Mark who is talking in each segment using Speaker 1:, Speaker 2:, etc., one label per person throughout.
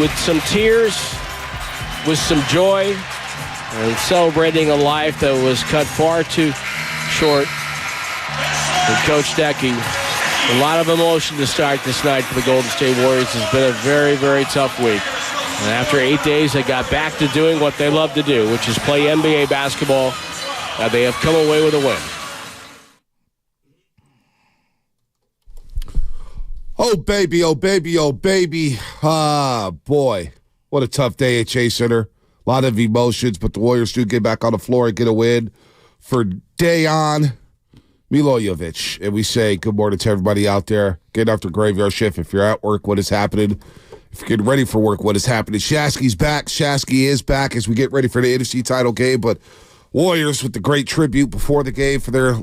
Speaker 1: with some tears, with some joy, and celebrating a life that was cut far too short. And Coach Decky, a lot of emotion to start this night for the Golden State Warriors. It's been a very, very tough week. And after 8 days, they got back to doing what they love to do, which is play NBA basketball. They have come away with a win.
Speaker 2: Oh, baby, oh, baby, oh, baby. Ah, boy. What a tough day at Chase Center. A lot of emotions, but the Warriors do get back on the floor and get a win for Dejan Milojevic. And we say good morning to everybody out there. Getting after graveyard shift. If you're at work, what is happening? If you're getting ready for work, what is happening? Shasky's back. Shasky is back as we get ready for the NFC title game. But Warriors with the great tribute before the game for their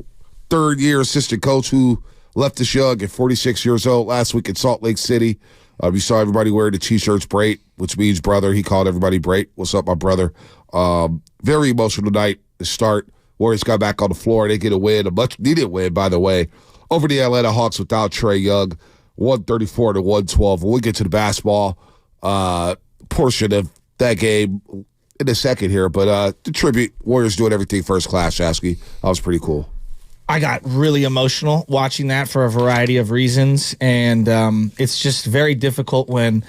Speaker 2: third-year assistant coach who left us young at 46 years old last week in Salt Lake City. We saw everybody wearing the T-shirts, Brait, which means brother. He called everybody Brait. What's up, my brother? Very emotional night to start. Warriors got back on the floor. They get a win, a much-needed win, by the way, over the Atlanta Hawks without Trae Young, 134-112. We'll get to the basketball portion of that game in a second here, but the tribute, Warriors doing everything first class, Shasky. That was pretty cool.
Speaker 3: I got really emotional watching that for a variety of reasons, and it's just very difficult when,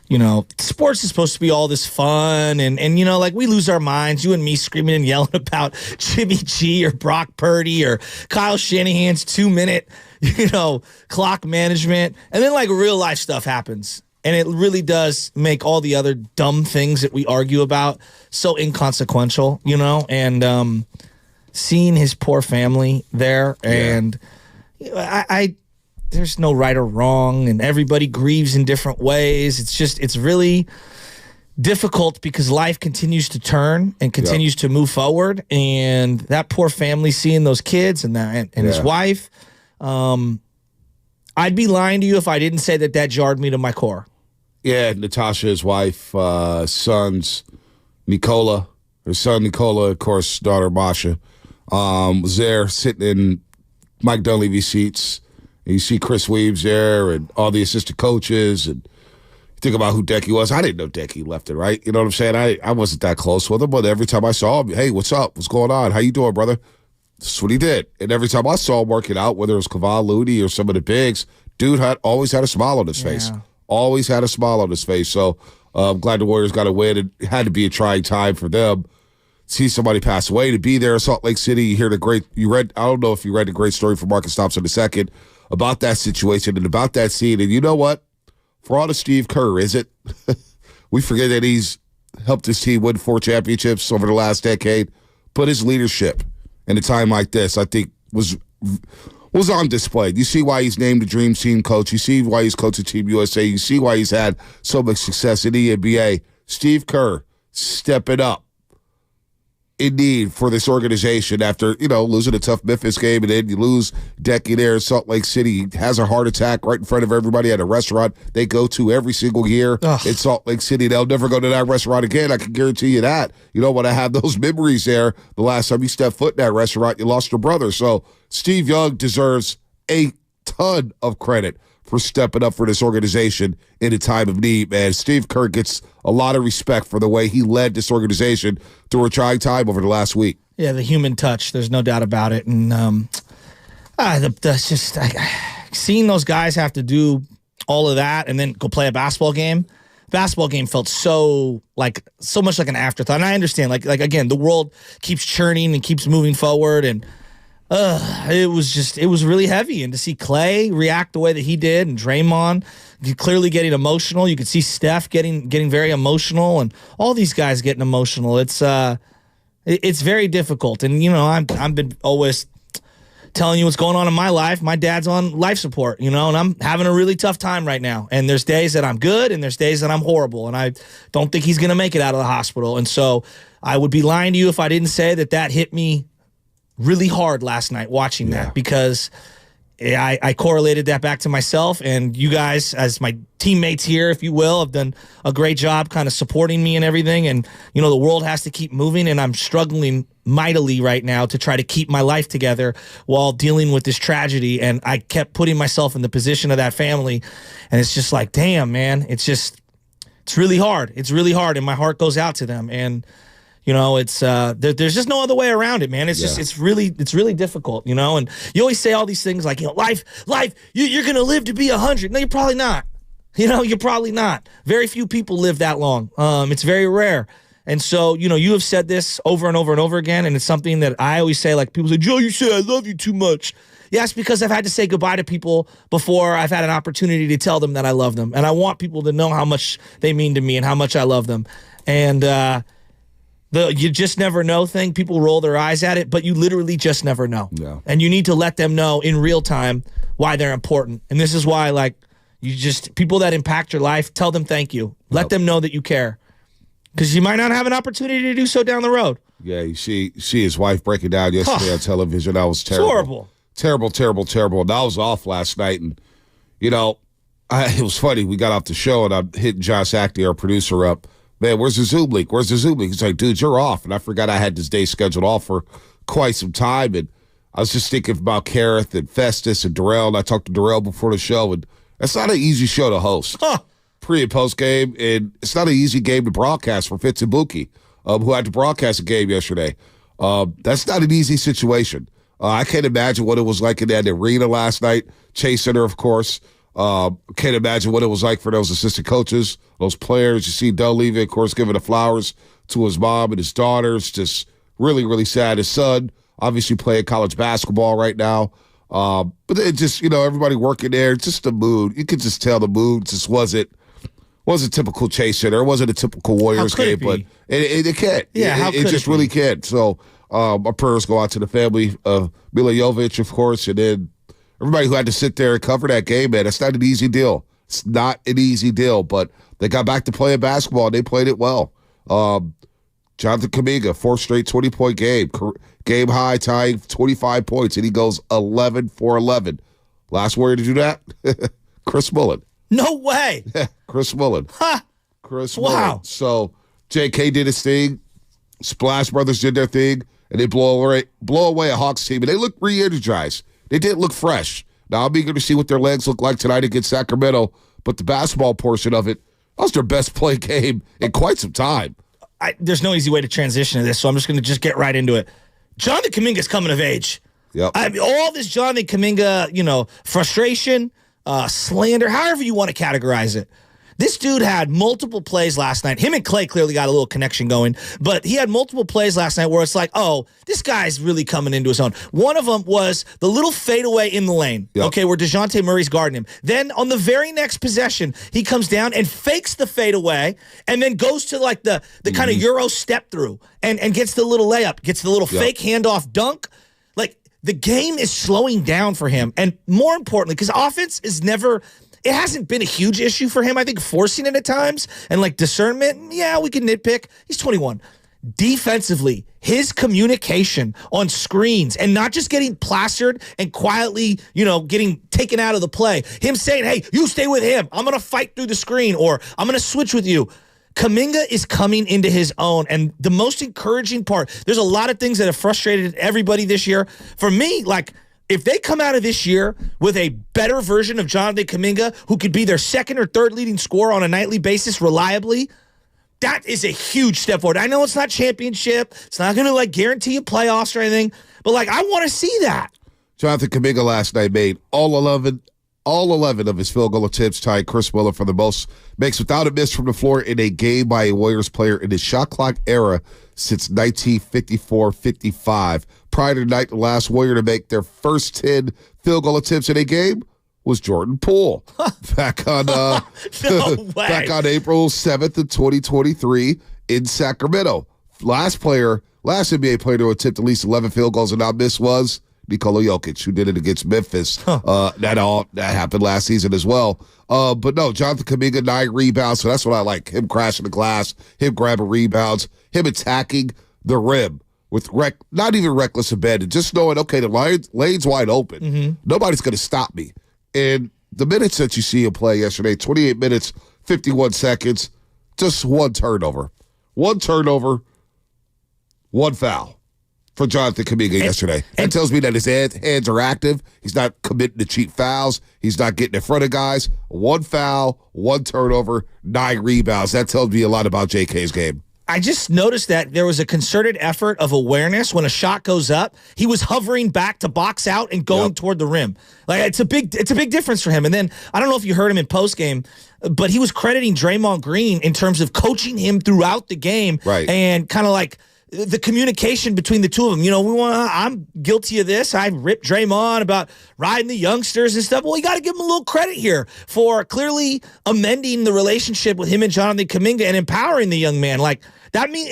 Speaker 3: you know, sports is supposed to be all this fun, and you know, like, we lose our minds, you and me screaming and yelling about Jimmy G or Brock Purdy or Kyle Shanahan's 2-minute, you know, clock management, and then, like, real life stuff happens, and it really does make all the other dumb things that we argue about so inconsequential, you know, and seeing his poor family there, and I there's no right or wrong, and everybody grieves in different ways. It's really difficult because life continues to turn and continues to move forward, and that poor family seeing those kids and his wife, I'd be lying to you if I didn't say that jarred me to my core.
Speaker 2: Yeah, Natasha, his wife, sons, Nikola, her son Nikola, of course, daughter Masha, was there sitting in Mike Dunleavy seats. And you see Chris Weaves there and all the assistant coaches, and you think about who Decky was. I didn't know Decky left and right. You know what I'm saying? I wasn't that close with him, but every time I saw him, hey, what's up? What's going on? How you doing, brother? That's what he did. And every time I saw him working out, whether it was Kevon Looney or some of the bigs, dude always had a smile on his face. Always had a smile on his face. So I'm glad the Warriors got a win. It had to be a trying time for them. See somebody pass away, to be there in Salt Lake City. You hear I don't know if you read the great story from Marcus Thompson II about that situation and about that scene. And you know what? For all the Steve Kerr, is it? We forget that he's helped his team win 4 championships over the last decade. But his leadership in a time like this, I think, was on display. You see why he's named the Dream Team coach. You see why he's coaching Team USA. You see why he's had so much success in the NBA. Steve Kerr stepping up in need for this organization after, losing a tough Memphis game, and then you lose Decky there in Salt Lake City. He has a heart attack right in front of everybody at a restaurant they go to every single year in Salt Lake City. They'll never go to that restaurant again. I can guarantee you that. You don't want to have those memories there. The last time you stepped foot in that restaurant, you lost your brother. So Steve Young deserves a ton of credit for stepping up for this organization in a time of need, man. Steve Kerr gets a lot of respect for the way he led this organization through a trying time over the last week.
Speaker 3: Yeah, the human touch. There's no doubt about it. And seeing those guys have to do all of that and then go play a basketball game. Basketball game felt so much like an afterthought. And I understand, like again, the world keeps churning and keeps moving forward, and it was really heavy. And to see Clay react the way that he did, and Draymond clearly getting emotional. You could see Steph getting very emotional, and all these guys getting emotional. It's very difficult. And I've been always telling you what's going on in my life. My dad's on life support, and I'm having a really tough time right now. And there's days that I'm good, and there's days that I'm horrible, and I don't think he's going to make it out of the hospital. And so I would be lying to you if I didn't say that hit me really hard last night watching that, because I correlated that back to myself, and you guys, as my teammates here, if you will, have done a great job kind of supporting me and everything. And, the world has to keep moving, and I'm struggling mightily right now to try to keep my life together while dealing with this tragedy. And I kept putting myself in the position of that family, and it's just like, damn, man, it's really hard. It's really hard, and my heart goes out to them. And it's there's just no other way around it, man. It's really difficult, and you always say all these things like, life, you're going to live to be 100. No, you're probably not. You're probably not. Very few people live that long. It's very rare. And so, you have said this over and over and over again, and it's something that I always say, like, people say, Joe, you say I love you too much. Yes, because I've had to say goodbye to people before I've had an opportunity to tell them that I love them. And I want people to know how much they mean to me and how much I love them. And, the you just never know thing, people roll their eyes at it, but you literally just never know.
Speaker 2: Yeah.
Speaker 3: And you need to let them know in real time why they're important. And this is why, people that impact your life, tell them thank you. Let them know that you care. Because you might not have an opportunity to do so down the road.
Speaker 2: Yeah, you see his wife breaking down yesterday on television. That was terrible.
Speaker 3: It's horrible.
Speaker 2: Terrible, terrible, terrible. And I was off last night, and, it was funny. We got off the show, and I'm hitting Josh Ackley, our producer, up. Man, where's the Zoom link? Where's the Zoom link? He's like, dude, you're off. And I forgot I had this day scheduled off for quite some time. And I was just thinking about Kareth and Festus and Darrell. And I talked to Darrell before the show. And that's not an easy show to host. Pre and post game. And it's not an easy game to broadcast for Fitz and Buki, who had to broadcast a game yesterday. That's not an easy situation. I can't imagine what it was like in that arena last night. Chase Center, of course. Can't imagine what it was like for those assistant coaches, those players. You see Del Levy, of course, giving the flowers to his mom and his daughters. Just really, really sad. His son, obviously playing college basketball right now. But it just, everybody working there, just the mood. You could just tell the mood just wasn't typical Chase Center. It wasn't a typical Warriors game, but it can't.
Speaker 3: Yeah,
Speaker 2: it just really can't. So our prayers go out to the family of Mila Jovich, of course, and then everybody who had to sit there and cover that game, man. It's not an easy deal. It's not an easy deal, but they got back to playing basketball, and they played it well. Jonathan Kuminga, 4th straight 20-point game. Game high, tying 25 points, and he goes 11 for 11. Last Warrior to do that? Chris Mullin.
Speaker 3: No way.
Speaker 2: Chris Mullin.
Speaker 3: Ha!
Speaker 2: Chris
Speaker 3: Wow.
Speaker 2: Mullin. So J.K. did his thing. Splash Brothers did their thing, and they blow away a Hawks team, and they look re-energized. They didn't look fresh. Now, I'm eager to see what their legs look like tonight against Sacramento, but the basketball portion of it, that was their best play game in quite some time.
Speaker 3: There's no easy way to transition to this, so I'm just going to get right into it. Jonathan Kuminga's coming of age.
Speaker 2: Yep.
Speaker 3: I mean, all this Jonathan Kuminga, frustration, slander, however you want to categorize it. This dude had multiple plays last night. Him and Clay clearly got a little connection going, but he had multiple plays last night where it's like, oh, this guy's really coming into his own. One of them was the little fadeaway in the lane, okay, where DeJounte Murray's guarding him. Then on the very next possession, he comes down and fakes the fadeaway and then goes to like the kind of Euro step through and gets the little layup, gets the little fake handoff dunk. Like, the game is slowing down for him. And more importantly, because offense is never... It hasn't been a huge issue for him. I think forcing it at times and like discernment, yeah, we can nitpick. He's 21. Defensively, his communication on screens and not just getting plastered and quietly, getting taken out of the play. Him saying, hey, you stay with him. I'm going to fight through the screen or I'm going to switch with you. Kuminga is coming into his own. And the most encouraging part, there's a lot of things that have frustrated everybody this year. For me, like, if they come out of this year with a better version of Jonathan Kuminga, who could be their second or third leading scorer on a nightly basis reliably, that is a huge step forward. I know it's not championship. It's not going to guarantee you playoffs or anything, but I want to see that.
Speaker 2: Jonathan Kuminga last night made all 11 of his field goal attempts, tied Chris Willer for the most makes without a miss from the floor in a game by a Warriors player in his shot clock era since 1954-55. Prior to tonight, the last Warrior to make their first 10 field goal attempts in a game was Jordan Poole. Back on
Speaker 3: no
Speaker 2: back on April 7th of 2023 in Sacramento. Last NBA player to attempt at least 11 field goals and not miss was Nikola Jokic, who did it against Memphis. That happened last season as well. But no, Jonathan Kuminga, 9 rebounds, so that's what I like. Him crashing the glass, him grabbing rebounds, him attacking the rim with not even reckless abandon, just knowing, okay, the lane's wide open. Mm-hmm. Nobody's going to stop me. And the minutes that you see him play yesterday, 28 minutes, 51 seconds, just one turnover. One turnover, one foul for Jonathan Kuminga yesterday. That tells me that his hands are active. He's not committing to cheap fouls. He's not getting in front of guys. One foul, one turnover, 9 rebounds. That tells me a lot about JK's game.
Speaker 3: I just noticed that there was a concerted effort of awareness when a shot goes up. He was hovering back to box out and going toward the rim. Like, it's a big difference for him. And then I don't know if you heard him in postgame, but he was crediting Draymond Green in terms of coaching him throughout the game,
Speaker 2: right,
Speaker 3: and kind of like the communication between the two of them. I'm guilty of this. I ripped Draymond about riding the youngsters and stuff. Well, you got to give him a little credit here for clearly amending the relationship with him and Jonathan Kuminga and empowering the young man. Like, that means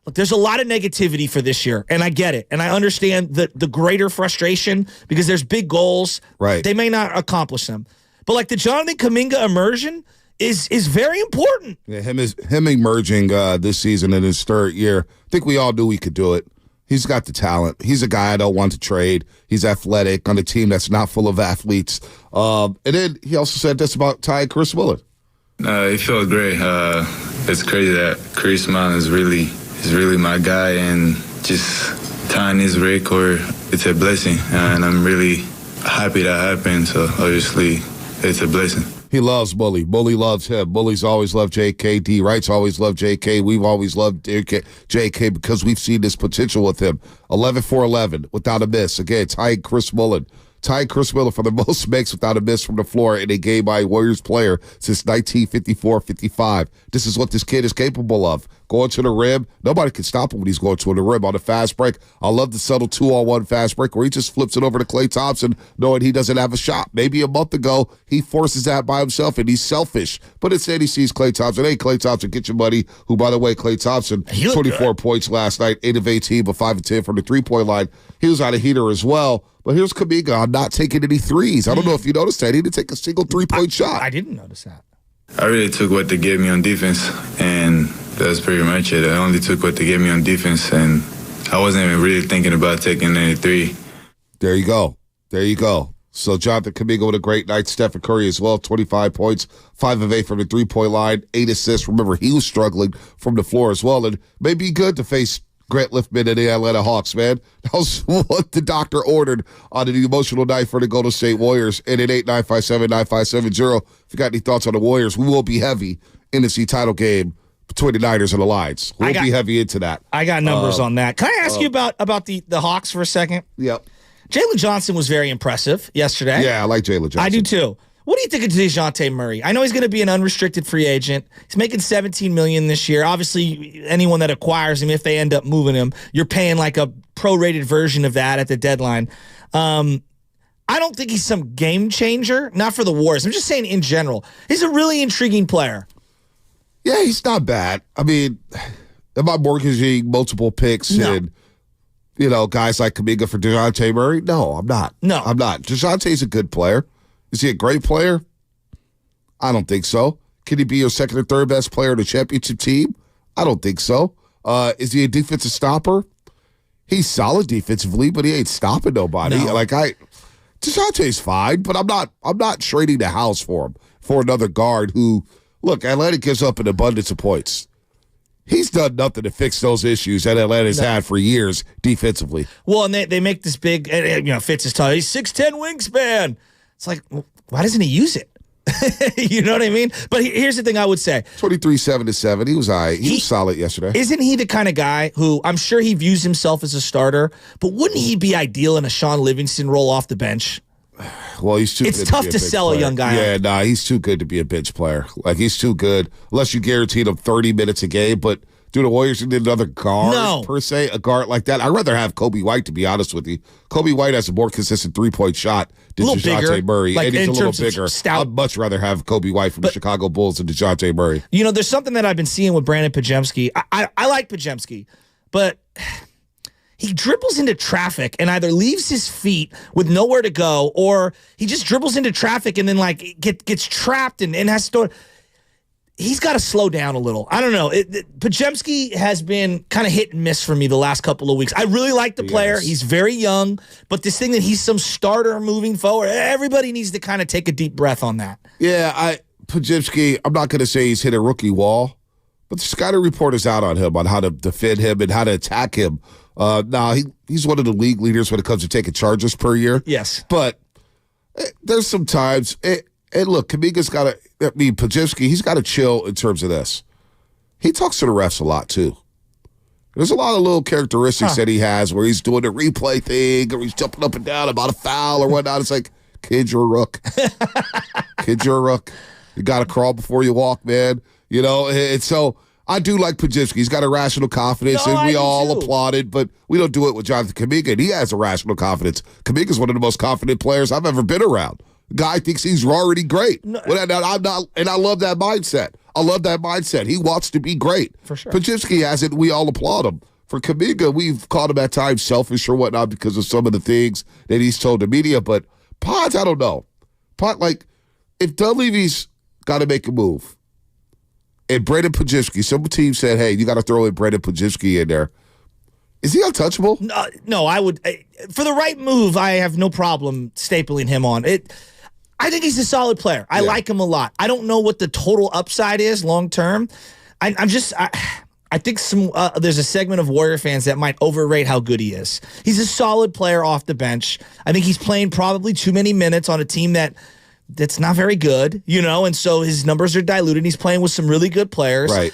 Speaker 3: look, there's a lot of negativity for this year, and I get it, and I understand the greater frustration because there's big goals.
Speaker 2: Right,
Speaker 3: they may not accomplish them, but like the Jonathan Kuminga immersion is very important.
Speaker 2: Yeah, him emerging this season in his third year. I think we all knew he could do it. He's got the talent. He's a guy I don't want to trade. He's athletic on a team that's not full of athletes. And then he also said this about tying Chris Willer.
Speaker 4: It felt great. It's crazy that Chris Mann is really my guy, and just tying his record, it's a blessing, and I'm really happy that happened. So obviously, it's a blessing.
Speaker 2: He loves Bully. Bully loves him. Bully's always loved JK. D. Wright's always loved JK. We've always loved JK because we've seen this potential with him. 11 for 11 without a miss. Again, tying Chris Willer for the most makes without a miss from the floor in a game by a Warriors player since 1954-55. This is what this kid is capable of. Going to the rim. Nobody can stop him when he's going to the rim on a fast break. I love the subtle 2-on-1 fast break where he just flips it over to Klay Thompson knowing he doesn't have a shot. Maybe a month ago, he forces that by himself and he's selfish. But instead he sees Klay Thompson. Hey, Klay Thompson, get your money. Who, by the way, Klay Thompson, 24 points last night, 8 of 18, but 5 of 10 from the three-point line. He was on a heater as well. But here's Kuminga. I'm not taking any threes. I don't know if you noticed that. He didn't take a single three-point shot.
Speaker 3: I didn't notice that.
Speaker 4: I really took what they gave me on defense, and that's pretty much it. I only took what they gave me on defense, and I wasn't even really thinking about taking any three.
Speaker 2: There you go. So Jonathan Kuminga with a great night. Stephen Curry as well, 25 points, 5 of 8 from the three-point line, 8 assists. Remember, he was struggling from the floor as well, and may be good to face Grant Liffman and the Atlanta Hawks, man. That was what the doctor ordered on an emotional night for the Golden State Warriors. And at 8-957-9570, if you got any thoughts on the Warriors, we will be heavy in the title game between the Niners and the Lions. We'll be heavy into that.
Speaker 3: I got numbers on that. Can I ask you about the Hawks for a second?
Speaker 2: Yep.
Speaker 3: Jalen Johnson was very impressive yesterday.
Speaker 2: Yeah, I like Jalen Johnson.
Speaker 3: I do too. What do you think of DeJounte Murray? I know he's going to be an unrestricted free agent. He's making $17 million this year. Obviously, anyone that acquires him, if they end up moving him, you're paying like a prorated version of that at the deadline. I don't think he's some game changer, not for the Warriors. I'm just saying in general. He's a really intriguing player.
Speaker 2: Yeah, he's not bad. I mean, am I mortgaging multiple picks and, guys like Kuminga for DeJounte Murray? No, I'm not. I'm not. DeJounte's a good player. Is he a great player? I don't think so. Can he be your second or third best player in a championship team? I don't think so. Is he a defensive stopper? He's solid defensively, but he ain't stopping nobody.
Speaker 3: No.
Speaker 2: DeJounte's fine, but I'm not trading the house for him, for another guard who, look, Atlanta gives up an abundance of points. He's done nothing to fix those issues that Atlanta's had for years defensively.
Speaker 3: Well, and they make this big, Fitz is tall. He's 6'10" wingspan. It's like, why doesn't he use it? You know what I mean? But here's the thing I would say.
Speaker 2: 23-7-7. He was all right. He was solid yesterday.
Speaker 3: Isn't he the kind of guy who, I'm sure he views himself as a starter, but wouldn't he be ideal in a Sean Livingston role off the bench?
Speaker 2: Well, he's too good.
Speaker 3: It's tough to sell a young guy.
Speaker 2: Yeah, nah, he's too good to be a bench player. Like, he's too good, unless you guaranteed him 30 minutes a game. But do the Warriors need another guard, per se, a guard like that? I'd rather have Kobe White, to be honest with you. Kobe White has a more consistent three-point shot than DeJounte Murray, and he's a little bigger. I'd much rather have Kobe White from the Chicago Bulls than DeJounte Murray.
Speaker 3: There's something that I've been seeing with Brandon Podziemski. I like Podziemski, but he dribbles into traffic and either leaves his feet with nowhere to go, or he just dribbles into traffic and then gets trapped and has to. He's got to slow down a little. I don't know. Podziemski has been kind of hit and miss for me the last couple of weeks. I really like the player. He's very young, but this thing that he's some starter moving forward, everybody needs to kind of take a deep breath on that.
Speaker 2: Yeah, Podziemski, I'm not going to say he's hit a rookie wall, but the scouting report is out on him, on how to defend him and how to attack him. Now, he's one of the league leaders when it comes to taking charges per year.
Speaker 3: Yes.
Speaker 2: But there's some times, and look, Kuminga's got to, Podziemski, he's got to chill in terms of this. He talks to the refs a lot, too. There's a lot of little characteristics that he has where he's doing the replay thing or he's jumping up and down about a foul or whatnot. It's like, kid, you're a rook. Kid, you're a rook. You got to crawl before you walk, man. And so I do like Podziemski. He's got irrational confidence, and we all applaud it, but we don't do it with Jonathan Kuminga, and he has irrational confidence. Kuminga's one of the most confident players I've ever been around. Guy thinks he's already great. No, I'm not, and I love that mindset. I love that mindset. He wants to be great.
Speaker 3: For sure.
Speaker 2: Podziemski has it, and we all applaud him. For Kuminga, we've called him at times selfish or whatnot because of some of the things that he's told the media, but Pods, I don't know. If Dunleavy's got to make a move, and Brandon Podziemski, some team said, hey, you got to throw in Brandon Podziemski in there. Is he untouchable?
Speaker 3: No, I would. For the right move, I have no problem stapling him on. I think he's a solid player. I like him a lot. I don't know what the total upside is long term. I think there's a segment of Warrior fans that might overrate how good he is. He's a solid player off the bench. I think he's playing probably too many minutes on a team that's not very good, and so his numbers are diluted. He's playing with some really good players.
Speaker 2: Right.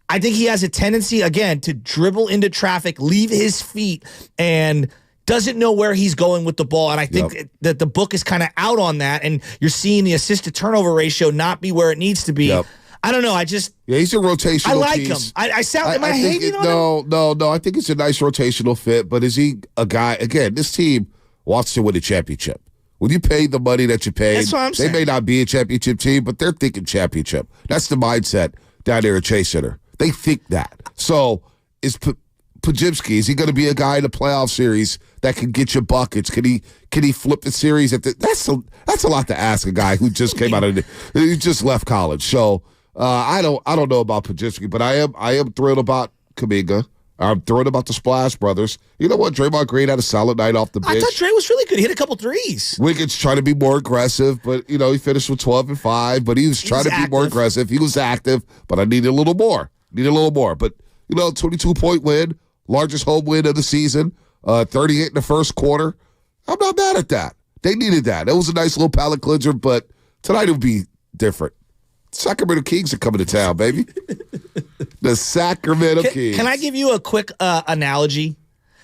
Speaker 3: I think he has a tendency, again, to dribble into traffic, leave his feet, and doesn't know where he's going with the ball. And I think that the book is kind of out on that, and you're seeing the assist-to-turnover ratio not be where it needs to be.
Speaker 2: Yep.
Speaker 3: I don't know.
Speaker 2: He's a rotational
Speaker 3: I like
Speaker 2: piece.
Speaker 3: him. Am I hating on him?
Speaker 2: No. I think it's a nice rotational fit, but is he a guy, again, this team wants to win a championship. When you pay the money that you paid,
Speaker 3: that's what I'm saying.
Speaker 2: They may not be a championship team, but they're thinking championship. That's the mindset down there at Chase Center. They think that. So is Podziemski, is he going to be a guy in the playoff series that can get you buckets? Can he flip the series? That's a lot to ask a guy who just came out of he just left college. So I don't know about Podziemski, but I am thrilled about Kuminga. I'm thrilled about the Splash Brothers. You know what? Draymond Green had a solid night off the bench.
Speaker 3: I thought Dre was really good. He hit a couple threes.
Speaker 2: Wiggins trying to be more aggressive, but he finished with 12 and 5. But he was trying to be more aggressive. He was active, but I needed a little more. But 22-point win, largest home win of the season, 38 in the first quarter. I'm not mad at that. They needed that. It was a nice little palate cleanser, but tonight it would be different. Sacramento Kings are coming to town, baby. The Sacramento Kings.
Speaker 3: Can I give you a quick analogy?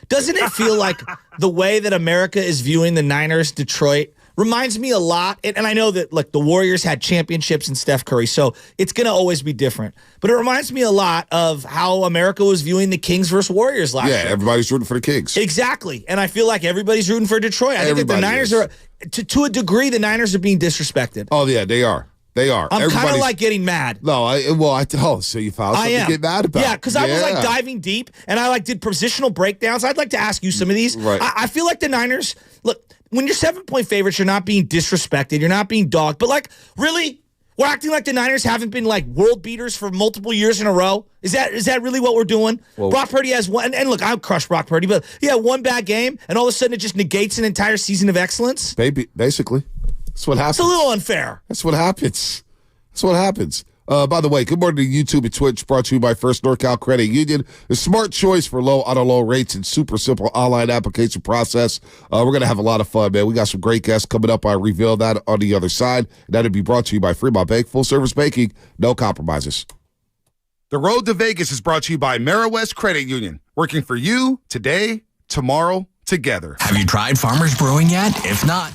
Speaker 3: Doesn't it feel like the way that America is viewing the Niners, Detroit, reminds me a lot, and I know that the Warriors had championships and Steph Curry, so it's going to always be different. But it reminds me a lot of how America was viewing the Kings versus Warriors last year.
Speaker 2: Yeah, everybody's rooting for the Kings.
Speaker 3: Exactly. And I feel like everybody's rooting for Detroit. I think that the Niners are, to a degree, the Niners are being disrespected.
Speaker 2: Oh, yeah, they are. They are.
Speaker 3: I'm kind of like getting mad.
Speaker 2: No, so you found something to get mad about.
Speaker 3: Yeah, because I was diving deep and I did positional breakdowns. I'd like to ask you some of these.
Speaker 2: Right.
Speaker 3: I feel like the Niners, look, when you're 7-point favorites, you're not being disrespected. You're not being dogged. But really, we're acting like the Niners haven't been world beaters for multiple years in a row. Is that really what we're doing? Well, Brock Purdy has one, and look, I crush Brock Purdy, but he had one bad game, and all of a sudden it just negates an entire season of excellence.
Speaker 2: Basically, that's what happens.
Speaker 3: It's a little unfair.
Speaker 2: That's what happens. By the way, good morning to YouTube and Twitch, brought to you by First NorCal Credit Union. The smart choice for low auto loan rates and super simple online application process. We're going to have a lot of fun, man. We got some great guests coming up. I reveal that on the other side. That'll be brought to you by Fremont Bank. Full service banking, no compromises. The road to Vegas is brought to you by Ameriwest Credit Union. Working for you today, tomorrow, together.
Speaker 5: Have you tried Farmers Brewing yet? If not...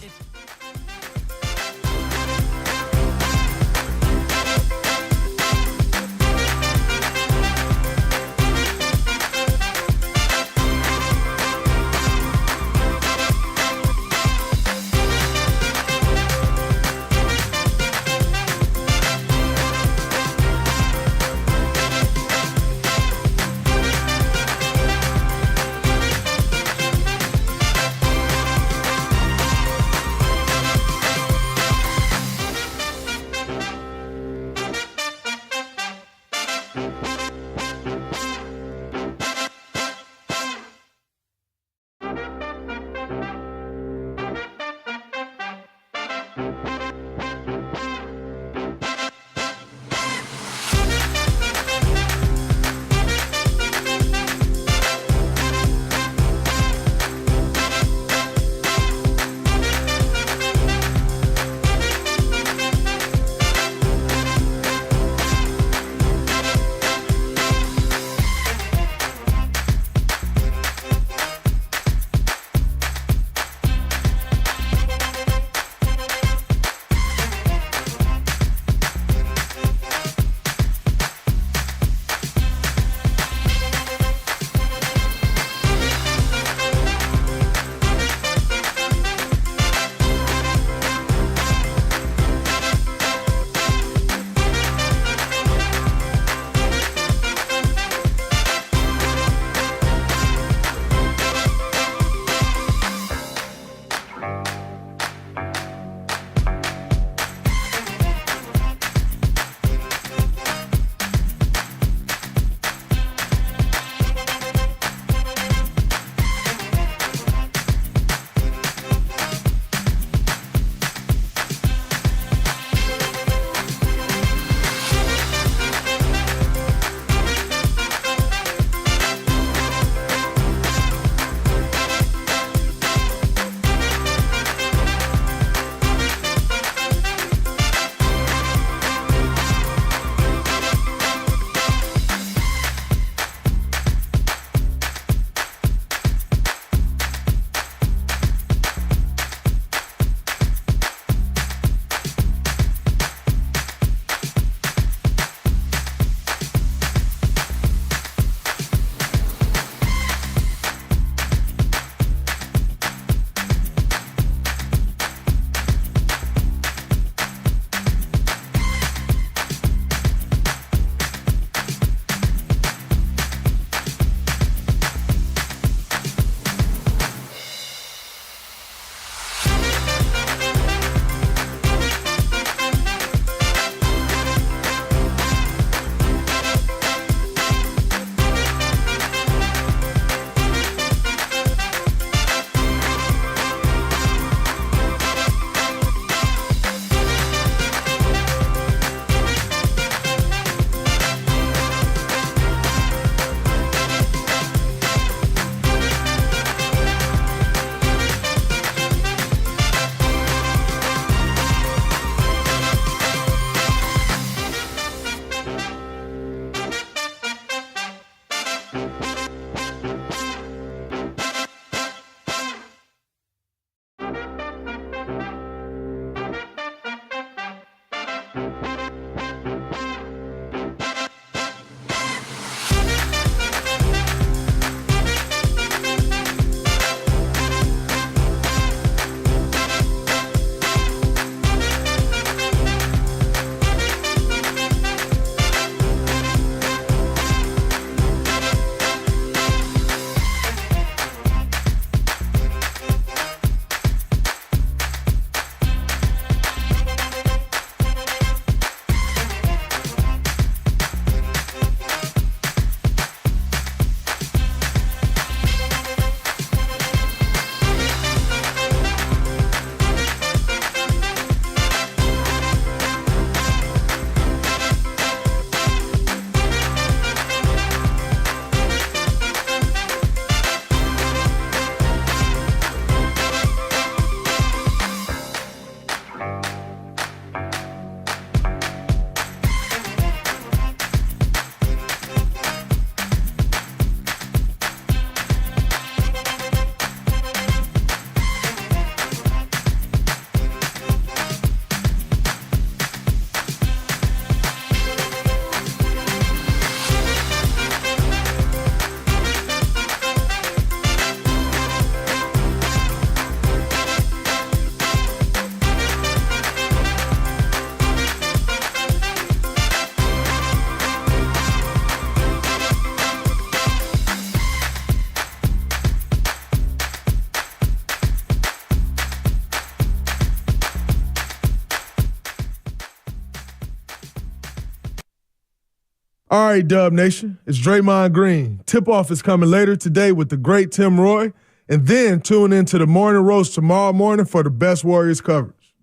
Speaker 6: All right, Dub Nation, it's Draymond Green. Tip-off is coming later today with the great Tim Roy, and then tune into the Morning Roast tomorrow morning for the best Warriors coverage.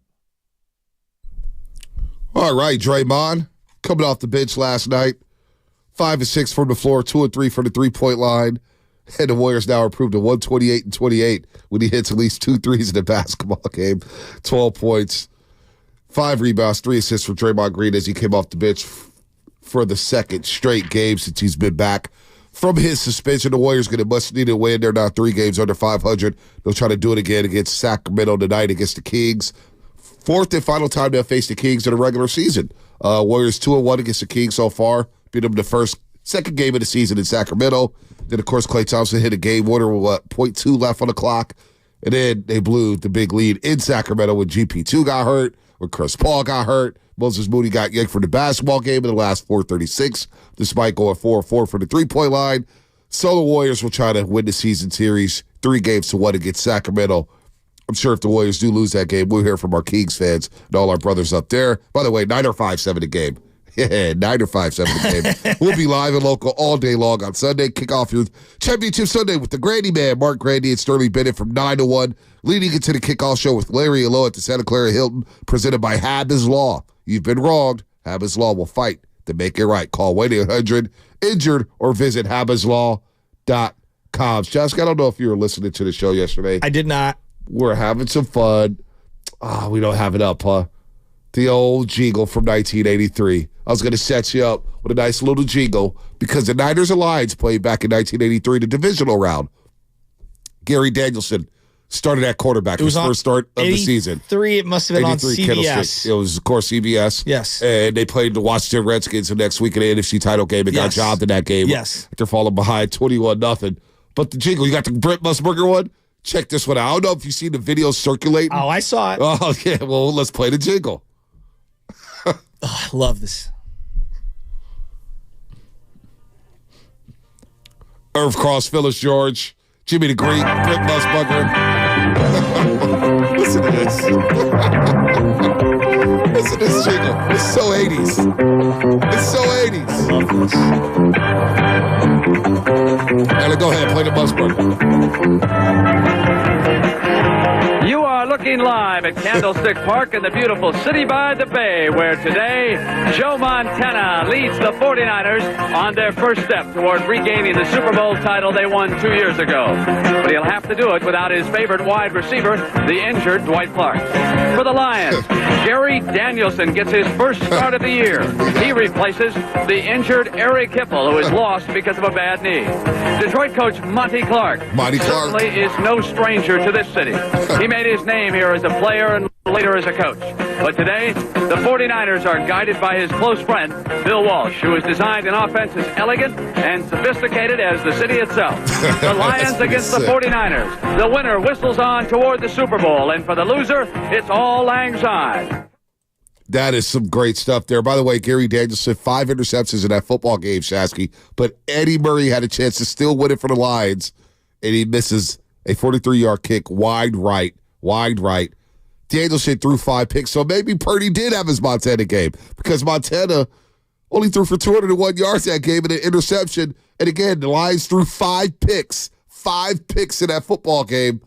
Speaker 2: All right, Draymond, coming off the bench last night, 5 of 6 from the floor, 2 of 3 from the three-point line, and the Warriors now are improved to 128-28 when he hits at least 2 threes in the basketball game, 12 points, 5 rebounds, 3 assists for Draymond Green as he came off the bench for the second straight game since he's been back from his suspension. The Warriors get a much-needed win. They're now 3 games under 500. They'll try to do it again against Sacramento tonight against the Kings. Fourth and final time they'll face the Kings in the regular season. Warriors 2-1 against the Kings so far. Beat them the second game of the season in Sacramento. Then, of course, Klay Thompson hit a game winner with 0.2 left on the clock. And then they blew the big lead in Sacramento when GP2 got hurt, when Chris Paul got hurt. Moses Moody got yanked for the basketball game in the last 4:36, despite going 4-4 for the three-point line. So the Warriors will try to win the season series 3-1 against Sacramento. I'm sure if the Warriors do lose that game, we'll hear from our Kings fans and all our brothers up there. By the way, 9 or 5-7 the game. Yeah, 9 or 5-7 the game. We'll be live and local all day long on Sunday. Kick off your Championship Sunday with the Grandy Man, Mark Grandy and Sterling Bennett from 9 to 1, leading into the kickoff show with Larry Aloe at the Santa Clara Hilton, presented by Hab's Law. You've been wronged. Hab's Law will fight to make it right. Call 1-800-INJURED or visit habslaw.com. Jessica, I don't know if you were listening to the show yesterday.
Speaker 3: I did not.
Speaker 2: We're having some fun. We don't have it up, huh? The old jingle from 1983. I was going to set you up with a nice little jingle because the Niners and Lions played back in 1983, the divisional round. Gary Danielson started at quarterback. It was his first start of the season.
Speaker 3: 83, it must have been on CBS.
Speaker 2: It was, of course, CBS.
Speaker 3: Yes.
Speaker 2: And they played the Washington Redskins the next week in the NFC title game and got jobbed in that game.
Speaker 3: Yes.
Speaker 2: They're falling behind 21-0. But the jingle, you got the Brent Musburger one? Check this one out. I don't know if you've seen the video circulating.
Speaker 3: Oh, I saw it.
Speaker 2: Oh, yeah. Well, let's play the jingle.
Speaker 3: I love this.
Speaker 2: Irv Cross, Phyllis George, Jimmy the Greek, Brent Musburger. Listen to this. Listen to this jingle. It's so 80s. It's so 80s. Now, go ahead, play the Musburger.
Speaker 7: You are looking live at Candlestick Park in the beautiful city by the bay, where today Joe Montana leads the 49ers on their first step toward regaining the Super Bowl title they won 2 years ago. But he'll have to do it without his favorite wide receiver, the injured Dwight Clark. For the Lions, Gary Danielson gets his first start of the year. He replaces the injured Eric Kramer, who is lost because of a bad knee. Detroit coach Monty Clark certainly is no stranger to this city. He made his name here as a player and later as a coach. But today, the 49ers are guided by his close friend, Bill Walsh, who has designed an offense as elegant and sophisticated as the city itself. The Lions against the 49ers. The winner whistles on toward the Super Bowl, and for the loser, it's all lang syne.
Speaker 2: That is some great stuff there. By the way, Gary Danielson, 5 interceptions in that football game, Shasky. But Eddie Murray had a chance to still win it for the Lions, and he misses a 43-yard kick wide right. Danielson threw 5 picks, so maybe Purdy did have his Montana game because Montana only threw for 201 yards that game and an interception. And again, the Lions threw 5 picks in that football game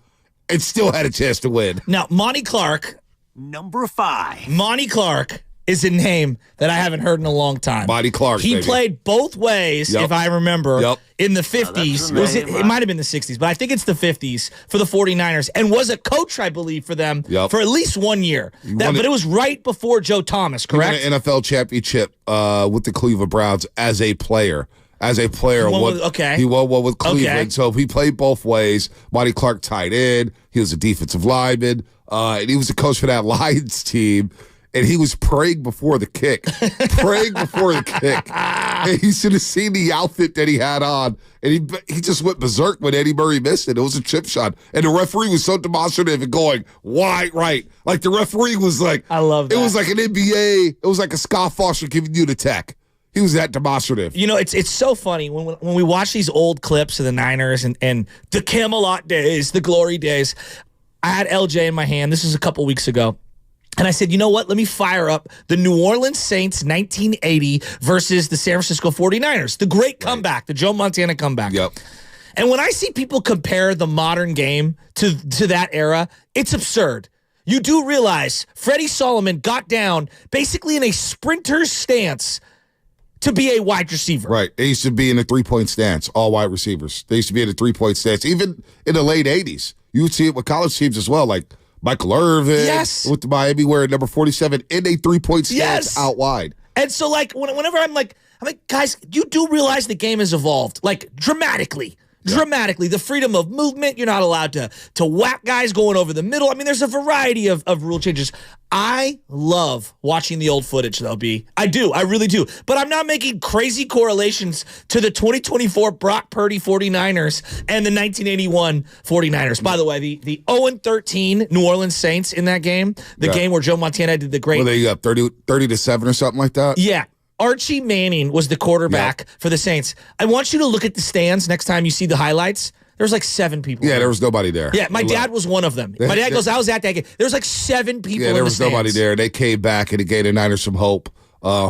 Speaker 2: and still had a chance to win.
Speaker 3: Now, Monty Clark.
Speaker 5: Number 5.
Speaker 3: Monty Clark is a name that I haven't heard in a long time.
Speaker 2: Monty Clark,
Speaker 3: He played both ways, if I remember, in the 50s. It might have been the 60s, but I think it's the 50s for the 49ers, and was a coach, I believe, for them for at least 1 year. But it was right before Joe Thomas, correct?
Speaker 2: He won an NFL championship with the Cleveland Browns as a player. He won one with Cleveland. Okay. So he played both ways. Monty Clark tight end. He was a defensive lineman. And he was a coach for that Lions team. And he was praying before the kick. And he should have seen the outfit that he had on. And he just went berserk when Eddie Murray missed it. It was a chip shot. And the referee was so demonstrative and going wide right. Like the referee was like,
Speaker 3: I love that.
Speaker 2: It was like an NBA. It was like a Scott Foster giving you the tech. He was that demonstrative.
Speaker 3: You know, it's so funny when we watch these old clips of the Niners and the Camelot days, the glory days. I had LJ in my hand. This was a couple weeks ago. And I said, you know what? Let me fire up the New Orleans Saints 1980 versus the San Francisco 49ers. The great comeback, the Joe Montana comeback.
Speaker 2: Yep.
Speaker 3: And when I see people compare the modern game to that era, it's absurd. You do realize Freddie Solomon got down basically in a sprinter's stance to be a wide receiver.
Speaker 2: Right. They used to be in a three-point stance, all wide receivers. They used to be in a three-point stance. Even in the late 80s, you would see it with college teams as well, like Michael Irvin with the Miami wearing number 47 in a three-point stance out wide.
Speaker 3: And so, like, whenever I'm like, guys, you do realize the game has evolved, like, dramatically. Dramatically. The freedom of movement. You're not allowed to whack guys going over the middle. I mean, there's a variety of rule changes. I love watching the old footage, though, B. I do. I really do. But I'm not making crazy correlations to the 2024 Brock Purdy 49ers and the 1981 49ers. By the way, the 0-13 New Orleans Saints in that game, the game where Joe Montana did the great...
Speaker 2: Were they up 30-7 or something like that?
Speaker 3: Yeah. Archie Manning was the quarterback for the Saints. I want you to look at the stands next time you see the highlights. There was like 7 people.
Speaker 2: Yeah, there was nobody there.
Speaker 3: Yeah, my dad was one of them. My dad goes, I was at that game. There was like 7 people in the stands.
Speaker 2: Yeah, there was nobody there. They came back and it gave the Niners some hope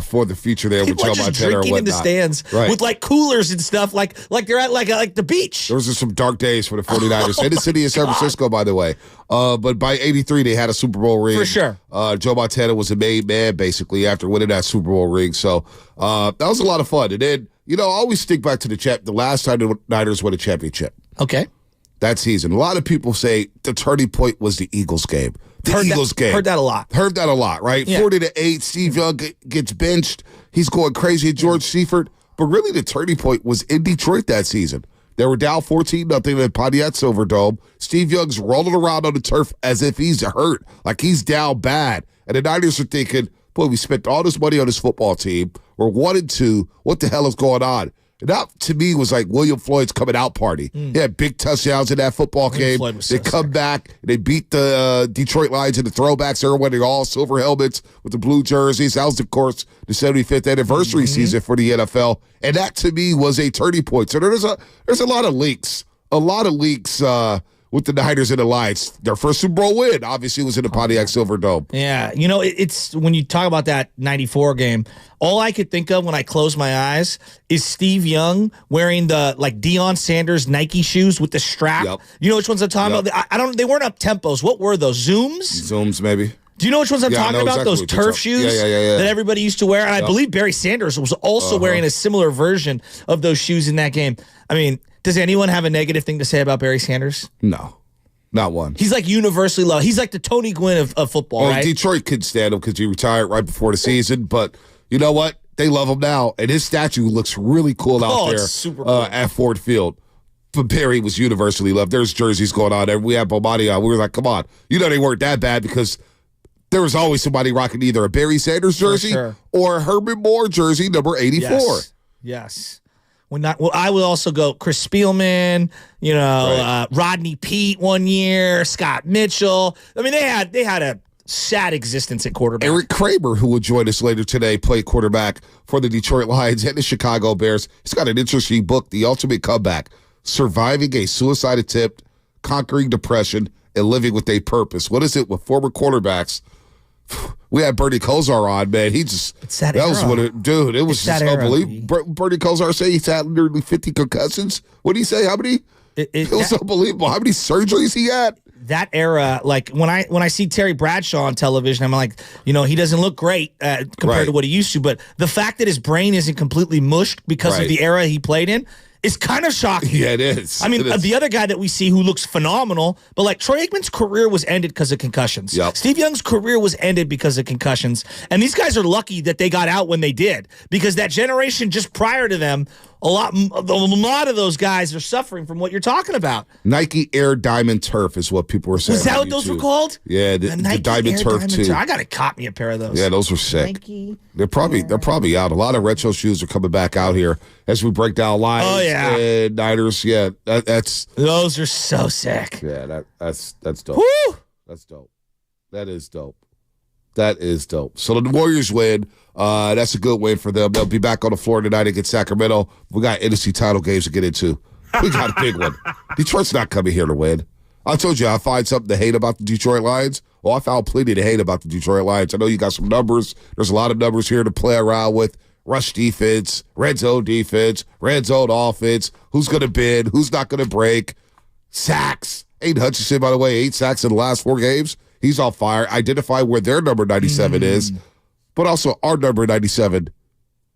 Speaker 2: for the future there with Joe Montana and whatnot.
Speaker 3: Drinking in the stands with like coolers and stuff, like they're at like the beach.
Speaker 2: There was just some dark days for the 49ers. In the city of San Francisco, by the way. But by 83, they had a Super Bowl ring.
Speaker 3: For sure.
Speaker 2: Joe Montana was a made man, basically, after winning that Super Bowl ring. So that was a lot of fun. And then, I always think back to the last time the Niners won a championship.
Speaker 3: Okay.
Speaker 2: That season. A lot of people say the turning point was the Eagles game. Eagles game.
Speaker 3: Heard that a lot.
Speaker 2: Heard that a lot, right? Yeah. 40-8, Steve Young gets benched. He's going crazy at George Seifert. But really the turning point was in Detroit that season. They were down 14-0 at Pontiac Silverdome. Steve Young's rolling around on the turf as if he's hurt, like he's down bad. And the Niners are thinking, boy, we spent all this money on this football team. We're 1-2. What the hell is going on? And that, to me, was like William Floyd's coming out party. He had big touchdowns in that football game. They come back. They beat the Detroit Lions in the throwbacks. They were wearing all silver helmets with the blue jerseys. That was, of course, the 75th anniversary season for the NFL. And that, to me, was a turning point. So there's a lot of leaks. With the Niners and the Lions. Their first Super Bowl win, obviously, was in the Pontiac Silverdome.
Speaker 3: Yeah, it's when you talk about that 94 game, all I could think of when I close my eyes is Steve Young wearing the Deion Sanders Nike shoes with the strap. Yep. You know which ones I'm talking about? They weren't up tempos. What were those? Zooms,
Speaker 2: maybe.
Speaker 3: Do you know which ones I'm talking about?
Speaker 2: Exactly
Speaker 3: those turf shoes that everybody used to wear? And I believe Barry Sanders was also wearing a similar version of those shoes in that game. I mean, does anyone have a negative thing to say about Barry Sanders?
Speaker 2: No, not one.
Speaker 3: He's like universally loved. He's like the Tony Gwynn of football, right?
Speaker 2: Detroit couldn't stand him because he retired right before the season. But you know what? They love him now. And his statue looks really cool out there
Speaker 3: super cool.
Speaker 2: At Ford Field. But Barry was universally loved. There's jerseys going on there. We had Bomani on. We were like, come on. They weren't that bad because there was always somebody rocking either a Barry Sanders jersey or a Herman Moore jersey, number 84.
Speaker 3: Yes. I would also go Chris Spielman, Rodney Peete one year, Scott Mitchell. I mean, they had a sad existence at quarterback.
Speaker 2: Eric Kramer, who will join us later today, played quarterback for the Detroit Lions and the Chicago Bears. He's got an interesting book, The Ultimate Comeback, Surviving a Suicide Attempt, Conquering Depression, and Living with a Purpose. What is it with former quarterbacks? We had Bernie Kosar on, man. It was just unbelievable. Bernie Kosar say he's had nearly 50 concussions. What did he say? How many? It was unbelievable. How many surgeries he had?
Speaker 3: That era, like when I see Terry Bradshaw on television, I'm like, he doesn't look great compared to what he used to. But the fact that his brain isn't completely mushed because of the era he played in, it's kind of shocking.
Speaker 2: Yeah, it is.
Speaker 3: I mean, the other guy that we see who looks phenomenal, but Troy Aikman's career was ended because of concussions.
Speaker 2: Yep.
Speaker 3: Steve Young's career was ended because of concussions. And these guys are lucky that they got out when they did, because that generation just prior to them, a lot of those guys are suffering from what you're talking about.
Speaker 2: Nike Air Diamond Turf is what people were saying.
Speaker 3: Was that what those were called?
Speaker 2: Yeah, the Diamond Turf too.
Speaker 3: I gotta cop me a pair of those.
Speaker 2: Yeah, those were sick.
Speaker 3: Nike.
Speaker 2: They're probably out. A lot of retro shoes are coming back out here as we break down Lions.
Speaker 3: Oh yeah,
Speaker 2: and Niners. Yeah,
Speaker 3: those are so sick.
Speaker 2: Yeah, that's dope.
Speaker 3: Woo!
Speaker 2: That's dope. That is dope. That is dope. So the Warriors win. That's a good win for them. They'll be back on the floor tonight against Sacramento. We got NFC title games to get into. We got a big one. Detroit's not coming here to win. I told you I find something to hate about the Detroit Lions. Well, I found plenty to hate about the Detroit Lions. I know you got some numbers. There's a lot of numbers here to play around with. Rush defense, red zone offense, who's going to bid, who's not going to break, sacks. Aiden Hutchinson, by the way, 8 sacks in the last 4 games. He's on fire. Identify where their number 97 is, but also our number 97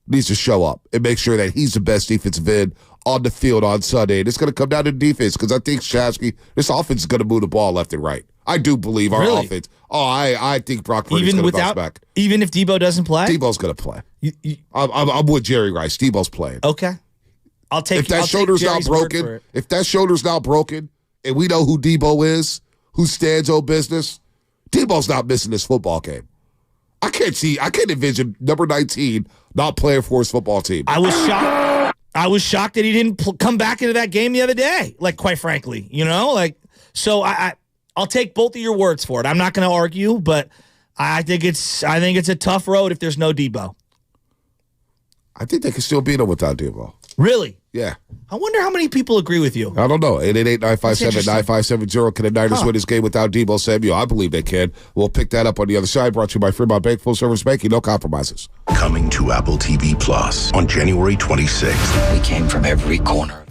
Speaker 2: needs to show up and make sure that he's the best defensive end on the field on Sunday. And it's going to come down to defense because I think Shasky, this offense is going to move the ball left and right. I do believe our offense. Oh, I think Brock Purdy's going to bounce back.
Speaker 3: Even if Debo doesn't play?
Speaker 2: Debo's going to play. I'm with Jerry Rice. Debo's playing.
Speaker 3: Okay.
Speaker 2: If that shoulder's not broken, and we know who Debo is, who stands on business, Debo's not missing this football game. I can't envision number 19 not playing for his football team.
Speaker 3: I was shocked that he didn't come back into that game the other day. Like, quite frankly, so I'll take both of your words for it. I'm not going to argue, but I think it's a tough road if there's no Debo.
Speaker 2: I think they can still beat him without Debo.
Speaker 3: Really?
Speaker 2: Yeah.
Speaker 3: I wonder how many people agree with you.
Speaker 2: I don't know. 888-957-9570. Can the Niners win this game without Debo Samuel? I believe they can. We'll pick that up on the other side. Brought to you by Fremont Bank. Full service banking. No compromises.
Speaker 8: Coming to Apple TV Plus on January 26th.
Speaker 9: We came from every corner.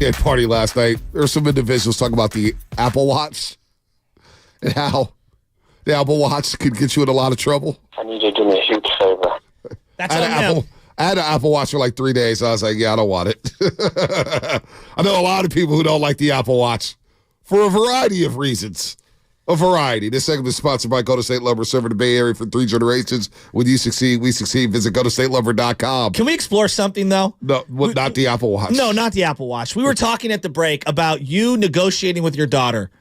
Speaker 2: Yeah, party last night. There were some individuals talking about the Apple Watch and how the Apple Watch could get you in a lot of trouble.
Speaker 9: I need you to do me a huge favor.
Speaker 3: That's on them.
Speaker 2: I had an Apple Watch for like 3 days. So I was like, yeah, I don't want it. I know a lot of people who don't like the Apple Watch for a variety of reasons. A variety. This segment is sponsored by Go to State Lumber, serving the Bay Area for 3 generations. When you succeed, we succeed. Visit GoToStateLumber.com.
Speaker 3: Can we explore something, though?
Speaker 2: No, not the Apple Watch.
Speaker 3: No, not the Apple Watch. We were talking at the break about you negotiating with your daughter.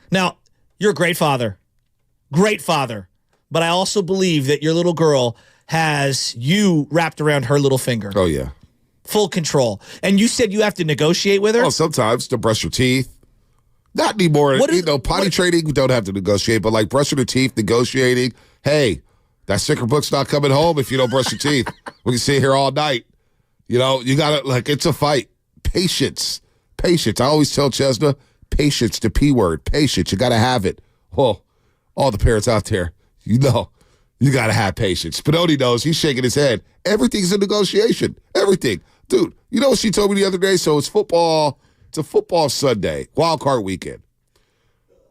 Speaker 3: Now, you're a great father. Great father. But I also believe that your little girl has you wrapped around her little finger.
Speaker 2: Oh, yeah.
Speaker 3: Full control. And you said you have to negotiate with her?
Speaker 2: Oh, sometimes to brush your teeth. Not anymore. Potty training, we don't have to negotiate, but like brushing your teeth, negotiating. Hey, that sticker book's not coming home if you don't brush your teeth. We can sit here all night. You got to, it's a fight. Patience. Patience. I always tell Chesna, patience, the P word. Patience. You got to have it. Oh, all the parents out there, you got to have patience. Spinoni knows. He's shaking his head. Everything's a negotiation. Everything. Dude, you know what she told me the other day? So it's football. It's a football Sunday, wild card weekend.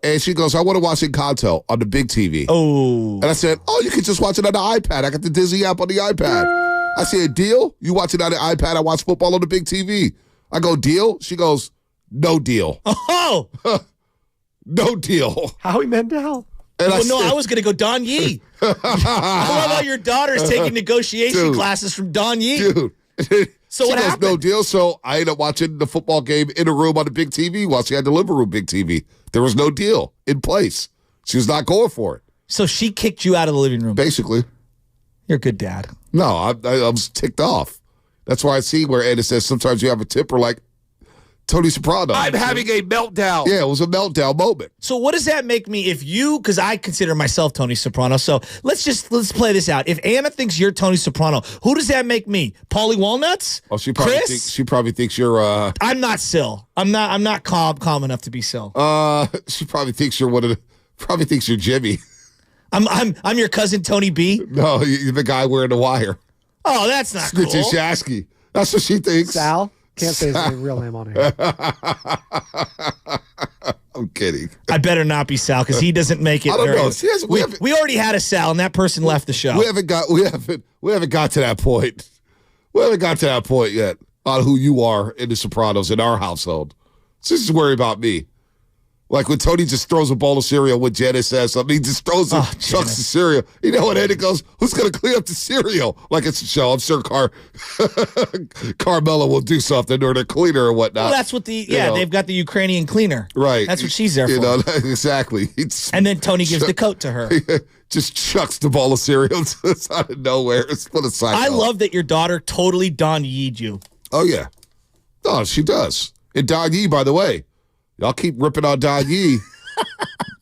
Speaker 2: And she goes, I want to watch Encanto on the big TV.
Speaker 3: Oh.
Speaker 2: And I said, you can just watch it on the iPad. I got the Disney app on the iPad. I said, deal? You watch it on the iPad, I watch football on the big TV. I go, deal? She goes, no deal.
Speaker 3: Oh!
Speaker 2: No deal.
Speaker 10: Howie Mandel.
Speaker 2: And
Speaker 3: I was going to go Don Yee. I love how your daughter's taking negotiation classes from Don Yee.
Speaker 2: Dude.
Speaker 3: So what happened?
Speaker 2: No deal. So I ended up watching the football game in a room on the big TV while she had the living room big TV. There was no deal in place. She was not going for it.
Speaker 3: So she kicked you out of the living room.
Speaker 2: Basically.
Speaker 3: You're a good dad.
Speaker 2: No, I was ticked off. That's why I see where Anna says sometimes you have a temper like Tony Soprano. I'm having a meltdown. Yeah, it was a meltdown moment.
Speaker 3: So what does that make me because I consider myself Tony Soprano. So let's play this out. If Anna thinks you're Tony Soprano, who does that make me? Paulie Walnuts?
Speaker 2: Oh, she probably thinks you're
Speaker 3: I'm not Syl. I'm not calm enough to be Syl.
Speaker 2: She probably thinks you're you're Jimmy.
Speaker 3: I'm your cousin Tony B.
Speaker 2: No, you're the guy wearing the wire.
Speaker 3: Oh, that's not cool.
Speaker 2: Snitch Shasky. That's what she thinks.
Speaker 10: Sal? Can't say his real name on here.
Speaker 2: I'm kidding.
Speaker 3: I better not be Sal because he doesn't make it.
Speaker 2: I don't know.
Speaker 3: We already had a Sal, and that person left the show.
Speaker 2: We haven't got to that point. We haven't got to that point yet on who you are in the Sopranos in our household. So just worry about me. Like when Tony just throws a bowl of cereal when Janice says something, he just throws chunks of cereal. You know what? And it goes, who's going to clean up the cereal? Like it's a show. I'm sure Carmela will do something or the cleaner or whatnot.
Speaker 3: Well, that's what they've got the Ukrainian cleaner.
Speaker 2: Right.
Speaker 3: That's what she's there for.
Speaker 2: Exactly.
Speaker 3: And then Tony gives the coat to her.
Speaker 2: Just chucks the bowl of cereal out of nowhere. It's what a psycho.
Speaker 3: I love that your daughter totally Don Yeed you.
Speaker 2: Oh, yeah. Oh, she does. And Don Yee, by the way. Y'all keep ripping on Don Yee.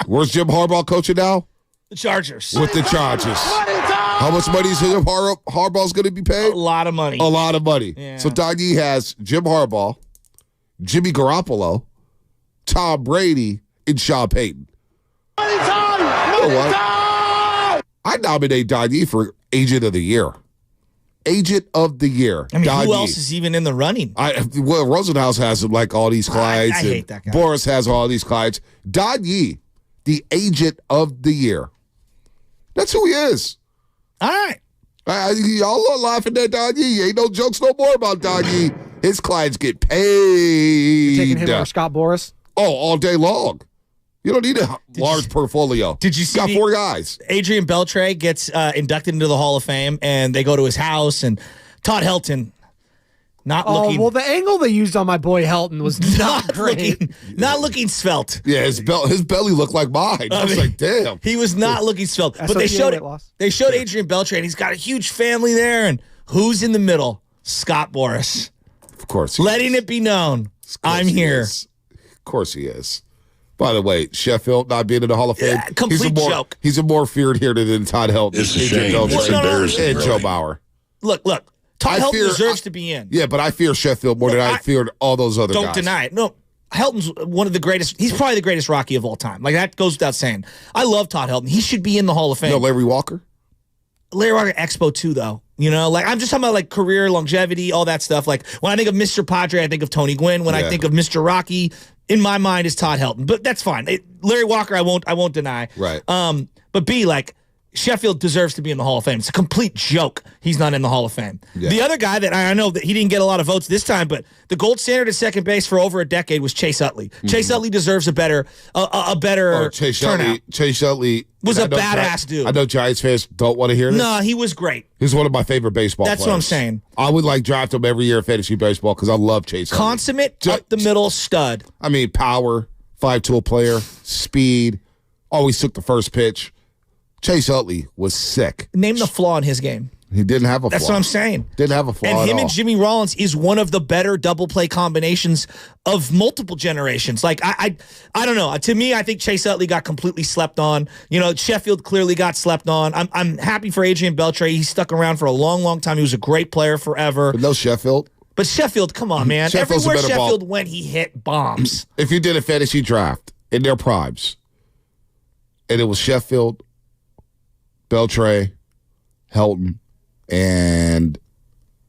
Speaker 2: Where's Jim Harbaugh coaching now?
Speaker 3: The Chargers.
Speaker 2: With the Chargers. How much money is Jim Harbaugh's going to be paid?
Speaker 3: A lot of money.
Speaker 2: A lot of money.
Speaker 3: Yeah.
Speaker 2: So Don Yee has Jim Harbaugh, Jimmy Garoppolo, Tom Brady, and Sean Payton. You know what? I nominate Don Yee for Agent of the Year. Agent of the Year.
Speaker 3: I mean, who else is even in the running?
Speaker 2: Rosenhaus has like all these clients.
Speaker 3: I hate that guy.
Speaker 2: Boris has all these clients. Don Yee, the Agent of the Year. That's who he is.
Speaker 3: All right.
Speaker 2: Y'all are laughing at Don Yee. Ain't no jokes no more about Don Yee. His clients get paid.
Speaker 10: You're taking him over Scott Boras?
Speaker 2: Oh, all day long. You don't need a large portfolio.
Speaker 3: Did you see?
Speaker 2: Got 4 guys.
Speaker 3: Adrian Beltre gets inducted into the Hall of Fame, and they go to his house, and Todd Helton looking.
Speaker 10: Well, the angle they used on my boy Helton was not great.
Speaker 3: Not looking svelte.
Speaker 2: Yeah, his belly looked like mine. I was like, damn.
Speaker 3: He was not looking svelte. But they showed Adrian Beltre, and he's got a huge family there, and who's in the middle? Scott Boras.
Speaker 2: Of course.
Speaker 3: Letting it be known, I'm here.
Speaker 2: Of course he is. By the way, Sheffield not being in the Hall of Fame.
Speaker 3: Complete joke.
Speaker 2: He's a more feared here than Todd Helton.
Speaker 8: It's a shame. It's embarrassing.
Speaker 2: And Joe Bauer.
Speaker 3: Look. Todd Helton deserves to be in.
Speaker 2: Yeah, but I fear Sheffield more than I feared all those other guys.
Speaker 3: Don't deny it. No, Helton's one of the greatest. He's probably the greatest Rocky of all time. Like, that goes without saying. I love Todd Helton. He should be in the Hall of Fame.
Speaker 2: No, Larry Walker?
Speaker 3: Larry Walker Expo too, though. You know, like I'm just talking about like career longevity, all that stuff. Like when I think of Mr. Padre, I think of Tony Gwynn. When I think of Mr. Rocky, in my mind is Todd Helton. But that's fine. Larry Walker, I won't deny.
Speaker 2: Right.
Speaker 3: But B, like Sheffield deserves to be in the Hall of Fame. It's a complete joke he's not in the Hall of Fame. Yeah. The other guy that I know that he didn't get a lot of votes this time, but the gold standard at second base for over a decade was Chase Utley. Mm-hmm. Chase Utley deserves a better turnout.
Speaker 2: Chase Utley
Speaker 3: was a badass dude.
Speaker 2: I know Giants fans don't want to hear this.
Speaker 3: No, he was great.
Speaker 2: He's one of my favorite baseball players.
Speaker 3: That's what I'm saying.
Speaker 2: I would like draft him every year in fantasy baseball because I love Chase Utley.
Speaker 3: Consummate, up the middle stud.
Speaker 2: I mean, power, 5-tool player, speed, always took the first pitch. Chase Utley was sick.
Speaker 3: Name the flaw in his game.
Speaker 2: He didn't have a flaw.
Speaker 3: That's what I'm saying.
Speaker 2: Didn't have a flaw
Speaker 3: and
Speaker 2: at
Speaker 3: him
Speaker 2: all.
Speaker 3: And Jimmy Rollins is one of the better double play combinations of multiple generations. Like, I don't know. To me, I think Chase Utley got completely slept on. You know, Sheffield clearly got slept on. I'm happy for Adrian Beltre. He stuck around for a long, long time. He was a great player forever.
Speaker 2: But no Sheffield.
Speaker 3: But Sheffield, come on, man.
Speaker 2: Sheffield's
Speaker 3: everywhere Sheffield went, he hit bombs.
Speaker 2: If you did a fantasy draft in their primes, and it was Sheffield, Beltre, Helton, and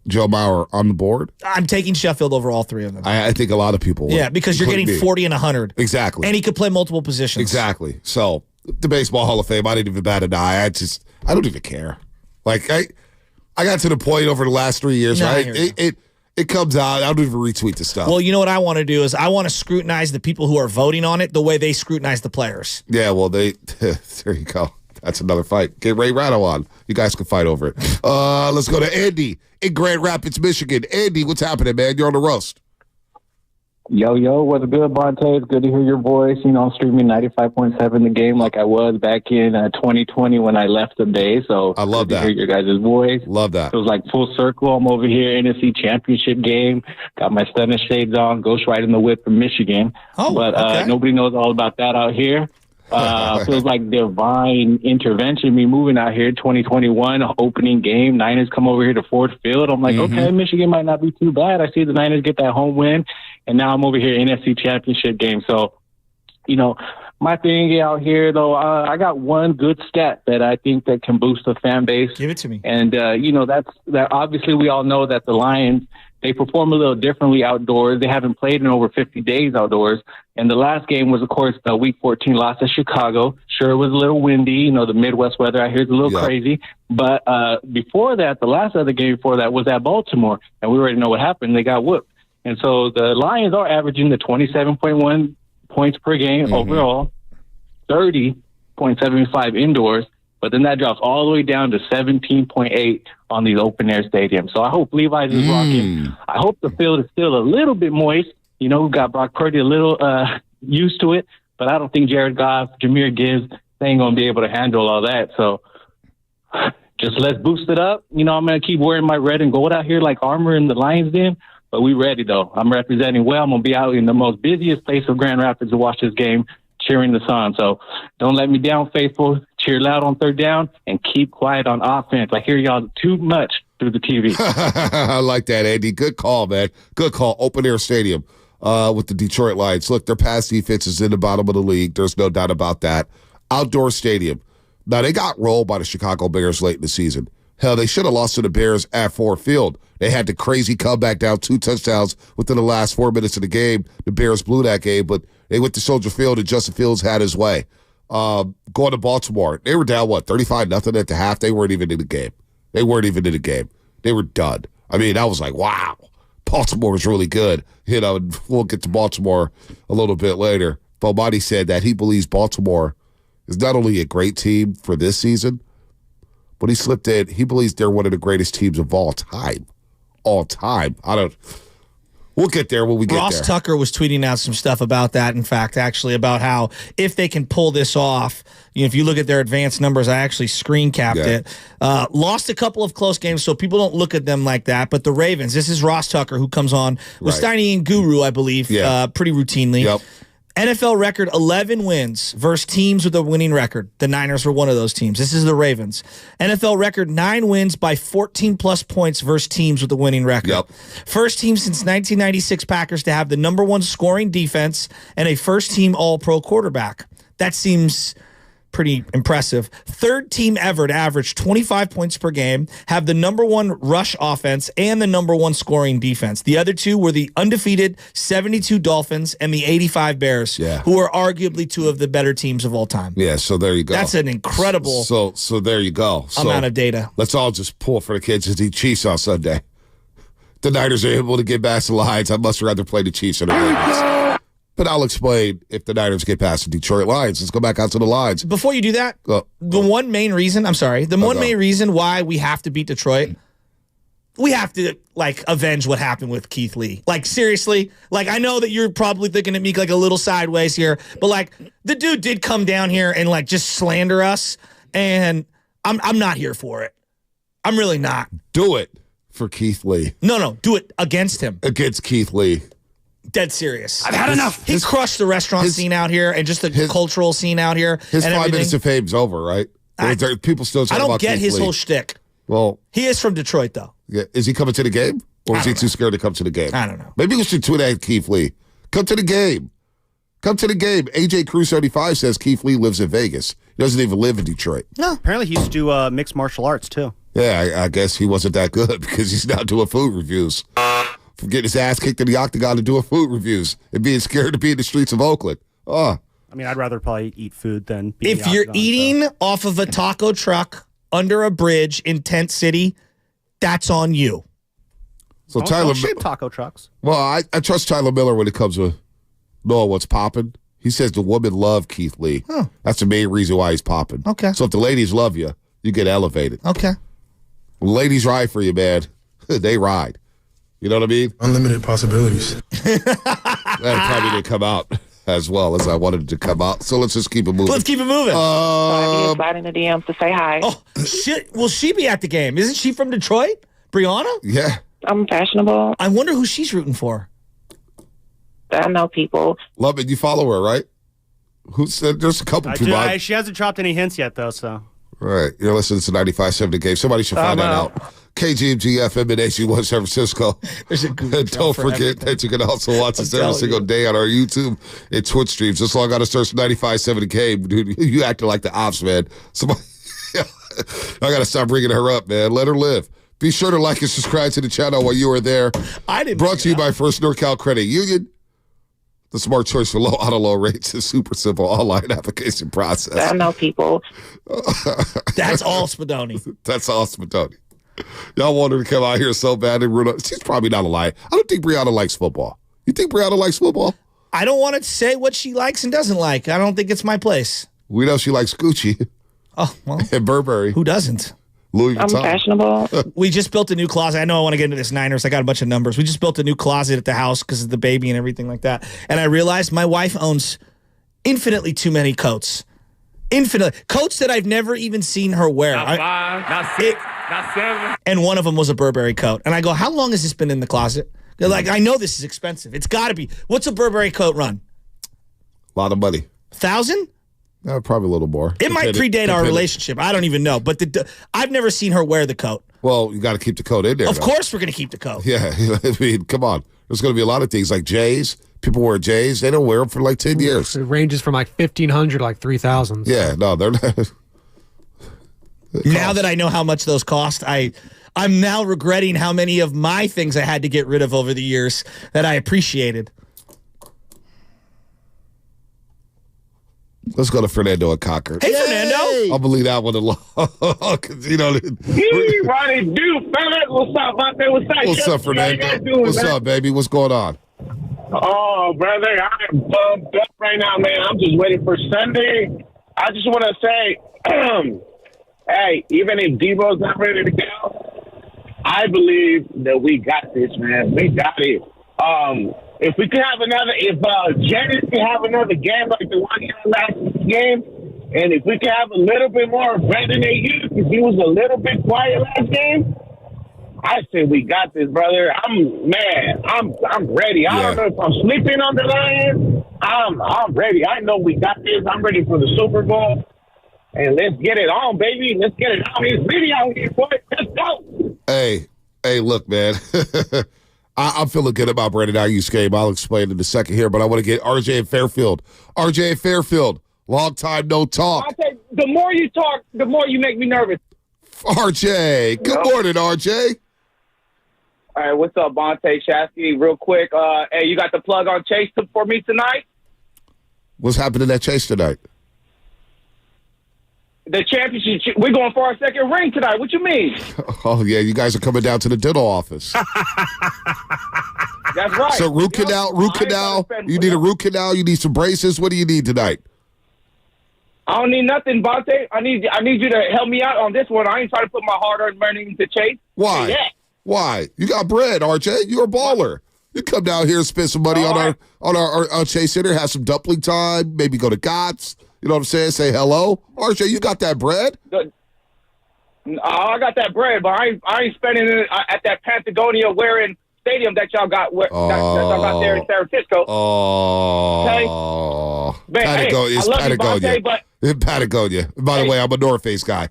Speaker 2: Joe Mauer on the board,
Speaker 3: I'm taking Sheffield over all three of them.
Speaker 2: I think a lot of people would.
Speaker 3: Yeah, because you're getting 40 and 100.
Speaker 2: Exactly.
Speaker 3: And he could play multiple positions.
Speaker 2: Exactly. So, the Baseball Hall of Fame, I didn't even bat an eye. I don't even care. Like, I got to the point over the last 3 years, right? It comes out. I don't even retweet the stuff.
Speaker 3: Well, you know what I want to do is I want to scrutinize the people who are voting on it the way they scrutinize the players.
Speaker 2: Yeah, well, there you go. That's another fight. Get Ray Ratto on. You guys can fight over it. Let's go to Andy in Grand Rapids, Michigan. Andy, what's happening, man? You're on the roast.
Speaker 9: Yo, what's good, Bonte? It's good to hear your voice. You know, I'm streaming 95.7 the game like I was back in 2020 when I left the Bay. So
Speaker 2: I love that.
Speaker 9: To hear your guys' voice.
Speaker 2: Love that.
Speaker 9: It was like full circle. I'm over here, NFC Championship game. Got my stunner shades on. Ghost riding the whip from Michigan. But nobody knows all about that out here. Feels like divine intervention. Me moving out here, 2021 opening game. Niners come over here to Ford Field. I'm like, okay, Michigan might not be too bad. I see the Niners get that home win, and now I'm over here NFC Championship game. So, you know, my thing out here though, I got one good stat that I think that can boost the fan base.
Speaker 3: Give it to me.
Speaker 9: And you know, that obviously we all know that the Lions, they perform a little differently outdoors. They haven't played in over 50 days outdoors. And the last game was, of course, the Week 14 loss at Chicago. Sure, it was a little windy. You know, the Midwest weather out here is a little crazy. But before that, the last other game before that was at Baltimore. And we already know what happened. They got whooped. And so the Lions are averaging the 27.1 points per game overall, 30.75 indoors. But then that drops all the way down to 17.8 on these open-air stadiums. So I hope Levi's is rocking. I hope the field is still a little bit moist. You know, we've got Brock Purdy a little used to it, but I don't think Jared Goff, Jahmyr Gibbs, they ain't going to be able to handle all that. So just let's boost it up. You know, I'm going to keep wearing my red and gold out here like armor in the Lions Den, but we ready, though. I'm representing well. I'm going to be out in the most busiest place of Grand Rapids to watch this game, cheering the Suns. So don't let me down, faithful. Cheer loud on third down and keep quiet on offense. I hear y'all too much through the TV.
Speaker 2: I like that, Andy. Good call, man. Good call. Open air stadium with the Detroit Lions. Look, their pass defense is in the bottom of the league. There's no doubt about that. Outdoor stadium. Now, they got rolled by the Chicago Bears late in the season. Hell, they should have lost to the Bears at Ford Field. They had the crazy comeback down 2 touchdowns within the last 4 minutes of the game. The Bears blew that game, but they went to Soldier Field and Justin Fields had his way. Going to Baltimore, they were down, 35-0 at the half? They weren't even in the game. They were done. I mean, I was like, wow, Baltimore was really good. You know, we'll get to Baltimore a little bit later. Bomani said that he believes Baltimore is not only a great team for this season, but he slipped in. He believes they're one of the greatest teams of all time. We'll get there when we get there.
Speaker 3: Ross Tucker was tweeting out some stuff about that, in fact, actually, about how if they can pull this off, you know, if you look at their advanced numbers, I actually screen capped it. Lost a couple of close games, so people don't look at them like that. But the Ravens, this is Ross Tucker, who comes on with Steiny and Guru, I believe, pretty routinely.
Speaker 2: Yep.
Speaker 3: NFL record 11 wins versus teams with a winning record. The Niners were one of those teams. This is the Ravens. NFL record 9 wins by 14-plus points versus teams with a winning record.
Speaker 2: Yep.
Speaker 3: First team since 1996 Packers to have the number 1 scoring defense and a first-team All-Pro quarterback. That seems pretty impressive. Third team ever to average 25 points per game, have the number 1 rush offense and the number 1 scoring defense. The other two were the undefeated 72 Dolphins and the 85 Bears, who are arguably 2 of the better teams of all time.
Speaker 2: Yeah, so there you go.
Speaker 3: That's an incredible
Speaker 2: So there you go.
Speaker 3: amount of data.
Speaker 2: Let's all just pull for the kids as the Chiefs on Sunday. The Niners are able to get past the Lions. I'd much rather play the Chiefs than the Ravens. But I'll explain if the Niners get past the Detroit Lions. Let's go back out to the Lions.
Speaker 3: Before you do that, the one main reason why we have to beat Detroit, we have to, like, avenge what happened with Keith Lee. Like, seriously. Like, I know that you're probably looking at me like a little sideways here, but, like, the dude did come down here and, like, just slander us, and I'm not here for it. I'm really not.
Speaker 2: Do it for Keith Lee.
Speaker 3: No, do it against him.
Speaker 2: Against Keith Lee.
Speaker 3: Dead serious.
Speaker 10: I've had enough.
Speaker 3: He crushed the restaurant scene out here and just the cultural scene out here.
Speaker 2: His
Speaker 3: and
Speaker 2: 5 minutes of fame's over, right? People still talk
Speaker 3: I don't
Speaker 2: about
Speaker 3: get
Speaker 2: Keith
Speaker 3: his
Speaker 2: Lee.
Speaker 3: whole shtick.
Speaker 2: Well,
Speaker 3: he is from Detroit, though.
Speaker 2: Yeah. Is he coming to the game? Or is he too scared to come to the game?
Speaker 3: I don't know.
Speaker 2: Maybe we should tweet at Keith Lee. Come to the game. Come to the game. AJ Cruz 35 says Keith Lee lives in Vegas. He doesn't even live in Detroit.
Speaker 10: No. Apparently he used to do mixed martial arts, too.
Speaker 2: Yeah, I guess he wasn't that good because he's now doing food reviews. From getting his ass kicked in the octagon to doing food reviews and being scared to be in the streets of Oakland. Oh.
Speaker 10: I mean, I'd rather probably eat food than be
Speaker 3: If you're eating off of a taco truck under a bridge in Tent City, that's on you.
Speaker 2: So
Speaker 10: Tyler shape taco trucks.
Speaker 2: Well, I trust Tyler Miller when it comes to knowing what's popping. He says the women love Keith Lee.
Speaker 3: Huh.
Speaker 2: That's the main reason why he's popping.
Speaker 3: Okay.
Speaker 2: So if the ladies love you, you get elevated.
Speaker 3: Okay.
Speaker 2: When ladies ride for you, man. They ride. You know what I mean?
Speaker 11: Unlimited possibilities.
Speaker 2: That probably didn't come out as well as I wanted it to come out. So let's just keep it moving.
Speaker 3: Let's keep it moving.
Speaker 12: Slide in the DMs to say hi.
Speaker 3: Oh, shit. Will she be at the game? Isn't she from Detroit? Brianna?
Speaker 2: Yeah.
Speaker 12: I'm fashionable.
Speaker 3: I wonder who she's rooting for.
Speaker 12: I know people.
Speaker 2: Love it. You follow her, right? Who said there's a couple people.
Speaker 10: She hasn't dropped any hints yet, though, so.
Speaker 2: Right. You're listening to 95.7 The Game. Somebody should find that out. KGMG FM in HG1 San Francisco. And don't forget that you can also watch us every single day on our YouTube and Twitch streams. Just log on to search 95.7 The Game. Dude, you acting like the ops, man. Somebody, I got to stop bringing her up, man. Let her live. Be sure to like and subscribe to the channel while you are there. Brought to you by First NorCal Credit Union. The smart choice for low auto loan rates is super simple online application process.
Speaker 12: I know people.
Speaker 3: That's all Spadoni.
Speaker 2: That's all Spadoni. Y'all want her to come out here so bad and ruin it. She's probably not a lie. I don't think Brianna likes football. You think Brianna likes football?
Speaker 3: I don't want to say what she likes and doesn't like. I don't think it's my place.
Speaker 2: We know she likes Gucci.
Speaker 3: Oh, well.
Speaker 2: And Burberry.
Speaker 3: Who doesn't?
Speaker 2: Louis Vuitton.
Speaker 12: I'm fashionable.
Speaker 3: We just built a new closet. I know I want to get into this Niners. I got a bunch of numbers. We just built a new closet at the house because of the baby and everything like that. And I realized my wife owns infinitely too many coats. Infinitely. Coats that I've never even seen her wear.
Speaker 13: Not 5, not 6, not 7.
Speaker 3: And one of them was a Burberry coat. And I go, how long has this been in the closet? They're like, I know this is expensive. It's got to be. What's a Burberry coat run?
Speaker 2: A lot of money.
Speaker 3: 1,000?
Speaker 2: Probably a little more.
Speaker 3: It might predate our relationship. I don't even know. But I've never seen her wear the coat.
Speaker 2: Well, you got to keep the coat in there.
Speaker 3: Of course we're going to keep the coat.
Speaker 2: Yeah. I mean, come on. There's going to be a lot of things like J's. People wear J's. They don't wear them for like 10 years.
Speaker 14: It ranges from like 1,500 to like 3,000.
Speaker 2: Yeah. No, they're not.
Speaker 3: Now that I know how much those cost, I'm now regretting how many of my things I had to get rid of over the years that I appreciated.
Speaker 2: Let's go to Fernando and Concord.
Speaker 3: Hey, Fernando.
Speaker 2: I'll believe that one alone. You know,
Speaker 15: Ronnie do, fellas. What's up, out there?
Speaker 2: What's up, Fernando? What's up, baby? What's going on?
Speaker 15: Oh, brother, I'm bumped up right now, man. I'm just waiting for Sunday. I just want to say, hey, even if Debo's not ready to go, I believe that we got this, man. We got it. If we could have Janice can have another game like the one he had last game, and if we could have a little bit more of Brandon A.U., because he was a little bit quiet last game, I say we got this, brother. I'm ready. I don't know if I'm sleeping on the Lions. I'm ready. I know we got this. I'm ready for the Super Bowl. And let's get it on, baby. Let's get it on. It's really out here, boy. Let's go.
Speaker 2: Hey, look, man. I'm feeling good about Brandon Ayuk's game. I'll explain in a second here, but I want to get RJ and Fairfield. RJ and Fairfield, long time no talk.
Speaker 15: the more you talk, the more you make me nervous.
Speaker 2: RJ, good morning, RJ.
Speaker 15: All right, what's up, Bonte Shasky? Real quick, hey, you got the plug on Chase for me tonight?
Speaker 2: What's happening at Chase tonight?
Speaker 15: The championship. We're going for our second ring tonight. What you mean?
Speaker 2: Oh, yeah, you guys are coming down to the dental office.
Speaker 15: That's right.
Speaker 2: So root canal. You need a root canal. You need some braces. What do you need tonight?
Speaker 15: I don't need nothing, Bonte. I need you to help me out on this one. I ain't trying to put my hard-earned money into Chase.
Speaker 2: Why?
Speaker 15: Yeah.
Speaker 2: Why? You got bread, RJ. You're a baller. You come down here and spend some money on our Chase Center, have some dumpling time, maybe go to Gott's. You know what I'm saying? Say hello. RJ, you got that bread?
Speaker 15: I got that bread, but I ain't spending it at that Patagonia wearing stadium that y'all got that y'all got there in San Francisco.
Speaker 2: Oh.
Speaker 15: Okay?
Speaker 2: Patagonia.
Speaker 15: Hey, I love you, Bonte, but
Speaker 2: in Patagonia. By the way, I'm a North Face guy.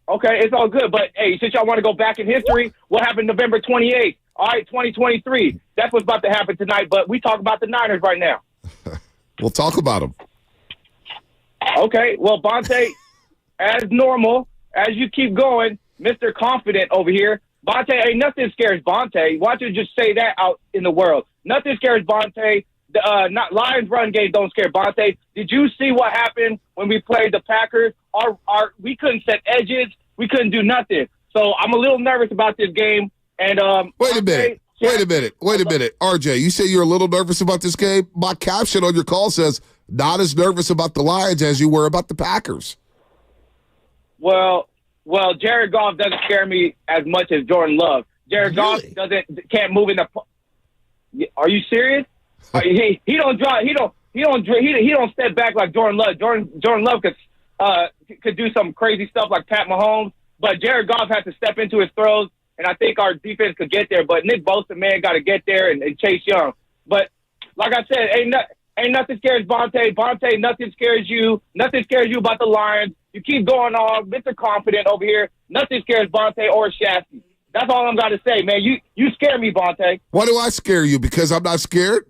Speaker 15: okay, it's all good. But, hey, since y'all want to go back in history, what happened November 28th? All right, 2023. That's what's about to happen tonight, but we talk about the Niners right now.
Speaker 2: We'll talk about them.
Speaker 15: Okay, well, Bonte, as normal, as you keep going, Mr. Confident over here, Bonte, ain't nothing scares Bonte. Why don't you just say that out in the world? Nothing scares Bonte. Not Lions run game don't scare Bonte. Did you see what happened when we played the Packers? We couldn't set edges. We couldn't do nothing. So I'm a little nervous about this game. And
Speaker 2: Wait a minute. RJ, you say you're a little nervous about this game? My caption on your call says, not as nervous about the Lions as you were about the Packers.
Speaker 15: Well, Jared Goff doesn't scare me as much as Jordan Love. Jared Goff can't move in the. Are you serious? He don't drive. He don't step back like Jordan Love. Jordan Love could do some crazy stuff like Pat Mahomes, but Jared Goff has to step into his throws, and I think our defense could get there. But Nick Bosa, man, got to get there and Chase Young. But like I said, ain't nothing scares Bonte. Bonte, nothing scares you. Nothing scares you about the Lions. You keep going on, Mr. Confident over here. Nothing scares Bonte or Shasky. That's all I'm got to say, man. You scare me, Bonte.
Speaker 2: Why do I scare you? Because I'm not scared?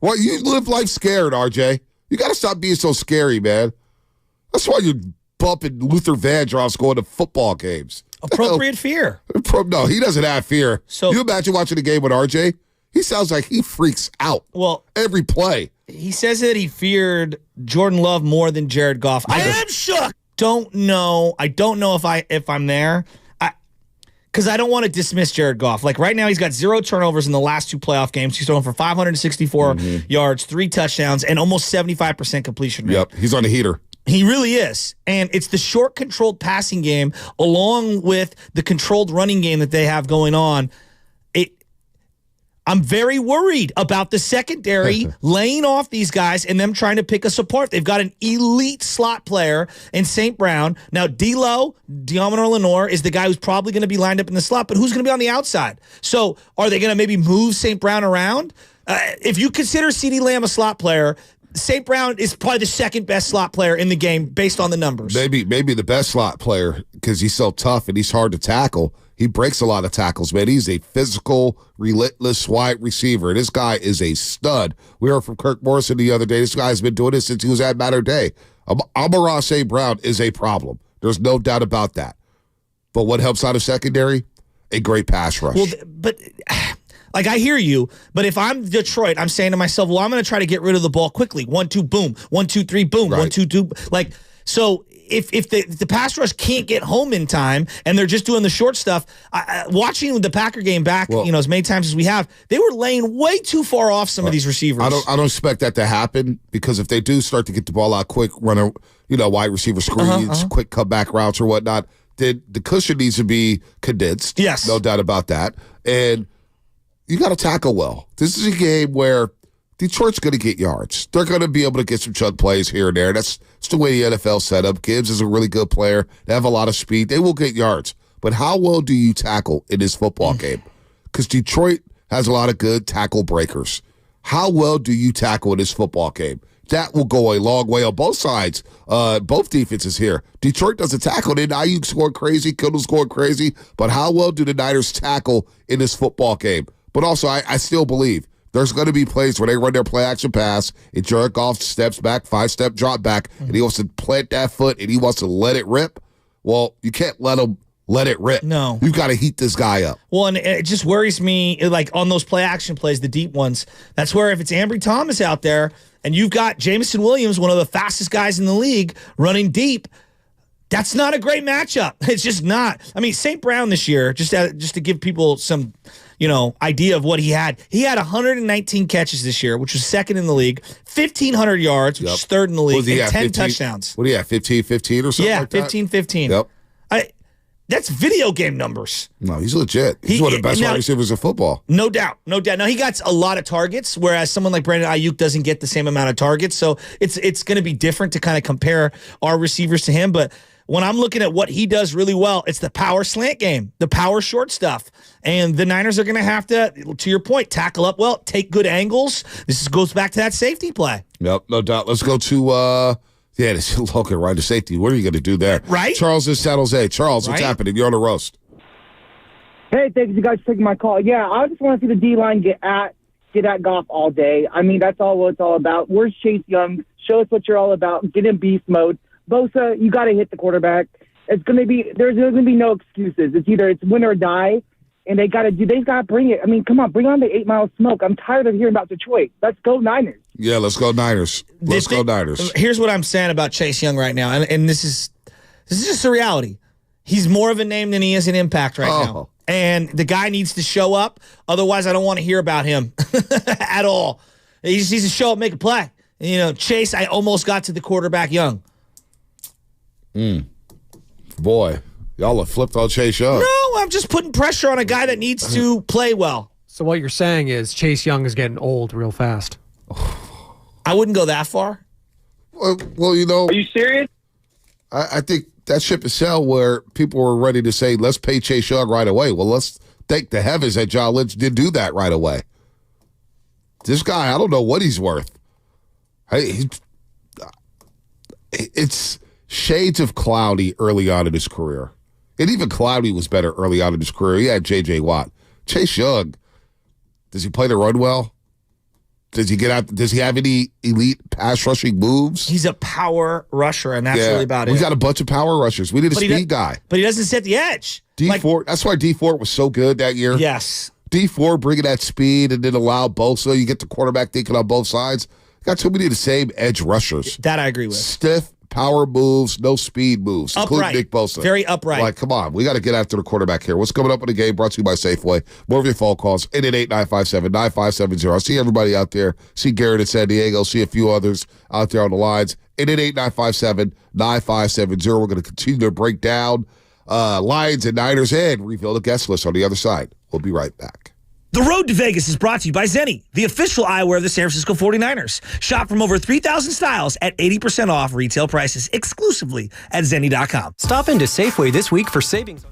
Speaker 2: Well, you live life scared, RJ. You got to stop being so scary, man. That's why you're bumping Luther Vandross going to football games.
Speaker 3: Appropriate fear.
Speaker 2: No, he doesn't have fear.
Speaker 3: So
Speaker 2: you imagine watching a game with RJ? He sounds like he freaks out.
Speaker 3: Well,
Speaker 2: every play.
Speaker 3: He says that he feared Jordan Love more than Jared Goff. I am shook. Don't know. I don't know if I'm there. Because I don't want to dismiss Jared Goff. Like right now, he's got 0 turnovers in the last 2 playoff games. He's throwing for 564 yards, 3 touchdowns, and almost 75% completion rate.
Speaker 2: Yep, he's on a heater.
Speaker 3: He really is. And it's the short, controlled passing game along with the controlled running game that they have going on. I'm very worried about the secondary laying off these guys and them trying to pick us apart. They've got an elite slot player in St. Brown. Now, Diamondor Lenore, is the guy who's probably going to be lined up in the slot, but who's going to be on the outside? So are they going to maybe move St. Brown around? If you consider CeeDee Lamb a slot player, St. Brown is probably the second best slot player in the game based on the numbers.
Speaker 2: Maybe the best slot player because he's so tough and he's hard to tackle. He breaks a lot of tackles, man. He's a physical, relentless wide receiver. This guy is a stud. We heard from Kirk Morrison the other day. This guy's been doing this since he was at Mater Day. Amon-Ra St. Brown is a problem. There's no doubt about that. But what helps out of secondary? A great pass rush.
Speaker 3: Well, but like I hear you, but if I'm Detroit, I'm saying to myself, well, I'm going to try to get rid of the ball quickly. 1, 2, boom. 1, 2, 3, boom.
Speaker 2: Right.
Speaker 3: 1, 2, 2. Like, so if the pass rush can't get home in time and they're just doing the short stuff, watching the Packer game back, as many times as we have, they were laying way too far off some of these receivers.
Speaker 2: I don't expect that to happen because if they do start to get the ball out quick, run a wide receiver screens, quick comeback routes or whatnot, then the cushion needs to be condensed.
Speaker 3: Yes,
Speaker 2: no doubt about that. And you got to tackle well. This is a game where Detroit's going to get yards. They're going to be able to get some chunk plays here and there. That's the way the NFL set up. Gibbs is a really good player. They have a lot of speed. They will get yards. But how well do you tackle in this football game? Because Detroit has a lot of good tackle breakers. How well do you tackle in this football game? That will go a long way on both sides, both defenses here. Detroit doesn't tackle. Then Ayuk scored crazy, Kittle scored crazy. But how well do the Niners tackle in this football game? But also, I still believe There's going to be plays where they run their play action pass, and Jared Goff steps back, 5-step drop back, and he wants to plant that foot, and he wants to let it rip. Well, you can't let him let it rip.
Speaker 3: No.
Speaker 2: You've got to heat this guy up.
Speaker 3: Well, and it just worries me, like on those play action plays, the deep ones, that's where if it's Ambry Thomas out there and you've got Jameson Williams, one of the fastest guys in the league, running deep, that's not a great matchup. It's just not. I mean, St. Brown this year, just to give people some, idea of what he had. He had 119 catches this year, which was second in the league, 1,500 yards, which is third in the league, and 10 touchdowns.
Speaker 2: What do you have, 15-15 or something like that?
Speaker 3: Yeah, 15-15.
Speaker 2: Yep.
Speaker 3: That's video game numbers.
Speaker 2: No, he's legit. He's one of the best wide receivers in football.
Speaker 3: No doubt. Now, he got a lot of targets, whereas someone like Brandon Ayuk doesn't get the same amount of targets. So it's going to be different to kind of compare our receivers to him. But when I'm looking at what he does really well, it's the power slant game, the power short stuff. And the Niners are going to have to your point, tackle up well, take good angles. This goes back to that safety play.
Speaker 2: Yep, no doubt. Let's go to... Yeah, this is Logan, right to safety. What are you going to do there?
Speaker 3: Right?
Speaker 2: Charles in San Jose. Charles, what's happening? You're on the roast.
Speaker 11: Hey, thanks you guys for taking my call. Yeah, I just want to see the D-line get at Goff all day. I mean, that's all what it's all about. Where's Chase Young? Show us what you're all about. Get in beast mode. Bosa, you got to hit the quarterback. There's going to be no excuses. It's win or die, and they've got to bring it. I mean, come on, bring on the 8 Mile smoke. I'm tired of hearing about Detroit. Let's go Niners.
Speaker 2: Yeah, let's go Niners. Let's go Niners.
Speaker 3: Here's what I'm saying about Chase Young right now, and this is just a reality. He's more of a name than he is an impact right now. And the guy needs to show up. Otherwise, I don't want to hear about him at all. He just needs to show up, make a play. Chase, I almost got to the quarterback Young.
Speaker 2: Boy, y'all have flipped on Chase Young.
Speaker 3: No, I'm just putting pressure on a guy that needs to play well.
Speaker 14: So what you're saying is Chase Young is getting old real fast.
Speaker 3: I wouldn't go that far.
Speaker 2: Well,
Speaker 9: Are you serious?
Speaker 2: I think that ship is sailed where people were ready to say, let's pay Chase Young right away. Well, let's thank the heavens that John Lynch did do that right away. This guy, I don't know what he's worth. It's shades of Cloudy early on in his career. And even Cloudy was better early on in his career. He had J.J. Watt. Chase Young, does he play the run well? Does he get out? Does he have any elite pass rushing moves?
Speaker 3: He's a power rusher, and that's really about it.
Speaker 2: We got a bunch of power rushers. We need a speed guy.
Speaker 3: But he doesn't set the edge.
Speaker 2: That's why D Ford was so good that year.
Speaker 3: Yes.
Speaker 2: D Ford bringing that speed and then allow Bosa. You get the quarterback thinking on both sides. Got too many of the same edge rushers.
Speaker 3: That I agree with.
Speaker 2: Stiff power moves, no speed moves, including Nick Bosa.
Speaker 3: Very upright.
Speaker 2: Like, come on, we got to get after the quarterback here. What's coming up in the game? Brought to you by Safeway. More of your phone calls, 888-957-9570. I see everybody out there. See Garrett in San Diego. See a few others out there on the lines. 888-957-9570. We're going to continue to break down Lions and Niners and reveal the guest list on the other side. We'll be right back.
Speaker 16: The Road to Vegas is brought to you by Zenni, the official eyewear of the San Francisco 49ers. Shop from over 3,000 styles at 80% off retail prices exclusively at Zenni.com.
Speaker 17: Stop into Safeway this week for savings.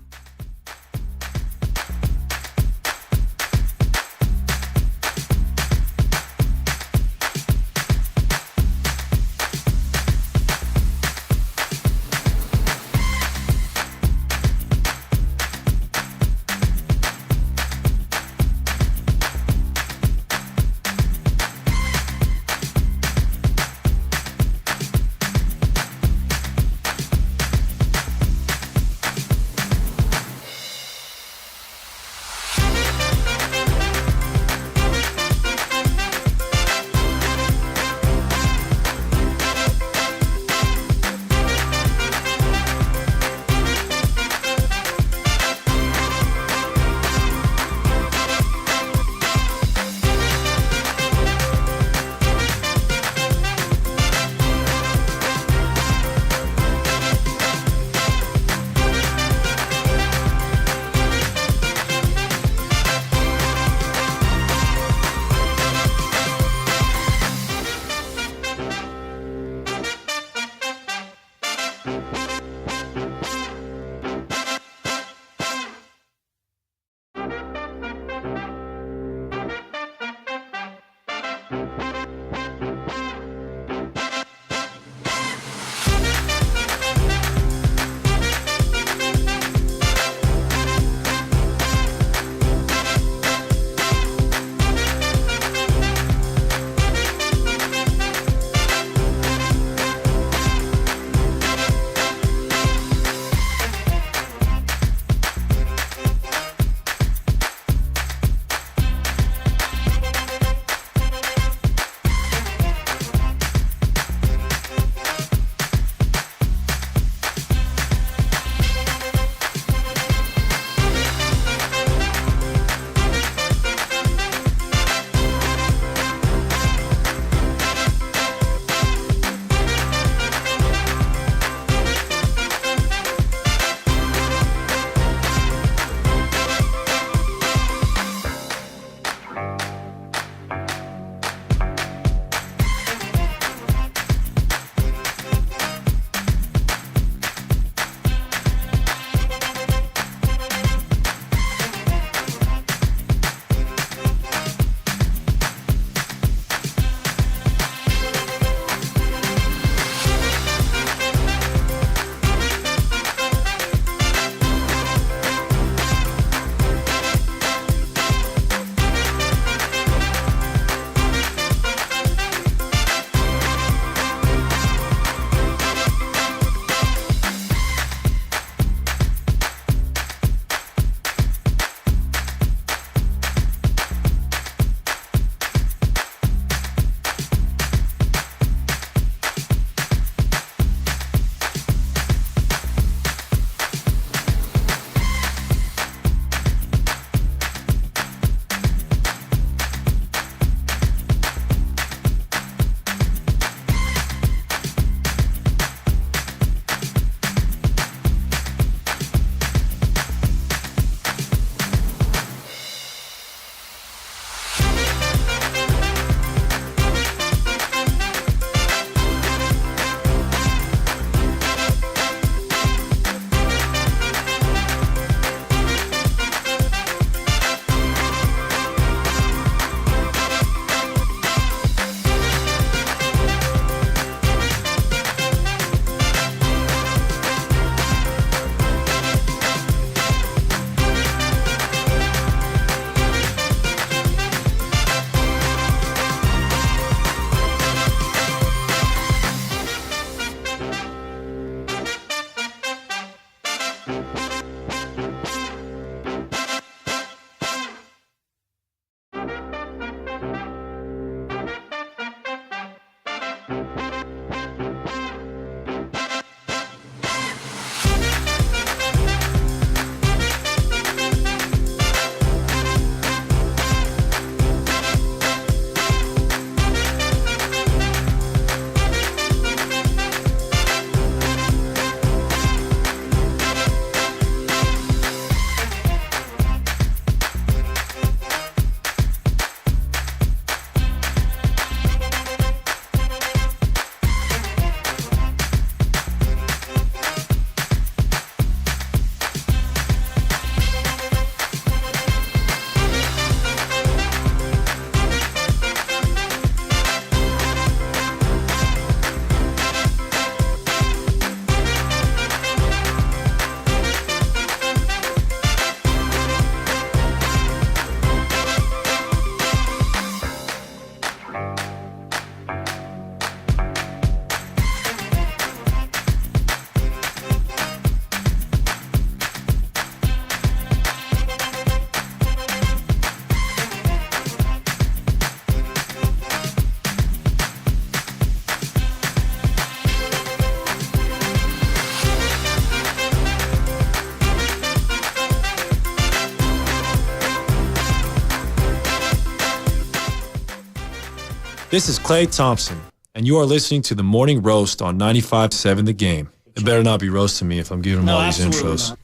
Speaker 18: This is Klay Thompson, and you are listening to the Morning Roast on 95.7 The Game. It better not be roasting me if I'm giving them all these intros.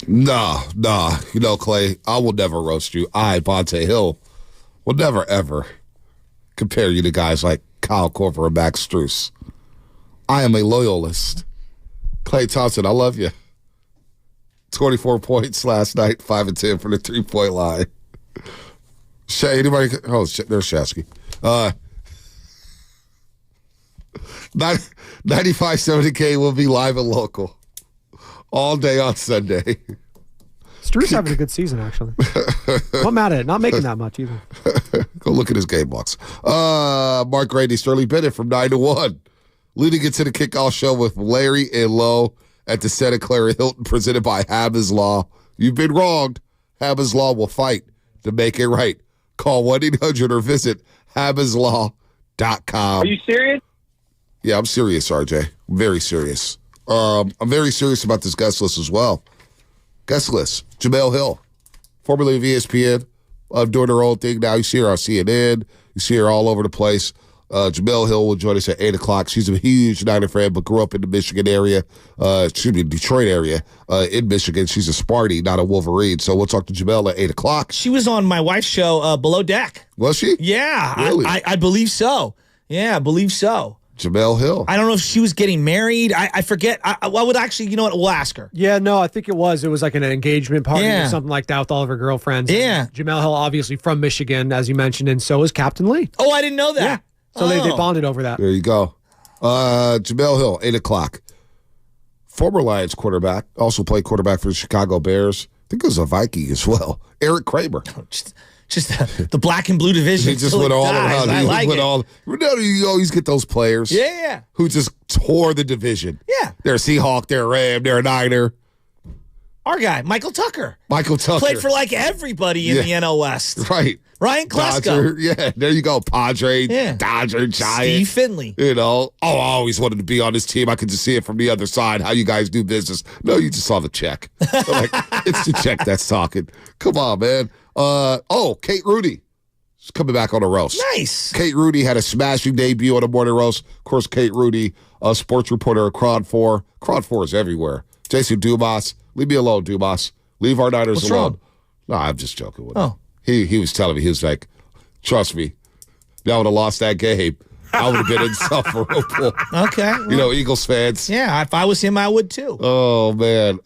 Speaker 2: Nah. You know, Clay, I will never roast you. Vontae Hill, will never, ever compare you to guys like Kyle Korver and Max Strus. I am a loyalist. Klay Thompson, I love you. 24 points last night, 5 and 10 from the 3-point line. Shay, anybody? Oh, there's Shasky. 95.7 will be live and local all day on Sunday.
Speaker 14: Stru's having a good season, actually. I'm mad at it. Not making that much either.
Speaker 2: Go look at his game box. Mark Grady, Sterling Bennett from 9 to 1. Leading into the kickoff show with Larry and Lowe at the Santa Clara Hilton, presented by Habba's Law. You've been wronged. Habba's Law will fight to make it right. Call 1-800 or visit habbaslaw.com.
Speaker 9: Are you serious?
Speaker 2: Yeah, I'm serious, RJ. I'm very serious. I'm very serious about this guest list as well. Guest list. Jemele Hill, formerly of ESPN, doing her own thing now. You see her on CNN. You see her all over the place. Jemele Hill will join us at 8 o'clock. She's a huge Niner fan, but grew up in the Michigan area, Detroit area, in Michigan. She's a Sparty, not a Wolverine. So we'll talk to Jemele at 8 o'clock.
Speaker 3: She was on my wife's show, Below Deck.
Speaker 2: Was she?
Speaker 3: Yeah,
Speaker 2: Really?
Speaker 3: I believe so. Yeah, I believe so.
Speaker 2: Jemele Hill.
Speaker 3: I don't know if she was getting married. I forget. I would actually, you know what? We'll ask her.
Speaker 14: Yeah, no, I think it was. It was like an engagement party or something like that with all of her girlfriends.
Speaker 3: Yeah.
Speaker 14: Jemele Hill, obviously from Michigan, as you mentioned, and so is Captain Lee.
Speaker 3: Oh, I didn't know that.
Speaker 14: Yeah. So they bonded over that.
Speaker 2: There you go. Jemele Hill, 8 o'clock. Former Lions quarterback, also played quarterback for the Chicago Bears. I think it was a Viking as well. Eric Kramer.
Speaker 3: Just the black and blue division.
Speaker 2: He just went all around.
Speaker 3: I like it.
Speaker 2: You always get those players who just tore the division.
Speaker 3: Yeah.
Speaker 2: They're a Seahawk, they're a Ram, they're a Niner.
Speaker 3: Our guy, Michael Tucker.
Speaker 2: Played
Speaker 3: for like everybody in the NL West.
Speaker 2: Right.
Speaker 3: Ryan Klesko.
Speaker 2: Dodger, yeah, there you go. Padre, Dodger, Giant.
Speaker 3: Steve Finley.
Speaker 2: You know, I always wanted to be on this team. I could just see it from the other side, how you guys do business. No, you just saw the check. Like, it's the check that's talking. Come on, man. Kate Rooney. She's coming back on a roast.
Speaker 3: Nice.
Speaker 2: Kate Rooney had a smashing debut on a morning roast. Of course, Kate Rooney, a sports reporter at Crowd 4. Crowd 4 is everywhere. Jason Dumas. Leave me alone, Dumas. Leave our Niners
Speaker 3: What's
Speaker 2: alone.
Speaker 3: wrong?
Speaker 2: No, I'm just joking with him.
Speaker 3: Oh.
Speaker 2: He was telling me, he was like, trust me, if I would have lost that game, I would have been insufferable.
Speaker 3: Okay.
Speaker 2: You know, Eagles fans.
Speaker 3: Yeah, if I was him, I would too.
Speaker 2: Oh, man.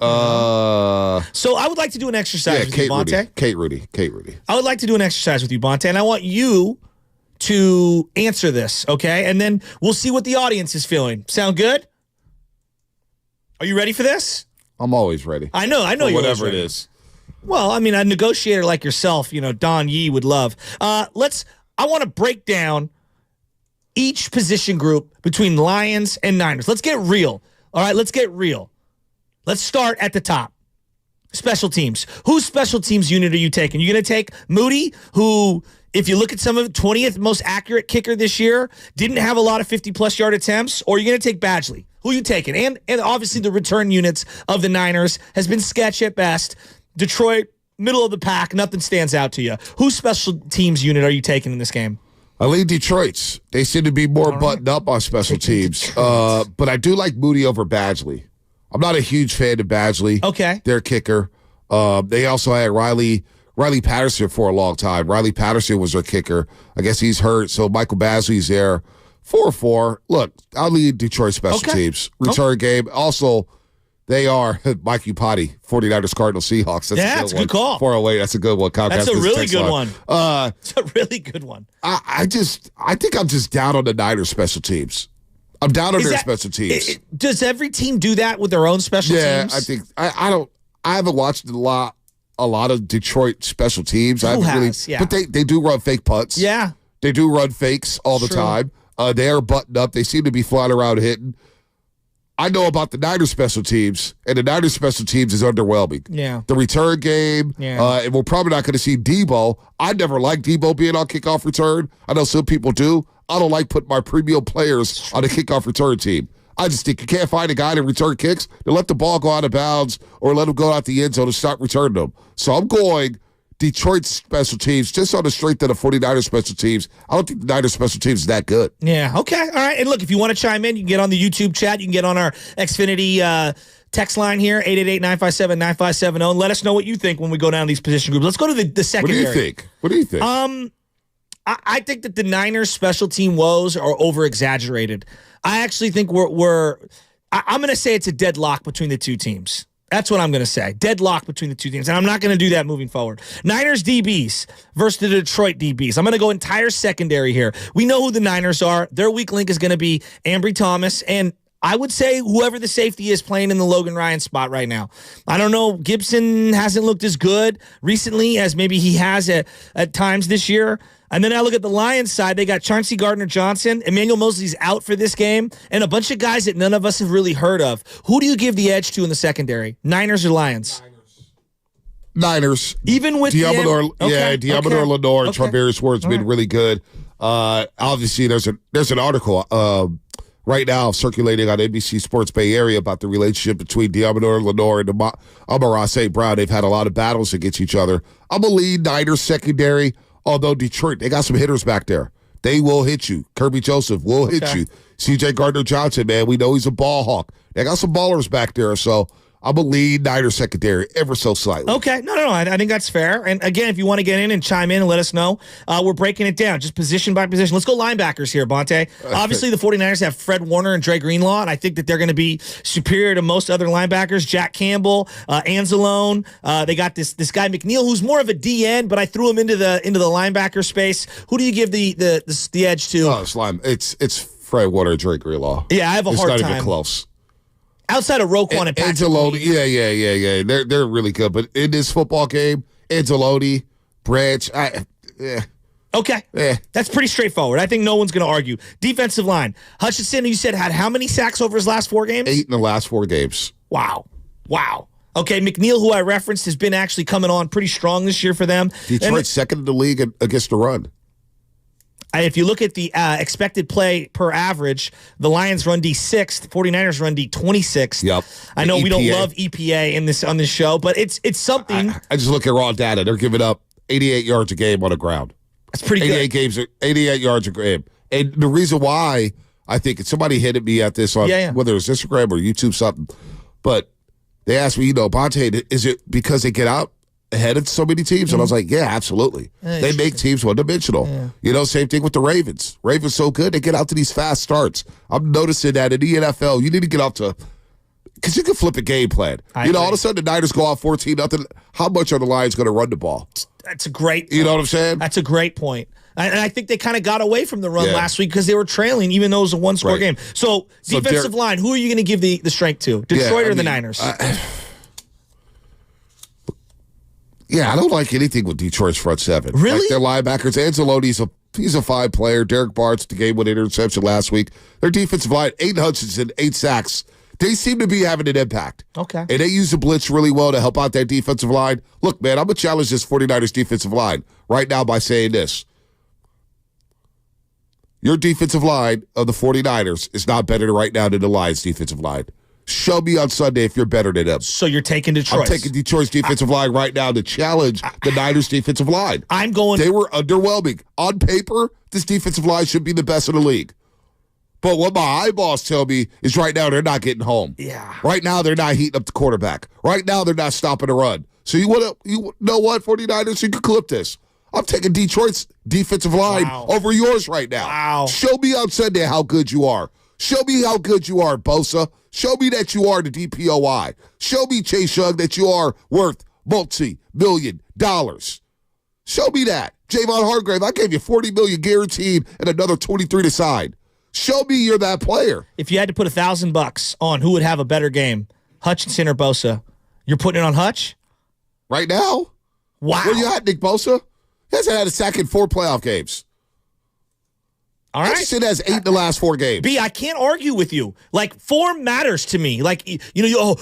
Speaker 3: So I would like to do an exercise with you, Bonte.
Speaker 2: Kate Rooney.
Speaker 3: I would like to do an exercise with you, Bonte, and I want you to answer this, okay? And then we'll see what the audience is feeling. Sound good? Are you ready for this?
Speaker 2: I'm always ready.
Speaker 3: I know you're
Speaker 2: whatever
Speaker 3: always ready.
Speaker 2: it is.
Speaker 3: Well, I mean, a negotiator like yourself, you know, Don Yee would love. I want to break down each position group between Lions and Niners. Let's get real. All right, let's get real. Let's start at the top. Special teams. Whose special teams unit are you taking? You're going to take Moody, who, if you look at some of the 20th most accurate kicker this year, didn't have a lot of 50-plus yard attempts, or you're going to take Badgley? Who are you taking? And obviously the return units of the Niners has been sketch at best. Detroit, middle of the pack, nothing stands out to you. Whose special teams unit are you taking in this game?
Speaker 2: I lean Detroit's. They seem to be more buttoned up on special teams. But I do like Moody over Badgley. I'm not a huge fan of Badgley.
Speaker 3: Okay.
Speaker 2: Their kicker. They also had Riley Patterson for a long time. Riley Patterson was their kicker. I guess he's hurt, so Michael Badgley's there. 4-4. Look, I'll lead Detroit special teams. Return game. Also, they are Mike Upati, 49ers, Cardinals, Seahawks.
Speaker 3: That's a good call.
Speaker 2: 408. That's a good one.
Speaker 3: That's a really good one. It's a really good one.
Speaker 2: I think I'm just down on the Niners special teams. I'm down on their special teams.
Speaker 3: Does every team do that with their own special teams?
Speaker 2: Yeah, I think I haven't watched a lot of Detroit special teams. I haven't really,
Speaker 3: yeah.
Speaker 2: But they do run fake punts.
Speaker 3: Yeah.
Speaker 2: They do run fakes all the time. They are buttoned up. They seem to be flying around hitting. I know about the Niners special teams, and the Niners special teams is underwhelming.
Speaker 3: Yeah.
Speaker 2: The return game, and we're probably not going to see Debo. I never liked Debo being on kickoff return. I know some people do. I don't like putting my premium players on a kickoff return team. I just think you can't find a guy to return kicks, then let the ball go out of bounds or let him go out the end zone and stop returning them. So I'm going Detroit's special teams, just on the strength of the 49ers special teams, I don't think the Niners special teams is that good.
Speaker 3: Yeah, okay. All right. And look, if you want to chime in, you can get on the YouTube chat. You can get on our Xfinity text line here, 888-957-9570. Let us know what you think when we go down these position groups. Let's go to the secondary.
Speaker 2: What do you think?
Speaker 3: I think that the Niners special team woes are over-exaggerated. I actually think I'm going to say it's a deadlock between the two teams. That's what I'm going to say. Deadlock between the two teams. And I'm not going to do that moving forward. Niners DBs versus the Detroit DBs. I'm going to go entire secondary here. We know who the Niners are. Their weak link is going to be Ambry Thomas, and I would say whoever the safety is playing in the Logan Ryan spot right now. I don't know. Gibson hasn't looked as good recently as maybe he has at times this year. And then I look at the Lions side. They got Chauncey Gardner-Johnson. Emmanuel Mosley's out for this game. And a bunch of guys that none of us have really heard of. Who do you give the edge to in the secondary? Niners or Lions?
Speaker 2: Niners.
Speaker 3: Even with
Speaker 2: Diamador, Lenore, and
Speaker 3: Okay.
Speaker 2: Travarius Ward's been really good. Obviously, there's an article right now circulating on NBC Sports Bay Area about the relationship between Diamador Lenore and Amon-Ra St. Brown. They've had a lot of battles against each other. I'm going to lead Niners secondary. Although Detroit, they got some hitters back there. They will hit you. Kirby Joseph will hit you. C.J. Gardner-Johnson, man, we know he's a ball hawk. They got some ballers back there, so I'm going to lead Niners secondary ever so slightly.
Speaker 3: Okay. No. I think that's fair. And again, if you want to get in and chime in and let us know, we're breaking it down just position by position. Let's go linebackers here, Bonte. Obviously, the 49ers have Fred Warner and Dre Greenlaw, and I think that they're going to be superior to most other linebackers. Jack Campbell, Anzalone. They got this guy McNeil, who's more of a DN, but I threw him into the linebacker space. Who do you give the edge to?
Speaker 2: Oh, it's Fred Warner and Dre Greenlaw.
Speaker 3: Yeah, I have a hard time.
Speaker 2: It's not even close.
Speaker 3: Outside of Roquan and Patrick.
Speaker 2: Anzalone, yeah. They're really good. But in this football game, Anzalone, Branch,
Speaker 3: Okay. That's pretty straightforward. I think no one's going to argue. Defensive line. Hutchinson, you said, had how many sacks over his last 4 games?
Speaker 2: 8 in the last 4 games.
Speaker 3: Wow. Okay, McNeil, who I referenced, has been actually coming on pretty strong this year for them.
Speaker 2: Detroit's second in the league against the run.
Speaker 3: If you look at the expected play per average, the Lions run D 6th, 49ers run D 26th.
Speaker 2: Yep.
Speaker 3: I know we don't love EPA on this show, but it's something.
Speaker 2: I just look at raw data. They're giving up 88 yards a game on the ground.
Speaker 3: That's pretty good.
Speaker 2: 88 yards a game. And the reason why, I think somebody hit me at this on whether it's Instagram or YouTube something, but they asked me, Bonte, is it because they get out ahead of so many teams? And I was like, yeah, absolutely. They make teams one-dimensional. Same thing with the Ravens. Ravens so good, they get out to these fast starts. I'm noticing that in the NFL, you need to get out to, because you can flip a game plan. All of a sudden, the Niners go out 14-0. How much are the Lions going to run the ball?
Speaker 3: That's a great point.
Speaker 2: You know what I'm saying?
Speaker 3: That's a great point. And I think they kind of got away from the run last week because they were trailing, even though it was a one-score game. So defensive line, who are you going to give the strength to? Detroit or the Niners?
Speaker 2: I don't like anything with Detroit's front seven.
Speaker 3: Really?
Speaker 2: Like their linebackers. Anzalone's he's a fine player. Derek Barnes, the game with interception last week. Their defensive line, Aiden Hutchinson, 8 sacks. They seem to be having an impact.
Speaker 3: Okay.
Speaker 2: And they use the blitz really well to help out that defensive line. Look, man, I'm going to challenge this 49ers defensive line right now by saying this. Your defensive line of the 49ers is not better right now than the Lions defensive line. Show me on Sunday if you're better than them.
Speaker 3: So you're taking Detroit.
Speaker 2: I'm taking Detroit's defensive line right now to challenge the Niners defensive line.
Speaker 3: I'm going.
Speaker 2: They were underwhelming. On paper, this defensive line should be the best in the league. But what my eyeballs tell me is right now they're not getting home.
Speaker 3: Yeah.
Speaker 2: Right now they're not heating up the quarterback. Right now they're not stopping the run. So you know what, 49ers, you can clip this. I'm taking Detroit's defensive line over yours right now.
Speaker 3: Wow.
Speaker 2: Show me on Sunday how good you are. Show me how good you are, Bosa. Show me that you are the DPOI. Show me, Chase Young, that you are worth multi-million dollars. Show me that. Javon Hargrave, I gave you $40 million guaranteed and another 23 to sign. Show me you're that player.
Speaker 3: If you had to put $1,000 on who would have a better game, Hutchinson or Bosa, you're putting it on Hutch?
Speaker 2: Right now?
Speaker 3: Wow.
Speaker 2: Where you at, Nick Bosa? He hasn't had a sack in 4 playoff games.
Speaker 3: All right.
Speaker 2: Hutchinson has 8 in the last 4 games.
Speaker 3: B, I can't argue with you. Like, form matters to me. Like,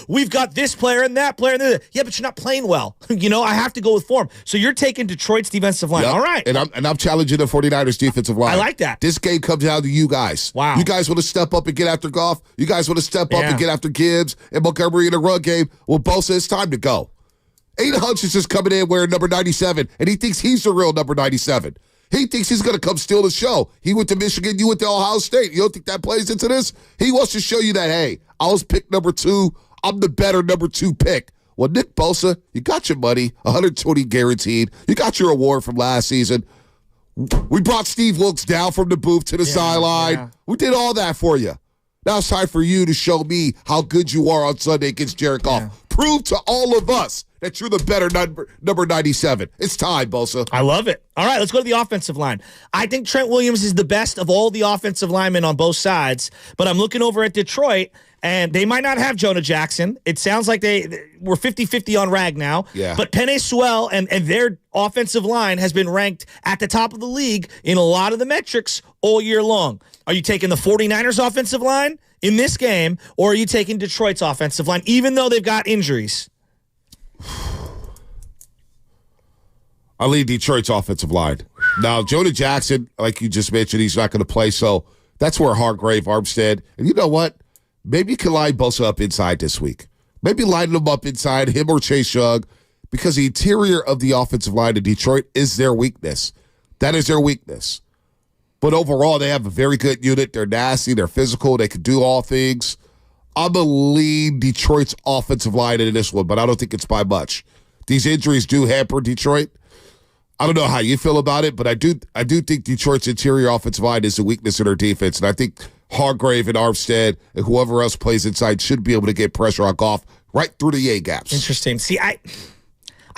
Speaker 3: we've got this player and that player. Yeah, but you're not playing well. I have to go with form. So you're taking Detroit's defensive line.
Speaker 2: Yep.
Speaker 3: All right.
Speaker 2: And I'm challenging the 49ers defensive line.
Speaker 3: I like that.
Speaker 2: This game comes down to you guys.
Speaker 3: Wow.
Speaker 2: You guys want to step up and get after Goff? You guys want to step up and get after Gibbs and Montgomery in the run game? Well, Bosa, it's time to go. Aiden Hutchinson's coming in wearing number 97, and he thinks he's the real number 97. He thinks he's going to come steal the show. He went to Michigan, you went to Ohio State. You don't think that plays into this? He wants to show you that, hey, I was picked number 2. I'm the better number 2 pick. Well, Nick Bosa, you got your money, 120 guaranteed. You got your award from last season. We brought Steve Wilkes down from the booth to the sideline. Yeah. We did all that for you. Now it's time for you to show me how good you are on Sunday against Jared Goff. Yeah. Prove to all of us that you're the better number 97. It's time, Bosa.
Speaker 3: I love it. All right, let's go to the offensive line. I think Trent Williams is the best of all the offensive linemen on both sides, but I'm looking over at Detroit, and they might not have Jonah Jackson. It sounds like we're 50-50 on Rag now.
Speaker 2: Yeah.
Speaker 3: But Penei Sewell and their offensive line has been ranked at the top of the league in a lot of the metrics all year long. Are you taking the 49ers offensive line in this game, or are you taking Detroit's offensive line, even though they've got injuries?
Speaker 2: I lead Detroit's offensive line. Now, Jonah Jackson, like you just mentioned, he's not going to play, so that's where Hargrave, Armstead, and you know what? Maybe you can line Bosa up inside this week. Maybe line him up inside, him or Chase Young, because the interior of the offensive line in Detroit is their weakness. That is their weakness. But overall, they have a very good unit. They're nasty. They're physical. They can do all things. I'm going to lead Detroit's offensive line in this one, but I don't think it's by much. These injuries do hamper Detroit. I don't know how you feel about it, but I do think Detroit's interior offensive line is a weakness in their defense, and I think Hargrave and Armstead and whoever else plays inside should be able to get pressure on Goff right through the A-gaps.
Speaker 3: Interesting. See, I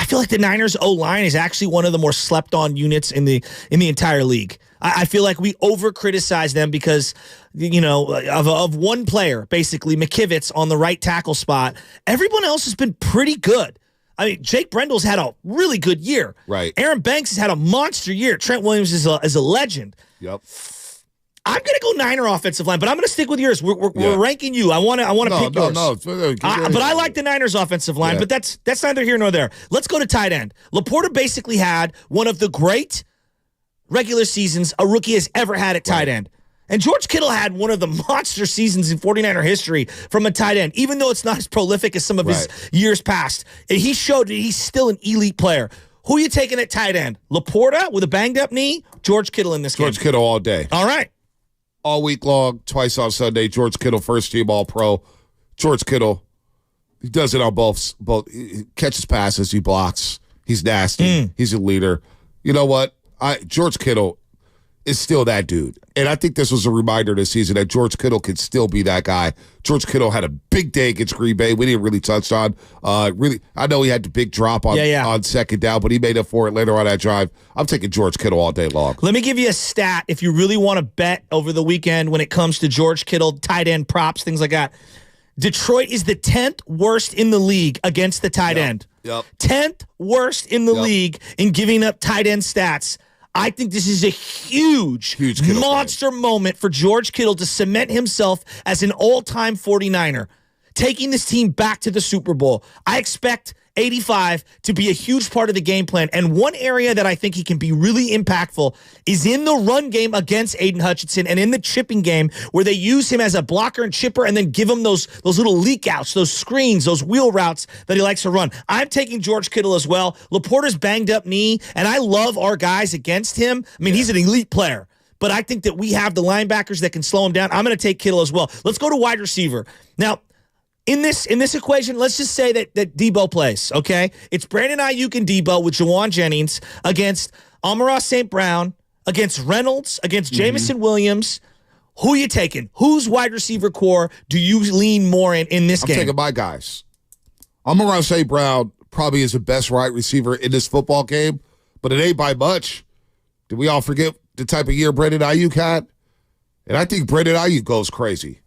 Speaker 3: feel like the Niners O-line is actually one of the more slept-on units in the entire league. I feel like we over-criticize them because, of one player, basically, McKivitz on the right tackle spot. Everyone else has been pretty good. I mean, Jake Brendel's had a really good year.
Speaker 2: Right.
Speaker 3: Aaron Banks has had a monster year. Trent Williams is a legend.
Speaker 2: Yep.
Speaker 3: I'm going to go Niner offensive line, but I'm going to stick with yours. We're ranking you. I want to pick yours.
Speaker 2: No.
Speaker 3: But I like the Niners offensive line, but that's neither here nor there. Let's go to tight end. Laporta basically had one of the great regular seasons a rookie has ever had at tight end. And George Kittle had one of the monster seasons in 49er history from a tight end, even though it's not as prolific as some of his years past. And he showed that he's still an elite player. Who are you taking at tight end? Laporta with a banged-up knee? George Kittle in this game?
Speaker 2: George Kittle all day.
Speaker 3: All right.
Speaker 2: All week long, twice on Sunday. George Kittle, first-team All-Pro. George Kittle, he does it on both. He catches passes, he blocks. He's nasty. He's a leader. You know what? George Kittle is still that dude. And I think this was a reminder this season that George Kittle can still be that guy. George Kittle had a big day against Green Bay. We didn't really touch on. I know he had the big drop on second down, but he made up for it later on that drive. I'm taking George Kittle all day long.
Speaker 3: Let me give you a stat if you really want to bet over the weekend when it comes to George Kittle, tight end props, things like that. Detroit is the 10th worst in the league against the tight end. 10th worst in the league in giving up tight end stats. I think this is a huge monster moment for George Kittle to cement himself as an all-time 49er, taking this team back to the Super Bowl. I expect 85 to be a huge part of the game plan. And one area that I think he can be really impactful is in the run game against Aiden Hutchinson and in the chipping game where they use him as a blocker and chipper and then give him those little leak outs, those screens, those wheel routes that he likes to run. I'm taking George Kittle as well. Laporta's banged up knee, and I love our guys against him. I mean, he's an elite player. But I think that we have the linebackers that can slow him down. I'm going to take Kittle as well. Let's go to wide receiver. Now, in this equation, let's just say that Debo plays, okay? It's Brandon Ayuk and Debo with Juwan Jennings against Amon-Ra St. Brown, against Reynolds, against Jamison Williams. Who are you taking? Whose wide receiver core do you lean more in this game?
Speaker 2: I'm taking my guys. Amon-Ra St. Brown probably is the best wide receiver in this football game, but it ain't by much. Did we all forget the type of year Brandon Ayuk had? And I think Brandon Ayuk goes crazy.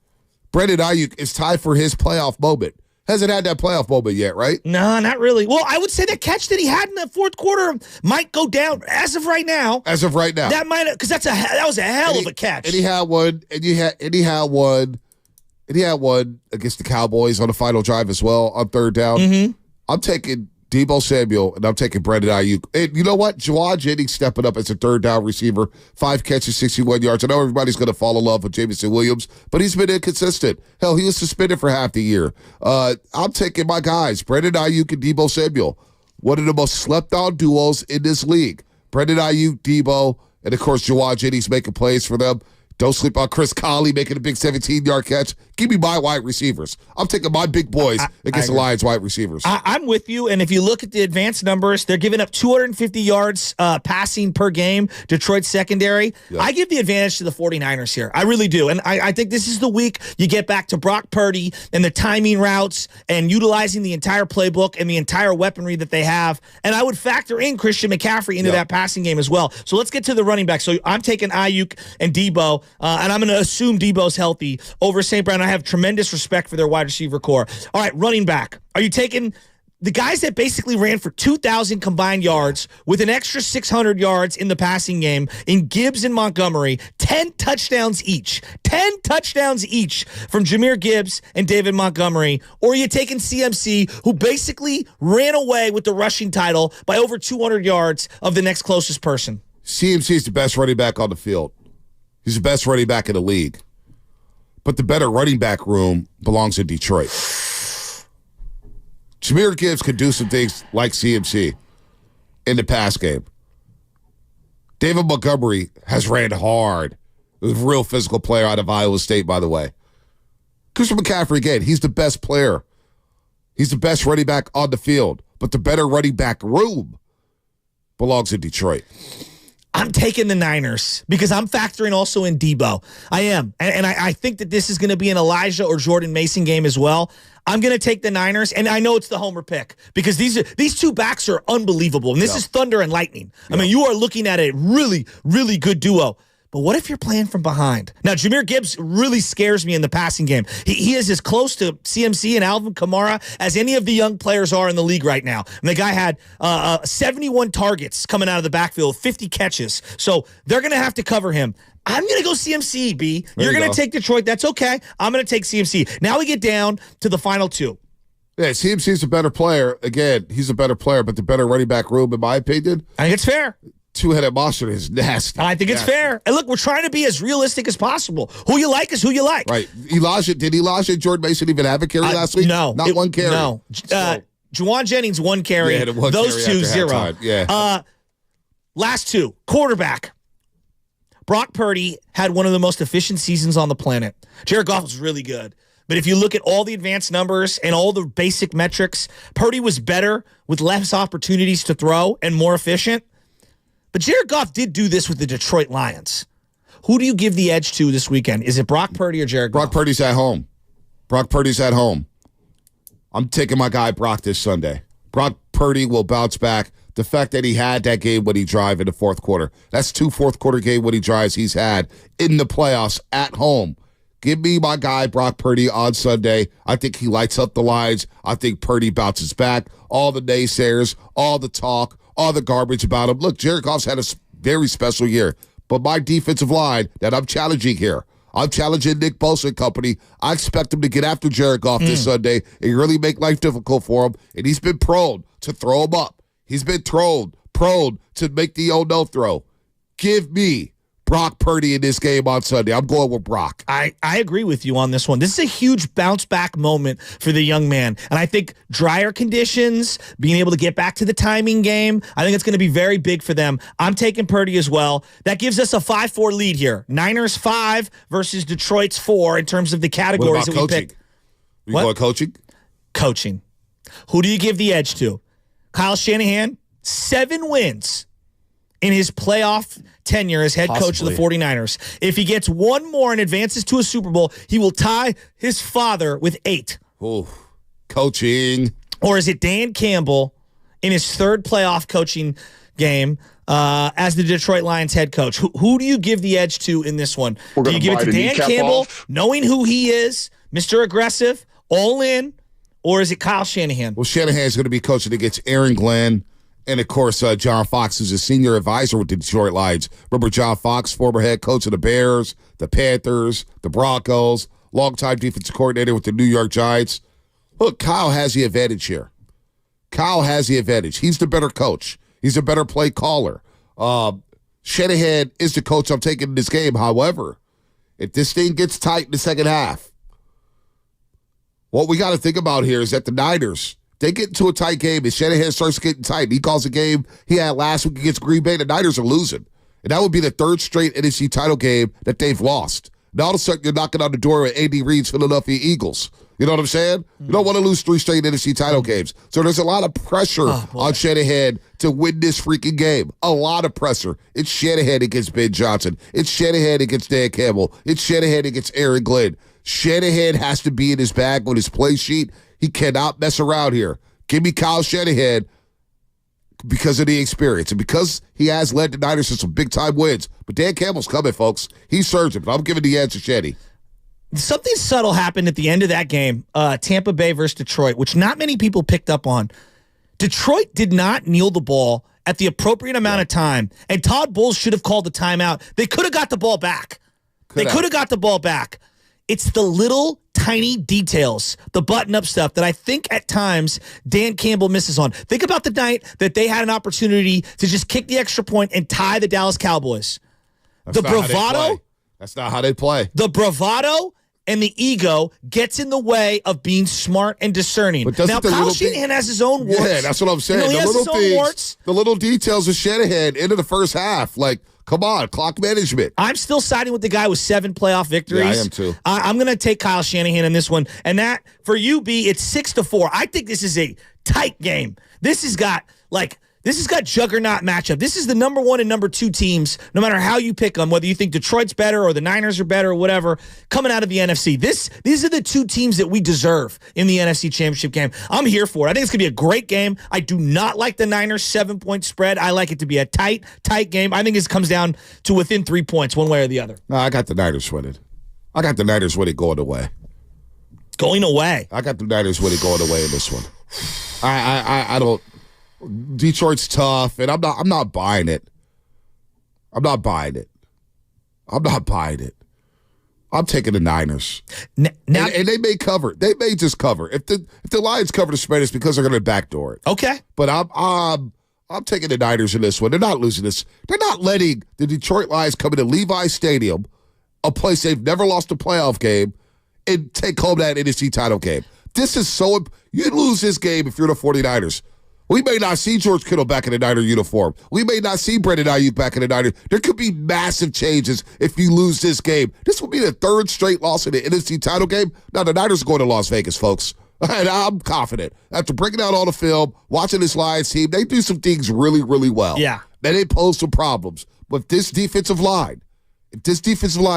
Speaker 2: Brandon Ayuk is tied for his playoff moment. Hasn't had that playoff moment yet, right?
Speaker 3: No, not really. Well, I would say the catch that he had in the fourth quarter might go down as of right now.
Speaker 2: As of right now,
Speaker 3: that might because that was a hell of a catch.
Speaker 2: And he had one, and he had one against the Cowboys on the final drive as well on third down. I'm taking Debo Samuel, and I'm taking Brandon Ayuk. And you know what? Juwan Jennings stepping up as a third down receiver, 5 catches, 61 yards. I know everybody's going to fall in love with Jamison Williams, but he's been inconsistent. Hell, he was suspended for half the year. I'm taking my guys, Brandon Ayuk and Debo Samuel. one of the most slept-on duos in this league. Brendan Ayuk, Debo, and, of course, Jawad Jennings making plays for them. Don't sleep on Chris Conley making a big 17-yard catch. Give me my wide receivers. I'm taking my big boys against the Lions wide receivers.
Speaker 3: I'm with you, and if you look at the advanced numbers, they're giving up 250 yards passing per game, Detroit's secondary. Yeah. I give the advantage to the 49ers here. I really do, and I think this is the week you get back to Brock Purdy and the timing routes and utilizing the entire playbook and the entire weaponry that they have, and I would factor in Christian McCaffrey into that passing game as well. So let's get to the running back. So I'm taking Ayuk and Debo, and I'm going to assume Debo's healthy over St. Brown. I have tremendous respect for their wide receiver core. All right, running back. Are you taking the guys that basically ran for 2,000 combined yards with an extra 600 yards in the passing game in Gibbs and Montgomery, 10 touchdowns each. 10 touchdowns each from Jahmyr Gibbs and David Montgomery. Or are you taking CMC, who basically ran away with the rushing title by over 200 yards of the next closest person?
Speaker 2: CMC is the best running back on the field. He's the best running back in the league. But the better running back room belongs in Detroit. Jahmyr Gibbs could do some things like CMC in the pass game. David Montgomery has ran hard. He was a real physical player out of Iowa State, by the way. Christian McCaffrey, again, he's the best player. He's the best running back on the field. But the better running back room belongs in Detroit.
Speaker 3: I'm taking the Niners because I'm factoring also in Debo. I am. And I think that this is going to be an Elijah or Jordan Mason game as well. I'm going to take the Niners, and I know it's the homer pick because these two backs are unbelievable, and this is thunder and lightning. I mean, you are looking at a really, really good duo. But what if you're playing from behind? Now, Jahmyr Gibbs really scares me in the passing game. He is as close to CMC and Alvin Kamara as any of the young players are in the league right now. And the guy had 71 targets coming out of the backfield, 50 catches. So they're going to have to cover him. I'm going to go CMC, B. You're going to take Detroit. That's okay. I'm going to take CMC. Now we get down to the final two.
Speaker 2: Yeah, CMC's a better player. Again, he's a better player, but the better running back room, in my opinion.
Speaker 3: I think it's fair.
Speaker 2: Two-headed monster is nasty.
Speaker 3: I think it's fair. And look, we're trying to be as realistic as possible. Who you like is who you like.
Speaker 2: Right. Did Elijah and Jordan Mason even have a carry last week?
Speaker 3: No.
Speaker 2: Not one carry.
Speaker 3: No. Juwan Jennings, one carry.
Speaker 2: Yeah, one
Speaker 3: Those
Speaker 2: carry
Speaker 3: two, zero.
Speaker 2: Halftime. Yeah.
Speaker 3: Last two. Quarterback. Brock Purdy had one of the most efficient seasons on the planet. Jared Goff was really good. But if you look at all the advanced numbers and all the basic metrics, Purdy was better with less opportunities to throw and more efficient. But Jared Goff did do this with the Detroit Lions. Who do you give the edge to this weekend? Is it Brock Purdy or Jared Goff?
Speaker 2: Brock Purdy's at home. Brock Purdy's at home. I'm taking my guy Brock this Sunday. Brock Purdy will bounce back. The fact that he had that game when he drive in the fourth quarter. That's 2 fourth-quarter game when he drives he's had in the playoffs at home. Give me my guy Brock Purdy on Sunday. I think he lights up the lines. I think Purdy bounces back. All the naysayers, all the talk, all the garbage about him. Look, Jared Goff's had a very special year. But my defensive line that I'm challenging here, I'm challenging Nick Bosa and company. I expect him to get after Jared Goff this Sunday and really make life difficult for him. And he's been prone to throw him up. He's been prone to make the oh-no throw. Give me Brock Purdy in this game on Sunday. I'm going with Brock.
Speaker 3: I agree with you on this one. This is a huge bounce-back moment for the young man. And I think drier conditions, being able to get back to the timing game, I think it's going to be very big for them. I'm taking Purdy as well. That gives us a 5-4 lead here. Niners 5 versus Detroit's 4 in terms of the categories that we pick.
Speaker 2: You going coaching?
Speaker 3: Coaching. Who do you give the edge to? Kyle Shanahan, 7 wins in his playoff tenure as head coach of the 49ers. If he gets one more and advances to a Super Bowl, he will tie his father with 8.
Speaker 2: Oh, coaching.
Speaker 3: Or is it Dan Campbell in his 3rd playoff coaching game as the Detroit Lions head coach? Who do you give the edge to in this one? Do you give it to Dan Campbell, knowing who he is, Mr. Aggressive, all in, or is it Kyle Shanahan?
Speaker 2: Well, Shanahan's going to be coaching against Aaron Glenn. And, of course, John Fox is a senior advisor with the Detroit Lions. Remember John Fox, former head coach of the Bears, the Panthers, the Broncos, longtime defensive coordinator with the New York Giants. Look, Kyle has the advantage here. Kyle has the advantage. He's the better coach. He's a better play caller. Shanahan is the coach I'm taking in this game. However, if this thing gets tight in the second half, what we got to think about here is that the Niners, They get into a tight game, and Shanahan starts getting tight. He calls a game he had last week against Green Bay. The Niners are losing. And that would be the third straight NFC title game that they've lost. Now all of a sudden, you're knocking on the door at Andy Reid's Philadelphia Eagles. You know what I'm saying? You don't want to lose 3 straight NFC title games. So there's a lot of pressure on Shanahan to win this freaking game. A lot of pressure. It's Shanahan against Ben Johnson. It's Shanahan against Dan Campbell. It's Shanahan against Aaron Glenn. Shanahan has to be in his bag on his play sheet. He cannot mess around here. Give me Kyle Shanahan because of the experience and because he has led the Niners to some big-time wins. But Dan Campbell's coming, folks. He's surging, but I'm giving the edge to Shetty.
Speaker 3: Something subtle happened at the end of that game, Tampa Bay versus Detroit, which not many people picked up on. Detroit did not kneel the ball at the appropriate amount of time, and Todd Bowles should have called the timeout. They could have got the ball back. They could have got the ball back. It's the little tiny details, the button-up stuff that I think at times Dan Campbell misses on. Think about the night that they had an opportunity to just kick the extra point and tie the Dallas Cowboys.
Speaker 2: That's
Speaker 3: the bravado.
Speaker 2: That's not how they play.
Speaker 3: The bravado and the ego gets in the way of being smart and discerning. Now, Kyle Shanahan has his own warts.
Speaker 2: Yeah, that's what I'm saying.
Speaker 3: He has his own warts.
Speaker 2: The little details of Shanahan into the first half. Like, come on, clock management.
Speaker 3: I'm still siding with the guy with 7 playoff victories.
Speaker 2: Yeah, I am too.
Speaker 3: I'm going to take Kyle Shanahan in this one. And that, for you, B, it's 6-4. I think this is a tight game. This has got juggernaut matchup. This is the number 1 and number 2 teams, no matter how you pick them, whether you think Detroit's better or the Niners are better or whatever, coming out of the NFC. These are the 2 teams that we deserve in the NFC Championship game. I'm here for it. I think it's going to be a great game. I do not like the Niners 7-point spread. I like it to be a tight game. I think it comes down to within 3 points, one way or the other.
Speaker 2: No, I got the Niners winning. I got the Niners winning going away.
Speaker 3: Going away?
Speaker 2: I got the Niners winning going away in this one. I don't... Detroit's tough, and I'm not buying it. I'm taking the Niners. Now, and they may cover. They may just cover. If the Lions cover the spread, it's because they're going to backdoor it.
Speaker 3: Okay.
Speaker 2: But I'm taking the Niners in this one. They're not losing this. They're not letting the Detroit Lions come into Levi Stadium, a place they've never lost a playoff game, and take home that NFC title game. This is so... You lose this game if you're the 49ers. We may not see George Kittle back in the Niner uniform. We may not see Brandon Ayuk back in the Niner. There could be massive changes if you lose this game. This will be the 3rd straight loss in the NFC title game. Now, the Niners are going to Las Vegas, folks. And I'm confident. After breaking out all the film, watching this Lions team, they do some things really, really well.
Speaker 3: Yeah.
Speaker 2: And they pose some problems. But this defensive line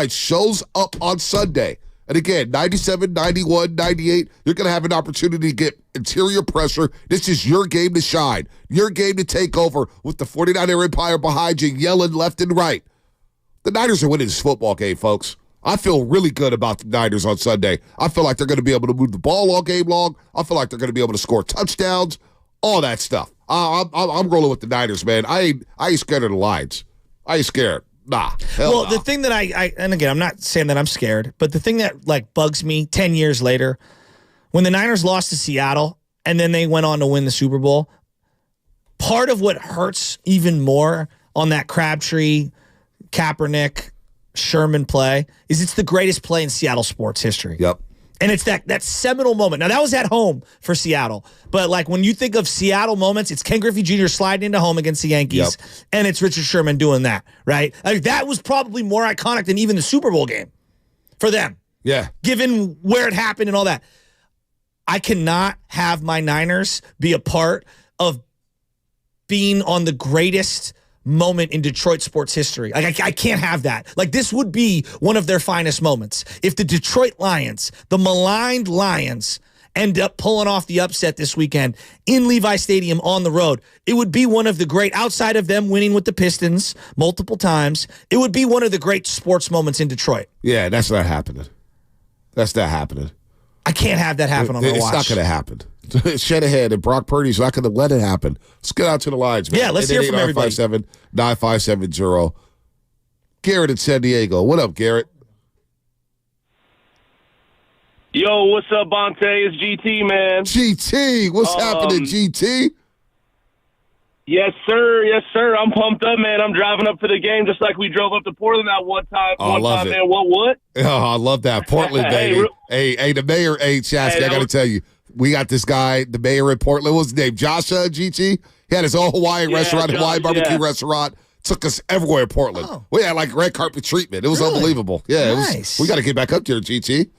Speaker 2: shows up on Sunday, and again, 97, 91, 98, you're going to have an opportunity to get interior pressure. This is your game to shine. Your game to take over with the 49er Empire behind you, yelling left and right. The Niners are winning this football game, folks. I feel really good about the Niners on Sunday. I feel like they're going to be able to move the ball all game long. I feel like they're going to be able to score touchdowns, all that stuff. I'm rolling with the Niners, man. I ain't scared of the Lions. I ain't scared. Nah.
Speaker 3: Well, the thing that I and again, I'm not saying that I'm scared, but the thing that like bugs me 10 years later, when the Niners lost to Seattle and then they went on to win the Super Bowl, part of what hurts even more on that Crabtree, Kaepernick, Sherman play is it's the greatest play in Seattle sports history.
Speaker 2: Yep.
Speaker 3: And it's that seminal moment. Now, that was at home for Seattle. But, like, when you think of Seattle moments, it's Ken Griffey Jr. sliding into home against the Yankees, and it's Richard Sherman doing that, right? Like, that was probably more iconic than even the Super Bowl game for them.
Speaker 2: Yeah.
Speaker 3: Given where it happened and all that. I cannot have my Niners be a part of being on the greatest moment in Detroit sports history. Like, I can't have that. Like, this would be one of their finest moments. If the Detroit Lions, the maligned Lions, end up pulling off the upset this weekend in Levi Stadium on the road, it would be one of the great, outside of them winning with the Pistons multiple times, it would be one of the great sports moments in Detroit.
Speaker 2: Yeah, that's not happening. That's not happening.
Speaker 3: I can't have that happen on my watch.
Speaker 2: It's not going to happen. Shanahan and Brock Purdy's not going to let it happen. Let's get out to the lines, man.
Speaker 3: Yeah, let's hear from everybody.
Speaker 2: 888-957-9570. Garrett in San Diego. What up, Garrett?
Speaker 19: Yo, what's up, Bonte? It's GT, man.
Speaker 2: GT, what's happening, GT?
Speaker 19: Yes, sir. Yes, sir. I'm pumped up, man. I'm driving up to the game just like we drove up to Portland that one time.
Speaker 2: Oh, I love it.
Speaker 19: Man. What?
Speaker 2: Oh, I love that. Portland, baby. Hey, the mayor, Chasky, I got to tell you, we got this guy, the mayor in Portland. What was his name? Joshua GT. He had his own Hawaiian restaurant, Hawaiian barbecue restaurant. Took us everywhere in Portland.
Speaker 16: Oh.
Speaker 2: We had like red carpet treatment. It was unbelievable. Yeah,
Speaker 16: Nice.
Speaker 2: we got to get back up there, GT.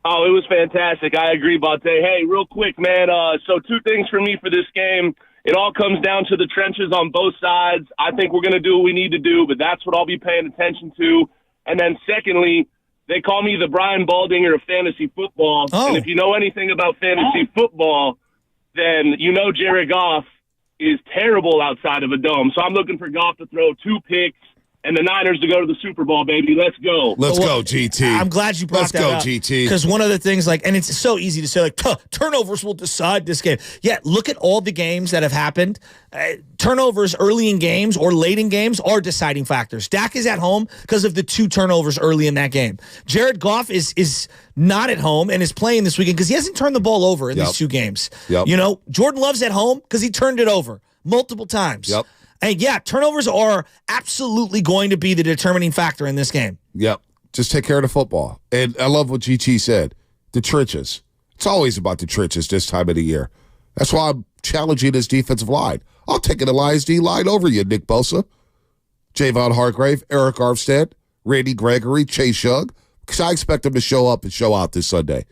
Speaker 19: Oh, it was fantastic. I agree, Bate. Hey, real quick, man. So 2 things for me for this game. It all comes down to the trenches on both sides. I think we're going to do what we need to do, but that's what I'll be paying attention to. And then secondly, they call me the Brian Baldinger of fantasy football.
Speaker 16: Oh.
Speaker 19: And if you know anything about fantasy football, then you know Jared Goff is terrible outside of a dome. So I'm looking for Goff to throw 2 picks and the Niners to go to the Super Bowl, baby. Let's go.
Speaker 2: Let's go, GT.
Speaker 3: I'm glad you brought that up.
Speaker 2: Let's go, GT.
Speaker 3: Because one of the things, and it's so easy to say, turnovers will decide this game. Yeah, look at all the games that have happened. Turnovers early in games or late in games are deciding factors. Dak is at home because of the 2 turnovers early in that game. Jared Goff is not at home and is playing this weekend because he hasn't turned the ball over in these 2 games.
Speaker 2: Yep.
Speaker 3: You know, Jordan Love's at home because he turned it over multiple times.
Speaker 2: Yep.
Speaker 3: And yeah, turnovers are absolutely going to be the determining factor in this game.
Speaker 2: Yep. Just take care of the football. And I love what GT said. The trenches. It's always about the trenches this time of the year. That's why I'm challenging this defensive line. I'll take an Elias D line over you, Nick Bosa, Javon Hargrave, Eric Armstead, Randy Gregory, Chase Young, because I expect them to show up and show out this Sunday.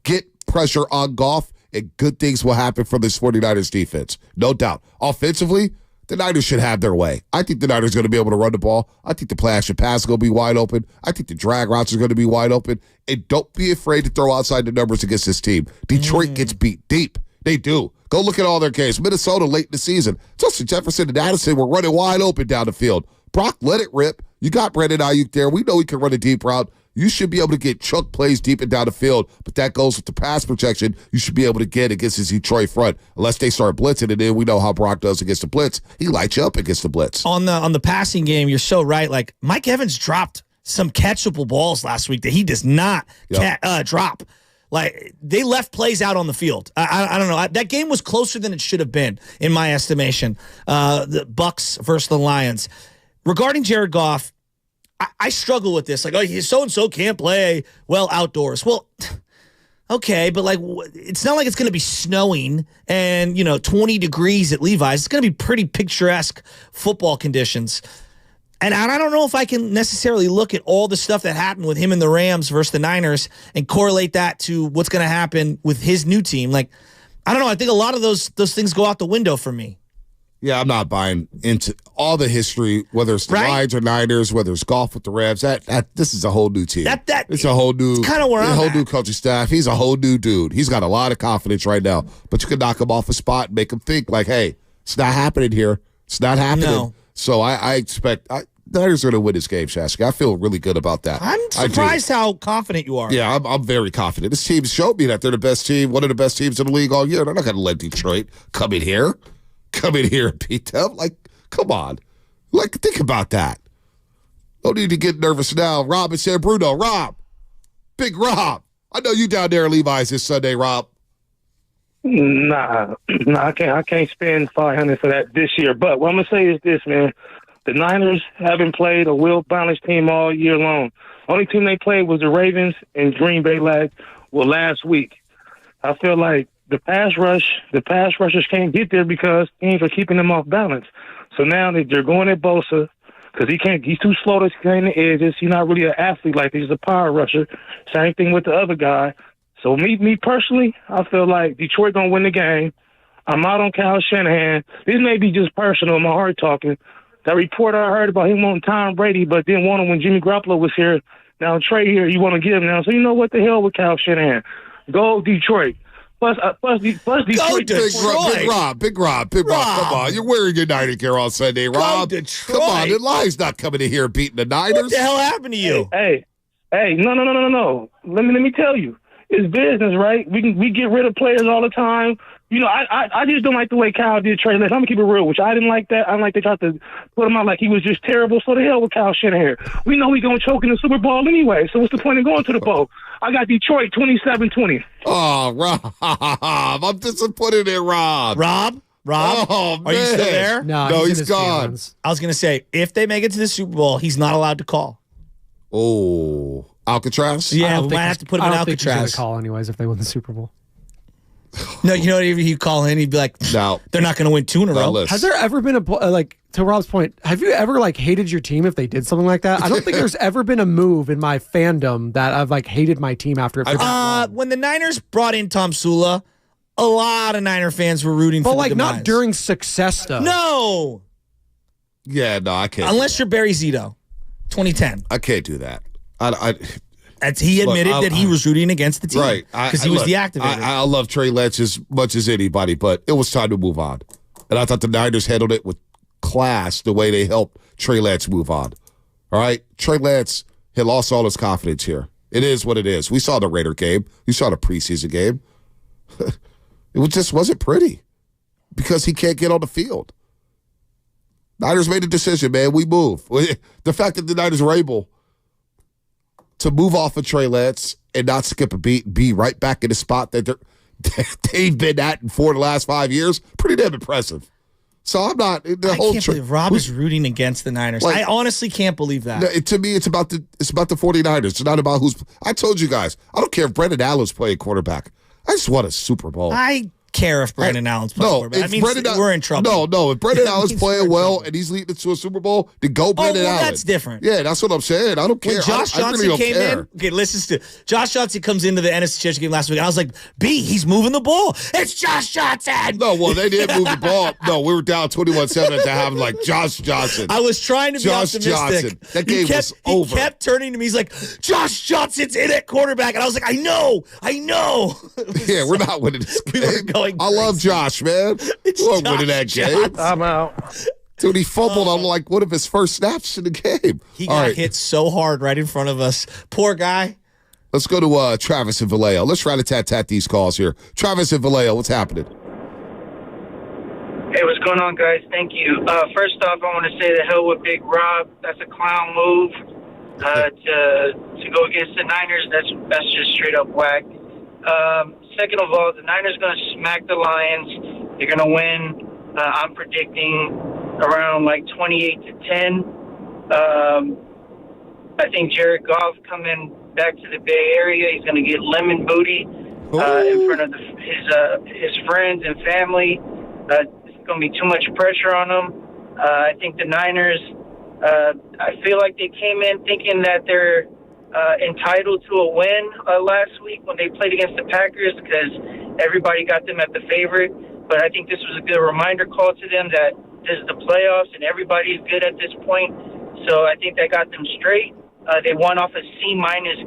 Speaker 2: Get pressure on Goff, and good things will happen from this 49ers defense. No doubt. Offensively, the Niners should have their way. I think the Niners are going to be able to run the ball. I think the play action pass is going to be wide open. I think the drag routes are going to be wide open. And don't be afraid to throw outside the numbers against this team. Detroit gets beat deep. They do. Go look at all their games. Minnesota late in the season. Justin Jefferson and Addison were running wide open down the field. Brock, let it rip. You got Brandon Ayuk there. We know he can run a deep route. You should be able to get chunk plays deep and down the field, but that goes with the pass protection you should be able to get against his Detroit front, unless they start blitzing, and then we know how Brock does against the blitz. He lights you up against the blitz.
Speaker 3: On the passing game, you're so right. Like, Mike Evans dropped some catchable balls last week that he does not drop. Like, they left plays out on the field. I don't know. That game was closer than it should have been, in my estimation. The Bucks versus the Lions. Regarding Jared Goff, I struggle with this. Like, oh, so-and-so can't play well outdoors. Well, okay, but like, it's not like it's going to be snowing and, 20 degrees at Levi's. It's going to be pretty picturesque football conditions. And I don't know if I can necessarily look at all the stuff that happened with him and the Rams versus the Niners and correlate that to what's going to happen with his new team. Like, I don't know. I think a lot of those things go out the window for me.
Speaker 2: Yeah, I'm not buying into all the history, whether it's the Lions or Niners, whether it's Goff with the Rams. This is a whole new team. It's a whole new,
Speaker 3: kind of where I'm
Speaker 2: a whole
Speaker 3: at.
Speaker 2: New coaching staff. He's a whole new dude. He's got a lot of confidence right now, but you can knock him off a spot and make him think like, hey, it's not happening here. It's not happening.
Speaker 3: No.
Speaker 2: So I expect the Niners are going to win this game, Shasky. I feel really good about that.
Speaker 3: I'm surprised how confident you are.
Speaker 2: Yeah, I'm very confident. This team showed me that they're the best team, one of the best teams in the league all year. They're not going to let Detroit come in here and beat them. Like, come on. Like, think about that. No need to get nervous now. Rob and San Bruno. Rob. Big Rob. I know you down there at Levi's this Sunday, Rob.
Speaker 20: Nah, I can't spend $500 for that this year. But what I'm gonna say is this, man: the Niners haven't played a well-balanced team all year long. Only team they played was the Ravens and Green Bay last week. I feel like the pass rushers can't get there because teams are keeping them off balance. So now they're going at Bosa because he's too slow to gain the edges. He's not really an athlete like this. He's a power rusher. Same thing with the other guy. So me personally, I feel like Detroit going to win the game. I'm out on Kyle Shanahan. This may be just personal, my heart talking. That report I heard about him wanting Tom Brady, but didn't want him when Jimmy Garoppolo was here. Now Trey here, you want to give him now. So you know what the hell with Kyle Shanahan. Go Detroit. Plus Detroit.
Speaker 2: Big Rob. Come on. You're wearing your Niner gear on Sunday, Rob.
Speaker 3: Go Detroit.
Speaker 2: Come on. The Lions not coming in here beating the Niners.
Speaker 3: What the hell happened to you?
Speaker 20: Hey, no. Let me tell you. It's business, right? We get rid of players all the time. I just don't like the way Kyle did Trey Lance. I'm going to keep it real, which I didn't like that. I didn't like they tried to put him out like he was just terrible. So the hell with Kyle Shanahan. We know he's going to choke in the Super Bowl anyway, so what's the point of going to the bowl? I got Detroit 27-20.
Speaker 2: Oh, Rob. I'm disappointed in Rob.
Speaker 3: Rob?
Speaker 2: Oh, man.
Speaker 3: Are you still there?
Speaker 14: No,
Speaker 2: he's gone.
Speaker 3: I was going to say, if they make it to the Super Bowl, he's not allowed to call.
Speaker 2: Oh, Alcatraz?
Speaker 3: Yeah, we might have to put him in
Speaker 14: I don't think he's going
Speaker 3: Alcatraz.
Speaker 14: to call anyways if they win the Super Bowl.
Speaker 3: No, you know what? If you call in, he'd be like,
Speaker 2: No.
Speaker 3: they're not going to win 2 in a row.
Speaker 14: Has there ever been to Rob's point, have you ever hated your team if they did something like that? I don't think there's ever been a move in my fandom that I've hated my team after it.
Speaker 3: When the Niners brought in Tom Sula, a lot of Niner fans were rooting for the demise.
Speaker 14: Not during success though.
Speaker 3: No.
Speaker 2: Yeah, no, I can't.
Speaker 3: Unless you're Barry Zito, 2010.
Speaker 2: I can't do that.
Speaker 3: He admitted that he was rooting against the team.
Speaker 2: Right.
Speaker 3: Because he was the activator.
Speaker 2: I love Trey Lance as much as anybody, but it was time to move on. And I thought the Niners handled it with class the way they helped Trey Lance move on. All right? Trey Lance had lost all his confidence here. It is what it is. We saw the Raider game. We saw the preseason game. It just wasn't pretty because he can't get on the field. Niners made a decision, man. We move. The fact that the Niners were able to move off of Trey Lance and not skip a beat, be right back in the spot that they've been at for the last 5 years, pretty damn impressive. So I'm not
Speaker 3: I can't believe Rob is rooting against the Niners. I honestly can't believe that.
Speaker 2: To me, it's about the 49ers. It's not about who's. I told you guys, I don't care if Brendan Allen's playing quarterback. I just want a Super Bowl.
Speaker 3: I care if Brendan Allen's playing quarterback. That means we're in trouble.
Speaker 2: No. If Brendan Allen's playing well and he's leading to a Super Bowl, then go Brendan Allen.
Speaker 3: That's different.
Speaker 2: Yeah, that's what I'm saying. I don't care.
Speaker 3: When Josh Johnson
Speaker 2: really
Speaker 3: came in, okay, listen to Josh Johnson comes into the NFC Championship game last week. And I was like, he's moving the ball. It's Josh Johnson.
Speaker 2: No, well, they didn't move the ball. No, we were down 21-7 to have Josh Johnson.
Speaker 3: I was trying to be optimistic.
Speaker 2: Johnson. That game was over.
Speaker 3: He kept turning to me. He's like, Josh Johnson's in at quarterback. And I was like, I know.
Speaker 2: Yeah, we're not winning this game.
Speaker 3: We were going
Speaker 2: I love Josh, man. We're winning that game.
Speaker 20: I'm out.
Speaker 2: Dude, he fumbled on one of his first snaps in the game.
Speaker 3: He got hit so hard right in front of us. Poor guy.
Speaker 2: Let's go to Travis and Vallejo. Let's rat-a-tat-tat these calls here. Travis and Vallejo, what's happening?
Speaker 21: Hey, what's going on, guys? Thank you. First off, I want to say the hell with Big Rob. That's a clown move. To go against the Niners, that's just straight up whack. Second of all, the Niners going to smack the Lions. They're going to win. I'm predicting around 28-10. I think Jared Goff coming back to the Bay Area, he's going to get lemon booty in front of his friends and family. It's going to be too much pressure on him. I think the Niners, I feel like they came in thinking that they're entitled to a win last week when they played against the Packers because everybody got them at the favorite. But I think this was a good reminder call to them that this is the playoffs and everybody's good at this point. So I think that got them straight. They won off a C-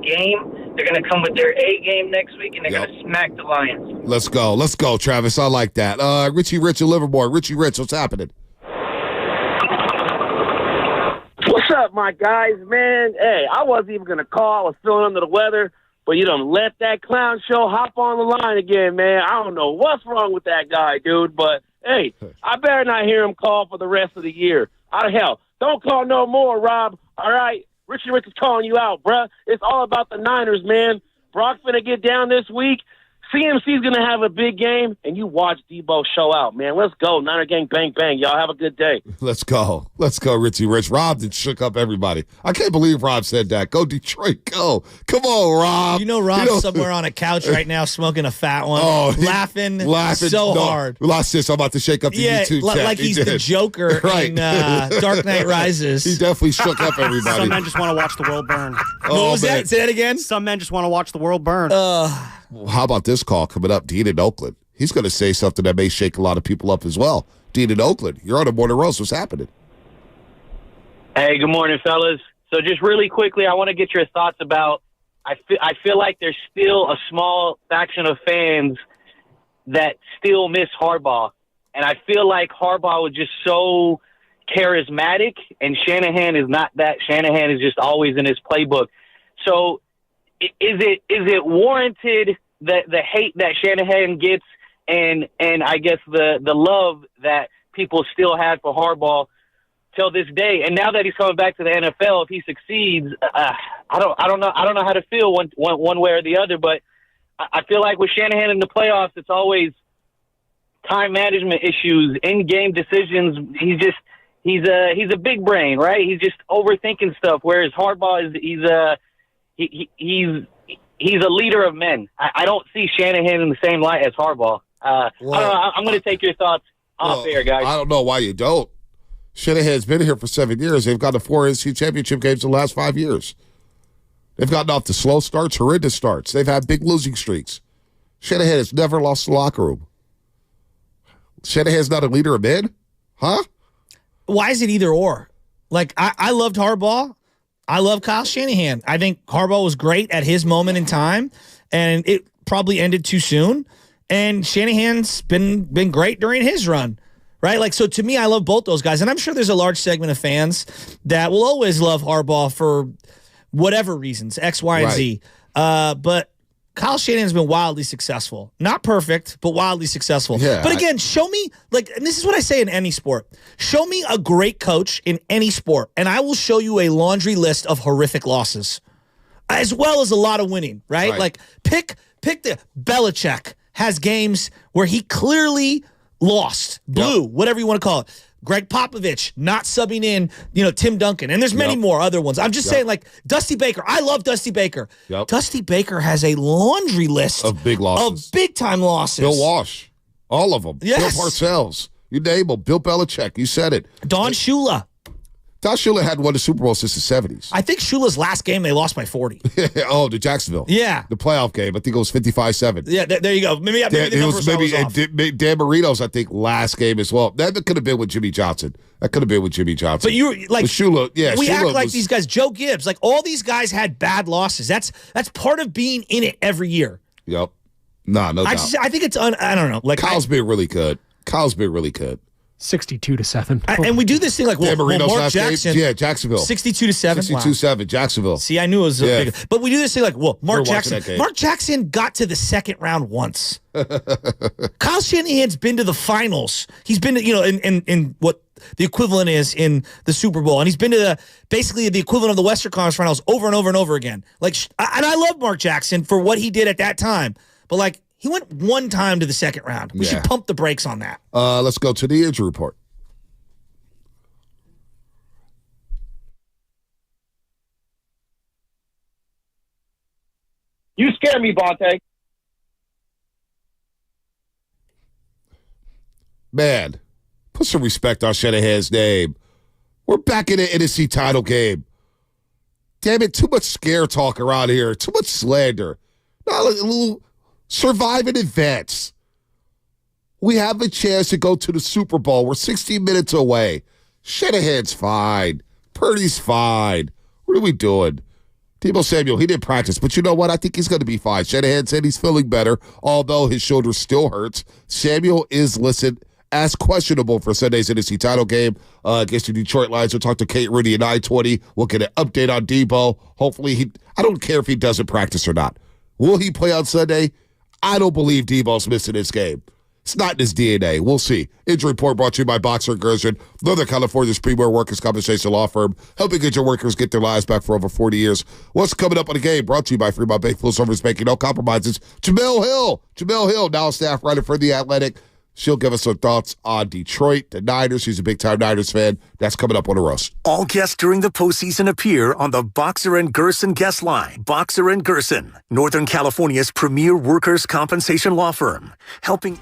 Speaker 21: game. They're going to come with their A game next week, and they're going to smack the Lions.
Speaker 2: Let's go, Travis. I like that. Richie Rich of Livermore. Richie Rich, what's happening?
Speaker 22: What's up, my guys, man? Hey, I wasn't even going to call. I was feeling under the weather, but you done let that clown show hop on the line again, man. I don't know what's wrong with that guy, dude, but hey, I better not hear him call for the rest of the year. Out of hell. Don't call no more, Rob. All right? Richie Rich is calling you out, bruh. It's all about the Niners, man. Brock's going to get down this week. CMC's going to have a big game, and you watch Debo show out, man. Let's go. Niner gang, bang, bang. Y'all have a good day.
Speaker 2: Let's go, Richie Rich. Rob did shook up everybody. I can't believe Rob said that. Go Detroit, go. Come on, Rob.
Speaker 3: You know Rob's somewhere on a couch right now smoking a fat one, laughing so hard.
Speaker 2: Watch this. I'm about to shake up the YouTube chat.
Speaker 3: Like he's the Joker in Dark Knight Rises.
Speaker 2: He definitely shook up everybody.
Speaker 10: Some men just want to watch the world burn.
Speaker 3: What was that? Say that again?
Speaker 10: Some men just want to watch the world burn.
Speaker 2: How about this call coming up? Dean in Oakland. He's going to say something that may shake a lot of people up as well. Dean in Oakland. You're on the Morning Roast. What's happening?
Speaker 23: Hey, good morning, fellas. So just really quickly, I want to get your thoughts about I feel like there's still a small faction of fans that still miss Harbaugh. And I feel like Harbaugh was just so charismatic, and Shanahan is not that. Shanahan is just always in his playbook. So is it warranted that the hate that Shanahan gets and I guess the love that people still had for Harbaugh till this day? And now that he's coming back to the NFL, if he succeeds, I don't know how to feel one way or the other. But I feel like with Shanahan in the playoffs, it's always time management issues, in-game decisions. He's a big brain, right? He's just overthinking stuff. Whereas Harbaugh he's he's a leader of men. I don't see Shanahan in the same light as Harbaugh. I don't know. I'm going to take your thoughts off air, guys.
Speaker 2: I don't know why you don't. Shanahan's been here for 7 years. They've gotten to 4 NC championship games in the last 5 years. They've gotten off to slow starts, horrendous starts. They've had big losing streaks. Shanahan has never lost the locker room. Shanahan's not a leader of men? Huh?
Speaker 3: Why is it either or? Like, I loved Harbaugh. I love Kyle Shanahan. I think Harbaugh was great at his moment in time, and it probably ended too soon. And Shanahan's been great during his run. Right? Like, so to me, I love both those guys. And I'm sure there's a large segment of fans that will always love Harbaugh for whatever reasons, X, Y, and Z. But Kyle Shanahan's been wildly successful. Not perfect, but wildly successful.
Speaker 2: Yeah,
Speaker 3: but again, show me, like, and this is what I say in any sport. Show me a great coach in any sport, and I will show you a laundry list of horrific losses, as well as a lot of winning, right? Like, pick the Belichick has games where he clearly lost, blew, whatever you want to call it. Greg Popovich not subbing in, Tim Duncan. And there's many more other ones. I'm just saying, like, Dusty Baker. I love Dusty Baker. Dusty Baker has a laundry list
Speaker 2: of big losses.
Speaker 3: Of big-time losses.
Speaker 2: Bill Walsh. All of them.
Speaker 3: Yes.
Speaker 2: Bill Parcells. You name them. Bill Belichick. You said it.
Speaker 3: Don Shula.
Speaker 2: Don Shula hadn't won the Super Bowl since the 70s.
Speaker 3: I think Shula's last game, they lost by 40.
Speaker 2: Oh, to Jacksonville.
Speaker 3: Yeah.
Speaker 2: The playoff game. I think it was 55-7.
Speaker 3: Yeah, there you go. Maybe the numbers off.
Speaker 2: Dan Marino's, I think, last game as well. That could have been with Jimmy Johnson. But
Speaker 3: you like
Speaker 2: Shula,
Speaker 3: we
Speaker 2: Shula
Speaker 3: act like these guys, Joe Gibbs, like all these guys had bad losses. That's part of being in it every year.
Speaker 2: Yep. No doubt.
Speaker 3: I think it's I don't know. Like
Speaker 2: Kyle's been really good.
Speaker 14: 62-7.
Speaker 3: And we do this thing like, well, Mark
Speaker 2: Jackson.
Speaker 3: Game,
Speaker 2: yeah, Jacksonville.
Speaker 3: 62-7.
Speaker 2: 62-7, Jacksonville.
Speaker 3: See, I knew it was a big. But we do this thing like, well, Mark Jackson got to the second round once. Kyle Shanahan's been to the finals. He's been to, in what the equivalent is in the Super Bowl. And he's been to basically the equivalent of the Western Conference Finals over and over and over again. Like, and I love Mark Jackson for what he did at that time. But like, he went one time to the second round. We should pump the brakes on that.
Speaker 2: Let's go to the injury report.
Speaker 15: You scare me, Bonte.
Speaker 2: Man, put some respect on Shanahan's name. We're back in the NFC title game. Damn it, too much scare talk around here. Too much slander. Not a little survive and advance. We have a chance to go to the Super Bowl. We're 16 minutes away. Shanahan's fine. Purdy's fine. What are we doing? Debo Samuel, he didn't practice, but you know what? I think he's going to be fine. Shanahan said he's feeling better, although his shoulder still hurts. Samuel is listed as questionable for Sunday's NFC title game against the Detroit Lions. We'll talk to Kate Rooney at 9:20. We'll get an update on Debo. Hopefully, I don't care if he doesn't practice or not. Will he play on Sunday? I don't believe Debo's missing this game. It's not in his DNA. We'll see. Injury report brought to you by Boxer & Gerson, Northern California's premier workers' compensation law firm, helping get your workers get their lives back for over 40 years. What's coming up on the game? Brought to you by Fremont Bank, full service banking, no compromises. Jemele Hill, now a staff writer for The Athletic. She'll give us her thoughts on Detroit, the Niners. She's a big-time Niners fan. That's coming up on the roast.
Speaker 1: All guests during the postseason appear on the Boxer & Gerson guest line. Boxer & Gerson, Northern California's premier workers' compensation law firm, helping...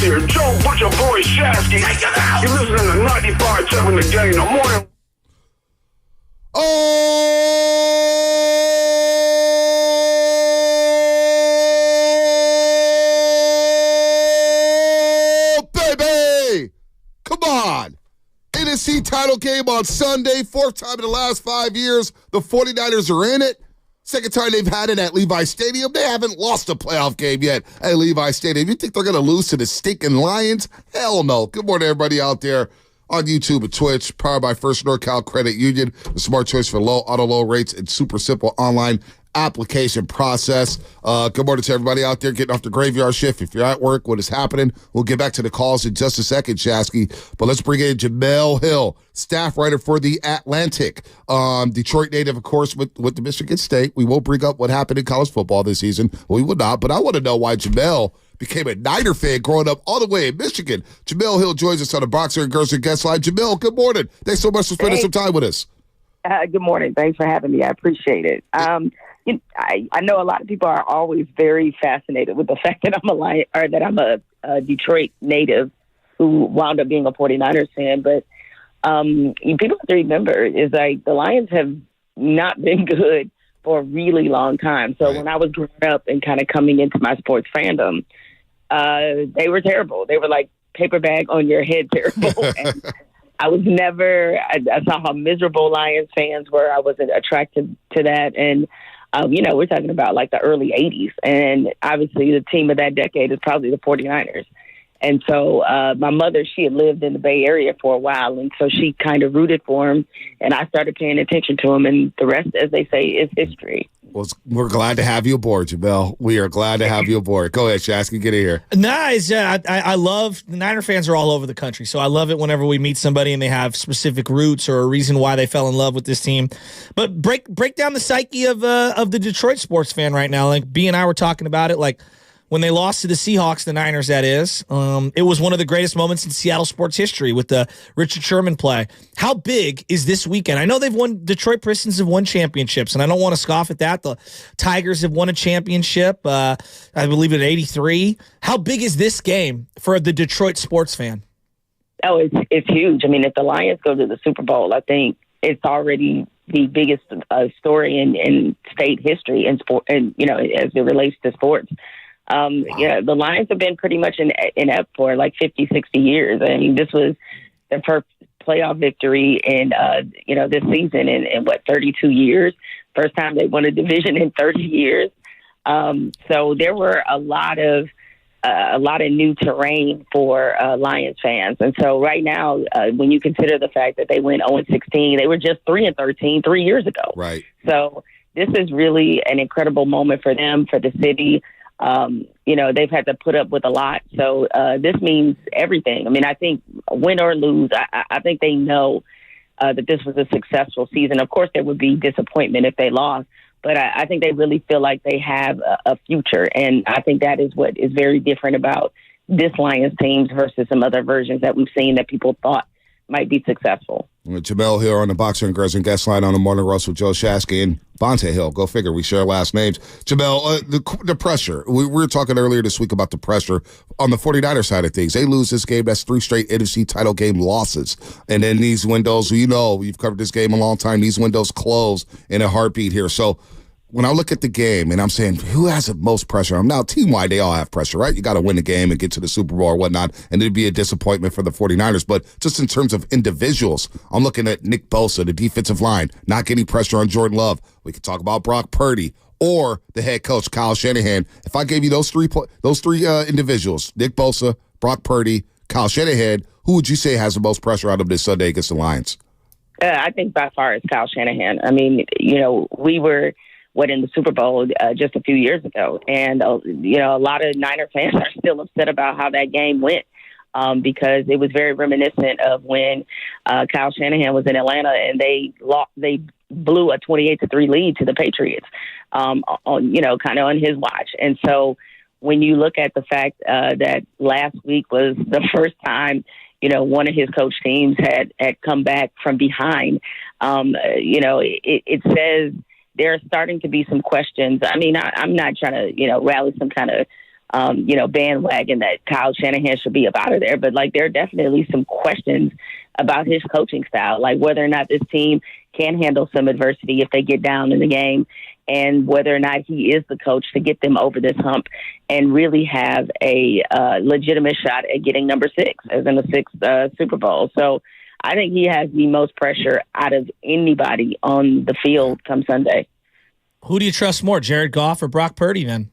Speaker 15: here. Joe Butcher Boy Shasky. You're listening to 95.7 The Game. The morning.
Speaker 2: Oh, baby! Come on. NFC title game on Sunday. Fourth time in the last 5 years. The 49ers are in it. Second time they've had it at Levi Stadium. They haven't lost a playoff game yet at Levi Stadium. You think they're going to lose to the stinking Lions? Hell no. Good morning, everybody out there on YouTube and Twitch. Powered by First NorCal Credit Union. The smart choice for low auto loan rates and super simple online application process. Good morning to everybody out there getting off the graveyard shift. If you're at work, what is happening? We'll get back to the calls in just a second, Shasky. But let's bring in Jemele Hill, staff writer for The Atlantic. Detroit native, of course, with the Michigan State. We won't bring up what happened in college football this season. We will not. But I want to know why Jemele became a Niner fan growing up all the way in Michigan. Jemele Hill joins us on the Boxer and Gerson guest line. Jemele, good morning. Thanks so much for spending some time with us.
Speaker 4: Good morning. Thanks for having me. I appreciate it. I know a lot of people are always very fascinated with the fact that I'm a Detroit native who wound up being a 49ers fan. But people have to remember is like the Lions have not been good for a really long time. So when I was growing up and kind of coming into my sports fandom, they were terrible. They were like paper bag on your head terrible. And I was never, I saw how miserable Lions fans were. I wasn't attracted to that. And we're talking about like the early 80s. And obviously the team of that decade is probably the 49ers. And so my mother, she had lived in the Bay Area for a while. And so she kind of rooted for him. And I started paying attention to him. And the rest, as they say, is history.
Speaker 2: Well, we're glad to have you aboard, Jemele. We are glad to have you aboard. Go ahead, Shasky, get in here.
Speaker 3: Nice. I love the Niner fans are all over the country, so I love it whenever we meet somebody and they have specific roots or a reason why they fell in love with this team. But break down the psyche of the Detroit sports fan right now. Like B and I were talking about it, like when they lost to the Seahawks, the Niners, that is, it was one of the greatest moments in Seattle sports history with the Richard Sherman play. How big is this weekend? I know Detroit Pistons have won championships, and I don't want to scoff at that. The Tigers have won a championship, I believe, at 83. How big is this game for the Detroit sports fan?
Speaker 4: Oh, it's huge. I mean, if the Lions go to the Super Bowl, I think it's already the biggest story in state history and sport, and as it relates to sports. The Lions have been pretty much inept for like 50, 60 years. I mean, this was their first playoff victory in, this season in 32 years. First time they won a division in 30 years. So there were a lot of new terrain for Lions fans. And so right now, when you consider the fact that they went 0-16, they were just 3-13 3 years ago.
Speaker 2: Right.
Speaker 4: So this is really an incredible moment for them, for the city. They've had to put up with a lot. So this means everything. I mean, I think win or lose, I think they know that this was a successful season. Of course, there would be disappointment if they lost, but I think they really feel like they have a future. And I think that is what is very different about this Lions team versus some other versions that we've seen that people thought might be successful.
Speaker 2: Jemele here on the Boxer and Gerson guest line on the Morning Roast with Joe Shasky and Bonte Hill. Go figure. We share last names. Jemele, the pressure. We were talking earlier this week about the pressure on the 49ers side of things. They lose this game. That's 3 straight NFC title game losses. And then these windows, you've covered this game a long time. These windows close in a heartbeat here. So when I look at the game and I'm saying, who has the most pressure? Now, team-wide, they all have pressure, right? You got to win the game and get to the Super Bowl or whatnot, and it'd be a disappointment for the 49ers. But just in terms of individuals, I'm looking at Nick Bosa, the defensive line, not getting pressure on Jordan Love. We could talk about Brock Purdy or the head coach, Kyle Shanahan. If I gave you those three individuals, Nick Bosa, Brock Purdy, Kyle Shanahan, who would you say has the most pressure out of this Sunday against the Lions?
Speaker 4: I think by far it's Kyle Shanahan. I mean, we were in the Super Bowl just a few years ago. And, a lot of Niner fans are still upset about how that game went because it was very reminiscent of when Kyle Shanahan was in Atlanta and they blew a 28-3 lead to the Patriots kind of on his watch. And so when you look at the fact that last week was the first time, one of his coach teams had come back from behind, it says there are starting to be some questions. I mean, I'm not trying to, rally some kind of bandwagon that Kyle Shanahan should be up out of there. But like, there are definitely some questions about his coaching style, like whether or not this team can handle some adversity if they get down in the game, and whether or not he is the coach to get them over this hump and really have a legitimate shot at getting number 6, as in the 6th Super Bowl. So I think he has the most pressure out of anybody on the field come Sunday.
Speaker 3: Who do you trust more, Jared Goff or Brock Purdy then?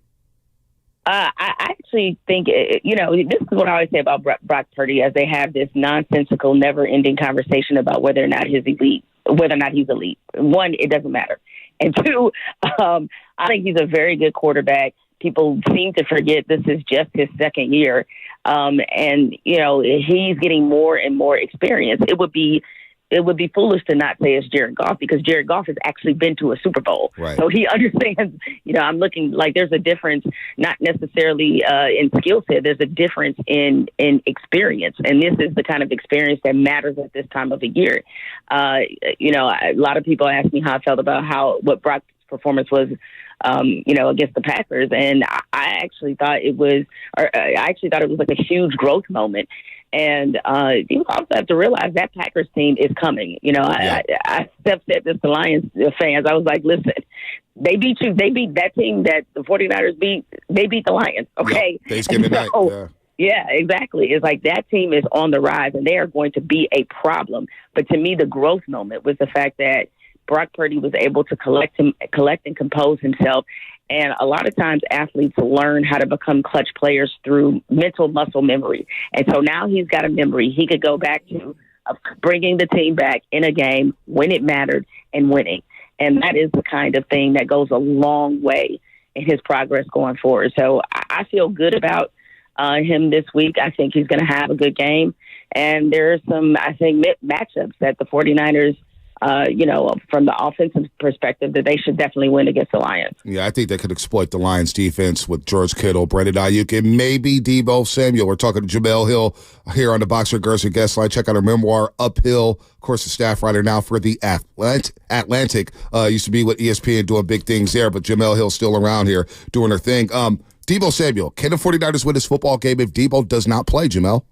Speaker 4: I actually think, this is what I always say about Brock Purdy, as they have this nonsensical, never-ending conversation about whether or not he's elite. One, it doesn't matter. And two, I think he's a very good quarterback. People seem to forget this is just his second year. And he's getting more and more experience. It would be foolish to not say it's Jared Goff, because Jared Goff has actually been to a Super Bowl.
Speaker 2: Right.
Speaker 4: So he understands, I'm looking like there's a difference, not necessarily in skill set. There's a difference in experience. And this is the kind of experience that matters at this time of the year. A lot of people ask me how I felt about what Brock's performance was, against the Packers. And I actually thought it was like a huge growth moment. And you also have to realize that Packers team is coming. I said this to Lions fans. I was like, listen, they beat you. They beat that team that the 49ers beat. They beat the Lions, okay?
Speaker 2: Yeah, Thanksgiving night.
Speaker 4: Yeah, exactly. It's like that team is on the rise, and they are going to be a problem. But to me, the growth moment was the fact that Brock Purdy was able to collect and compose himself. And a lot of times athletes learn how to become clutch players through mental muscle memory. And so now he's got a memory he could go back to of bringing the team back in a game when it mattered and winning. And that is the kind of thing that goes a long way in his progress going forward. So I feel good about him this week. I think he's going to have a good game. And there are some, I think, matchups that the 49ers, from the offensive perspective, that they should definitely win against the Lions.
Speaker 2: Yeah, I think they could exploit the Lions defense with George Kittle, Brandon Ayuk, and maybe Debo Samuel. We're talking to Jemele Hill here on the Boxer Gerson guest line. Check out her memoir, Uphill. Of course, the staff writer now for the Atlantic. Used to be with ESPN doing big things there, but Jemele Hill's still around here doing her thing. Debo Samuel, can the 49ers win this football game if Debo does not play, Jemele?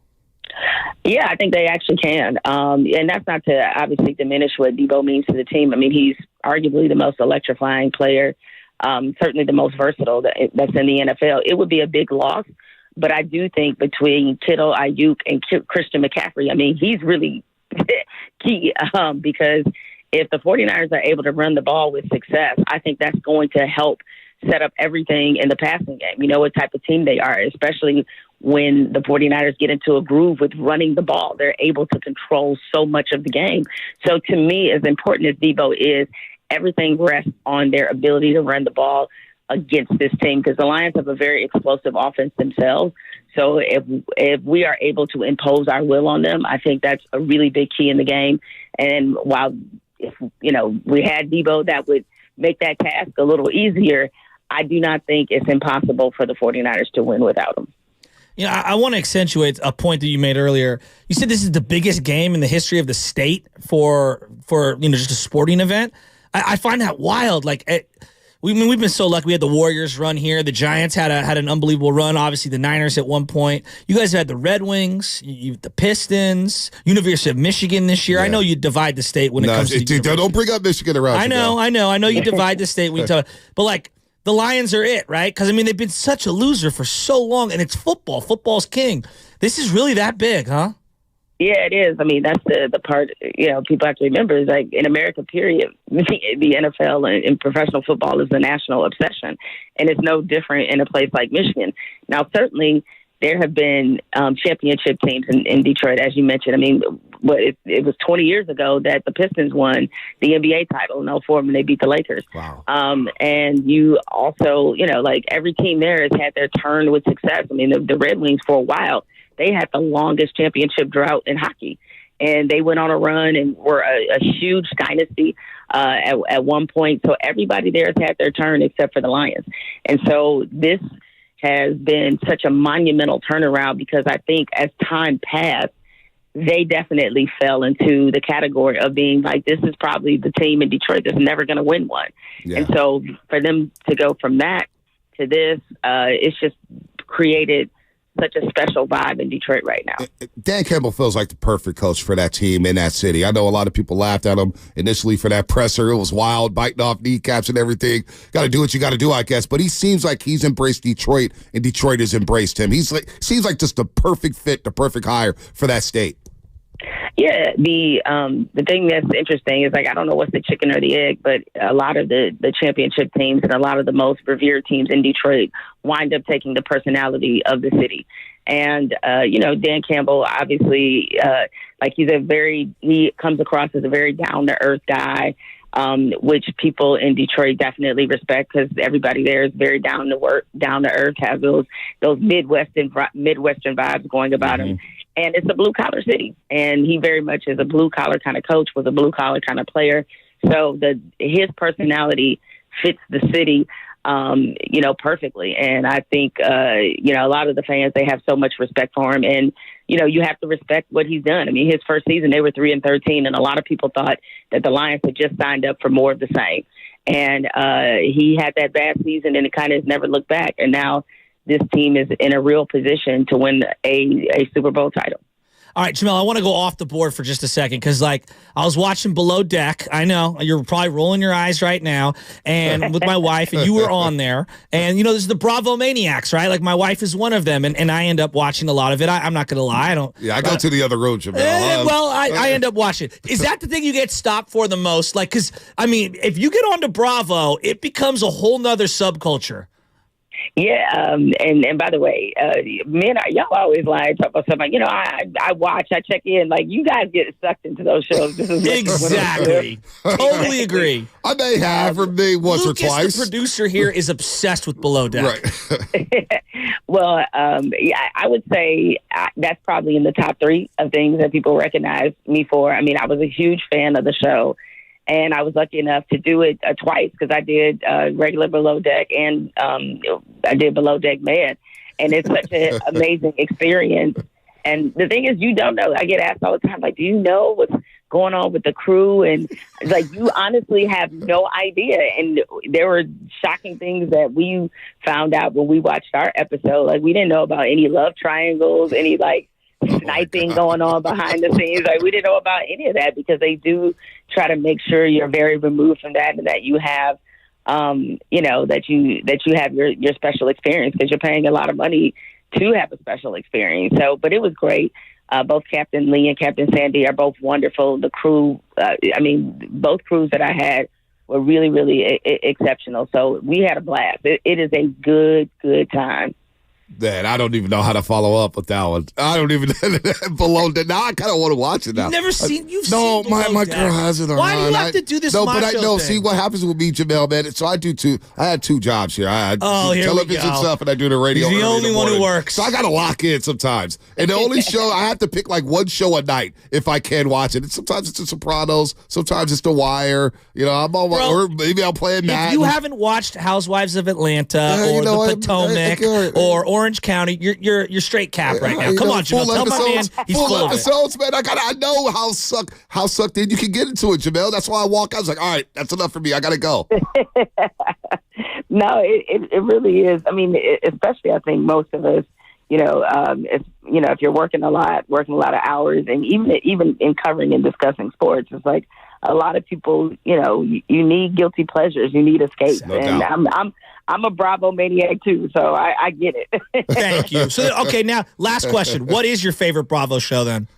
Speaker 4: Yeah, I think they actually can. And that's not to obviously diminish what Debo means to the team. I mean, he's arguably the most electrifying player, certainly the most versatile that's in the NFL. It would be a big loss, but I do think between Kittle, Ayuk, and Christian McCaffrey, I mean, he's really key because if the 49ers are able to run the ball with success, I think that's going to help set up everything in the passing game. You know what type of team they are, especially when the 49ers get into a groove with running the ball. They're able to control so much of the game. So to me, as important as Debo is, everything rests on their ability to run the ball against this team, because the Lions have a very explosive offense themselves. So if we are able to impose our will on them, I think that's a really big key in the game. And while if we had Debo, that would make that task a little easier. I do not think it's impossible for the 49ers to win without him.
Speaker 3: I want to accentuate a point that you made earlier. You said this is the biggest game in the history of the state for just a sporting event. I find that wild. We've been so lucky. We had the Warriors run here. The Giants had an unbelievable run. Obviously, the Niners at one point. You guys had the Red Wings, the Pistons, University of Michigan this year. Yeah. I know you divide the state when it comes to
Speaker 2: don't bring up Michigan around.
Speaker 3: I know you divide the state when you talk, but the Lions are it, right? Because, they've been such a loser for so long, and it's football. Football's king. This is really that big, huh?
Speaker 4: Yeah, it is. That's the part, people have to remember is in America, period, the NFL and professional football is the national obsession. And it's no different in a place like Michigan. Now, certainly there have been championship teams in Detroit, as you mentioned. It was 20 years ago that the Pistons won the NBA title in 2004 when they beat the Lakers.
Speaker 2: Wow.
Speaker 4: And you also, every team there has had their turn with success. The Red Wings for a while, they had the longest championship drought in hockey. And they went on a run and were a huge dynasty at one point. So everybody there has had their turn except for the Lions. And so this has been such a monumental turnaround because I think as time passed, they definitely fell into the category of being this is probably the team in Detroit that's never going to win one. Yeah. And so for them to go from that to this, it's just created such a special vibe in Detroit right now.
Speaker 2: Dan Campbell feels like the perfect coach for that team in that city. I know a lot of people laughed at him initially for that presser. It was wild, biting off kneecaps and everything. Got to do what you got to do, I guess. But he seems like he's embraced Detroit, and Detroit has embraced him. Seems like just the perfect fit, the perfect hire for that state.
Speaker 4: Yeah, the thing that's interesting is, like, I don't know what's the chicken or the egg, but a lot of the championship teams and a lot of the most revered teams in Detroit wind up taking the personality of the city. And, Dan Campbell, obviously, he comes across as a very down-to-earth guy, which people in Detroit definitely respect because everybody there is very down to earth, has those Midwestern vibes going about him. And it's a blue-collar city, and he very much is a blue-collar kind of coach, was a blue-collar kind of player. So his personality fits the city, perfectly. And I think, a lot of the fans, they have so much respect for him. And, you have to respect what he's done. I mean, his first season, they were 3-13, and a lot of people thought that the Lions had just signed up for more of the same. And he had that bad season, and it kind of has never looked back. And now this team is in a real position to win a Super Bowl title.
Speaker 16: All right, Jemele, I want to go off the board for just a second because, I was watching Below Deck. I know you're probably rolling your eyes right now, and with my wife, and you were on there. And, there's the Bravo Maniacs, right? Like, my wife is one of them, and I end up watching a lot of it. I'm not going to lie. I don't.
Speaker 2: Yeah, I go to the other room, Jemele.
Speaker 16: I end up watching. Is that the thing you get stopped for the most? Like, because, if you get onto Bravo, it becomes a whole nother subculture.
Speaker 4: Yeah, and by the way, men y'all always lie talk about something. I watch, I check in. Like, you guys get sucked into those shows.
Speaker 16: Exactly. Totally agree.
Speaker 2: I may have for me once
Speaker 16: Lucas,
Speaker 2: or twice.
Speaker 16: The producer here is obsessed with Below Deck.
Speaker 2: Right.
Speaker 4: Well, I would say that's probably in the top 3 of things that people recognize me for. I mean, I was a huge fan of the show. And I was lucky enough to do it twice because I did regular Below Deck and I did Below Deck Med. And it's such an amazing experience. And the thing is, you don't know. I get asked all the time, like, do you know what's going on with the crew? And like, you honestly have no idea. And there were shocking things that we found out when we watched our episode. Like, we didn't know about any love triangles, any sniping going on behind the scenes. Like, we didn't know about any of that because they do try to make sure you're very removed from that and that you have, that you have your special experience because you're paying a lot of money to have a special experience. So, but it was great. Both Captain Lee and Captain Sandy are both wonderful. The crew, both crews that I had were really, really exceptional. So we had a blast. It is a good time.
Speaker 2: Man, I don't even know how to follow up with that one. I don't even Below Deck. Now I kind of want to watch it now.
Speaker 16: You've never seen?
Speaker 2: No, my girl has it on.
Speaker 16: Why do you have to do this?
Speaker 2: No, but I know. See what happens with me, Jemele, man. So I do I had 2 jobs here. I do television stuff and I do the radio.
Speaker 16: He's the only one who works.
Speaker 2: So I got to lock in sometimes. And the only show I have to pick like one show a night if I can watch it. And sometimes it's The Sopranos. Sometimes it's The Wire. I'm on or maybe I'll play that.
Speaker 16: If you haven't watched Housewives of Atlanta or The Potomac or Orange County, you're straight cap right now. Come on, Jemele. Tell my man he's full
Speaker 2: episodes, man. I know how sucked in you can get into it, Jemele. That's why I walk out. I was like, all right, that's enough for me. I gotta go.
Speaker 4: No, it really is. I mean, especially I think most of us, if you're working a lot of hours, and even in covering and discussing sports, it's like a lot of people, you need guilty pleasures, you need escape, I'm a Bravo maniac too, so I get it.
Speaker 16: Thank you. So, okay, now last question: what is your favorite Bravo show then?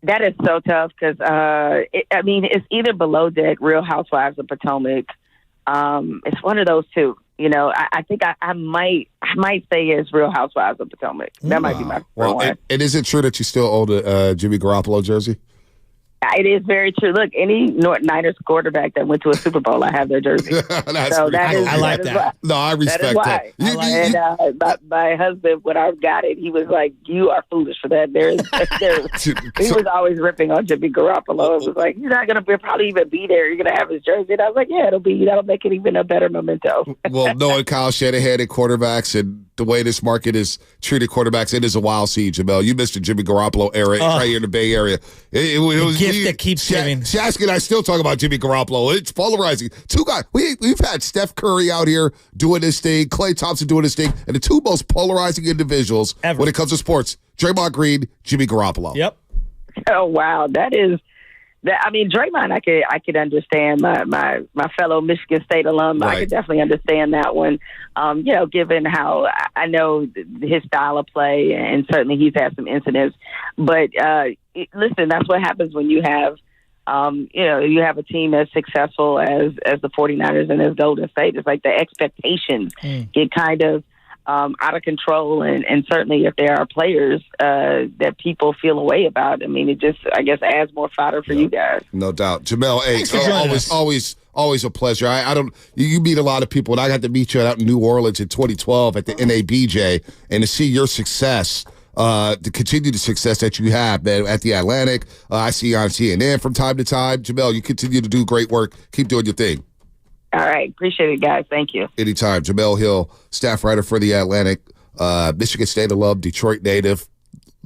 Speaker 4: That is so tough because it's either Below Deck, Real Housewives of Potomac. It's one of those two. I think I might say it's Real Housewives of Potomac. That might be my favorite one.
Speaker 2: And is it true that you still own a Jimmy Garoppolo jersey?
Speaker 4: It is very true. Look, any Niners quarterback that went to a Super Bowl, I have their jersey.
Speaker 16: I like that.
Speaker 2: No, I respect that.
Speaker 4: My husband, when I got it, he was like, "You are foolish for that." He was always ripping on Jimmy Garoppolo. It was like, "You're not going to probably even be there. You're going to have his jersey." And I was like, "Yeah, that'll make it even a better memento."
Speaker 2: Well, knowing Kyle Shanahan and quarterbacks and the way this market is treated quarterbacks, it is a wild seed, Jemele. You missed the Jimmy Garoppolo era right here in the Bay Area. It was
Speaker 16: gift that keeps giving.
Speaker 2: Shasky and I still talk about Jimmy Garoppolo. It's polarizing. Two guys. We've had Steph Curry out here doing this thing, Klay Thompson doing this thing, and the two most polarizing individuals when it comes to sports, Draymond Green, Jimmy Garoppolo.
Speaker 16: Yep.
Speaker 4: Oh wow, that is. I mean, Draymond, I could understand. My fellow Michigan State alum,
Speaker 2: Right.
Speaker 4: I could definitely understand that one. Given how I know his style of play, and certainly he's had some incidents. But listen, that's what happens when you have, you have a team as successful as the 49ers and as Golden State. It's like the expectations get kind of out of control, and certainly if there are players that people feel a way about, I mean, it just, I guess, adds more fodder for you guys.
Speaker 2: No doubt. Jemele, hey, always a pleasure. I don't, you meet a lot of people, and I got to meet you out in New Orleans in 2012 at the NABJ, and to see your success, to continue the success that you have, man, at the Atlantic. I see you on CNN from time to time. Jemele, you continue to do great work. Keep doing your thing.
Speaker 4: All right. Appreciate it, guys. Thank you.
Speaker 2: Anytime. Jemele Hill, staff writer for The Atlantic, Michigan State alum, Detroit native.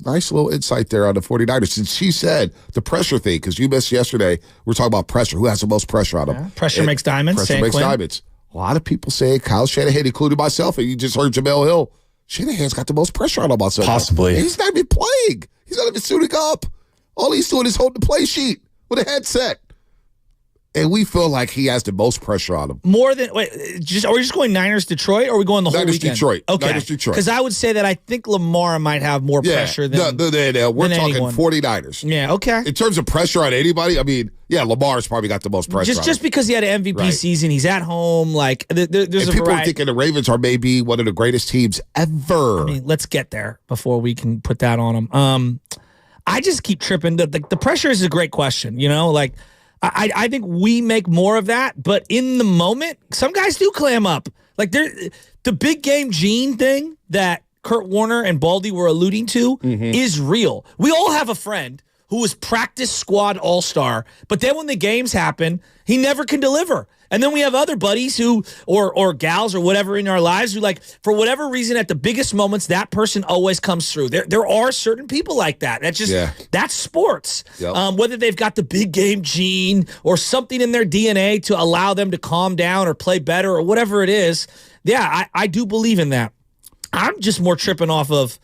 Speaker 2: Nice little insight there on the 49ers. And she said the pressure thing, because you missed yesterday, we were talking about pressure. Who has the most pressure on them?
Speaker 16: Yeah. Pressure makes diamonds.
Speaker 2: Pressure makes diamonds. A lot of people say Kyle Shanahan, including myself, and you just heard Jemele Hill. Shanahan's got the most pressure on him.
Speaker 18: Possibly.
Speaker 2: He's not even playing. He's not even suiting up. All he's doing is holding the play sheet with a headset. And we feel like he has the most pressure on him.
Speaker 16: More than, are we just going Niners Detroit, or are we going the whole weekend?
Speaker 2: Detroit.
Speaker 16: Okay.
Speaker 2: Niners Detroit.
Speaker 16: Because I would say that I think Lamar might have more pressure than
Speaker 2: we're talking
Speaker 16: anyone.
Speaker 2: 49ers.
Speaker 16: Yeah, okay.
Speaker 2: In terms of pressure on anybody, I mean, yeah, Lamar's probably got the most pressure on him.
Speaker 16: Just because he had an MVP season, he's at home. Like, there's
Speaker 2: and
Speaker 16: a
Speaker 2: people
Speaker 16: variety.
Speaker 2: are thinking the Ravens are maybe one of the greatest teams ever.
Speaker 16: I mean, let's get there before we can put that on them. I just keep tripping. The pressure is a great question, like, I think we make more of that, but in the moment, some guys do clam up. Like the big game gene thing that Kurt Warner and Baldy were alluding to is real. We all have a friend who was practice squad all-star, but then when the games happen, he never can deliver. And then we have other buddies who, or gals or whatever in our lives who, like, for whatever reason, at the biggest moments, that person always comes through. There are certain people like that. That's just, that's sports. Yep. Whether they've got the big game gene or something in their DNA to allow them to calm down or play better or whatever it is. Yeah, I do believe in that. I'm just more tripping off of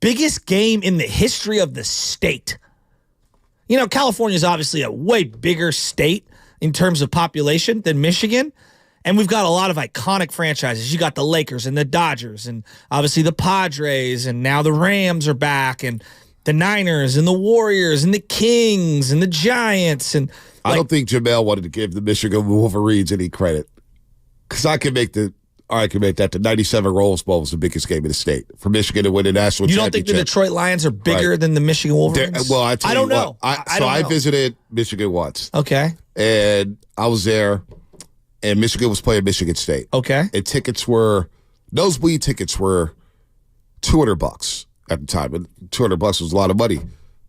Speaker 16: biggest game in the history of the state. California is obviously a way bigger state in terms of population than Michigan. And we've got a lot of iconic franchises. You got the Lakers and the Dodgers and obviously the Padres, and now the Rams are back, and the Niners and the Warriors and the Kings and the Giants. And
Speaker 2: I don't think Jemele wanted to give the Michigan Wolverines any credit, because I can make that the 97 Rose Bowl was the biggest game in the state for Michigan to win a national championship.
Speaker 16: You don't think the Detroit Lions are bigger than the Michigan Wolverines?
Speaker 2: I
Speaker 16: don't know.
Speaker 2: I visited Michigan once.
Speaker 16: Okay.
Speaker 2: And I was there, and Michigan was playing Michigan State.
Speaker 16: Okay.
Speaker 2: And nosebleed tickets were $200 at the time. And $200 was a lot of money.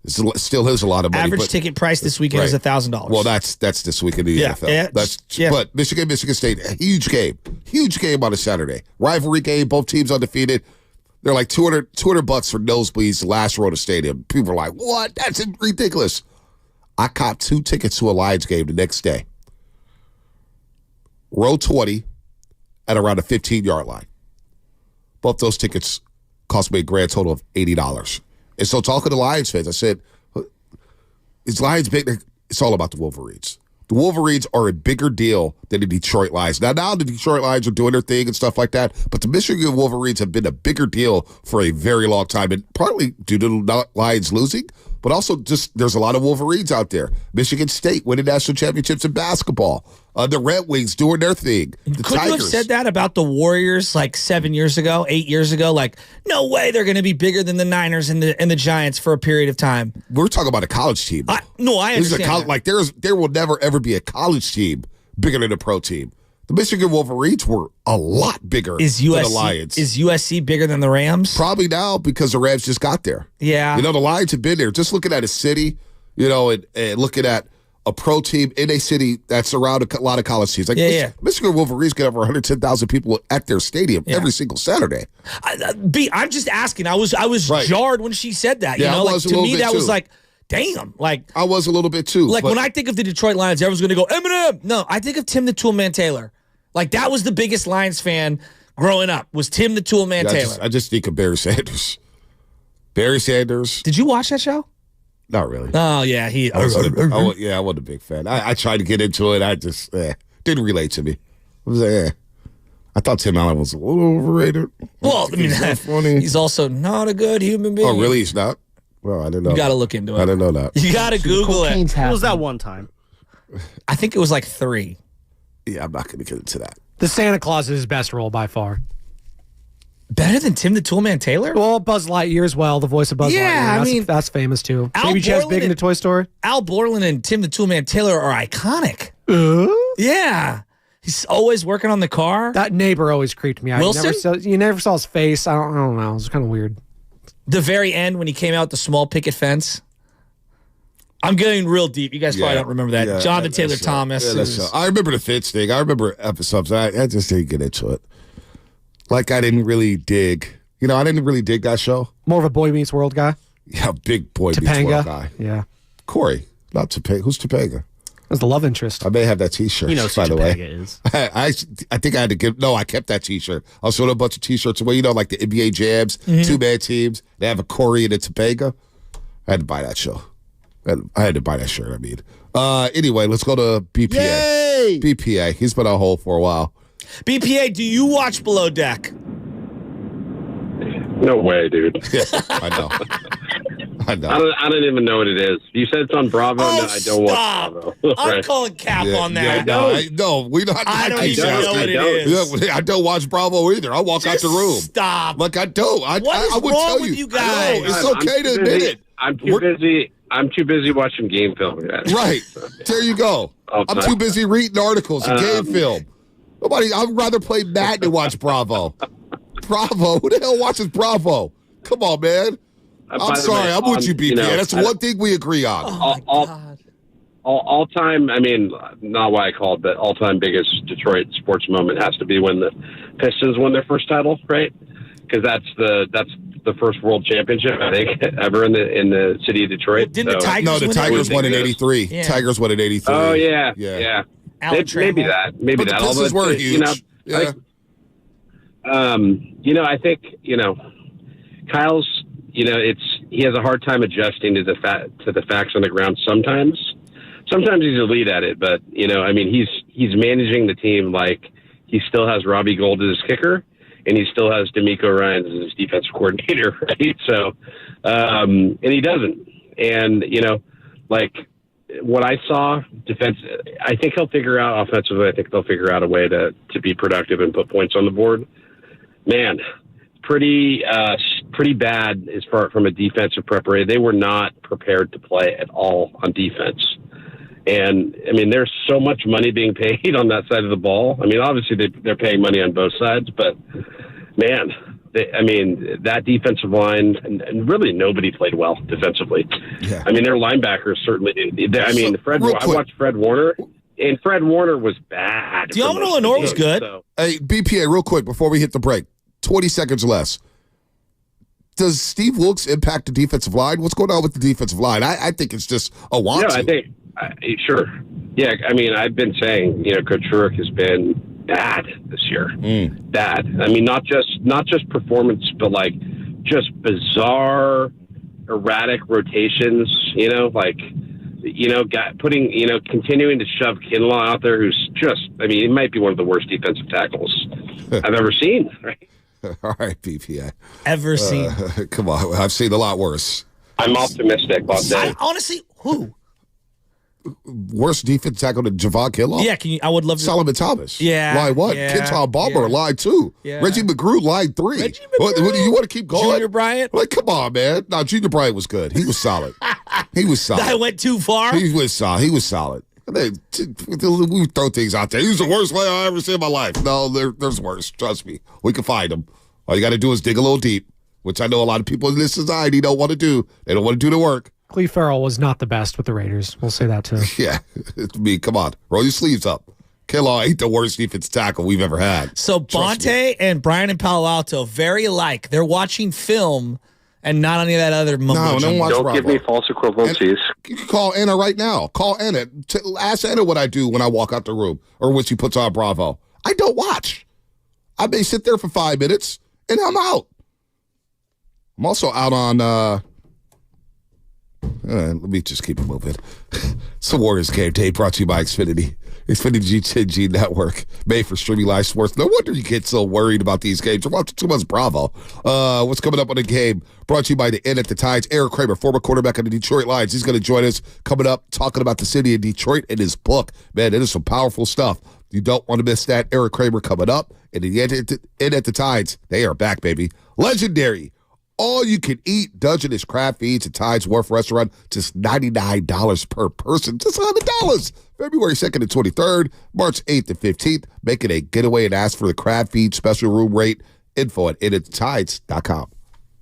Speaker 2: It still is a lot of money.
Speaker 16: Average ticket price this weekend is $1,000.
Speaker 2: Well, that's this week in the NFL.
Speaker 16: Yeah.
Speaker 2: But Michigan State, a huge game on a Saturday. Rivalry game, both teams undefeated. They're like $200 for nosebleeds, the last row of the stadium. People are like, what? That's ridiculous. I copped 2 tickets to a Lions game the next day. Row 20 at around the 15-yard line. Both those tickets cost me a grand total of $80. And so talking to Lions fans, I said, is Lions big? It's all about the Wolverines. The Wolverines are a bigger deal than the Detroit Lions. Now the Detroit Lions are doing their thing and stuff like that, but the Michigan Wolverines have been a bigger deal for a very long time, and partly due to the Lions losing, but also just there's a lot of Wolverines out there. Michigan State winning national championships in basketball. The Red Wings doing their thing. The
Speaker 16: Couldn't
Speaker 2: Tigers.
Speaker 16: you have said that about the Warriors like 7 years ago, 8 years ago? Like, no way they're going to be bigger than the Niners and the Giants for a period of time.
Speaker 2: We're talking about a college team.
Speaker 16: I understand.
Speaker 2: Like there will never ever be a college team bigger than a pro team. The Michigan Wolverines were a lot bigger than the Lions.
Speaker 16: Is USC bigger than the Rams?
Speaker 2: Probably now, because the Rams just got there.
Speaker 16: Yeah.
Speaker 2: The Lions have been there. Just looking at a city, and looking at a pro team in a city that's around a lot of college teams. Like Michigan Wolverines get over 110,000 people at their stadium every single Saturday.
Speaker 16: I'm just asking. I was jarred when she said that.
Speaker 2: Yeah,
Speaker 16: you know, like, to me that was like, damn. Like
Speaker 2: I was a little bit too.
Speaker 16: Like when I think of the Detroit Lions, everyone's going to go Eminem. No, I think of Tim the Toolman Taylor. Like that was the biggest Lions fan growing up. Was Tim the Toolman Taylor?
Speaker 2: I just think of Barry Sanders. Barry Sanders.
Speaker 16: Did you watch that show?
Speaker 2: Not really.
Speaker 16: Oh, yeah.
Speaker 2: I wasn't a big fan. I tried to get into it. I just didn't relate to me. I was I thought Tim Allen was a little overrated.
Speaker 16: Well, I mean, funny. He's also not a good human being.
Speaker 2: Oh, really? He's not? Well, I didn't know.
Speaker 16: You got to look into it.
Speaker 2: I didn't know that.
Speaker 16: You got to Google it.
Speaker 10: What was that one time?
Speaker 16: I think it was like 3.
Speaker 2: Yeah, I'm not going to get into that.
Speaker 10: The Santa Claus is his best role by far.
Speaker 16: Better than Tim the Toolman Taylor?
Speaker 10: Well, Buzz Lightyear as well, the voice of Buzz Lightyear. That's famous too. Baby Chaz big into Toy Story.
Speaker 16: Al Borland and Tim the Toolman Taylor are iconic. Yeah. He's always working on the car.
Speaker 10: That neighbor always creeped me out.
Speaker 16: Wilson?
Speaker 10: You never saw his face. I don't know. It was kind of weird.
Speaker 16: The very end when he came out the small picket fence. I'm getting real deep. You guys probably don't remember that.
Speaker 2: Yeah,
Speaker 16: Jonathan Taylor Thomas.
Speaker 2: I remember the Fitz thing. I remember episodes. I just didn't get into it. Like I didn't really dig. You know, I didn't really dig that show.
Speaker 10: More of a Boy Meets World guy?
Speaker 2: Yeah, big Boy Meets World guy.
Speaker 10: Yeah.
Speaker 2: Corey, not Topanga. Who's Topanga?
Speaker 10: That's the love interest.
Speaker 2: I may have that T-shirt.
Speaker 10: You know
Speaker 2: by the way.
Speaker 10: is.
Speaker 2: I think I had to give. No, I kept that T-shirt. I was showing a bunch of T-shirts away. You know, like the NBA Jams, 2-man teams. They have a Corey and a Topanga. I had to buy that show. I had to buy that shirt. I mean, anyway, let's go to BPA.
Speaker 10: Yay!
Speaker 2: BPA. He's been on hold for a while.
Speaker 16: BPA, do you watch Below Deck?
Speaker 5: No way, dude.
Speaker 2: Yeah, I know.
Speaker 5: I don't even know what it is. You said it's on Bravo.
Speaker 16: Oh,
Speaker 5: no, I don't watch Bravo.
Speaker 16: I'm calling cap on that.
Speaker 2: No, we don't.
Speaker 16: I don't even know what it is.
Speaker 2: Yeah, I don't watch Bravo either. I walk out the room.
Speaker 16: Stop.
Speaker 2: Like I don't.
Speaker 16: What is
Speaker 2: would
Speaker 16: wrong
Speaker 2: tell
Speaker 16: with
Speaker 2: you.
Speaker 16: you guys?
Speaker 2: It's okay to admit it.
Speaker 5: I'm too busy. I'm too busy watching game film.
Speaker 2: Right. There you go. I'm too busy reading articles and game film. I'd rather play Madden than watch Bravo. Bravo? Who the hell watches Bravo? Come on, man. I'm sorry. I'm with you, BPA. That's one thing we agree on.
Speaker 16: Oh, my God.
Speaker 5: All time, I mean, not why I called, but all time biggest Detroit sports moment has to be when the Pistons won their first title, right? Because that's the first world championship, I think, ever in the city of Detroit.
Speaker 16: Well, didn't the Tigers
Speaker 2: No, the Tigers won in 83.
Speaker 16: Yeah.
Speaker 2: Tigers won in 83.
Speaker 5: Oh, yeah. Maybe
Speaker 16: Trammell.
Speaker 5: that.
Speaker 2: But the Pistons were huge.
Speaker 5: I think, Kyle's, he has a hard time adjusting to the facts on the ground sometimes. Sometimes he's elite at it, but, he's managing the team like he still has Robbie Gould as his kicker, and he still has D'Amico Ryans as his defensive coordinator, right? So, and he doesn't. And, what I saw, defense, I think he'll figure out offensively. I think they'll figure out a way to be productive and put points on the board. Man, pretty bad as far from a defensive preparation. They were not prepared to play at all on defense. And I mean, there's so much money being paid on that side of the ball. I mean, obviously they're paying money on both sides, but man, that defensive line and really nobody played well defensively.
Speaker 2: Yeah.
Speaker 5: I mean, their linebackers certainly. I watched Fred Warner, and Fred Warner was bad.
Speaker 16: Diomino Lenore was good.
Speaker 5: So.
Speaker 2: Hey, BPA, real quick before we hit the break, 20 seconds less. Does Steve Wilkes impact the defensive line? What's going on with the defensive line? I think it's just a want to.
Speaker 5: I think sure. Yeah, I mean, I've been saying, Coach Rurik has been bad this year. Bad. I mean, not just performance, but like just bizarre, erratic rotations. Continuing to shove Kinlaw out there, who's just, he might be one of the worst defensive tackles I've ever seen. Right.
Speaker 2: All right, BPA.
Speaker 16: Ever seen?
Speaker 2: Come on, I've seen a lot worse.
Speaker 5: I'm optimistic about that.
Speaker 16: Honestly, who?
Speaker 2: Worst defense tackle than Javon Kinlaw?
Speaker 16: Yeah, I would love to.
Speaker 2: Solomon Thomas.
Speaker 16: Yeah.
Speaker 2: Line 1.
Speaker 16: Yeah,
Speaker 2: Kenton Bomber, line 2.
Speaker 16: Yeah.
Speaker 2: Reggie McGrew, line 3.
Speaker 16: Reggie
Speaker 2: What, you want to keep going?
Speaker 16: Junior Bryant?
Speaker 2: Like, come on, man. No, Junior Bryant was good. He was solid. He was solid.
Speaker 16: I went too far?
Speaker 2: He was solid. We throw things out there. He was the worst player I ever seen in my life. No, there's worse. Trust me. We can find him. All you got to do is dig a little deep, which I know a lot of people in this society don't want to do. They don't want to do the work.
Speaker 14: Cleve Farrell was not the best with the Raiders. We'll say that too.
Speaker 2: Yeah. I mean, come on. Roll your sleeves up. Kinlaw ain't the worst defense tackle we've ever had.
Speaker 16: So Bonte and Brian in Palo Alto, very alike. They're watching film and not any of that other mumbo jumbo.
Speaker 6: Don't give me false equivalencies.
Speaker 2: You can call Anna right now. Call Anna. Ask Anna what I do when I walk out the room or when she puts on Bravo. I don't watch. I may sit there for 5 minutes and I'm out. I'm also out on let me just keep it moving. It's the Warriors Game Day brought to you by Xfinity. Xfinity G10G Network, made for streaming live sports. No wonder you get so worried about these games. You're watching too much Bravo. What's coming up on the game? Brought to you by the Inn at the Tides. Eric Kramer, former quarterback of the Detroit Lions. He's going to join us coming up, talking about the city of Detroit and his book. Man, it is some powerful stuff. You don't want to miss that. Eric Kramer coming up. And the Inn at the Tides, they are back, baby. Legendary. All you can eat Dungeness crab feeds at Tides Wharf Restaurant, just $99 per person, just $100. February 2nd and 23rd, March 8th and 15th. Make it a getaway and ask for the crab feed special room rate. Info at inatthetides.com.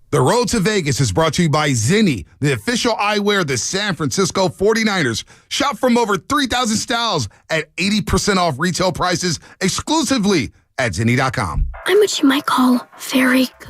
Speaker 7: The Road to Vegas is brought to you by Zinni, the official eyewear of the San Francisco 49ers. Shop from over 3,000 styles at 80% off retail prices exclusively at Zinni.com.
Speaker 8: I'm what you might call very good.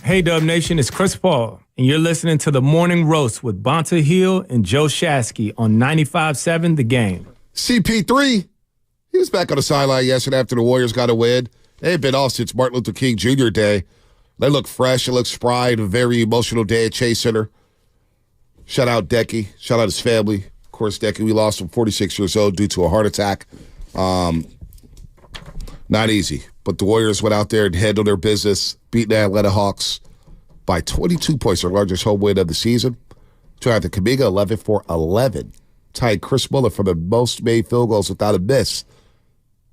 Speaker 11: Hey, Dub Nation, it's Chris Paul, and you're listening to The Morning Roast with Bonta Hill and Joe Shasky on 95.7 The Game.
Speaker 2: CP3, he was back on the sideline yesterday after the Warriors got a win. They had been off since Martin Luther King Jr. Day. They look fresh. It looks spry. A very emotional day at Chase Center. Shout out Decky. Shout out his family. Of course, Decky, we lost him 46 years old due to a heart attack. Not easy. But the Warriors went out there and handled their business, beat the Atlanta Hawks by 22 points, their largest home win of the season. Jonathan Kuminga, 11 for 11. Tied Chris Muller for the most made field goals without a miss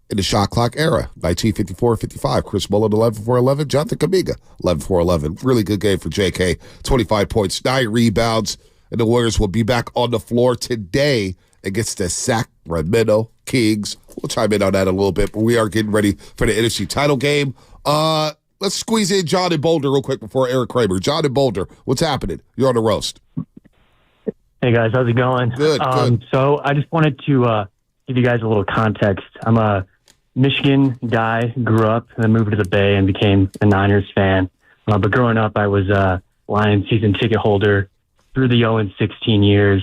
Speaker 2: in the shot clock era, 1954-55. Chris Muller, 11 for 11. Jonathan Kuminga, 11 for 11. Really good game for JK. 25 points, 9 rebounds, and the Warriors will be back on the floor today against the Sacramento Kings. We'll chime in on that a little bit, but we are getting ready for the NFC title game. Let's squeeze in John in Boulder real quick before Eric Kramer. John in Boulder, what's happening? You're on the roast.
Speaker 12: Hey, guys. How's it going?
Speaker 2: Good, good.
Speaker 12: So I just wanted to give you guys a little context. I'm a Michigan guy, grew up, and then moved to the Bay and became a Niners fan. But growing up, I was a Lions season ticket holder through the 0-16 years.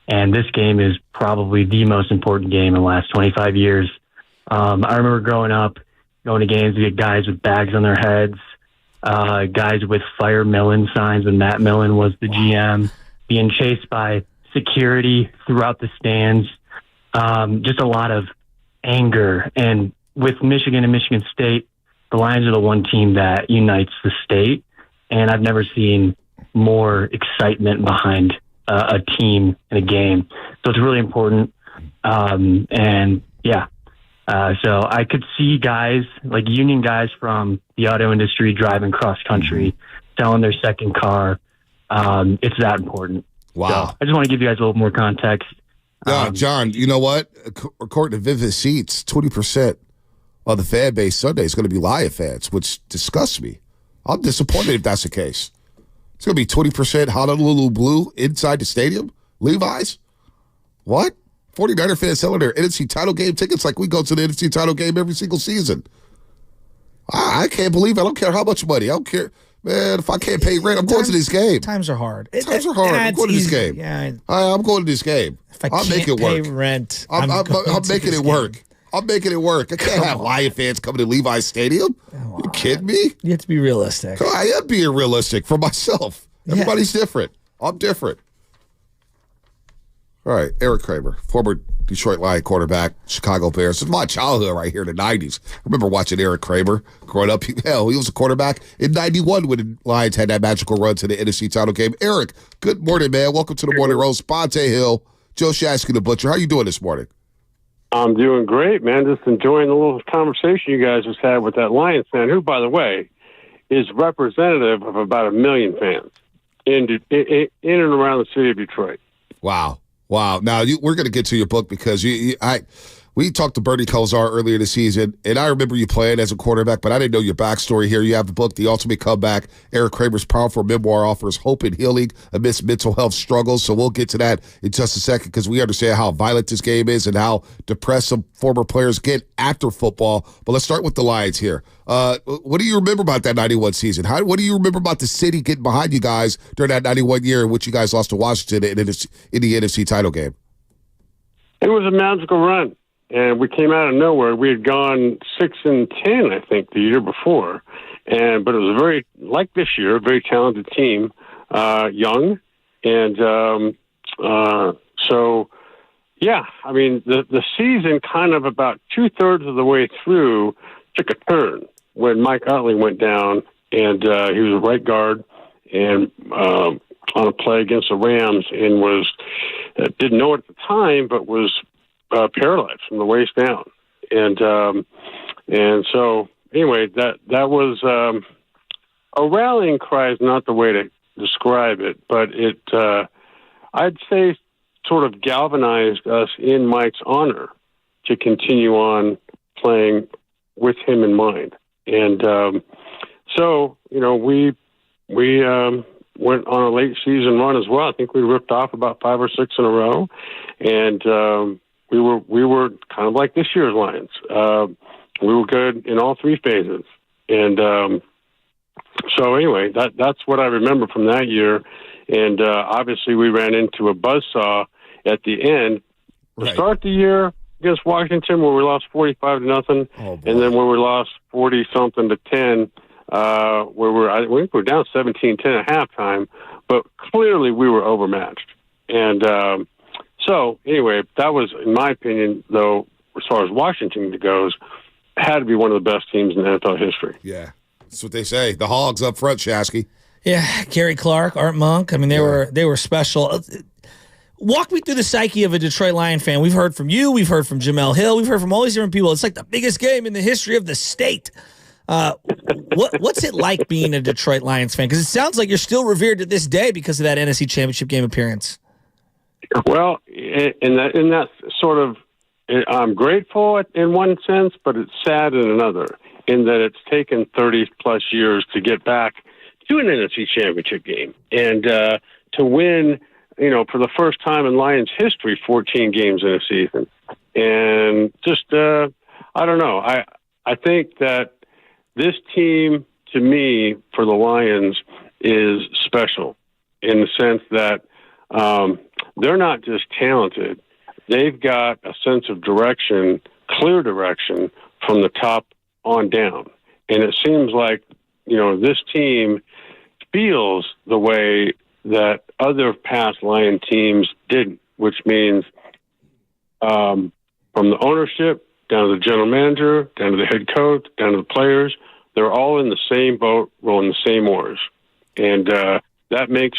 Speaker 12: And this game is probably the most important game in the last 25 years. I remember growing up, going to games, we had guys with bags on their heads, guys with Fire Millen signs when Matt Millen was the GM, being chased by security throughout the stands. Just a lot of anger. And with Michigan and Michigan State, the Lions are the one team that unites the state. And I've never seen more excitement behind a team in a game. So it's really important. So I could see guys, like union guys from the auto industry driving cross country, selling their second car. It's that important.
Speaker 2: Wow.
Speaker 12: So I just want to give you guys a little more context.
Speaker 2: John, you know what? According to Vivid Seats, 20% of the fan base Sunday is going to be Lion fans, which disgusts me. I'm disappointed if that's the case. It's going to be 20% Honolulu Blue inside the stadium? Levi's? What? 49er fans selling their NFC title game tickets like we go to the NFC title game every single season. I can't believe it. I don't care how much money. I don't care. Man, if I can't pay rent, I'm going to this game.
Speaker 16: Times are hard.
Speaker 2: Times are hard. I'm going to this game.
Speaker 16: Yeah,
Speaker 2: I'm going to this game.
Speaker 16: If I
Speaker 2: I'll
Speaker 16: can't
Speaker 2: make it work.
Speaker 16: pay rent,
Speaker 2: I'm making it work. I'm making it work. I can't have Lion fans coming to Levi's Stadium. You kidding me?
Speaker 16: You have to be realistic.
Speaker 2: I am being realistic for myself. Everybody's different. I'm different. All right, Eric Kramer, former Detroit Lion quarterback, Chicago Bears. It's my childhood right here in the 90s. I remember watching Eric Kramer growing up. He was a quarterback in 91 when the Lions had that magical run to the NFC title game. Eric, good morning, man. Welcome to the Morning Roast. Bonta Hill, Joe Shasky, the Butcher. How you doing this morning?
Speaker 13: I'm doing great, man. Just enjoying the little conversation you guys just had with that Lions fan, who, by the way, is representative of about 1 million fans in and around the city of Detroit.
Speaker 2: Wow. Now, we're going to get to your book because We talked to Bernie Kosar earlier this season, and I remember you playing as a quarterback, but I didn't know your backstory here. You have the book, The Ultimate Comeback. Eric Kramer's powerful memoir offers hope and healing amidst mental health struggles. So we'll get to that in just a second because we understand how violent this game is and how depressed some former players get after football. But let's start with the Lions here. What do you remember about that 91 season? What do you remember about the city getting behind you guys during that 91 year in which you guys lost to Washington in the NFC title game?
Speaker 13: It was a magical run. And we came out of nowhere. We had gone 6-10, I think, the year before, but it was very like this year, a very talented team, young, and so yeah. I mean, the season kind of about 2/3 of the way through took a turn when Mike Utley went down, and he was a right guard, and on a play against the Rams, and was didn't know it at the time, but was paralyzed from the waist down, and so anyway, that was a rallying cry is not the way to describe it, but it I'd say sort of galvanized us in Mike's honor to continue on playing with him in mind, and so we went on a late season run as well. I think we ripped off about 5 or 6 in a row, and we were kind of like this year's Lions. We were good in all 3 phases, and so anyway, that's what I remember from that year. And obviously, we ran into a buzzsaw at the end to start the year against Washington, where we lost 45-0, and then where we lost 40-something to 10, where I think we were down 17-10 at halftime, but clearly we were overmatched, and. So, anyway, that was, in my opinion, though, as far as Washington goes, had to be one of the best teams in NFL history.
Speaker 2: Yeah, that's what they say. The Hogs up front, Shasky.
Speaker 16: Yeah, Gary Clark, Art Monk. I mean, they were special. Walk me through the psyche of a Detroit Lion fan. We've heard from you. We've heard from Jemele Hill. We've heard from all these different people. It's like the biggest game in the history of the state. What's it like being a Detroit Lions fan? Because it sounds like you're still revered to this day because of that NFC Championship game appearance.
Speaker 13: Well, in that sort of, I'm grateful in one sense, but it's sad in another, in that it's taken 30-plus years to get back to an NFC Championship game and to win, for the first time in Lions history, 14 games in a season. And just, I don't know. I think that this team, to me, for the Lions, is special in the sense that they're not just talented. They've got a sense of direction, clear direction from the top on down. And it seems like, this team feels the way that other past Lion teams didn't, which means from the ownership down to the general manager, down to the head coach, down to the players, they're all in the same boat, rowing the same oars. And that makes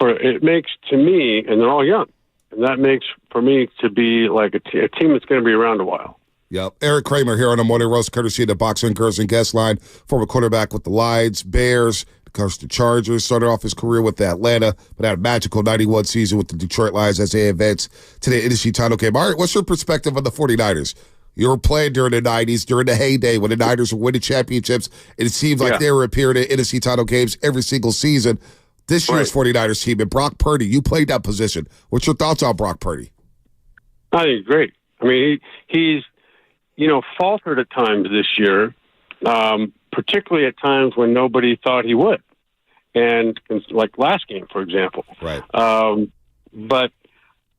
Speaker 13: it makes to me, and they're all young, and that makes for me to be like a team that's going to be around a while.
Speaker 2: Yep. Eric Kramer here on the Morning Roast, courtesy of the Boxer and Girls and Guest Line, former quarterback with the Lions, Bears, of course the Chargers, started off his career with Atlanta, but had a magical 91 season with the Detroit Lions as they advanced to the NFC title game. All right, what's your perspective on the 49ers? You were playing during the 90s, during the heyday when the Niners were winning championships, and it seems like they were appearing in NFC title games every single season. This year's 49ers team, and Brock Purdy, you played that position. What's your thoughts on Brock Purdy?
Speaker 13: I think he's great. I mean, he's, faltered at times this year, particularly at times when nobody thought he would. And like last game, for example.
Speaker 2: Right.
Speaker 13: But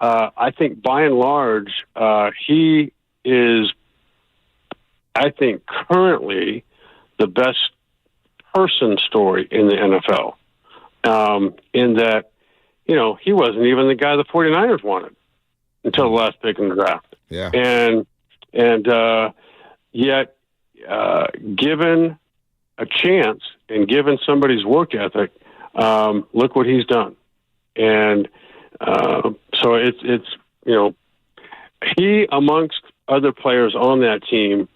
Speaker 13: I think by and large, he is, I think, currently the best person story in the NFL. In that, he wasn't even the guy the 49ers wanted until the last pick in the draft.
Speaker 2: Yeah.
Speaker 13: And yet, given a chance and given somebody's work ethic, look what he's done. And so it's he amongst other players on that team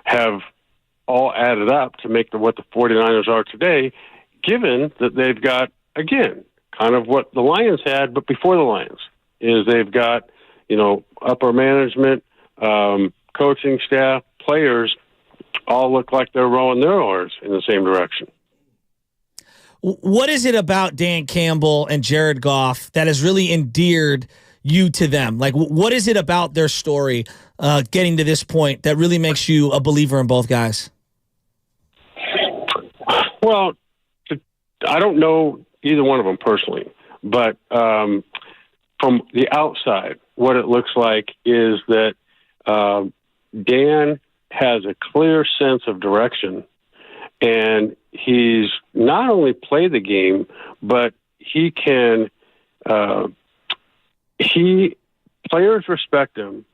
Speaker 13: have all added up to make what the 49ers are today, given that they've got, again, kind of what the Lions had, but before the Lions, is they've got, upper management, coaching staff, players all look like they're rowing their oars in the same direction.
Speaker 16: What is it about Dan Campbell and Jared Goff that has really endeared you to them? Like, what is it about their story getting to this point that really makes you a believer in both guys?
Speaker 13: Well, I don't know either one of them personally, but from the outside, what it looks like is that Dan has a clear sense of direction, and he's not only played the game, but he can players respect him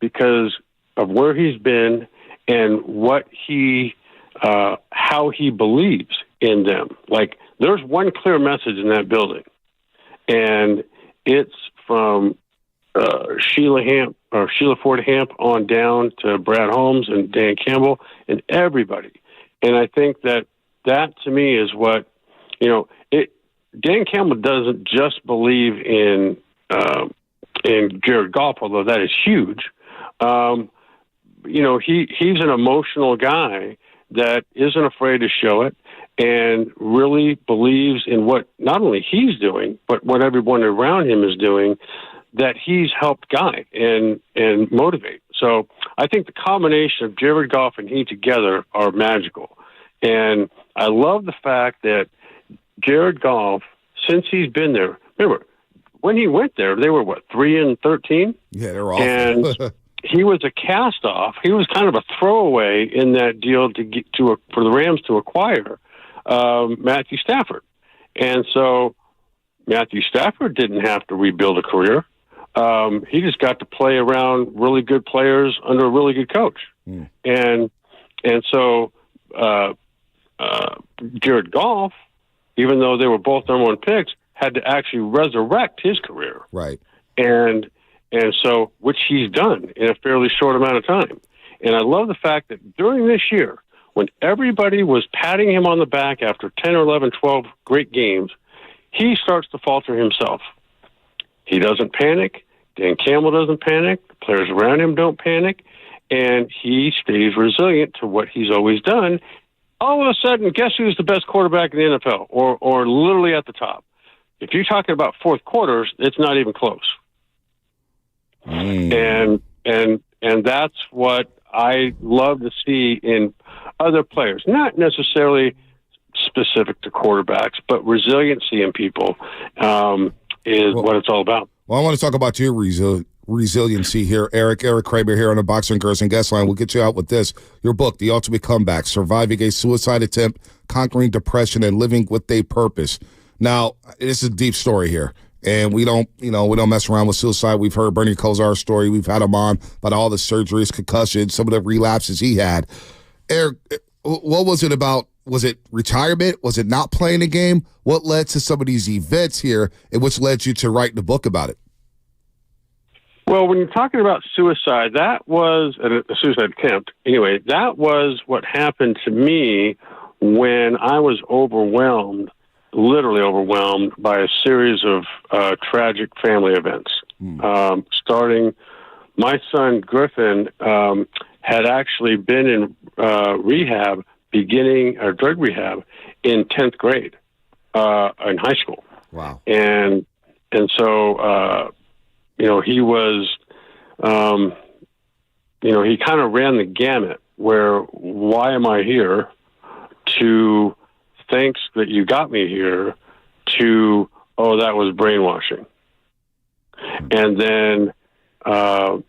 Speaker 13: because of where he's been and what how he believes in them. Like, there's one clear message in that building, and it's from Sheila Ford Hamp on down to Brad Holmes and Dan Campbell and everybody. And I think that to me is what, Dan Campbell doesn't just believe in Jared Goff, although that is huge. He's an emotional guy that isn't afraid to show it and really believes in what not only he's doing, but what everyone around him is doing, that he's helped guide and motivate. So I think the combination of Jared Goff and he together are magical. And I love the fact that Jared Goff, since he's been there, remember, when he went there, they were, 3-13?
Speaker 2: Yeah, they're awful.
Speaker 13: And he was a cast-off. He was kind of a throwaway in that deal for the Rams to acquire Matthew Stafford. And so Matthew Stafford didn't have to rebuild a career. He just got to play around really good players under a really good coach. And so Jared Goff, even though they were both number one picks, had to actually resurrect his career.
Speaker 2: Right.
Speaker 13: And so, which he's done in a fairly short amount of time. And I love the fact that during this year, when everybody was patting him on the back after 10 or 11, 12 great games, he starts to falter himself. He doesn't panic. Dan Campbell doesn't panic. The players around him don't panic. And he stays resilient to what he's always done. All of a sudden, guess who's the best quarterback in the NFL, or literally at the top? If you're talking about fourth quarters, it's not even close. And that's what I love to see in other players, not necessarily specific to quarterbacks, but resiliency in people is what it's all about.
Speaker 2: Well, I want to talk about your resiliency here, Eric. Eric Kramer here on the Boxer and Gerson guest line. We'll get you out with this. Your book, The Ultimate Comeback, Surviving a Suicide Attempt, Conquering Depression, and Living with a Purpose. Now, this is a deep story here, and we don't mess around with suicide. We've heard Bernie Kosar's story. We've had him on about all the surgeries, concussions, some of the relapses he had. Eric, what was it about? Was it retirement? Was it not playing the game? What led to some of these events here, and which led you to write the book about it?
Speaker 13: Well, when you're talking about suicide, that was a suicide attempt. Anyway, that was what happened to me when I was overwhelmed, literally overwhelmed by a series of tragic family events. Starting, my son Griffin had actually been in rehab, drug rehab, in 10th grade in high school.
Speaker 2: Wow.
Speaker 13: And so, he was, he kind of ran the gamut where, why am I here, to thanks that you got me here, to, oh, that was brainwashing. And then by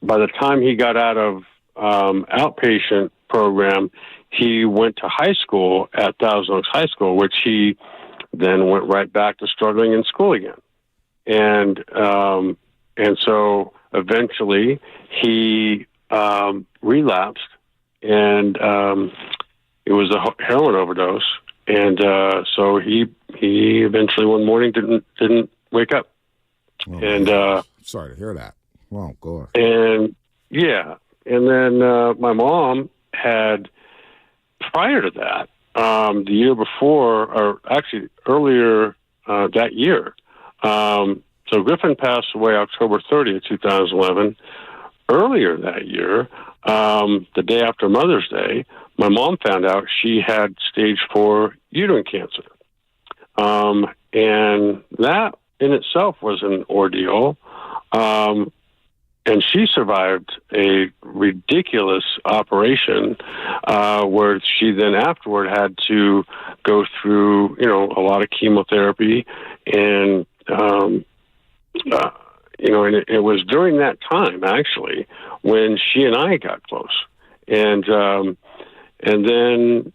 Speaker 13: the time he got out of outpatient program, he went to high school at Thousand Oaks High School, which he then went right back to struggling in school again. And so eventually he relapsed, and it was a heroin overdose. And so he eventually one morning didn't wake up.
Speaker 2: Oh,
Speaker 13: and
Speaker 2: sorry to hear that. Wow, go ahead.
Speaker 13: And yeah, and then my mom had, prior to that, the year before, or actually earlier that year, So Griffin passed away October 30th, 2011. Earlier that year, the day after Mother's Day, my mom found out she had stage 4 uterine cancer. And that in itself was an ordeal. And she survived a ridiculous operation where she then afterward had to go through, a lot of chemotherapy. And, and it was during that time, actually, when she and I got close. And then,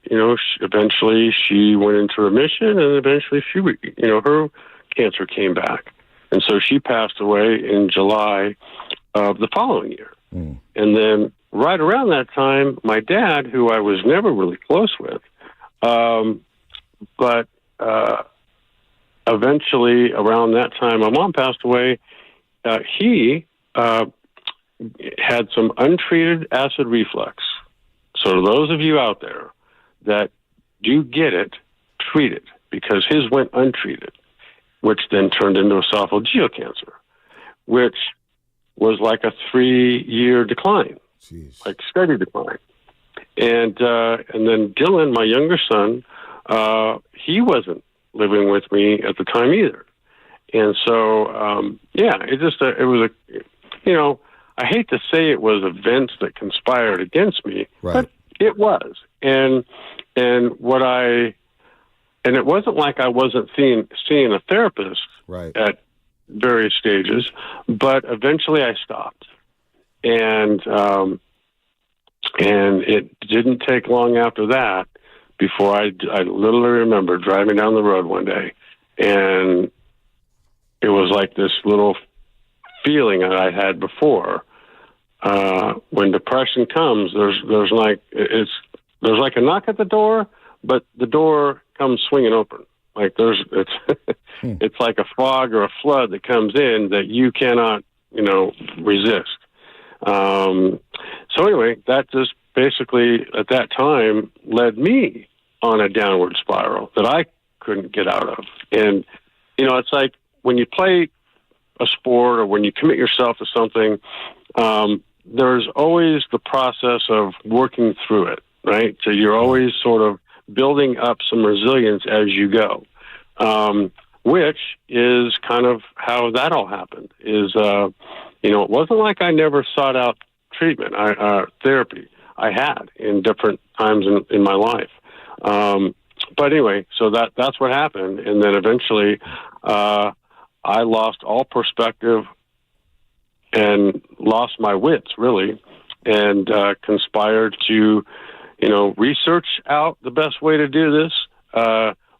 Speaker 13: eventually she went into remission, and eventually her cancer came back. And so she passed away in July of the following year. And then right around that time, my dad, who I was never really close with, but eventually around that time my mom passed away, he had some untreated acid reflux. So to those of you out there that do get it, treat it, because his went untreated, which then turned into esophageal cancer, which was like a 3-year decline, like steady decline. And then Dylan, my younger son, he wasn't living with me at the time either. And so, it was I hate to say it was events that conspired against me, but it was. And it wasn't like I wasn't seeing a therapist at various stages, but eventually I stopped. And it didn't take long after that before I literally remember driving down the road one day, and it was like this little feeling that I had before. When depression comes, there's like a knock at the door, but the door comes swinging open. Like it's like a fog or a flood that comes in that you cannot, resist. So anyway, that just basically at that time led me on a downward spiral that I couldn't get out of. And, it's like when you play a sport or when you commit yourself to something, there's always the process of working through it, right? So you're always sort of building up some resilience as you go, which is kind of how that all happened. It wasn't like I never sought out treatment, therapy. I had in different times in my life. But anyway, so that's what happened. And then eventually, I lost all perspective and lost my wits, really, and conspired to, research out the best way to do this,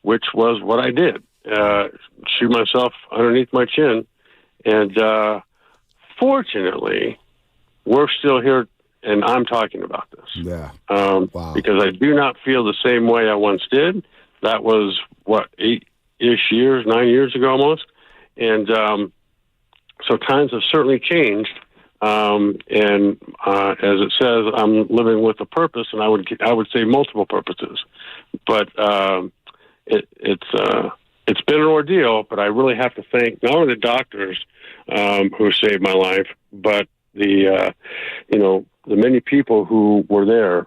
Speaker 13: which was what I did. Shoot myself underneath my chin. And fortunately, we're still here, and I'm talking about this.
Speaker 2: Yeah.
Speaker 13: Because I do not feel the same way I once did. That was, 8-ish years, 9 years ago almost. And so times have certainly changed. And as it says, I'm living with a purpose, and I would say multiple purposes. But it's been an ordeal. But I really have to thank not only the doctors who saved my life, but the many people who were there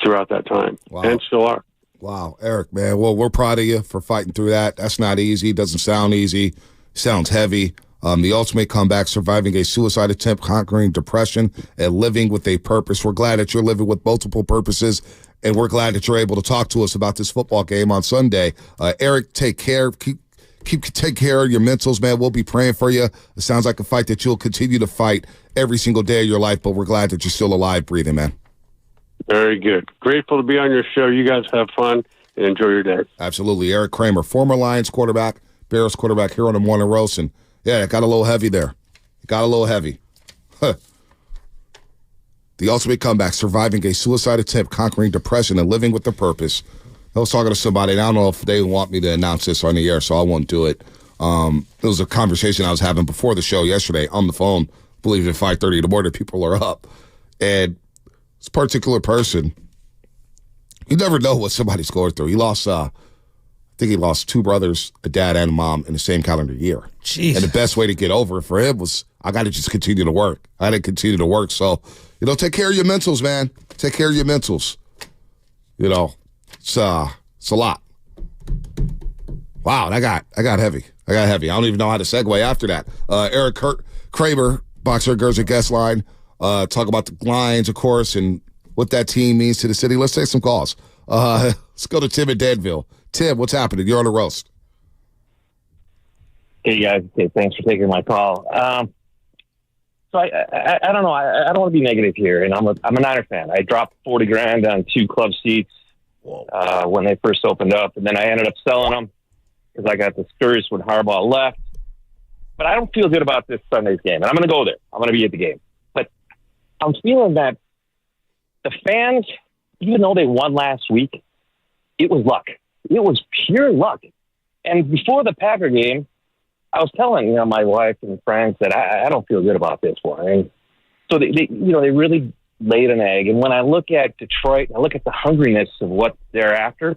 Speaker 13: throughout that time and still are.
Speaker 2: Wow, Eric, man. Well, we're proud of you for fighting through that. That's not easy. Doesn't sound easy. Sounds heavy. The ultimate comeback, surviving a suicide attempt, conquering depression, and living with a purpose. We're glad that you're living with multiple purposes, and we're glad that you're able to talk to us about this football game on Sunday. Eric, take care. Take care of your mentals, man. We'll be praying for you. It sounds like a fight that you'll continue to fight every single day of your life, but we're glad that you're still alive, breathing, man.
Speaker 13: Very good. Grateful to be on your show. You guys have fun and enjoy your day.
Speaker 2: Absolutely. Eric Kramer, former Lions quarterback, Bears quarterback here on the Morning Roast. And yeah, it got a little heavy there. It got a little heavy. Huh. The ultimate comeback, surviving a suicide attempt, conquering depression, and living with a purpose. I was talking to somebody, and I don't know if they want me to announce this on the air, so I won't do it. It was a conversation I was having before the show yesterday on the phone. I believe at 5:30 in the morning, people are up. And this particular person, you never know what somebody's going through. He lost, I think he lost 2 brothers, a dad and a mom in the same calendar year.
Speaker 16: Jeez.
Speaker 2: And the best way to get over it for him was, I got to just continue to work. I got to continue to work. So, take care of your mentals, man. Take care of your mentals. It's a lot. Wow, I got heavy. I don't even know how to segue after that. Eric Kramer, Boxer Gerzer guest line. Talk about the Lions, of course, and what that team means to the city. Let's take some calls. Let's go to Tim in Danville. Tim, what's happening? You're on the roast.
Speaker 9: Hey, guys. Hey, thanks for taking my call. So I don't know. I don't want to be negative here, and I'm a Niner fan. I dropped $40,000 on 2 club seats when they first opened up, and then I ended up selling them because I got discouraged when Harbaugh left. But I don't feel good about this Sunday's game, and I'm going to go there. I'm going to be at the game. But I'm feeling that the fans, even though they won last week, it was luck. It was pure luck. And before the Packer game, I was telling my wife and friends that I don't feel good about this one. And so they really laid an egg. And when I look at Detroit, I look at the hungriness of what they're after,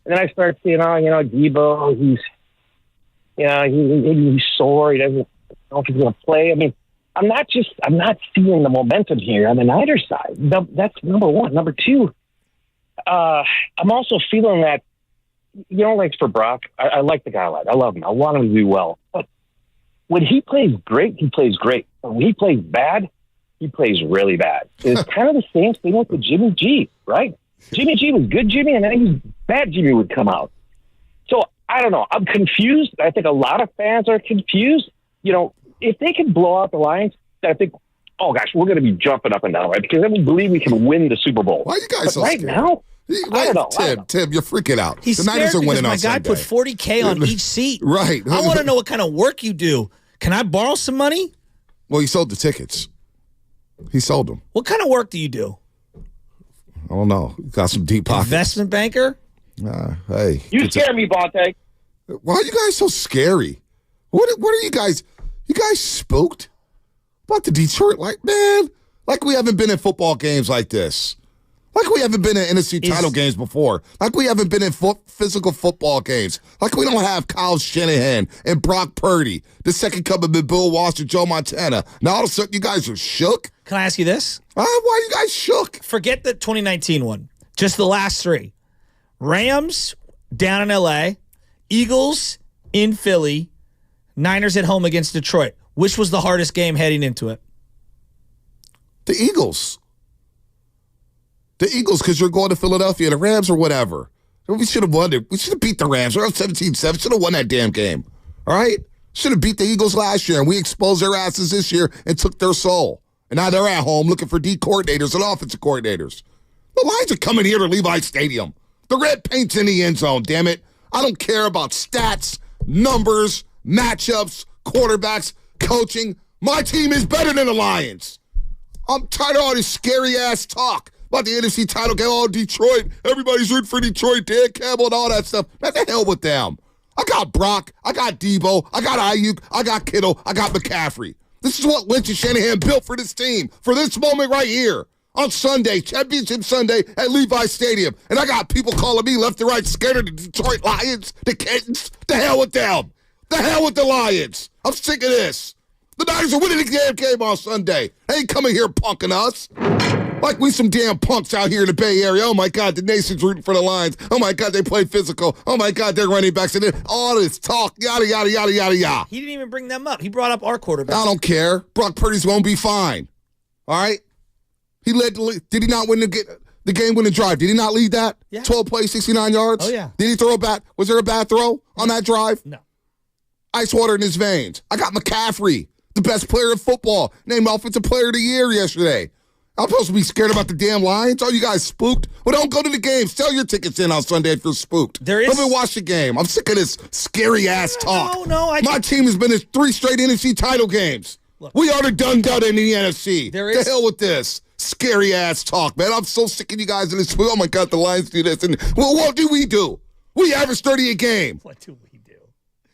Speaker 9: and then I start seeing, Debo, he's sore. He doesn't know if he's going to play. I mean, I'm not seeing the momentum here on the Niners side. That's number one. Number two, I'm also feeling that, like for Brock, I like the guy a lot. I love him. I want him to do well. But when he plays great, he plays great. But when he plays bad, he plays really bad. It's kind of the same thing with the Jimmy G, right? Jimmy G was good Jimmy, and then he's bad Jimmy would come out. So I don't know. I'm confused. I think a lot of fans are confused. If they can blow out the Lions, I think, oh gosh, we're going to be jumping up and down, right? Because then we believe we can win the Super Bowl.
Speaker 2: Why are you guys so
Speaker 9: right
Speaker 2: scared?
Speaker 9: Now? I don't know.
Speaker 2: Tim, you're freaking out.
Speaker 16: He's
Speaker 2: the Niners
Speaker 16: scared
Speaker 2: are winning
Speaker 16: because my
Speaker 2: on
Speaker 16: guy
Speaker 2: Sunday.
Speaker 16: put $40,000 on each seat.
Speaker 2: Right.
Speaker 16: I want to know what kind of work you do. Can I borrow some money?
Speaker 2: Well, he sold the tickets. He sold them.
Speaker 16: What kind of work do you do?
Speaker 2: I don't know. Got some deep pockets.
Speaker 16: Investment banker?
Speaker 2: Hey.
Speaker 22: You scare me, Bonte.
Speaker 2: Why are you guys so scary? What are you guys? You guys spooked about the Detroit? Like we haven't been in football games like this. Like we haven't been in NFC title games before. Like we haven't been in physical football games. Like we don't have Kyle Shanahan and Brock Purdy, the second coming of Bill Walsh and Joe Montana. Now all of a sudden you guys are shook?
Speaker 16: Can I ask you this?
Speaker 2: Why are you guys shook?
Speaker 16: Forget the 2019 one. Just the last 3. Rams down in L.A., Eagles in Philly, Niners at home against Detroit. Which was the hardest game heading into it?
Speaker 2: The Eagles. The Eagles, because you're going to Philadelphia, the Rams or whatever. We should have won it. We should have beat the Rams. We're up 17-7. Should have won that damn game. All right? Should have beat the Eagles last year, and we exposed their asses this year and took their soul. And now they're at home looking for D coordinators and offensive coordinators. The Lions are coming here to Levi Stadium. The red paint's in the end zone, damn it. I don't care about stats, numbers, matchups, quarterbacks, coaching. My team is better than the Lions. I'm tired of all this scary-ass talk about the NFC title game. Oh, Detroit. Everybody's rooting for Detroit. Dan Campbell and all that stuff. Man, the hell with them. I got Brock. I got Debo. I got Ayuk. I got Kittle. I got McCaffrey. This is what Lynch and Shanahan built for this team, for this moment right here. On Sunday, Championship Sunday at Levi Stadium. And I got people calling me left and right scared of the Detroit Lions, the Kittens. The hell with them. The hell with the Lions. I'm sick of this. The Niners are winning the damn game on Sunday. They ain't coming here punking us. Like we some damn punks out here in the Bay Area. Oh, my God, the nation's rooting for the Lions. Oh, my God, they play physical. Oh, my God, they're running backs. And all this talk, yada, yada, yada, yada, yada.
Speaker 16: He didn't even bring them up. He brought up our quarterback.
Speaker 2: I don't care. Brock Purdy's going to be fine. All right? He led. Did he not win the game winning drive? Did he not lead that?
Speaker 16: Yeah.
Speaker 2: 12 plays, 69 yards?
Speaker 16: Oh, yeah.
Speaker 2: Did he throw a bat? Was there a bad throw on that drive?
Speaker 16: No.
Speaker 2: Ice water in his veins. I got McCaffrey, the best player in football, named Offensive Player of the Year yesterday. I'm supposed to be scared about the damn Lions? Are you guys spooked? Well, don't go to the game. Sell your tickets in on Sunday if you're spooked. Let me watch the game. I'm sick of this scary-ass talk. My team has been in 3 straight NFC title games. Look, we are the done in the NFC. The hell with this scary-ass talk, man. I'm so sick of you guys in this. Oh, my God, the Lions do this. And well, what do? We average 30 a game.
Speaker 16: What do we do?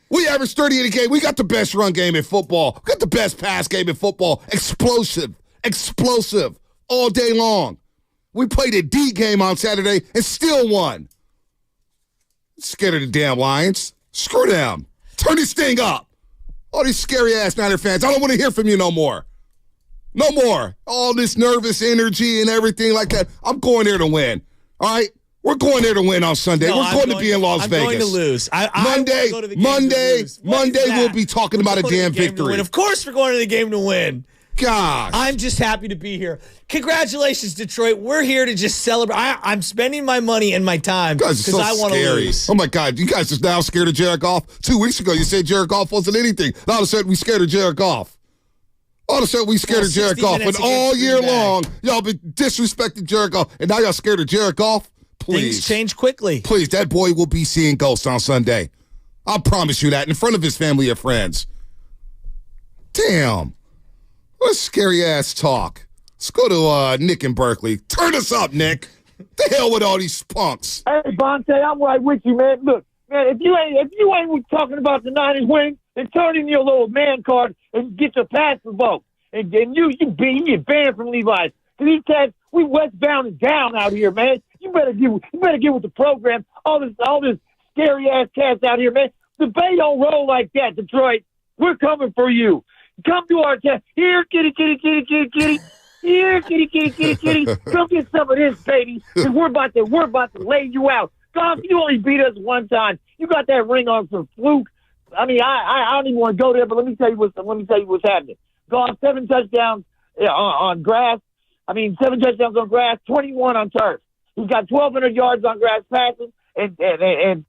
Speaker 2: We average 30 in a game. We got the best run game in football. We got the best pass game in football. Explosive all day long. We played a D game on Saturday and still won. scared of the damn Lions. Screw them. Turn this thing up. All these scary-ass Niner fans, I don't want to hear from you no more. No more. All this nervous energy and everything like that. I'm going there to win. All right? We're going there to win on Sunday. We're going to be in Las Vegas.
Speaker 16: I'm going to lose.
Speaker 2: Monday, we'll be talking about a damn victory.
Speaker 16: Of course we're going to the game to win.
Speaker 2: Gosh.
Speaker 16: I'm just happy to be here. Congratulations, Detroit. We're here to just celebrate. I'm spending my money and my time because I want to lose.
Speaker 2: Oh, my God. You guys are now scared of Jared Goff. 2 weeks ago, you said Jared Goff wasn't anything. All of a sudden, we scared of Jared Goff. All of a sudden, we scared of Jared Goff. And all year long, y'all been disrespecting Jared Goff. And now y'all scared of Jared Goff? Please.
Speaker 16: Things change quickly.
Speaker 2: Please, that boy will be seeing ghosts on Sunday. I'll promise you that in front of his family and friends. Damn. What a scary-ass talk. Let's go to Nick in Berkeley. Turn us up, Nick. The hell with all these punks.
Speaker 17: Hey, Bonte, I'm right with you, man. Look, man, if you ain't talking about the Niners winning, then turn in your little man card and get your pass revoked. And you get banned from Levi's. These cats, we westbound and down out here, man. You better get with the program. All this scary ass cats out here, man. The Bay don't roll like that, Detroit. We're coming for you. Come to our town. Here, kitty. Here, kitty. Come get some of this, baby. Cause we're about to lay you out. Goff, you only beat us one time. You got that ring on for fluke. I mean, I don't even want to go there, but let me tell you what's happening. Goff, 7 touchdowns on grass. 7 touchdowns on grass, 21 on turf. He's got 1,200 yards on grass passing and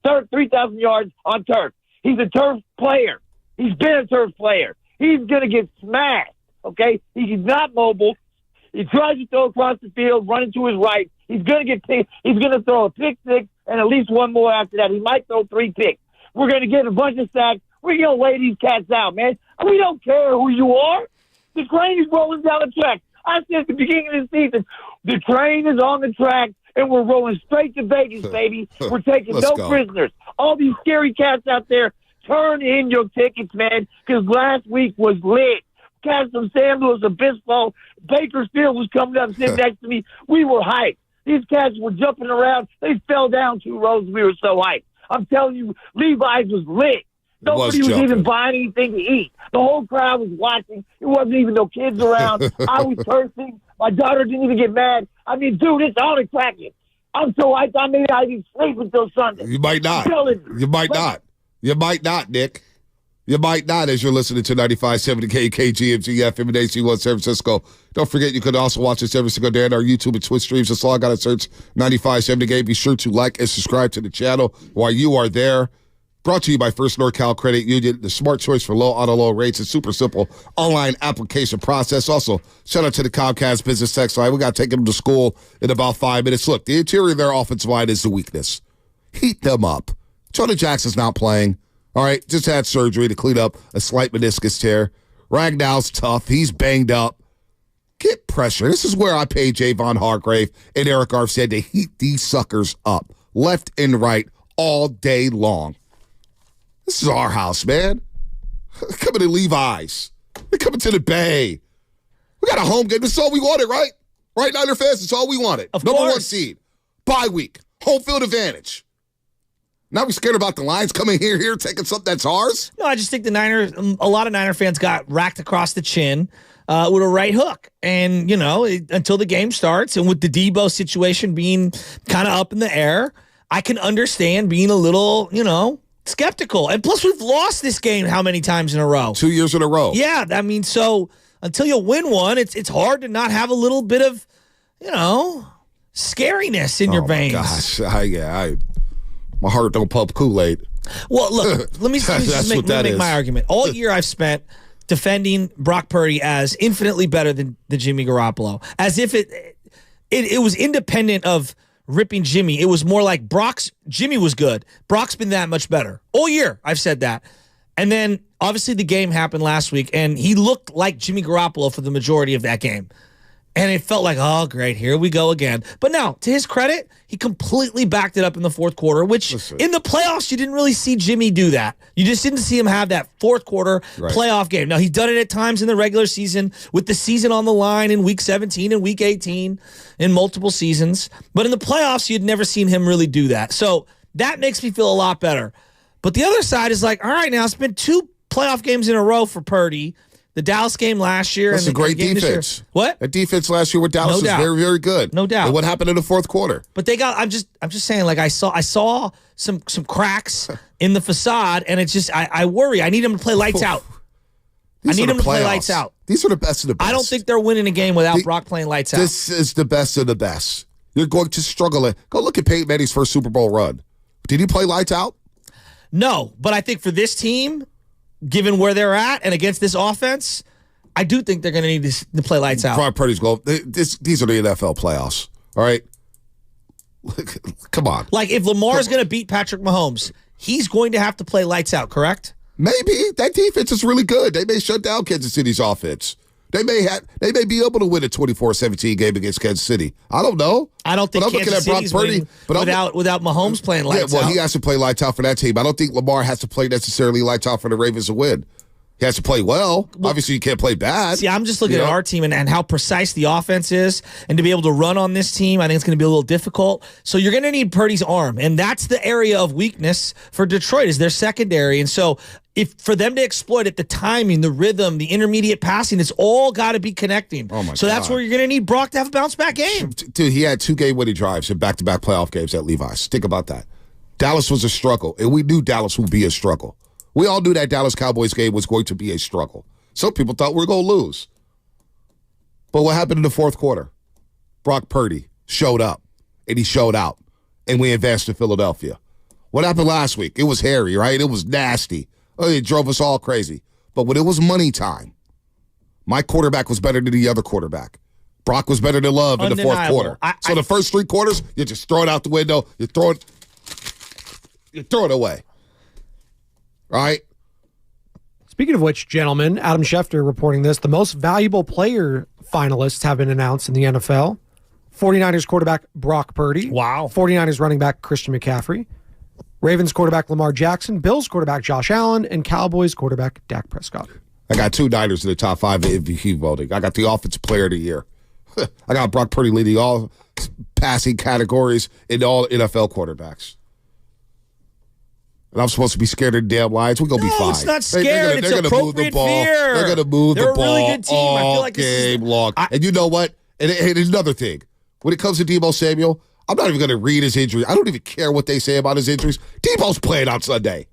Speaker 17: 3,000 yards on turf. He's a turf player. He's been a turf player. He's going to get smashed, okay? He's not mobile. He tries to throw across the field, running to his right. He's going to get picked. He's going to throw a pick six and at least one more after that. He might throw 3 picks. We're going to get a bunch of sacks. We're going to lay these cats out, man. We don't care who you are. The train is rolling down the track. I said at the beginning of the season, the train is on the track, and we're rolling straight to Vegas, baby. We're taking prisoners. All these scary cats out there, turn in your tickets, man, because last week was lit. Cats from San Luis Obispo, Bakersfield was coming up sitting next to me. We were hyped. These cats were jumping around. They fell down 2 rows. We were so hyped. I'm telling you, Levi's was lit. Nobody was even buying anything to eat. The whole crowd was watching. It wasn't even no kids around. I was cursing. My daughter didn't even get mad. Dude, it's all cracking. I'm so hyped. I may not even sleep until Sunday.
Speaker 2: You might not. You might not. You might not, Nick. You might not as you're listening to 95.7 KGMG FM and AC1 San Francisco. Don't forget you can also watch us every single day on our YouTube and Twitch streams. Just log on and search 95.7 The Game. Be sure to like and subscribe to the channel while you are there. Brought to you by First NorCal Credit Union, the smart choice for low auto loan rates. It's super simple online application process. Also, shout out to the Comcast Business Text line. We got to take them to school in about 5 minutes. Look, the interior of their offensive line is the weakness. Heat them up. Jonah Jackson's not playing. All right, just had surgery to clean up a slight meniscus tear. Ragnow's tough. He's banged up. Get pressure. This is where I pay Javon Hargrave and Eric Armstead to heat these suckers up left and right all day long. This is our house, man. Coming to Levi's. We're coming to the Bay. We got a home game. This is all we wanted, right? Right, Niner fans? It's all we wanted.
Speaker 16: Of
Speaker 2: Number
Speaker 16: course.
Speaker 2: 1 seed. Bye week. Home field advantage. Now we're scared about the Lions coming here, taking something that's ours?
Speaker 16: No, I just think a lot of Niner fans got racked across the chin with a right hook. And, until the game starts, and with the Debo situation being kind of up in the air, I can understand being a little, skeptical. And plus, we've lost this game how many times in a row?
Speaker 2: 2 years in a row.
Speaker 16: Yeah, so until you win one, it's hard to not have a little bit of, scariness in your veins.
Speaker 2: Gosh, my heart don't pump Kool-Aid.
Speaker 16: Well, look, let me just make my argument. All year I've spent defending Brock Purdy as infinitely better than Jimmy Garoppolo, as if it was independent of ripping Jimmy. It was more like Jimmy was good. Brock's been that much better. All year I've said that. And then obviously the game happened last week, and he looked like Jimmy Garoppolo for the majority of that game. And it felt like, oh, great, here we go again. But now, to his credit, he completely backed it up in the fourth quarter, which in the playoffs, you didn't really see Jimmy do that. You just didn't see him have that fourth quarter playoff game. Now, he's done it at times in the regular season with the season on the line in Week 17 and Week 18 in multiple seasons. But in the playoffs, you'd never seen him really do that. So That makes me feel a lot better. But the other side is like, all right, now it's been 2 playoff games in a row for Purdy. The Dallas game last year.
Speaker 2: That's
Speaker 16: and
Speaker 2: a great defense.
Speaker 16: What?
Speaker 2: That defense last year with Dallas was very, very good.
Speaker 16: No doubt.
Speaker 2: And what happened in the fourth quarter?
Speaker 16: But they got. I'm just saying. Like I saw some cracks in the facade, and it's just I worry. I need them to play lights out. I need them to play lights out.
Speaker 2: These are the best of the best.
Speaker 16: I don't think they're winning a game without Brock playing lights out.
Speaker 2: This is the best of the best. You're going to struggle. Go look at Peyton Manning's first Super Bowl run. Did he play lights out?
Speaker 16: No, but I think for this team, given where they're at and against this offense, I do think they're going to need to play lights out.
Speaker 2: Brock Purdy's goal. These are the NFL playoffs. All right? Come on.
Speaker 16: Like, if Lamar's going to beat Patrick Mahomes, he's going to have to play lights out, correct?
Speaker 2: Maybe. That defense is really good. They may shut down Kansas City's offense. They may be able to win a 24-17 game against Kansas City. I don't know.
Speaker 16: I don't think Kansas City's winning without Mahomes playing lights out.
Speaker 2: He has to play lights out for that team. I don't think Lamar has to play necessarily lights out for the Ravens to win. He has to play well. Obviously, you can't play bad.
Speaker 16: See, I'm just looking at our team and how precise the offense is, and to be able to run on this team, I think it's going to be a little difficult. So you're going to need Purdy's arm, and that's the area of weakness for Detroit is their secondary. And so if for them to exploit it, the timing, the rhythm, the intermediate passing, it's all got to be connecting.
Speaker 2: Oh my
Speaker 16: so that's
Speaker 2: God.
Speaker 16: where you're going to need Brock to have a bounce-back game.
Speaker 2: Dude, he had 2 game-winning drives in back-to-back playoff games at Levi's. Think about that. Dallas was a struggle, and we knew Dallas would be a struggle. We all knew that Dallas Cowboys game was going to be a struggle. Some people thought we were going to lose. But what happened in the fourth quarter? Brock Purdy showed up, and he showed out, and we advanced to Philadelphia. What happened last week? It was hairy, right? It was nasty. It drove us all crazy. But when it was money time, my quarterback was better than the other quarterback. Brock was better than Love in the fourth quarter. So the first 3 quarters, you just throw it out the window. You throw it away. Right?
Speaker 14: Speaking of which, gentlemen, Adam Schefter reporting this. The most valuable player finalists have been announced in the NFL. 49ers quarterback Brock Purdy.
Speaker 16: Wow.
Speaker 14: 49ers running back Christian McCaffrey. Ravens quarterback Lamar Jackson. Bills quarterback Josh Allen. And Cowboys quarterback Dak Prescott.
Speaker 2: I got 2 Niners in the top 5 MVP voting. I got the Offensive Player of the Year. I got Brock Purdy leading all passing categories in all NFL quarterbacks. And I'm supposed to be scared of the damn Lions. We're going to be fine.
Speaker 16: It's not scared.
Speaker 2: They're gonna move the ball.
Speaker 16: Fear.
Speaker 2: They're going to move the ball
Speaker 16: a really good team.
Speaker 2: all
Speaker 16: I feel like
Speaker 2: game long. And you know what? And another thing. When it comes to Debo Samuel, I'm not even going to read his injury. I don't even care what they say about his injuries. Debo's playing on Sunday.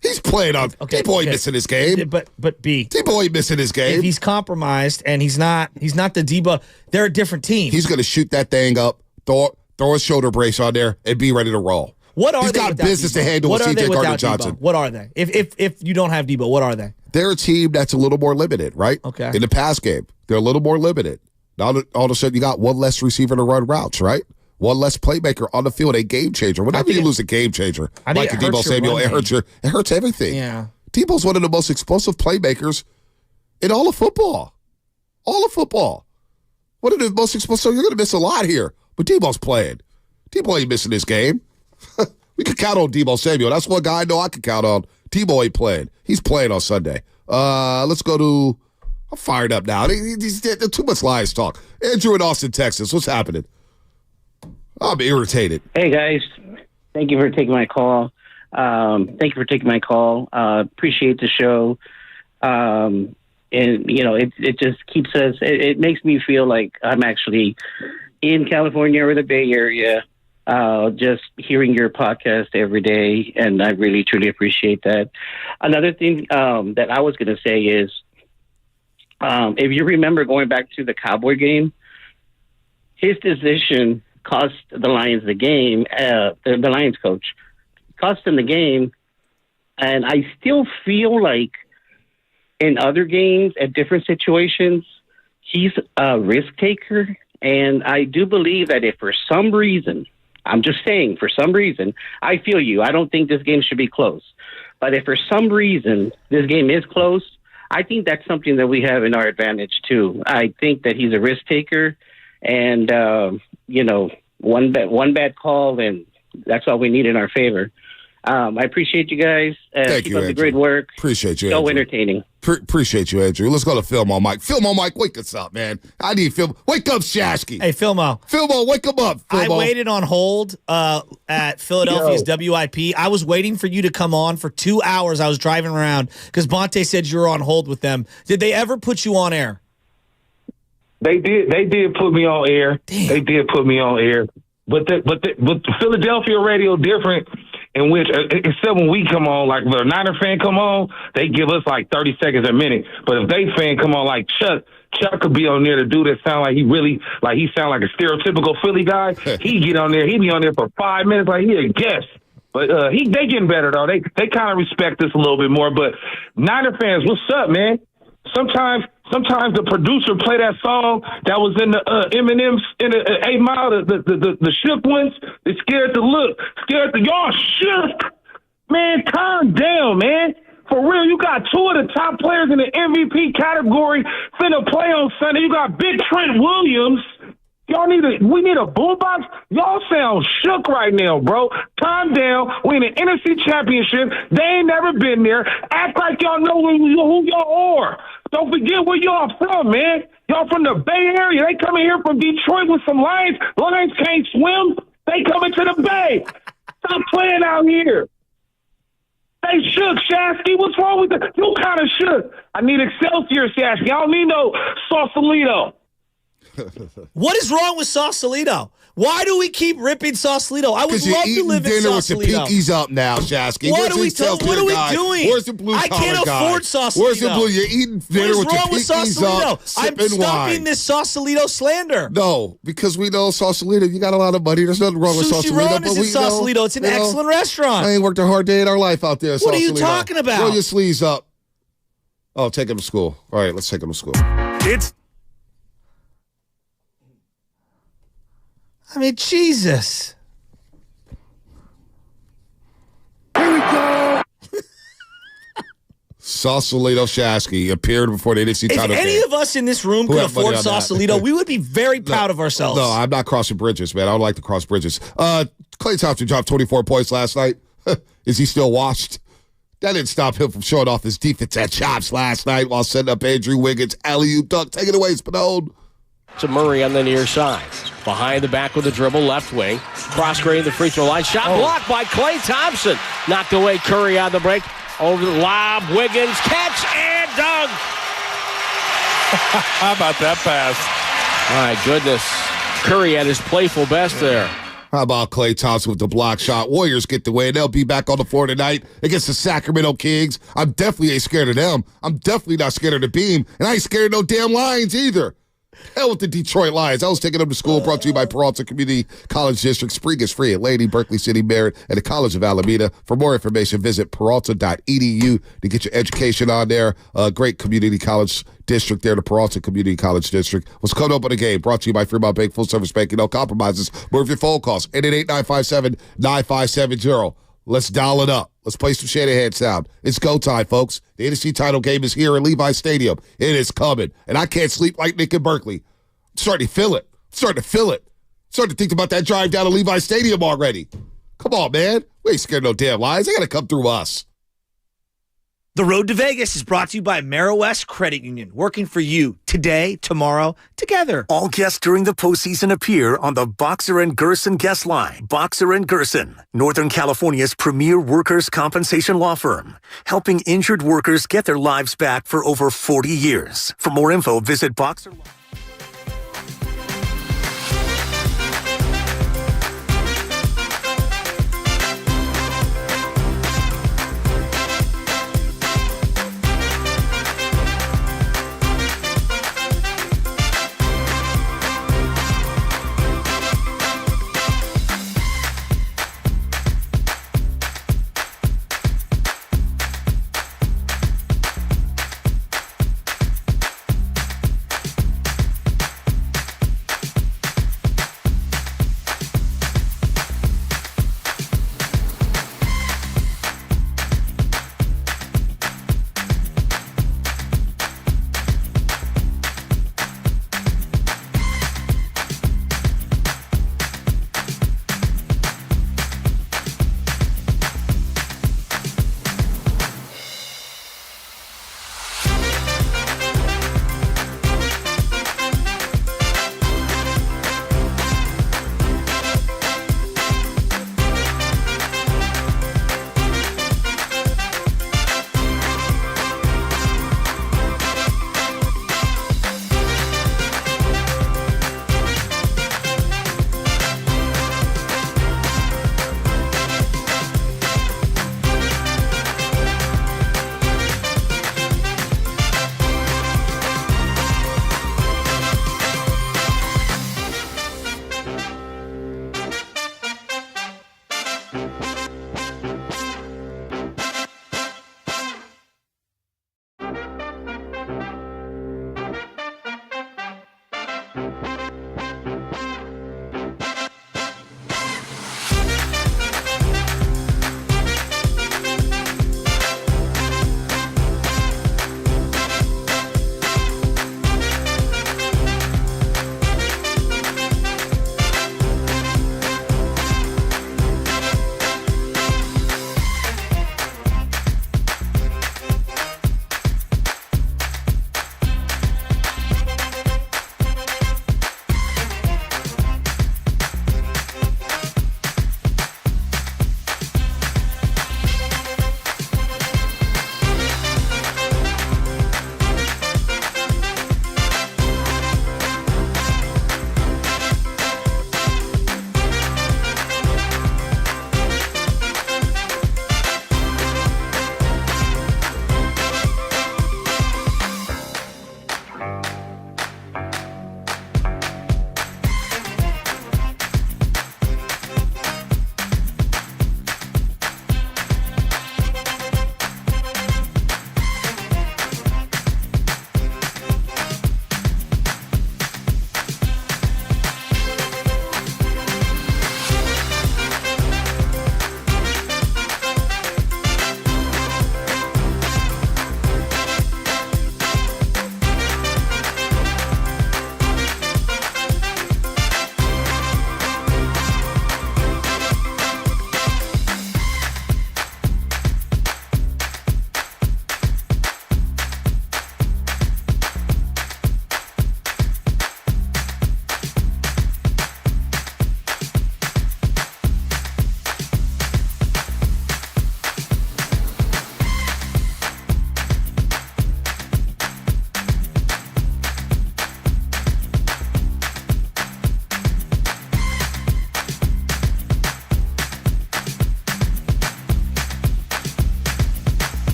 Speaker 2: He's playing on. Debo ain't missing his game.
Speaker 16: But
Speaker 2: Debo ain't missing his game.
Speaker 16: If he's compromised and he's not the Debo, they're a different team.
Speaker 2: He's going to shoot that thing up, throw a shoulder brace on there, and be ready to roll.
Speaker 16: What are
Speaker 2: He's
Speaker 16: they
Speaker 2: got
Speaker 16: without
Speaker 2: business
Speaker 16: Debo?
Speaker 2: to handle with C.J. Gardner-Johnson.
Speaker 16: What are they? If you don't have Debo, what are they?
Speaker 2: They're a team that's a little more limited, right?
Speaker 16: Okay.
Speaker 2: In the pass game, they're a little more limited. Now, all of a sudden, you got one less receiver to run routes, right? One less playmaker on the field, a game changer. Whenever you lose a game changer, like Debo Samuel, it hurts everything.
Speaker 16: Yeah.
Speaker 2: Debo's one of the most explosive playmakers in all of football. All of football. One of the most explosive. So you're going to miss a lot here. But Debo's playing. Debo ain't missing this game. We can count on Debo Samuel. That's one guy I know I can count on. Debo ain't playing. He's playing on Sunday. Let's go to... I'm fired up now. There's too much Lions talk. Andrew in Austin, Texas. What's happening? I'm irritated.
Speaker 19: Hey, guys. Thank you for taking my call. Appreciate the show. And, you know, it just keeps us, it makes me feel like I'm actually in California or the Bay Area, just hearing your podcast every day. And I really, truly appreciate that. Another thing that I was going to say is, if you remember going back to the Cowboy game, his decision cost the Lions the game, the Lions coach cost him the game. And I still feel like in other games at different situations, he's a risk taker. And I do believe that if for some reason, I'm just saying for some reason, I feel you. I don't think this game should be close. But if for some reason this game is close, I think that's something that we have in our advantage too. I think that he's a risk taker, and you know, one bad call, and that's all we need in our favor. I appreciate you guys.
Speaker 2: Thank
Speaker 19: keep
Speaker 2: you,
Speaker 19: up the
Speaker 2: Andrew.
Speaker 19: great work.
Speaker 2: Appreciate you,
Speaker 19: So
Speaker 2: Andrew.
Speaker 19: entertaining.
Speaker 2: Appreciate you, Andrew. Let's go to Philmo Mike. Philmo Mike, wake us up, man. I need Phil. Wake up, Shasky.
Speaker 16: Hey, Philmo,
Speaker 2: wake him up.
Speaker 16: I
Speaker 2: Philmo.
Speaker 16: waited on hold at Philadelphia's WIP. I was waiting for you to come on for 2 hours. I was driving around because Bonte said you were on hold with them. Did they ever put you on air?
Speaker 20: They did put me on air. Damn. They did put me on air. But the Philadelphia radio different, in which except when we come on, like when a Niner fan come on, they give us like 30 seconds a minute. But if they fan come on, like Chuck could be on there to do that sound like he sound like a stereotypical Philly guy. He get on there, he be on there for 5 minutes like he a guest. But they getting better though. They kind of respect us a little bit more. But Niner fans, what's up, man? Sometimes the producer play that song that was in the Eminem's in the 8 Mile, the shook ones. They scared to look, y'all shook. Man, calm down, man. For real, you got two of the top players in the MVP category finna play on Sunday. You got Big Trent Williams. We need a boombox. Y'all sound shook right now, bro. Calm down. We in the NFC Championship. They ain't never been there. Act like y'all know who y'all are. Don't forget where y'all from, man. Y'all from the Bay Area. They coming here from Detroit with some Lions. Lions can't swim. They coming to the Bay. Stop playing out here. They shook, Shasky. What's wrong with that? You kind of shook. I need Excelsior, Shasky. I don't need no Sausalito.
Speaker 16: What is wrong with Sausalito? Why do we keep ripping Sausalito? I would love to live in Sausalito.
Speaker 2: With your pinkies up now, Shasky.
Speaker 16: What are we doing?
Speaker 2: Where's the blue collar guy?
Speaker 16: I can't afford Sausalito.
Speaker 2: Where's the blue? You're eating dinner with your pinkies up, sipping
Speaker 16: I'm stopping this Sausalito slander.
Speaker 2: No, because we know Sausalito. You got a lot of money. There's nothing wrong with Sausalito.
Speaker 16: Sushi Ron is in Sausalito. It's an excellent restaurant.
Speaker 2: I ain't worked a hard day in our life out there.
Speaker 16: What are you talking about?
Speaker 2: Roll your sleeves up. Oh, take him to school. All right, let's take him to school.
Speaker 16: I mean, Jesus.
Speaker 2: Here we go. Sausalito Shasky appeared before the NFC title game.
Speaker 16: If any of us in this room could afford Sausalito, we would be very proud of ourselves.
Speaker 2: No, I'm not crossing bridges, man. I don't like to cross bridges. Klay Thompson dropped 24 points last night. Is he still washed? That didn't stop him from showing off his defensive chops last night while setting up Andrew Wiggins' alley-oop dunk. Take it away, Spanone.
Speaker 21: To Murray on the near side. Behind the back with the dribble, left wing. Cross-grading the free throw line. Shot blocked by Klay Thompson. Knocked away Curry on the break. Over the lob. Wiggins, catch, and dunk.
Speaker 23: How about that pass?
Speaker 21: My goodness. Curry at his playful best there.
Speaker 2: How about Klay Thompson with the block shot? Warriors get the win. They'll be back on the floor tonight against the Sacramento Kings. I'm definitely ain't scared of them. I'm definitely not scared of the Beam. And I ain't scared of no damn Lions either. Hell with the Detroit Lions. I was taking them to school, brought to you by Peralta Community College District. Spring is free at Lady, Berkeley City, Merritt, and the College of Alameda. For more information, visit peralta.edu to get your education on there. Great community college district there, the Peralta Community College District. What's coming up on the game? Brought to you by Fremont Bank, full service banking, no compromises. More of your phone calls, 888-957-9570. Let's dial it up. Let's play some Shanahan sound. It's go time, folks. The NFC title game is here in Levi Stadium. It is coming. And I can't sleep like Nick in Berkeley. I'm starting to feel it. Starting to think about that drive down to Levi Stadium already. Come on, man. We ain't scared of no damn Lions. They got to come through us.
Speaker 24: The Road to Vegas is brought to you by AmeriWest Credit Union, working for you today, tomorrow, together.
Speaker 1: All guests during the postseason appear on the Boxer and Gerson guest line. Boxer and Gerson, Northern California's premier workers' compensation law firm, helping injured workers get their lives back for over 40 years. For more info, visit Boxer.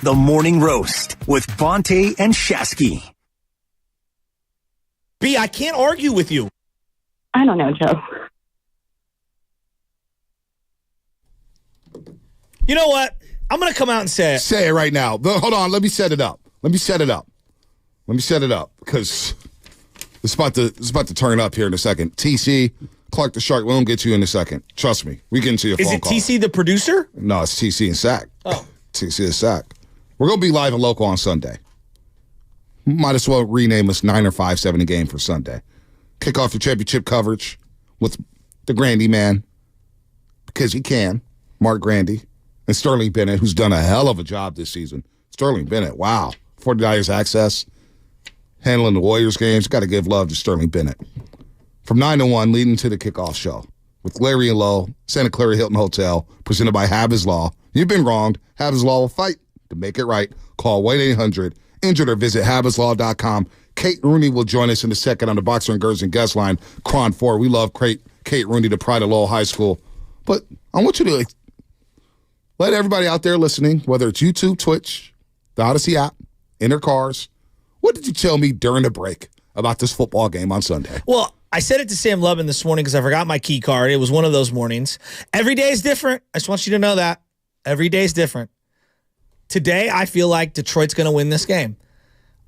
Speaker 1: The Morning Roast with Bonte and Shasky.
Speaker 16: B, I can't argue with you.
Speaker 3: I don't know, Joe.
Speaker 16: You know what? I'm going to come out and say it.
Speaker 2: Say it right now. Hold on. Let me set it up. Because it's about to turn up here in a second. TC, Clark the Shark, we'll get you in a second. Trust me. We get into your phone call.
Speaker 16: Is it TC the producer?
Speaker 2: No, it's TC and Sack.
Speaker 16: Oh.
Speaker 2: TC and Sack. We're going to be live and local on Sunday. Might as well rename us 9 or 5-7 a game for Sunday. Kick off your championship coverage with the Grandy man, because he can, Mark Grandy, and Sterling Bennett, who's done a hell of a job this season. Sterling Bennett, wow. 49ers access, handling the Warriors games. Got to give love to Sterling Bennett. From 9 to 1, leading to the kickoff show with Larry and Lowe, Santa Clara Hilton Hotel, presented by Habs Law. You've been wronged. Habs Law will fight to make it right. Call 1-800-INJURED or visit habslaw.com. Kate Rooney will join us in a second on the Boxer and Girls and Guest Line. Cron 4. We love Kate Rooney, the pride of Lowell High School. But I want you to let everybody out there listening, whether it's YouTube, Twitch, the Odyssey app, in their cars, what did you tell me during the break about this football game on Sunday?
Speaker 16: Well, I said it to Sam Lubin this morning because I forgot my key card. It was one of those mornings. Every day is different. I just want you to know that. Every day is different. Today, I feel like Detroit's going to win this game.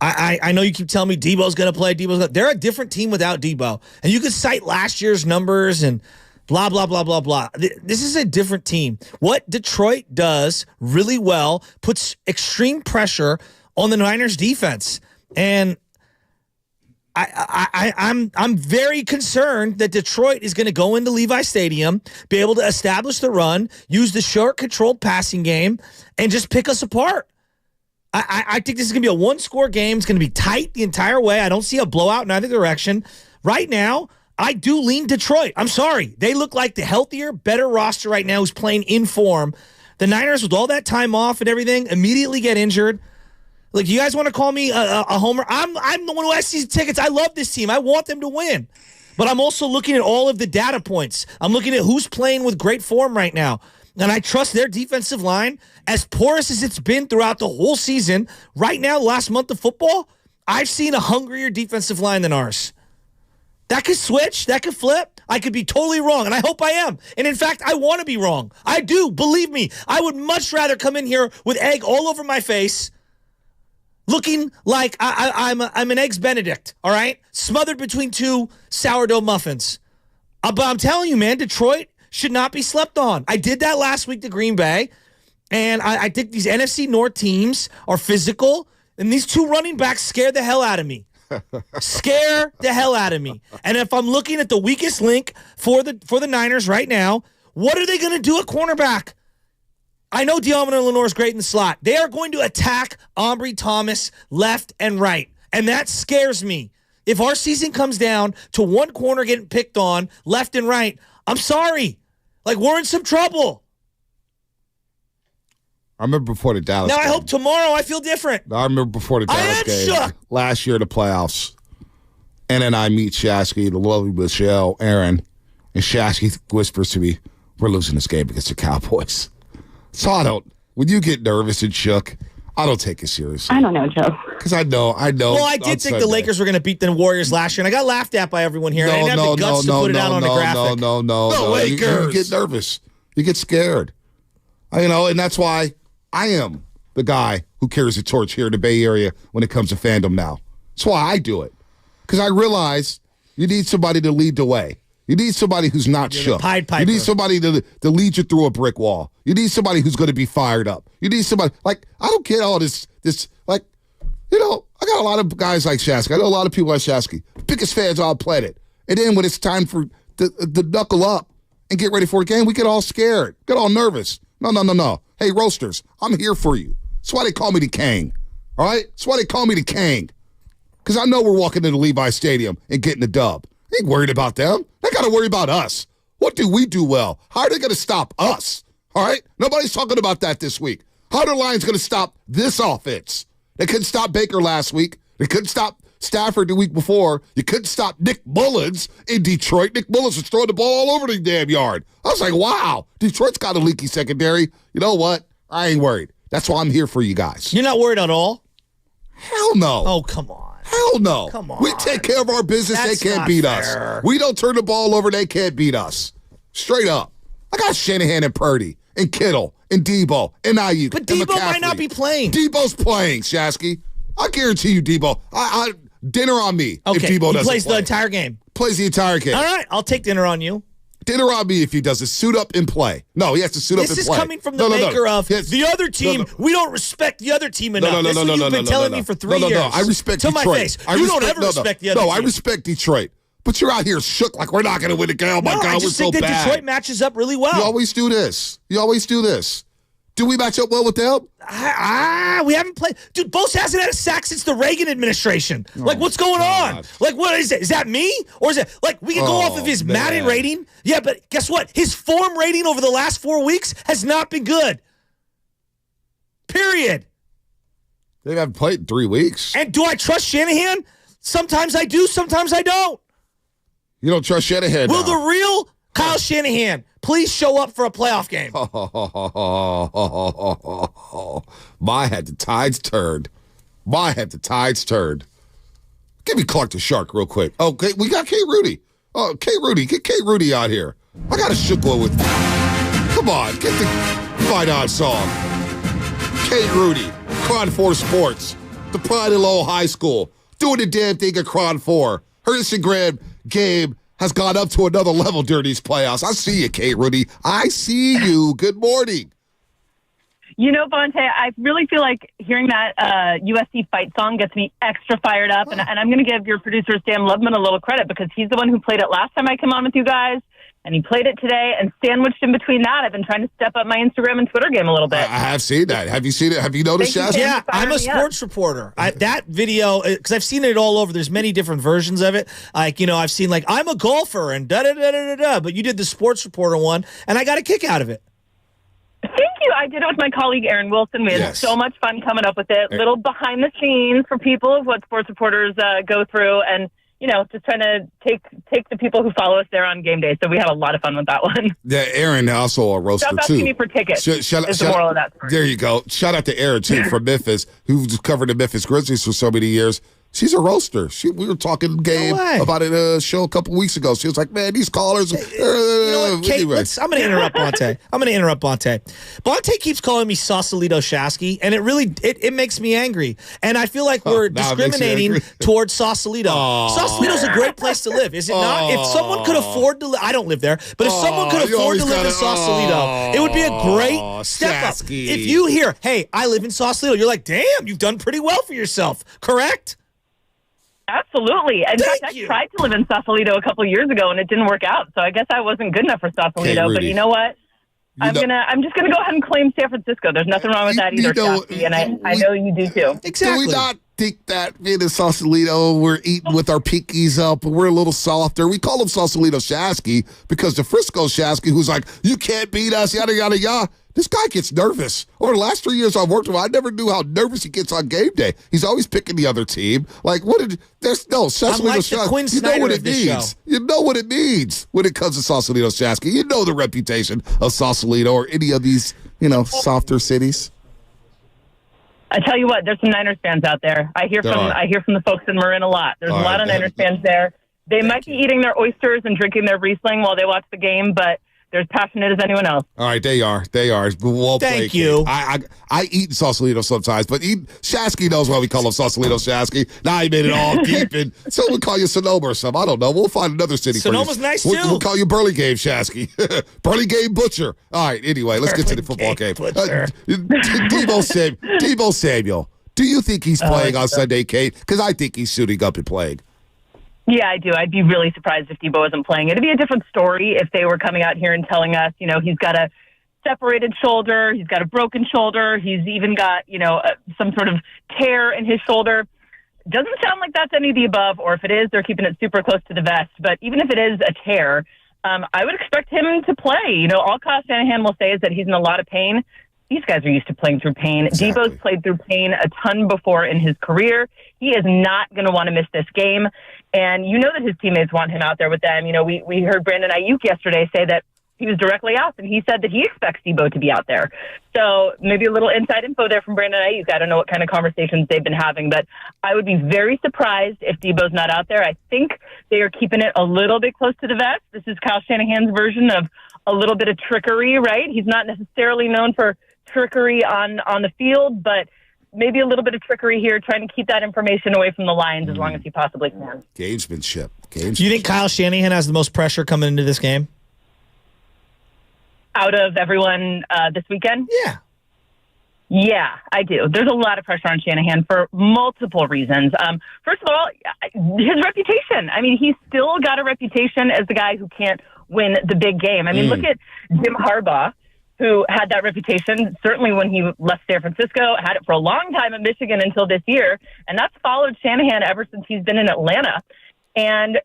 Speaker 16: I know you keep telling me Debo's going to play. They're a different team without Debo. And you could cite last year's numbers and blah, blah, blah, blah, blah. This is a different team. What Detroit does really well puts extreme pressure on the Niners defense. And I'm very concerned that Detroit is going to go into Levi Stadium, be able to establish the run, use the short, controlled passing game, and just pick us apart. I think this is going to be a one-score game. It's going to be tight the entire way. I don't see a blowout in either direction. Right now, I do lean Detroit. I'm sorry. They look like the healthier, better roster right now who's playing in form. The Niners, with all that time off and everything, immediately get injured. Like, you guys want to call me a homer? I'm the one who has season tickets. I love this team. I want them to win. But I'm also looking at all of the data points. I'm looking at who's playing with great form right now. And I trust their defensive line, as porous as it's been throughout the whole season. Right now, last month of football, I've seen a hungrier defensive line than ours. That could switch. That could flip. I could be totally wrong, and I hope I am. And in fact, I want to be wrong. I do. Believe me. I would much rather come in here with egg all over my face, looking like I'm an Eggs Benedict, all right? Smothered between two sourdough muffins. But I'm telling you, man, Detroit should not be slept on. I did that last week to Green Bay, and I think these NFC North teams are physical, and these two running backs scare the hell out of me. Scare the hell out of me. And if I'm looking at the weakest link for the Niners right now, what are they going to do at cornerback? I know Deommodore Lenoir is great in the slot. They are going to attack Ambry Thomas left and right, and that scares me. If our season comes down to one corner getting picked on left and right, I'm sorry. Like, we're in some trouble.
Speaker 2: I remember before the Dallas
Speaker 16: game.
Speaker 2: I
Speaker 16: hope tomorrow I feel different.
Speaker 2: I remember before the Dallas game.
Speaker 16: Shook.
Speaker 2: Last year, the playoffs. And then I meet Shasky, the lovely Michelle, Aaron, and Shasky whispers to me, we're losing this game against the Cowboys. So when you get nervous and shook, I don't take it seriously.
Speaker 3: I don't know, Joe.
Speaker 2: Because I know.
Speaker 16: Well, I did think the Lakers were going to beat the Warriors last year, and I got laughed at by everyone here. I didn't have the guts to put it out on a graphic.
Speaker 2: No.
Speaker 16: The Lakers.
Speaker 2: You get nervous. You get scared. And that's why I am the guy who carries the torch here in the Bay Area when it comes to fandom now. That's why I do it. Because I realize you need somebody to lead the way. You need somebody who's not shook.
Speaker 16: Pied Piper.
Speaker 2: You need somebody to lead you through a brick wall. You need somebody who's going to be fired up. You need somebody, I don't get all this, I got a lot of guys like Shasky. I know a lot of people like Shasky. Biggest fans on the planet. And then when it's time for the knuckle up and get ready for a game, we get all scared, get all nervous. No. Hey, roasters, I'm here for you. That's why they call me the King. All right? That's why they call me the King. Because I know we're walking into Levi Stadium and getting the dub. I ain't worried about them. They got to worry about us. What do we do well? How are they going to stop us? All right? Nobody's talking about that this week. How are the Lions going to stop this offense? They couldn't stop Baker last week. They couldn't stop Stafford the week before. You couldn't stop Nick Mullins in Detroit. Nick Mullins was throwing the ball all over the damn yard. I was like, wow, Detroit's got a leaky secondary. You know what? I ain't worried. That's why I'm here for you guys.
Speaker 16: You're not worried at all?
Speaker 2: Hell no.
Speaker 16: Oh, come on.
Speaker 2: Hell no.
Speaker 16: Come on.
Speaker 2: We take care of our business.
Speaker 16: That's
Speaker 2: they can't
Speaker 16: not
Speaker 2: beat
Speaker 16: fair.
Speaker 2: us. We don't turn the ball over. They can't beat us. Straight up. I got Shanahan and Purdy and Kittle and Debo and Ayuk.
Speaker 16: But Debo might not be playing.
Speaker 2: Debo's playing, Shasky. I guarantee you, Debo. Dinner on me if Debo doesn't
Speaker 16: plays
Speaker 2: play.
Speaker 16: the entire game.
Speaker 2: Plays the entire game.
Speaker 16: All right, I'll take dinner on you.
Speaker 2: Dinner on me if he doesn't suit up and play. No, he has to suit up and play.
Speaker 16: This is coming from the maker of the other team. We don't respect the other team enough. This is what you've been telling me for 3 years.
Speaker 2: No. I respect
Speaker 16: to
Speaker 2: Detroit.
Speaker 16: my face. You don't ever respect the other team.
Speaker 2: No, I respect Detroit. But you're out here shook like we're not going to win the game. Oh, my God,
Speaker 16: I just think that Detroit matches up really well.
Speaker 2: You always do this. Do we match up well with them?
Speaker 16: We haven't played. Dude, Bose hasn't had a sack since the Reagan administration. What's going on? What is it? Is that me? Or is it, we can go off of his Madden rating? Yeah, but guess what? His form rating over the last 4 weeks has not been good. Period.
Speaker 2: They haven't played in 3 weeks.
Speaker 16: And do I trust Shanahan? Sometimes I do, sometimes I don't.
Speaker 2: You don't trust Shanahan
Speaker 16: Will the real Kyle Shanahan please show up for a playoff game?
Speaker 2: My had the tides turned. Give me Clark the Shark real quick. Okay, we got Kate Rooney. Oh, Kate Rooney. Get Kate Rooney out here. I got a shook one with you. Come on, get the Fight On song. Kate Rooney, Cron 4 Sports, the pride of Lowell High School, doing the damn thing at Cron 4. Her Instagram game has gone up to another level during these playoffs. I see you, Kate Rooney. I see you. Good morning.
Speaker 3: You know, Bonte, I really feel like hearing that USC fight song gets me extra fired up. And I'm going to give your producer, Stan Lubman, a little credit because he's the one who played it last time I came on with you guys. And he played it today. And sandwiched in between that, I've been trying to step up my Instagram and Twitter game a little bit.
Speaker 2: I have seen that. Have you seen it? Have you noticed, Jasmine?
Speaker 16: Yeah, I'm a sports reporter. That video, because I've seen it all over. There's many different versions of it. I've seen I'm a golfer and da-da-da-da-da-da. But you did the sports reporter one, and I got a kick out of it.
Speaker 3: Thank you. I did it with my colleague, Aaron Wilson. We had so much fun coming up with it. Little behind the scenes for people of what sports reporters go through. And, just trying to take the people who follow us there on game day. So we had a lot of fun with that one.
Speaker 2: Yeah, Aaron also a roaster,
Speaker 3: Stop
Speaker 2: too.
Speaker 3: asking me for tickets is the moral of that story.
Speaker 2: There you go. Shout out to Aaron, too, from Memphis, who's covered the Memphis Grizzlies for so many years. She's a roaster. We were talking game about it a show a couple weeks ago. She was like, man, these callers.
Speaker 16: You know what, Kate,
Speaker 2: anyway.
Speaker 16: I'm going to interrupt Bonte. Bonte keeps calling me Sausalito Shasky, and it really it makes me angry. And I feel like we're discriminating towards Sausalito. Sausalito's a great place to live, is it not? If someone could afford to live, I don't live there, but if someone could afford to live in Sausalito, it would be a great step up. If you hear, hey, I live in Sausalito, you're like, damn, you've done pretty well for yourself, correct?
Speaker 3: Absolutely. In fact, I tried to live in Sausalito a couple years ago, and it didn't work out. So I guess I wasn't good enough for Sausalito. But you know what? I'm just gonna go ahead and claim San Francisco. There's nothing wrong with that either, Shasky, and I know you do too.
Speaker 2: Exactly. Do we not think that being in Sausalito, we're eating with our pinkies up, we're a little softer? We call him Sausalito Shasky because the Frisco Shasky, who's like, you can't beat us, yada yada yada. This guy gets nervous. Over the last 3 years I've worked with him, I never knew how nervous he gets on game day. He's always picking the other team. Sausalito Shasky. You know what it means. You know what it means when it comes to Sausalito Shasky. You know the reputation of Sausalito or any of these, softer cities.
Speaker 3: I tell you what, there's some Niners fans out there. I hear from the folks in Marin a lot. There's a lot of Niners fans there. They might be eating their oysters and drinking their Riesling while they watch the game, but they're as passionate as anyone else.
Speaker 2: All right, they are. Well played,
Speaker 16: Thank you.
Speaker 2: I eat Sausalito sometimes, but Shasky knows why we call him Sausalito Shasky. Now he made it all deep, and so we'll call you Sonoma or something. I don't know. We'll find another city
Speaker 16: Sonoma's
Speaker 2: for you.
Speaker 16: nice, too.
Speaker 2: We'll call you Burlingame Shasky. Burlingame Butcher. All right, anyway, let's get to the football game. Debo Samuel. Do you think he's playing on Sunday, Kate? Because I think he's suiting up and playing.
Speaker 3: Yeah, I do. I'd be really surprised if Debo wasn't playing. It'd be a different story if they were coming out here and telling us, he's got a separated shoulder, he's got a broken shoulder, he's even got, some sort of tear in his shoulder. Doesn't sound like that's any of the above, or if it is, they're keeping it super close to the vest. But even if it is a tear, I would expect him to play. All Kyle Shanahan will say is that he's in a lot of pain. These guys are used to playing through pain. Exactly. Debo's played through pain a ton before in his career. He is not going to want to miss this game. And that his teammates want him out there with them. We heard Brandon Ayuk yesterday say that he was directly asked, and he said that he expects Debo to be out there. So maybe a little inside info there from Brandon Ayuk. I don't know what kind of conversations they've been having, but I would be very surprised if Debo's not out there. I think they are keeping it a little bit close to the vest. This is Kyle Shanahan's version of a little bit of trickery, right? He's not necessarily known for trickery on the field, but maybe a little bit of trickery here, trying to keep that information away from the Lions as long as he possibly can.
Speaker 2: Gamesmanship.
Speaker 16: Do you think Kyle Shanahan has the most pressure coming into this game?
Speaker 3: Out of everyone this weekend?
Speaker 16: Yeah.
Speaker 3: Yeah, I do. There's a lot of pressure on Shanahan for multiple reasons. First of all, his reputation. I mean, he's still got a reputation as the guy who can't win the big game. I mean, look at Jim Harbaugh, who had that reputation, certainly when he left San Francisco, had it for a long time at Michigan until this year, and that's followed Shanahan ever since he's been in Atlanta. And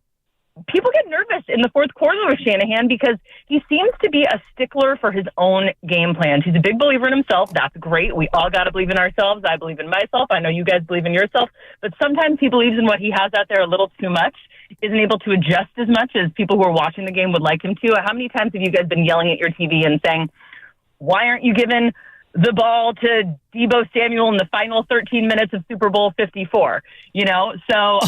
Speaker 3: people get nervous in the fourth quarter with Shanahan because he seems to be a stickler for his own game plans. He's a big believer in himself. That's great. We all got to believe in ourselves. I believe in myself. I know you guys believe in yourself. But sometimes he believes in what he has out there a little too much, isn't able to adjust as much as people who are watching the game would like him to. How many times have you guys been yelling at your TV and saying, why aren't you giving the ball to Debo Samuel in the final 13 minutes of Super Bowl 54? So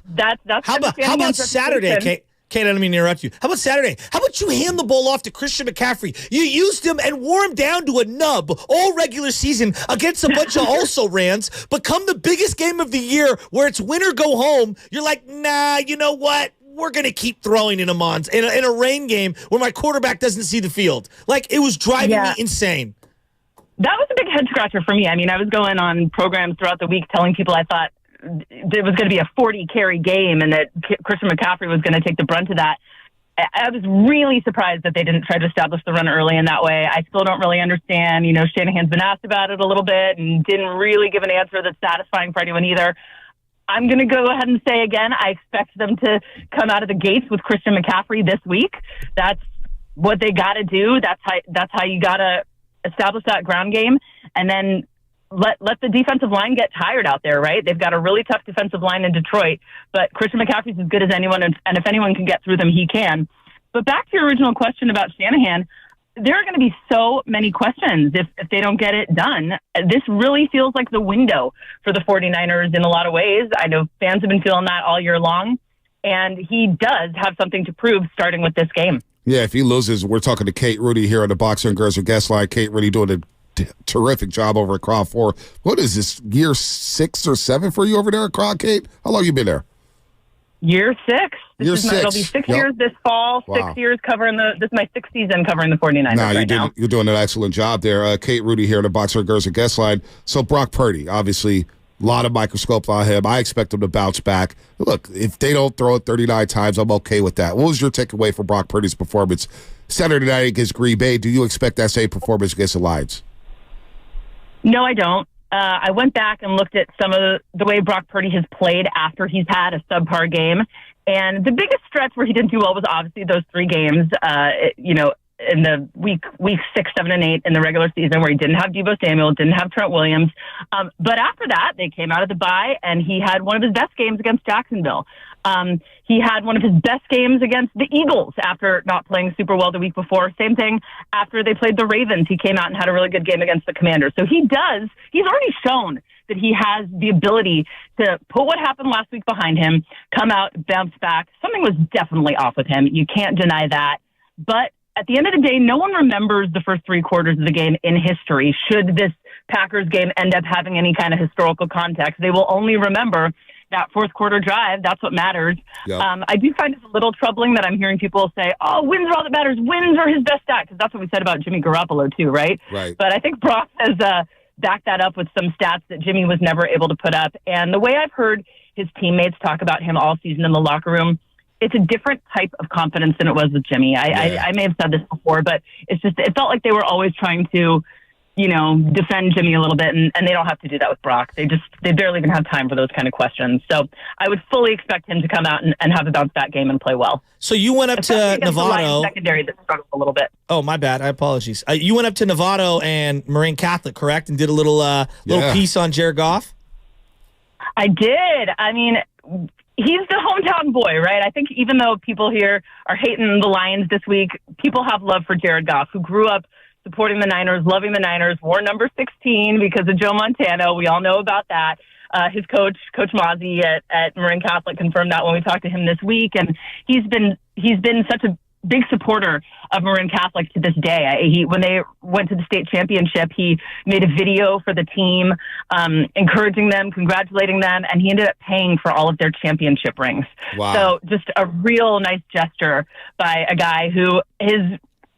Speaker 3: that's
Speaker 16: how about Saturday, Kate? Kate, I don't mean to interrupt you. How about Saturday? How about you hand the ball off to Christian McCaffrey? You used him and wore him down to a nub all regular season against a bunch of also-rans, but come the biggest game of the year where it's win or go home, you're like, nah, you know what? We're going to keep throwing in a rain game where my quarterback doesn't see the field. Like, it was driving me insane.
Speaker 3: That was a big head scratcher for me. I mean, I was going on programs throughout the week telling people I thought there was going to be a 40-carry game and that Christian McCaffrey was going to take the brunt of that. I was really surprised that they didn't try to establish the run early in that way. I still don't really understand. Shanahan's been asked about it a little bit and didn't really give an answer that's satisfying for anyone either. I'm going to go ahead and say again, I expect them to come out of the gates with Christian McCaffrey this week. That's what they got to do. That's how you got to establish that ground game, and then let the defensive line get tired out there, right? They've got a really tough defensive line in Detroit, but Christian McCaffrey's as good as anyone, and if anyone can get through them, he can. But back to your original question about Shanahan, there are going to be so many questions if they don't get it done. This really feels like the window for the 49ers in a lot of ways. I know fans have been feeling that all year long, and he does have something to prove starting with this game.
Speaker 2: Yeah, if he loses, we're talking to Kate Rooney here on the Boxer and Gerson guest line. Kate Rooney doing a terrific job over at Crowd 4. What is this, year 6 or 7 for you over there at Crowd, Kate? How long you been there?
Speaker 3: Year 6. It'll be 6
Speaker 2: Yep.
Speaker 3: years this fall.
Speaker 2: Wow.
Speaker 3: 6 years covering this is my 6th season covering the 49ers
Speaker 2: You're doing an excellent job there. Kate Rooney here on the Boxer and Gerson guest line. So Brock Purdy, obviously, a lot of microscope on him. I expect him to bounce back. Look, if they don't throw it 39 times, I'm okay with that. What was your takeaway from Brock Purdy's performance Saturday night against Green Bay? Do you expect that same performance against the Lions?
Speaker 3: No, I don't. I went back and looked at some of the way Brock Purdy has played after he's had a subpar game. And the biggest stretch where he didn't do well was obviously those 3 games, in the week 6, 7, and 8 in the regular season where he didn't have Debo Samuel, didn't have Trent Williams. But after that, they came out of the bye, and he had one of his best games against Jacksonville. He had one of his best games against the Eagles after not playing super well the week before. Same thing after they played the Ravens. He came out and had a really good game against the Commanders. So he's already shown that he has the ability to put what happened last week behind him, come out, bounce back. Something was definitely off with him. You can't deny that. But at the end of the day, no one remembers the first 3 quarters of the game in history. Should this Packers game end up having any kind of historical context, they will only remember that fourth quarter drive. That's what matters. Yep. I do find it a little troubling that I'm hearing people say, oh, wins are all that matters. Wins are his best stat, because that's what we said about Jimmy Garoppolo too, right?
Speaker 2: Right.
Speaker 3: But I think Brock has backed that up with some stats that Jimmy was never able to put up. And the way I've heard his teammates talk about him all season in the locker room, it's a different type of confidence than it was with Jimmy. I may have said this before, but it felt like they were always trying to, defend Jimmy a little bit, and they don't have to do that with Brock. They barely even have time for those kind of questions. So I would fully expect him to come out and have a bounce back game and play well.
Speaker 16: So you went up to Novato.
Speaker 3: Secondary that struggled a little bit.
Speaker 16: Oh, my bad. I apologize. You went up to Novato and Marine Catholic, correct? And did a little piece on Jared Goff?
Speaker 3: I did. I mean, he's the hometown boy, right? I think even though people here are hating the Lions this week, people have love for Jared Goff, who grew up supporting the Niners, loving the Niners, wore number 16 because of Joe Montana. We all know about that. His coach, Coach Mozzie at Marin Catholic, confirmed that when we talked to him this week, and he's been such a big supporter of Marin Catholic to this day. When they went to the state championship, he made a video for the team, encouraging them, congratulating them, and he ended up paying for all of their championship rings.
Speaker 2: Wow.
Speaker 3: So just a real nice gesture by a guy who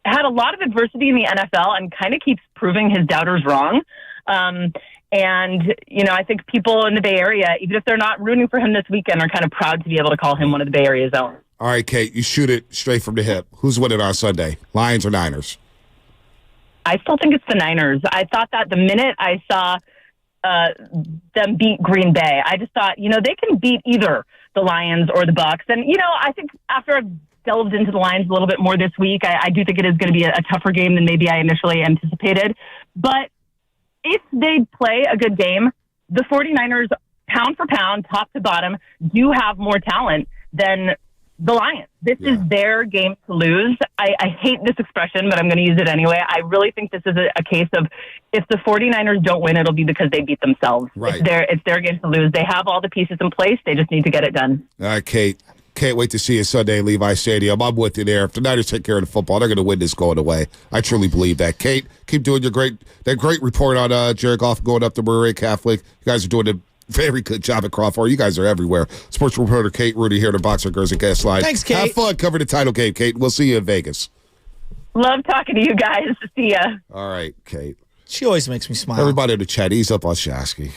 Speaker 3: had a lot of adversity in the NFL and kind of keeps proving his doubters wrong. And, I think people in the Bay Area, even if they're not rooting for him this weekend, are kind of proud to be able to call him one of the Bay Area's own.
Speaker 2: All right, Kate, you shoot it straight from the hip. Who's winning on Sunday, Lions or Niners?
Speaker 3: I still think it's the Niners. I thought that the minute I saw them beat Green Bay, I just thought, they can beat either the Lions or the Bucs. And, I think after I've delved into the Lions a little bit more this week, I do think it is going to be a tougher game than maybe I initially anticipated. But if they play a good game, the 49ers, pound for pound, top to bottom, do have more talent than the Lions. This is their game to lose. I hate this expression, but I'm going to use it anyway. I really think this is a case of, if the 49ers don't win, it'll be because they beat themselves.
Speaker 2: Right.
Speaker 3: It's their game to lose. They have all the pieces in place. They just need to get it done.
Speaker 2: All right, Kate. Can't wait to see you Sunday at Levi Stadium. I'm with you there. If the Niners take care of the football, they're going to win this going away. I truly believe that. Kate, keep doing that great report on Jared Goff going up to Murray Catholic. You guys are doing a very good job at Crawford. You guys are everywhere. Sports reporter Kate Rooney here to Boxer Girls and Guest Line.
Speaker 16: Thanks, Kate.
Speaker 2: Have fun covering the title game, Kate. We'll see you in Vegas.
Speaker 3: Love talking to you guys. See ya.
Speaker 2: All right, Kate.
Speaker 16: She always makes me smile.
Speaker 2: Everybody in the chat, ease up on Shasky.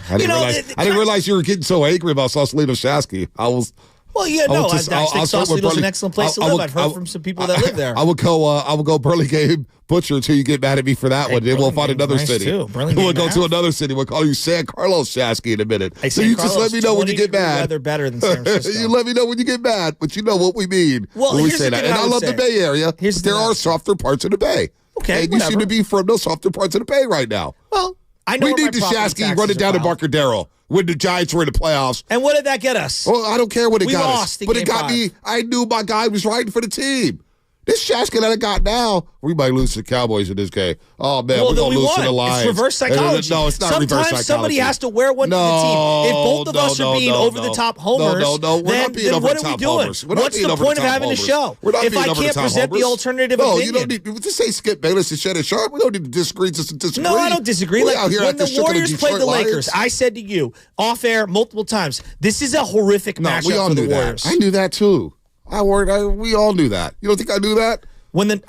Speaker 2: I didn't realize you were getting so angry about Sausalito Shasky.
Speaker 16: Well, yeah, no, I think Sausalito's an excellent place to live. I've heard from some people that live there.
Speaker 2: I would go Burlingame Butcher until you get mad at me for that one. Then we'll find another city.
Speaker 16: Too.
Speaker 2: We'll go to another city. We'll call you San Carlos Shasky in a minute.
Speaker 16: Hey,
Speaker 2: so you just let me know when you get mad.
Speaker 16: Weather better than San Francisco.
Speaker 2: You let me know when you get mad, but you know what we mean
Speaker 16: when
Speaker 2: we say that. And I love the Bay Area. There are softer parts of the Bay.
Speaker 16: Okay,
Speaker 2: and you seem to be from those softer parts of the Bay right now.
Speaker 16: Well, I know
Speaker 2: we need the Shasky running down to Barcadero when the Giants were in the playoffs.
Speaker 16: And what did that get us?
Speaker 2: Well, I don't care what it got
Speaker 16: us.
Speaker 2: But it got me. I knew my guy was riding for the team. This Shasky that I got now, we might lose to the Cowboys in this game. Oh, man, we're going to lose to the Lions.
Speaker 16: It's reverse psychology.
Speaker 2: No, it's not reverse psychology.
Speaker 16: Sometimes somebody has to wear one to the team. If both of us are being over-the-top homers, then what are we doing? What's the point of having a show? If I can't present the alternative opinion?
Speaker 2: No, you don't need to say Skip Bayless and Shannon Sharp. We don't need to disagree just to disagree.
Speaker 16: No, I don't disagree. When the Warriors played the Lakers, I said to you, off-air multiple times, this is a horrific matchup for the Warriors.
Speaker 2: I knew that, too. We all knew that. You don't think I knew that?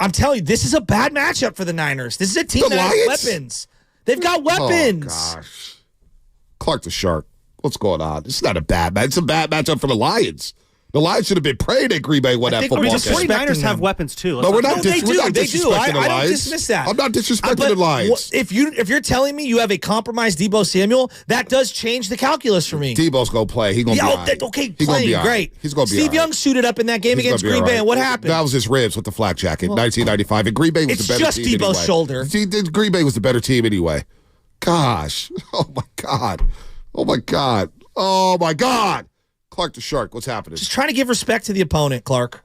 Speaker 16: I'm telling you, this is a bad matchup for the Niners. This is a team that has weapons. They've got weapons.
Speaker 2: Oh, gosh. Clark the Shark. What's going on? It's not a bad match. It's a bad matchup for the Lions. The Lions should have been praying at Green Bay when that football game.
Speaker 14: The 49ers have weapons too.
Speaker 2: No, we're not
Speaker 16: They do.
Speaker 2: disrespecting the
Speaker 16: I
Speaker 2: Lions.
Speaker 16: don't dismiss that.
Speaker 2: I'm not disrespecting the Lions.
Speaker 16: If you're telling me you have a compromised Debo Samuel, that does change the calculus for me.
Speaker 2: Debo's going to play. He's going to be all right.
Speaker 16: Okay,
Speaker 2: He's
Speaker 16: playing,
Speaker 2: gonna be
Speaker 16: great.
Speaker 2: He's going to be
Speaker 16: Steve
Speaker 2: all right.
Speaker 16: Young suited up in that game against Green Bay, and what happened?
Speaker 2: That was his ribs with the flak jacket, 1995. And Green Bay was the better team
Speaker 16: It's just Debo's shoulder.
Speaker 2: Green Bay was the better team anyway. Gosh. Oh, my God. Oh, my God. Oh, my God. Clark the Shark, what's happening?
Speaker 16: Just trying to give respect to the opponent, Clark.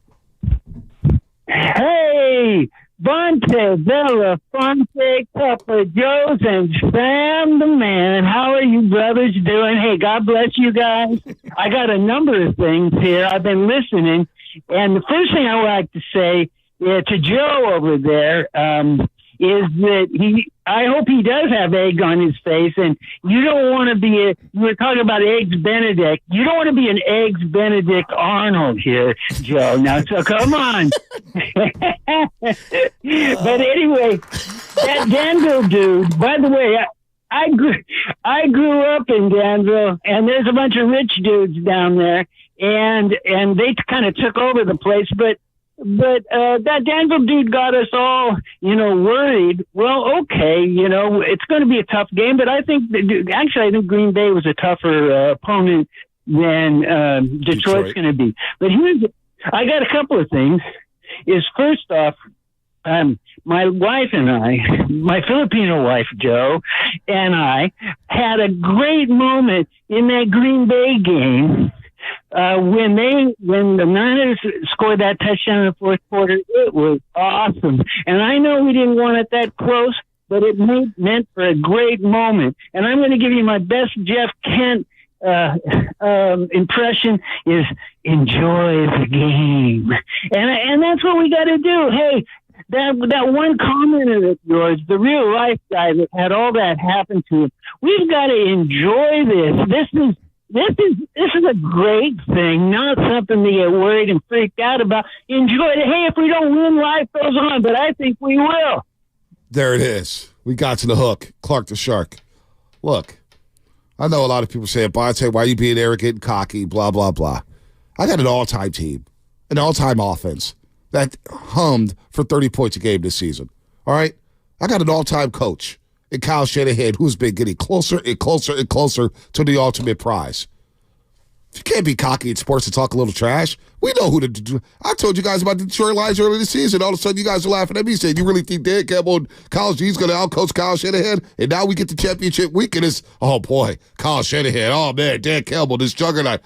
Speaker 4: Hey, Bonte, Bella, Fonte, Papa, Joes, and Sam the Man. How are you brothers doing? Hey, God bless you guys. I got a number of things here. I've been listening. And the first thing I would like to say to Joe over there is that I hope he does have egg on his face, and you don't want to be you were talking about Eggs Benedict. You don't want to be an Eggs Benedict Arnold here, Joe. Now, so come on. But anyway, that Danville dude, by the way, I grew up in Danville, and there's a bunch of rich dudes down there, and they kind of took over the place, but that Danville dude got us all, worried. Well, okay, it's going to be a tough game, but I think Green Bay was a tougher opponent than Detroit's going to be. But I got a couple of things. First off, my wife and I, my Filipino wife, Joe, and I had a great moment in that Green Bay game. When the Niners scored that touchdown in the fourth quarter, it was awesome. And I know we didn't want it that close, but it meant for a great moment. And I'm going to give you my best Jeff Kent impression is enjoy the game. And that's what we got to do. Hey, that one commenter of yours, the real life guy that had all that happen to him, we've got to enjoy this. This is a great thing, not something to get worried and freaked out about. Enjoy it. Hey, if we don't win, life goes on, but I think we will.
Speaker 2: There it is. We got to the hook. Clark the Shark. Look, I know a lot of people say, Bonte, why are you being arrogant and cocky, blah, blah, blah. I got an all-time team, an all-time offense that hummed for 30 points a game this season. All right? I got an all-time coach. And Kyle Shanahan, who's been getting closer and closer and closer to the ultimate prize. If you can't be cocky in sports and talk a little trash, we know who to do. I told you guys about the Detroit Lions earlier this season. All of a sudden, you guys are laughing at me saying, you really think Dan Campbell and Kyle G's going to outcoach Kyle Shanahan? And now we get the championship week and it's, oh boy, Kyle Shanahan. Oh man, Dan Campbell, this juggernaut.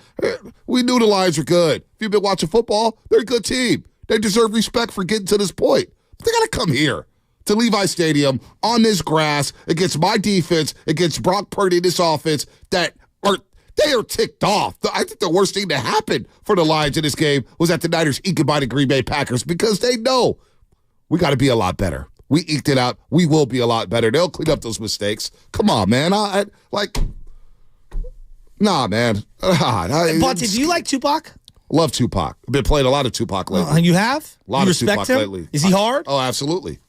Speaker 2: We knew the Lions were good. If you've been watching football, they're a good team. They deserve respect for getting to this point. But they got to come here to Levi Stadium on this grass against my defense, against Brock Purdy, this offense they are ticked off. I think the worst thing to happen for the Lions in this game was that the Niners eked by the Green Bay Packers because they know we got to be a lot better. We eked it out. We will be a lot better. They'll clean up those mistakes. Come on, man. Nah, man.
Speaker 16: Bonte, do you like Tupac?
Speaker 2: Love Tupac. I've been playing a lot of Tupac lately.
Speaker 16: You have?
Speaker 2: A lot
Speaker 16: you
Speaker 2: of
Speaker 16: respect
Speaker 2: Tupac
Speaker 16: him?
Speaker 2: lately.
Speaker 16: Is he hard?
Speaker 2: Oh, absolutely.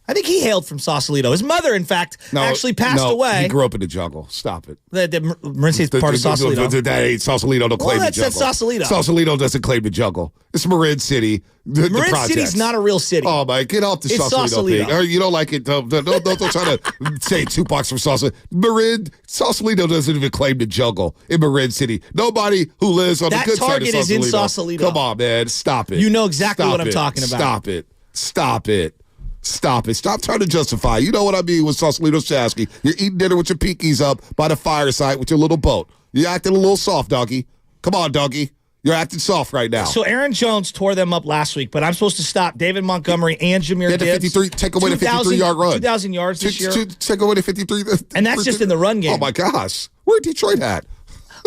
Speaker 16: I think he hailed from Sausalito. His mother, in fact, actually passed away.
Speaker 2: He grew up in the jungle. Stop it.
Speaker 16: Marinci is part of Sausalito.
Speaker 2: That ain't Sausalito. Don't claim the jungle.
Speaker 16: That's Sausalito.
Speaker 2: Sausalito doesn't claim the jungle. It's Marin City.
Speaker 16: Marin City's not a real city.
Speaker 2: Oh, my. Get off the Sausalito thing. You don't like it. Don't try to say Tupac's from Sausalito. Sausalito doesn't even claim the jungle in Marin City. Nobody who lives on the good side of Sausalito.
Speaker 16: That Target is in Sausalito.
Speaker 2: Come on, man. Stop it.
Speaker 16: You know exactly what I'm talking about.
Speaker 2: Stop it. Stop it. Stop it. Stop trying to justify. You know what I mean with Sausalito Shasky. You're eating dinner with your pinkies up by the fireside with your little boat. You're acting a little soft, doggy. Come on, doggy. You're acting soft right now.
Speaker 16: So Aaron Jones tore them up last week, but I'm supposed to stop David Montgomery and Jameer Gibbs.
Speaker 2: Take away the 53-yard run.
Speaker 16: 2,000 yards this year.
Speaker 2: Take away the 53.
Speaker 16: And that's just in the run game.
Speaker 2: Oh, my gosh. Where Detroit at?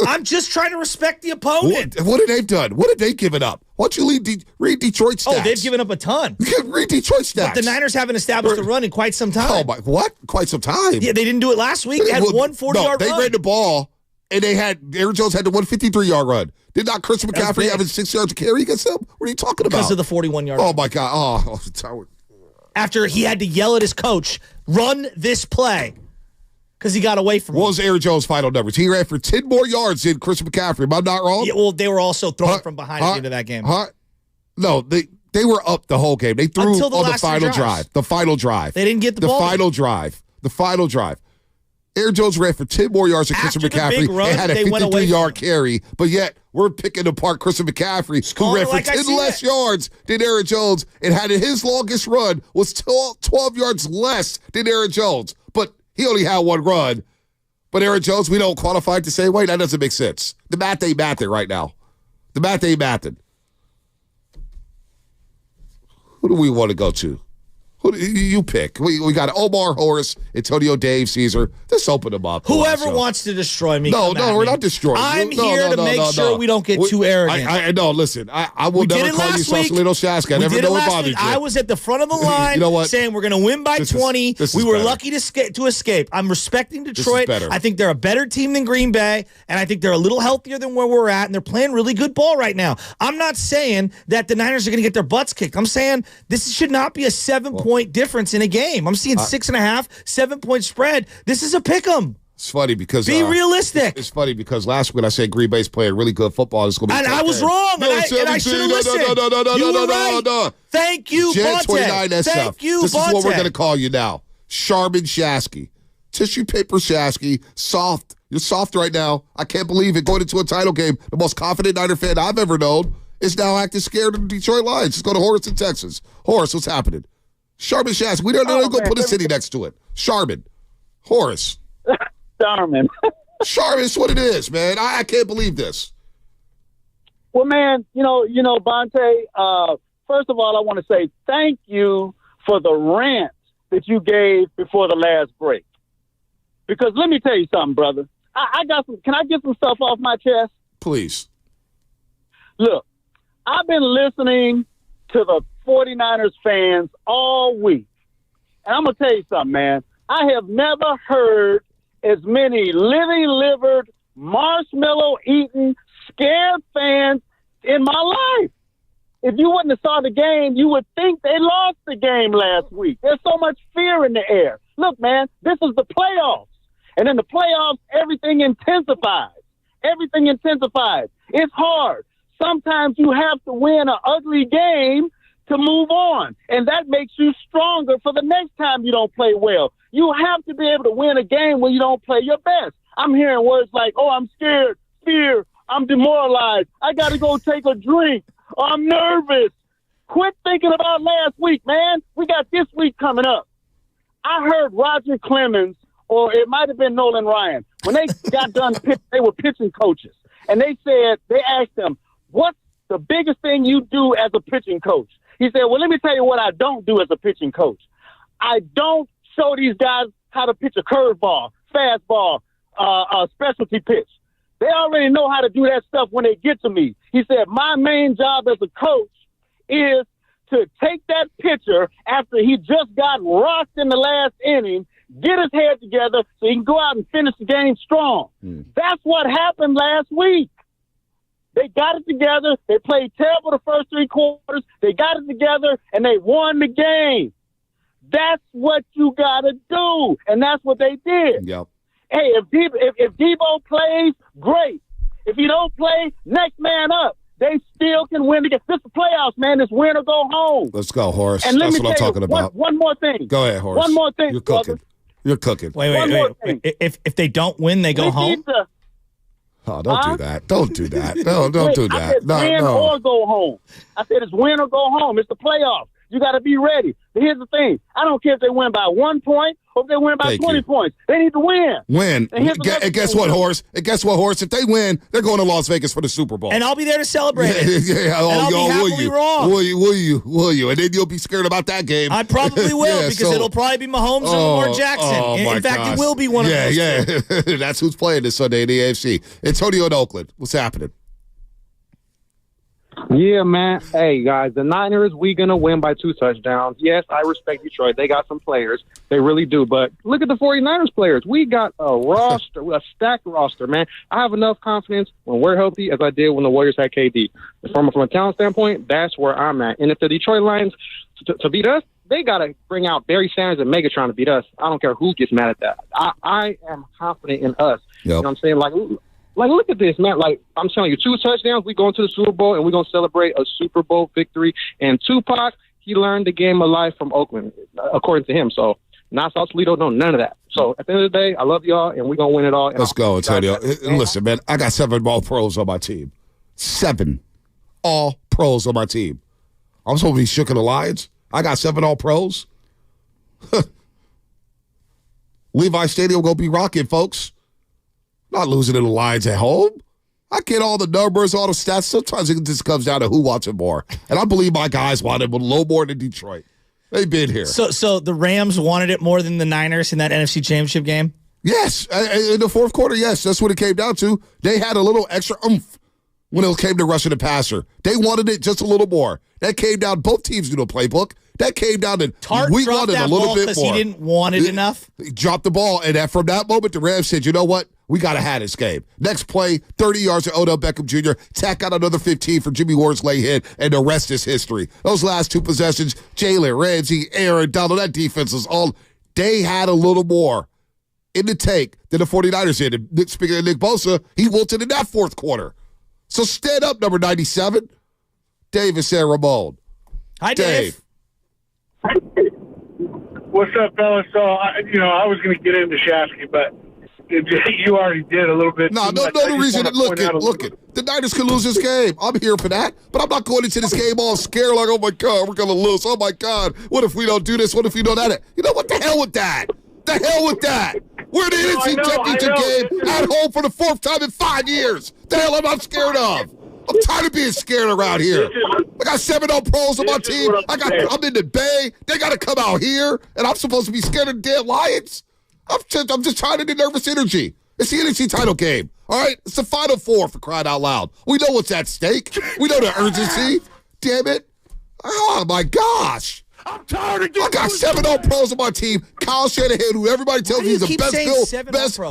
Speaker 16: I'm just trying to respect the opponent.
Speaker 2: What have they done? What have they given up? Why don't you read Detroit stats?
Speaker 16: Oh, they've given up a ton.
Speaker 2: Read Detroit stats.
Speaker 16: But the Niners haven't established a run in quite some time.
Speaker 2: Oh, my. What? Quite some time?
Speaker 16: Yeah, they didn't do it last week. They had one 40-yard run.
Speaker 2: They ran the ball, and Aaron Jones had the 153-yard run. Did not Christian McCaffrey have 6 yards to carry against him? What are you talking about?
Speaker 16: Because of the 41-yard
Speaker 2: run.
Speaker 16: Oh,
Speaker 2: my God. After
Speaker 16: he had to yell at his coach, run this play. because he got away from
Speaker 2: What was Aaron Jones' final numbers? He ran for 10 more yards than Chris McCaffrey. Am I not wrong?
Speaker 16: Yeah, well, they were also throwing from behind at the end of that game.
Speaker 2: No, they were up the whole game. They threw
Speaker 16: Until the
Speaker 2: on the
Speaker 16: last
Speaker 2: final
Speaker 16: two drives.
Speaker 2: drive. The final drive.
Speaker 16: They didn't get the ball.
Speaker 2: The final drive. Aaron Jones ran for 10 more yards than Christian McCaffrey and had a 53-yard carry, but yet we're picking apart Christian McCaffrey, who ran for 10 less yards than Aaron Jones and had his longest run was 12 yards less than Aaron Jones. But he only had one run. But Aaron Jones, we don't qualify to say, wait, that doesn't make sense. The math ain't mathing right now. The math ain't mathing. Who do we want to go to? Who do you pick? We got Omar, Horace, Antonio, Dave, Caesar. Just open them up.
Speaker 16: Whoever wants to destroy me.
Speaker 2: No, we're not destroying you.
Speaker 16: I'm here to make sure we don't get too arrogant.
Speaker 2: I know, listen, I will never call you Sausalito Shaska. I never know what bothered you.
Speaker 16: I was at the front of the line
Speaker 2: you know what?
Speaker 16: saying we're going to win by 20. We were lucky to escape. I'm respecting Detroit. I think they're a better team than Green Bay, and I think they're a little healthier than where we're at, and they're playing really good ball right now. I'm not saying that the Niners are going to get their butts kicked. I'm saying this should not be a 7-point difference in a game. I'm seeing 6.5, 7-point spread. This is a pick 'em.
Speaker 2: It's funny because
Speaker 16: be realistic.
Speaker 2: It's funny because last week I said Green Bay's playing really good football. It's going to be.
Speaker 16: And I was wrong. And I should have listened. No. Thank you,
Speaker 2: Jan 29 SF.
Speaker 16: Thank you,
Speaker 2: This
Speaker 16: Bonte.
Speaker 2: is what we're going to call you now. Charmin Shasky. Tissue paper Shasky. Soft. You're soft right now. I can't believe it. Going into a title game, the most confident Niner fan I've ever known is now acting scared of the Detroit Lions. Let's go to Horace in Texas. Horace, what's happening? Charmin Shasky. We don't know. Go put a city next to it. Charmin. Horace.
Speaker 17: Charmin.
Speaker 2: Charmin, it's what it is, man. I can't believe this.
Speaker 17: Well, man, you know, Bonte, first of all, I want to say thank you for the rant that you gave before the last break. Because let me tell you something, brother. I got some. Can I get some stuff off my chest?
Speaker 2: Please.
Speaker 17: Look, I've been listening to the 49ers fans all week. And I'm going to tell you something, man. I have never heard as many living-livered, marshmallow-eating, scared fans in my life. If you wouldn't have saw the game, you would think they lost the game last week. There's so much fear in the air. Look, man, this is the playoffs. And in the playoffs, everything intensifies. Everything intensifies. It's hard. Sometimes you have to win an ugly game to move on. And that makes you stronger for the next time you don't play well. You have to be able to win a game when you don't play your best. I'm hearing words like, oh, I'm scared, fear, I'm demoralized, I got to go take a drink, I'm nervous. Quit thinking about last week, man. We got this week coming up. I heard Roger Clemens, or it might have been Nolan Ryan, when they got done pitching, they were pitching coaches. And they asked them, what's the biggest thing you do as a pitching coach? He said, well, let me tell you what I don't do as a pitching coach. I don't show these guys how to pitch a curveball, fastball, a specialty pitch. They already know how to do that stuff when they get to me. He said, my main job as a coach is to take that pitcher after he just got rocked in the last inning, get his head together so he can go out and finish the game strong. That's what happened last week. They got it together. They played terrible the first 3 quarters. They got it together, and they won the game. That's what you got to do, and that's what they did.
Speaker 2: Yep.
Speaker 17: Hey, if Debo plays, great. If he don't play, next man up. They still can win the game. This is the playoffs, man. It's win or go home.
Speaker 2: Let's go, Horace.
Speaker 17: And
Speaker 2: That's what I'm talking about.
Speaker 17: One more thing.
Speaker 2: Go ahead, Horace.
Speaker 17: One more thing,
Speaker 2: You're cooking.
Speaker 17: brother.
Speaker 2: You're cooking.
Speaker 16: Wait. If they don't win, they go home?
Speaker 2: Oh, don't do that. Don't do that. No, don't do that.
Speaker 17: I said win or go home. I said it's win or go home. It's the playoffs. You got to be ready. But here's the thing. I don't care if they win by 1 point or if they win by 20 points. They need to win.
Speaker 2: Win. And guess what, Horace? If they win, they're going to Las Vegas for the Super Bowl.
Speaker 16: And I'll be there to celebrate it.
Speaker 2: Yeah.
Speaker 16: And I'll be happily wrong.
Speaker 2: Will you? And then you'll be scared about that game.
Speaker 16: I probably will because it'll probably be Mahomes or Lamar Jackson. In fact, it will be one of those.
Speaker 2: Yeah. That's who's playing this Sunday in the AFC. Antonio in Oakland. What's happening?
Speaker 6: Yeah, man. Hey, guys, the Niners, we going to win by 2 touchdowns. Yes, I respect Detroit. They got some players. They really do. But look at the 49ers players. We got a roster, a stacked roster, man. I have enough confidence when we're healthy as I did when the Warriors had KD. From a talent standpoint, that's where I'm at. And if the Detroit Lions, to beat us, they got to bring out Barry Sanders and Megatron to beat us. I don't care who gets mad at that. I am confident in us.
Speaker 2: Yep.
Speaker 6: You know what I'm saying? Like, look at this, man. Like, I'm telling you, 2 touchdowns, we go into the Super Bowl, and we're going to celebrate a Super Bowl victory. And Tupac, he learned the game of life from Oakland, according to him. So, Nassau, Toledo, no, none of that. So, at the end of the day, I love y'all, and we're going to win it all.
Speaker 2: Let's go, Antonio. Listen, man, I got 7 All-Pros on my team. 7 All-Pros on my team. I'm supposed to be shook in the Lions. I got 7 All-Pros. Levi Stadium going to be rocking, folks. Not losing to the Lions at home. I get all the numbers, all the stats. Sometimes it just comes down to who wants it more. And I believe my guys want it a little more than Detroit. They've been here.
Speaker 16: So the Rams wanted it more than the Niners in that NFC Championship game?
Speaker 2: Yes. In the fourth quarter, yes. That's what it came down to. They had a little extra oomph when it came to rushing the passer. They wanted it just a little more. That came down, both teams knew the playbook. That came down to
Speaker 16: Tart
Speaker 2: we
Speaker 16: dropped
Speaker 2: wanted
Speaker 16: that
Speaker 2: a little
Speaker 16: ball
Speaker 2: bit
Speaker 16: because
Speaker 2: more.
Speaker 16: he didn't want it enough?
Speaker 2: He dropped the ball, and from that moment, the Rams said, you know what? We got to have this game. Next play, 30 yards to Odell Beckham Jr., tack out another 15 for Jimmy Ward's late hit, and the rest is history. Those last 2 possessions, Jalen, Ramsey, Aaron, Donald, that defense is all, they had a little more in the tank than the 49ers did. And speaking of Nick Bosa, he wilted in that fourth quarter. So stand up, number 97, Davis and Ramon.
Speaker 16: Hi, Dave.
Speaker 10: What's up, fellas? So, I was going to get into Shasky, but you already did a little bit.
Speaker 2: No reason to look it. The Niners could lose this game. I'm here for that, but I'm not going into this game all scared like, oh my God, we're going to lose. Oh my God, what if we don't do this? What if we don't that? You know what? The hell with that. The hell with that. We're in the NFC Championship game at home for the 4th time in 5 years. The hell am I scared of? I'm tired of being scared around here. I got 7 All-Pros on my team. I'm in the Bay. They got to come out here, and I'm supposed to be scared of the damn Lions? I'm just trying to get nervous energy. It's the NFC title game, all right? It's the Final Four, for crying out loud. We know what's at stake. We know the urgency. Damn it. Oh, my gosh.
Speaker 10: I'm tired of getting
Speaker 2: I got 7 All-Pros on my team. Kyle Shanahan, who everybody tells me he's the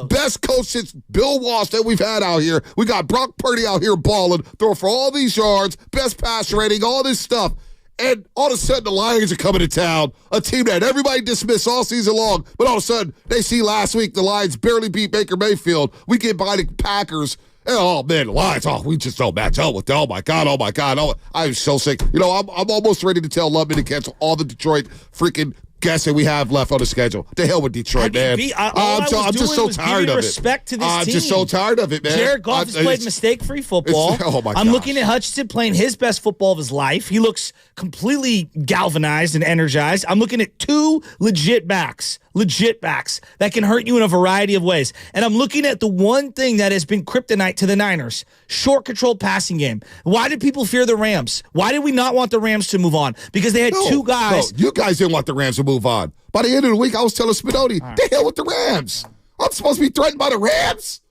Speaker 2: best coach since Bill Walsh that we've had out here. We got Brock Purdy out here balling, throwing for all these yards, best pass rating, all this stuff. And all of a sudden, the Lions are coming to town, a team that everybody dismissed all season long. But all of a sudden, they see last week the Lions barely beat Baker Mayfield. We get by the Packers. And, oh, man, the Lions, we just don't match up with them. Oh, my God. Oh, I'm so sick. I'm almost ready to tell Lubman to cancel all the Detroit freaking guessing we have left on the schedule. To hell with Detroit, man. I'm just so tired of it.
Speaker 16: Respect to this
Speaker 2: I'm
Speaker 16: team.
Speaker 2: just so tired of it, man.
Speaker 16: Jared Goff has played mistake-free football. I'm looking at Hutchinson playing his best football of his life. He looks completely galvanized and energized. I'm looking at 2 legit backs that can hurt you in a variety of ways. And I'm looking at the one thing that has been kryptonite to the Niners, short controlled passing game. Why did people fear the Rams? Why did we not want the Rams to move on? Because they had 2 guys.
Speaker 2: No, you guys didn't want the Rams to move on. By the end of the week, I was telling Spinoni, the hell with the Rams. I'm supposed to be threatened by the Rams?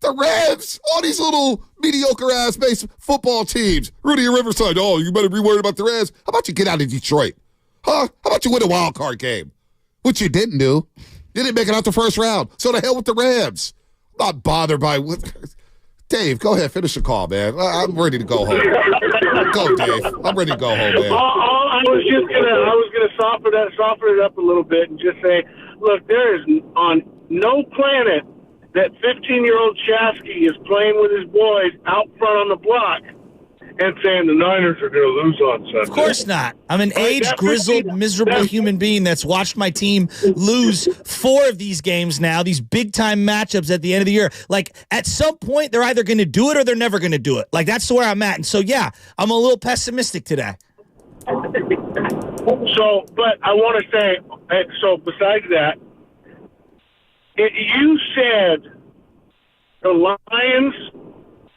Speaker 2: The Rams, all these little mediocre-ass based football teams. Rudy and Riverside, you better be worried about the Rams. How about you get out of Detroit? Huh? How about you win a wild card game? Which you didn't do. You didn't make it out the first round. So the hell with the Rams. I'm not bothered by Dave, go ahead. Finish the call, man. I'm ready to go home. Go, Dave. I'm ready to go home, man.
Speaker 10: I was gonna soften it up a little bit and just say, look, there is on no planet that 15-year-old Chasky is playing with his boys out front on the block and saying the Niners are going to lose on Sunday.
Speaker 16: Of course not. I'm an aged, grizzled, miserable human being that's watched my team lose 4 of these games now, these big-time matchups at the end of the year. Like, at some point, they're either going to do it or they're never going to do it. Like, that's where I'm at. And so, yeah, I'm a little pessimistic today.
Speaker 10: So, but I want to say, so besides that, you said the Lions,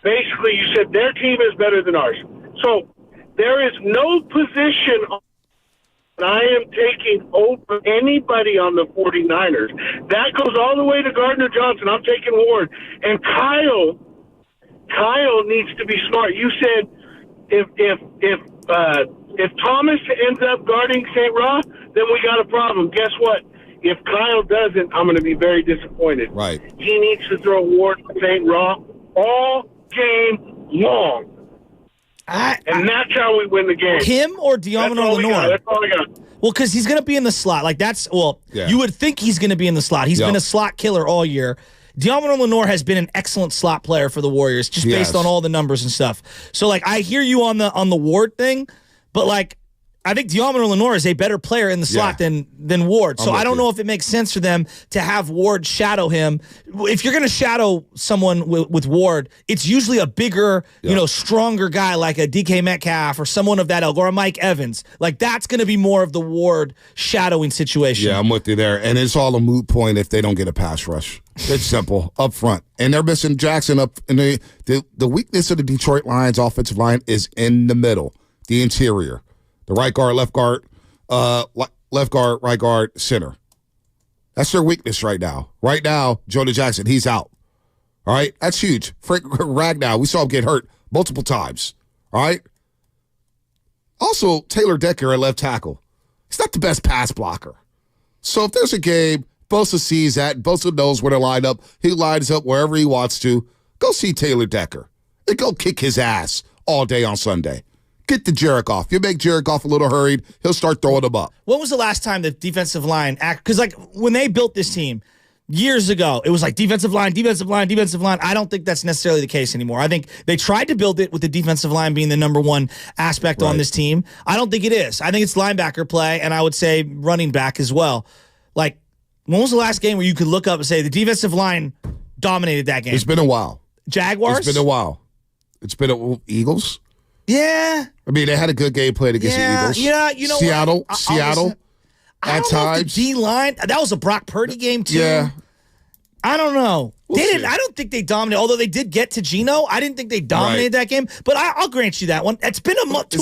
Speaker 10: basically you said their team is better than ours. So there is no position I am taking over anybody on the 49ers. That goes all the way to Gardner Johnson. I'm taking Ward. And Kyle needs to be smart. You said if Thomas ends up guarding St. Ra, then we got a problem. Guess what? If Kyle doesn't, I'm going to be very disappointed.
Speaker 2: Right.
Speaker 10: He needs to throw Ward to St. Ra all game long. And that's how we win the game.
Speaker 16: Him or Diamond Lenore?
Speaker 10: That's all I got.
Speaker 16: Well, because he's going to be in the slot.
Speaker 2: Yeah.
Speaker 16: You would think he's going to be in the slot. He's been a slot killer all year. Diamond Lenore has been an excellent slot player for the Warriors, just based on all the numbers and stuff. So, I hear you on the Ward thing, but, I think Diamond Lenore is a better player in the slot than Ward. So I don't know if it makes sense for them to have Ward shadow him. If you're going to shadow someone with Ward, it's usually a bigger, stronger guy like a DK Metcalf or someone of that ilk, or a Mike Evans. That's going to be more of the Ward shadowing situation.
Speaker 2: Yeah, I'm with you there. And it's all a moot point if they don't get a pass rush. It's simple, up front. And they're missing Jackson up in the weakness of the Detroit Lions offensive line is in the middle, the interior. The right guard, left guard, right guard, center. That's their weakness right now. Right now, Jonah Jackson, he's out. All right? That's huge. Frank Ragnow, we saw him get hurt multiple times. All right? Also, Taylor Decker at left tackle. He's not the best pass blocker. So if there's a game, Bosa sees that, Bosa knows where to line up. He lines up wherever he wants to. Go see Taylor Decker and go kick his ass all day on Sunday. Get the Jarek off. You make Jarek off a little hurried, he'll start throwing them up.
Speaker 16: When was the last time the defensive line because when they built this team years ago, it was defensive line, defensive line, defensive line. I don't think that's necessarily the case anymore. I think they tried to build it with the defensive line being the number one aspect on this team. I don't think it is. I think it's linebacker play, and I would say running back as well. When was the last game where you could look up and say the defensive line dominated that game?
Speaker 2: It's been a while.
Speaker 16: Jaguars?
Speaker 2: It's been a while. It's been Eagles?
Speaker 16: Yeah.
Speaker 2: I mean, they had a good game plan against the Eagles.
Speaker 16: Yeah, you know
Speaker 2: Seattle,
Speaker 16: what?
Speaker 2: Seattle.
Speaker 16: I don't know if the D-line, that was a Brock Purdy game, too.
Speaker 2: Yeah.
Speaker 16: I don't know.
Speaker 2: We'll see.
Speaker 16: I don't think they dominated, although they did get to Geno. I didn't think they dominated that game, but I'll grant you that one. It's been 2 months.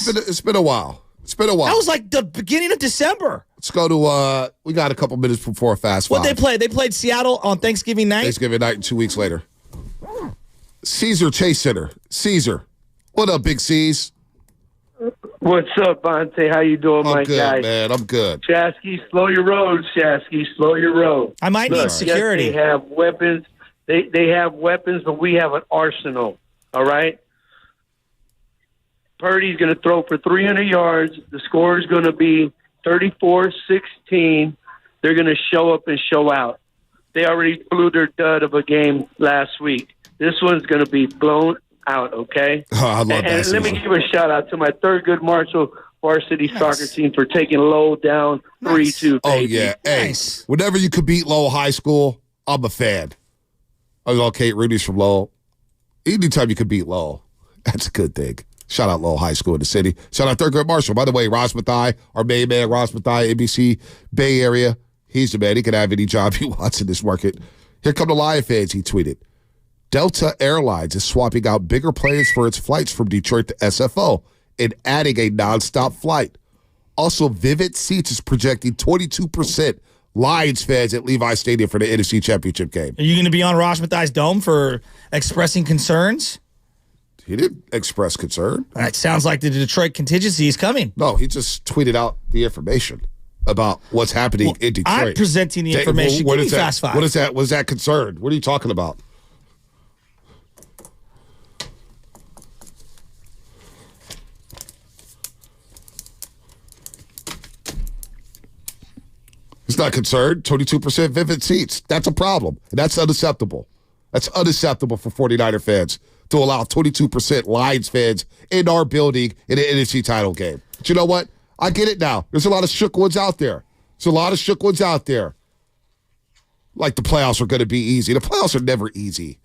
Speaker 2: It's been a while. It's been a while.
Speaker 16: That was the beginning of December.
Speaker 2: Let's go to, we got a couple minutes before Fast Five.
Speaker 16: What they played? They played Seattle on Thanksgiving night?
Speaker 2: Thanksgiving night and 2 weeks later. Caesar Chase Center. Caesar. What up, Big C's?
Speaker 17: What's up, Bonte? How you doing, my guy?
Speaker 2: I'm good, man. I'm good.
Speaker 17: Shasky, slow your road, Shasky. Slow your road.
Speaker 16: I might need security.
Speaker 17: Yes, they have weapons. They have weapons, but we have an arsenal, all right? Purdy's going to throw for 300 yards. The score is going to be 34-16. They're going to show up and show out. They already blew their dud of a game last week. This one's going to be blown out, okay?
Speaker 2: Oh, I love that.
Speaker 17: And let me give a shout-out to my Thurgood Marshall varsity soccer team for taking Lowell down 3-2.
Speaker 2: Oh, yeah. Hey, whenever you could beat Lowell High School, I'm a fan. I was all Kate Rooney's from Lowell. Anytime you could beat Lowell, that's a good thing. Shout out Lowell High School in the city. Shout out Thurgood Marshall. By the way, Ross Mathai, our main man, Ross Mathai, ABC Bay Area. He's the man. He can have any job he wants in this market. Here come the Lion fans, he tweeted. Delta Airlines is swapping out bigger planes for its flights from Detroit to SFO and adding a nonstop flight. Also, Vivid Seats is projecting 22% Lions fans at Levi Stadium for the NFC Championship game.
Speaker 16: Are you going to be on Ross Mathai's dome for expressing concerns?
Speaker 2: He didn't express concern.
Speaker 16: It sounds like the Detroit contingency is coming.
Speaker 2: No, he just tweeted out the information about what's happening in Detroit.
Speaker 16: I'm presenting the information. Give me Fast Five.
Speaker 2: What is that? Was that concerned? What are you talking about? He's not concerned. 22% Vivid Seats. That's a problem. And that's unacceptable. That's unacceptable for 49er fans to allow 22% Lions fans in our building in an NFC title game. But you know what? I get it now. There's a lot of shook ones out there. Like the playoffs are going to be easy. The playoffs are never easy.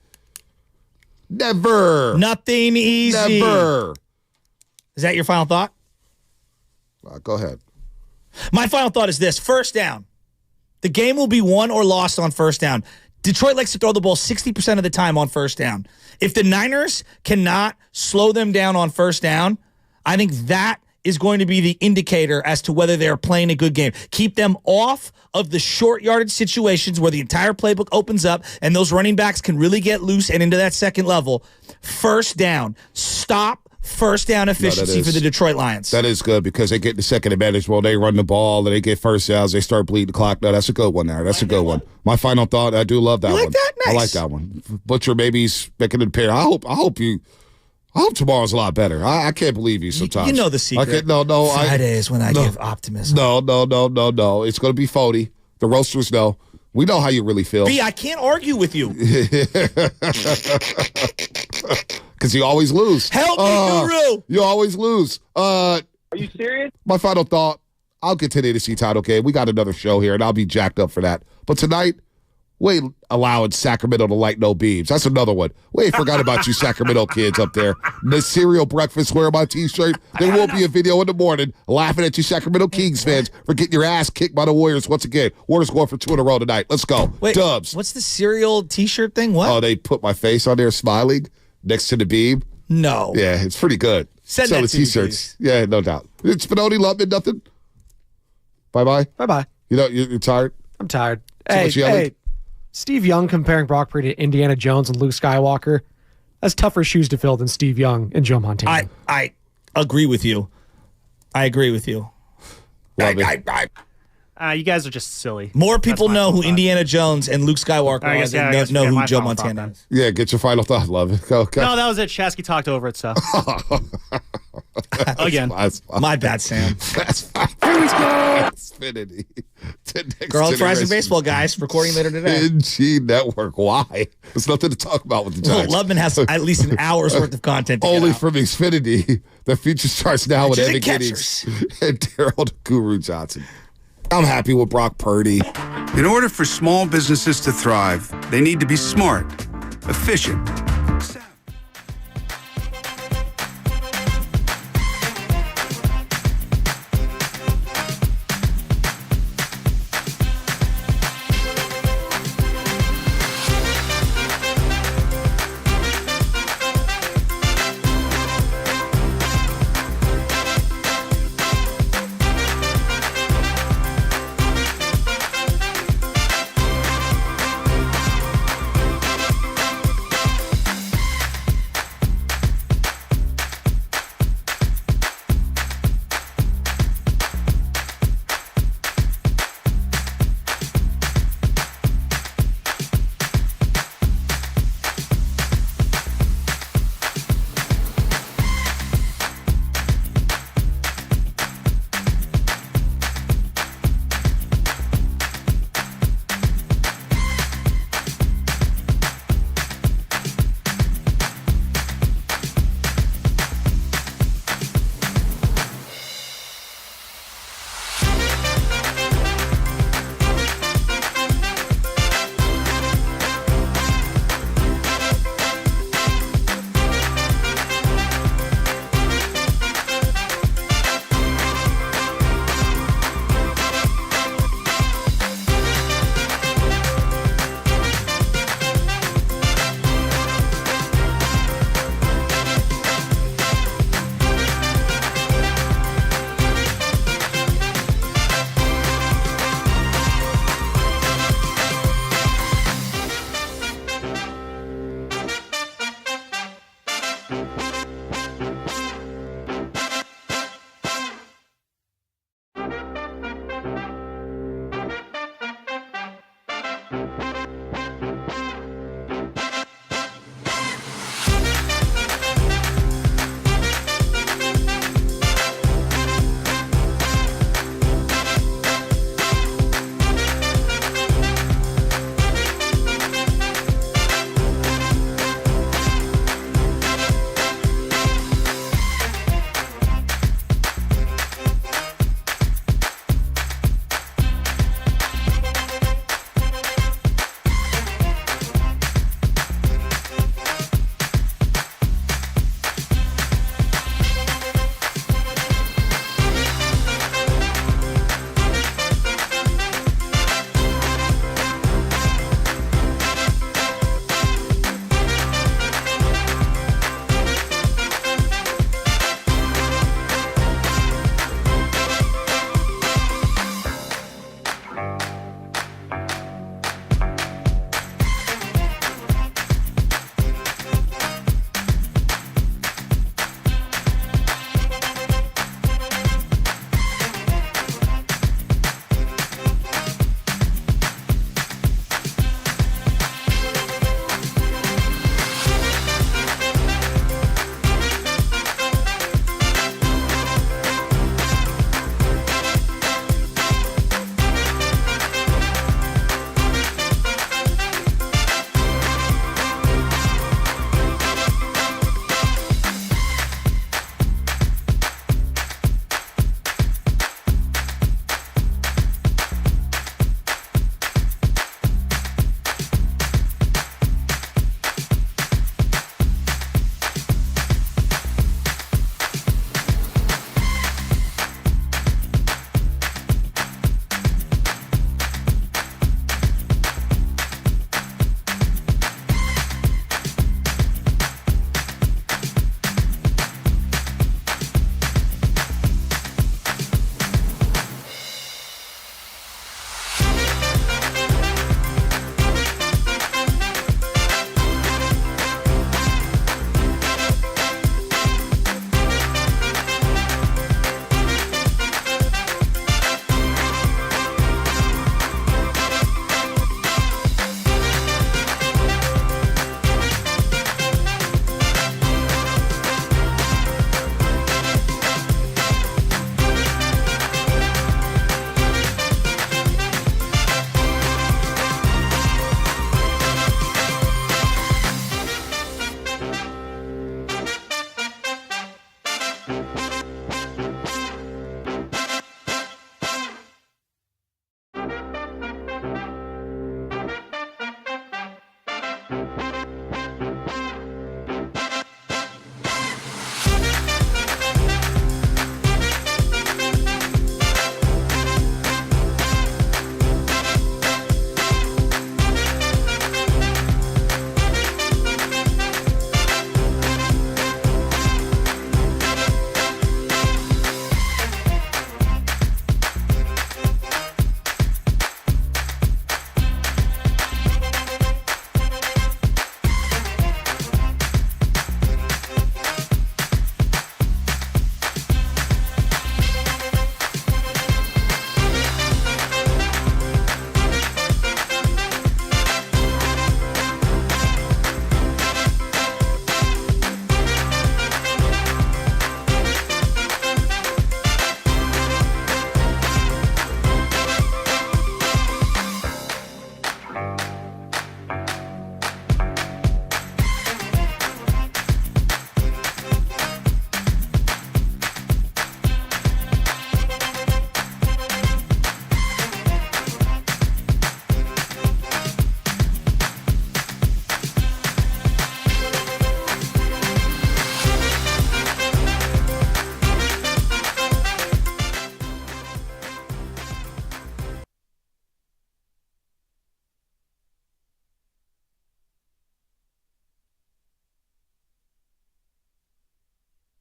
Speaker 2: Never.
Speaker 16: Nothing easy.
Speaker 2: Never.
Speaker 16: Is that your final thought?
Speaker 2: Go ahead.
Speaker 16: My final thought is this. First down. The game will be won or lost on first down. Detroit likes to throw the ball 60% of the time on first down. If the Niners cannot slow them down on first down, I think that is going to be the indicator as to whether they're playing a good game. Keep them off of the short yardage situations where the entire playbook opens up and those running backs can really get loose and into that second level. First down. Stop first down efficiency for the Detroit Lions.
Speaker 2: That is good because they get the second advantage. Well, they run the ball, and they get first downs, they start bleeding the clock. No, that's a good one there. That's a good one. My final thought, I do love that one.
Speaker 16: You like that? Nice.
Speaker 2: I like that one. Butcher maybe he's making it appear. I hope I hope tomorrow's a lot better. I can't believe you sometimes.
Speaker 16: You know the secret.
Speaker 2: No.
Speaker 16: Friday is when I give optimism.
Speaker 2: No. It's going to be phony. The roasters know. We know how you really feel.
Speaker 16: B, I can't argue with you.
Speaker 2: Because you always lose.
Speaker 16: Help me, Guru.
Speaker 2: You always lose.
Speaker 22: Are you serious?
Speaker 2: My final thought, I'll get to the NFC title game. We got another show here, and I'll be jacked up for that. But tonight, we ain't allowing Sacramento to light no beams. That's another one. We ain't forgot about you Sacramento kids up there. The cereal breakfast, wear my T-shirt. There will be a video in the morning laughing at you Sacramento Kings fans for getting your ass kicked by the Warriors once again. Warriors going for 2 in a row tonight. Let's go.
Speaker 16: Wait,
Speaker 2: Dubs.
Speaker 16: What's the cereal T-shirt thing? What?
Speaker 2: Oh, they put my face on there smiling next to the beam.
Speaker 16: No.
Speaker 2: Yeah, it's pretty good.
Speaker 16: Send
Speaker 2: Selling
Speaker 16: that to me,
Speaker 2: T-shirts. Yeah, no doubt. It's Spinoni, Lubman, nothing. Bye-bye.
Speaker 14: Bye-bye.
Speaker 2: You know, you're tired?
Speaker 14: I'm tired.
Speaker 2: Too much yelling?
Speaker 14: Hey, Steve Young comparing Brock Purdy to Indiana Jones and Luke Skywalker. That's tougher shoes to fill than Steve Young and Joe Montana.
Speaker 16: I agree with you.
Speaker 5: You guys are just silly.
Speaker 16: More people know who Indiana Jones and Luke Skywalker are than know who Joe Montana is.
Speaker 2: Yeah, get your final thought, love. Go.
Speaker 5: No, that was it. Shasky talked over it, so. Again.
Speaker 16: My bad, Sam.
Speaker 2: That's fine. Xfinity.
Speaker 16: Girl Fries Baseball, guys, recording later today.
Speaker 2: NG Network. Why? There's nothing to talk about with the Giants.
Speaker 16: Well, Lubman has at least an hour's worth of content to
Speaker 2: Only
Speaker 16: get out.
Speaker 2: from Xfinity. The future starts now with Evan
Speaker 16: catchers.
Speaker 2: Giddings and Daryl the Guru Johnson. I'm happy with Brock Purdy.
Speaker 15: In order for small businesses to thrive, they need to be smart, efficient.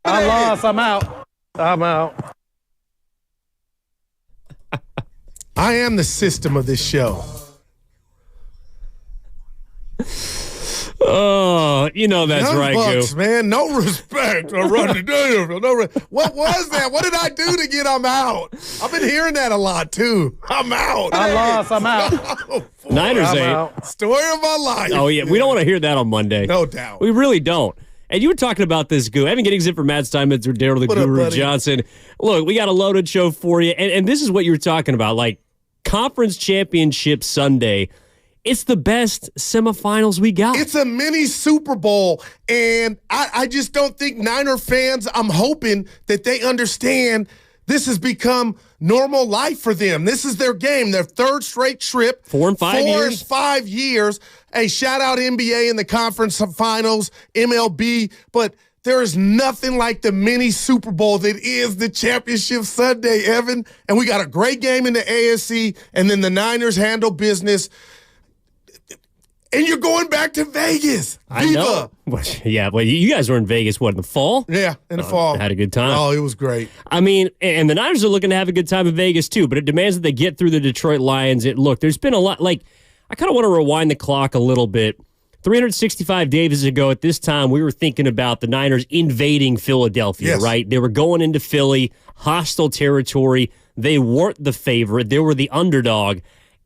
Speaker 2: I lost. I'm out. I am the system of this show.
Speaker 7: Oh, you know that's
Speaker 2: Young
Speaker 7: right,
Speaker 2: Bucks,
Speaker 7: Goo.
Speaker 2: man. No respect. I run the Danville. What was that? What did I do to get I'm out? I've been hearing that a lot, too. I'm out.
Speaker 10: I lost. I'm out.
Speaker 7: Niners
Speaker 2: I'm
Speaker 7: ain't.
Speaker 2: out. Story of my life.
Speaker 7: Oh, yeah. We don't want to hear that on Monday.
Speaker 2: No doubt.
Speaker 7: We really don't. And you were talking about this, Goo. Evan Giddings in for Matt Steinmetz or Daryl the
Speaker 2: What up,
Speaker 7: Guru
Speaker 2: buddy?
Speaker 7: Johnson. Look, we got a loaded show for you. And this is what you were talking about. Like, Conference Championship Sunday. It's the best semifinals we got.
Speaker 2: It's a mini Super Bowl, and I just don't think Niner fans, I'm hoping that they understand this has become normal life for them. This is their game, their third straight trip.
Speaker 7: 4 and 5 years.
Speaker 2: 4 and 5 years. Hey, shout out NBA in the conference finals, MLB, but there is nothing like the mini Super Bowl that is the championship Sunday, Evan. And we got a great game in the AFC, and then the Niners handle business. And you're going back to Vegas.
Speaker 7: I know. Yeah, well, you guys were in Vegas, what, in the fall?
Speaker 2: Yeah, in the fall.
Speaker 7: Had a good time.
Speaker 2: Oh, it was great.
Speaker 7: I mean, and the Niners are looking to have a good time in Vegas, too, but it demands that they get through the Detroit Lions. Look, there's been a lot, like, I kind of want to rewind the clock a little bit. 365 days ago at this time, we were thinking about the Niners invading Philadelphia, right? They were going into Philly, hostile territory. They weren't the favorite. They were the underdog.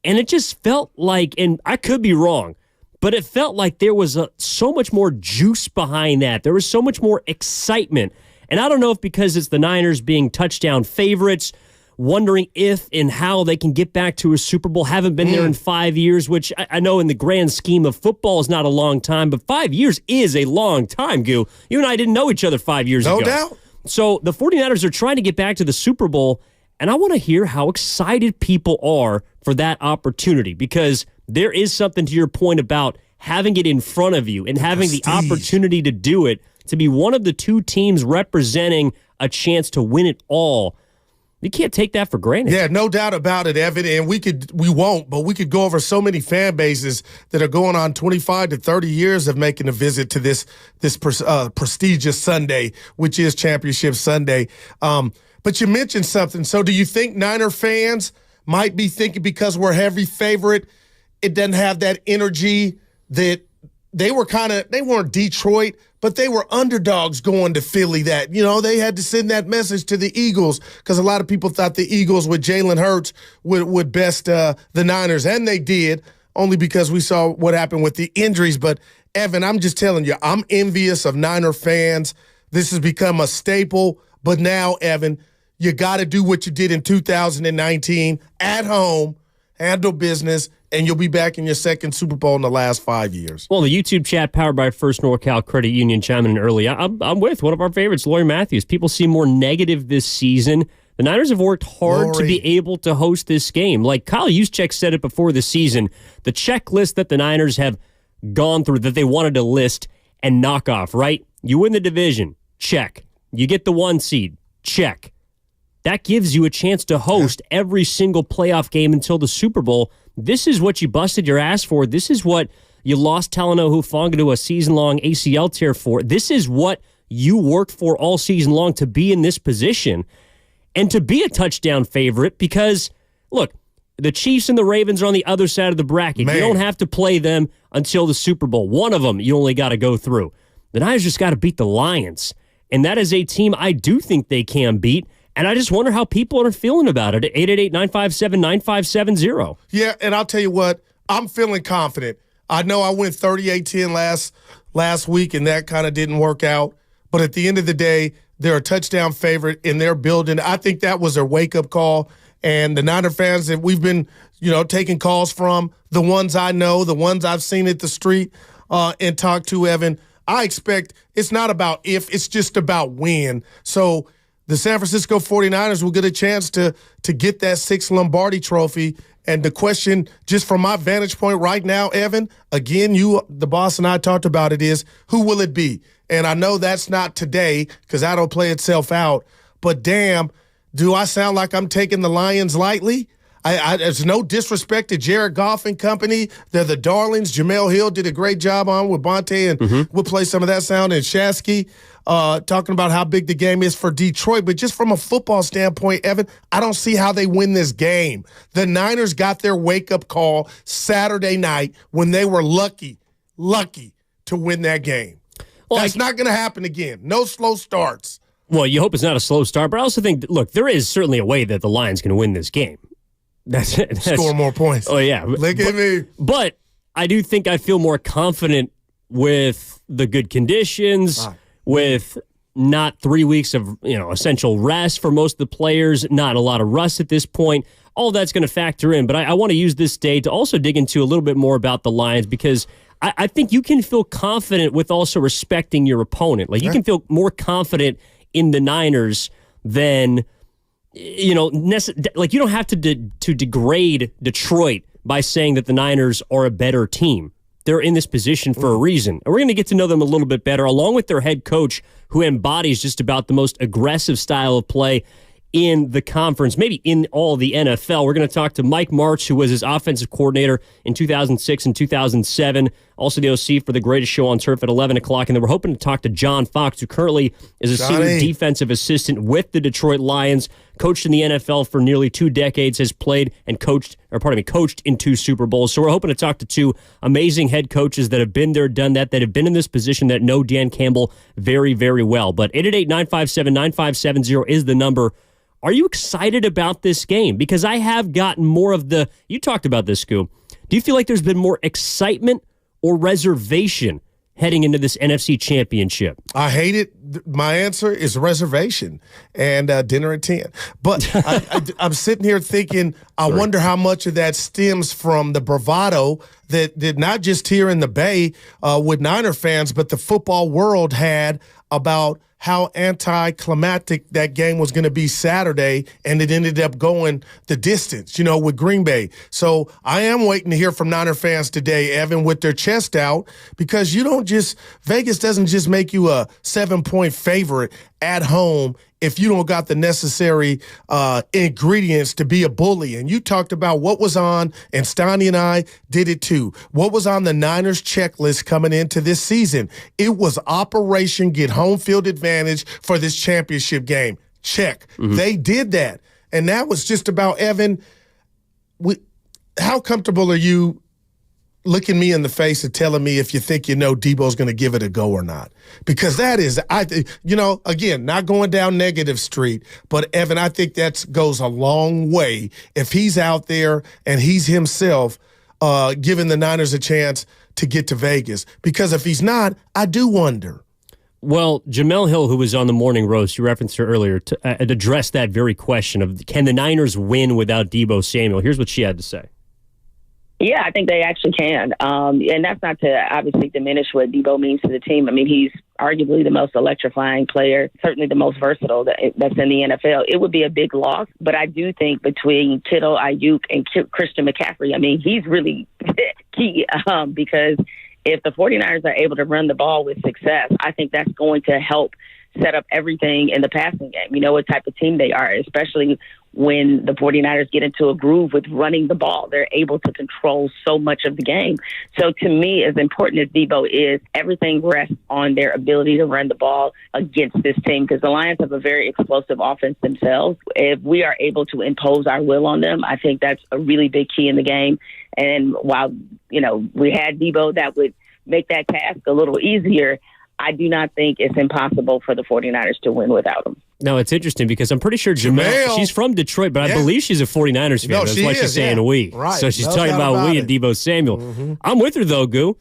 Speaker 7: And it just felt like, and I could be wrong, but it felt like there was so much more juice behind that. There was so much more excitement. And I don't know if because it's the Niners being touchdown favorites, wondering if and how they can get back to a Super Bowl. Haven't been there in 5 years, which I know in the grand scheme of football is not a long time, but 5 years is a long time, Goo. You and I didn't know each other 5 years ago.
Speaker 2: No doubt.
Speaker 7: So the 49ers are trying to get back to the Super Bowl, and I want to hear how excited people are for that opportunity, because there is something to your point about having it in front of you and having the opportunity to do it, to be one of the two teams representing a chance to win it all. You can't take that for granted.
Speaker 2: Yeah, no doubt about it, Evan. And we won't, but we could go over so many fan bases that are going on 25 to 30 years of making a visit to this prestigious Sunday, which is Championship Sunday. But you mentioned something. So do you think Niner fans might be thinking because we're heavy favorite, it doesn't have that energy that they weren't Detroit, but they were underdogs going to Philly that, they had to send that message to the Eagles because a lot of people thought the Eagles with Jalen Hurts would best the Niners, and they did, only because we saw what happened with the injuries. But, Evan, I'm just telling you, I'm envious of Niner fans. This has become a staple. But now, Evan, you got to do what you did in 2019 at home, handle business, and you'll be back in your second Super Bowl in the last 5 years.
Speaker 7: Well, the YouTube chat powered by First NorCal Credit Union chiming in early. I'm with one of our favorites, Lori Matthews. People seem more negative this season. The Niners have worked hard to be able to host this game. Like Kyle Juszczyk said it before the season, the checklist that the Niners have gone through that they wanted to list and knock off, right? You win the division, check. You get the 1 seed, check. That gives you a chance to host every single playoff game until the Super Bowl. This is what you busted your ass for. This is what you lost Talanoa Hufanga to a season-long ACL tear for. This is what you worked for all season long to be in this position and to be a touchdown favorite because, look, the Chiefs and the Ravens are on the other side of the bracket. You don't have to play them until the Super Bowl. One of them you only got to go through. The Niners just got to beat the Lions, and that is a team I do think they can beat. And I just wonder how people are feeling about it at 888-957-9570.
Speaker 2: Yeah, and I'll tell you what, I'm feeling confident. I know I went 38-10 last week, and that kind of didn't work out. But at the end of the day, they're a touchdown favorite in their building. I think that was their wake-up call. And the Niner fans that we've been, taking calls from, the ones I know, the ones I've seen at the street and talked to, Evan, I expect it's not about if, it's just about when. So the San Francisco 49ers will get a chance to get that 6th Lombardi trophy. And the question, just from my vantage point right now, Evan, again, the boss and I talked about it, is who will it be? And I know that's not today because that'll play itself out. But damn, do I sound like I'm taking the Lions lightly? There's no disrespect to Jared Goff and company. They're the darlings. Jemele Hill did a great job on with Bonte, and we'll play some of that sound. And Shasky talking about how big the game is for Detroit. But just from a football standpoint, Evan, I don't see how they win this game. The Niners got their wake-up call Saturday night when they were lucky to win that game. Well, that's not going to happen again. No slow starts.
Speaker 7: Well, you hope it's not a slow start, but I also think, look, there is certainly a way that the Lions can win this game. That's
Speaker 2: score more points.
Speaker 7: Oh, yeah.
Speaker 2: Look at me.
Speaker 7: But I do think I feel more confident with the good conditions, with not 3 weeks of essential rest for most of the players, not a lot of rust at this point. All that's going to factor in. But I want to use this day to also dig into a little bit more about the Lions, because I think you can feel confident with also respecting your opponent. Like, you can feel more confident in the Niners than, you don't have to degrade Detroit by saying that the Niners are a better team. They're in this position for a reason. And we're going to get to know them a little bit better, along with their head coach, who embodies just about the most aggressive style of play in the conference, maybe in all the NFL. We're going to talk to Mike Martz, who was his offensive coordinator in 2006 and 2007, also the OC for The Greatest Show on Turf at 11 o'clock. And then we're hoping to talk to John Fox, who currently is a senior defensive assistant with the Detroit Lions, coached in the NFL for nearly 2 decades, has played and coached in 2 Super Bowls. So we're hoping to talk to 2 amazing head coaches that have been there, done that have been in this position, that know Dan Campbell very, very well. But 888-957-9570 is the number. Are you excited about this game? Because I have gotten more of you talked about this, Scoo. Do you feel like there's been more excitement or reservation heading into this NFC Championship?
Speaker 2: I hate it. My answer is reservation and dinner at 10. But I'm sitting here thinking, I wonder how much of that stems from the bravado that not just here in the Bay with Niner fans, but the football world had about how anticlimactic that game was going to be Saturday, and it ended up going the distance, with Green Bay. So I am waiting to hear from Niner fans today, Evan, with their chest out, because Vegas doesn't just make you a 7-point favorite at home if you don't got the necessary ingredients to be a bully. And you talked about what was on, and Stoney and I did it too, what was on the Niners checklist coming into this season. It was Operation Get Home Field Advantage for this championship game. Check. They did that. And that was just about, Evan, how comfortable are you looking me in the face and telling me if you think Debo's going to give it a go or not? Because that is, again, not going down negative street, but Evan, I think that goes a long way if he's out there and he's himself giving the Niners a chance to get to Vegas. Because if he's not, I do wonder.
Speaker 7: Well, Jemele Hill, who was on the Morning Roast, you referenced her earlier, addressed that very question of, can the Niners win without Debo Samuel? Here's what she had to say.
Speaker 8: Yeah, I think they actually can. And that's not to obviously diminish what Debo means to the team. I mean, he's arguably the most electrifying player, certainly the most versatile that's in the NFL. It would be a big loss, but I do think between Kittle, Ayuk, and Christian McCaffrey, I mean, he's really key because if the 49ers are able to run the ball with success, I think that's going to help set up everything in the passing game. You know what type of team they are, especially when the 49ers get into a groove with running the ball. They're able to control so much of the game. So to me, as important as Debo is, everything rests on their ability to run the ball against this team, because the Lions have a very explosive offense themselves. If we are able to impose our will on them, I think that's a really big key in the game. And while, we had Debo, that would make that task a little easier. I do not think it's impossible for the 49ers to win without him.
Speaker 7: No, it's interesting because I'm pretty sure Jemele, she's from Detroit, but I believe she's a 49ers fan. That's why she's saying we.
Speaker 2: Right.
Speaker 7: So she's talking about we and Debo Samuel. I'm with her, though, Goo.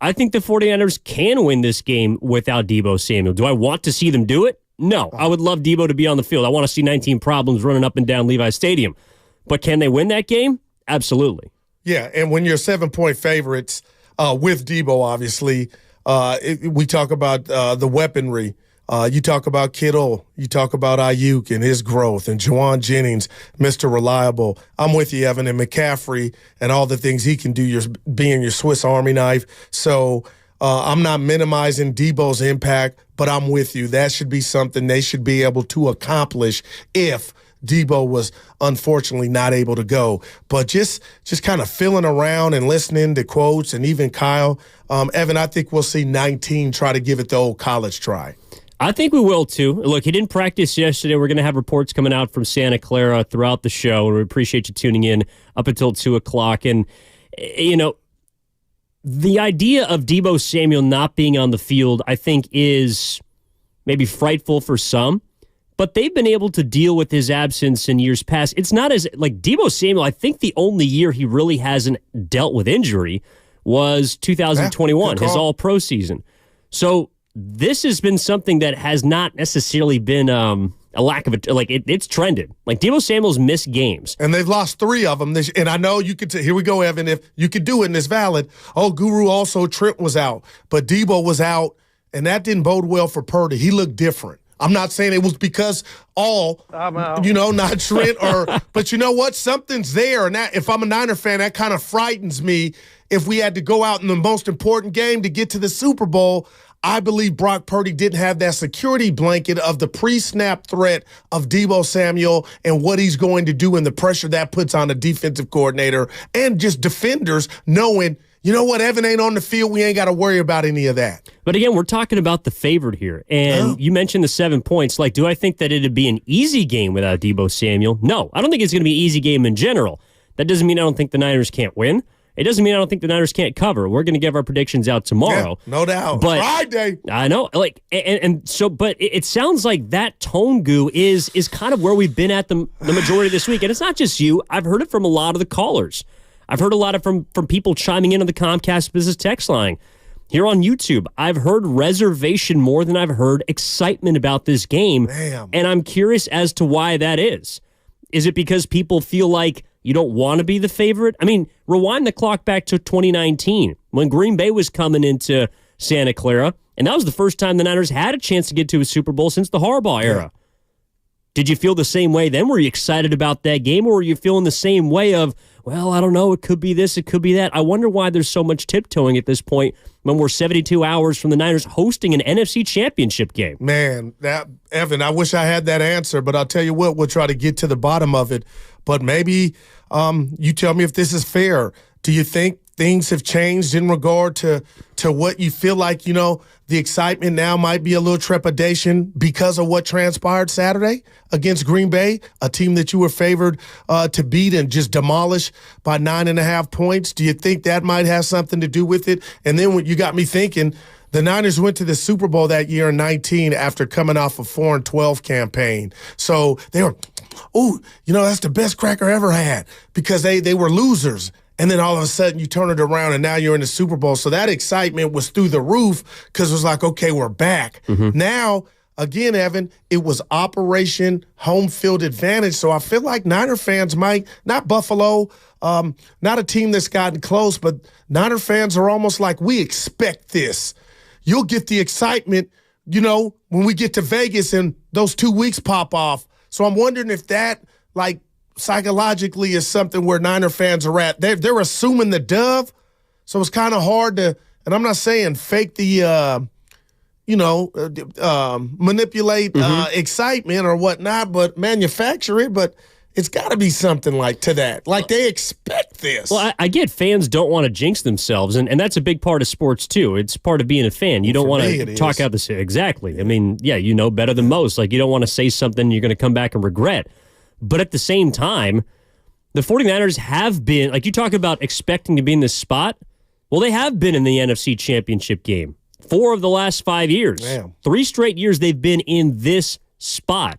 Speaker 7: I think the 49ers can win this game without Debo Samuel. Do I want to see them do it? No. I would love Debo to be on the field. I want to see 19 problems running up and down Levi Stadium. But can they win that game? Absolutely.
Speaker 2: Yeah, and when you're 7-point favorites with Debo, obviously, we talk about the weaponry. You talk about Kittle. You talk about Ayuk and his growth, and Juwan Jennings, Mr. Reliable. I'm with you, Evan, and McCaffrey and all the things he can do, being your Swiss Army knife. So I'm not minimizing Debo's impact, but I'm with you. That should be something they should be able to accomplish if Debo was unfortunately not able to go. But just kind of feeling around and listening to quotes and even Kyle, Evan, I think we'll see 19 try to give it the old college try.
Speaker 7: I think we will, too. Look, he didn't practice yesterday. We're going to have reports coming out from Santa Clara throughout the show, and we appreciate you tuning in up until 2 o'clock. And, you know, the idea of Debo Samuel not being on the field, I think, is maybe frightful for some, but they've been able to deal with his absence in years past. It's not as, like, Debo Samuel, I think the only year he really hasn't dealt with injury was 2021, his all-pro season. So this has been something that has not necessarily been a lack of it. Like, it's trended. Like, Debo Samuel's missed games.
Speaker 2: And they've lost 3 of them. And I know you could here we go, Evan. If you could do it and it's valid. Oh, Guru also, Trent was out. But Debo was out, and that didn't bode well for Purdy. He looked different. I'm not saying it was because not Trent but you know what? Something's there. And that, if I'm a Niner fan, that kind of frightens me. If we had to go out in the most important game to get to the Super Bowl, I believe Brock Purdy didn't have that security blanket of the pre-snap threat of Debo Samuel and what he's going to do and the pressure that puts on a defensive coordinator and just defenders knowing, you know what, Evan ain't on the field. We ain't got to worry about any of that.
Speaker 7: But again, we're talking about the favorite here. And you mentioned the 7 points. Like, do I think that it'd be an easy game without Debo Samuel? No, I don't think it's going to be an easy game in general. That doesn't mean I don't think the Niners can't win. It doesn't mean I don't think the Niners can't cover. We're going to give our predictions out tomorrow.
Speaker 2: Yeah, no doubt.
Speaker 7: But
Speaker 2: Friday.
Speaker 7: I know. Like, and so, but it sounds like that tone, Goo, is kind of where we've been at the majority of this week. And it's not just you. I've heard it from a lot of the callers. I've heard a lot of from people chiming in on the Comcast Business text line. Here on YouTube, I've heard reservation more than I've heard excitement about this game.
Speaker 2: Damn.
Speaker 7: And I'm curious as to why that is. Is it because people feel like you don't want to be the favorite? I mean, rewind the clock back to 2019 when Green Bay was coming into Santa Clara, and that was the first time the Niners had a chance to get to a Super Bowl since the Harbaugh era. Did you feel the same way then? Were you excited about that game, or were you feeling the same way of, well, I don't know, it could be this, it could be that? I wonder why there's so much tiptoeing at this point when we're 72 hours from the Niners hosting an NFC Championship game.
Speaker 2: Man, Evan, I wish I had that answer, but I'll tell you what, we'll try to get to the bottom of it. But maybe you tell me if this is fair. Do you think things have changed in regard to what you feel like, you know, the excitement now might be a little trepidation because of what transpired Saturday against Green Bay, a team that you were favored to beat and just demolish by 9.5 points? Do you think that might have something to do with it? And then when you got me thinking, the Niners went to the Super Bowl that year in 19 after coming off a 4-12 campaign. So they were, that's the best cracker ever had because they were losers. And then all of a sudden you turn it around and now you're in the Super Bowl. So that excitement was through the roof because it was like, okay, we're back. Mm-hmm. Now, again, Evan, it was Operation Home Field Advantage. So I feel like Niner fans might, not Buffalo, not a team that's gotten close, but Niner fans are almost like, we expect this. You'll get the excitement, when we get to Vegas and those 2 weeks pop off. So I'm wondering if that, psychologically is something where Niner fans are at. They're assuming the dove, so it's kind of hard to, and I'm not saying fake the, manipulate excitement or whatnot, but manufacture it, but it's got to be something to that. They expect this.
Speaker 7: Well, I get fans don't want to jinx themselves, and that's a big part of sports, too. It's part of being a fan. You don't want to talk out the... Exactly. I mean, yeah, you know better than most. You don't want to say something you're going to come back and regret. But at the same time, the 49ers have been... you talk about expecting to be in this spot. Well, they have been in the NFC Championship game 4 of the last 5 years.
Speaker 2: Damn.
Speaker 7: 3 straight years they've been in this spot.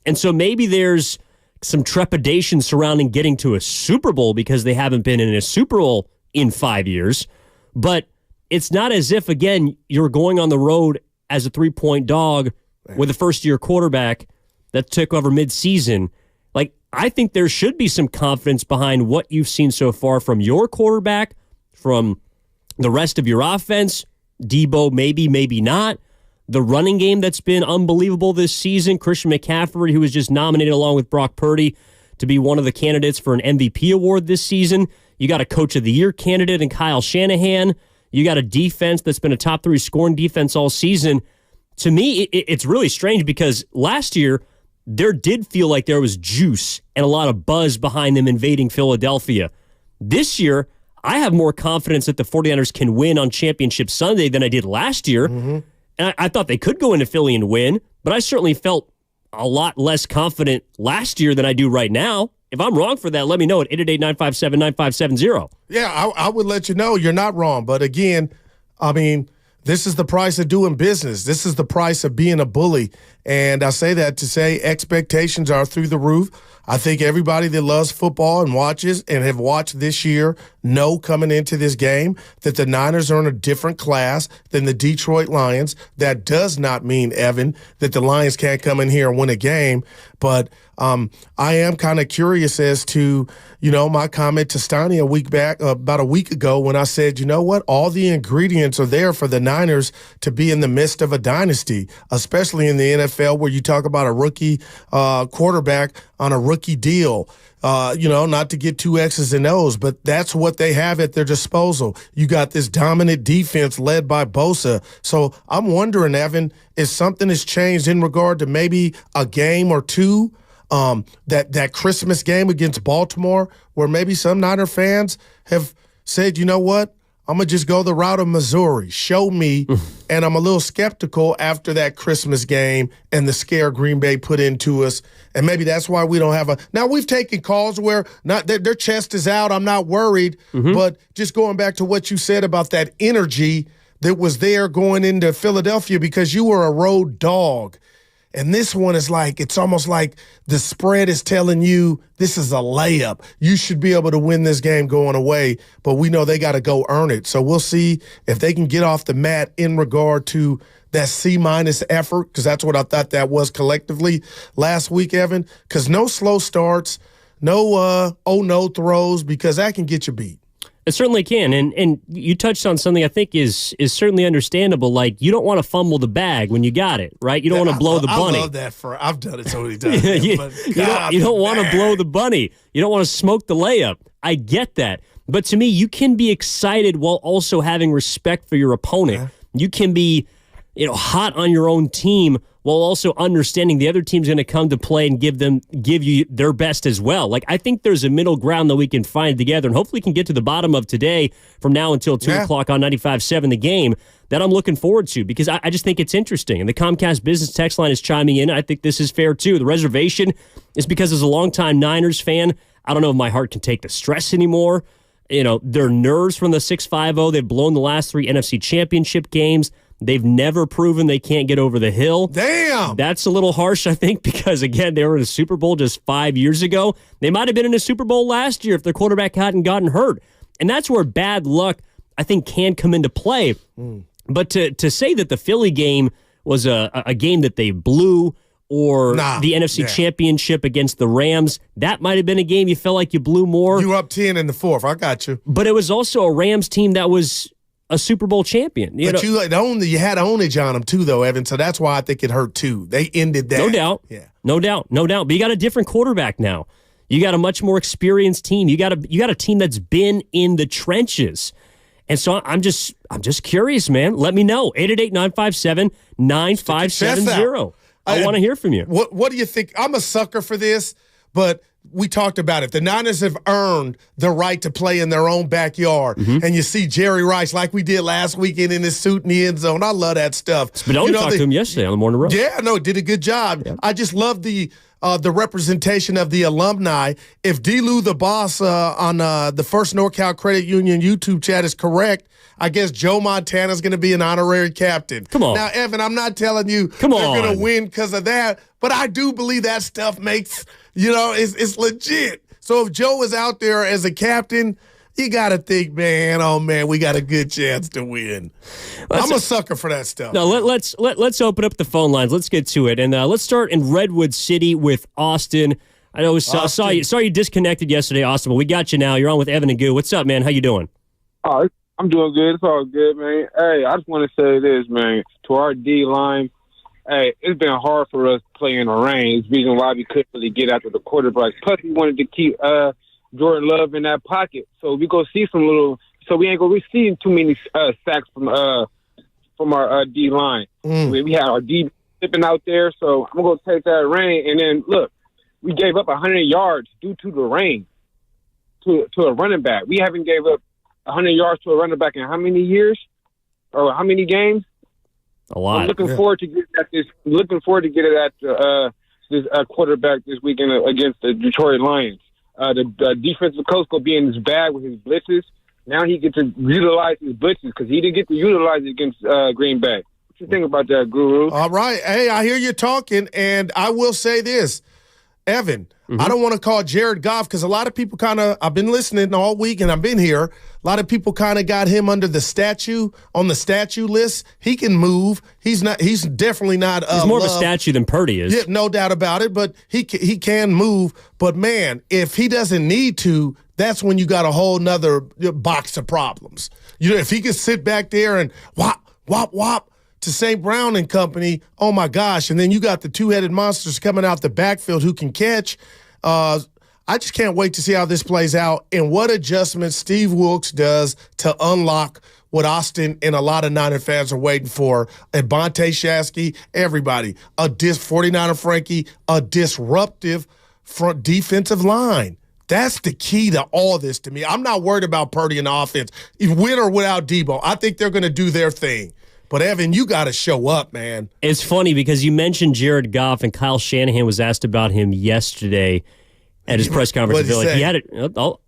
Speaker 7: And so maybe there's some trepidation surrounding getting to a Super Bowl because they haven't been in a Super Bowl in 5 years. But it's not as if, again, you're going on the road as a 3-point dog with a first-year quarterback that took over mid-season. I think there should be some confidence behind what you've seen so far from your quarterback, from the rest of your offense. Debo, maybe not. The running game that's been unbelievable this season. Christian McCaffrey, who was just nominated along with Brock Purdy to be one of the candidates for an MVP award this season. You got a Coach of the Year candidate in Kyle Shanahan. You got a defense that's been a top 3 scoring defense all season. To me, it's really strange because last year, there did feel like there was juice and a lot of buzz behind them invading Philadelphia. This year, I have more confidence that the 49ers can win on Championship Sunday than I did last year. And I thought they could go into Philly and win, but I certainly felt a lot less confident last year than I do right now. If I'm wrong for that, let me know at 888-957-9570.
Speaker 2: Yeah, I would let you know you're not wrong. But again, I mean, this is the price of doing business. This is the price of being a bully. And I say that to say expectations are through the roof. I think everybody that loves football and watches and have watched this year know coming into this game that the Niners are in a different class than the Detroit Lions. That does not mean, Evan, that the Lions can't come in here and win a game. But I am kind of curious as to, my comment to Stoney about a week ago when I said, you know what, all the ingredients are there for the Niners to be in the midst of a dynasty, especially in the NFL where you talk about a rookie quarterback on a rookie deal. Not to get two X's and O's, but that's what they have at their disposal. You got this dominant defense led by Bosa. So I'm wondering, Evan, if something has changed in regard to maybe a game or two, that Christmas game against Baltimore, where maybe some Niner fans have said, you know what, I'm going to just go the route of Missouri. Show me. And I'm a little skeptical after that Christmas game and the scare Green Bay put into us. And maybe that's why we don't have a – now, we've taken calls where their chest is out. I'm not worried. But just going back to what you said about that energy that was there going into Philadelphia because you were a road dog. And this one is like, it's almost like the spread is telling you this is a layup. You should be able to win this game going away, but we know they got to go earn it. So we'll see if they can get off the mat in regard to that C-minus effort, because that's what I thought that was collectively last week, Evan, because no slow starts, no no throws, because that can get you beat.
Speaker 7: It certainly can, and you touched on something I think is certainly understandable. Like, you don't want to fumble the bag when you got it, right? You don't want to blow the bunny.
Speaker 2: I love that. I've done it so many times.
Speaker 7: you don't want to blow the bunny. You don't want to smoke the layup. I get that. But to me, you can be excited while also having respect for your opponent. Yeah. You can be hot on your own team while also understanding the other team's going to come to play and give you their best as well. Like, I think there's a middle ground that we can find together, and hopefully can get to the bottom of today from now until 2 o'clock on 95.7 The Game, that I'm looking forward to, because I just think it's interesting. And the Comcast Business text line is chiming in. I think this is fair, too. The reservation is because as a longtime Niners fan, I don't know if my heart can take the stress anymore. Their nerves from the 6-5-0. They've blown the last 3 NFC Championship games. They've never proven they can't get over the hill.
Speaker 2: Damn!
Speaker 7: That's a little harsh, I think, because, again, they were in a Super Bowl just 5 years ago. They might have been in a Super Bowl last year if their quarterback hadn't gotten hurt. And that's where bad luck, I think, can come into play. But to say that the Philly game was a game that they blew, or the NFC Championship against the Rams, that might have been a game you felt like you blew more.
Speaker 2: You were up 10 in the fourth. I got you.
Speaker 7: But it was also a Rams team that was a Super Bowl champion.
Speaker 2: You had ownage on them too, though, Evan. So that's why I think it hurt too. They ended that.
Speaker 7: No doubt. Yeah. No doubt. But you got a different quarterback now. You got a much more experienced team. You got a team that's been in the trenches. And so I'm just curious, man. Let me know. 888-957-9570. I want to hear from you.
Speaker 2: What do you think? I'm a sucker for this, but we talked about it. The Niners have earned the right to play in their own backyard. And you see Jerry Rice, like we did last weekend, in his suit in the end zone. I love that stuff.
Speaker 7: Spinelli talked to him yesterday on the Morning Roast.
Speaker 2: Yeah, no, did a good job. Yeah. I just love the representation of the alumni. If D-Lou, the boss on the First NorCal Credit Union YouTube chat is correct, I guess Joe Montana's going to be an honorary captain.
Speaker 7: Come on.
Speaker 2: Now, Evan, I'm not telling you they're going to win because of that, but I do believe that stuff makes, it's legit. So if Joe is out there as a captain, you got to think, man, oh, man, we got a good chance to win. I'm a sucker for that stuff.
Speaker 7: No, let's open up the phone lines. Let's get to it. And let's start in Redwood City with Austin. I know saw you disconnected yesterday, Austin, but we got you now. You're on with Evan and Goo. What's up, man? How you doing?
Speaker 6: Oh, I'm doing good. It's all good, man. Hey, I just want to say this, man. To our D-line, hey, it's been hard for us playing in the rain. It's the reason why we couldn't really get after the quarterback. Plus, we wanted to keep Jordan Love in that pocket. So we go see so we ain't going to receive too many sacks from our D-line. We had our D sipping out there, so I'm going to take that rain. And then, look, we gave up 100 yards due to the rain to a running back. We haven't gave up 100 yards to a running back in how many years or how many games?
Speaker 7: A lot.
Speaker 6: I'm looking forward to get at this. Looking forward to get it at this quarterback this weekend against the Detroit Lions. The defensive coach will be in his bag with his blitzes. Now he gets to utilize his blitzes because he didn't get to utilize it against Green Bay. What you think about that, Guru?
Speaker 2: All right. Hey, I hear you talking, and I will say this. Evan, I don't want to call Jared Goff because a lot of people I've been listening all week and I've been here. A lot of people kind of got him under the statue list. He can move. He's definitely not.
Speaker 7: He's more of a statue than Purdy is.
Speaker 2: Yeah, no doubt about it. But he can move. But man, if he doesn't need to, that's when you got a whole nother box of problems. If he could sit back there and whop, whop, whop to St. Brown and company, oh my gosh. And then you got the two-headed monsters coming out the backfield who can catch. I just can't wait to see how this plays out and what adjustments Steve Wilkes does to unlock what Austin and a lot of Niner fans are waiting for. And Bonte Shasky, everybody, 49er Frankie, a disruptive front defensive line. That's the key to all this to me. I'm not worried about Purdy and the offense, with or without Debo. I think they're going to do their thing. But, Evan, you got to show up, man.
Speaker 7: It's funny because you mentioned Jared Goff, and Kyle Shanahan was asked about him yesterday at his press conference. He had it. I'll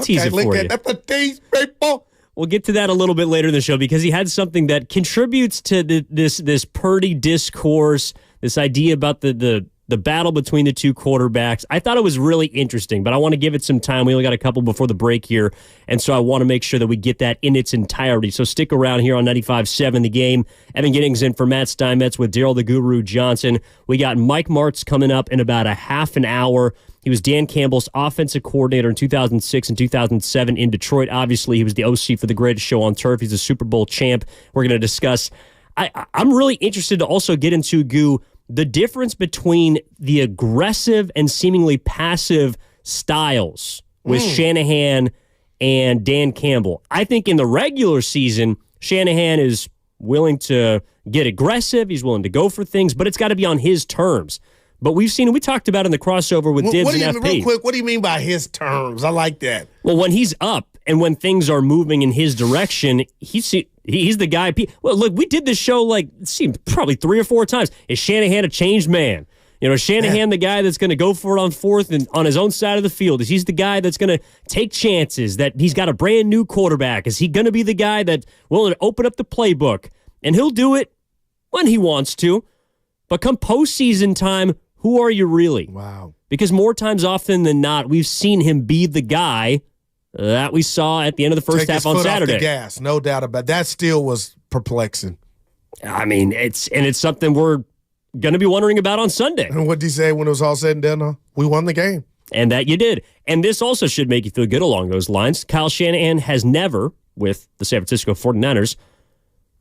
Speaker 7: tease it for you.
Speaker 2: That's a tease, people.
Speaker 7: We'll get to that a little bit later in the show because he had something that contributes to this Purdy discourse, this idea about the battle between the two quarterbacks. I thought it was really interesting, but I want to give it some time. We only got a couple before the break here, and so I want to make sure that we get that in its entirety. So stick around here on 95.7 The Game. Evan Giddings in for Matt Steinmetz with Daryl the Guru Johnson. We got Mike Martz coming up in about a half an hour. He was Dan Campbell's offensive coordinator in 2006 and 2007 in Detroit. Obviously, he was the OC for the greatest show on turf. He's a Super Bowl champ. We're going to discuss. I'm really interested to also get into, Goo, the difference between the aggressive and seemingly passive styles with Shanahan and Dan Campbell. I think in the regular season, Shanahan is willing to get aggressive. He's willing to go for things, but it's got to be on his terms. But we've seen, we talked about in the crossover with Dibs and FP.
Speaker 2: Real quick, what do you mean by his terms? I like that.
Speaker 7: Well, when he's up and when things are moving in his direction, he's the guy. Well, look, we did this show probably 3 or 4 times. Is Shanahan a changed man? Shanahan the guy that's going to go for it on fourth and on his own side of the field? Is he the guy that's going to take chances, that he's got a brand new quarterback? Is he going to be the guy that's willing to open up the playbook? And he'll do it when he wants to. But come postseason time, who are you really?
Speaker 2: Wow.
Speaker 7: Because more times often than not, we've seen him be the guy that we saw at the end of the first half on Saturday.
Speaker 2: Off the gas, no doubt about it. That still was perplexing.
Speaker 7: I mean, it's something we're going to be wondering about on Sunday.
Speaker 2: And what did he say when it was all said and done? We won the game.
Speaker 7: And that you did. And this also should make you feel good along those lines. Kyle Shanahan has never, with the San Francisco 49ers,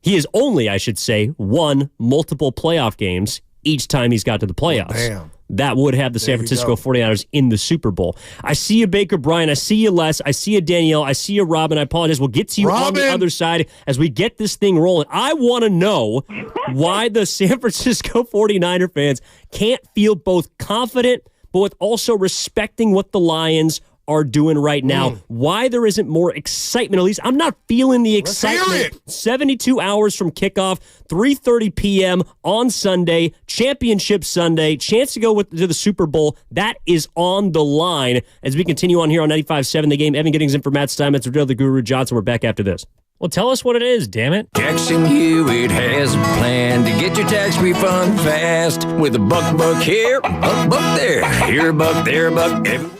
Speaker 7: he has only, I should say, won multiple playoff games each time he's got to the playoffs.
Speaker 2: Damn.
Speaker 7: That would have the San Francisco 49ers in the Super Bowl. I see you, Baker Bryan. I see you, Les. I see you, Danielle. I see you, Robin. I apologize. We'll get to you on the other side as we get this thing rolling. I want to know why the San Francisco 49er fans can't feel both confident but with also respecting what the Lions are doing right now. Why there isn't more excitement. At least I'm not feeling the excitement. 72 hours from kickoff, 3:30 p.m. on Sunday, Championship Sunday, chance to go to the Super Bowl. That is on the line as we continue on here on 95.7 The Game. Evan Giddings in for Matt Steinmetz, Riddle the Guru Johnson. We're back after this. Well, tell us what it is, damn it.
Speaker 11: Jackson Hewitt has a plan to get your tax refund fast with a buck here, buck there. Here a buck, there a buck.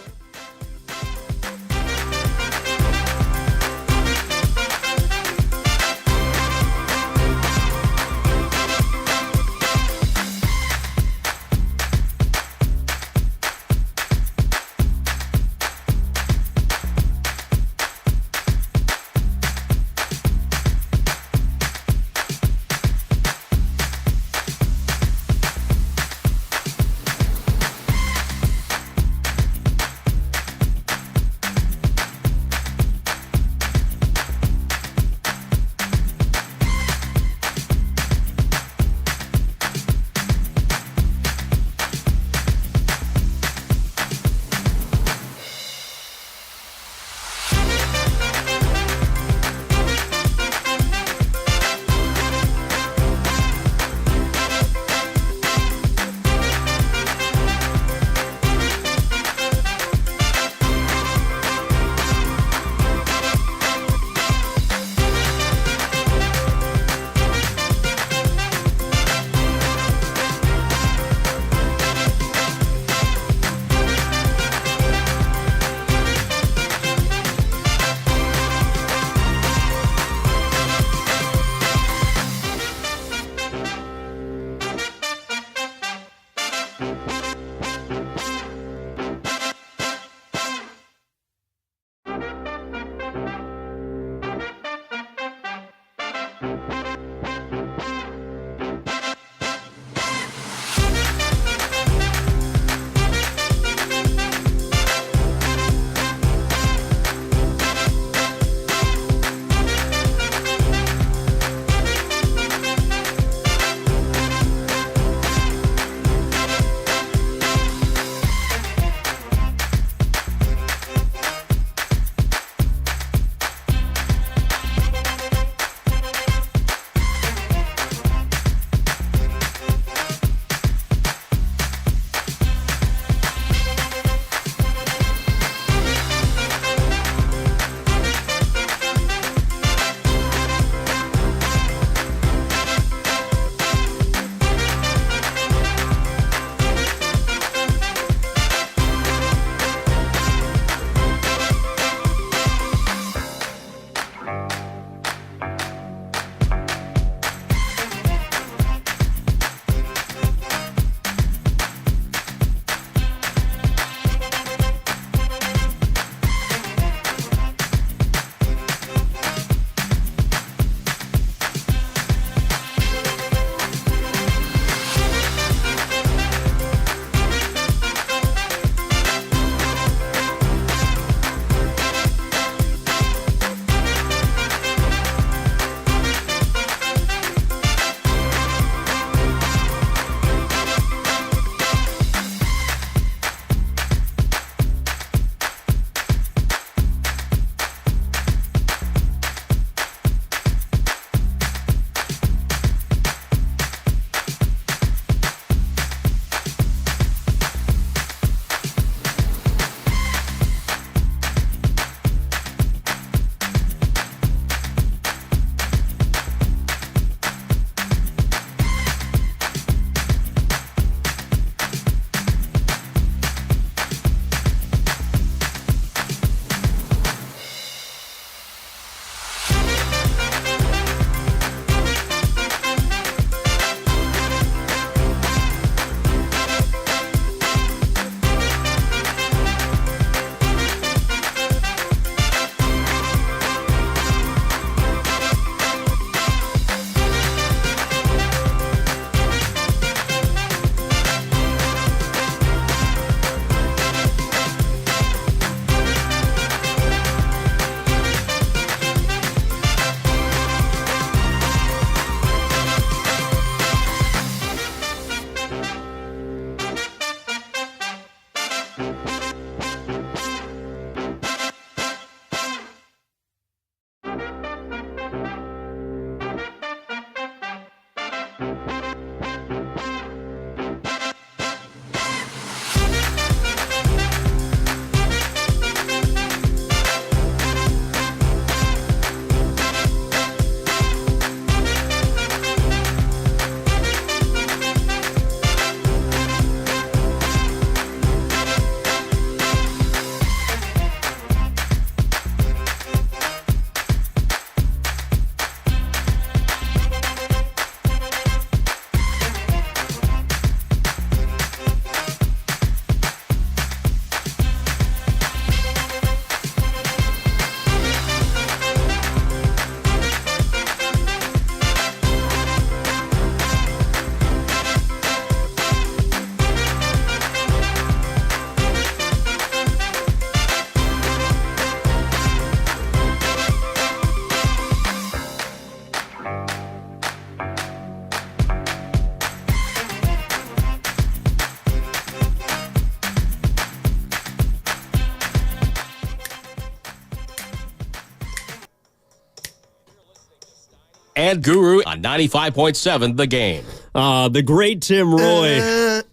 Speaker 21: and Guru on 95.7 The Game.
Speaker 7: The great Tim Roy.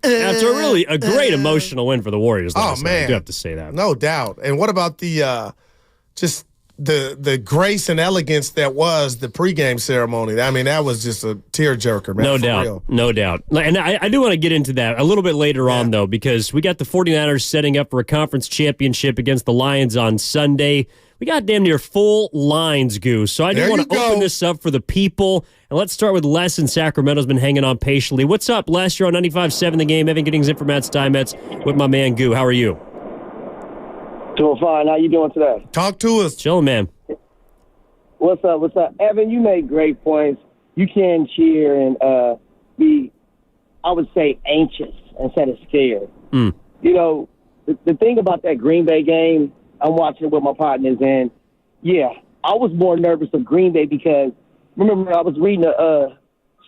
Speaker 7: After really a great emotional win for the Warriors last night. I do have to say that.
Speaker 12: No doubt. And what about the just
Speaker 2: the grace and elegance that was the pregame ceremony. I mean, that was just a tearjerker, man.
Speaker 7: No
Speaker 2: for
Speaker 7: doubt.
Speaker 2: real.
Speaker 7: No doubt. And I do want to get into that a little bit later on, though, because we got the 49ers setting up for a conference championship against the Lions on Sunday. We got damn near full lines, Goose. So I do want to open this up for the people. And let's start with Les in Sacramento's been hanging on patiently. What's up, Les? You're on 95.7 The Game. Evan Giddings in for Matt Steinmetz with my man, Goo. How are you?
Speaker 12: Doing fine. How you doing today?
Speaker 2: Talk to us.
Speaker 7: Chilling, man.
Speaker 12: What's up? What's up? Evan, you made great points. You can cheer and be, I would say, anxious instead of scared.
Speaker 7: Mm.
Speaker 12: You know, the thing about that Green Bay game, I'm watching it with my partners, and, yeah, I was more nervous of Green Bay because, remember, I was reading a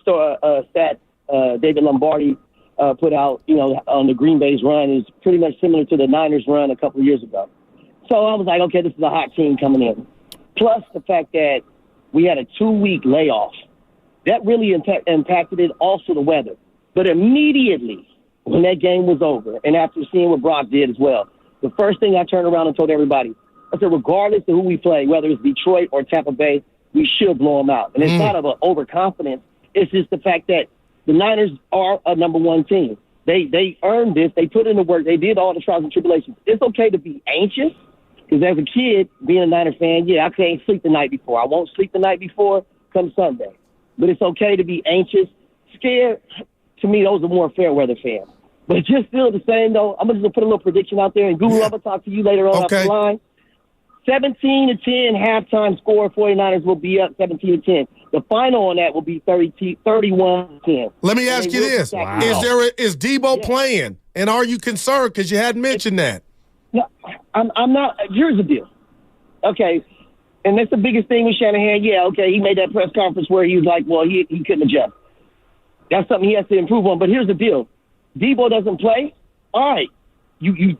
Speaker 12: stat David Lombardi put out, you know, on the Green Bay's run is pretty much similar to the Niners' run a couple of years ago. So I was like, okay, this is a hot team coming in. Plus the fact that we had a 2-week layoff. That really impacted it, also the weather. But immediately when that game was over, and after seeing what Brock did as well, the first thing I turned around and told everybody, I said, regardless of who we play, whether it's Detroit or Tampa Bay, we should blow them out. And it's not of an overconfidence. It's just the fact that the Niners are a number one team. They earned this. They put in the work. They did all the trials and tribulations. It's okay to be anxious. Because as a kid, being a Niner fan, yeah, I can't sleep the night before. I won't sleep the night before come Sunday. But it's okay to be anxious. Scared, to me, those are more fair weather fans. But just still the same, though, I'm just going to put a little prediction out there, and Google, I'm going to talk to you later on off the line. 17-10 halftime score. 49ers will be up 17-10. The final on that will be 31-10.
Speaker 2: Let me ask you this.
Speaker 12: Wow.
Speaker 2: Is Debo playing? And are you concerned because you hadn't mentioned that?
Speaker 12: No, I'm not. Here's the deal. Okay, and that's the biggest thing with Shanahan. Yeah, okay, he made that press conference where he was like, well, he couldn't adjust. That's something he has to improve on. But here's the deal. Debo doesn't play. All right, you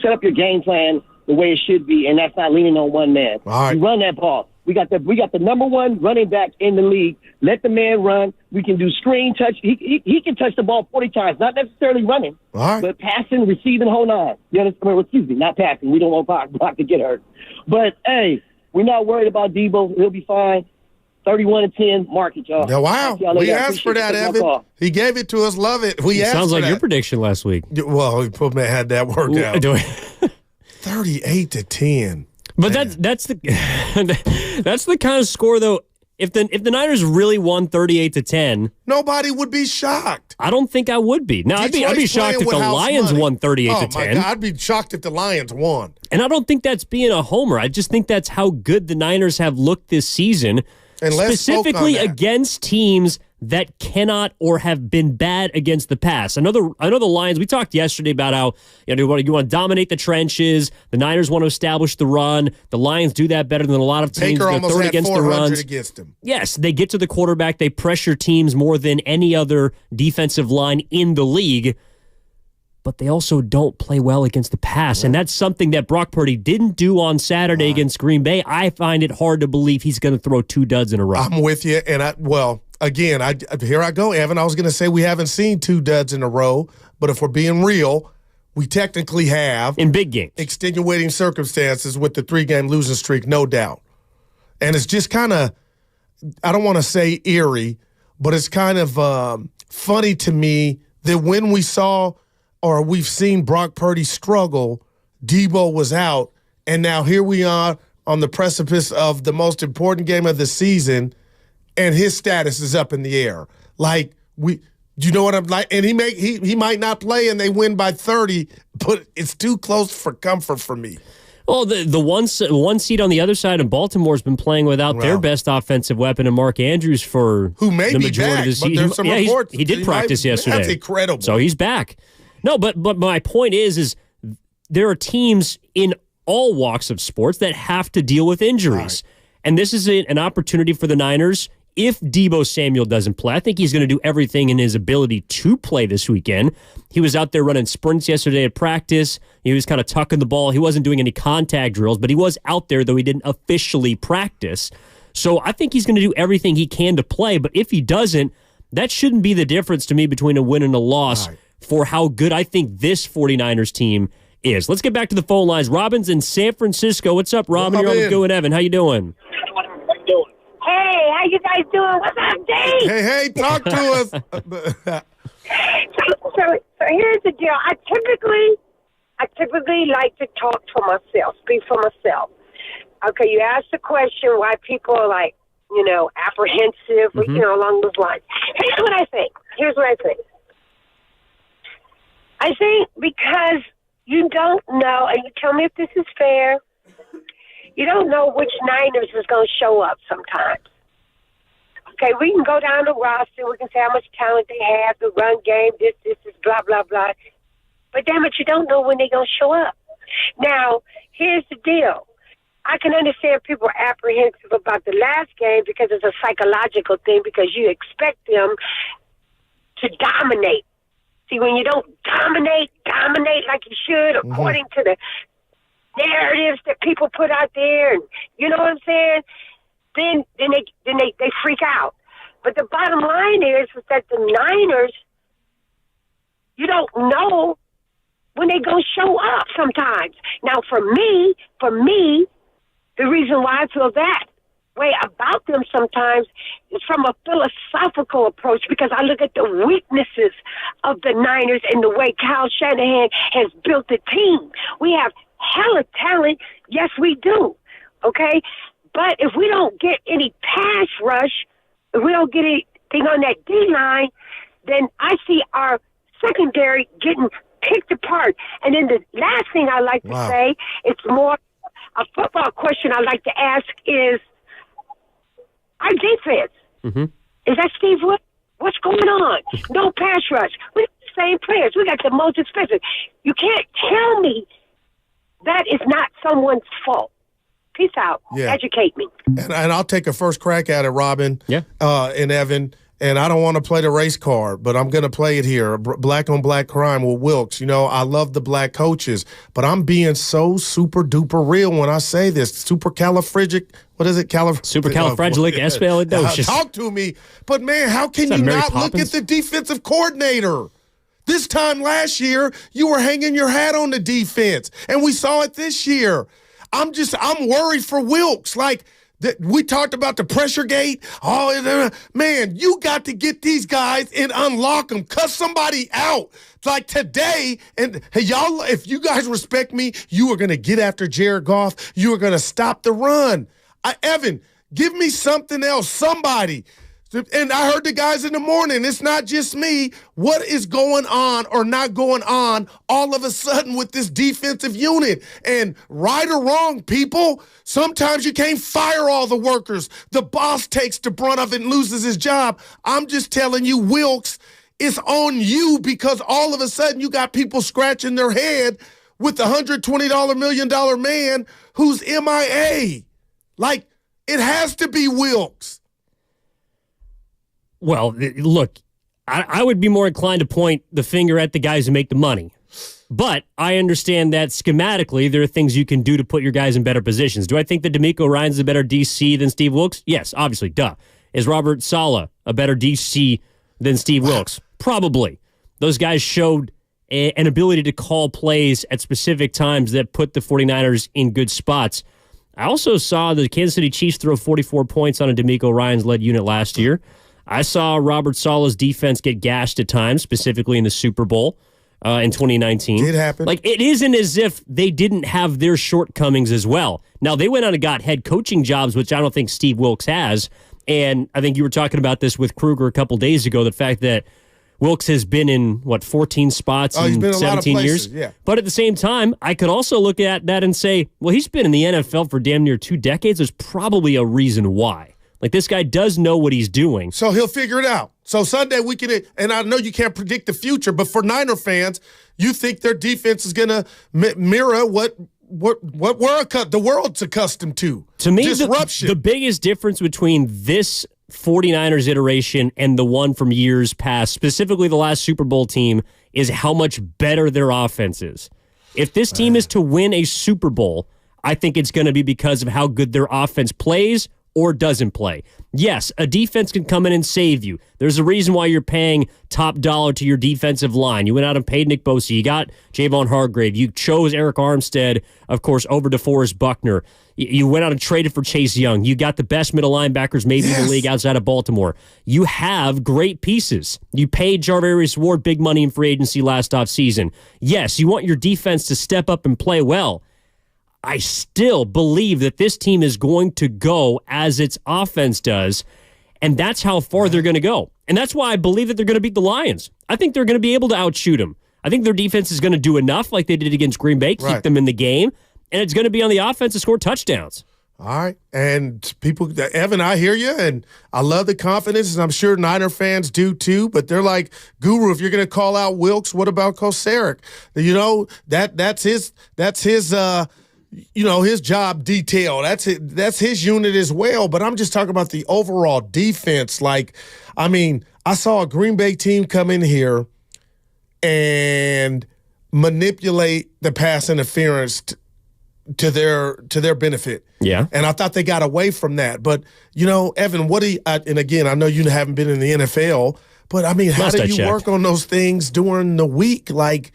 Speaker 12: set up your game plan the way it should be, and that's not leaning on one man.
Speaker 2: All right.
Speaker 12: You run that ball. We got the number one running back in the league. Let the man run. We can do screen touch. He can touch the ball 40 times, not necessarily running, but passing, receiving, whole nine. You understand? Excuse me, not passing. We don't want Brock to get hurt. But, hey, we're not worried about Debo. He'll be fine. 31-10, mark it, y'all.
Speaker 2: Yeah, wow. We asked for that, Evan. He gave it to us. Love it. We asked
Speaker 7: Sounds
Speaker 2: for
Speaker 7: like
Speaker 2: that.
Speaker 7: your prediction last week.
Speaker 2: Well, we probably had that worked out. 38-10.
Speaker 7: But that's the that's the kind of score, though. If the Niners really won 38-10,
Speaker 2: nobody would be shocked.
Speaker 7: I don't think I would be. Now I'd be shocked if the Lions won 38-10.
Speaker 2: Oh my God, I'd be shocked if the Lions won.
Speaker 7: And I don't think that's being a homer. I just think that's how good the Niners have looked this season,
Speaker 2: and
Speaker 7: specifically against teams that cannot or have been bad against the pass. I know the Lions, we talked yesterday about how you want to dominate the trenches. The Niners want to establish the run. The Lions do that better than a lot of teams.
Speaker 2: Baker
Speaker 7: They're
Speaker 2: almost
Speaker 7: third
Speaker 2: had
Speaker 7: against the
Speaker 2: 400
Speaker 7: runs.
Speaker 2: against him.
Speaker 7: Yes, they get to the quarterback. They pressure teams more than any other defensive line in the league. But they also don't play well against the pass. And that's something that Brock Purdy didn't do on Saturday against Green Bay. I find it hard to believe he's going to throw 2 duds in a row.
Speaker 2: I'm with you. And again, here I go, Evan. I was going to say we haven't seen 2 duds in a row, but if we're being real, we technically have.
Speaker 7: In big games.
Speaker 2: Extenuating circumstances with the 3-game losing streak, no doubt. And it's just kind of, I don't want to say eerie, but it's kind of funny to me that when we saw or we've seen Brock Purdy struggle, Debo was out, and now here we are on the precipice of the most important game of the season, and his status is up in the air. Like, you know what I'm like? And he might not play and they win by 30, but it's too close for comfort for me.
Speaker 7: Well, the one seed on the other side in Baltimore has been playing without their best offensive weapon, and Mark Andrews for
Speaker 2: who may
Speaker 7: the
Speaker 2: be
Speaker 7: majority
Speaker 2: back,
Speaker 7: of the
Speaker 2: but
Speaker 7: season.
Speaker 2: there's some reports
Speaker 7: he did practice yesterday.
Speaker 2: That's incredible.
Speaker 7: So he's back. No, but my point is there are teams in all walks of sports that have to deal with injuries. Right. And this is an opportunity for the Niners. If Debo Samuel doesn't play, I think he's going to do everything in his ability to play this weekend. He was out there running sprints yesterday at practice. He was kind of tucking the ball. He wasn't doing any contact drills, but he was out there, though he didn't officially practice. So I think he's going to do everything he can to play. But if he doesn't, that shouldn't be the difference to me between a win and a loss for how good I think this 49ers team is. Let's get back to the phone lines. Robin's in San Francisco. What's up, Robin? You're on with Go and Evan. How you doing?
Speaker 9: Hey, how you guys doing? What's up, Dave?
Speaker 2: Hey, talk to us.
Speaker 9: So here's the deal. I typically like to talk for myself, speak for myself. Okay, you asked the question why people are like, apprehensive, along those lines. Here's what I think. I think because you don't know, and you tell me if this is fair, you don't know which Niners is going to show up sometimes. Okay, we can go down the roster. We can say how much talent they have, the run game, this is blah, blah, blah. But damn it, you don't know when they're going to show up. Now, here's the deal. I can understand people are apprehensive about the last game because it's a psychological thing because you expect them to dominate. See, when you don't dominate like you should according to the narratives that people put out there, and you know what I'm saying? Then they freak out. But the bottom line is that the Niners, you don't know when they gonna show up sometimes. Now, for me, the reason why I feel that way about them sometimes is from a philosophical approach because I look at the weaknesses of the Niners and the way Kyle Shanahan has built the team. We have hella talent. Yes, we do. Okay? But if we don't get any pass rush, if we don't get anything on that D-line, then I see our secondary getting picked apart. And then the last thing I like to say, it's more a football question I like to ask is our defense. Is that Steve Wood? What's going on? No pass rush. We got the same players. We got the most expensive. You can't tell me that is not someone's fault. Peace out.
Speaker 13: Yeah.
Speaker 9: Educate me.
Speaker 13: And I'll take a first crack at it, Robin.
Speaker 7: Yeah.
Speaker 13: And Evan. And I don't want to play the race card, but I'm going to play it here. Black on black crime with Wilkes. I love the black coaches, but I'm being so super duper real when I say this.
Speaker 7: Supercalifragilisticexpialidocious.
Speaker 13: Talk to me. But man, how can you not look at the defensive coordinator? This time last year, you were hanging your hat on the defense, and we saw it this year. I'm worried for Wilkes. We talked about the pressure gate. Man, you got to get these guys and unlock them. Cuss somebody out. Like today, and hey, y'all, if you guys respect me, you are going to get after Jared Goff. You are going to stop the run. Evan, give me something else, somebody. And I heard the guys in the morning, it's not just me. What is going on or not going on all of a sudden with this defensive unit? And right or wrong, people, sometimes you can't fire all the workers. The boss takes the brunt of it and loses his job. I'm just telling you, Wilkes, it's on you because all of a sudden you got people scratching their head with the $120 million man who's MIA. It has to be Wilkes.
Speaker 7: Well, look, I would be more inclined to point the finger at the guys who make the money. But I understand that schematically there are things you can do to put your guys in better positions. Do I think that DeMeco Ryans is a better DC than Steve Wilkes? Yes, obviously, duh. Is Robert Saleh a better DC than Steve Wilkes? Probably. Those guys showed an ability to call plays at specific times that put the 49ers in good spots. I also saw the Kansas City Chiefs throw 44 points on a DeMeco Ryans-led unit last year. I saw Robert Saleh's defense get gashed at times, specifically in the Super Bowl in 2019.
Speaker 13: It happened.
Speaker 7: It isn't as if they didn't have their shortcomings as well. Now, they went out and got head coaching jobs, which I don't think Steve Wilkes has. And I think you were talking about this with Kruger a couple days ago, the fact that Wilkes has been in, 14 spots in 17 years?
Speaker 13: Yeah.
Speaker 7: But at the same time, I could also look at that and say, well, he's been in the NFL for damn near 2 decades. There's probably a reason why. This guy does know what he's doing.
Speaker 13: So he'll figure it out. So Sunday we can, and I know you can't predict the future, but for Niner fans, you think their defense is going to mirror what the world's accustomed to.
Speaker 7: To me,
Speaker 13: disruption.
Speaker 7: The biggest difference between this 49ers iteration and the one from years past, specifically the last Super Bowl team, is how much better their offense is. If this team is to win a Super Bowl, I think it's going to be because of how good their offense plays or doesn't play. Yes, a defense can come in and save you. There's a reason why you're paying top dollar to your defensive line. You went out and paid Nick Bosa. You got Javon Hargrave. You chose Eric Armstead, of course, over DeForest Buckner. You went out and traded for Chase Young. You got the best middle linebackers maybe in the league outside of Baltimore. You have great pieces. You paid Jarvarius Ward big money in free agency last offseason. Yes, you want your defense to step up and play well. I still believe that this team is going to go as its offense does, and that's how far they're going to go. And that's why I believe that they're going to beat the Lions. I think they're going to be able to outshoot them. I think their defense is going to do enough like they did against Green Bay, keep them in the game, and it's going to be on the offense to score touchdowns.
Speaker 13: All right. And people, Evan, I hear you, and I love the confidence, and I'm sure Niner fans do too, but they're like, Guru, if you're going to call out Wilkes, what about Kosaric? You know, that's his his job detail. That's his unit as well. But I'm just talking about the overall defense. Like, I mean, I saw a Green Bay team come in here and manipulate the pass interference to their benefit.
Speaker 7: Yeah.
Speaker 13: And I thought they got away from that. But, you know, Evan, and again, I know you haven't been in the NFL, but I mean, how do you work on those things during the week? Like,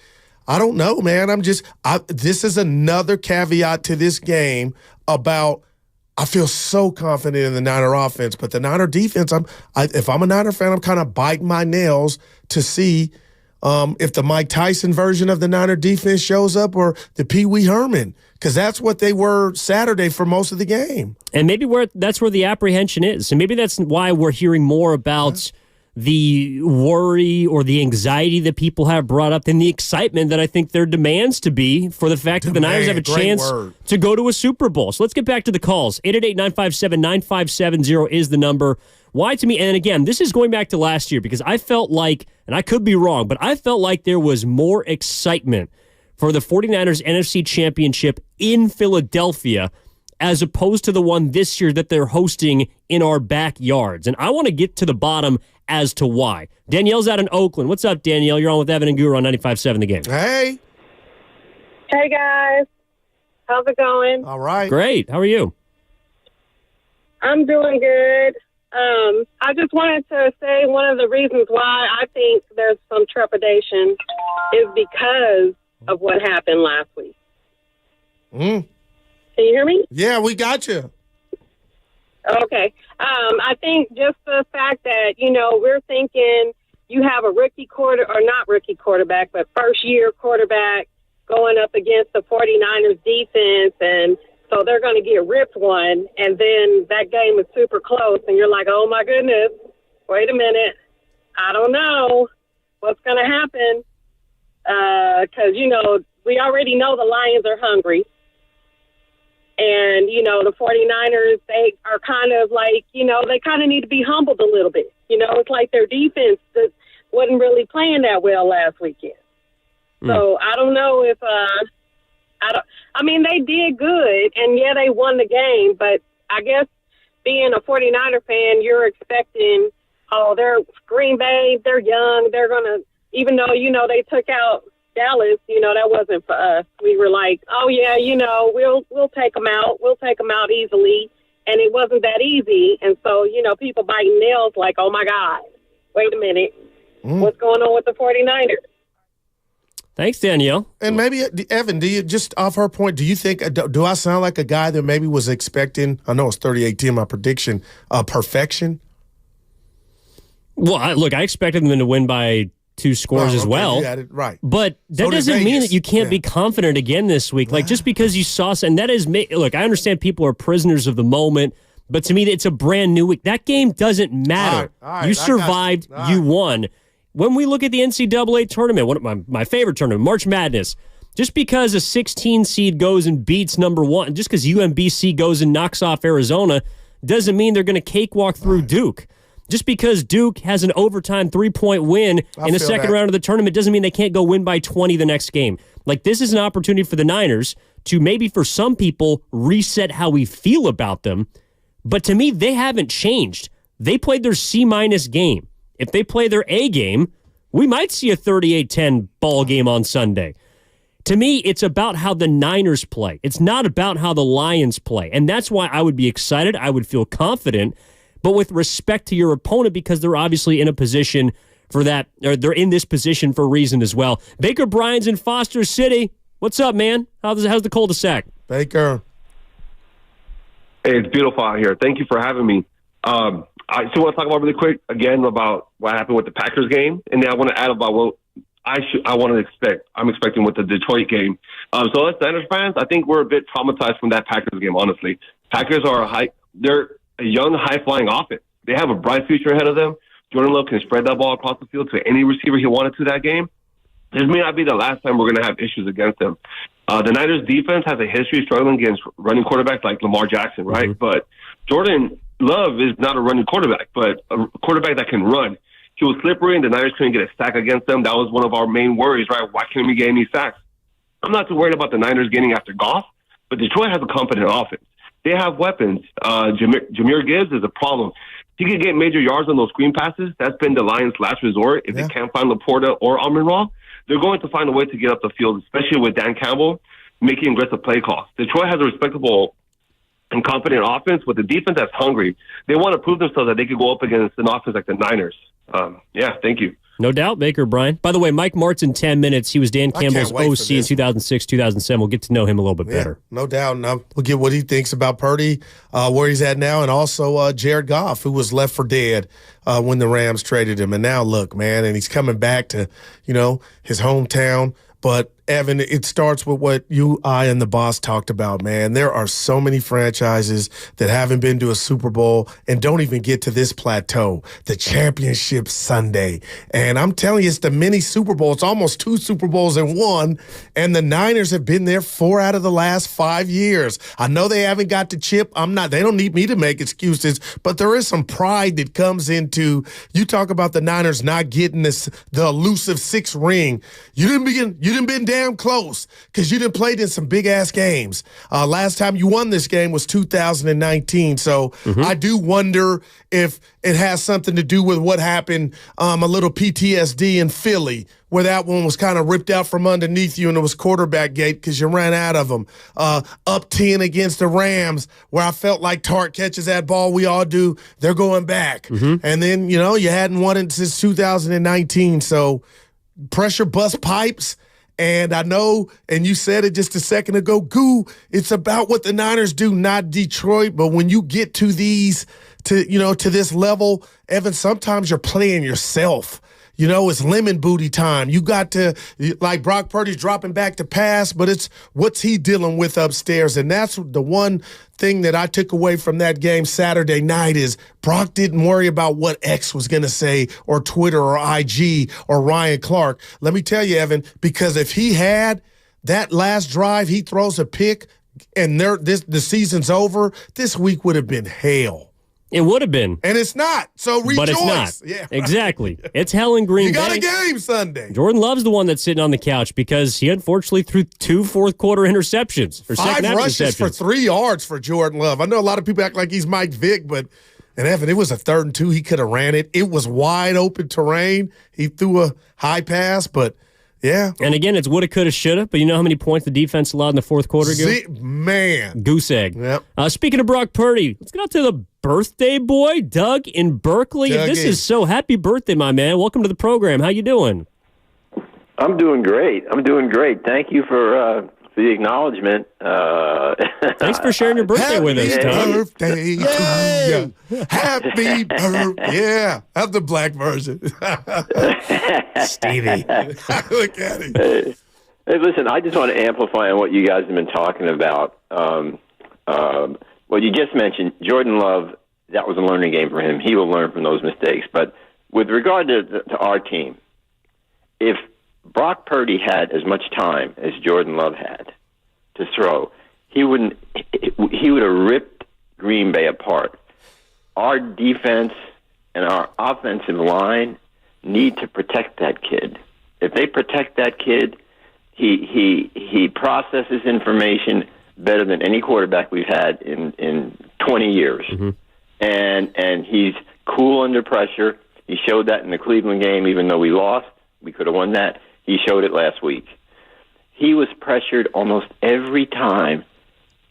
Speaker 13: I don't know, man. This is another caveat to this game about I feel so confident in the Niner offense, but the Niner defense, if I'm a Niner fan, I'm kind of biting my nails to see if the Mike Tyson version of the Niner defense shows up or the Pee Wee Herman, because that's what they were Saturday for most of the game.
Speaker 7: And maybe that's where the apprehension is. And maybe that's why we're hearing more about the worry or the anxiety that people have brought up than the excitement that I think there demands to be for the fact that the Niners have a chance to go to a Super Bowl. So let's get back to the calls. 888-957-9570 is the number. Why to me? And again, this is going back to last year because I felt like, and I could be wrong, but I felt like there was more excitement for the 49ers NFC Championship in Philadelphia as opposed to the one this year that they're hosting in our backyards. And I want to get to the bottom as to why. Danielle's out in Oakland. What's up, Danielle? You're on with Evan and Guru on 95.7 The Game.
Speaker 13: Hey.
Speaker 18: Hey, guys. How's it going?
Speaker 13: All right.
Speaker 7: Great. How are you?
Speaker 18: I'm doing good. I just wanted to say one of the reasons why I think there's some trepidation is because of what happened last week. Can you hear me?
Speaker 13: Yeah, we got you.
Speaker 18: Okay. I think just the fact that, we're thinking you have a quarterback, but first-year quarterback going up against the 49ers defense, and so they're going to get ripped one, and then that game is super close, and you're like, oh, my goodness, wait a minute. I don't know what's going to happen because, we already know the Lions are hungry. And, the 49ers, they are kind of like, they kind of need to be humbled a little bit. It's like their defense wasn't really playing that well last weekend. So I don't know if they did good, and, yeah, they won the game. But I guess being a 49er fan, you're expecting, they're Green Bay, they're young, they're going to, even though, they took out Dallas, that wasn't for us. We were like, oh yeah, we'll take them out. We'll take them out easily. And it wasn't that easy. And so, people biting nails like, oh my God, wait a minute. What's going on with the 49ers?
Speaker 7: Thanks, Danielle.
Speaker 13: And maybe, Evan, do you, just off her point, do you think, do I sound like a guy that maybe was expecting, I know it's 38-10, my prediction, perfection?
Speaker 7: Well, I expected them to win by 2 scores as well.
Speaker 13: Right.
Speaker 7: But that doesn't mean that you can't be confident again this week. Like, just because you saw, and that is, look, I understand people are prisoners of the moment, but to me, it's a brand new week. That game doesn't matter.
Speaker 13: All right,
Speaker 7: you survived, you won. When we look at the NCAA tournament, one of my favorite tournament, March Madness, just because a 16 seed goes and beats number 1, just because UMBC goes and knocks off Arizona, doesn't mean they're going to cakewalk through Duke. Just because Duke has an overtime 3-point win in the second round of the tournament doesn't mean they can't go win by 20 the next game. Like, this is an opportunity for the Niners to maybe, for some people, reset how we feel about them. But to me, they haven't changed. They played their C- game. If they play their A game, we might see a 38-10 ball game on Sunday. To me, it's about how the Niners play. It's not about how the Lions play. And that's why I would be excited. I would feel confident, but with respect to your opponent, because they're obviously in a position for that, or they're in this position for a reason as well. Baker Bryant's in Foster City. What's up, man? How's the cul-de-sac?
Speaker 13: Baker.
Speaker 19: Hey, it's beautiful out here. Thank you for having me. I still want to talk about really quick, again, about what happened with the Packers game, and then I want to add about what I'm expecting with the Detroit game. So as Niners fans, I think we're a bit traumatized from that Packers game, honestly. Packers are they're a young, high-flying offense. They have a bright future ahead of them. Jordan Love can spread that ball across the field to any receiver he wanted to that game. This may not be the last time we're going to have issues against them. The Niners defense has a history of struggling against running quarterbacks like Lamar Jackson, right? Mm-hmm. But Jordan Love is not a running quarterback, but a quarterback that can run. He was slippery, and the Niners couldn't get a sack against them. That was one of our main worries, right? Why can't we get any sacks? I'm not too worried about the Niners getting after Goff, but Detroit has a competent offense. They have weapons. Jahmyr Gibbs is a problem. He could get major yards on those screen passes. That's been the Lions' last resort. If they can't find Laporta or Amon-Ra, they're going to find a way to get up the field, especially with Dan Campbell making aggressive play calls. Detroit has a respectable and confident offense with a defense that's hungry. They want to prove themselves that they could go up against an offense like the Niners. Thank you.
Speaker 7: No doubt, Baker Bryant. By the way, Mike Martz in 10 minutes. He was Dan Campbell's OC in 2006, 2007. We'll get to know him a little bit better.
Speaker 13: No doubt. And we'll get what he thinks about Purdy, where he's at now, and also Jared Goff, who was left for dead when the Rams traded him. And now, look, man, and he's coming back to, his hometown. But, Evan, it starts with what you, I, and the boss talked about, man. There are so many franchises that haven't been to a Super Bowl and don't even get to this plateau, the Championship Sunday. And I'm telling you, it's the mini Super Bowl. It's almost 2 Super Bowls in one, and the Niners have been there 4 out of the last 5 years. I know they haven't got the chip. They don't need me to make excuses, but there is some pride that comes into, you talk about the Niners not getting the elusive 6th ring. You didn't been damn close because you didn't play in some big-ass games. Last time you won this game was 2019. So I do wonder if it has something to do with what happened, a little PTSD in Philly, where that one was kind of ripped out from underneath you and it was quarterback gate because you ran out of them. Up 10 against the Rams, where I felt like Tart catches that ball. We all do. They're going back. And then, you hadn't won it since 2019. So pressure bust pipes. And I know, and you said it just a second ago, Goo, it's about what the Niners do, not Detroit. But when you get to to this level, Evan, sometimes you're playing yourself. It's lemon booty time. You got to, like Brock Purdy's dropping back to pass, but it's what's he dealing with upstairs. And that's the one thing that I took away from that game Saturday night is Brock didn't worry about what X was going to say or Twitter or IG or Ryan Clark. Let me tell you, Evan, because if he had that last drive, he throws a pick and the season's over, this week would have been hell.
Speaker 7: It would have been.
Speaker 13: And it's not. So rejoice.
Speaker 7: But it's not.
Speaker 13: Yeah, right.
Speaker 7: Exactly. It's hell in Green Bay.
Speaker 13: You got a game Sunday.
Speaker 7: Jordan Love's the one that's sitting on the couch because he unfortunately threw 2 fourth-quarter interceptions.
Speaker 13: 5 rushes for 3 yards for Jordan Love. I know a lot of people act like he's Mike Vick, and Evan, it was a 3rd and 2. He could have ran it. It was wide open terrain. He threw a high pass, but yeah.
Speaker 7: And again, it's woulda, coulda, shoulda, but you know how many points the defense allowed in the 4th quarter?
Speaker 13: Man.
Speaker 7: Goose egg.
Speaker 13: Yep.
Speaker 7: Speaking of Brock Purdy, let's get out to the birthday boy, Doug in Berkeley. If this is so, happy birthday, my man. Welcome to the program. How you doing?
Speaker 20: I'm doing great. Thank you for the acknowledgement.
Speaker 7: Thanks for sharing your birthday with us, Doug.
Speaker 13: Happy birthday to you. Happy birthday. Yeah, have the black version.
Speaker 7: Stevie.
Speaker 13: Look at him.
Speaker 20: Hey, listen, I just want to amplify on what you guys have been talking about. Well, you just mentioned Jordan Love, that was a learning game for him. He will learn from those mistakes. But with regard to our team, if Brock Purdy had as much time as Jordan Love had to throw, he would have ripped Green Bay apart. Our defense and our offensive line need to protect that kid. If they protect that kid, he processes information better than any quarterback we've had in 20 years. And he's cool under pressure. He showed that in the Cleveland game, even though we lost. We could have won that. He showed it last week. he was pressured almost every time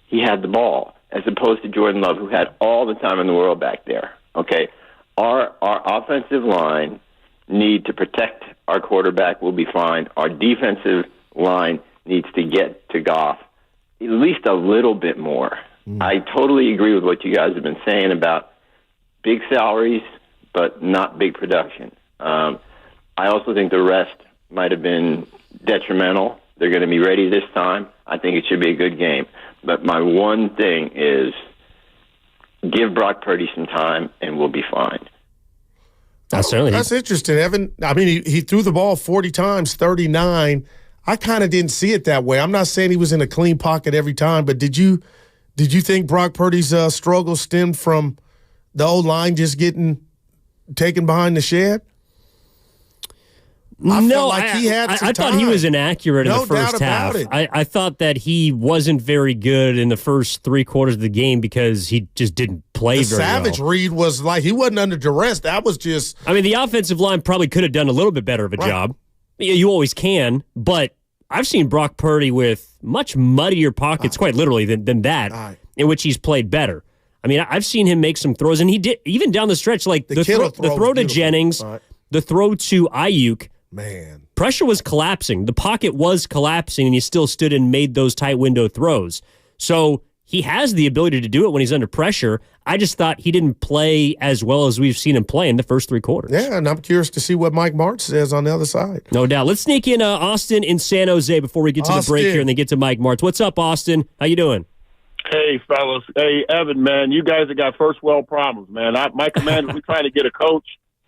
Speaker 20: he had the ball, as opposed to Jordan Love, who had all the time in the world back there. Okay, our offensive line need to protect our quarterback. We'll be fine. Our defensive line needs to get to Goff at least a little bit more. I totally agree with what you guys have been saying about big salaries, but not big production. I also think the rest might have been detrimental. They're going to be ready this time. I think it should be a good game. But my one thing is give Brock Purdy some time, and we'll be fine.
Speaker 13: That's interesting, Evan. I mean, he threw the ball 40 times, 39. I kind of didn't see it that way. I'm not saying he was in a clean pocket every time, but did you think Brock Purdy's struggle stemmed from the O-line just getting taken behind the shed? I
Speaker 7: thought he was inaccurate in the first half. I thought that he wasn't very good in the first 3 quarters of the game because he just didn't play very well.
Speaker 13: The Savage read was like he wasn't under duress. That was just...
Speaker 7: I mean, the offensive line probably could have done a little bit better of a job. You always can, but I've seen Brock Purdy with much muddier pockets, quite literally, than that, in which he's played better. I mean, I've seen him make some throws, and he did, even down the stretch, like the throw to Jennings, the throw to Ayuk.
Speaker 13: Man.
Speaker 7: Pressure was collapsing. The pocket was collapsing, and he still stood and made those tight window throws. So he has the ability to do it when he's under pressure. I just thought he didn't play as well as we've seen him play in the first 3 quarters.
Speaker 13: Yeah, and I'm curious to see what Mike Martz says on the other side.
Speaker 7: No doubt. Let's sneak in Austin in San Jose before we get to the break here and then get to Mike Martz. What's up, Austin? How you doing?
Speaker 1: Hey, fellas. Hey, Evan, man, you guys have got first world problems, man. My commander, we're trying to get a coach,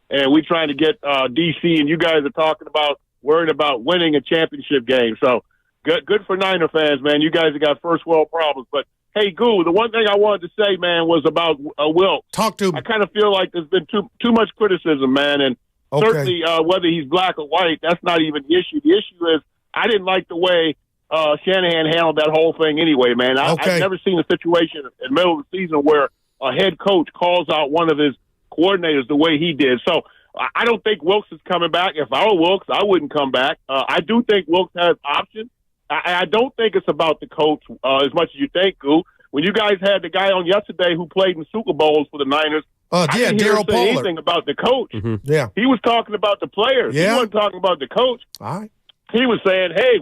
Speaker 1: and we're trying to get DC, and you guys are talking about worried about winning a championship game. So good for Niner fans, man. You guys have got first world problems. But, hey, Goo, the one thing I wanted to say, man, was about Wilkes.
Speaker 13: Talk to me.
Speaker 1: I kind of feel like there's been too much criticism, man, and certainly whether he's black or white, that's not even the issue. The issue is I didn't like the way Shanahan handled that whole thing anyway, man. I've never seen a situation in the middle of the season where a head coach calls out one of his coordinators the way he did. So I don't think Wilkes is coming back. If I were Wilkes, I wouldn't come back. I do think Wilkes has options. I don't think it's about the coach as much as you think, Goo. When you guys had the guy on yesterday who played in Super Bowls for the Niners, I didn't hear him say anything about the coach.
Speaker 13: Yeah,
Speaker 1: he was talking about the players.
Speaker 13: Yeah.
Speaker 1: He wasn't talking about the coach.
Speaker 13: All right.
Speaker 1: He was saying, hey,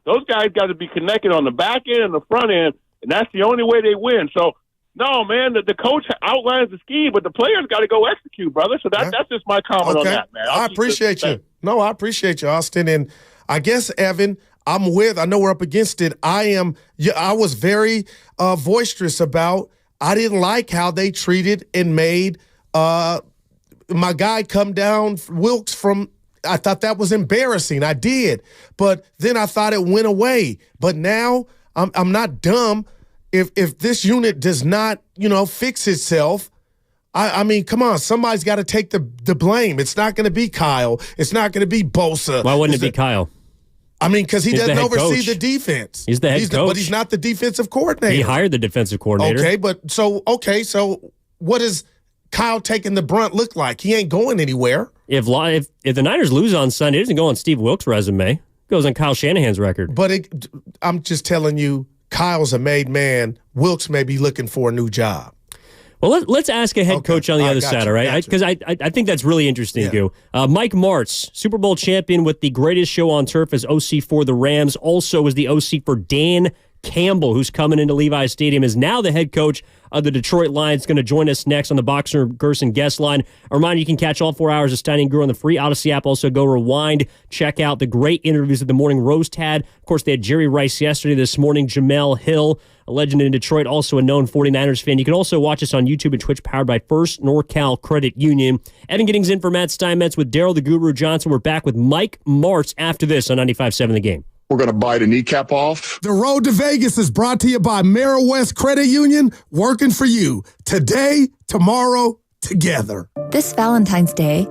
Speaker 1: those guys got to be connected on the back end and the front end, and that's the only way they win. So, no, man, the coach outlines the scheme, but the players got to go execute, brother. So that's just my comment on that, man.
Speaker 13: I appreciate you. No, I appreciate you, Austin. And I guess, Evan, I know we're up against it. I was very boisterous about, I didn't like how they treated and made my guy come down, Wilkes, from, I thought that was embarrassing. I did. But then I thought it went away. But now I'm not dumb. If this unit does not, fix itself, I mean, come on, somebody's got to take the blame. It's not going to be Kyle. It's not going to be Bosa.
Speaker 7: Why wouldn't it be Kyle?
Speaker 13: I mean, because he doesn't oversee the defense.
Speaker 7: He's the head coach.
Speaker 13: But he's not the defensive coordinator.
Speaker 7: He hired the defensive coordinator.
Speaker 13: So what does Kyle taking the brunt look like? He ain't going anywhere.
Speaker 7: If the Niners lose on Sunday, it doesn't go on Steve Wilkes' resume. It goes on Kyle Shanahan's record.
Speaker 13: But I'm just telling you, Kyle's a made man. Wilkes may be looking for a new job.
Speaker 7: Well, let's ask a head coach on the other side, all right? Because I think that's really interesting, Goo. Mike Martz, Super Bowl champion with the greatest show on turf as OC for the Rams, also was the OC for Dan Campbell, who's coming into Levi's Stadium, is now the head coach of the Detroit Lions, going to join us next on the Boxer Gerson guest line. A reminder, you can catch all 4 hours of Stein and Greer on the free Odyssey app. Also, go rewind, check out the great interviews that the Morning Roast had. Of course, they had Jerry Rice yesterday. This morning, Jemele Hill, a legend in Detroit, also a known 49ers fan. You can also watch us on YouTube and Twitch, powered by First NorCal Credit Union. Evan Giddings in for Matt Steinmetz with Daryl the Guru Johnson. We're back with Mike Martz after this on 95.7 The Game.
Speaker 3: We're going to bite a kneecap off.
Speaker 13: The Road to Vegas is brought to you by Merrill West Credit Union, working for you today, tomorrow, together.
Speaker 23: This Valentine's Day,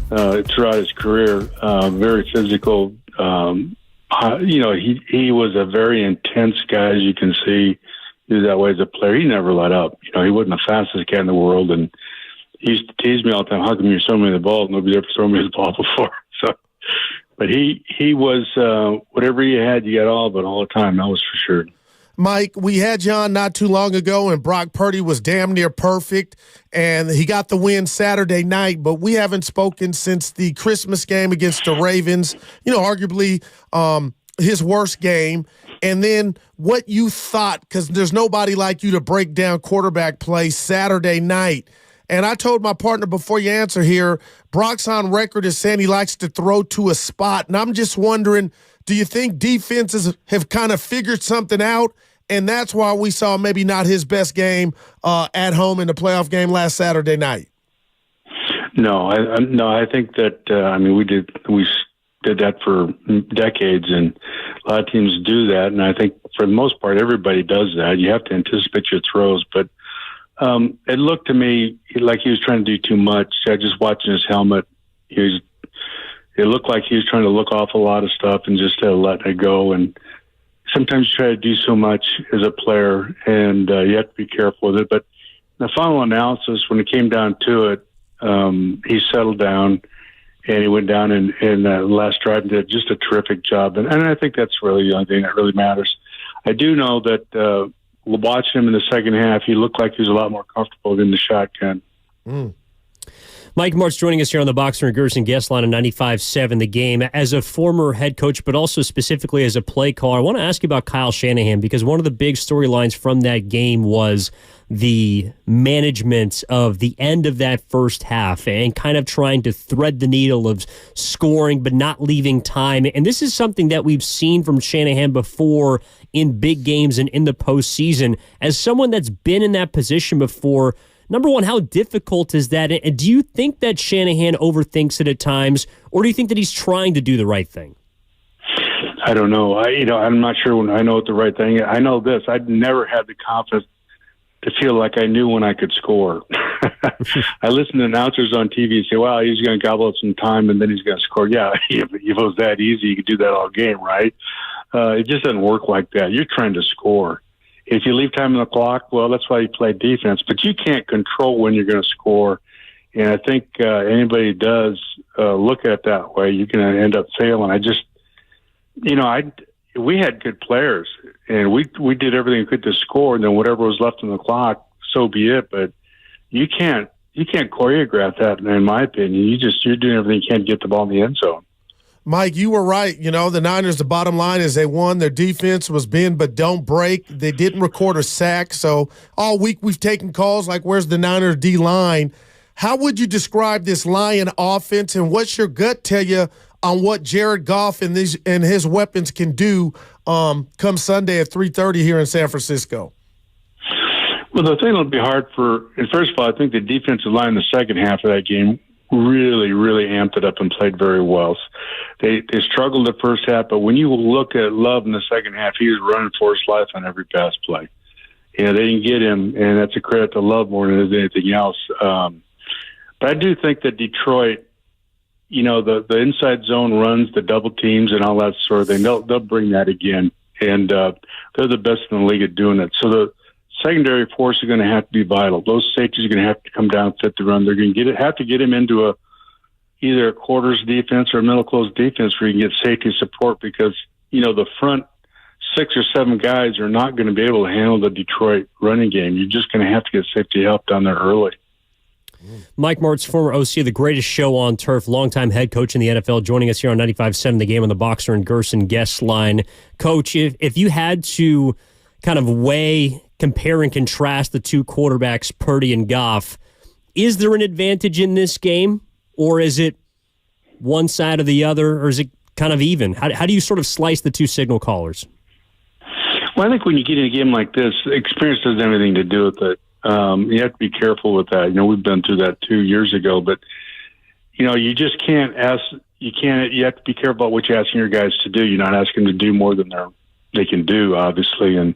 Speaker 4: throughout his career. Very physical. He was a very intense guy, as you can see. He was that way as a player. He never let up. He wasn't the fastest guy in the world, and he used to tease me all the time, how come you're throwing me the ball? Nobody's ever thrown me the ball before. So, but he was, whatever you had, you got all of it all the time. That was for sure.
Speaker 13: Mike, we had you on not too long ago, and Brock Purdy was damn near perfect, and he got the win Saturday night, but we haven't spoken since the Christmas game against the Ravens, arguably his worst game, and then what you thought, because there's nobody like you to break down quarterback play Saturday night. And I told my partner before you answer here, Brock's on record as saying he likes to throw to a spot, and I'm just wondering, do you think defenses have kind of figured something out? And that's why we saw maybe not his best game at home in the playoff game last Saturday night.
Speaker 4: No, I think that we did that for decades, and a lot of teams do that. And I think for the most part, everybody does that. You have to anticipate your throws, but it looked to me like he was trying to do too much. Just watching his helmet, it looked like he was trying to look off a lot of stuff and just letting it go. And sometimes you try to do so much as a player, and you have to be careful with it. But the final analysis, when it came down to it, he settled down, and he went down in the last drive and did just a terrific job. And I think that's really the only thing that really matters. I do know that watching him in the second half, he looked like he was a lot more comfortable in the shotgun.
Speaker 7: Mike Martz joining us here on the Boxer and Gerson guest line on 95.7 The Game. As a former head coach, but also specifically as a play caller, I want to ask you about Kyle Shanahan, because one of the big storylines from that game was the management of the end of that first half and kind of trying to thread the needle of scoring but not leaving time. And this is something that we've seen from Shanahan before in big games and in the postseason. As someone that's been in that position before, number one, how difficult is that? And do you think that Shanahan overthinks it at times, or do you think that he's trying to do the right thing?
Speaker 4: I don't know. I'm not sure when I know what the right thing is. I know this. I'd never had the confidence to feel like I knew when I could score. I listen to announcers on TV and say, well, he's going to gobble up some time and then he's going to score. Yeah, if it was that easy, you could do that all game, right? It just doesn't work like that. You're trying to score. If you leave time on the clock, well, that's why you play defense. But you can't control when you're going to score. And I think anybody does look at it that way, you're going to end up failing. We had good players, and we did everything we could to score, and then whatever was left on the clock, so be it. But you can't choreograph that, in my opinion. You're doing everything you can to get the ball in the end zone.
Speaker 13: Mike, you were right. The Niners, the bottom line is they won. Their defense was bend but don't break. They didn't record a sack. So all week we've taken calls like, where's the Niners D-line? How would you describe this Lion offense, and what's your gut tell you on what Jared Goff and his weapons can do come Sunday at 3:30 here in San Francisco?
Speaker 4: Well, the thing that'll be hard first of all, I think the defensive line in the second half of that game really, really amped it up and played very well. They struggled the first half, but when you look at Love in the second half, he was running for his life on every pass play. They didn't get him, and that's a credit to Love more than anything else. But I do think that Detroit, the inside zone runs, the double teams and all that sort of thing, they'll bring that again. And they're the best in the league at doing it. So the secondary force is going to have to be vital. Those safeties are going to have to come down, fit the run. They're going to have to get him into either a quarters defense or a middle close defense where you can get safety support, because, the front 6 or 7 guys are not going to be able to handle the Detroit running game. You're just going to have to get safety help down there early.
Speaker 7: Mike Martz, former OC of the greatest show on turf, longtime head coach in the NFL, joining us here on 95.7 The Game on the Boxer and Gerson guest line. Coach, if you had to kind of compare and contrast the two quarterbacks, Purdy and Goff, is there an advantage in this game, or is it one side or the other, or is it kind of even? How do you sort of slice the two signal callers?
Speaker 4: Well, I think when you get in a game like this, experience doesn't have anything to do with it. You have to be careful with that. We've been through that 2 years ago, but you just can't ask. You have to be careful about what you're asking your guys to do. You're not asking them to do more than they can do, obviously. And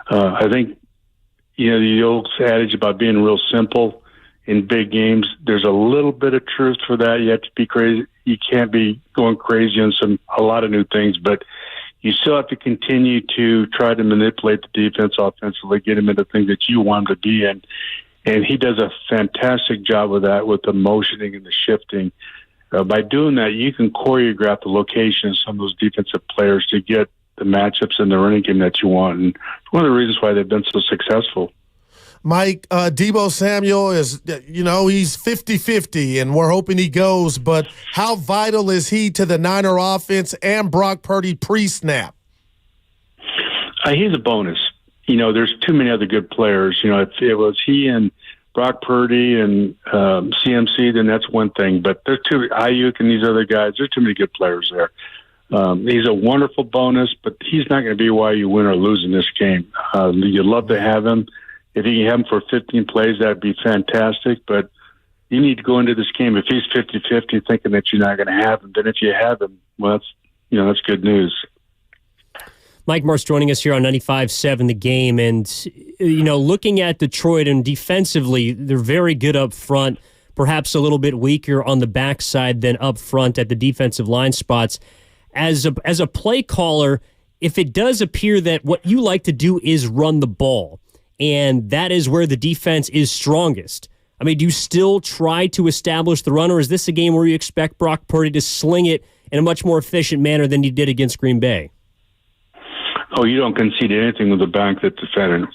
Speaker 4: I think the old adage about being real simple. in big games. There's a little bit of truth for that. You have to be crazy. You can't be going crazy on a lot of new things, but you still have to continue to try to manipulate the defense offensively, get him into things that you want him to be in. And he does a fantastic job with that, with the motioning and the shifting. By doing that, you can choreograph the location of some of those defensive players to get the matchups in the running game that you want. And it's one of the reasons why they've been so successful.
Speaker 13: Mike, Debo Samuel is, he's 50-50, and we're hoping he goes. But how vital is he to the Niner offense and Brock Purdy pre-snap?
Speaker 4: He's a bonus. There's too many other good players. If it was he and Brock Purdy and CMC, then that's one thing. But there's Ayuk and these other guys. There's too many good players there. He's a wonderful bonus, but he's not going to be why you win or lose in this game. You'd love to have him. If you can have him for 15 plays, that'd be fantastic. But you need to go into this game. If he's 50-50 thinking that you're not going to have him, then if you have him, well, that's good news.
Speaker 7: Mike Morse joining us here on 95.7 The Game. And, looking at Detroit and defensively, they're very good up front, perhaps a little bit weaker on the backside than up front at the defensive line spots. As a play caller, if it does appear that what you like to do is run the ball, and that is where the defense is strongest, I mean, do you still try to establish the run, or is this a game where you expect Brock Purdy to sling it in a much more efficient manner than he did against Green Bay?
Speaker 4: Oh, you don't concede anything with the back that the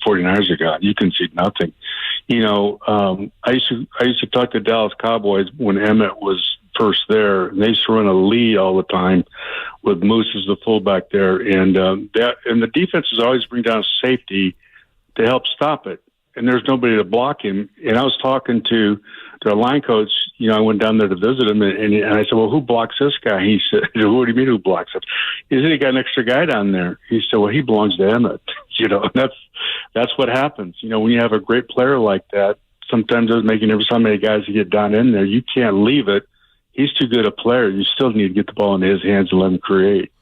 Speaker 4: 49ers have got. You concede nothing. I used to talk to Dallas Cowboys when Emmett was first there, and they used to run a lead all the time with Moose as the fullback there, and the defenses always bring down safety to help stop it, and there's nobody to block him. And I was talking to their line coach. I went down there to visit him, and I said, "Well, who blocks this guy?" He said, "What do you mean, who blocks him?" He said, "He got an extra guy down there." He said, "Well, he belongs to Emmett." And that's what happens. When you have a great player like that, sometimes it doesn't make you nervous how many guys you get down in there. You can't leave it. He's too good a player. You still need to get the ball into his hands and let him create.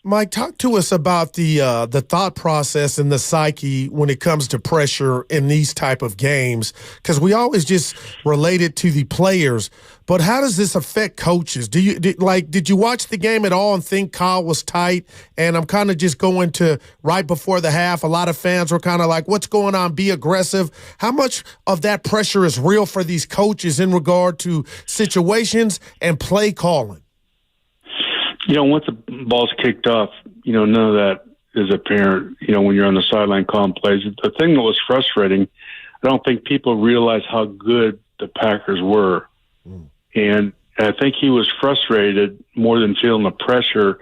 Speaker 13: Mike, talk to us about the thought process and the psyche when it comes to pressure in these type of games, because we always just relate it to the players. But how does this affect coaches? Did you watch the game at all and think Kyle was tight? And I'm kind of just going to right before the half. A lot of fans were kind of like, "What's going on? Be aggressive." How much of that pressure is real for these coaches in regard to situations and play calling?
Speaker 4: Once the ball's kicked off, none of that is apparent, when you're on the sideline calling plays. The thing that was frustrating, I don't think people realize how good the Packers were. And I think he was frustrated more than feeling the pressure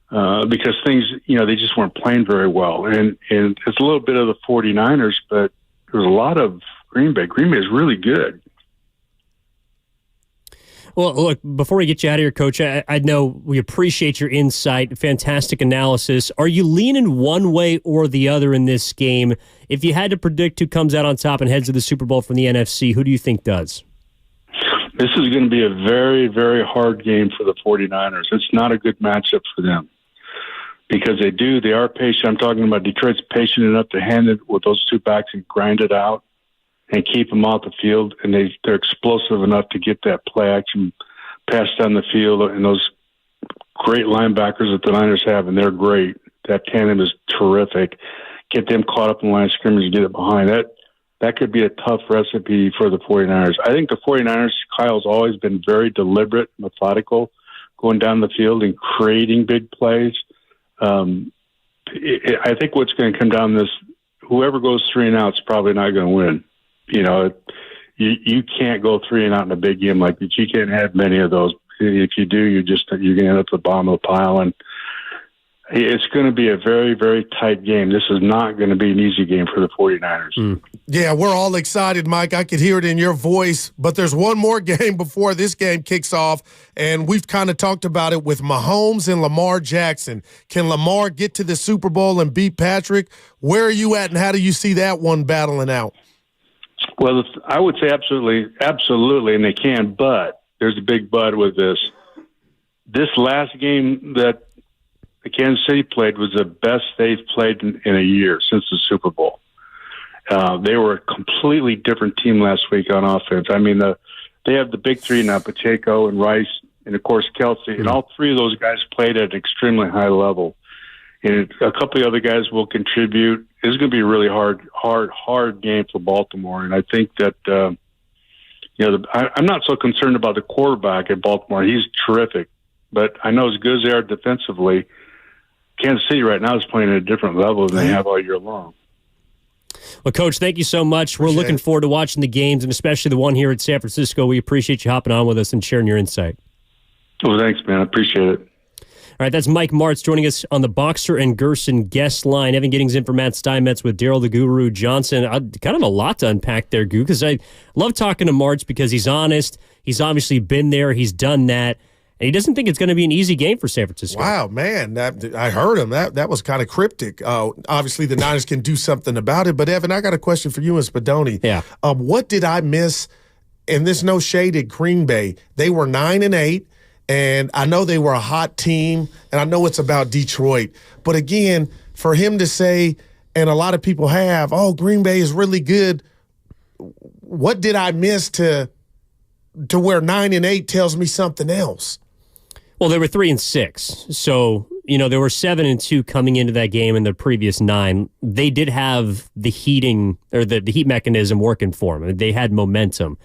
Speaker 4: because things, they just weren't playing very well. And it's a little bit of the 49ers, but there's a lot of Green Bay. Green Bay is really good.
Speaker 7: Well, look, before we get you out of here, Coach, I know we appreciate your insight, fantastic analysis. Are you leaning one way or the other in this game? If you had to predict who comes out on top and heads to the Super Bowl from the NFC, who do you think does?
Speaker 4: This is going to be a very, very hard game for the 49ers. It's not a good matchup for them because they are patient. I'm talking about Detroit's patient enough to hand it with those two backs and grind it out and keep them off the field, and they're explosive enough to get that play action pass down the field, and those great linebackers that the Niners have, and they're great. That tandem is terrific. Get them caught up in the line of scrimmage and get it behind. That could be a tough recipe for the 49ers. I think the 49ers, Kyle's always been very deliberate, methodical, going down the field and creating big plays. I think what's going to come down to this, whoever goes 3 and out is probably not going to win. You can't go 3 and out in a big game like that. You can't have many of those. If you do, you're going to end up at the bottom of the pile. And it's going to be a very, very tight game. This is not going to be an easy game for the 49ers.
Speaker 13: Yeah, we're all excited, Mike. I could hear it in your voice. But there's one more game before this game kicks off, and we've kind of talked about it with Mahomes and Lamar Jackson. Can Lamar get to the Super Bowl and beat Patrick? Where are you at, and how do you see that one battling out?
Speaker 4: Well, I would say absolutely, and they can, but there's a big but with this. This last game that the Kansas City played was the best they've played in a year since the Super Bowl. They were a completely different team last week on offense. I mean, they have the big three now, Pacheco and Rice, and of course Kelsey, and all three of those guys played at an extremely high level. And a couple of other guys will contribute. It's going to be a really hard game for Baltimore. And I think that, I'm not so concerned about the quarterback at Baltimore. He's terrific. But I know as good as they are defensively, Kansas City right now is playing at a different level than they have all year long.
Speaker 7: Well, Coach, thank you so much. We're looking forward to watching the games, and especially the one here at San Francisco. We appreciate you hopping on with us and sharing your insight.
Speaker 4: Well, thanks, man. I appreciate it.
Speaker 7: All right, that's Mike Martz joining us on the Boxer and Gerson guest line. Evan Giddings in for Matt Steinmetz with Daryl the Guru Johnson. Kind of a lot to unpack there, Goo, because I love talking to Martz because he's honest. He's obviously been there. He's done that. And he doesn't think it's going to be an easy game for San Francisco.
Speaker 13: Wow, man. I heard him. That was kind of cryptic. Obviously, the Niners can do something about it. But, Evan, I got a question for you and Spadoni.
Speaker 7: Yeah.
Speaker 13: What did I miss? And there's no shade at Green Bay. They were 9-8. And I know they were a hot team, and I know it's about Detroit. But again, for him to say, and a lot of people have, oh, Green Bay is really good, what did I miss to where 9-8 tells me something else?
Speaker 7: Well, they were 3-6. So, they were 7-2 coming into that game in the previous 9. They did have the heating or the heat mechanism working for them. They had momentum.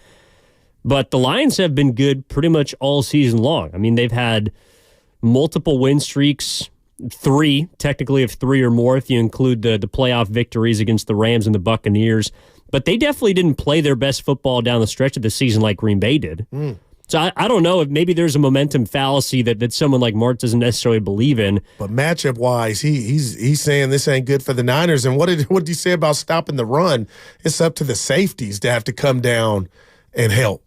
Speaker 7: But the Lions have been good pretty much all season long. I mean, they've had multiple win streaks, 3, technically of 3 or more if you include the playoff victories against the Rams and the Buccaneers. But they definitely didn't play their best football down the stretch of the season like Green Bay did. So I don't know if maybe there's a momentum fallacy that someone like Martz doesn't necessarily believe in.
Speaker 13: But matchup-wise, he's saying this ain't good for the Niners. And what did he say about stopping the run? It's up to the safeties to have to come down and help.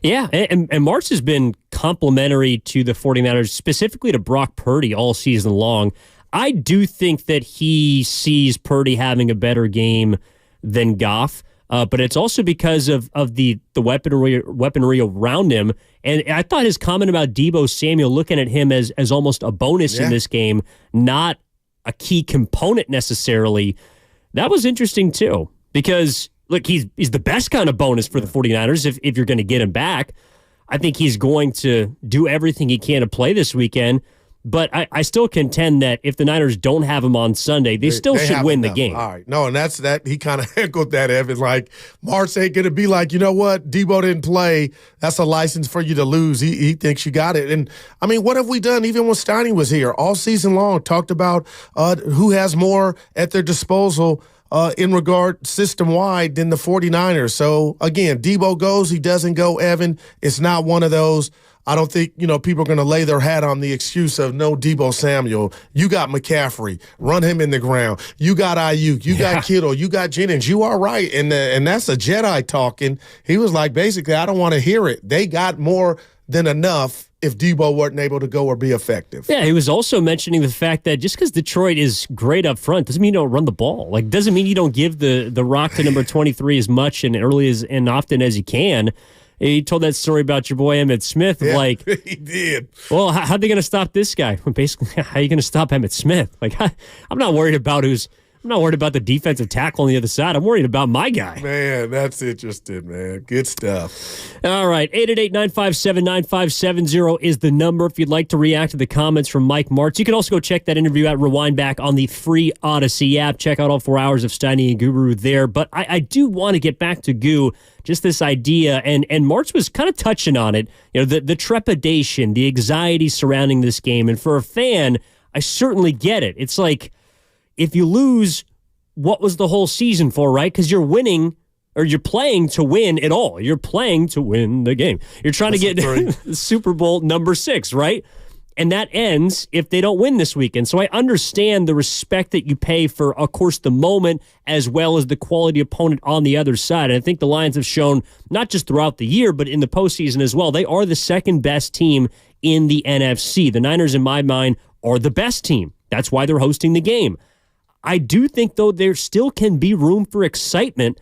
Speaker 7: Yeah, and Martz has been complimentary to the 49ers, specifically to Brock Purdy all season long. I do think that he sees Purdy having a better game than Goff, but it's also because of the weaponry around him. And I thought his comment about Debo Samuel looking at him as almost a bonus in this game, not a key component necessarily, that was interesting too, because look, he's the best kind of bonus for the 49ers if you're going to get him back. I think he's going to do everything he can to play this weekend, but I still contend that if the Niners don't have him on Sunday, they still should win the game.
Speaker 13: All right. No, and that's that. He kind of echoed that, Evan. Like, Martz ain't going to be like, you know what? Debo didn't play. That's a license for you to lose. He thinks you got it. And, I mean, what have we done even when Steiny was here all season long? Talked about who has more at their disposal in regard system-wide than the 49ers. So, again, Debo goes, he doesn't go, Evan. It's not one of those. I don't think, people are going to lay their hat on the excuse of no Debo Samuel. You got McCaffrey. Run him in the ground. You got Ayuk. You got Kittle. You got Jennings. You are right. And that's a Jedi talking. He was like, basically, I don't want to hear it. They got more than enough if Debo wasn't able to go or be effective.
Speaker 7: Yeah, he was also mentioning the fact that just because Detroit is great up front doesn't mean you don't run the ball. Like, doesn't mean you don't give the rock to number 23 as much and early and often as you can. He told that story about your boy Emmitt Smith.
Speaker 13: Yeah,
Speaker 7: like,
Speaker 13: he did.
Speaker 7: Well, how are they going to stop this guy? Well, basically, how are you going to stop Emmitt Smith? Like, I'm not worried about the defensive tackle on the other side. I'm worried about my guy.
Speaker 13: Man, that's interesting, man. Good stuff.
Speaker 7: All right, 888-957-9570 is the number if you'd like to react to the comments from Mike Martz. You can also go check that interview out, rewind back on the free Odyssey app. Check out all 4 hours of Steiny and Guru there. But I do want to get back to Goo, just this idea, and Martz was kind of touching on it, the trepidation, the anxiety surrounding this game. And for a fan, I certainly get it. It's like, if you lose, what was the whole season for, right? Because you're winning, or you're playing to win it all. You're playing to win the game. You're trying to get Super Bowl number 6, right? And that ends if they don't win this weekend. So I understand the respect that you pay for, of course, the moment as well as the quality opponent on the other side. And I think the Lions have shown, not just throughout the year, but in the postseason as well, they are the second best team in the NFC. The Niners, in my mind, are the best team. That's why they're hosting the game. I do think, though, there still can be room for excitement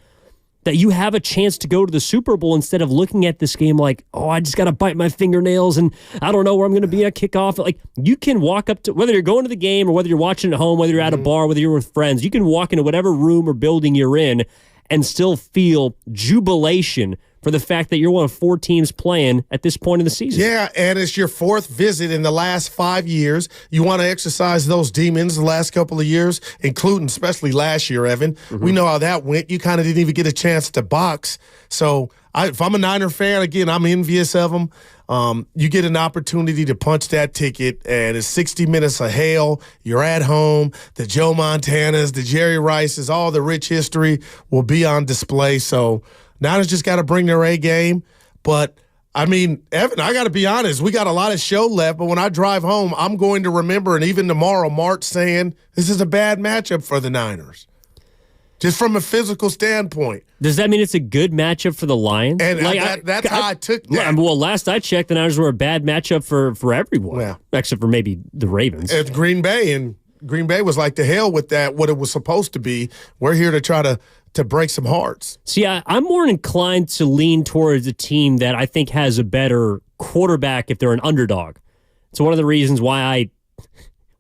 Speaker 7: that you have a chance to go to the Super Bowl instead of looking at this game like, oh, I just got to bite my fingernails and I don't know where I'm going to be at kickoff. Like, you can walk up to, whether you're going to the game or whether you're watching at home, whether you're at a bar, whether you're with friends, you can walk into whatever room or building you're in and still feel jubilation for the fact that you're one of 4 teams playing at this point in the season.
Speaker 13: Yeah, and it's your 4th visit in the last 5 years. You want to exercise those demons the last couple of years, including especially last year, Evan. Mm-hmm. We know how that went. You kind of didn't even get a chance to box. So if I'm a Niner fan, again, I'm envious of them. You get an opportunity to punch that ticket, and it's 60 minutes of hell. You're at home. The Joe Montanas, the Jerry Rices, all the rich history will be on display. So Niners just got to bring their A game. But, I mean, Evan, I got to be honest, we got a lot of show left, but when I drive home, I'm going to remember, and even tomorrow, March saying this is a bad matchup for the Niners, just from a physical standpoint.
Speaker 7: Does that mean it's a good matchup for the Lions?
Speaker 13: And that's how I took that.
Speaker 7: Well, last I checked, the Niners were a bad matchup for everyone, except for maybe the Ravens.
Speaker 13: It's Green Bay, and Green Bay was like, the hell with that, what it was supposed to be. We're here to try to break some hearts.
Speaker 7: See, I'm more inclined to lean towards a team that I think has a better quarterback if they're an underdog. It's one of the reasons why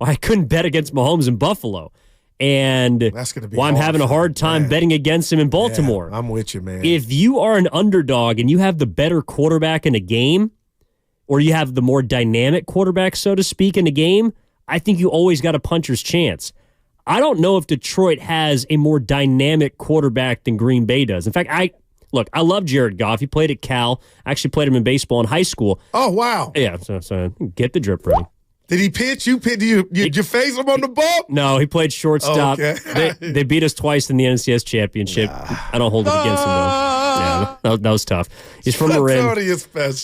Speaker 7: I couldn't bet against Mahomes in Buffalo. And
Speaker 13: that's gonna be
Speaker 7: why I'm having a hard time betting against him in Baltimore.
Speaker 13: Yeah, I'm with you, man.
Speaker 7: If you are an underdog and you have the better quarterback in a game, or you have the more dynamic quarterback, so to speak, in a game, I think you always got a puncher's chance. I don't know if Detroit has a more dynamic quarterback than Green Bay does. In fact, I love Jared Goff. He played at Cal. I actually played him in baseball in high school.
Speaker 13: Oh, wow.
Speaker 7: Yeah, so get the drip ready.
Speaker 13: Did he pitch? Did you face him on the bump?
Speaker 7: No, he played shortstop.
Speaker 13: Oh, okay.
Speaker 7: They beat us twice in the NCS championship. I don't hold it against him, though. Yeah, that was tough. He's from Marin.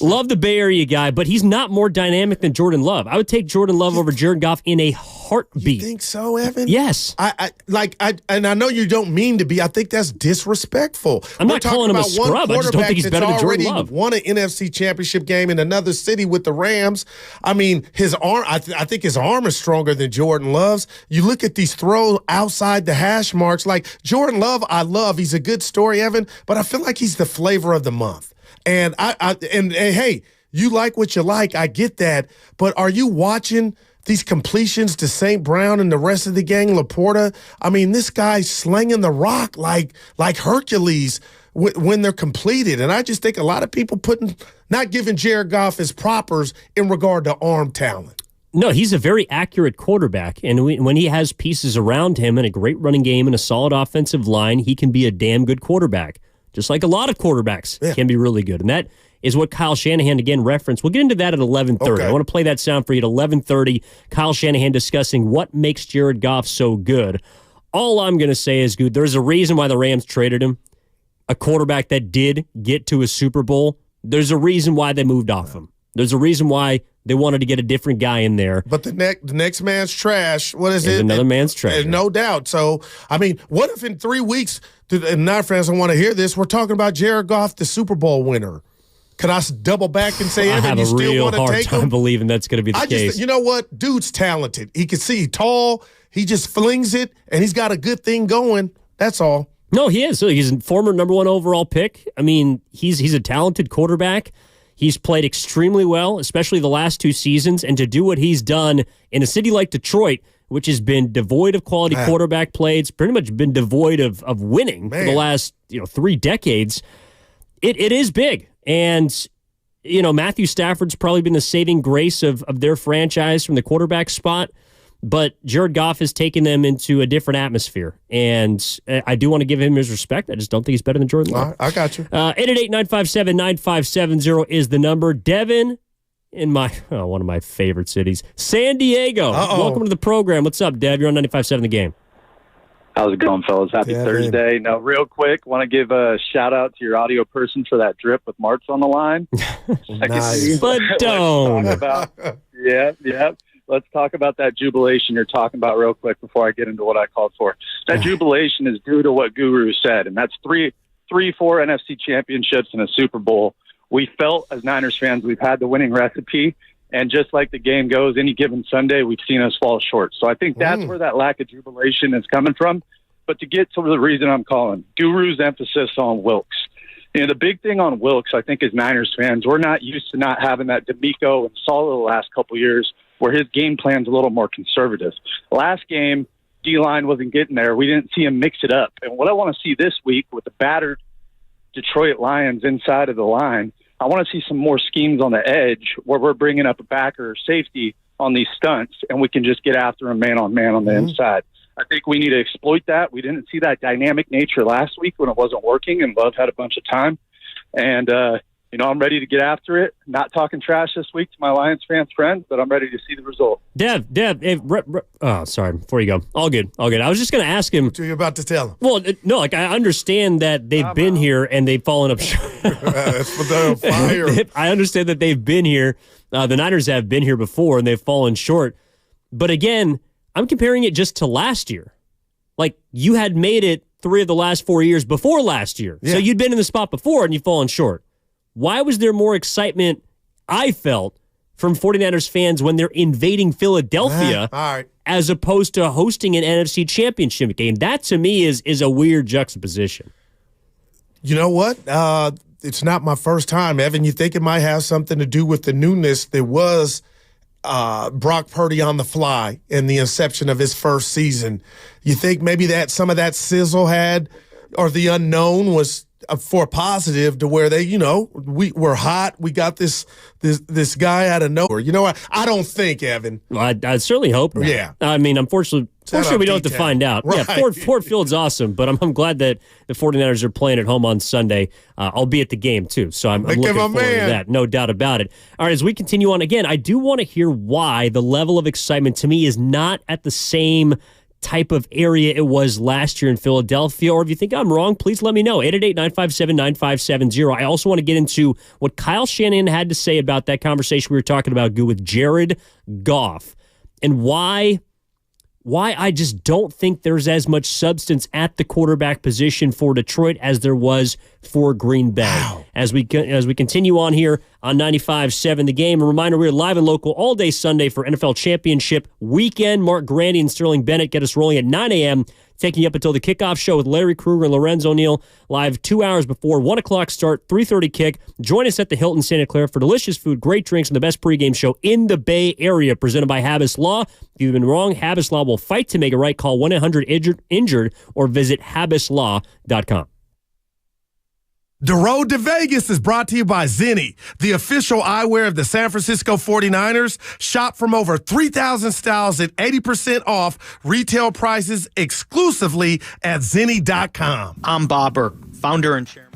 Speaker 7: Love the Bay Area guy, but he's not more dynamic than Jordan Love. I would take Jordan Love over Jared Goff in a heartbeat.
Speaker 13: You think so, Evan?
Speaker 7: Yes.
Speaker 13: And I know you don't mean to be. I think that's disrespectful.
Speaker 7: I'm not calling him a scrub. I just don't think he's better than Jordan Love.
Speaker 13: Won an NFC championship game in another city with the Rams. I mean, his arm. I think his arm is stronger than Jordan Love's. You look at these throws outside the hash marks. Like Jordan Love, I love. He's a good story, Evan. But I feel like he's the flavor of the month. And and hey, you like what you like. I get that. But are you watching these completions to St. Brown and the rest of the gang, Laporta? I mean, this guy's slinging the rock like Hercules when they're completed. And I just think a lot of people not giving Jared Goff his propers in regard to arm talent.
Speaker 7: No, he's a very accurate quarterback, and when he has pieces around him and a great running game and a solid offensive line, he can be a damn good quarterback, just like a lot of quarterbacks can be really good. And that is what Kyle Shanahan, again, referenced. We'll get into that at 11:30. Okay. I want to play that sound for you at 11:30. Kyle Shanahan discussing what makes Jared Goff so good. All I'm going to say is, good. There's a reason why the Rams traded him, a quarterback that did get to a Super Bowl. There's a reason why they moved off him. There's a reason why they wanted to get a different guy in there.
Speaker 13: But the next man's trash, what is it?
Speaker 7: Another man's trash.
Speaker 13: No doubt. So, I mean, what if in 3 weeks, and Niner fans don't want to hear this, we're talking about Jared Goff, the Super Bowl winner. Could I double back and say, Evan, you still want to take him? I have a real hard time
Speaker 7: believing that's going to be the case.
Speaker 13: You know what? Dude's talented. He can see, tall. He just flings it, and he's got a good thing going. That's all.
Speaker 7: No, he is. So he's a former #1 overall pick. I mean, he's a talented quarterback. He's played extremely well, especially the last 2 seasons, and to do what he's done in a city like Detroit, which has been devoid of quality quarterback play, it's pretty much been devoid of winning for the last 3 decades, it is big. And, Matthew Stafford's probably been the saving grace of their franchise from the quarterback spot, but Jared Goff has taken them into a different atmosphere, and I do want to give him his respect. I just don't think he's better than Jordan Love.
Speaker 13: I got you.
Speaker 7: 888-957-9570 is the number. Devin in one of my favorite cities, San Diego. Welcome to the program. What's up, Dev? You're on 95.7 The Game.
Speaker 17: How's it going, fellas? Happy Thursday. Now, real quick, want to give a shout-out to your audio person for that drip with Martz on the line.
Speaker 13: Nice.
Speaker 7: But don't.
Speaker 17: Yeah. Let's talk about that jubilation you're talking about real quick before I get into what I called for. That jubilation is due to what Guru said, and that's four NFC championships and a Super Bowl. We felt as Niners fans we've had the winning recipe, and just like the game goes, any given Sunday, we've seen us fall short. So I think that's where that lack of jubilation is coming from. But to get to the reason I'm calling, Guru's emphasis on Wilkes. The big thing on Wilkes, I think, as Niners fans, we're not used to not having that D'Amico and Saleh the last couple of years, where his game plan's a little more conservative. Last game, D-line wasn't getting there. We didn't see him mix it up. And what I want to see this week with the battered Detroit Lions inside of the line, I want to see some more schemes on the edge where we're bringing up a backer or safety on these stunts, and we can just get after him man-on-man on the inside. I think we need to exploit that. We didn't see that dynamic nature last week when it wasn't working, and Love had a bunch of time. And, I'm ready to get after it. Not talking trash this week to my Lions fans friends, but I'm ready to see the result.
Speaker 7: Dev, sorry, before you go. All good. I was just going to ask him.
Speaker 13: What are you about to tell him?
Speaker 7: Well, no, I understand that they've been here and they've fallen up short.
Speaker 13: That's what they're on fire.
Speaker 7: I understand that they've been here. The Niners have been here before and they've fallen short. But again, I'm comparing it just to last year. Like, you had made it 3 of the last 4 years before last year. Yeah. So you'd been in the spot before and you've fallen short. Why was there more excitement, I felt, from 49ers fans when they're invading Philadelphia as opposed to hosting an NFC championship game? That, to me, is a weird juxtaposition.
Speaker 13: You know what? It's not my first time, Evan. You think it might have something to do with the newness that was Brock Purdy on the fly in the inception of his first season. You think maybe that some of that sizzle had, or the unknown was for positive, to where they, we're hot. We got this guy out of nowhere. You know what? I don't think, Evan.
Speaker 7: Well, I certainly hope not.
Speaker 13: Yeah.
Speaker 7: I mean, unfortunately, we don't have to find out.
Speaker 13: Right.
Speaker 7: Yeah, Ford Field's awesome, but I'm glad that the 49ers are playing at home on Sunday. I'll be at the game, too, so I'm looking forward to that. No doubt about it. All right, as we continue on, again, I do want to hear why the level of excitement, to me, is not at the same type of area it was last year in Philadelphia. Or if you think I'm wrong, please let me know. 888-957-9570. I also want to get into what Kyle Shanahan had to say about that conversation we were talking about with Jared Goff, and why I just don't think there's as much substance at the quarterback position for Detroit as there was for Green Bay. Wow. As we continue on here on 95.7 The Game, a reminder, we're live and local all day Sunday for NFL Championship Weekend. Mark Grandy and Sterling Bennett get us rolling at 9 a.m., taking you up until the kickoff show with Larry Krueger and Lorenzo Neal, live 2 hours before 1 o'clock start, 3:30 kick. Join us at the Hilton Santa Clara for delicious food, great drinks, and the best pregame show in the Bay Area, presented by Habas Law. If you've been wrong, Habas Law will fight to make it right. Call 1-800-INJURED or visit habaslaw.com.
Speaker 13: The Road to Vegas is brought to you by Zenni, the official eyewear of the San Francisco 49ers. Shop from over 3,000 styles at 80% off retail prices exclusively at Zenni.com.
Speaker 14: I'm Bob Burke, founder and chairman.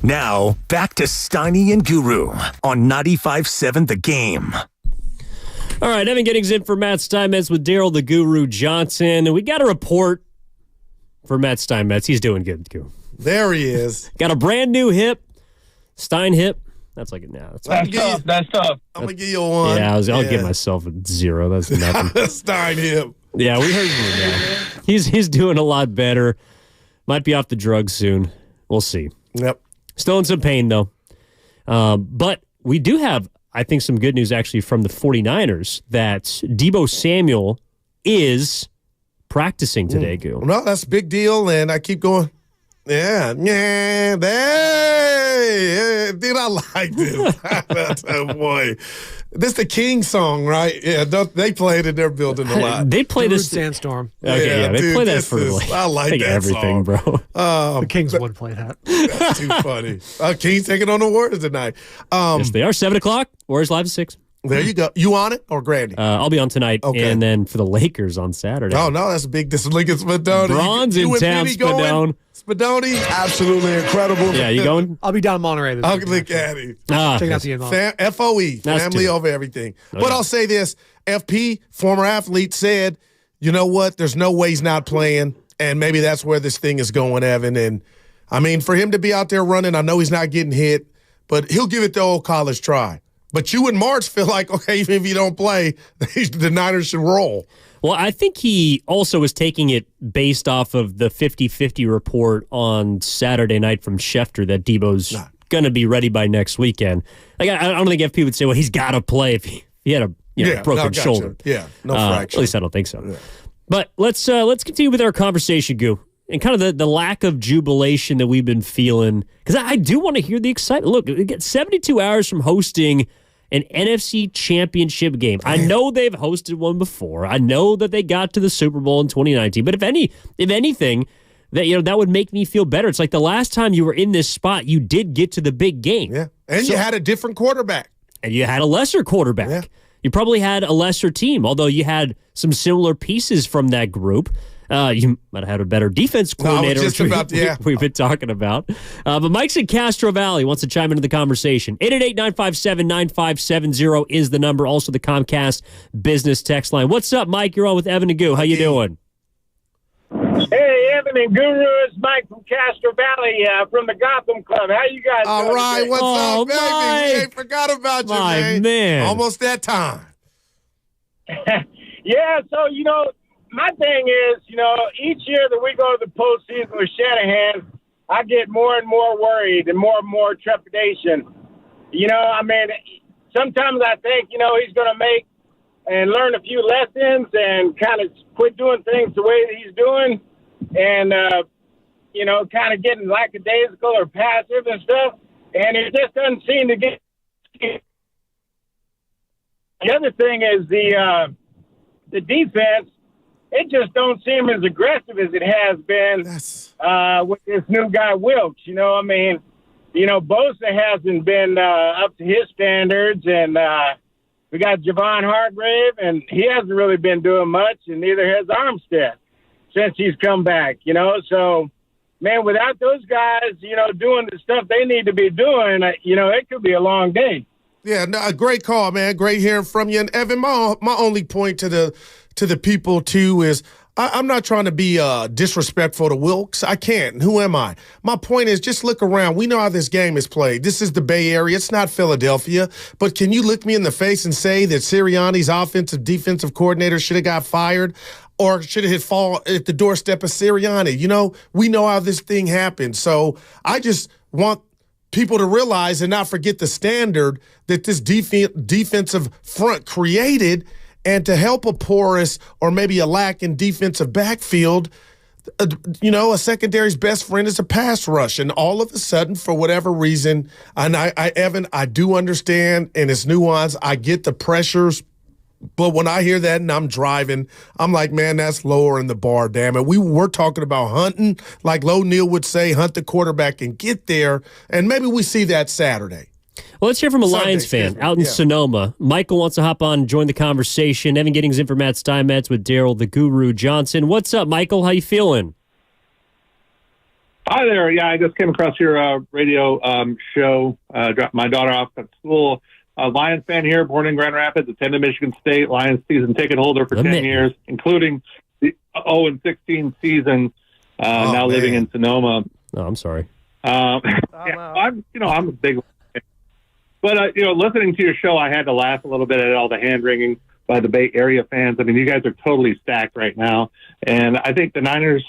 Speaker 5: Now, back to Steiny and Guru on 95.7 The Game.
Speaker 7: All right, Evan Giddings in for Matt Steinmetz with Daryl the Guru Johnson. And we got a report for Matt Steinmetz. He's doing good, Guru.
Speaker 13: There he is.
Speaker 7: Got a brand new hip, Stein hip. That's like it now.
Speaker 10: That's tough. That's tough.
Speaker 13: I'm going to give you a 1.
Speaker 7: Yeah, I'll give myself a 0. That's nothing.
Speaker 13: Stein hip.
Speaker 7: Yeah, we heard you now. He's doing a lot better. Might be off the drugs soon. We'll see.
Speaker 13: Yep.
Speaker 7: Still in some pain, though. But we do have, I think, some good news, actually, from the 49ers that Debo Samuel is practicing today, Goo.
Speaker 13: No, that's a big deal, and I keep going, yeah, dude, I like this. Oh, boy. This the King song, right? Yeah, they play it in their building a lot.
Speaker 7: They play this
Speaker 22: Sandstorm.
Speaker 7: Okay, yeah, they play that for
Speaker 13: I like that
Speaker 7: everything,
Speaker 13: song.
Speaker 22: Bro. The Kings would play that.
Speaker 13: That's too funny. Kings taking on the Warriors tonight.
Speaker 7: Yes, they are 7 o'clock. Warriors live at 6.
Speaker 13: There you go. You on it or Grandy?
Speaker 7: I'll be on tonight,
Speaker 13: okay.
Speaker 7: And then for the Lakers on Saturday.
Speaker 13: Oh, no, that's a big. This is Lincoln Spadoni.
Speaker 7: Bronze in town, Spadone.
Speaker 13: Spadoni, absolutely incredible.
Speaker 7: Yeah, you going?
Speaker 22: I'll be down in Monterey this week.
Speaker 13: Look at him.
Speaker 22: Check out the invite.
Speaker 13: FOE, family over everything. Okay. But I'll say this. FP, former athlete, said, you know what? There's no way he's not playing, and maybe that's where this thing is going, Evan. And, I mean, for him to be out there running, I know he's not getting hit, but he'll give it the old college try. But you and March feel like, okay, even if you don't play, the Niners should roll.
Speaker 7: Well, I think he also was taking it based off of the 50-50 report on Saturday night from Schefter that Debo's going to be ready by next weekend. Like, I don't think FP would say, well, he's got to play if he had a broken shoulder.
Speaker 13: Yeah, no fracture.
Speaker 7: At least I don't think so. Yeah. But let's continue with our conversation, Goo. And kind of the lack of jubilation that we've been feeling. Because I do want to hear the excitement. Look, we get 72 hours from hosting an NFC championship game. I know they've hosted one before. I know that they got to the Super Bowl in 2019. But if anything, that would make me feel better. It's like the last time you were in this spot, you did get to the big game.
Speaker 13: Yeah, and you had a different quarterback.
Speaker 7: And you had a lesser quarterback. Yeah. You probably had a lesser team, although you had some similar pieces from that group. You might have had a better defense coordinator, which we've been talking about. But Mike's in Castro Valley wants to chime into the conversation. 888-957-9570 is the number. Also the Comcast business text line. What's up, Mike? You're on with Evan and Goo. How you doing?
Speaker 10: Hey, Evan and Guru. It's Mike from Castro Valley from the Gotham Club. How you guys doing?
Speaker 13: All right. What's up, baby?
Speaker 7: Mike.
Speaker 13: We ain't forgot about you, man. Almost that time.
Speaker 10: Yeah, so, my thing is, each year that we go to the postseason with Shanahan, I get more and more worried and more trepidation. Sometimes I think, he's going to make and learn a few lessons and kind of quit doing things the way that he's doing and, kind of getting lackadaisical or passive and stuff. And it just doesn't seem to get
Speaker 15: The other thing is the defense. It just don't seem as aggressive as it has been with this new guy Wilkes. Bosa hasn't been up to his standards, and we got Javon Hargrave, and he hasn't really been doing much, and neither has Armstead since he's come back. So, man, without those guys, doing the stuff they need to be doing, it could be a long day.
Speaker 13: Yeah, no, a great call, man. Great hearing from you. And Evan, my only point to the people too is I'm not trying to be disrespectful to Wilkes. I can't. Who am I? My point is just look around. We know how this game is played. This is the Bay Area. It's not Philadelphia. But can you look me in the face and say that Sirianni's defensive coordinator should have got fired or should have fall at the doorstep of Sirianni? We know how this thing happened. So I just want people to realize and not forget the standard that this defensive front created. And to help a porous or maybe a lack in defensive backfield, a secondary's best friend is a pass rush. And all of a sudden, for whatever reason, and Evan, I do understand, and it's nuanced. I get the pressures. But when I hear that and I'm driving, I'm like, man, that's lowering the bar, damn it. We're talking about hunting, like Lo Neal would say, hunt the quarterback and get there. And maybe we see that Saturday.
Speaker 7: Well, let's hear from a Lions fan out in Sonoma. Michael wants to hop on and join the conversation. Evan Giddings in for Matt Steinmetz with Daryl the Guru Johnson. What's up, Michael? How you feeling?
Speaker 16: Hi there. Yeah, I just came across your radio show. Dropped my daughter off at school. Lions fan here, born in Grand Rapids, attended Michigan State. Lions season ticket holder for 10 years, including the 0-16 season. Now living in Sonoma.
Speaker 7: Oh, I'm sorry.
Speaker 16: I'm a big. But, listening to your show, I had to laugh a little bit at all the hand-wringing by the Bay Area fans. I mean, you guys are totally stacked right now. And I think the Niners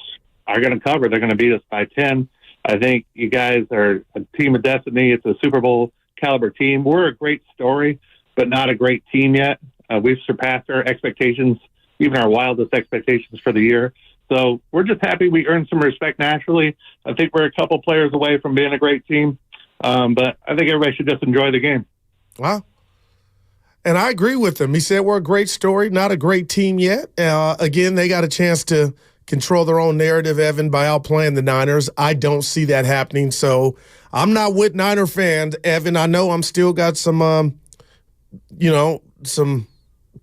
Speaker 16: are going to cover. They're going to beat us by 10. I think you guys are a team of destiny. It's a Super Bowl caliber team. We're a great story, but not a great team yet. We've surpassed our expectations, even our wildest expectations for the year. So we're just happy we earned some respect naturally. I think we're a couple players away from being a great team. But I think everybody should just enjoy the game.
Speaker 13: Wow. And I agree with him. He said we're a great story, not a great team yet. Again, they got a chance to control their own narrative, Evan, by outplaying the Niners. I don't see that happening. So I'm not with Niner fans. Evan, I know I'm still got some, some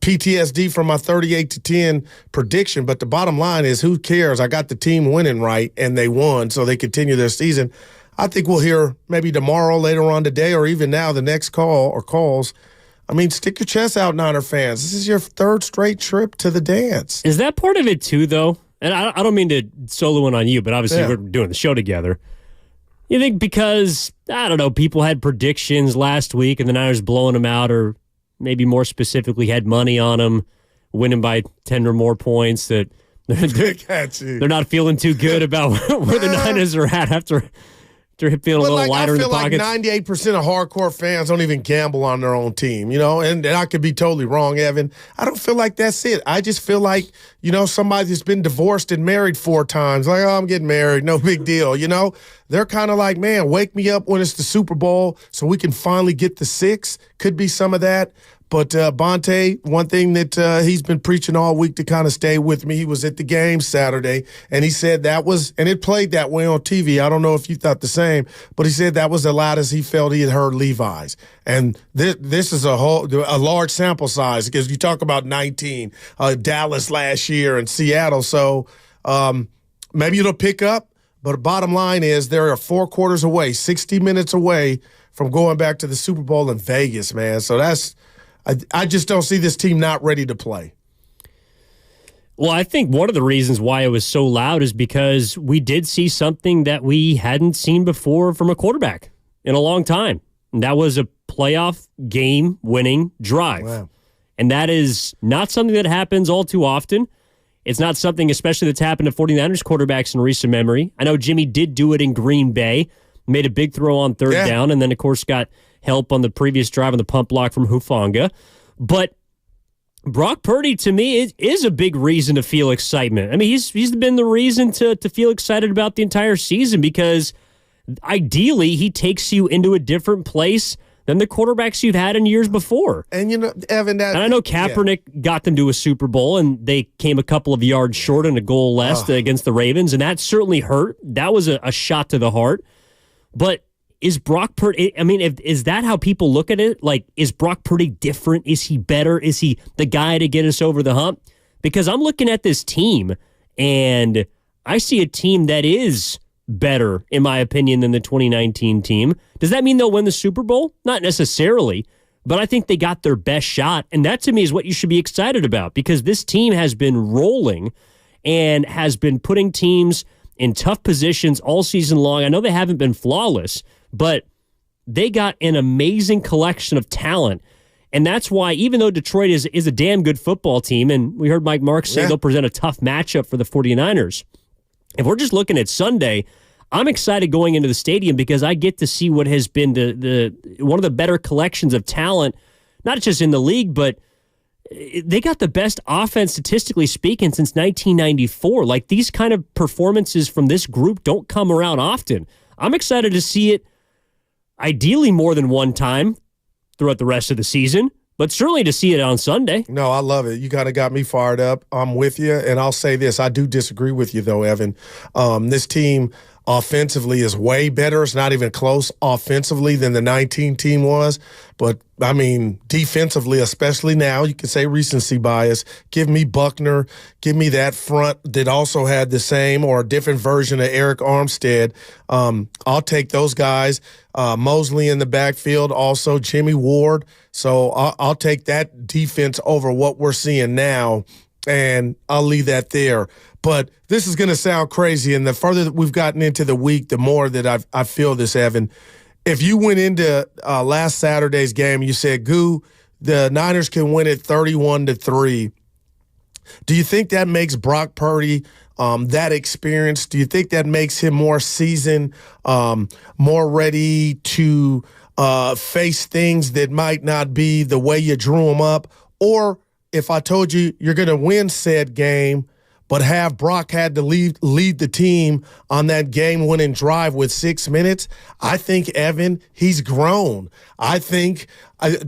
Speaker 13: PTSD from my 38-10 prediction. But the bottom line is, who cares? I got the team winning right, and they won, so they continue their season. I think we'll hear maybe tomorrow, later on today, or even now, the next call or calls. I mean, stick your chest out, Niner fans. This is your third straight trip to the dance.
Speaker 7: Is that part of it too, though? And I don't mean to solo in on you, but obviously we're doing the show together. You think because, I don't know, people had predictions last week and the Niners blowing them out, or maybe more specifically had money on them, winning by 10 or more points, that they're not feeling too good about where the Niners are at after feeling a little lighter in the pockets.
Speaker 13: I feel like 98% of hardcore fans don't even gamble on their own team, and I could be totally wrong, Evan. I don't feel like that's it. I just feel like, somebody that's been divorced and married 4 times, like, oh, I'm getting married, no big deal, They're kind of like, man, wake me up when it's the Super Bowl so we can finally get the 6. Could be some of that. But Bonte, one thing that he's been preaching all week to kind of stay with me, he was at the game Saturday, and he said that was, and it played that way on TV. I don't know if you thought the same, but he said that was the loudest he felt he had heard Levi's. And this is a large sample size, because you talk about 19, Dallas last year and Seattle. So maybe it'll pick up, but the bottom line is there are 4 quarters away, 60 minutes away from going back to the Super Bowl in Vegas, man. So I just don't see this team not ready to play.
Speaker 7: Well, I think one of the reasons why it was so loud is because we did see something that we hadn't seen before from a quarterback in a long time. And that was a playoff game-winning drive. Wow. And that is not something that happens all too often. It's not something especially that's happened to 49ers quarterbacks in recent memory. I know Jimmy did do it in Green Bay, made a big throw on third down, and then, of course, got help on the previous drive on the pump block from Hufanga. But Brock Purdy, to me, is a big reason to feel excitement. I mean, he's been the reason to feel excited about the entire season, because ideally he takes you into a different place than the quarterbacks you've had in years before.
Speaker 13: And, Evan,
Speaker 7: and I know Kaepernick got them to a Super Bowl, and they came a couple of yards short and a goal less against the Ravens, and that certainly hurt. That was a shot to the heart. But is Brock Purdy, is that how people look at it? Like, is Brock Purdy different? Is he better? Is he the guy to get us over the hump? Because I'm looking at this team, and I see a team that is better, in my opinion, than the 2019 team. Does that mean they'll win the Super Bowl? Not necessarily, but I think they got their best shot, and that to me is what you should be excited about, because this team has been rolling and has been putting teams in tough positions all season long. I know they haven't been flawless, but they got an amazing collection of talent. And that's why, even though Detroit is a damn good football team, and we heard Mike Marks say they'll present a tough matchup for the 49ers, if we're just looking at Sunday, I'm excited going into the stadium because I get to see what has been the one of the better collections of talent, not just in the league, but they got the best offense, statistically speaking, since 1994. Like, these kind of performances from this group don't come around often. I'm excited to see it ideally more than one time throughout the rest of the season, but certainly to see it on Sunday.
Speaker 13: No, I love it. You kind of got me fired up. I'm with you, and I'll say this. I do disagree with you, though, Evan. This team offensively is way better. It's not even close offensively than the 19 team was. But, defensively, especially now, you can say recency bias. Give me Buckner. Give me that front that also had the same or a different version of Eric Armstead. I'll take those guys. Mosley in the backfield, also Jimmy Ward. So I'll take that defense over what we're seeing now, and I'll leave that there. But this is going to sound crazy, and the further that we've gotten into the week, the more that I feel this, Evan. If you went into last Saturday's game, you said, the Niners can win it 31-3. Do you think that makes Brock Purdy that experienced? Do you think that makes him more seasoned, more ready to face things that might not be the way you drew him up? Or if I told you you're going to win said game, but have Brock had to lead the team on that game-winning drive with 6 minutes, I think, Evan, he's grown. I think,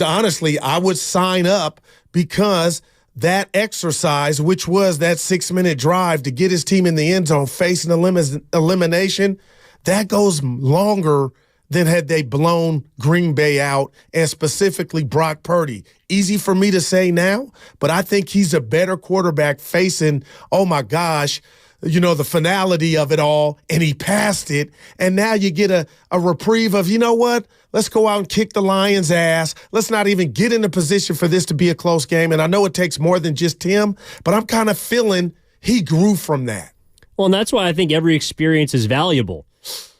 Speaker 13: honestly, I would sign up because that exercise, which was that 6-minute drive to get his team in the end zone facing elimination, that goes longer than had they blown Green Bay out, and specifically Brock Purdy. Easy for me to say now, but I think he's a better quarterback facing, oh my gosh, the finality of it all, and he passed it, and now you get a reprieve of, you know what, let's go out and kick the Lions' ass. Let's not even get in a position for this to be a close game, and I know it takes more than just him, but I'm kind of feeling he grew from that.
Speaker 7: Well, and that's why I think every experience is valuable,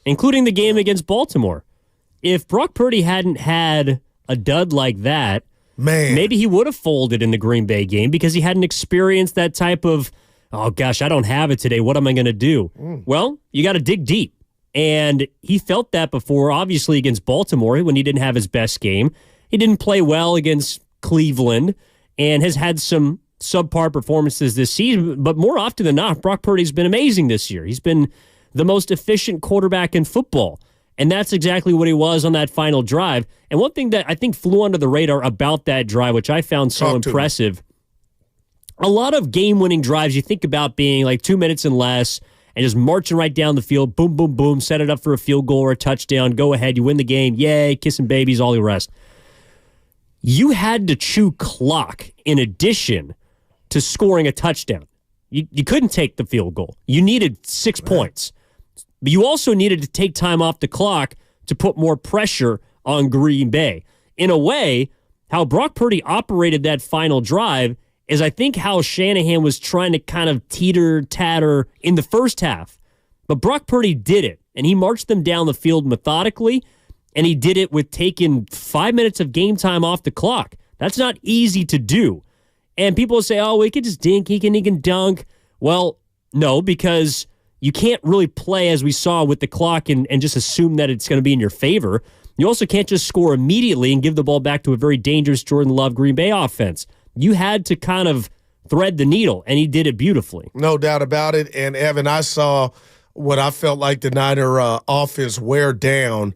Speaker 7: including the game against Baltimore. If Brock Purdy hadn't had a dud like that, maybe he would have folded in the Green Bay game because he hadn't experienced that type of, oh gosh, I don't have it today. What am I going to do? Well, you got to dig deep. And he felt that before, obviously, against Baltimore when he didn't have his best game. He didn't play well against Cleveland and has had some subpar performances this season. But more often than not, Brock Purdy's been amazing this year. He's been the most efficient quarterback in football. And that's exactly what he was on that final drive. And one thing that I think flew under the radar about that drive, which I found so impressive, a lot of game-winning drives you think about being like 2 minutes and less and just marching right down the field, boom, boom, boom, set it up for a field goal or a touchdown, go ahead, you win the game, yay, kissing babies, all the rest. You had to chew clock in addition to scoring a touchdown. You couldn't take the field goal. You needed 6 points. But you also needed to take time off the clock to put more pressure on Green Bay. In a way, how Brock Purdy operated that final drive is, I think, how Shanahan was trying to kind of teeter-tatter in the first half. But Brock Purdy did it, and he marched them down the field methodically, and he did it with taking 5 minutes of game time off the clock. That's not easy to do. And people say, oh, he can just dink, he can dunk. Well, no, because you can't really play, as we saw with the clock, and just assume that it's going to be in your favor. You also can't just score immediately and give the ball back to a very dangerous Jordan Love Green Bay offense. You had to kind of thread the needle, and he did it beautifully.
Speaker 13: No doubt about it. And, Evan, I saw what I felt like the Niner offense wear down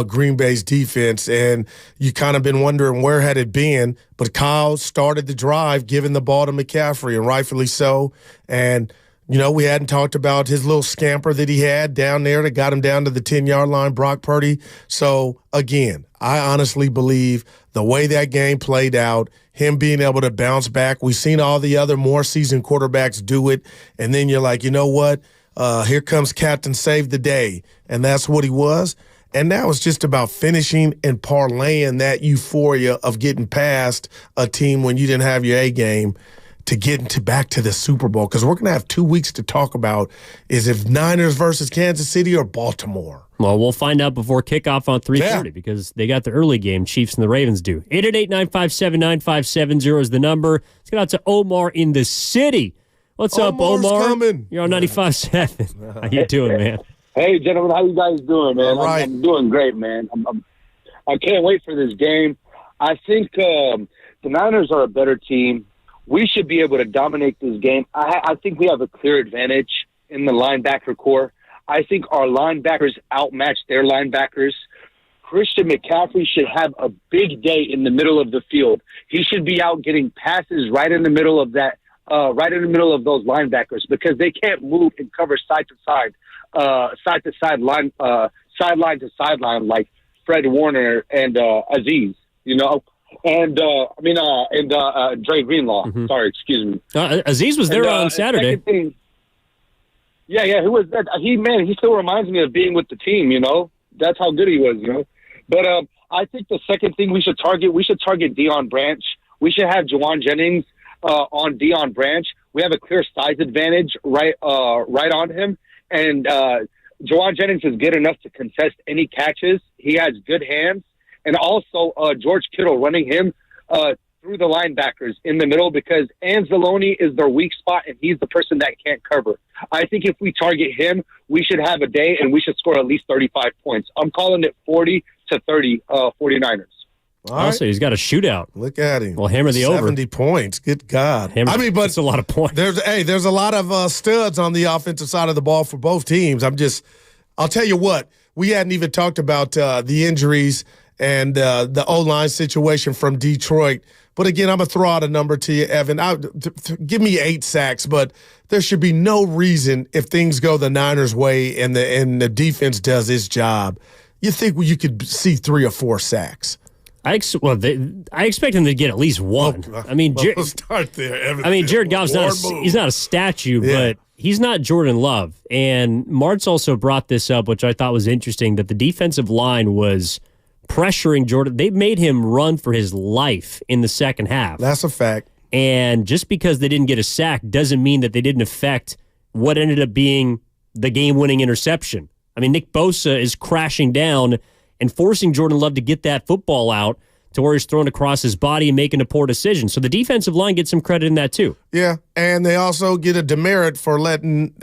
Speaker 13: Green Bay's defense, and you kind of been wondering where had it been, but Kyle started the drive giving the ball to McCaffrey, and rightfully so. And, you know, we hadn't talked about his little scamper that he had down there that got him down to the 10-yard line, Brock Purdy. So, again, I honestly believe the way that game played out, him being able to bounce back, we've seen all the other more seasoned quarterbacks do it, and then you're like, you know what? Here comes Captain Save the Day, and that's what he was. And now it's just about finishing and parlaying that euphoria of getting past a team when you didn't have your A game to get back to the Super Bowl. Because we're going to have 2 weeks to talk about is if Niners versus Kansas City or Baltimore.
Speaker 7: Well, we'll find out before kickoff on 3:30 because they got the early game. Chiefs and the Ravens do. 888-957-9570 is the number. Let's get out to Omar in the city. What's up, Omar?
Speaker 13: Coming.
Speaker 7: You're on 95.7. How you doing, man?
Speaker 6: Hey, gentlemen, how you guys doing, man?
Speaker 13: Right.
Speaker 6: I'm doing great, man. I can't wait for this game. I think the Niners are a better team. We should be able to dominate this game. I think we have a clear advantage in the linebacker core. I think our linebackers outmatch their linebackers. Christian McCaffrey should have a big day in the middle of the field. He should be out getting passes right in the middle of that, right in the middle of those linebackers because they can't move and cover side to side line, sideline to sideline, like Fred Warner and Aziz, you know, and Dre Greenlaw.
Speaker 7: Mm-hmm.
Speaker 6: Sorry, excuse me.
Speaker 7: Aziz was there on Saturday.
Speaker 6: Yeah, who was that? He still reminds me of being with the team, you know. That's how good he was, you know. But I think the second thing we should target Deion Branch. We should have Juwan Jennings on Deion Branch. We have a clear size advantage right on him. And Juwan Jennings is good enough to contest any catches. He has good hands. And also George Kittle running him through the linebackers in the middle because Anzalone is their weak spot, and he's the person that can't cover. I think if we target him, we should have a day, and we should score at least 35 points. I'm calling it 40-30 49ers.
Speaker 7: Also, he's got a shootout.
Speaker 13: Look at him.
Speaker 7: We'll hammer the
Speaker 13: 70 points. Good God.
Speaker 7: But it's a lot of points.
Speaker 13: There's a lot of studs on the offensive side of the ball for both teams. I'll tell you what, we hadn't even talked about the injuries and the O-line situation from Detroit. But again, I'm going to throw out a number to you, Evan. Give me 8 sacks, but there should be no reason if things go the Niners' way and the defense does its job. You think you could see 3 or 4 sacks?
Speaker 7: I expect him to get at least one.
Speaker 13: We'll start there. Evan.
Speaker 7: Jared Goff's he's not a statue, but he's not Jordan Love. And Martz also brought this up, which I thought was interesting, that the defensive line was pressuring Jordan. They made him run for his life in the second half.
Speaker 13: That's a fact.
Speaker 7: And just because they didn't get a sack doesn't mean that they didn't affect what ended up being the game-winning interception. I mean, Nick Bosa is crashing down and forcing Jordan Love to get that football out to where he's thrown across his body and making a poor decision. So the defensive line gets some credit in that too.
Speaker 13: Yeah, and they also get a demerit for letting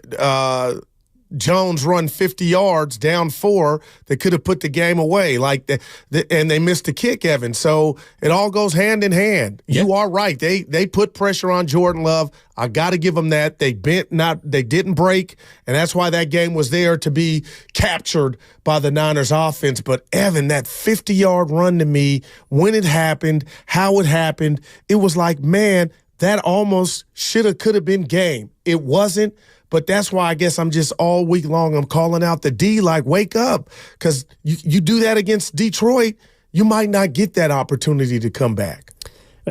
Speaker 13: Jones run 50 yards down 4 that could have put the game away. And they missed the kick, Evan. So it all goes hand in hand. Yep. You are right. They put pressure on Jordan Love. I got to give them that. They didn't break, and that's why that game was there to be captured by the Niners offense. But Evan, that 50-yard run to me, when it happened, how it happened, it was like, man, that almost could have been game. It wasn't. But that's why I guess I'm just all week long I'm calling out the D, like, wake up. Because you do that against Detroit, you might not get that opportunity to come back.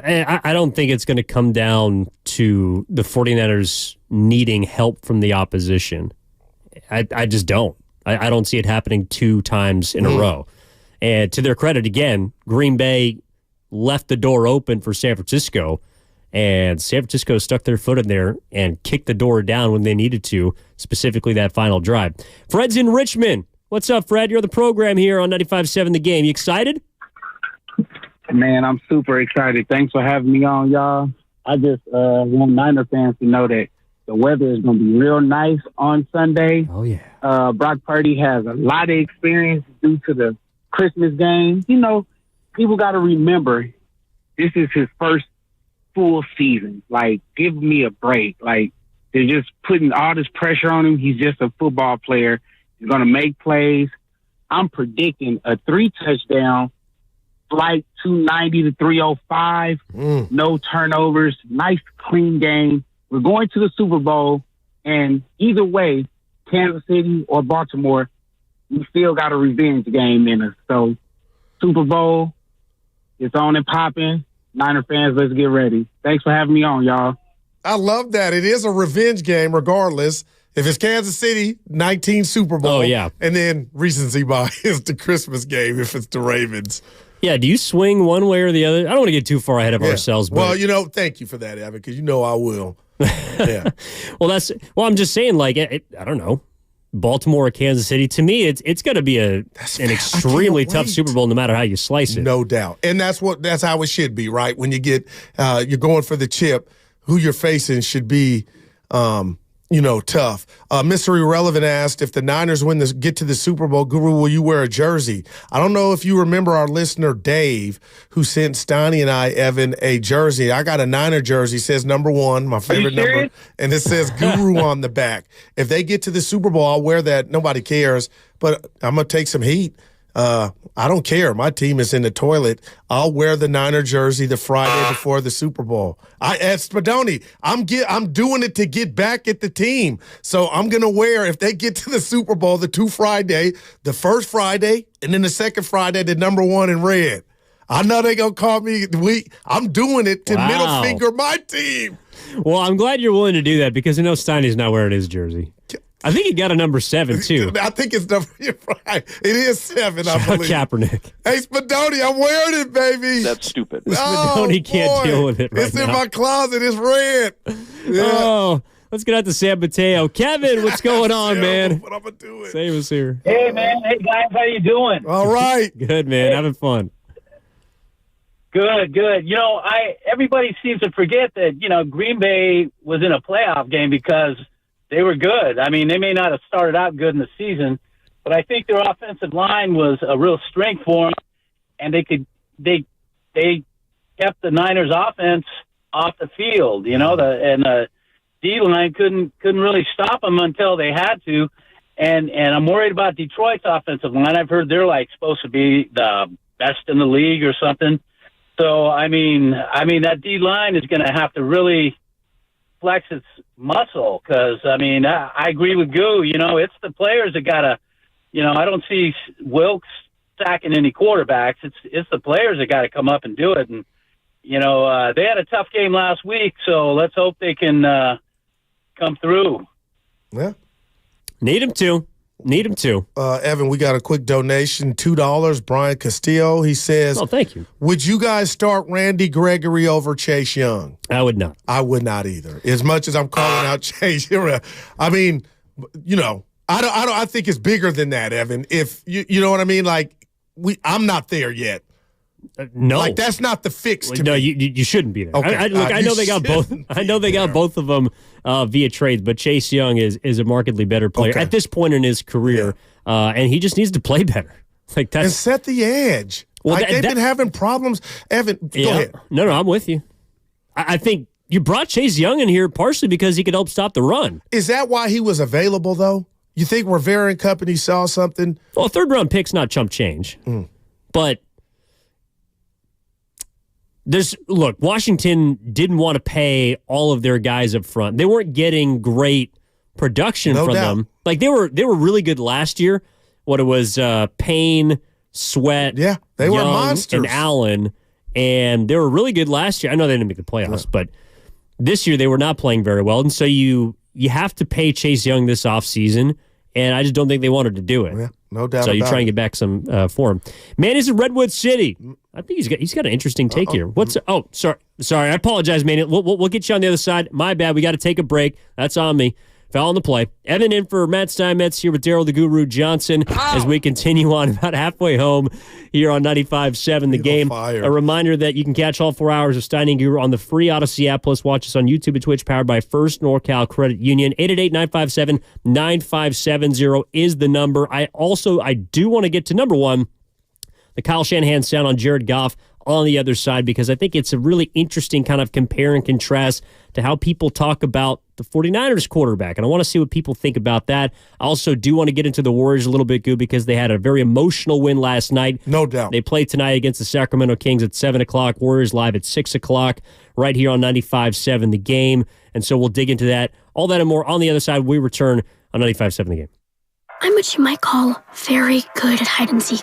Speaker 7: I don't think it's going to come down to the 49ers needing help from the opposition. I just don't. I don't see it happening 2 times in a row. And to their credit, again, Green Bay left the door open for San Francisco. And San Francisco stuck their foot in there and kicked the door down when they needed to, specifically that final drive. Fred's in Richmond. What's up, Fred? You're the program here on 95.7 The Game. You excited?
Speaker 8: Man, I'm super excited. Thanks for having me on, y'all. I just want Niner fans to know that the weather is going to be real nice on Sunday.
Speaker 7: Oh, yeah.
Speaker 8: Brock Purdy has a lot of experience due to the Christmas game. You know, people got to remember this is his first full season. Like, give me a break. Like, They're just putting all this pressure on him. He's just a football player. He's going to make plays. I'm predicting a 3-touchdown, flight 290 to 305, no turnovers, nice, clean game. We're going to the Super Bowl, and either way, Kansas City or Baltimore, we still got a revenge game in us. So, Super Bowl, it's on and popping. Niner fans, let's get ready. Thanks for having me on, y'all.
Speaker 13: I love that. It is a revenge game regardless. If it's Kansas City, 19 Super Bowl.
Speaker 7: Oh, yeah.
Speaker 13: And then recency bias, the Christmas game if it's the Ravens.
Speaker 7: Yeah, do you swing one way or the other? I don't want to get too far ahead of ourselves. But...
Speaker 13: Well, thank you for that, Evan, because I will. Yeah.
Speaker 7: Well, I'm just saying, like, I don't know. Baltimore or Kansas City, to me, it's going to be an extremely tough Super Bowl no matter how you slice it.
Speaker 13: No doubt. And that's how it should be, right? When you get you're going for the chip, who you're facing should be tough. Mr. Irrelevant asked, if the Niners get to the Super Bowl, Guru, will you wear a jersey? I don't know if you remember our listener, Dave, who sent Steiny and I, Evan, a jersey. I got a Niner jersey. It says number 1, my favorite number. And it says Guru on the back. If they get to the Super Bowl, I'll wear that. Nobody cares. But I'm going to take some heat. I don't care. My team is in the toilet. I'll wear the Niner jersey the Friday before the Super Bowl. At Spadoni, I'm doing it to get back at the team. So I'm going to wear, if they get to the Super Bowl, the 2 Friday, the first Friday, and then the second Friday, the number 1 in red. I know they're going to call me weak. I'm doing it to middle finger my team.
Speaker 7: Well, I'm glad you're willing to do that because I know Steiny's not wearing his jersey. I think he got a number 7, too.
Speaker 13: I think it's number, you're right. It is 7, I believe.
Speaker 7: Kaepernick.
Speaker 13: Hey, Spadoni, I'm wearing it, baby.
Speaker 20: That's stupid.
Speaker 7: Spadoni can't deal with it right
Speaker 13: It's
Speaker 7: now.
Speaker 13: in my closet. It's red. Yeah.
Speaker 7: Oh, let's get out to San Mateo. Kevin, what's going on, man?
Speaker 13: But I'm going to do it.
Speaker 7: Save us here.
Speaker 11: Hey, man. Hey, guys. How you doing?
Speaker 13: All right.
Speaker 7: Good, man. Having fun.
Speaker 11: Good. Everybody seems to forget that, Green Bay was in a playoff game because they were good. I mean, they may not have started out good in the season, but I think their offensive line was a real strength for them, and they kept the Niners' offense off the field. The D-line couldn't really stop them until they had to, and I'm worried about Detroit's offensive line. I've heard they're supposed to be the best in the league or something. So I mean that D-line is going to have to really flex its muscle because, I agree with Goo. It's the players that got to, I don't see Wilkes sacking any quarterbacks. It's the players that got to come up and do it. And, they had a tough game last week, so let's hope they can come through.
Speaker 13: Yeah.
Speaker 7: Need them to.
Speaker 13: Evan, we got a quick donation, $2. Brian Castillo, he says,
Speaker 7: oh, thank you.
Speaker 13: Would you guys start Randy Gregory over Chase Young?
Speaker 7: I would not.
Speaker 13: I would not either. As much as I'm calling out Chase, I think it's bigger than that, Evan. If you know what I mean, I'm not there yet.
Speaker 7: No,
Speaker 13: that's not the fix.
Speaker 7: No, you shouldn't be there.
Speaker 13: Okay.
Speaker 7: I know they got both. I know they got both of them via trades, but Chase Young is a markedly better player at this point in his career, and he just needs to play better.
Speaker 13: And set the edge. Well, they've been having problems. Evan, go ahead.
Speaker 7: No, I'm with you. I think you brought Chase Young in here partially because he could help stop the run.
Speaker 13: Is that why he was available, though? You think Rivera and company saw something?
Speaker 7: Well, 3rd-round pick's not chump change, but. Washington didn't want to pay all of their guys up front. They weren't getting great production from them. They were really good last year. What it was, Payne, Sweat,
Speaker 13: they
Speaker 7: Young,
Speaker 13: were monsters,
Speaker 7: and Allen, and they were really good last year. I know they didn't make the playoffs, but this year they were not playing very well, and so you have to pay Chase Young this offseason, and I just don't think they wanted to do it.
Speaker 13: Yeah, no doubt.
Speaker 7: So you try and get back some for him. Man, he's in Redwood City. I think he's got an interesting take here. Sorry. I apologize, man. We'll get you on the other side. My bad. We got to take a break. That's on me. Foul on the play. Evan in for Matt Steinmetz here with Daryl the Guru Johnson as we continue on about halfway home here on 95.7 The Game. A reminder that you can catch all 4 hours of Steiny and Guru on the free Odyssey app, plus watch us on YouTube and Twitch, powered by First NorCal Credit Union. 888-957-9570 is the number. I do want to get to number 1. The Kyle Shanahan sound on Jared Goff on the other side, because I think it's a really interesting kind of compare and contrast to how people talk about the 49ers quarterback. And I want to see what people think about that. I also do want to get into the Warriors a little bit, Goo, because they had a very emotional win last night.
Speaker 13: No doubt.
Speaker 7: They play tonight against the Sacramento Kings at 7 o'clock. Warriors live at 6 o'clock right here on 95.7 The Game. And so we'll dig into that. All that and more on the other side. We return on 95.7 The Game.
Speaker 12: I'm what you might call very good at hide and seek.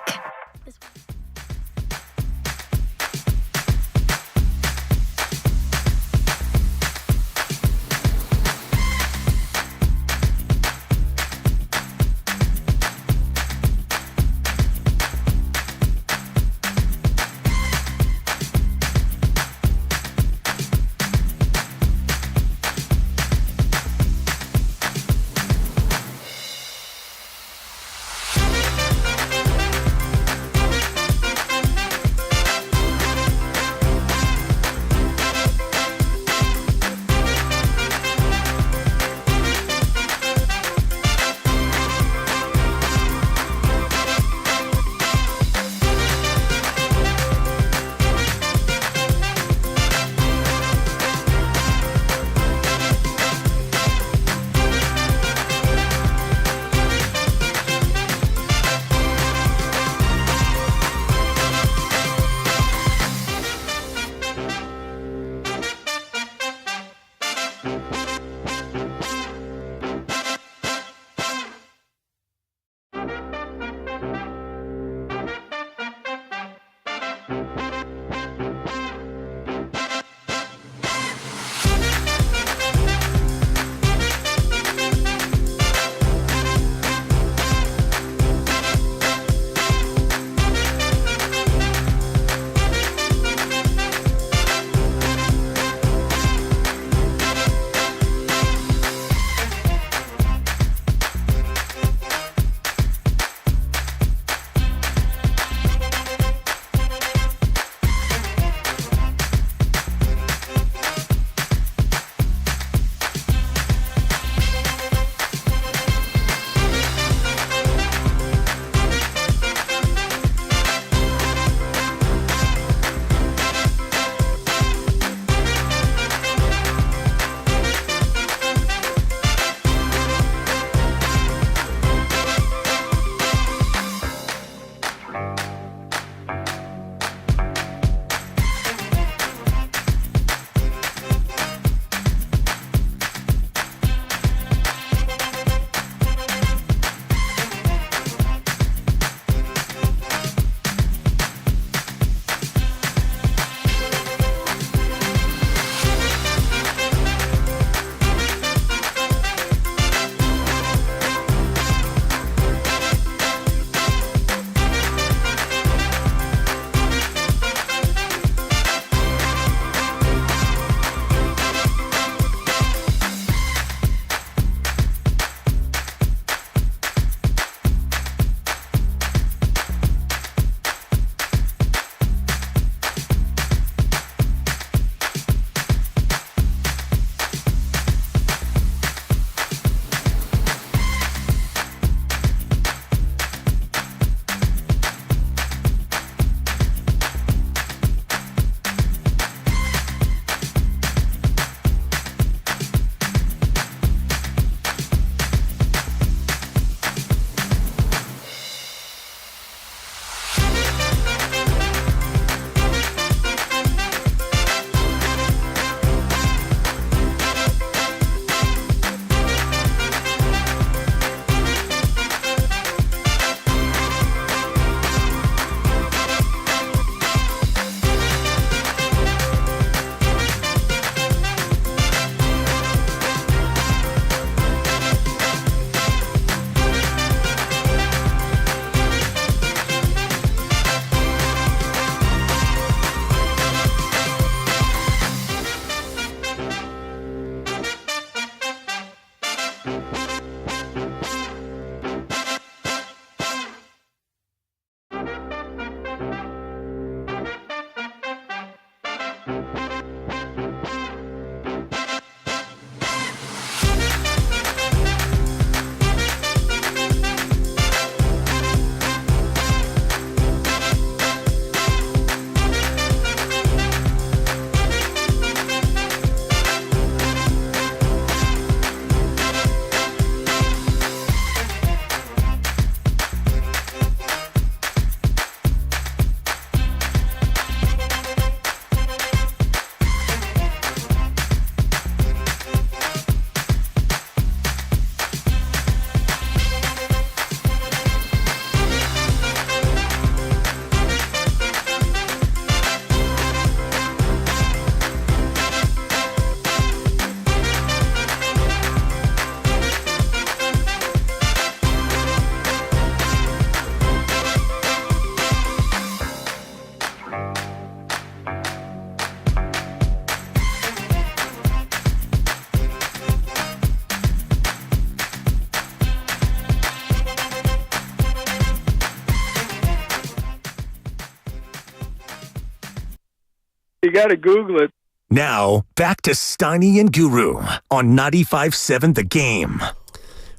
Speaker 2: You got to Google it.
Speaker 5: Now, back to Steiny and Guru on 95.7 The Game.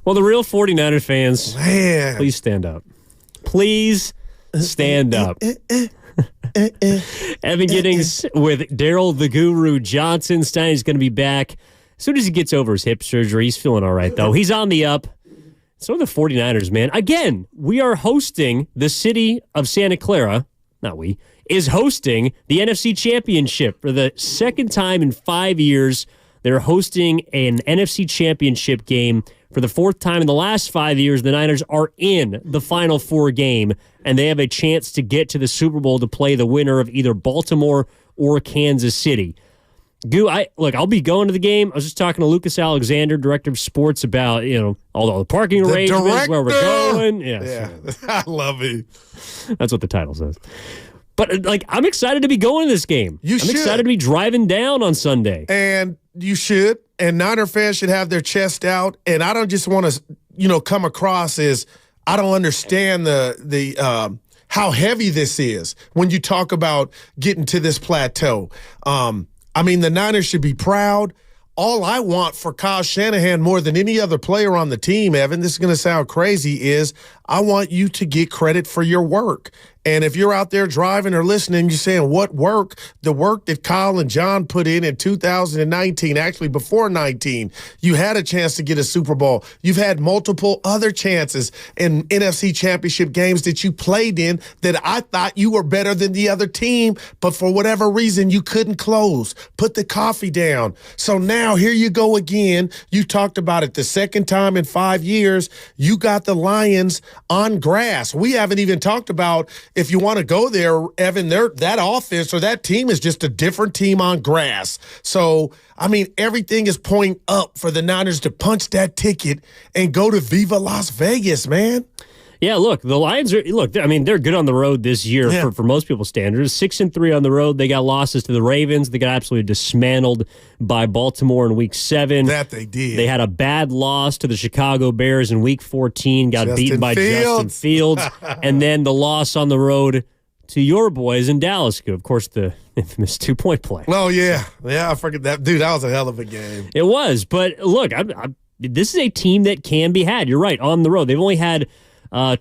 Speaker 7: Well, the real 49er fans, please stand up. Please stand up. Evan Giddings with Daryl the Guru Johnson. Steiny's going to be back as soon as he gets over his hip surgery. He's feeling all right, though. He's on the up. So are the 49ers, man. Again, we are hosting the city of Santa Clara. Not we. Is hosting the NFC Championship for the second time in 5 years. They're hosting an NFC Championship game for the fourth time in the last 5 years. The Niners are in the Final Four game, and they have a chance to get to the Super Bowl to play the winner of either Baltimore or Kansas City. Goo, I'll be going to the game. I was just talking to Lucas Alexander, director of sports, about all the parking arrangements, where we're going.
Speaker 13: Yeah, I love it.
Speaker 7: That's what the title says. But I'm excited to be going to this game. I'm excited to be driving down on Sunday.
Speaker 13: And you should. And Niner fans should have their chest out. And I don't just want to, come across as I don't understand the how heavy this is when you talk about getting to this plateau. The Niners should be proud. All I want for Kyle Shanahan more than any other player on the team, Evan, this is going to sound crazy, is I want you to get credit for your work. And if you're out there driving or listening, you're saying, what work? The work that Kyle and John put in 2019, actually before 19, you had a chance to get a Super Bowl. You've had multiple other chances in NFC Championship games that you played in that I thought you were better than the other team, but for whatever reason, you couldn't close. Put the coffee down. So now here you go again. You talked about it the second time in 5 years. You got the Lions on grass. We haven't even talked about, if you want to go there, Evan, that offense or that team is just a different team on grass. So, everything is pointing up for the Niners to punch that ticket and go to Viva Las Vegas, man.
Speaker 7: Yeah, look, the Lions they're good on the road this year for most people's standards. 6-3 on the road. They got losses to the Ravens. They got absolutely dismantled by Baltimore in Week 7.
Speaker 13: That they did.
Speaker 7: They had a bad loss to the Chicago Bears in Week 14. Got beaten by Justin Fields. And then the loss on the road to your boys in Dallas. Of course, the infamous 2-point play.
Speaker 13: Oh, yeah. Yeah, I forget that. Dude, that was a hell of a game.
Speaker 7: It was. But look, this is a team that can be had. You're right, on the road. They've only had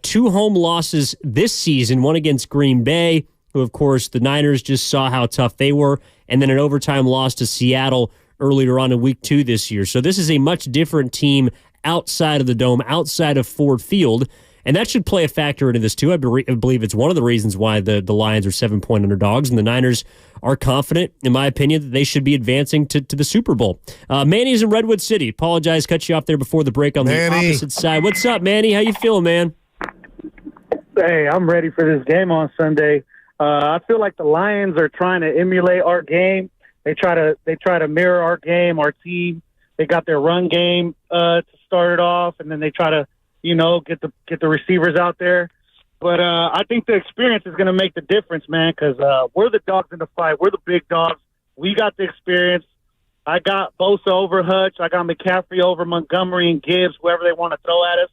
Speaker 7: 2 home losses this season, one against Green Bay, who, of course, the Niners just saw how tough they were, and then an overtime loss to Seattle earlier on in Week 2 this year. So this is a much different team outside of the Dome, outside of Ford Field, and that should play a factor into this, too. I believe it's one of the reasons why the Lions are 7-point underdogs, and the Niners are confident, in my opinion, that they should be advancing to the Super Bowl. Manny's in Redwood City. Apologize, cut you off there before the break on the opposite side. What's up, Manny? How you feeling, man?
Speaker 21: Hey, I'm ready for this game on Sunday. I feel like the Lions are trying to emulate our game. They try to mirror our game, our team. They got their run game to start it off, and then they try to, get the receivers out there. But I think the experience is going to make the difference, man, because we're the dogs in the fight. We're the big dogs. We got the experience. I got Bosa over Hutch. I got McCaffrey over Montgomery and Gibbs, whoever they want to throw at us.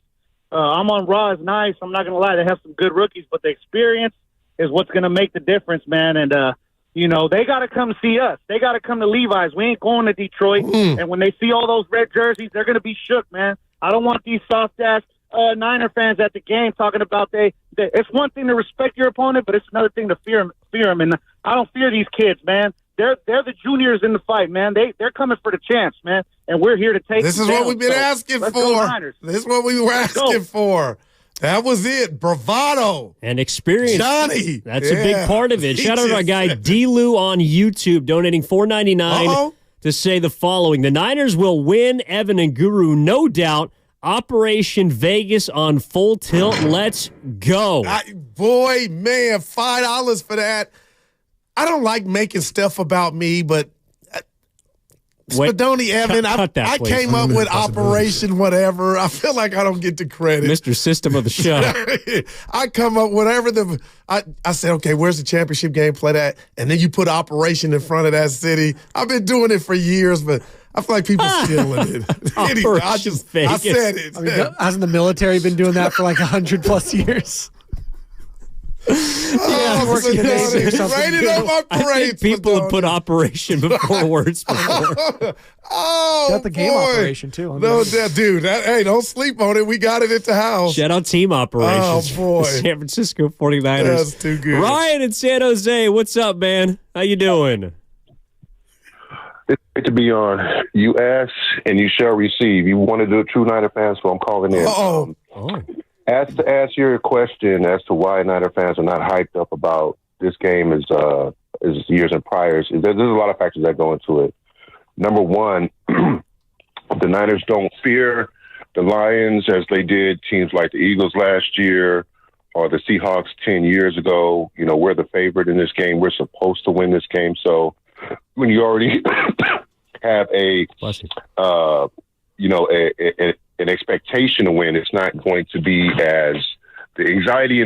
Speaker 21: I'm on Raw is nice. I'm not going to lie. They have some good rookies, but the experience is what's going to make the difference, man. And, they got to come see us. They got to come to Levi's. We ain't going to Detroit. And when they see all those red jerseys, they're going to be shook, man. I don't want these soft-ass Niner fans at the game talking about it's one thing to respect your opponent, but it's another thing to fear them. And I don't fear these kids, man. They're the juniors in the fight, man. They're coming for the chance, man. And we're here to take
Speaker 13: This is what we've been asking for. This is what we were asking for. That was it. Bravado.
Speaker 7: And experience.
Speaker 13: Johnny.
Speaker 7: That's a big part of it. Shout out to our guy D-Lou on YouTube donating $4.99 to say the following. The Niners will win, Evan and Guru, no doubt. Operation Vegas on full tilt. Let's go.
Speaker 13: $5 for that. I don't like making stuff about me, but Spadoni, Evan, I came up with Operation whatever. I feel like I don't get the credit.
Speaker 7: Mr. System of the show.
Speaker 13: I come up whatever I said, okay, where's the championship game played at? And then you put Operation in front of that city. I've been doing it for years, but I feel like people stealing it. Anyway, I said it.
Speaker 22: Hasn't the military been doing that for like 100+ years?
Speaker 13: Rated on my parades.
Speaker 7: People have put operation before words before.
Speaker 22: Got the game operation, too.
Speaker 13: No, dude. Hey, don't sleep on it. We got it at the house.
Speaker 7: Shout out team operations.
Speaker 13: Oh, boy.
Speaker 7: San Francisco 49ers.
Speaker 13: That's too good.
Speaker 7: Ryan in San Jose, what's up, man? How you doing?
Speaker 2: It's great to be on. You ask and you shall receive. You want to do a true Niner fan, so I'm calling in. As to answer your question as to why Niner fans are not hyped up about this game as years and priors, there's a lot of factors that go into it. Number one, the Niners don't fear the Lions as they did teams like the Eagles last year or the Seahawks 10 years ago. You know, we're the favorite in this game. We're supposed to win this game. So when you already have an expectation to win, it's not going to be as the anxiety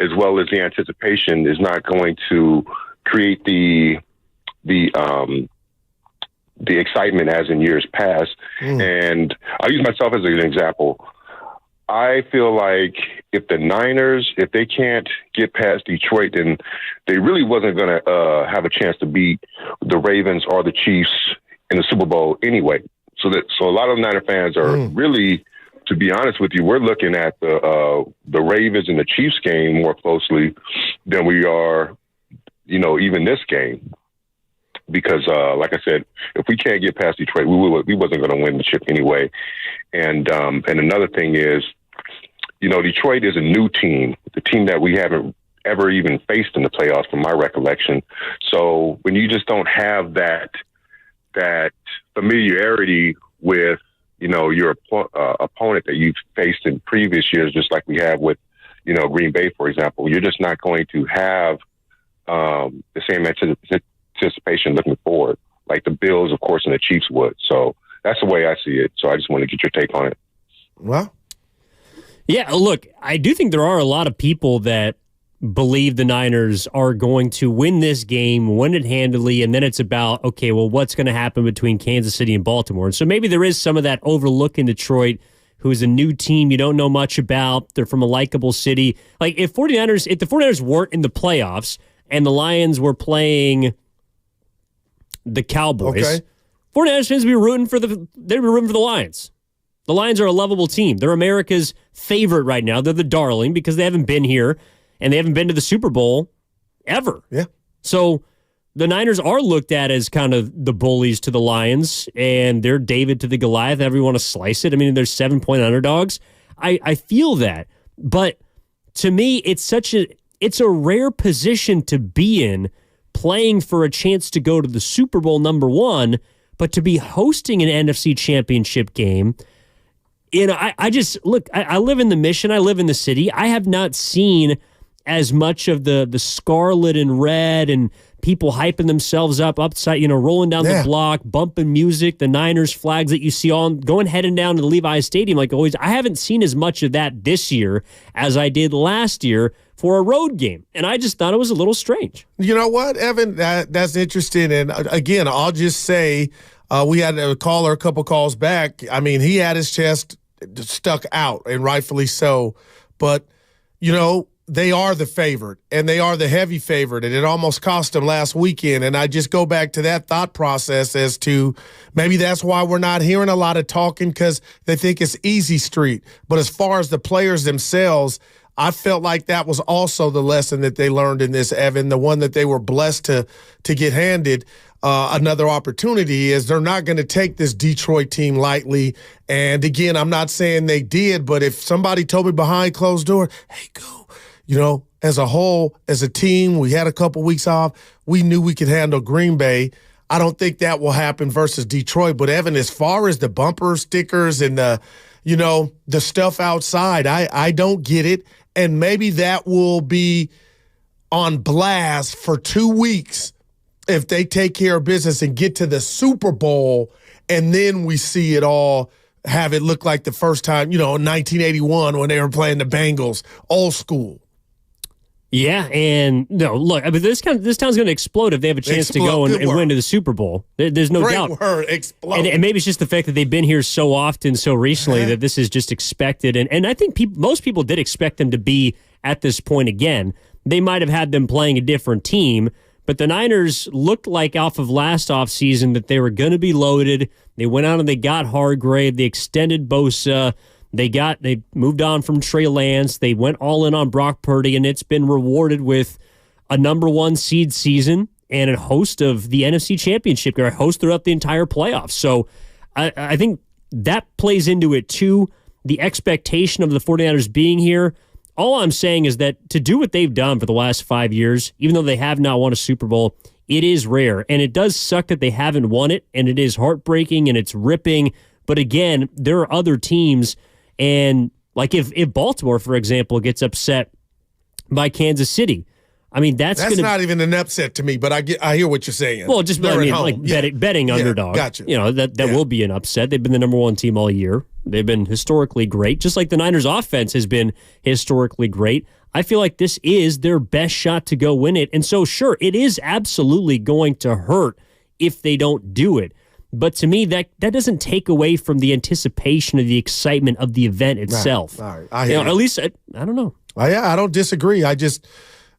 Speaker 2: as well as the anticipation is not going to create the excitement as in years past. And I'll use myself as an example. I feel like if the Niners, if they can't get past Detroit, then they really wasn't going to have a chance to beat the Ravens or the Chiefs in the Super Bowl anyway. So a lot of Niner fans are really, to be honest with you, we're looking at the Ravens and the Chiefs game more closely than we are, even this game. Because, like I said, if we can't get past Detroit, we wasn't going to win the chip anyway. And another thing is, Detroit is a new team, the team that we haven't ever even faced in the playoffs, from my recollection. So when you just don't have that familiarity with, your opponent that you've faced in previous years, just like we have with, Green Bay, for example, you're just not going to have the same anticipation looking forward, like the Bills, of course, and the Chiefs would. So that's the way I see it. So I just want to get your take on it.
Speaker 13: Well,
Speaker 7: yeah, look, I do think there are a lot of people that believe the Niners are going to win this game, win it handily, and then it's about, okay, well, what's going to happen between Kansas City and Baltimore? And so maybe there is some of that overlook in Detroit, who is a new team you don't know much about. They're from a likable city. Like, if the 49ers weren't in the playoffs and the Lions were playing the Cowboys, 49ers fans would be rooting for the Lions. The Lions are a lovable team. They're America's favorite right now. They're the darling because they haven't been here and they haven't been to the Super Bowl ever.
Speaker 13: Yeah.
Speaker 7: So the Niners are looked at as kind of the bullies to the Lions, and they're David to the Goliath, however you want to slice it. I mean, they're 7-point underdogs. I feel that. But to me, it's a rare position to be in, playing for a chance to go to the Super Bowl #1, but to be hosting an NFC Championship game. I live in the Mission. I live in the city. I have not seen as much of the scarlet and red and people hyping themselves up upside, rolling down the block, bumping music, the Niners flags that you see heading down to the Levi's Stadium like always. I haven't seen as much of that this year as I did last year for a road game. And I just thought it was a little strange.
Speaker 13: You know what, Evan? That's interesting. And again, I'll just say we had a caller a couple calls back. I mean, he had his chest stuck out, and rightfully so. But, they are the favorite, and they are the heavy favorite, and it almost cost them last weekend. And I just go back to that thought process as to maybe that's why we're not hearing a lot of talking, because they think it's easy street. But as far as the players themselves, I felt like that was also the lesson that they learned in this, Evan, the one that they were blessed to get handed another opportunity, is they're not going to take this Detroit team lightly. And again, I'm not saying they did, but if somebody told me behind closed door, hey, go, as a whole, as a team, we had a couple weeks off, we knew we could handle Green Bay. I don't think that will happen versus Detroit. But Evan, as far as the bumper stickers and the stuff outside, I don't get it. And maybe that will be on blast for 2 weeks if they take care of business and get to the Super Bowl, and then we see it all, have it look like the first time, in 1981 when they were playing the Bengals, old school.
Speaker 7: Yeah, and no, look, I mean, this town's going to explode if they have a chance to go and win to the Super Bowl. There's no doubt.
Speaker 13: Great word, explode.
Speaker 7: And maybe it's just the fact that they've been here so often, so recently, that this is just expected. And I think most people did expect them to be at this point again. They might have had them playing a different team, but the Niners looked like off of last offseason that they were going to be loaded. They went out and they got Hargrave. They extended Bosa. They moved on from Trey Lance. They went all in on Brock Purdy, and it's been rewarded with a number 1 seed season and a host of the NFC Championship, or a host throughout the entire playoffs. So I think that plays into it too. The expectation of the 49ers being here. All I'm saying is that to do what they've done for the last 5 years, even though they have not won a Super Bowl, it is rare. And it does suck that they haven't won it, and it is heartbreaking and it's ripping. But again, there are other teams. And like if Baltimore, for example, gets upset by Kansas City, I mean that's
Speaker 13: not even an upset to me. But I hear what you're saying.
Speaker 7: Well, just betting underdog.
Speaker 13: Gotcha.
Speaker 7: You know that will be an upset. They've been the number 1 team all year. They've been historically great, just like the Niners' offense has been historically great. I feel like this is their best shot to go win it, and so sure, it is absolutely going to hurt if they don't do it. But to me, that doesn't take away from the anticipation of the excitement of the event itself.
Speaker 13: All right.
Speaker 7: At least, I don't know.
Speaker 13: I don't disagree. I just,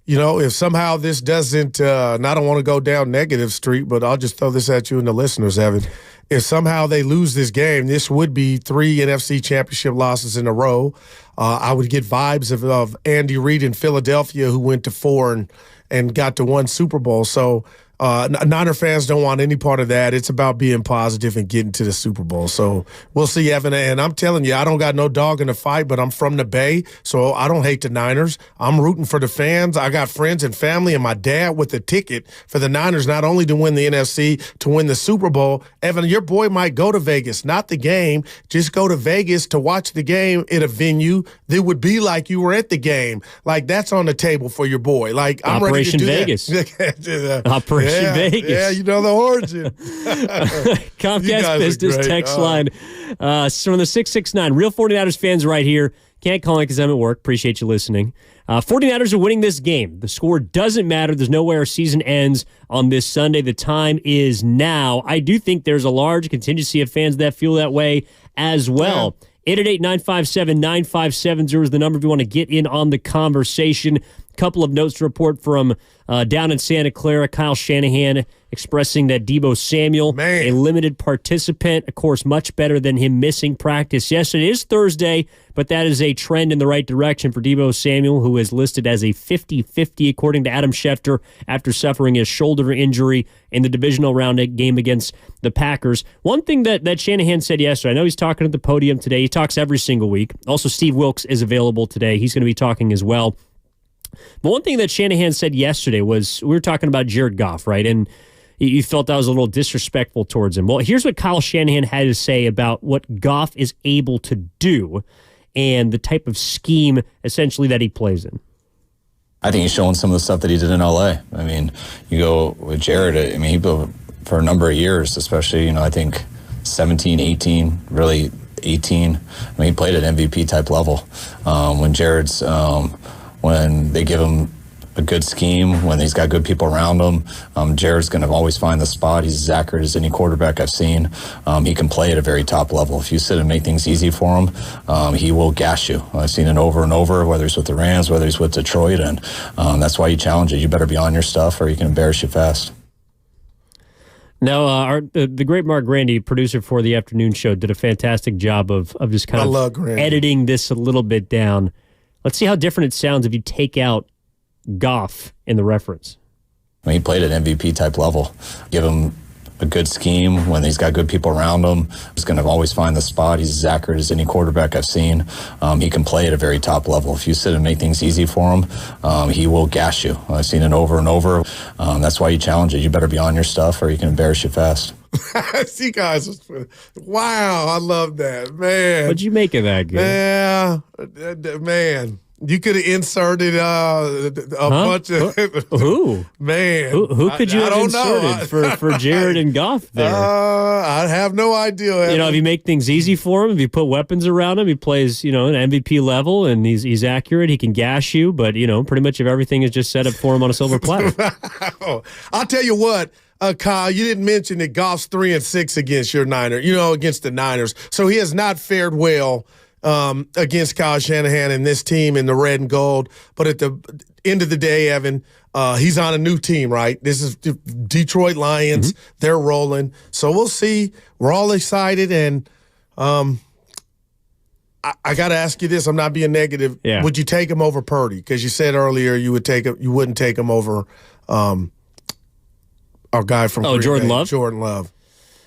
Speaker 13: if somehow this doesn't, and I don't want to go down negative street, but I'll just throw this at you and the listeners, Evan. If somehow they lose this game, this would be 3 NFC Championship losses in a row. I would get vibes of Andy Reid in Philadelphia, who went to 4 and got to 1 Super Bowl. So Niner fans don't want any part of that. It's about being positive and getting to the Super Bowl. So we'll see, Evan. And I'm telling you, I don't got no dog in the fight, but I'm from the Bay, so I don't hate the Niners. I'm rooting for the fans. I got friends and family and my dad with a ticket for the Niners, not only to win the NFC, to win the Super Bowl. Evan, your boy might go to Vegas, not the game, just go to Vegas to watch the game in a venue that would be like you were at the game. Like, that's on the table for your boy. Like, I'm
Speaker 7: Operation
Speaker 13: ready to do
Speaker 7: Vegas.
Speaker 13: that.
Speaker 7: Operation Vegas.
Speaker 13: Yeah, you know the origin.
Speaker 7: Comcast Business text line from the 669. Real 49ers fans right here. Can't call in because I'm at work. Appreciate you listening. 49ers are winning this game. The score doesn't matter. There's no way our season ends on this Sunday. The time is now. I do think there's a large contingency of fans that feel that way as well. 888-957-9570 is the number if you want to get in on the conversation. Couple of notes to report from down in Santa Clara. Kyle Shanahan expressing that Debo Samuel, a limited participant, of course, much better than him missing practice yesterday. It is Thursday, but that is a trend in the right direction for Debo Samuel, who is listed as a 50-50, according to Adam Schefter, after suffering a shoulder injury in the divisional round game against the Packers. One thing that Shanahan said yesterday, I know he's talking at the podium today. He talks every single week. Also, Steve Wilkes is available today. He's going to be talking as well. But one thing that Shanahan said yesterday was, we were talking about Jared Goff, right? And you felt that was a little disrespectful towards him. Well, here's what Kyle Shanahan had to say about what Goff is able to do and the type of scheme, essentially, that he plays in.
Speaker 9: I think he's showing some of the stuff that he did in L.A. I mean, you go with Jared, I mean, he built for a number of years, especially, I think 17, 18, really 18. I mean, he played at MVP-type level. When Jared's... when they give him a good scheme, when he's got good people around him, Jared's going to always find the spot. He's as accurate as any quarterback I've seen. He can play at a very top level. If you sit and make things easy for him, he will gas you. I've seen it over and over, whether it's with the Rams, whether it's with Detroit, and that's why you challenge it. You better be on your stuff or he can embarrass you fast.
Speaker 7: Now, the great Mark Grandy, producer for the afternoon show, did a fantastic job of just kind of editing this a little bit down. Let's see how different it sounds if you take out Goff in the reference.
Speaker 9: He played at MVP-type level. Give him a good scheme, when he's got good people around him, he's going to always find the spot. He's as accurate as any quarterback I've seen. He can play at a very top level. If you sit and make things easy for him, he will gas you. I've seen it over and over. That's why you challenge it. You better be on your stuff or he can embarrass you fast.
Speaker 13: See, guys, wow, I love that, man.
Speaker 7: What'd you make of that, guy?
Speaker 13: Yeah, man. You could have inserted a bunch of
Speaker 7: who?
Speaker 13: Man,
Speaker 7: who could you have inserted for Jared and Goff there?
Speaker 13: I have no idea.
Speaker 7: If you make things easy for him, if you put weapons around him, he plays an MVP level and he's accurate. He can gash you, but pretty much if everything is just set up for him on a silver platter.
Speaker 13: I'll tell you what. Kyle, you didn't mention that Goff's 3-6 against your Niners, against the Niners. So he has not fared well against Kyle Shanahan and this team in the red and gold. But at the end of the day, Evan, he's on a new team, right? This is Detroit Lions. Mm-hmm. They're rolling. So we'll see. We're all excited. And I got to ask you this. I'm not being negative.
Speaker 7: Yeah.
Speaker 13: Would you take him over Purdy? Because you said earlier you wouldn't take him over our guy from
Speaker 7: Jordan Love?
Speaker 13: Jordan Love.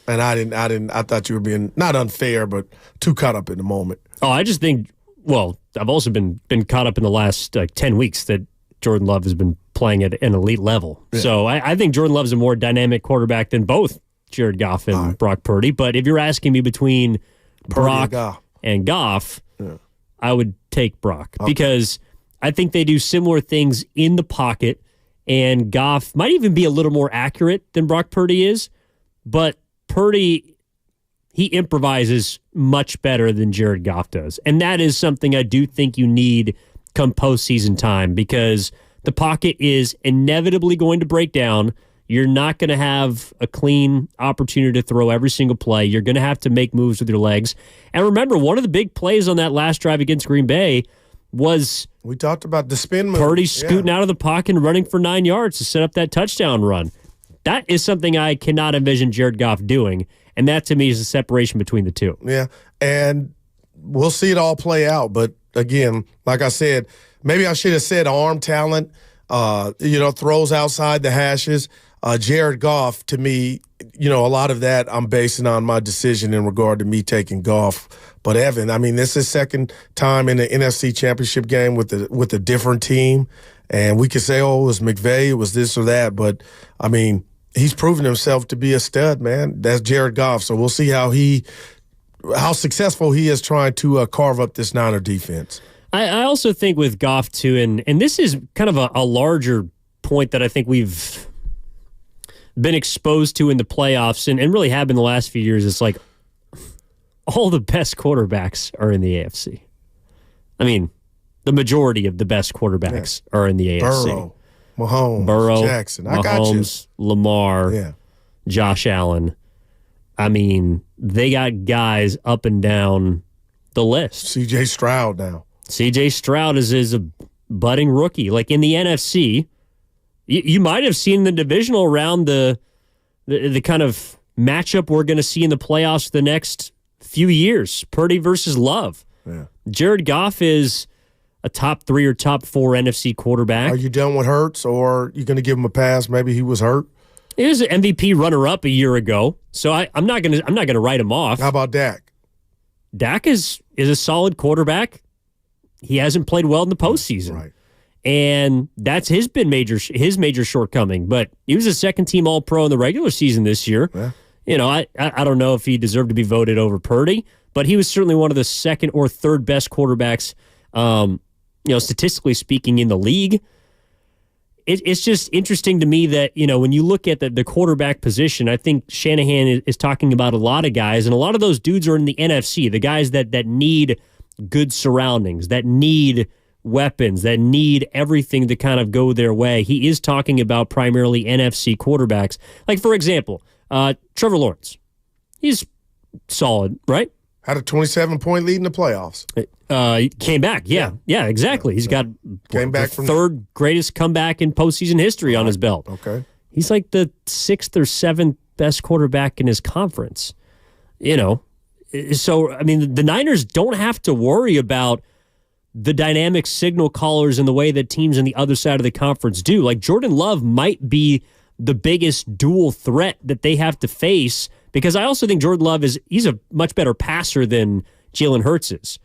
Speaker 13: And I thought you were being not unfair, but too caught up in the moment.
Speaker 7: Oh, I just think, I've also been caught up in the last 10 weeks that Jordan Love has been playing at an elite level. Yeah. So I think Jordan Love's a more dynamic quarterback than both Jared Goff and Brock Purdy. But if you're asking me between Brock and Goff, I would take Brock because I think they do similar things in the pocket. And Goff might even be a little more accurate than Brock Purdy is, but Purdy, he improvises much better than Jared Goff does. And that is something I do think you need come postseason time because the pocket is inevitably going to break down. You're not going to have a clean opportunity to throw every single play. You're going to have to make moves with your legs. And remember, one of the big plays on that last drive against Green Bay was
Speaker 13: we talked about the spin move.
Speaker 7: Purdy scooting out of the pocket and running for 9 yards to set up that touchdown run. That is something I cannot envision Jared Goff doing, and that to me is the separation between the two.
Speaker 13: Yeah, and we'll see it all play out. But again, like I said, maybe I should have said arm talent, throws outside the hashes. Jared Goff, to me, a lot of that I'm basing on my decision in regard to me taking Goff. But Evan, this is second time in the NFC Championship game with a different team. And we could say, it was McVay, it was this or that. But, he's proven himself to be a stud, man. That's Jared Goff. So we'll see how successful he is trying to carve up this Niner defense.
Speaker 7: I also think with Goff, too, and this is kind of a larger point that I think we've been exposed to in the playoffs and really have been the last few years. It's like all the best quarterbacks are in the AFC. The majority of the best quarterbacks are in the AFC.
Speaker 13: Burrow, Jackson,
Speaker 7: Mahomes, Lamar, Josh Allen. They got guys up and down the list.
Speaker 13: C.J. Stroud now.
Speaker 7: C.J. Stroud is a budding rookie. Like in the NFC, you might have seen the divisional round, the kind of matchup we're going to see in the playoffs the next few years. Purdy versus Love.
Speaker 13: Yeah.
Speaker 7: Jared Goff is a top 3 or top 4 NFC quarterback.
Speaker 13: Are you done with Hurts, or are you going to give him a pass? Maybe he was hurt.
Speaker 7: He was an MVP runner-up a year ago, so I'm not gonna write him off.
Speaker 13: How about Dak?
Speaker 7: Dak is a solid quarterback. He hasn't played well in the postseason.
Speaker 13: Right.
Speaker 7: And that's his major shortcoming. But he was a second-team All-Pro in the regular season this year.
Speaker 13: Yeah.
Speaker 7: I don't know if he deserved to be voted over Purdy, but he was certainly one of the second or third best quarterbacks, statistically speaking, in the league. It's just interesting to me that, when you look at the quarterback position, I think Shanahan is talking about a lot of guys, and a lot of those dudes are in the NFC, the guys that need good surroundings, that need weapons, that need everything to kind of go their way. He is talking about primarily NFC quarterbacks. Like, for example, Trevor Lawrence. He's solid, right?
Speaker 13: Had a 27-point lead in the playoffs.
Speaker 7: He came back, yeah, exactly. He's got
Speaker 13: the
Speaker 7: third greatest comeback in postseason history on his belt.
Speaker 13: Okay.
Speaker 7: He's like the 6th or 7th best quarterback in his conference. So, the Niners don't have to worry about the dynamic signal callers and the way that teams on the other side of the conference do. Like, Jordan Love might be the biggest dual threat that they have to face, because I also think Jordan Love he's a much better passer than Jalen Hurts is.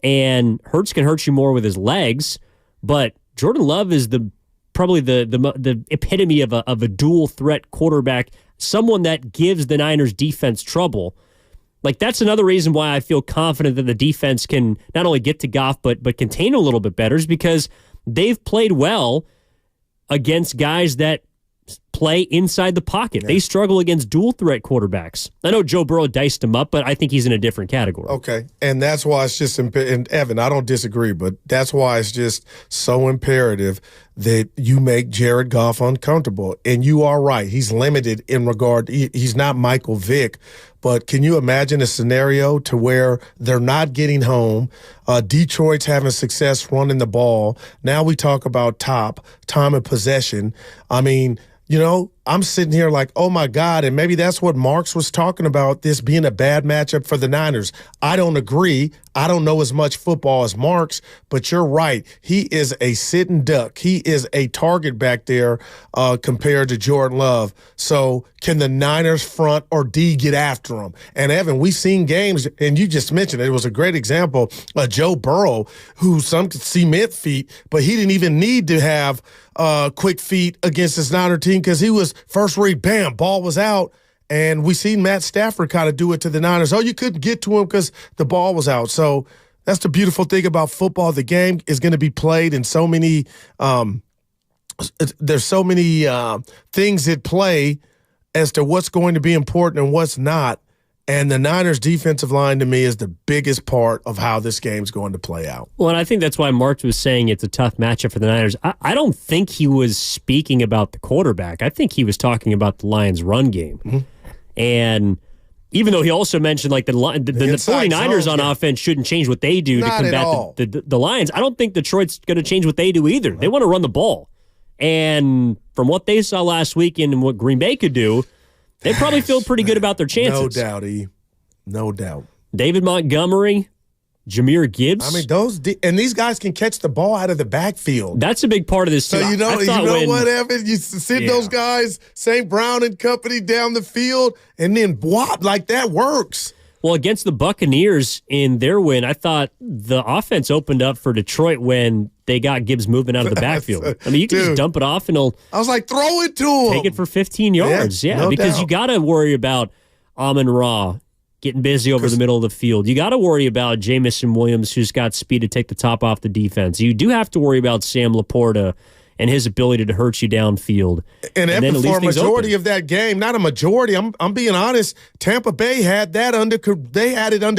Speaker 7: And Hurts can hurt you more with his legs, but Jordan Love is probably the epitome of a dual threat quarterback, someone that gives the Niners defense trouble. Like, that's another reason why I feel confident that the defense can not only get to Goff, but contain a little bit better, is because they've played well against guys that play inside the pocket. Yeah. They struggle against dual threat quarterbacks. I know Joe Burrow diced him up, but I think he's in a different category.
Speaker 13: Okay, and that's why it's just, and Evan, I don't disagree, but that's why it's just so imperative that you make Jared Goff uncomfortable. And you are right. He's limited in regard, he's not Michael Vick, but can you imagine a scenario to where they're not getting home, Detroit's having success running the ball, now we talk about time of possession. I mean, you know, I'm sitting here like, oh, my God, and maybe that's what Marks was talking about, this being a bad matchup for the Niners. I don't agree. I don't know as much football as Marks, but you're right. He is a sitting duck. He is a target back there compared to Jordan Love. So can the Niners front or D get after him? And, Evan, we've seen games, and you just mentioned it was a great example, Joe Burrow, who some could cement feet, but he didn't even need to have quick feet against this Niner team because he was first read, bam, ball was out. And we seen Matt Stafford kind of do it to the Niners. Oh, you couldn't get to him because the ball was out. So that's the beautiful thing about football. The game is going to be played in so many there's so many things at play as to what's going to be important and what's not. And the Niners' defensive line, to me, is the biggest part of how this game's going to play out.
Speaker 7: Well, and I think that's why Mark was saying it's a tough matchup for the Niners. I don't think he was speaking about the quarterback. I think he was talking about the Lions' run game. Mm-hmm. And even though he also mentioned like the 49ers on offense shouldn't change what they do to combat the Lions, I don't think Detroit's going to change what they do either. They want to run the ball. And from what they saw last weekend and what Green Bay could do, they probably feel pretty good about their chances.
Speaker 13: No doubt, E. No doubt.
Speaker 7: David Montgomery, Jahmyr Gibbs.
Speaker 13: I mean, and these guys can catch the ball out of the backfield.
Speaker 7: That's a big part of this, too.
Speaker 13: So, you know what, Evan? You send those guys, St. Brown and company, down the field, and then whop, like that works.
Speaker 7: Well, against the Buccaneers in their win, I thought the offense opened up for Detroit when they got Gibbs moving out of the backfield. I mean, you can just dump it off and
Speaker 13: I was like, throw it to him.
Speaker 7: Take it for 15 yards. Yeah, no because doubt. You got to worry about Amon-Ra getting busy over the middle of the field. You got to worry about Jamison Williams, who's got speed to take the top off the defense. You do have to worry about Sam Laporta and his ability to hurt you downfield.
Speaker 13: And for a majority of that game, not a majority, I'm being honest, Tampa Bay had that under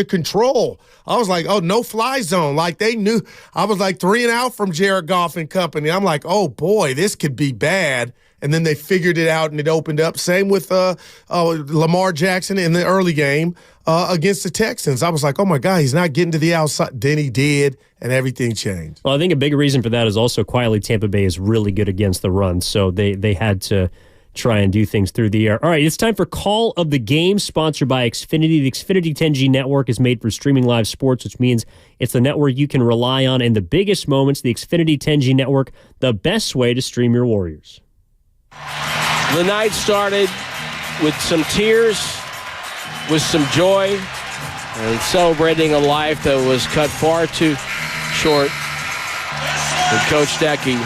Speaker 13: control. I was like, oh, no fly zone. Like they knew. I was like 3 and out from Jared Goff and company. I'm like, oh boy, this could be bad. And then they figured it out and it opened up. Same with Lamar Jackson in the early game against the Texans. I was like, oh, my God, he's not getting to the outside. Then he did, and everything changed.
Speaker 7: Well, I think a big reason for that is also quietly Tampa Bay is really good against the run. So they had to try and do things through the air. All right, it's time for Call of the Game, sponsored by Xfinity. The Xfinity 10G network is made for streaming live sports, which means it's the network you can rely on in the biggest moments. The Xfinity 10G network, the best way to stream your Warriors.
Speaker 18: The night started with some tears, with some joy, and celebrating a life that was cut far too short. And Coach Decky,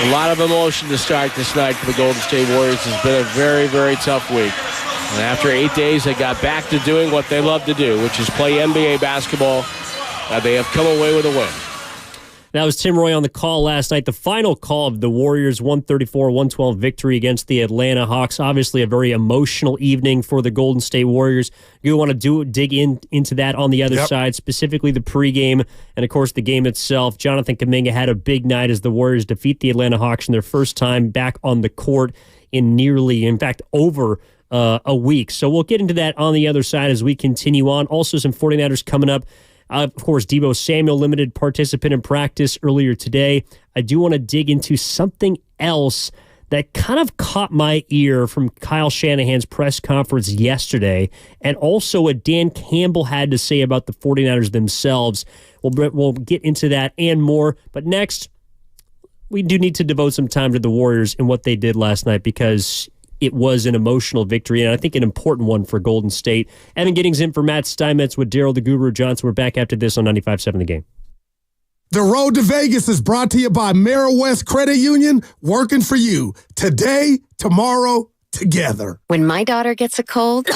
Speaker 18: a lot of emotion to start this night for the Golden State Warriors. It's been a very, very tough week. And after 8 days, they got back to doing what they love to do, which is play NBA basketball. They have come away with a win.
Speaker 7: That was Tim Roy on the call last night. The final call of the Warriors' 134-112 victory against the Atlanta Hawks. Obviously a very emotional evening for the Golden State Warriors. You want to dig into that on the other side, specifically the pregame and, of course, the game itself. Jonathan Kuminga had a big night as the Warriors defeat the Atlanta Hawks in their first time back on the court in fact, over a week. So we'll get into that on the other side as we continue on. Also, some 49ers coming up. Of course, Debo Samuel, limited participant in practice earlier today. I do want to dig into something else that kind of caught my ear from Kyle Shanahan's press conference yesterday, and also what Dan Campbell had to say about the 49ers themselves. We'll get into that and more. But next, we do need to devote some time to the Warriors and what they did last night, because it was an emotional victory, and I think an important one for Golden State. Evan Giddings in for Matt Steinmetz with Daryl the Guru Johnson. We're back after this on 95.7 The Game.
Speaker 13: The Road to Vegas is brought to you by West Credit Union, working for you today, tomorrow, together.
Speaker 19: When my daughter gets a cold,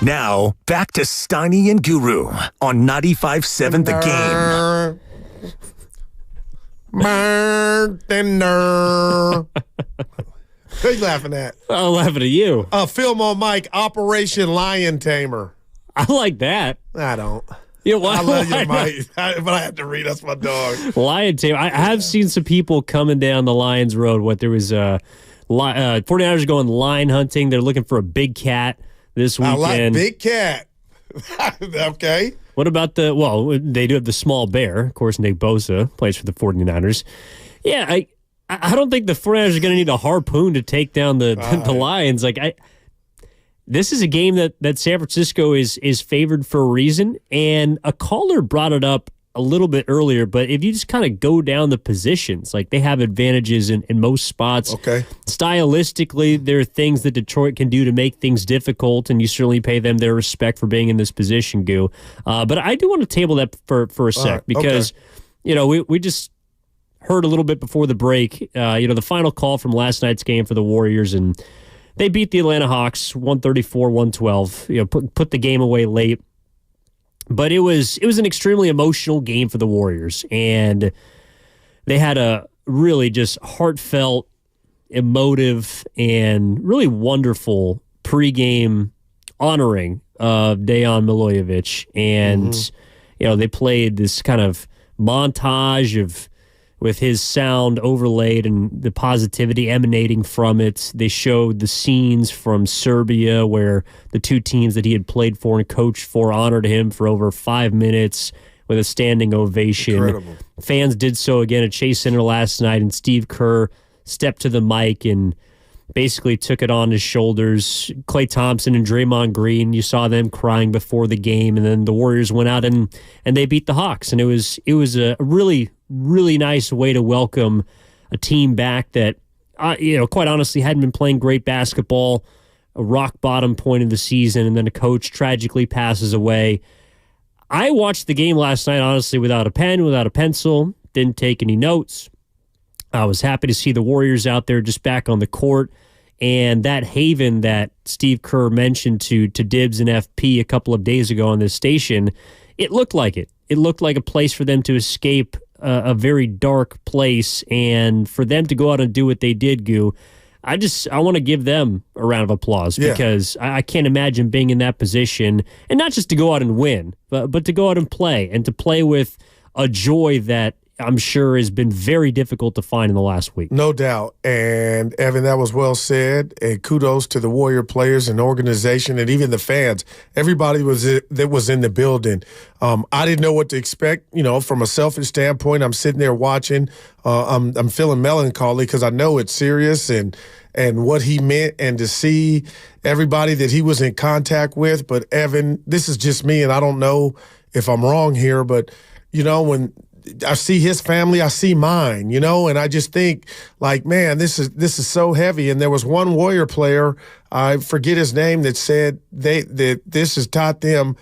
Speaker 5: Now, back to Steiny and Guru on 95.7 The Game.
Speaker 13: What are you laughing at?
Speaker 7: I'm laughing at you.
Speaker 13: Film on Mike, Operation Lion Tamer.
Speaker 7: I like that.
Speaker 13: I don't.
Speaker 7: You know,
Speaker 13: I love you, Mike, but I have to read. That's my dog.
Speaker 7: Lion Tamer. I have seen some people coming down the Lions Road. There was 49ers going lion hunting. They're looking for a big cat this weekend.
Speaker 13: I like big cat. Okay.
Speaker 7: What about they do have the small bear. Of course, Nick Bosa plays for the 49ers. Yeah, I don't think the 49ers are going to need a harpoon to take down the Lions. This is a game that San Francisco is favored for a reason, and a caller brought it up a little bit earlier, but if you just kind of go down the positions, they have advantages in most spots.
Speaker 13: Okay.
Speaker 7: Stylistically, there are things that Detroit can do to make things difficult, and you certainly pay them their respect for being in this position, Goo. But I do want to table that for a sec because, we just heard a little bit before the break, the final call from last night's game for the Warriors, and they beat the Atlanta Hawks 134-112. Put the game away late. But it was an extremely emotional game for the Warriors, and they had a really just heartfelt, emotive, and really wonderful pregame honoring of Dejan Milojevic. And they played this kind of montage with his sound overlaid and the positivity emanating from it. They showed the scenes from Serbia where the two teams that he had played for and coached for honored him for over 5 minutes with a standing ovation.
Speaker 13: Incredible.
Speaker 7: Fans did so again at Chase Center last night, and Steve Kerr stepped to the mic and basically took it on his shoulders. Klay Thompson and Draymond Green, you saw them crying before the game, and then the Warriors went out and they beat the Hawks. And it was a really, really nice way to welcome a team back that, quite honestly hadn't been playing great basketball, a rock bottom point of the season, and then a coach tragically passes away. I watched the game last night, honestly, without a pen, without a pencil, didn't take any notes. I was happy to see the Warriors out there just back on the court, and that haven that Steve Kerr mentioned to Dibs and FP a couple of days ago on this station, it looked like it. It looked like a place for them to escape a very dark place, and for them to go out and do what they did, Goo, I want to give them a round of applause because I can't imagine being in that position, and not just to go out and win, but to go out and play with a joy that I'm sure has been very difficult to find in the last week.
Speaker 13: No doubt. And, Evan, that was well said. And kudos to the Warrior players and organization and even the fans. Everybody that was in the building. I didn't know what to expect, from a selfish standpoint. I'm sitting there watching. I'm feeling melancholy because I know it's serious and what he meant, and to see everybody that he was in contact with. But, Evan, this is just me, and I don't know if I'm wrong here, but, when I see his family, I see mine, and I just think man, this is so heavy. And there was one Warrior player, I forget his name, that said that this has taught them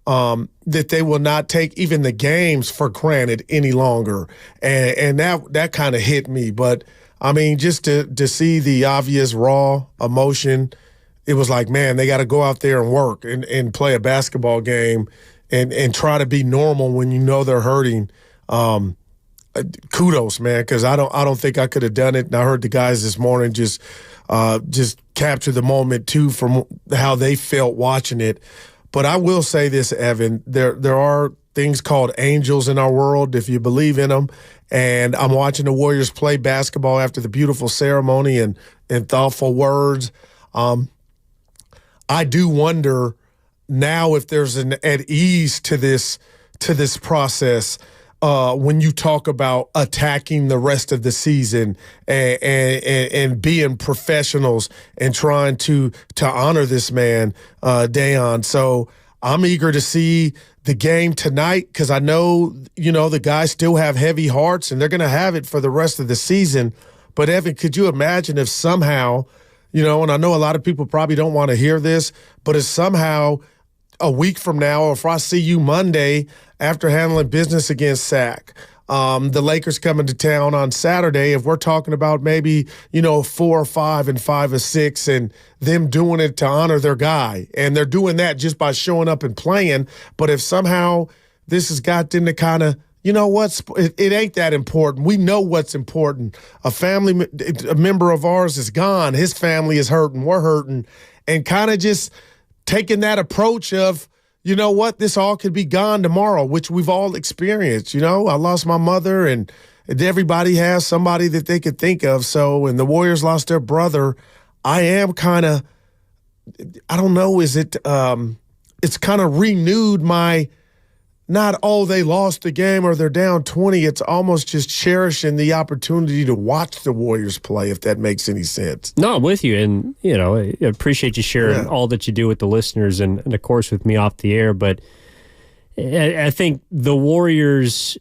Speaker 13: that they will not take even the games for granted any longer. And that kind of hit me. But I mean, just to see the obvious raw emotion, it was man, they got to go out there and work and play a basketball game and try to be normal when they're hurting. Kudos, man, because I don't think I could have done it. And I heard the guys this morning just capture the moment too from how they felt watching it. But I will say this, Evan, there are things called angels in our world, if you believe in them. And I'm watching the Warriors play basketball after the beautiful ceremony and thoughtful words. I do wonder now if there's an at ease to this process. When you talk about attacking the rest of the season and being professionals and trying to honor this man, Dejan. So I'm eager to see the game tonight because I know, the guys still have heavy hearts and they're going to have it for the rest of the season. But, Evan, could you imagine if somehow, and I know a lot of people probably don't want to hear this, but if somehow a week from now, or if I see you Monday after handling business against SAC, the Lakers coming to town on Saturday, if we're talking about maybe, 4 or 5 and 5 or 6 and them doing it to honor their guy, and they're doing that just by showing up and playing. But if somehow this has got them to kind of, it ain't that important. We know what's important. A member of ours is gone. His family is hurting. We're hurting. And kind of just taking that approach of, this all could be gone tomorrow, which we've all experienced. I lost my mother, and everybody has somebody that they could think of. So, and the Warriors lost their brother. I am kind of, I don't know, it's kind of renewed my, not, they lost the game or they're down 20. It's almost just cherishing the opportunity to watch the Warriors play, if that makes any sense.
Speaker 7: No, I'm with you. And, I appreciate you sharing all that you do with the listeners and, of course, with me off the air. But I think the Warriors,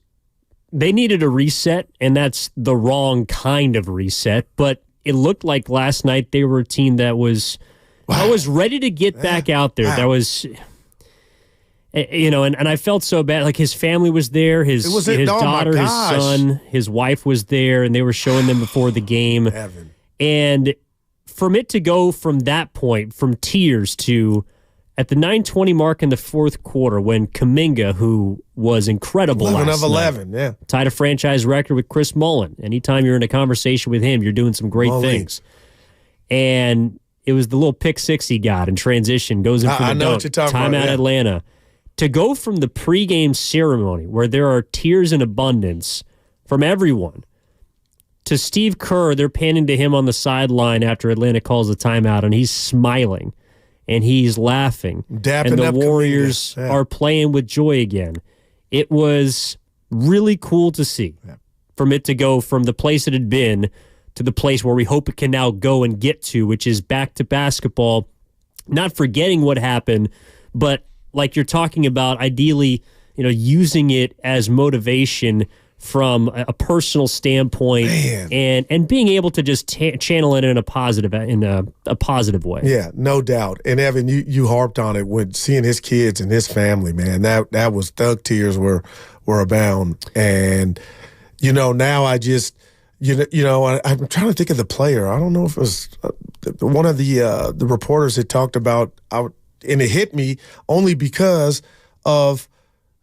Speaker 7: they needed a reset, and that's the wrong kind of reset. But it looked like last night they were a team that was, I was ready to get back out there. That was... and I felt so bad. Like, his family was there, his daughter, his son, his wife was there, and they were showing them before the game.
Speaker 13: Evan.
Speaker 7: And from it to go from that point, from tears to at the 9:20 mark in the fourth quarter, when Kuminga, who was incredible
Speaker 13: 11
Speaker 7: last
Speaker 13: of 11,
Speaker 7: night, tied a franchise record with Chris Mullin. Anytime you're in a conversation with him, you're doing some great things. And it was the little pick six he got in transition, goes in for the dunk, timeout Atlanta. To go from the pregame ceremony where there are tears in abundance from everyone to Steve Kerr, they're panning to him on the sideline after Atlanta calls the timeout, and he's smiling and he's laughing.
Speaker 13: Dapping
Speaker 7: and the
Speaker 13: up
Speaker 7: Warriors are playing with joy again. It was really cool to see from it to go from the place it had been to the place where we hope it can now go and get to, which is back to basketball, not forgetting what happened, but like you're talking about, ideally, using it as motivation from a personal standpoint, and being able to just channel it in a positive way.
Speaker 13: Yeah, no doubt. And Evan, you harped on it when seeing his kids and his family, man. That was thug tears were abound. And now I just I'm trying to think of the player. I don't know if it was one of the reporters that talked about and it hit me only because of,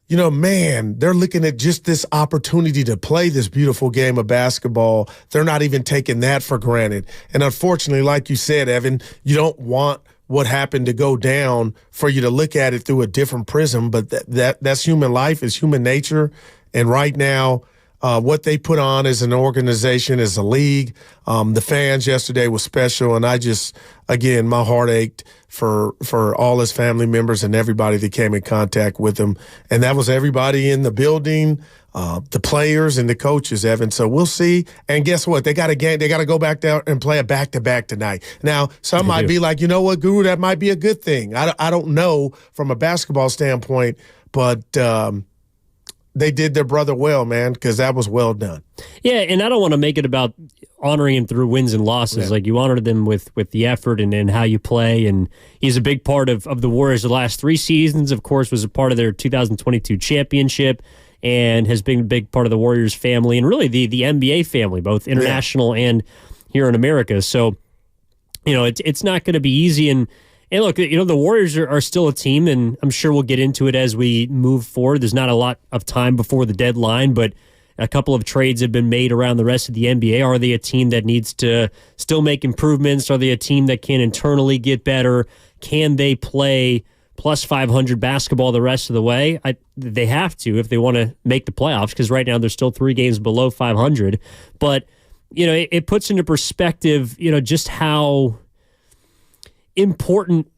Speaker 13: they're looking at just this opportunity to play this beautiful game of basketball. They're not even taking that for granted. And unfortunately, like you said, Evan, you don't want what happened to go down for you to look at it through a different prism, but that's human life, is human nature. And right now, what they put on as an organization, as a league, the fans yesterday was special, and I just, again, my heart ached for all his family members and everybody that came in contact with him, and that was everybody in the building, the players and the coaches, Evan. So we'll see. And guess what? They got a game. They got to go back there and play a back-to-back tonight. Now, some might be like, you know what, Guru, that might be a good thing. I don't know from a basketball standpoint, but they did their brother well, man, because that was well done.
Speaker 7: Yeah, and I don't want to make it about honoring him through wins and losses. Like, you honored them with the effort and how you play, and he's a big part of the Warriors the last 3 seasons. Of course, was a part of their 2022 championship and has been a big part of the Warriors family and really the NBA family, both international and here in America. So, it's not going to be easy. And look, the Warriors are still a team, and I'm sure we'll get into it as we move forward. There's not a lot of time before the deadline, but a couple of trades have been made around the rest of the NBA. Are they a team that needs to still make improvements? Are they a team that can internally get better? Can they play plus 500 basketball the rest of the way? They have to if they want to make the playoffs, because right now they're still 3 games below 500. But, it puts into perspective, just how important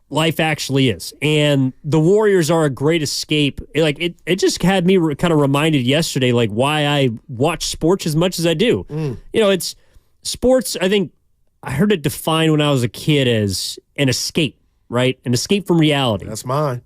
Speaker 7: life actually is. And the Warriors are a great escape. Like, it just had me kind of reminded yesterday, like, why I watch sports as much as I do. It's sports, I think I heard it defined when I was a kid as an escape, right? An escape from reality.
Speaker 13: That's mine.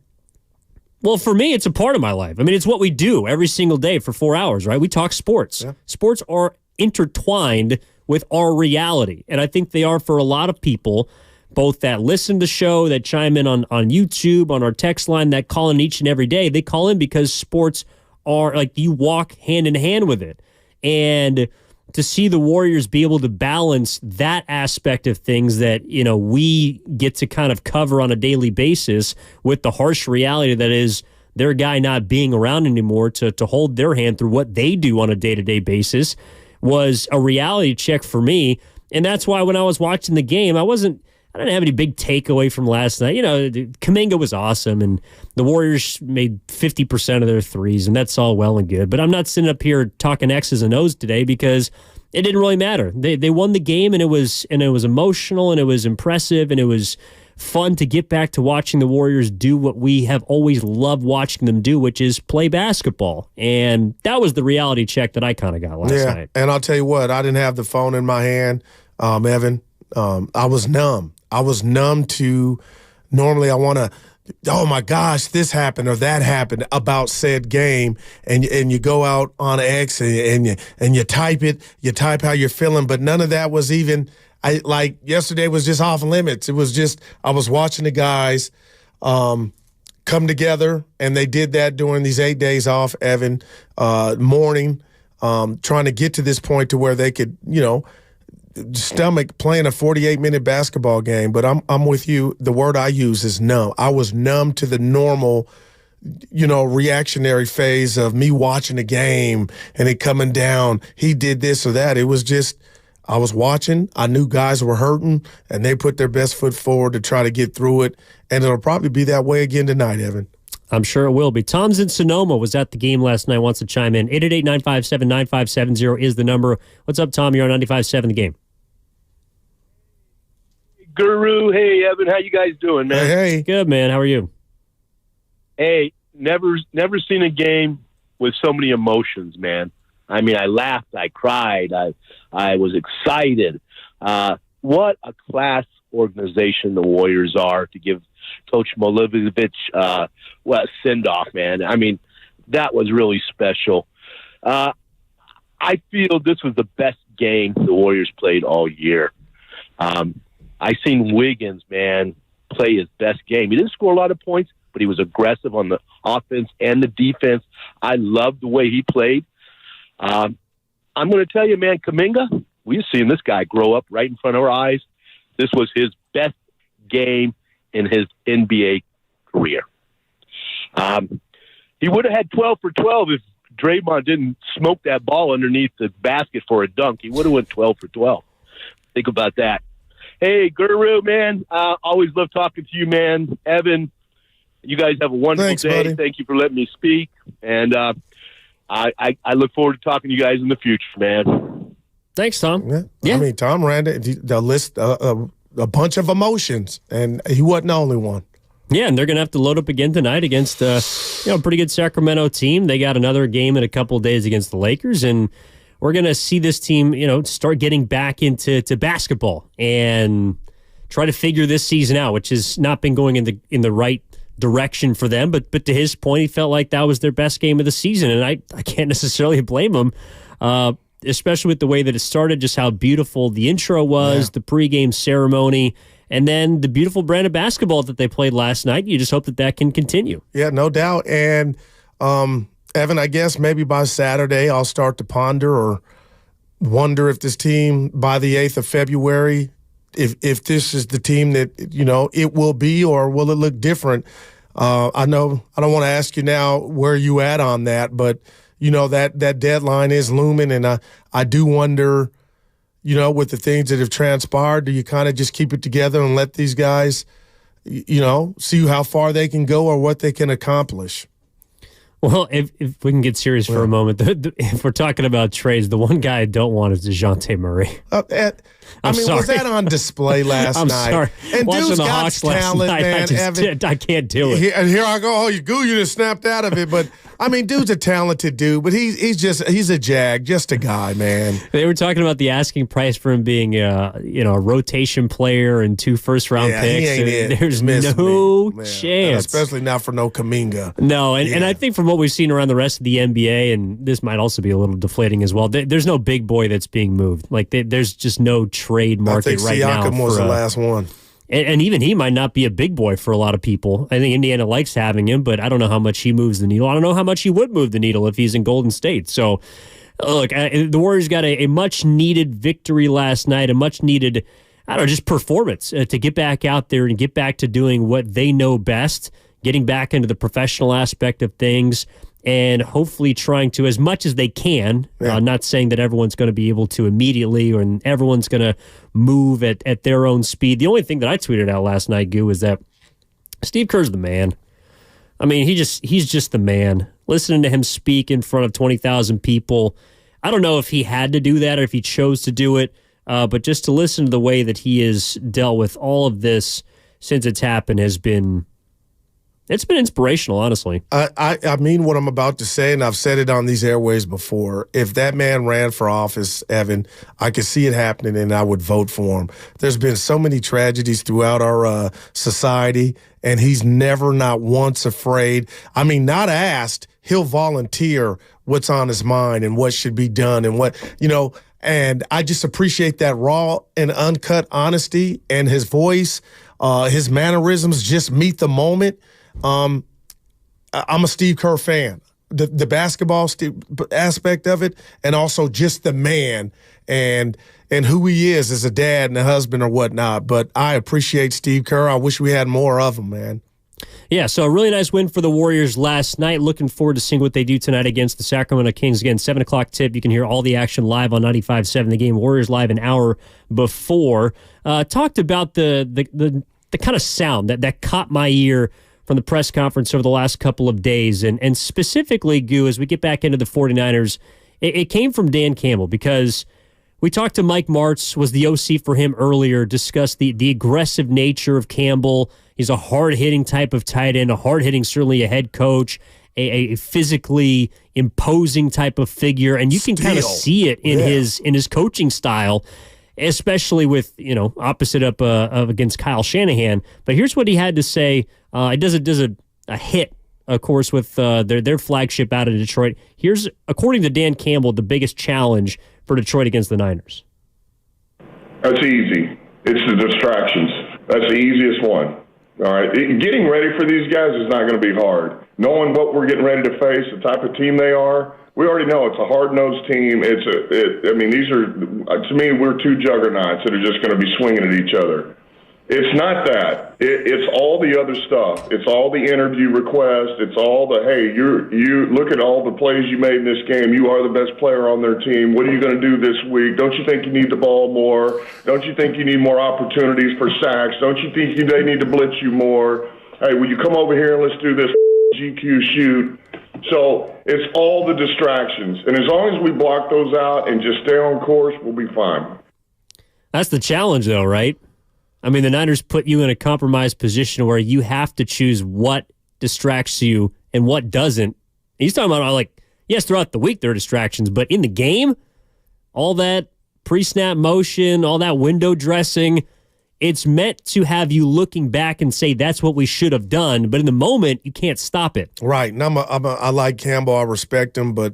Speaker 7: Well, for me, it's a part of my life. I mean, it's what we do every single day for 4 hours, right? We talk sports. Yeah. Sports are intertwined with our reality. And I think they are for a lot of people, both that listen to the show, that chime in on YouTube, on our text line, that call in each and every day. They call in because sports are like you walk hand in hand with it. And to see the Warriors be able to balance that aspect of things that, we get to kind of cover on a daily basis with the harsh reality that is their guy not being around anymore to hold their hand through what they do on a day-to-day basis was a reality check for me. And that's why when I was watching the game, I didn't have any big takeaway from last night. Kuminga was awesome, and the Warriors made 50% of their threes, and that's all well and good. But I'm not sitting up here talking X's and O's today because it didn't really matter. They won the game, and it was emotional, and it was impressive, and it was fun to get back to watching the Warriors do what we have always loved watching them do, which is play basketball. And that was the reality check that I kind of got last night.
Speaker 13: And I'll tell you what, I didn't have the phone in my hand, Evan. I was numb. I was numb to normally I want to, oh my gosh, this happened or that happened about said game, and you go out on X and you type it, you type how you're feeling, but none of that was even. Yesterday was just off limits. It was just I was watching the guys come together, and they did that during these 8 days off, Evan, morning, trying to get to this point to where they could, stomach playing a 48-minute basketball game. But I'm with you. The word I use is numb. I was numb to the normal, reactionary phase of me watching a game and it coming down. He did this or that. It was just I was watching. I knew guys were hurting, and they put their best foot forward to try to get through it. And it'll probably be that way again tonight, Evan.
Speaker 7: I'm sure it will be. Tom's in Sonoma, was at the game last night, wants to chime in. 888-957-9570 is the number. What's up, Tom? You're on 95.7 The Game.
Speaker 1: Guru, hey, Evan, how you guys doing, man?
Speaker 13: Hey.
Speaker 7: Good, man. How are you?
Speaker 1: Hey, never seen a game with so many emotions, man. I mean, I laughed, I cried, I was excited. What a class organization the Warriors are to give Coach Milojevic a send-off, man. I mean, that was really special. I feel this was the best game the Warriors played all year. I seen Wiggins, man, play his best game. He didn't score a lot of points, but he was aggressive on the offense and the defense. I loved the way he played. I'm going to tell you, man, Kuminga, we've seen this guy grow up right in front of our eyes. This was his best game in his NBA career. He would have had 12 for 12 if Draymond didn't smoke that ball underneath the basket for a dunk. He would have went 12 for 12. Think about that. Hey, Guru, man, always love talking to you, man. Evan, you guys have a wonderful day.
Speaker 13: Buddy.
Speaker 1: Thank you for letting me speak. And I look forward to talking to you guys in the future, man.
Speaker 7: Thanks, Tom.
Speaker 13: Yeah. I mean, Tom ran the list, a bunch of emotions, and he wasn't the only one.
Speaker 7: Yeah, and they're going to have to load up again tonight against a pretty good Sacramento team. They got another game in a couple of days against the Lakers, and we're going to see this team, start getting back into basketball and try to figure this season out, which has not been going in the right direction for them. But to his point, he felt like that was their best game of the season, and I can't necessarily blame him, especially with the way that it started, just how beautiful the intro was, the pregame ceremony, and then the beautiful brand of basketball that they played last night. You just hope that can continue.
Speaker 13: Yeah, no doubt. And Evan, I guess maybe by Saturday I'll start to ponder or wonder if this team by the 8th of February, if this is the team that, it will be, or will it look different? I know I don't want to ask you now where you at on that, but, that deadline is looming, and I do wonder, with the things that have transpired, do you kind of just keep it together and let these guys, see how far they can go or what they can accomplish?
Speaker 7: Well, if we can get serious for a moment, if we're talking about trades, the one guy I don't want is DeJounte Murray.
Speaker 13: Was that on display last
Speaker 7: I'm
Speaker 13: night?
Speaker 7: Sorry.
Speaker 13: And
Speaker 7: Watching
Speaker 13: dude's
Speaker 7: the
Speaker 13: got
Speaker 7: Hawks
Speaker 13: talent,
Speaker 7: last night,
Speaker 13: man.
Speaker 7: I can't do it.
Speaker 13: And here I go. Oh, you just snapped out of it. But, dude's a talented dude, but he's a jag, just a guy, man.
Speaker 7: They were talking about the asking price for him being a rotation player and 2 first-round picks.
Speaker 13: He ain't it.
Speaker 7: There's no chance.
Speaker 13: Especially not for no Kuminga.
Speaker 7: No, and I think from what we've seen around the rest of the NBA, and this might also be a little deflating as well, there's no big boy that's being moved. Like, there's just no trade market right now.
Speaker 13: Siakam was the last one.
Speaker 7: And even he might not be a big boy for a lot of people. I think Indiana likes having him, but I don't know how much he moves the needle. I don't know how much he would move the needle if he's in Golden State. So, look, the Warriors got a much-needed victory last night, a much-needed, just performance to get back out there and get back to doing what they know best, getting back into the professional aspect of things, and hopefully trying to, as much as they can, not saying that everyone's going to be able to immediately or everyone's going to move at their own speed. The only thing that I tweeted out last night, Goo, is that Steve Kerr's the man. I mean, he's just the man. Listening to him speak in front of 20,000 people, I don't know if he had to do that or if he chose to do it, but just to listen to the way that he has dealt with all of this since it's happened has been... It's been inspirational, honestly.
Speaker 13: I mean what I'm about to say, and I've said it on these airways before. If that man ran for office, Evan, I could see it happening, and I would vote for him. There's been so many tragedies throughout our society, and he's never, not once afraid. I mean, not asked, he'll volunteer what's on his mind and what should be done and what, and I just appreciate that raw and uncut honesty, and his voice, his mannerisms just meet the moment. I'm a Steve Kerr fan. The basketball aspect of it, and also just the man and who he is as a dad and a husband or whatnot. But I appreciate Steve Kerr. I wish we had more of him, man.
Speaker 7: Yeah, so a really nice win for the Warriors last night. Looking forward to seeing what they do tonight against the Sacramento Kings. Again, 7 o'clock tip. You can hear all the action live on 95.7 The Game. Warriors live an hour before. Talked about the kind of sound that caught my ear from the press conference over the last couple of days. And specifically, Goo, as we get back into the 49ers, it came from Dan Campbell, because we talked to Mike Martz, was the OC for him earlier, discussed the aggressive nature of Campbell. He's a hard-hitting type of tight end, a hard-hitting, certainly a head coach, a physically imposing type of figure, and you can kind of see it in his coaching style, especially with, opposite up against Kyle Shanahan. But here's what he had to say. It does a hit, of course, with their flagship out of Detroit. Here's, according to Dan Campbell, the biggest challenge for Detroit against the Niners.
Speaker 2: That's easy. It's the distractions. That's the easiest one. All right. Getting ready for these guys is not going to be hard. Knowing what we're getting ready to face, the type of team they are, we already know it's a hard-nosed team. These are, to me, we're two juggernauts that are just going to be swinging at each other. It's not that. It's all the other stuff. It's all the interview requests. It's all the, hey, you look at all the plays you made in this game. You are the best player on their team. What are you going to do this week? Don't you think you need the ball more? Don't you think you need more opportunities for sacks? Don't you think they need to blitz you more? Hey, will you come over here and let's do this GQ shoot? So it's all the distractions. And as long as we block those out and just stay on course, we'll be fine.
Speaker 7: That's the challenge, though, right? I mean, the Niners put you in a compromised position where you have to choose what distracts you and what doesn't. He's talking about, yes, throughout the week there are distractions, but in the game, all that pre-snap motion, all that window dressing, it's meant to have you looking back and say that's what we should have done, but in the moment, you can't stop it.
Speaker 13: Right, and I like Campbell. I respect him, but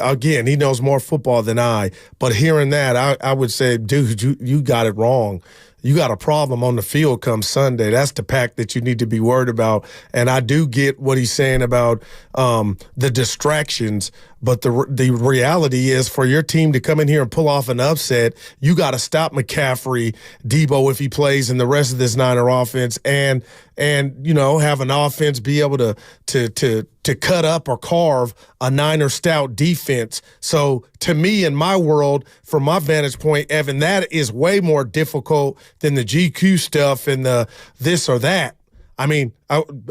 Speaker 13: again, he knows more football than I. But hearing that, I would say, dude, you got it wrong. You got a problem on the field come Sunday. That's the pack that you need to be worried about. And I do get what he's saying about the distractions, but the reality is for your team to come in here and pull off an upset, you got to stop McCaffrey, Debo if he plays, and the rest of this Niner offense, and have an offense be able to cut up or carve a Niner stout defense. So to me, in my world, from my vantage point, Evan, that is way more difficult than the GQ stuff and the this or that. I mean,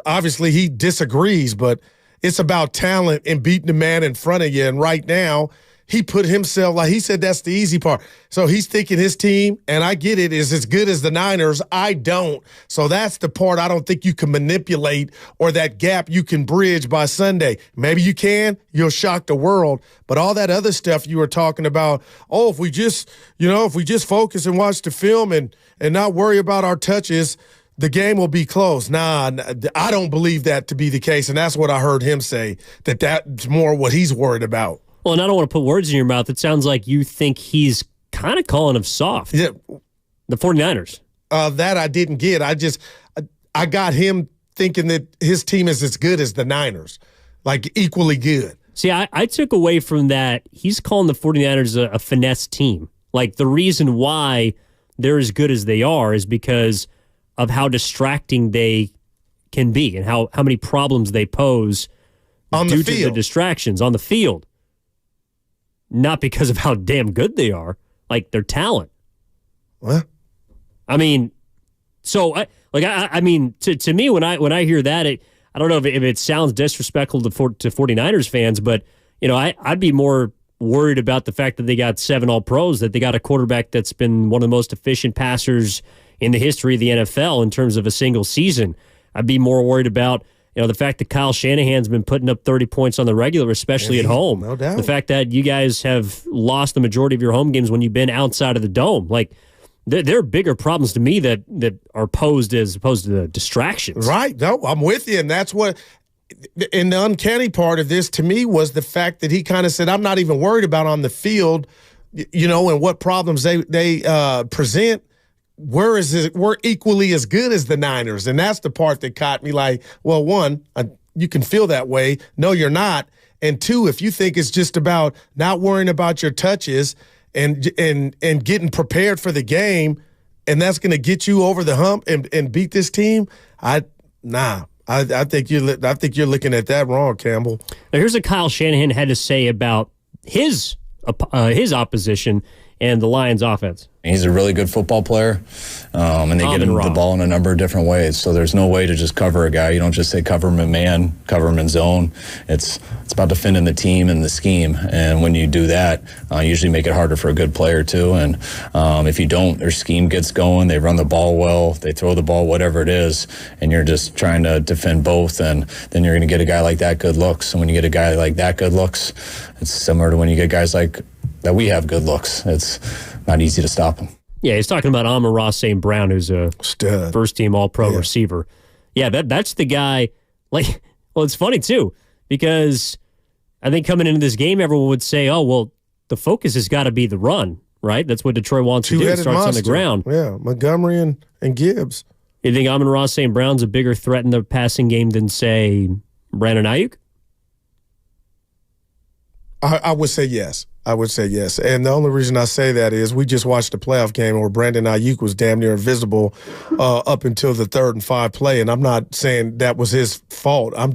Speaker 13: obviously he disagrees, but it's about talent and beating the man in front of you. And right now, he put himself, like he said, that's the easy part. So he's thinking his team, and I get it, is as good as the Niners. I don't. So that's the part I don't think you can manipulate, or that gap you can bridge by Sunday. Maybe you can. You'll shock the world. But all that other stuff you were talking about, if we just focus and watch the film and not worry about our touches, the game will be close. Nah, I don't believe that to be the case, and that's what I heard him say, that's more what he's worried about.
Speaker 7: Well, and I don't want to put words in your mouth. It sounds like you think he's kind of calling him soft.
Speaker 13: Yeah.
Speaker 7: The 49ers.
Speaker 13: That I didn't get. I got him thinking that his team is as good as the Niners, like equally good.
Speaker 7: See, I took away from that, he's calling the 49ers a finesse team. Like, the reason why they're as good as they are is because of how distracting they can be and how many problems they pose due to the distractions on the field. Not because of how damn good they are, like their talent.
Speaker 13: What?
Speaker 7: I mean, so I mean, to me, when I hear that, I don't know if it sounds disrespectful to 49ers fans, but I'd be more worried about the fact that they got 7 All-Pros, that they got a quarterback that's been one of the most efficient passers in the history of the NFL in terms of a single season. I'd be more worried about the fact that Kyle Shanahan's been putting up 30 points on the regular, especially at home.
Speaker 13: No doubt.
Speaker 7: The fact that you guys have lost the majority of your home games when you've been outside of the dome. Like, there are bigger problems to me that are posed as opposed to the distractions.
Speaker 13: Right. No, I'm with you. And that's what – and the uncanny part of this to me was the fact that he kind of said, I'm not even worried about on the field, and what problems they present. We're equally as good as the Niners. And that's the part that caught me like, well, one, you can feel that way. No, you're not. And two, if you think it's just about not worrying about your touches and getting prepared for the game, and that's going to get you over the hump and beat this team, I think you're looking at that wrong, Campbell.
Speaker 7: Now, here's what Kyle Shanahan had to say about his opposition and the Lions' offense.
Speaker 9: He's a really good football player, and they get him the ball in a number of different ways. So there's no way to just cover a guy. You don't just say cover him in man, cover him in zone. It's about defending the team and the scheme. And when you do that, you usually make it harder for a good player too. And if you don't, their scheme gets going. They run the ball well. They throw the ball, whatever it is, and you're just trying to defend both. And then you're going to get a guy like that good looks. And when you get a guy like that good looks, it's similar to when you get guys like that we have good looks. It's not easy to stop him.
Speaker 7: Yeah, he's talking about Amon-Ra St. Brown, who's a first-team All-Pro receiver. Yeah, that's the guy. Like, well, it's funny, too, because I think coming into this game, everyone would say, oh, well, the focus has got to be the run, right? That's what Detroit wants to do. It starts on the ground.
Speaker 13: Yeah, Montgomery and Gibbs.
Speaker 7: You think Amon-Ra St. Brown's a bigger threat in the passing game than, say, Brandon Ayuk?
Speaker 13: I would say yes. And the only reason I say that is we just watched a playoff game where Brandon Ayuk was damn near invisible up until the 3rd and 5 play. And I'm not saying that was his fault. I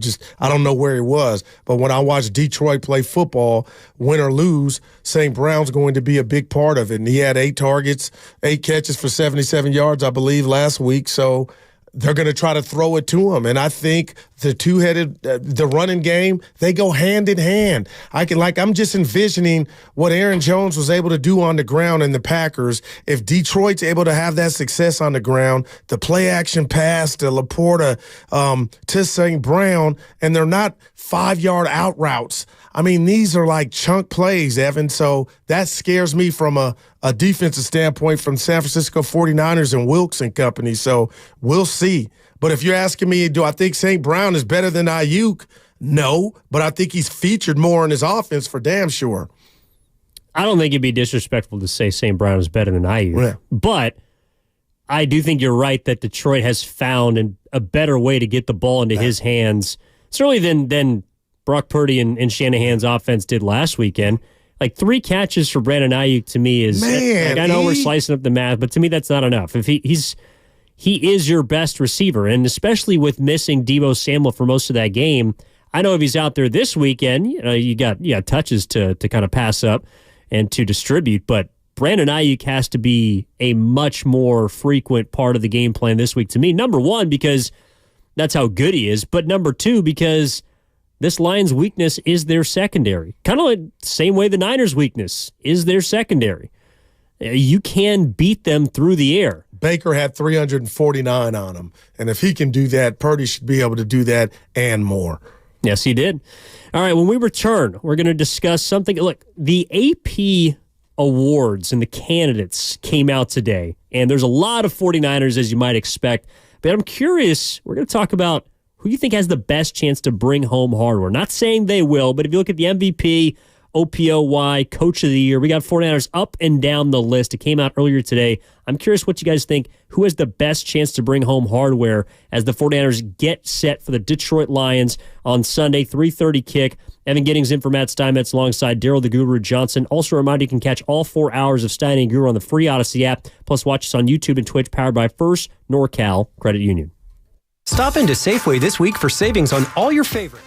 Speaker 13: don't know where he was. But when I watch Detroit play football, win or lose, St. Brown's going to be a big part of it. And he had 8 targets, 8 catches for 77 yards, I believe, last week. So they're going to try to throw it to him. And I think the two-headed, the running game, they go hand in hand. I'm just envisioning what Aaron Jones was able to do on the ground in the Packers. If Detroit's able to have that success on the ground, the play-action pass to Laporta to St. Brown, and they're not 5-yard out routes. I mean, these are like chunk plays, Evan. So that scares me from a defensive standpoint from San Francisco 49ers and Wilkes and company. So we'll see. But if you're asking me, do I think St. Brown is better than Ayuk? No, but I think he's featured more in his offense for damn sure.
Speaker 7: I don't think it'd be disrespectful to say St. Brown is better than Ayuk. Yeah. But I do think you're right that Detroit has found a better way to get the ball into his hands, certainly than Brock Purdy and Shanahan's offense did last weekend. Like 3 catches for Brandon Ayuk to me is, I know we're slicing up the math, but to me that's not enough. If he is your best receiver, and especially with missing Debo Samuel for most of that game, I know if he's out there this weekend, you got touches to kind of pass up and to distribute, but Brandon Ayuk has to be a much more frequent part of the game plan this week to me. Number 1, because that's how good he is, but number 2, because this Lions' weakness is their secondary. Kind of like the same way the Niners' weakness is their secondary. You can beat them through the air.
Speaker 13: Baker had 349 on him. And if he can do that, Purdy should be able to do that and more.
Speaker 7: Yes, he did. All right, when we return, we're going to discuss something. Look, the AP awards and the candidates came out today, and there's a lot of 49ers, as you might expect. But I'm curious, we're going to talk about who you think has the best chance to bring home hardware. Not saying they will, but if you look at the MVP OPOY Coach of the Year. We got 49ers up and down the list. It came out earlier today. I'm curious what you guys think. Who has the best chance to bring home hardware as the 49ers get set for the Detroit Lions on Sunday, 3:30 kick. Evan Giddings in for Matt Steinmetz alongside Daryl the Guru Johnson. Also a reminder, you can catch all 4 hours of Steiny and Guru on the free Odyssey app. Plus watch us on YouTube and Twitch, powered by First NorCal Credit Union.
Speaker 3: Stop into Safeway this week for savings on all your favorite.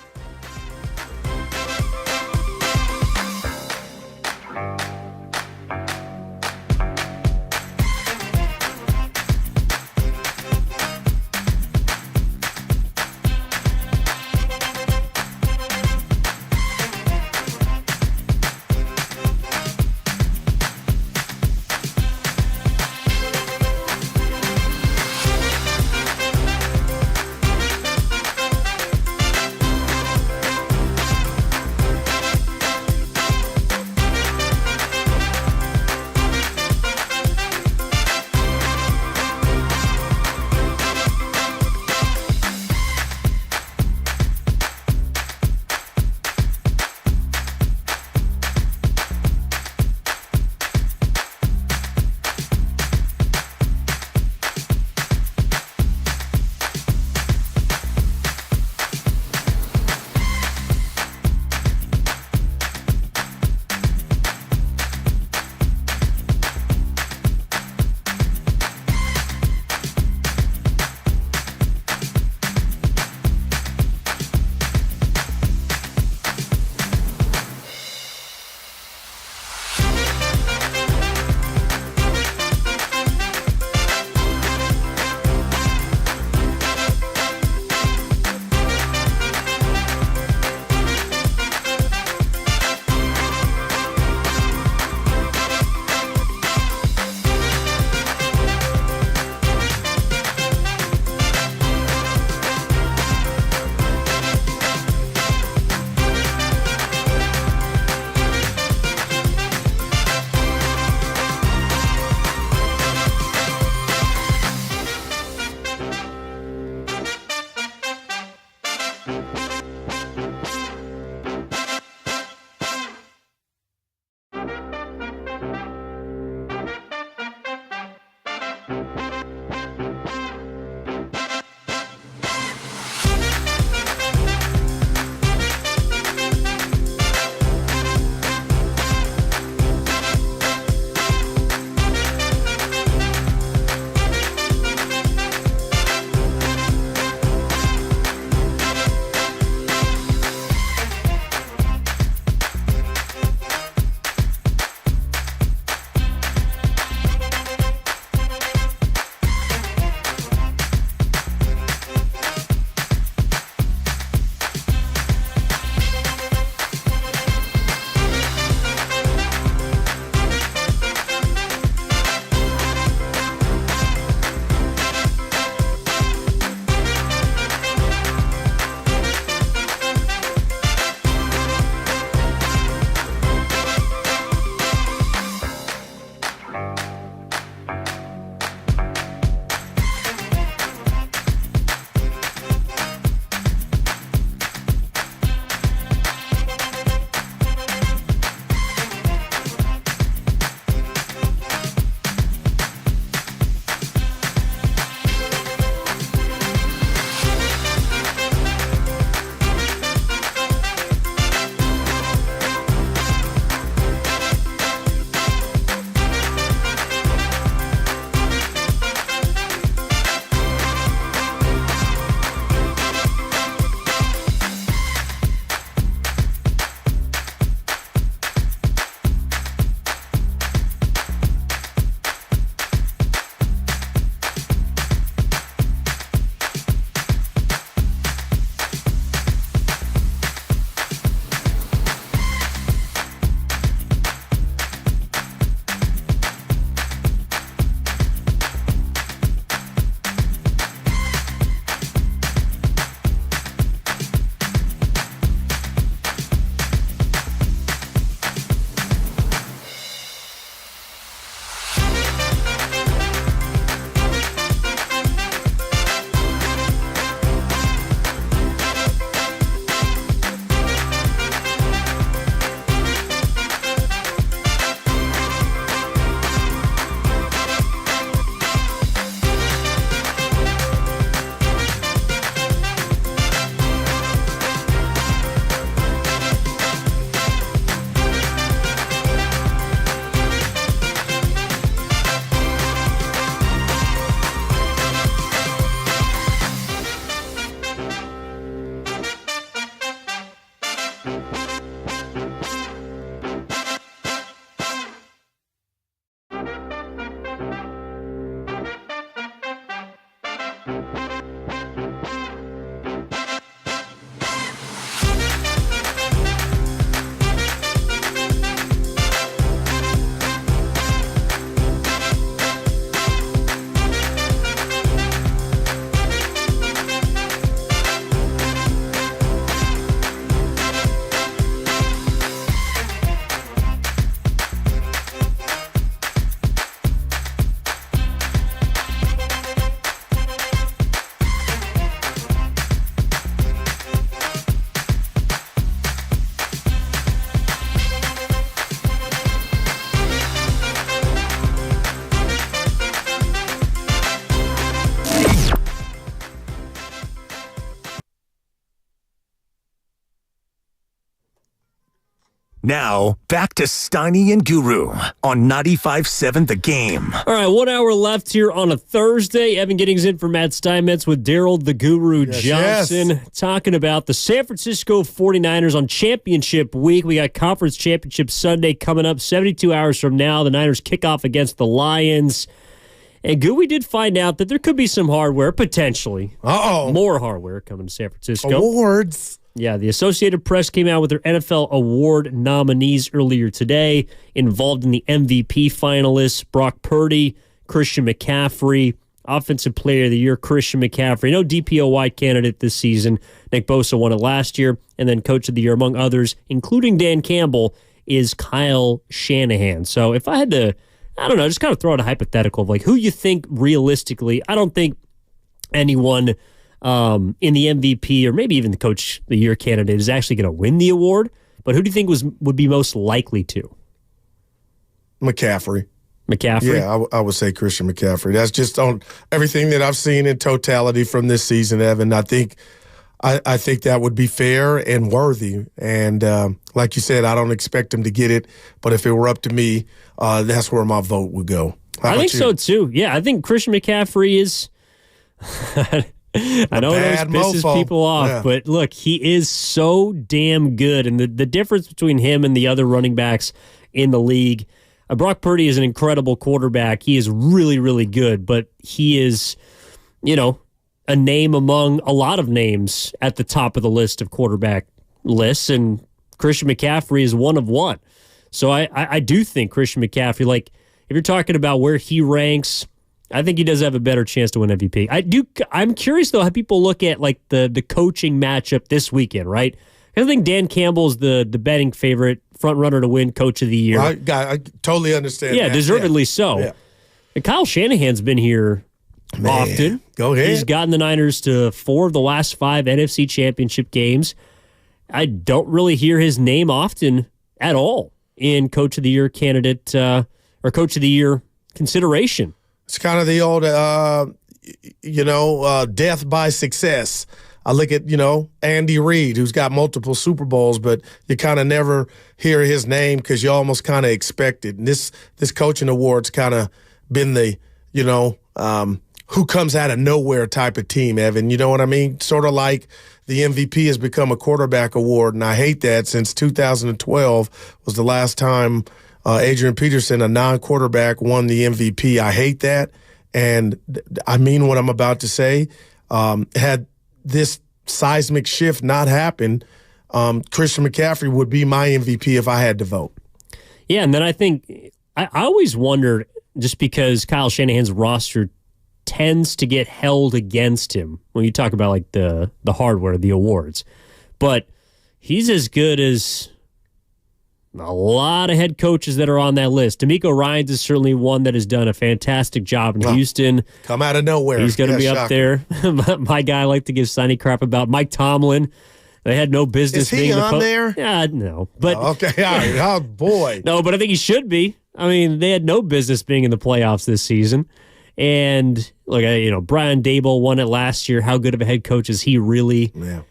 Speaker 5: Now, back to Steiny and Guru on 95.7 The Game.
Speaker 7: All right, 1 hour left here on a Thursday. Evan Giddings in for Matt Steinmetz with Daryl the Guru Johnson talking about the San Francisco 49ers on championship week. We got Conference Championship Sunday coming up 72 hours from now. The Niners kick off against the Lions. And we did find out that there could be some hardware, potentially. More hardware coming to San Francisco.
Speaker 13: Awards.
Speaker 7: Yeah, the Associated Press came out with their NFL award nominees earlier today, involved in the MVP finalists, Brock Purdy, Christian McCaffrey, Offensive Player of the Year, Christian McCaffrey. No DPOY candidate this season. Nick Bosa won it last year. And then Coach of the Year, among others, including Dan Campbell, is Kyle Shanahan. So if I had to, I don't know, just kind of throw out a hypothetical of like who you think realistically, I don't think anyone in the MVP or maybe even the Coach of the Year candidate is actually going to win the award. But who do you think would be most likely to?
Speaker 13: McCaffrey.
Speaker 7: Yeah,
Speaker 13: I would say Christian McCaffrey. That's just on everything that I've seen in totality from this season, Evan. I think that would be fair and worthy. And like you said, I don't expect him to get it. But if it were up to me, that's where my vote would go.
Speaker 7: I think so, too. Yeah, I think Christian McCaffrey is I know it always pisses people off, but look, he is so damn good. And the difference between him and the other running backs in the league, Brock Purdy is an incredible quarterback. He is really, really good, but he is, a name among a lot of names at the top of the list of quarterback lists, and Christian McCaffrey is one of one. So I do think Christian McCaffrey, like, if you're talking about where he ranks, I think he does have a better chance to win MVP. I'm curious, though, how people look at, like, the coaching matchup this weekend, right? I think Dan Campbell's the betting favorite, front runner to win Coach of the Year.
Speaker 13: I totally understand that.
Speaker 7: Deservedly so.
Speaker 13: Yeah.
Speaker 7: And Kyle Shanahan's been here often.
Speaker 13: Go ahead.
Speaker 7: He's gotten the Niners to 4 of the last 5 NFC Championship games. I don't really hear his name often at all in Coach of the Year candidate or Coach of the Year consideration.
Speaker 13: It's kind of the old, death by success. I look at, Andy Reid, who's got multiple Super Bowls, but you kind of never hear his name because you almost kind of expect it. And this coaching award's kind of been the, who comes out of nowhere type of team, Evan. You know what I mean? Sort of like the MVP has become a quarterback award, and I hate that since 2012 was the last time Adrian Peterson, a non-quarterback, won the MVP. I hate that, and I mean what I'm about to say. Had this seismic shift not happened, Christian McCaffrey would be my MVP if I had to vote.
Speaker 7: Yeah, and then I think I always wondered, just because Kyle Shanahan's roster tends to get held against him when you talk about like the hardware, the awards, but he's as good as a lot of head coaches that are on that list. DeMeco Ryans is certainly one that has done a fantastic job in Houston.
Speaker 13: Come out of nowhere.
Speaker 7: He's going to be up there. My guy I like to give Sonny crap about. Mike Tomlin. They had no business being
Speaker 13: on there?
Speaker 7: Yeah, no. But
Speaker 13: okay, all right. Oh, boy.
Speaker 7: No, but I think he should be. I mean, they had no business being in the playoffs this season. And, look, Brian Debo won it last year. How good of a head coach is he really?
Speaker 13: Yeah.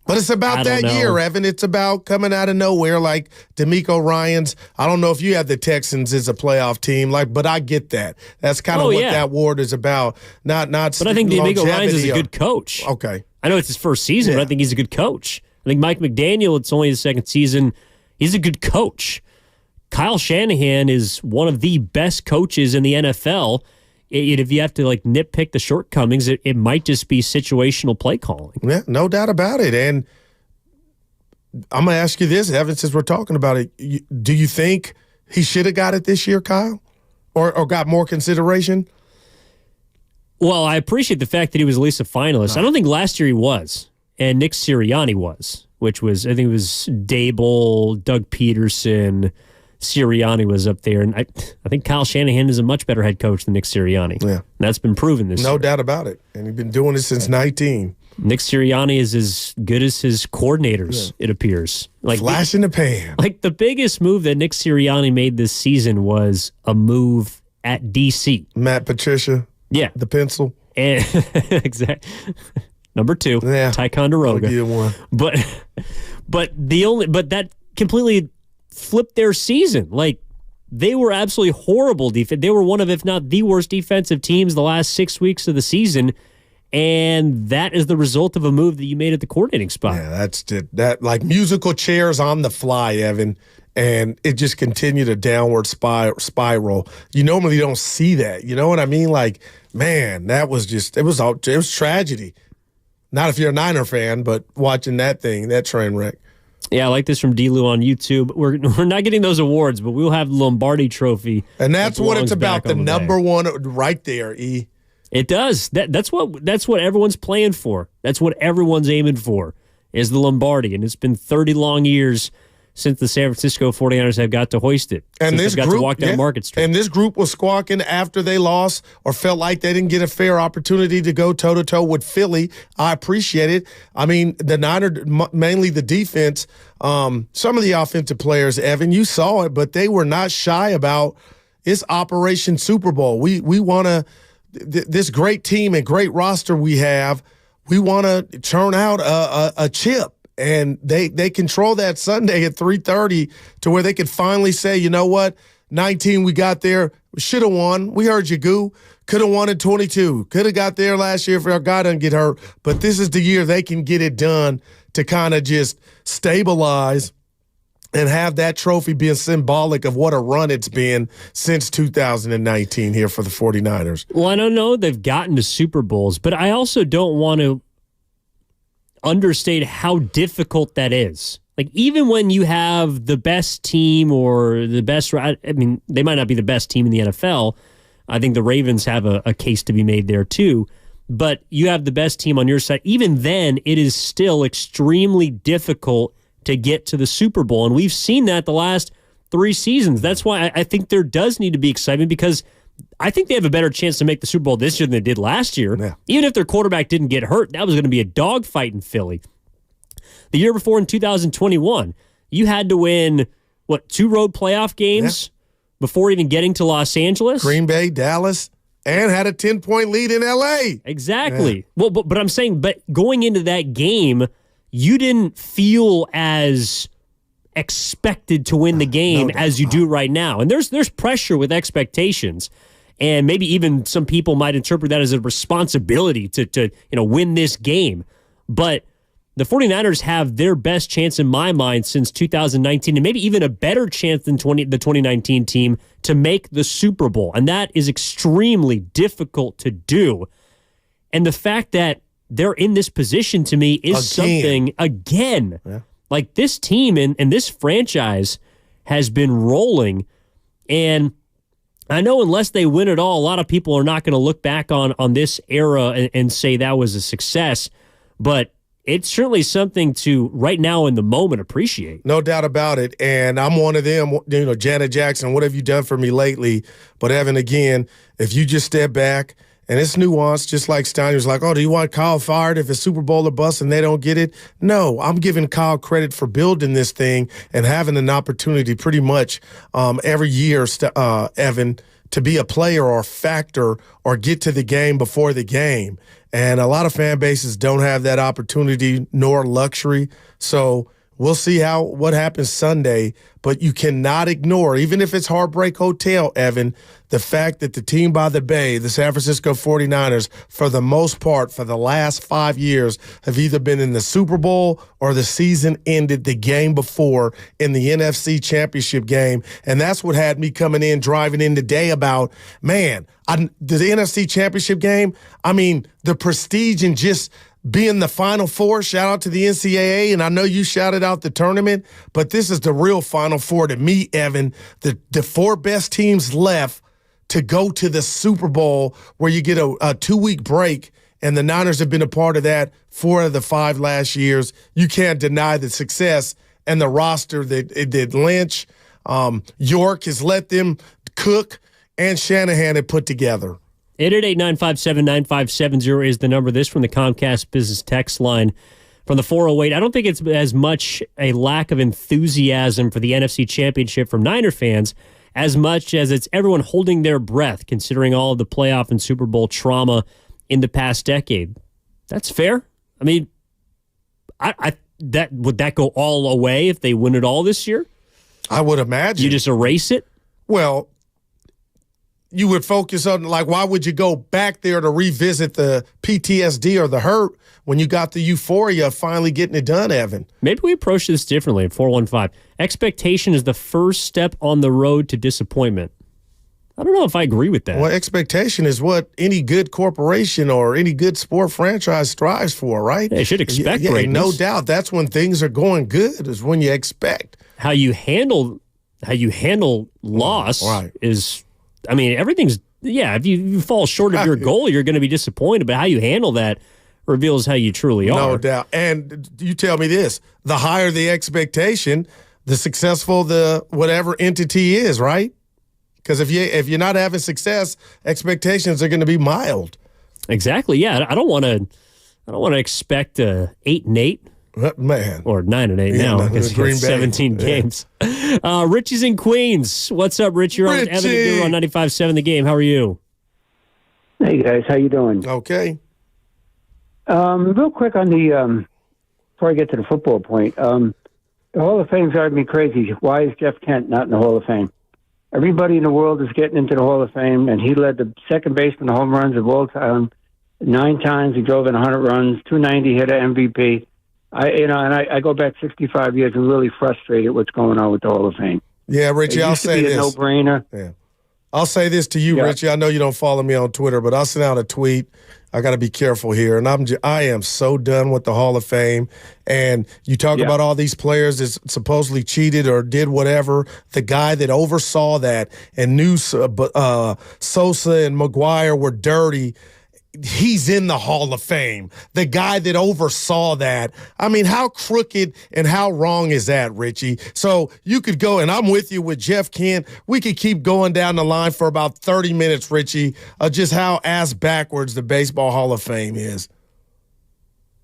Speaker 13: But it's about that year, Evan. It's about coming out of nowhere like DeMeco Ryans. I don't know if you have the Texans as a playoff team, but I get that. That's kind of what that award is about. Not. But
Speaker 7: I think DeMeco Ryans is a good coach.
Speaker 13: Okay.
Speaker 7: I know it's his first season, but I think he's a good coach. I think Mike McDaniel, it's only his second season. He's a good coach. Kyle Shanahan is one of the best coaches in the NFL. If you have to nitpick the shortcomings, it might just be situational play calling.
Speaker 13: Yeah, no doubt about it. And I'm going to ask you this, Evan, since we're talking about it. Do you think he should have got it this year, Kyle? Or got more consideration?
Speaker 7: Well, I appreciate the fact that he was at least a finalist. I don't think last year he was. And Nick Sirianni was, which was, I think it was Dable, Doug Peterson, Sirianni was up there, and I think Kyle Shanahan is a much better head coach than Nick Sirianni.
Speaker 13: Yeah.
Speaker 7: And that's been proven this year.
Speaker 13: No doubt about it. And he's been doing it since 19.
Speaker 7: Nick Sirianni is as good as his coordinators, it appears.
Speaker 13: Flash in the pan.
Speaker 7: The biggest move that Nick Sirianni made this season was a move at D.C.
Speaker 13: Matt Patricia.
Speaker 7: Yeah.
Speaker 13: The pencil.
Speaker 7: And exactly. Number 2, Ty Conderoga.
Speaker 13: I'll give you one.
Speaker 7: But that completely flipped their season. Like, they were absolutely horrible defense. They were one of, if not the worst defensive teams the last 6 weeks of the season. And that is the result of a move that you made at the coordinating spot.
Speaker 13: Yeah, that's that like musical chairs on the fly, Evan. And it just continued a downward spiral. You normally don't see that. You know what I mean? Like, man, that was just, it was tragedy. Not if you're a Niner fan, but watching that train wreck.
Speaker 7: Yeah, I like this from D-Lou on YouTube. We're not getting those awards, but we'll have the Lombardi Trophy.
Speaker 13: And that's what it's about, the number one right there, E.
Speaker 7: It does. That's what everyone's playing for. That's what everyone's aiming for, is the Lombardi. And it's been 30 long years since the San Francisco 49ers have got to hoist it.
Speaker 13: And
Speaker 7: this group, to walk down Market Street.
Speaker 13: And this group was squawking after they lost or felt like they didn't get a fair opportunity to go toe-to-toe with Philly. I appreciate it. I mean, the Niners, mainly the defense, some of the offensive players, Evan, you saw it, but they were not shy about it's Operation Super Bowl. We want to this great team and great roster we have, we want to churn out a chip. And they control that Sunday at 3:30 to where they could finally say, you know what, 19 we got there, should have won. We heard you, Goo. Could have won at 22. Could have got there last year if our guy doesn't get hurt. But this is the year they can get it done to kind of just stabilize and have that trophy being symbolic of what a run it's been since 2019 here for the 49ers.
Speaker 7: Well, I don't know they've gotten to Super Bowls, but I also don't want to understate how difficult that is. Like, even when you have the best team or the best, I mean, they might not be the best team in the NFL. I think the Ravens have a case to be made there too. But you have the best team on your side. Even then, it is still extremely difficult to get to the Super Bowl. And we've seen that the last 3 seasons. That's why I think there does need to be excitement, because I think they have a better chance to make the Super Bowl this year than they did last year. Yeah. Even if their quarterback didn't get hurt, that was going to be a dogfight in Philly. The year before, in 2021, you had to win, 2 road playoff games before even getting to Los Angeles?
Speaker 13: Green Bay, Dallas, and had a 10-point lead in L.A.
Speaker 7: Exactly.
Speaker 13: Yeah.
Speaker 7: Well, but I'm saying, but going into that game, you didn't feel as expected to win the game as you do right now. And there's pressure with expectations. And maybe even some people might interpret that as a responsibility to win this game. But the 49ers have their best chance in my mind since 2019, and maybe even a better chance than the 2019 team to make the Super Bowl. And that is extremely difficult to do. And the fact that they're in this position to me is something, again. Yeah. Like, this team and this franchise has been rolling. And I know unless they win it all, a lot of people are not going to look back on this era and say that was a success. But it's certainly something to, right now in the moment, appreciate.
Speaker 13: No doubt about it. And I'm one of them, Janet Jackson, what have you done for me lately? But Evan, again, if you just step back, and it's nuanced, just like Steiner was like, oh, do you want Kyle fired if it's Super Bowl or bust and they don't get it? No, I'm giving Kyle credit for building this thing and having an opportunity pretty much every year, Evan, to be a player or a factor or get to the game before the game. And a lot of fan bases don't have that opportunity nor luxury. So we'll see what happens Sunday, but you cannot ignore, even if it's Heartbreak Hotel, Evan, the fact that the team by the Bay, the San Francisco 49ers, for the most part, for the last 5 years, have either been in the Super Bowl or the season ended the game before in the NFC Championship game. And that's what had me coming in, driving in today about, man, the NFC Championship game, I mean, the prestige and just being the Final Four. Shout out to the NCAA, and I know you shouted out the tournament, but this is the real Final Four to me, Evan. The 4 best teams left to go to the Super Bowl, where you get a 2-week break, and the Niners have been a part of that 4 of the 5 last years. You can't deny the success and the roster that Lynch, York has let them cook, and Shanahan had put together.
Speaker 7: 888-957-9570 is the number. This from the Comcast Business Text line. From the 408, I don't think it's as much a lack of enthusiasm for the NFC Championship from Niner fans as much as it's everyone holding their breath, considering all of the playoff and Super Bowl trauma in the past decade. That's fair. I mean, I would that go all away if they win it all this year?
Speaker 13: I would imagine.
Speaker 7: You just erase it?
Speaker 13: Well, you would focus on, like, why would you go back there to revisit the PTSD or the hurt when you got the euphoria of finally getting it done, Evan?
Speaker 7: Maybe we approach this differently at 415. Expectation is the first step on the road to disappointment. I don't know if I agree with that.
Speaker 13: Well, expectation is what any good corporation or any good sport franchise strives for, right?
Speaker 7: They should expect
Speaker 13: greatness.
Speaker 7: greatness.
Speaker 13: No doubt. That's when things are going good, is when you expect.
Speaker 7: How you handle loss is, I mean, everything's, if you fall short of your goal, you're going to be disappointed, but how you handle that reveals how you truly are.
Speaker 13: No doubt. And you tell me this, the higher the expectation, the successful the whatever entity is, right? Because if you're not having success, expectations are going to be mild.
Speaker 7: Exactly. Yeah, I don't want to expect 8-8.
Speaker 13: Man.
Speaker 7: Or 9-8 now because he has 17 games. Richie's in Queens. What's up, Rich? You're on Evan and Guru on 95.7 The Game. How are you?
Speaker 4: Hey, guys. How you doing?
Speaker 13: Okay.
Speaker 4: Real quick on the before I get to the football point, the Hall of Fame's driving me crazy. Why is Jeff Kent not in the Hall of Fame? Everybody in the world is getting into the Hall of Fame, and he led the second baseman home runs of all time 9 times. He drove in 100 runs, 290 hit an MVP. I go back 65 years and really frustrated what's going on with the Hall of Fame.
Speaker 13: Yeah, Richie, I'll say this.
Speaker 4: It used to be a no-brainer.
Speaker 13: Yeah. I'll say this to you, Richie. I know you don't follow me on Twitter, but I'll send out a tweet. I got to be careful here. And I am so done with the Hall of Fame. And you talk about all these players that supposedly cheated or did whatever. The guy that oversaw that and knew Sosa and McGuire were dirty, he's in the Hall of Fame. The guy that oversaw that. I mean, how crooked and how wrong is that, Richie? So you could go, and I'm with you with Jeff Kent. We could keep going down the line for about 30 minutes, Richie, just how ass backwards the Baseball Hall of Fame is.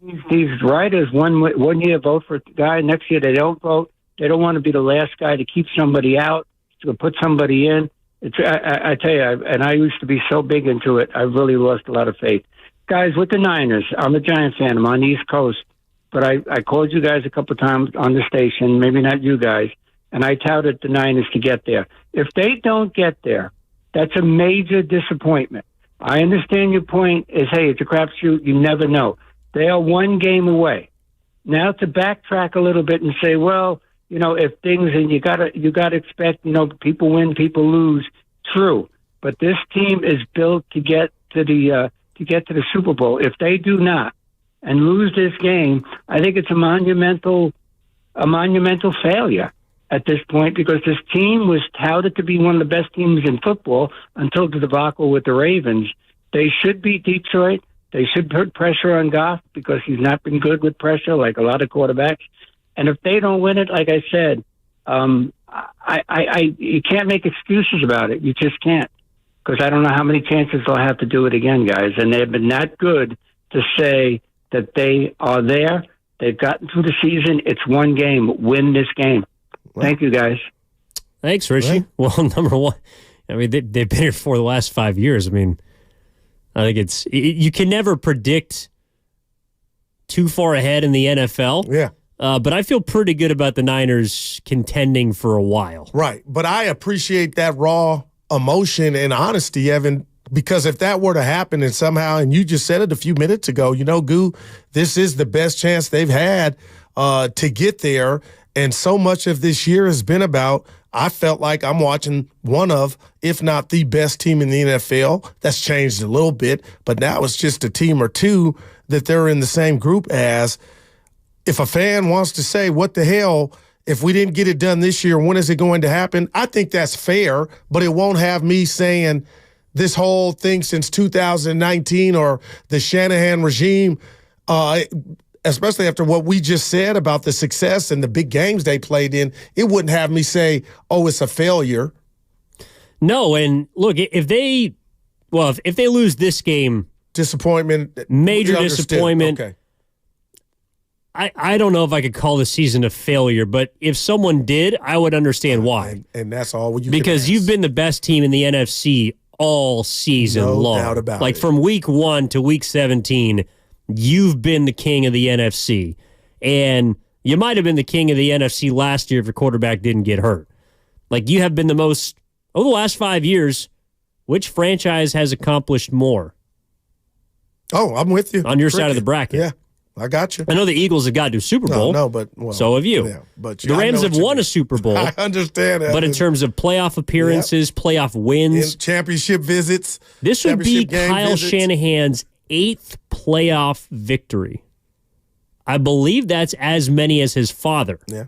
Speaker 4: These writers one year vote for a guy, next year they don't vote. They don't want to be the last guy to keep somebody out, to put somebody in. I tell you, and I used to be so big into it, I really lost a lot of faith. Guys, with the Niners, I'm a Giant fan. I'm on the East Coast. But I called you guys a couple times on the station, maybe not you guys, and I touted the Niners to get there. If they don't get there, that's a major disappointment. I understand your point is, hey, it's a crapshoot. You never know. They are one game away. Now to backtrack a little bit and say, well, if things, and you gotta expect, people win, people lose. True, but this team is built to get to the Super Bowl. If they do not and lose this game, I think it's a monumental failure at this point, because this team was touted to be one of the best teams in football until the debacle with the Ravens. They should beat Detroit. They should put pressure on Goff because he's not been good with pressure like a lot of quarterbacks. And if they don't win it, like I said, you can't make excuses about it. You just can't, because I don't know how many chances they'll have to do it again, guys. And they've been that good to say that they are there. They've gotten through the season. It's one game. Win this game. Thank you, guys.
Speaker 7: Thanks, Richie. Well, number one, I mean, they've been here for the last 5 years. I mean, I think you can never predict too far ahead in the NFL.
Speaker 13: Yeah.
Speaker 7: But I feel pretty good about the Niners contending for a while.
Speaker 13: Right. But I appreciate that raw emotion and honesty, Evan, because if that were to happen and somehow, and you just said it a few minutes ago, Goo, this is the best chance they've had to get there. And so much of this year has been about, I felt like I'm watching one of, if not the best team in the NFL. That's changed a little bit, but now it's just a team or two that they're in the same group as. If a fan wants to say, what the hell, if we didn't get it done this year, when is it going to happen? I think that's fair, but it won't have me saying this whole thing since 2019 or the Shanahan regime, especially after what we just said about the success and the big games they played in, it wouldn't have me say, oh, it's a failure.
Speaker 7: No, and look, if they lose this game.
Speaker 13: Disappointment.
Speaker 7: Major disappointment.
Speaker 13: Okay.
Speaker 7: I don't know if I could call the season a failure, but if someone did, I would understand why.
Speaker 13: And that's all you
Speaker 7: because you've been the best team in the NFC all season long. No
Speaker 13: doubt about
Speaker 7: it.
Speaker 13: From
Speaker 7: week 1 to week 17, you've been the king of the NFC. And You might have been the king of the NFC last year if your quarterback didn't get hurt. Like, you have been the most, over the last 5 years, which franchise has accomplished more?
Speaker 13: Oh, I'm with you.
Speaker 7: On your side of the bracket.
Speaker 13: Yeah, I got you.
Speaker 7: I know the Eagles have got to a Super Bowl.
Speaker 13: No, but
Speaker 7: so have you.
Speaker 13: Yeah, but
Speaker 7: the Rams have won a Super Bowl.
Speaker 13: I understand that.
Speaker 7: But in terms of playoff appearances, playoff wins,
Speaker 13: championship visits,
Speaker 7: this would be Kyle Shanahan's 8th playoff victory. I believe that's as many as his father.
Speaker 13: Yeah,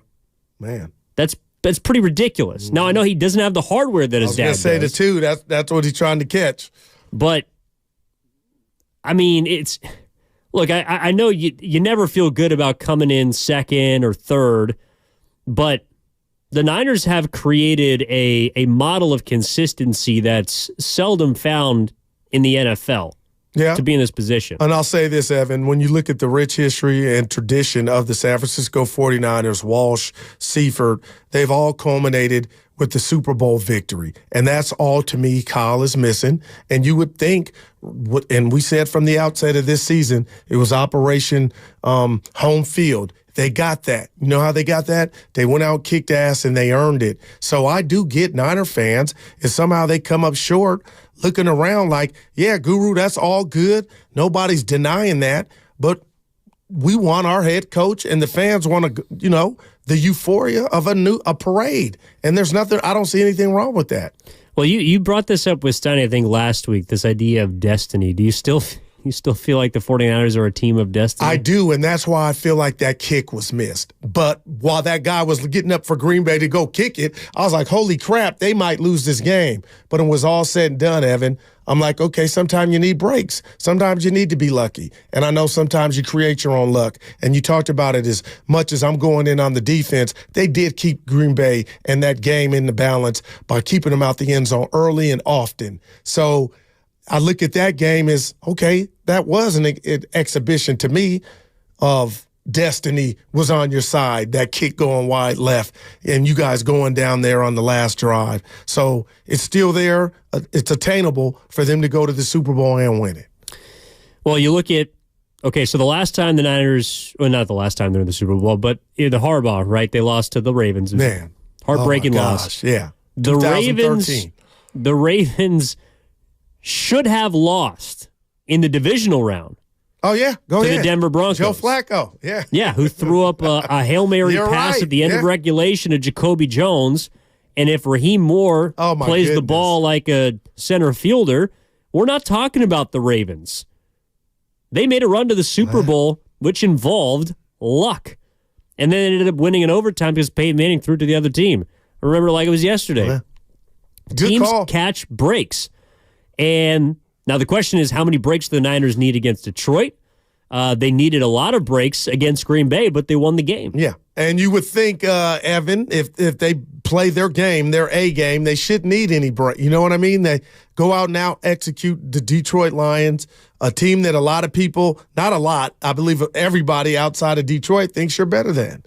Speaker 13: man.
Speaker 7: That's pretty ridiculous. Now, I know he doesn't have the hardware that his dad does.
Speaker 13: I was going to say the 2. That's what he's trying to catch.
Speaker 7: But, I mean, it's... Look, I know you never feel good about coming in second or third, but the Niners have created a model of consistency that's seldom found in the NFL.
Speaker 13: Yeah.
Speaker 7: To be in this position.
Speaker 13: And I'll say this, Evan, when you look at the rich history and tradition of the San Francisco 49ers, Walsh, Seifert, they've all culminated with the Super Bowl victory. And that's all, to me, Kyle is missing. And you would think, and we said from the outset of this season, it was Operation Home Field. They got that. You know how they got that? They went out, kicked ass, and they earned it. So I do get Niner fans, if somehow they come up short, looking around like, yeah, Guru, that's all good. Nobody's denying that. But we want our head coach, and the fans want to, the euphoria of a parade. And there's nothing, I don't see anything wrong with that.
Speaker 7: Well, you brought this up with Steiny, I think, last week, this idea of destiny. Do you still feel like the 49ers are a team of destiny?
Speaker 13: I do, and that's why I feel like that kick was missed. But while that guy was getting up for Green Bay to go kick it, I was like, holy crap, they might lose this game. But it was all said and done, Evan. I'm like, okay, sometimes you need breaks. Sometimes you need to be lucky. And I know sometimes you create your own luck. And you talked about it as much as I'm going in on the defense. They did keep Green Bay and that game in the balance by keeping them out the end zone early and often. So I look at that game as, okay, that was an exhibition to me of destiny was on your side, that kick going wide left, and you guys going down there on the last drive. So it's still there. It's attainable for them to go to the Super Bowl and win it.
Speaker 7: Well, you look at, so the last time the Niners, well, not the last time they're in the Super Bowl, but the Harbaugh, right? They lost to the Ravens.
Speaker 13: Man.
Speaker 7: Heartbreaking loss.
Speaker 13: Yeah.
Speaker 7: The Ravens should have lost in the divisional round.
Speaker 13: Oh, yeah. Go ahead.
Speaker 7: To the Denver Broncos.
Speaker 13: Joe Flacco. Yeah.
Speaker 7: Yeah, who threw up a Hail Mary pass at the end of regulation to Jacoby Jones. And if Raheem Moore plays the ball like a center fielder, we're not talking about the Ravens. They made a run to the Super Bowl, which involved luck. And then ended up winning in overtime because Peyton Manning threw it to the other team. I remember like it was yesterday.
Speaker 13: Yeah.
Speaker 7: Teams catch breaks. And now the question is, how many breaks do the Niners need against Detroit? They needed a lot of breaks against Green Bay, but they won the game.
Speaker 13: Yeah. And you would think, Evan, if they play their game, their A game, they shouldn't need any break. You know what I mean? They go out and out execute the Detroit Lions, a team that a lot of people, not a lot, I believe everybody outside of Detroit thinks you're better than.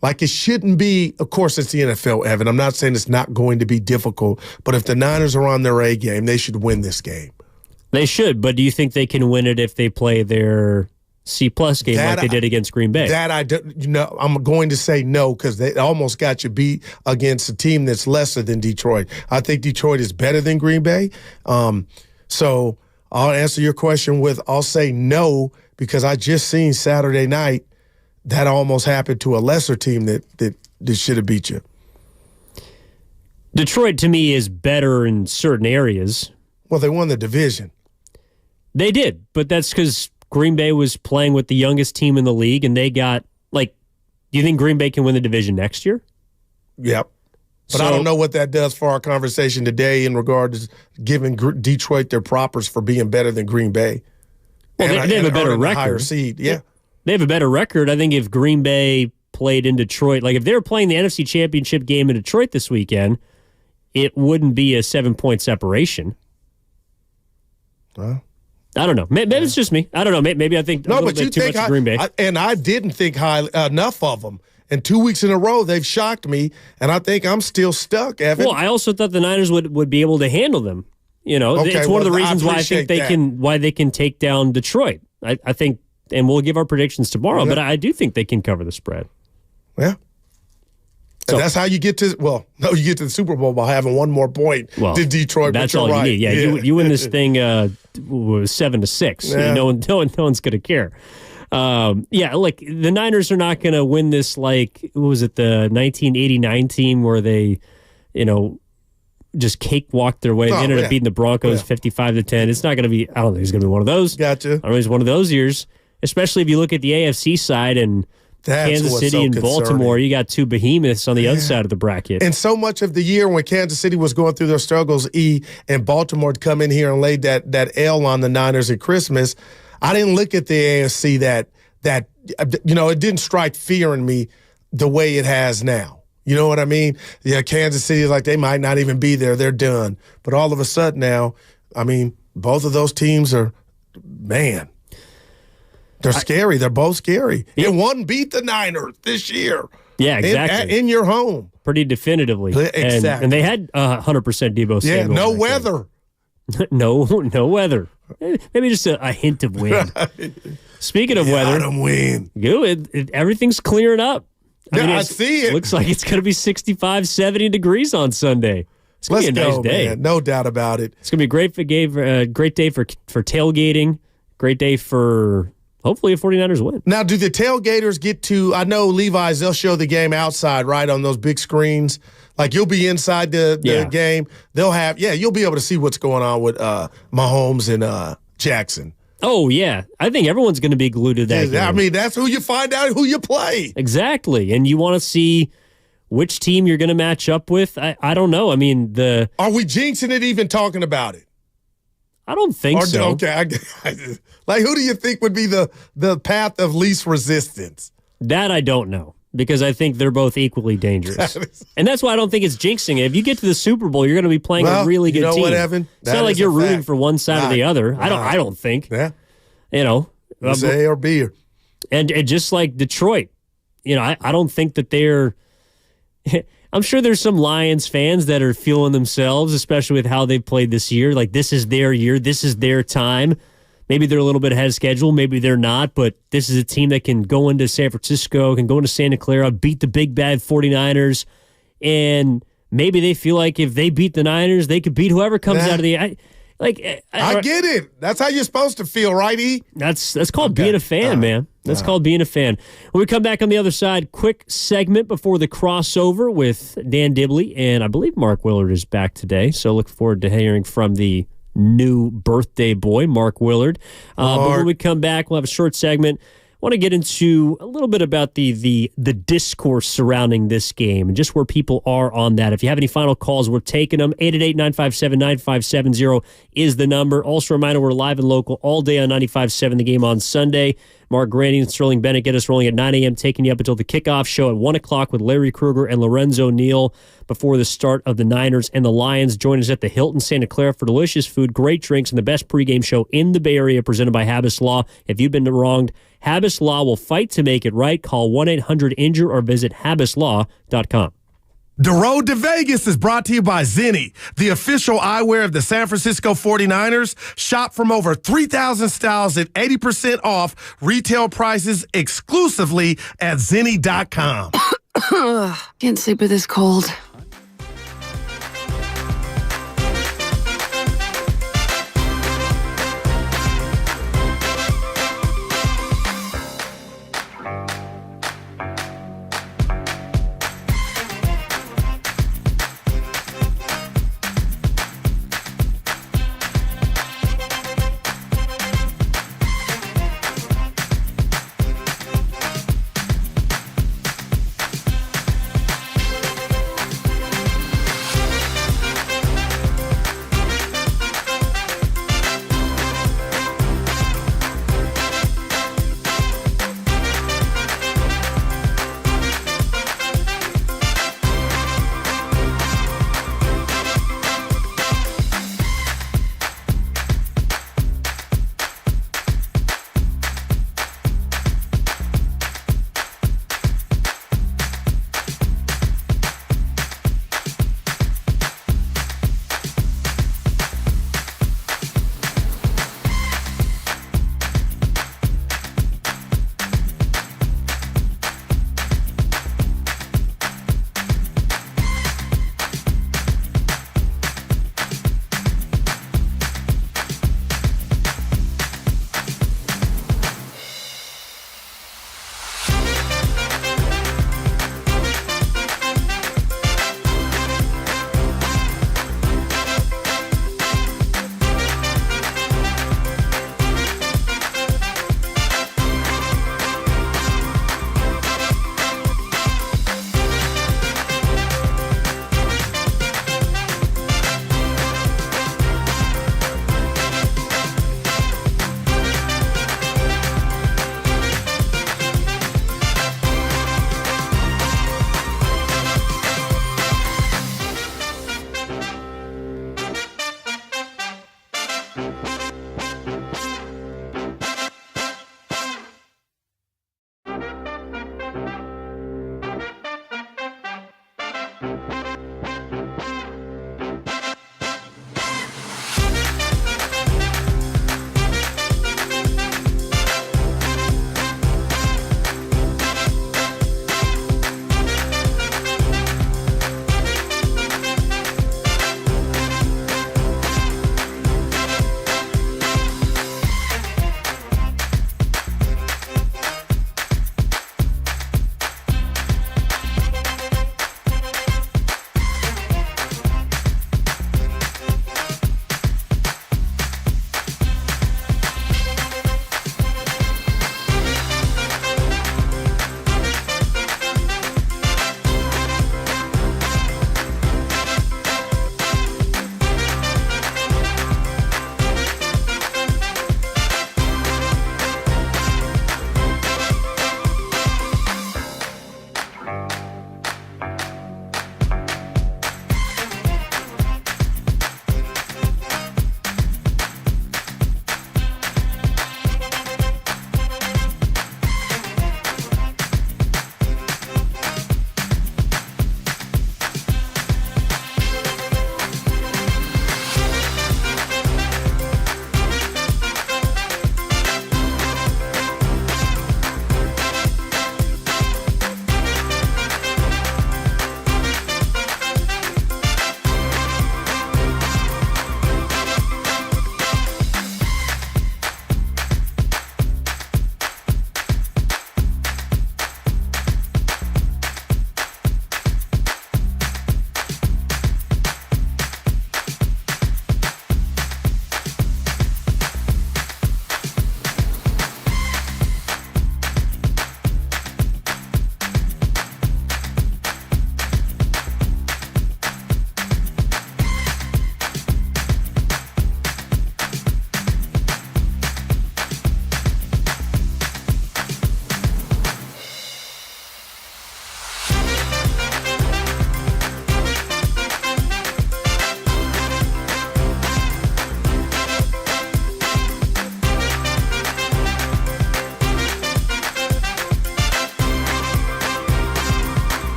Speaker 13: Like, it shouldn't be, of course, it's the NFL, Evan. I'm not saying it's not going to be difficult, but if the Niners are on their A game, they should win this game.
Speaker 7: They should, but do you think they can win it if they play their C-plus game like they did against Green Bay?
Speaker 13: I'm going to say no, because they almost got you beat against a team that's lesser than Detroit. I think Detroit is better than Green Bay. So I'll answer your question with, I'll say no, because I just seen Saturday night that almost happened to a lesser team that should have beat you.
Speaker 7: Detroit, to me, is better in certain areas.
Speaker 13: Well, they won the division.
Speaker 7: They did, but that's because Green Bay was playing with the youngest team in the league, and they got, do you think Green Bay can win the division next year?
Speaker 13: Yep. But I don't know what that does for our conversation today in regard to giving Detroit their propers for being better than Green Bay.
Speaker 7: Well, they have a better record.
Speaker 13: Higher seed, yeah.
Speaker 7: They have a better record. I think if Green Bay played in Detroit, if they were playing the NFC Championship game in Detroit this weekend, it wouldn't be a 7-point separation.
Speaker 13: Well,
Speaker 7: I don't know. Maybe it's just me. I don't know. Maybe I think a little bit too much of Green Bay.
Speaker 13: I didn't think enough of them. And 2 weeks in a row, they've shocked me, and I think I'm still stuck, Evan.
Speaker 7: Well, I also thought the Niners would be able to handle them. It's one of the reasons why I think they can take down Detroit. I think and we'll give our predictions tomorrow. But I do think they can cover the spread.
Speaker 13: Yeah. So, and that's how you get to you get to the Super Bowl by having one more point to Detroit.
Speaker 7: That's all you need. Yeah, you win this thing 7-6. Yeah. No one's going to care. Like the Niners are not going to win this like, what was it, the 1989 team where they, just cakewalked their way. They ended up beating the Broncos 55-10. It's not going to be, I don't think it's going to be one of those.
Speaker 13: Gotcha.
Speaker 7: I don't think it's one of those years, especially if you look at the AFC side and Kansas City and Baltimore, you got two behemoths on the other side of the bracket.
Speaker 13: And so much of the year when Kansas City was going through their struggles, and Baltimore had come in here and laid that L on the Niners at Christmas, I didn't look at the AFC that it didn't strike fear in me the way it has now. You know what I mean? Yeah, Kansas City is like they might not even be there. They're done. But all of a sudden now, I mean, both of those teams are, man, they're scary. They're both scary. Yeah. And one beat the Niners this year.
Speaker 7: Yeah, exactly.
Speaker 13: In your home.
Speaker 7: Pretty definitively.
Speaker 13: Exactly.
Speaker 7: And they had 100% Debo Samuel.
Speaker 13: Yeah, no weather.
Speaker 7: No weather. Maybe just a hint of wind. Speaking of weather.
Speaker 13: Wind.
Speaker 7: Everything's clearing up.
Speaker 13: I see it.
Speaker 7: Looks like it's going to be 65, 70 degrees on Sunday. It's going to be a nice day.
Speaker 13: Man. No doubt about it.
Speaker 7: It's going to be a great day for tailgating. Great day for hopefully a 49ers win.
Speaker 13: Now, do the tailgaters get to, I know Levi's, they'll show the game outside, right, on those big screens. Like you'll be inside the game. They'll have, you'll be able to see what's going on with Mahomes and Jackson.
Speaker 7: Oh, yeah. I think everyone's going to be glued to that game.
Speaker 13: I mean, that's who you find out who you play.
Speaker 7: Exactly. And you want to see which team you're going to match up with. I don't know. I mean,
Speaker 13: Are we jinxing it even talking about it?
Speaker 7: I don't think so.
Speaker 13: Okay. Like, who do you think would be the path of least resistance?
Speaker 7: That I don't know. Because I think they're both equally dangerous. And that's why I don't think it's jinxing it. If you get to the Super Bowl, you're going to be playing a really good team.
Speaker 13: You know what, Evan?
Speaker 7: It's not like you're rooting for one side or the other. I don't think.
Speaker 13: Yeah.
Speaker 7: It's
Speaker 13: A or B.
Speaker 7: And just like Detroit, I don't think that they're – I'm sure there's some Lions fans that are feeling themselves, especially with how they've played this year. Like, this is their year. This is their time. Maybe they're a little bit ahead of schedule. Maybe they're not, but this is a team that can go into San Francisco, can go into Santa Clara, beat the big bad 49ers, and maybe they feel like if they beat the Niners, they could beat whoever comes out of the I
Speaker 13: get it. That's how you're supposed to feel, right, E?
Speaker 7: That's called being a fan, man. That's called being a fan. When we come back on the other side, quick segment before the crossover with Dan Dibley, and I believe Mark Willard is back today, so look forward to hearing from the new birthday boy, Mark Willard. But when we come back, we'll have a short segment. I want to get into a little bit about the discourse surrounding this game and just where people are on that. If you have any final calls, we're taking them. 888-957-9570 is the number. Also, a reminder, we're live and local all day on 95.7 The Game on Sunday. Mark Grandy and Sterling Bennett get us rolling at 9 a.m., taking you up until the kickoff show at 1 o'clock with Larry Krueger and Lorenzo Neal before the start of the Niners and the Lions. Join us at the Hilton Santa Clara for delicious food, great drinks, and the best pregame show in the Bay Area presented by Habas Law. If you've been wronged, Habas Law will fight to make it right. Call 1-800-INJURE or visit habaslaw.com.
Speaker 13: The Road to Vegas is brought to you by Zenni, the official eyewear of the San Francisco 49ers. Shop from over 3,000 styles at 80% off retail prices exclusively at Zenni.com.
Speaker 17: Can't sleep with this cold.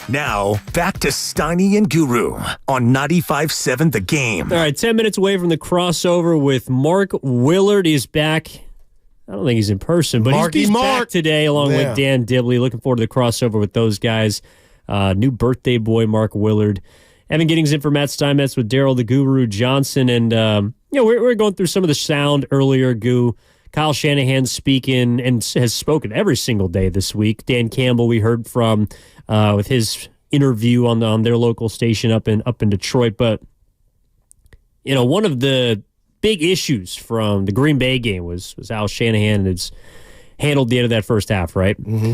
Speaker 5: Now, back to Steiny and Guru on 95.7 The Game.
Speaker 7: All right, 10 minutes away from the crossover with Mark Willard. He's back. I don't think he's in person, but he's back today along with Dan Dibley. Looking forward to the crossover with those guys. New birthday boy, Mark Willard. Evan Giddings in for Matt Steinmetz with Daryl the Guru Johnson. And, we're going through some of the sound earlier, Goo. Kyle Shanahan speaking and has spoken every single day this week. Dan Campbell we heard from with his interview on their local station up in Detroit. But, one of the big issues from the Green Bay game was how Shanahan has handled the end of that first half, right?
Speaker 13: Mm-hmm.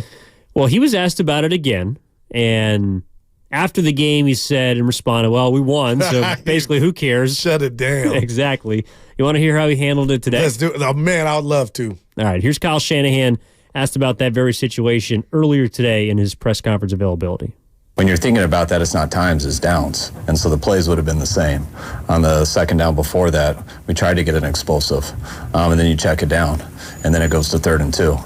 Speaker 7: Well, he was asked about it again, and after the game, he said and responded, well, we won, so basically, who cares?
Speaker 13: Shut it down.
Speaker 7: Exactly. You want to hear how he handled it today?
Speaker 13: Let's do it. Oh, man, I would love to.
Speaker 7: All right, here's Kyle Shanahan asked about that very situation earlier today in his press conference availability.
Speaker 9: When you're thinking about that, it's not times, it's downs. And so the plays would have been the same. On the second down before that, we tried to get an explosive. And then you check it down. And then it goes to 3rd and 2.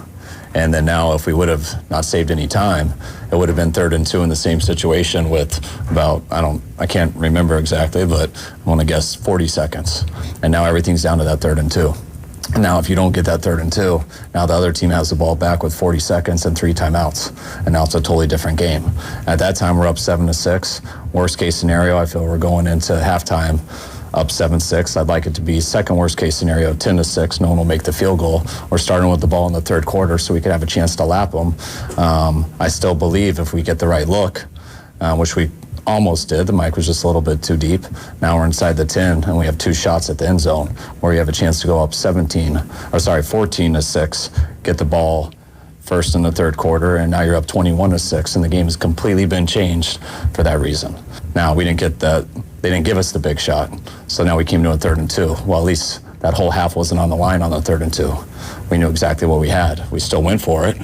Speaker 9: And then now if we would have not saved any time, it would have been 3rd and 2 in the same situation with about, I can't remember exactly, but I want to guess 40 seconds. And now everything's down to that 3rd and 2. And now if you don't get that 3rd and 2, now the other team has the ball back with 40 seconds and 3 timeouts. And now it's a totally different game. At that time, we're up 7-6. Worst case scenario, I feel we're going into halftime up 7-6. I'd like it to be second worst case scenario, 10-6. No one will make the field goal. We're starting with the ball in the 3rd quarter so we could have a chance to lap them. I still believe if we get the right look, which we almost did. The mic was just a little bit too deep. Now we're inside the 10, and we have 2 shots at the end zone where you have a chance to go up 14-6, get the ball first in the 3rd quarter, and now you're up 21-6, and the game has completely been changed for that reason. Now, we didn't get that. They didn't give us the big shot, so now we came to a 3rd and 2. Well, at least that whole half wasn't on the line on the 3rd and 2. We knew exactly what we had. We still went for it,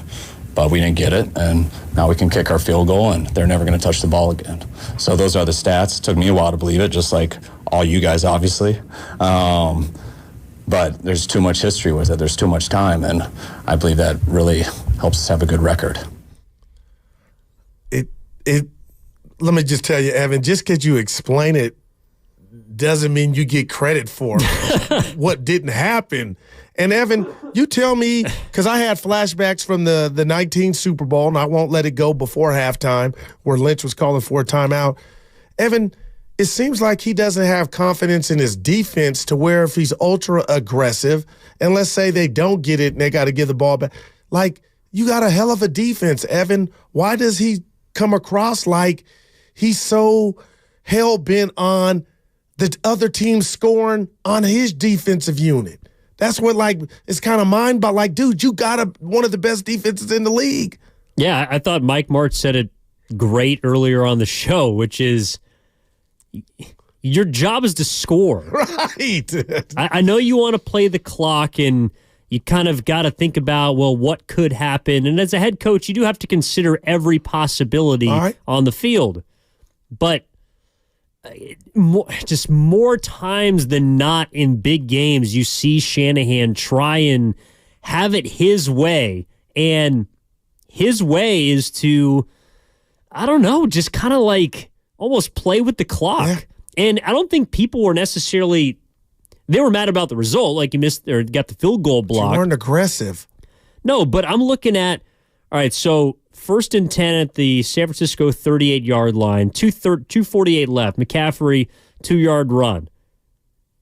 Speaker 9: but we didn't get it, and now we can kick our field goal, and they're never going to touch the ball again. So those are the stats. It took me a while to believe it, just like all you guys, obviously. But there's too much history with it. There's too much time, and I believe that really helps us have a good record.
Speaker 13: Let me just tell you, Evan, just because you explain it doesn't mean you get credit for what didn't happen. And, Evan, you tell me, because I had flashbacks from the 19 Super Bowl, and I won't let it go before halftime, where Lynch was calling for a timeout. Evan, it seems like he doesn't have confidence in his defense to where if he's ultra aggressive, and let's say they don't get it and they got to give the ball back, like, you got a hell of a defense, Evan. Why does he come across like he's so hell-bent on the other team scoring on his defensive unit? That's what, like, it's kind of mind-boggling. Like, dude, you got one of the best defenses in the league.
Speaker 7: Yeah, I thought Mike Martz said it great earlier on the show, which is your job is to score.
Speaker 13: Right.
Speaker 7: I know you want to play the clock, and you kind of got to think about, well, what could happen. And as a head coach, you do have to consider every possibility on the field. But more times than not in big games, you see Shanahan try and have it his way. And his way is to, I don't know, just kind of like almost play with the clock. Yeah. And I don't think people were necessarily, they were mad about the result, like you missed or got the field goal block.
Speaker 13: You weren't aggressive.
Speaker 7: No, but I'm looking at, all right, so 1st and 10 at the San Francisco 38-yard line, 2:48 left, McCaffrey, 2-yard run.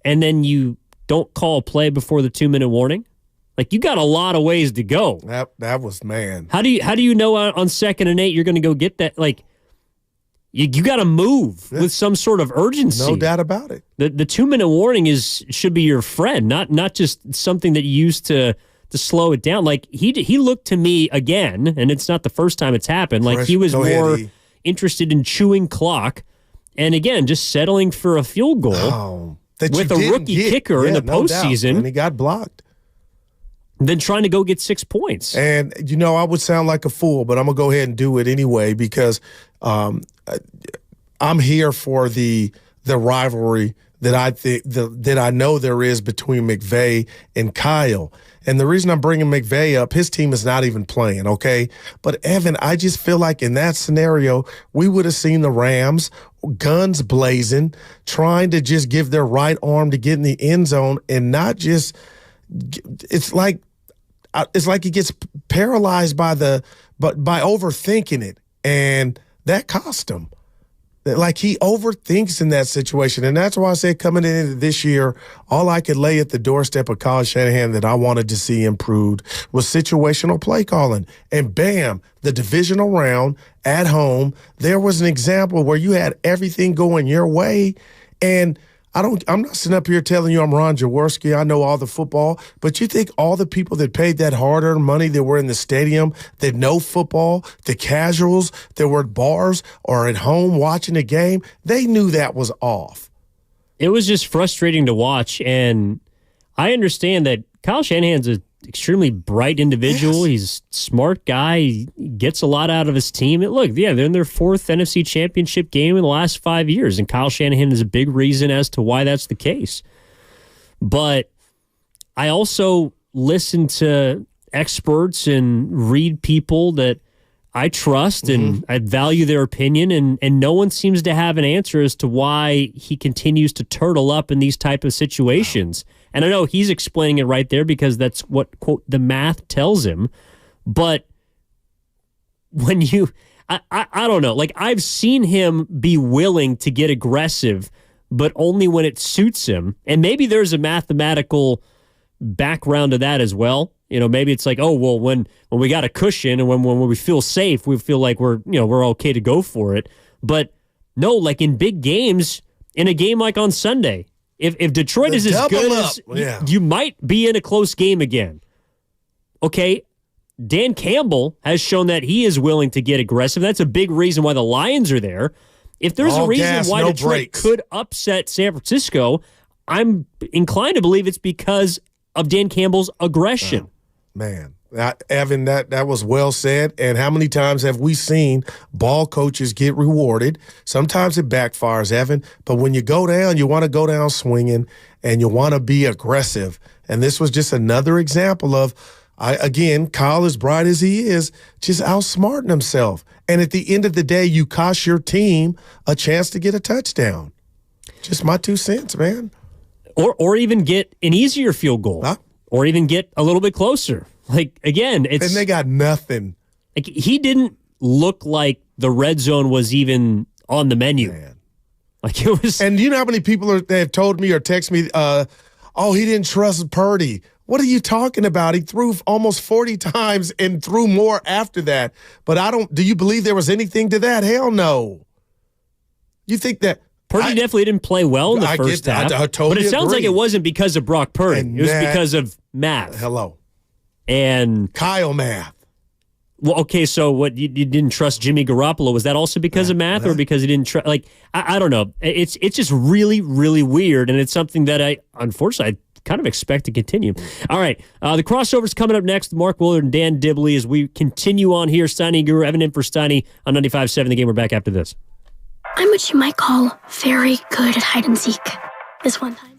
Speaker 7: And then you don't call a play before the 2-minute warning? Like, you got a lot of ways to go.
Speaker 13: That was, man.
Speaker 7: How do you know on 2nd and 8 you're going to go get that? Like, you got to move with some sort of urgency.
Speaker 13: No doubt about it.
Speaker 7: The 2-minute warning should be your friend, not just something that you use to slow it down. Like, he looked to me again, and it's not the first time it's happened, like he was more interested in chewing clock and, again, just settling for a field goal with a rookie kicker in the postseason.
Speaker 13: And he got blocked.
Speaker 7: Than trying to go get 6 points.
Speaker 13: And, I would sound like a fool, but I'm going to go ahead and do it anyway because I'm here for the rivalry that I know there is between McVay and Kyle. And the reason I'm bringing McVay up, his team is not even playing, okay? But, Evan, I just feel like in that scenario, we would have seen the Rams, guns blazing, trying to just give their right arm to get in the end zone and not just – it's like he gets paralyzed by overthinking it, and that cost him. Like, he overthinks in that situation. And that's why I said coming into this year, all I could lay at the doorstep of Kyle Shanahan that I wanted to see improved was situational play calling. And bam, the divisional round at home, there was an example where you had everything going your way. And I'm not sitting up here telling you I'm Ron Jaworski, I know all the football, but you think all the people that paid that hard-earned money that were in the stadium, that know football, the casuals that were at bars or at home watching the game, they knew that was off.
Speaker 7: It was just frustrating to watch, and I understand that Kyle Shanahan's an extremely bright individual. Yes. He's a smart guy. He gets a lot out of his team. Look, they're in their 4th NFC championship game in the last 5 years, and Kyle Shanahan is a big reason as to why that's the case. But I also listen to experts and read people that I trust and I value their opinion, and no one seems to have an answer as to why he continues to turtle up in these type of situations. Wow. And I know he's explaining it right there because that's what, quote, the math tells him. But when I don't know. Like, I've seen him be willing to get aggressive, but only when it suits him. And maybe there's a mathematical background to that as well. You know, maybe it's like, oh, well, when we got a cushion and when we feel safe, we feel like we're okay to go for it. But no, like in big games, in a game like on Sunday, if Detroit is as good as you might be in a close game again. Okay, Dan Campbell has shown that he is willing to get aggressive. That's a big reason why the Lions are there. If there's a reason why Detroit could upset San Francisco, I'm inclined to believe it's because of Dan Campbell's aggression.
Speaker 13: Man, Evan, that was well said. And how many times have we seen ball coaches get rewarded? Sometimes it backfires, Evan. But when you go down, you want to go down swinging and you want to be aggressive. And this was just another example of, again, Kyle, as bright as he is, just outsmarting himself. And at the end of the day, you cost your team a chance to get a touchdown. Just my 2 cents, man.
Speaker 7: Or even get an easier field goal. Huh? Or even get a little bit closer. Like, again, it's...
Speaker 13: And they got nothing.
Speaker 7: Like, he didn't look like the red zone was even on the menu.
Speaker 13: Man.
Speaker 7: Like, it was...
Speaker 13: And you know how many people have told me or text me, he didn't trust Purdy. What are you talking about? He threw almost 40 times and threw more after that. But do you believe there was anything to that? Hell no. You think that...
Speaker 7: Purdy definitely didn't play well in the first half.
Speaker 13: I totally
Speaker 7: But it sounds
Speaker 13: agree.
Speaker 7: like it wasn't because of Brock Purdy. It was because of math.
Speaker 13: Hello.
Speaker 7: And
Speaker 13: Kyle math.
Speaker 7: Well, okay, so what, you didn't trust Jimmy Garoppolo? Was that also because of math or because he didn't trust? Like, I don't know. It's just really, really weird, and it's something that unfortunately, I kind of expect to continue. All right, the crossover's coming up next. Mark Willard and Dan Dibley as we continue on here. Steiny Guru, Evan in for Steiny on 95.7 The Game. We're back after this.
Speaker 12: I'm what you might call very good at hide and seek. This one time.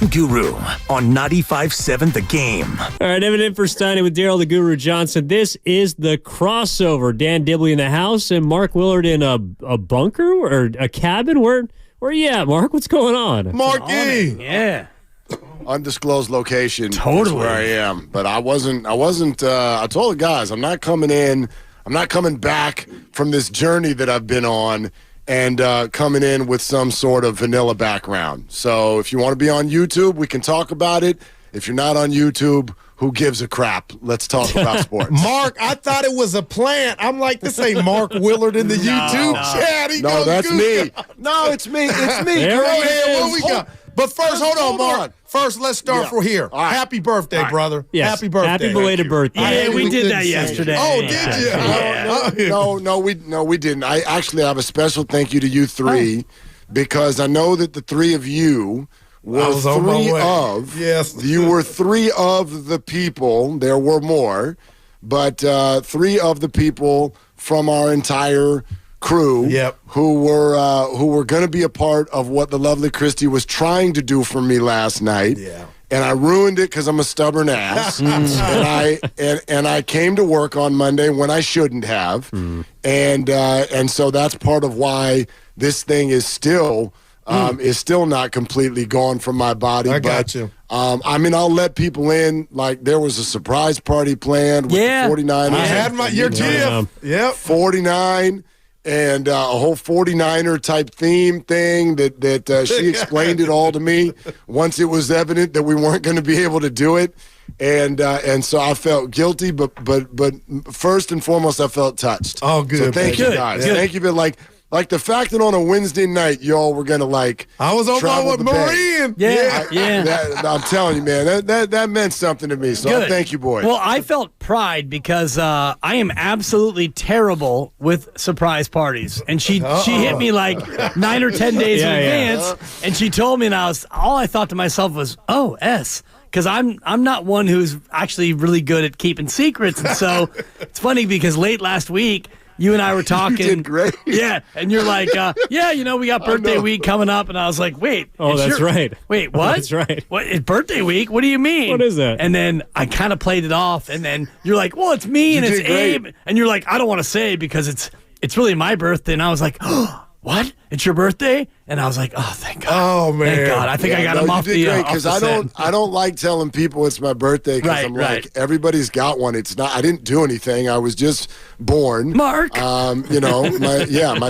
Speaker 5: Guru on 95.7 The Game.
Speaker 7: All right, Evan for Steiny with Daryl the Guru Johnson. This is the crossover. Dan Dibley in the house and Mark Willard in a bunker or a cabin. Where are you at, Mark? What's going on?
Speaker 13: Marky.
Speaker 14: Yeah.
Speaker 19: Undisclosed location.
Speaker 14: Totally.
Speaker 19: Is where I am. But I wasn't, I told the guys, I'm not coming back from this journey that I've been on and coming in with some sort of vanilla background. So if you want to be on YouTube, we can talk about it. If you're not on YouTube, who gives a crap? Let's talk about sports.
Speaker 13: Mark, I thought it was a plant. I'm like, this ain't Mark Willard in the YouTube chat.
Speaker 19: No, that's me. No, it's me. It's me.
Speaker 13: Go ahead. What we got? But first, hold on, Mark. First, let's start from here.
Speaker 19: Right.
Speaker 13: Happy birthday, brother.
Speaker 7: Yes.
Speaker 13: Happy birthday.
Speaker 7: Happy belated birthday.
Speaker 14: Yeah, we did that yesterday.
Speaker 13: Oh, did you?
Speaker 19: No, we didn't. I actually have a special thank you to you three because I know that the three of you were you were three of the people. There were more, but three of the people from our entire crew who were going to be a part of what the lovely Christy was trying to do for me last night. Yeah. And I ruined it because I'm a stubborn ass. and I came to work on Monday when I shouldn't have. And so that's part of why this thing is still not completely gone from my body.
Speaker 13: I got you.
Speaker 19: I mean, I'll let people in. Like, there was a surprise party planned with the 49ers.
Speaker 13: I had your GM. Yep.
Speaker 19: 49 and a whole 49er type theme thing that she explained it all to me once it was evident that we weren't going to be able to do it. And so I felt guilty, but first and foremost, I felt touched.
Speaker 13: Oh, good.
Speaker 19: So thank you guys.
Speaker 13: Good.
Speaker 19: Thank you. But like the fact that on a Wednesday night, y'all were going to
Speaker 13: I was over with Marine.
Speaker 19: I'm telling you, man, that meant something to me. So thank you, boys.
Speaker 14: Well, I felt pride because I am absolutely terrible with surprise parties. And she hit me like 9 or 10 days in advance. And she told me, and all I thought to myself was, oh, S. Because I'm not one who's actually really good at keeping secrets. And so it's funny because late last week, you and I were talking.
Speaker 19: You did great.
Speaker 14: Yeah, and you're like, we got birthday week coming up. And I was like, wait.
Speaker 7: Oh, that's right.
Speaker 14: Wait, what?
Speaker 7: That's right.
Speaker 14: What, it's birthday week? What do you mean?
Speaker 7: What is that?
Speaker 14: And then I kind of played it off. And then you're like, well, it's me and it's Abe. And you're like, I don't want to say because it's really my birthday. And I was like, oh, what? It's your birthday? And I was like, oh, thank God.
Speaker 13: Oh, man.
Speaker 14: Thank God. I think I got him off the
Speaker 19: because I don't like telling people it's my birthday because I'm like, everybody's got one. It's not. I didn't do anything. I was just born.
Speaker 14: Mark.
Speaker 19: My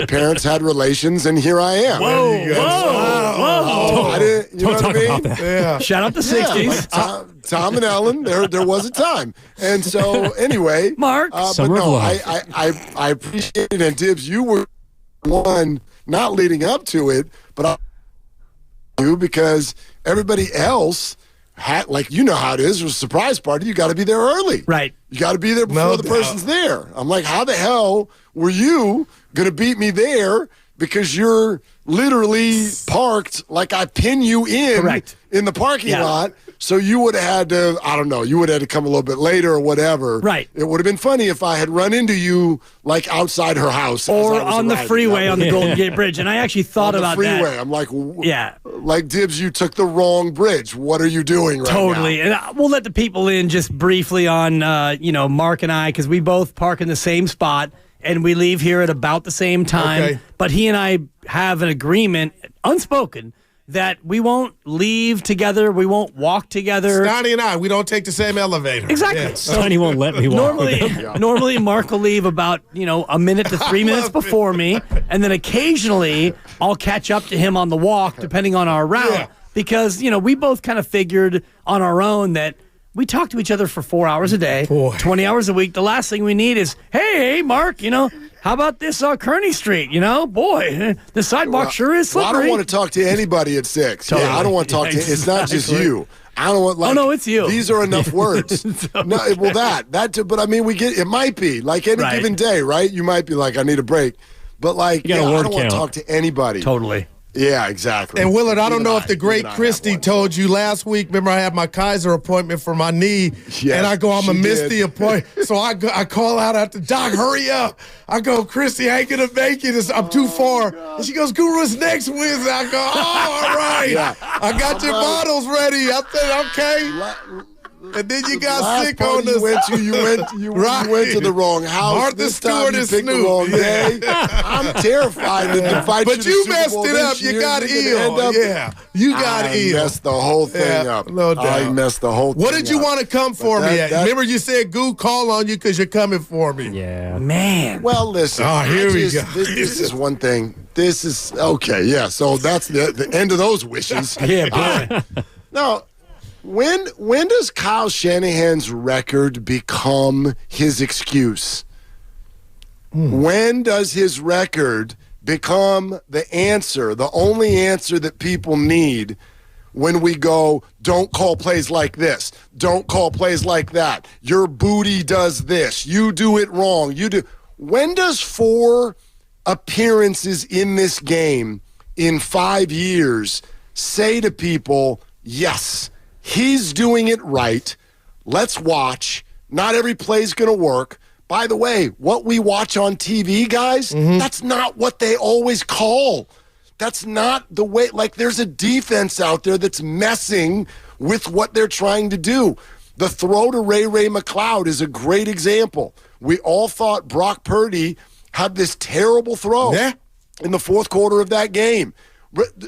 Speaker 19: parents had relations, and here I am.
Speaker 14: Whoa.
Speaker 19: I didn't. You know what I mean?
Speaker 7: About that.
Speaker 13: Yeah.
Speaker 14: Shout out the 60s.
Speaker 19: Like Tom and Ellen. There was a time, and so anyway,
Speaker 14: Mark.
Speaker 19: I appreciate it. And Dibs, you were one not leading up to it, but because everybody else had, like, you know how it is, with a surprise party, you got to be there early.
Speaker 14: Right.
Speaker 19: You got to be there before the person's there. I'm like, how the hell were you going to beat me there because you're literally parked like I pin you in the parking lot. So you would have had to, I don't know, you would have had to come a little bit later or whatever.
Speaker 14: Right.
Speaker 19: It would have been funny if I had run into you like outside her house.
Speaker 14: Or on the freeway on the Golden Gate Bridge. And I actually thought about that.
Speaker 19: On the freeway. I'm like, like, Dibs, you took the wrong bridge. What are you doing right now?
Speaker 14: Totally. And we'll let the people in just briefly on, Mark and I, because we both park in the same spot. And we leave here at about the same time.
Speaker 13: Okay.
Speaker 14: But he and I have an agreement, unspoken, that we won't leave together. We won't walk together.
Speaker 13: Scotty and I, we don't take the same elevator.
Speaker 14: Exactly.
Speaker 13: Yeah.
Speaker 7: Sonny won't let me walk.
Speaker 14: Normally Mark will leave about, a minute to 3 minutes before me. And then occasionally I'll catch up to him on the walk, depending on our route. Yeah. Because, we both kind of figured on our own that we talk to each other for 4 hours a day, 20 hours a week. The last thing we need is, hey, Mark, how about this Kearney Street? Boy, the sidewalk sure is slippery.
Speaker 19: Well, I don't want to talk to anybody at 6.
Speaker 14: Totally.
Speaker 19: Yeah, I don't want to talk to. It's not just you. I don't want.
Speaker 14: Oh no, it's you.
Speaker 19: These are enough words. But I mean, we get. It might be like any given day, right? You might be like, I need a break, but like, I don't want to talk to anybody.
Speaker 14: Totally.
Speaker 19: Yeah, exactly.
Speaker 13: And Willard, I don't know if the great Christy told you last week. Remember, I had my Kaiser appointment for my knee, and I go, I'm going to miss the appointment. So I call out at the doc, hurry up. I go, Christy, I ain't going to make it. I'm too far. And she goes, Guru, it's next Wednesday. I go, oh, all right.
Speaker 19: Yeah.
Speaker 13: I got your bottles ready. I said, okay. And then you got sick on us.
Speaker 19: You went to the wrong house.
Speaker 13: Martha
Speaker 19: this
Speaker 13: Stewart
Speaker 19: time you
Speaker 13: and
Speaker 19: picked
Speaker 13: Snoop.
Speaker 19: the wrong day. I'm terrified to invite you
Speaker 13: But
Speaker 19: to
Speaker 13: you
Speaker 19: Super
Speaker 13: messed
Speaker 19: Bowl
Speaker 13: it
Speaker 19: this
Speaker 13: up. You
Speaker 19: year.
Speaker 13: got
Speaker 19: You're gonna
Speaker 13: ill.
Speaker 19: end up-
Speaker 13: Yeah, you got ill.
Speaker 19: I messed the whole thing up.
Speaker 13: No doubt.
Speaker 19: I messed the whole thing
Speaker 13: What did you
Speaker 19: up.
Speaker 13: want to come for me at? Remember you said, Goo, call on you because you're coming for me.
Speaker 7: Yeah.
Speaker 14: Man.
Speaker 19: Well, listen.
Speaker 13: Oh, here we go.
Speaker 19: This is one thing. This is, okay, yeah, so that's the end of those wishes.
Speaker 14: Yeah, boy.
Speaker 19: No. When does Kyle Shanahan's record become his excuse? When does his record become the answer, the only answer that people need when we go, don't call plays like this, don't call plays like that, your booty does this, you do it wrong, you do. When does 4 appearances in this game in 5 years say to people, yes, he's doing it right. Let's watch. Not every play's going to work. By the way, what we watch on TV, guys, that's not what they always call. That's not the way. Like, there's a defense out there that's messing with what they're trying to do. The throw to Ray McCloud is a great example. We all thought Brock Purdy had this terrible throw in the fourth quarter of that game.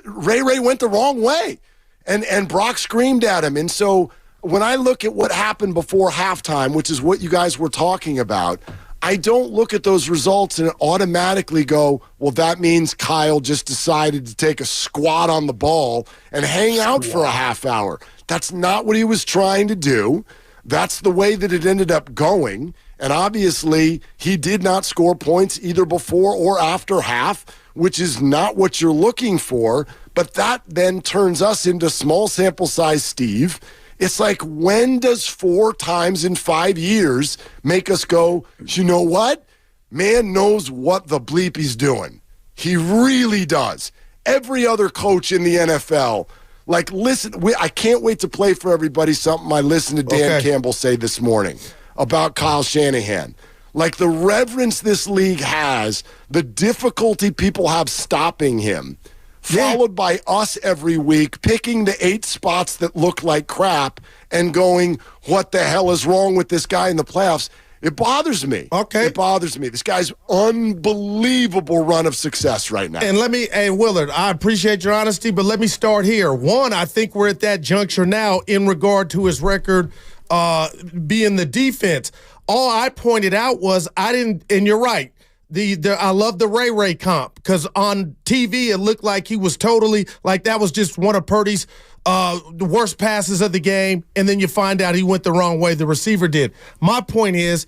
Speaker 19: Ray went the wrong way. And Brock screamed at him. And so when I look at what happened before halftime, which is what you guys were talking about, I don't look at those results and automatically go, well, that means Kyle just decided to take a squat on the ball and hang out for a half hour. That's not what he was trying to do. That's the way that it ended up going. And obviously, he did not score points either before or after half, which is not what you're looking for. But that then turns us into small sample size Steve. It's like, when does 4 times in 5 years make us go, you know what? Man knows what the bleep he's doing. He really does. Every other coach in the NFL, like, listen, I can't wait to play for everybody something I listened to Dan Campbell say this morning about Kyle Shanahan. Like, the reverence this league has, the difficulty people have stopping him, followed by us every week picking the 8 spots that look like crap and going, what the hell is wrong with this guy in the playoffs? It bothers me. It bothers me. This guy's unbelievable run of success right now.
Speaker 13: And Willard, I appreciate your honesty, but let me start here. One, I think we're at that juncture now in regard to his record being the defense. All I pointed out was and you're right. I love the Ray comp because on TV it looked like he was totally like that was just one of Purdy's the worst passes of the game, and then you find out he went the wrong way. The receiver did. My point is,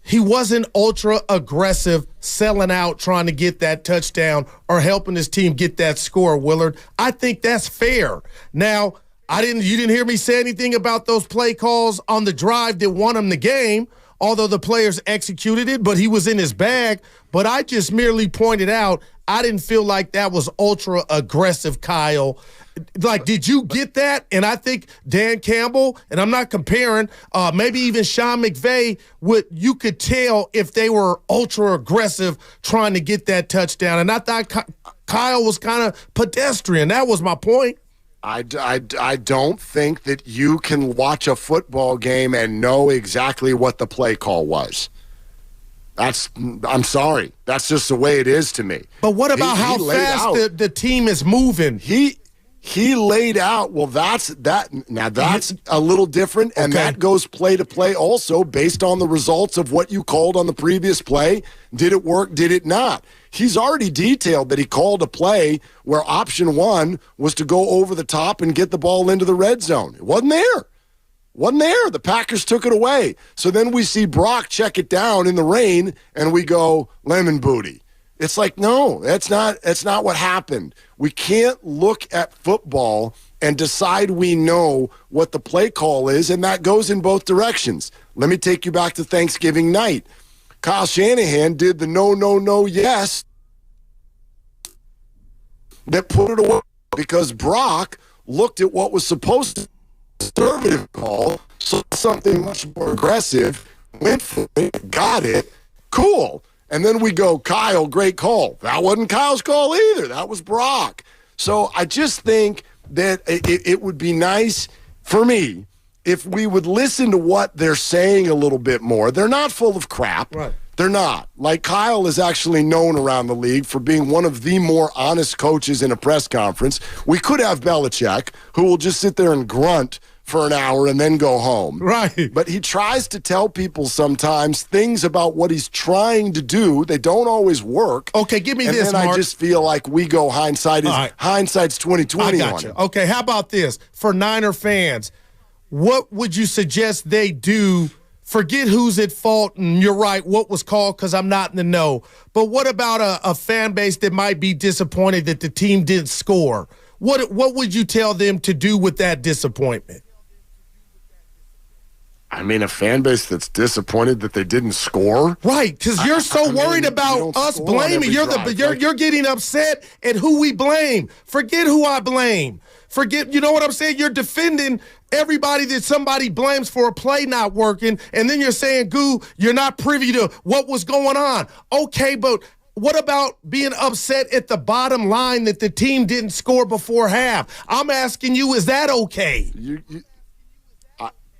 Speaker 13: he wasn't ultra aggressive, selling out, trying to get that touchdown or helping his team get that score. Willard, I think that's fair. Now, you didn't hear me say anything about those play calls on the drive that won him the game. Although the players executed it, but he was in his bag. But I just merely pointed out, I didn't feel like that was ultra aggressive, Kyle. Like, did you get that? And I think Dan Campbell, and I'm not comparing, maybe even Sean McVay, you could tell if they were ultra aggressive trying to get that touchdown. And I thought Kyle was kind of pedestrian. That was my point.
Speaker 19: I don't think that you can watch a football game and know exactly what the play call was. I'm sorry. That's just the way it is to me.
Speaker 13: But what about how fast the team is moving?
Speaker 19: He laid out, well, that's a little different, and that goes play to play also based on the results of what you called on the previous play. Did it work? Did it not? He's already detailed that he called a play where option 1 was to go over the top and get the ball into the red zone. It wasn't there. The Packers took it away. So then we see Brock check it down in the rain, and we go, lemon booty. It's like, no, that's not what happened. We can't look at football and decide we know what the play call is, and that goes in both directions. Let me take you back to Thanksgiving night. Kyle Shanahan did the no, yes. that put it away because Brock looked at what was supposed to be a conservative call, saw something much more aggressive, went for it, got it, cool. And then we go, Kyle, great call. That wasn't Kyle's call either. That was Brock. So I just think that it would be nice for me if we would listen to what they're saying a little bit more. They're not full of crap.
Speaker 13: Right.
Speaker 19: They're not. Like, Kyle is actually known around the league for being one of the more honest coaches in a press conference. We could have Belichick, who will just sit there and grunt for an hour and then go home.
Speaker 13: Right.
Speaker 19: But he tries to tell people sometimes things about what he's trying to do. They don't always work.
Speaker 13: Okay, give me this,
Speaker 19: Mark.
Speaker 13: Mark.
Speaker 19: I just feel like we go hindsight's 2020
Speaker 13: I got
Speaker 19: on
Speaker 13: you.
Speaker 19: it.
Speaker 13: Okay, how about this? For Niner fans, what would you suggest they do? Forget who's at fault, and you're right, what was called, because I'm not in the know. But what about a fan base that might be disappointed that the team didn't score? What would you tell them to do with that disappointment?
Speaker 19: I mean, a fan base that's disappointed that they didn't score?
Speaker 13: Right, because you're so worried about us blaming. You're getting upset at who we blame. Forget who I blame. You know what I'm saying? You're defending everybody that somebody blames for a play not working, and then you're saying, Goo, you're not privy to what was going on. Okay, but what about being upset at the bottom line that the team didn't score before half? I'm asking you, is that okay?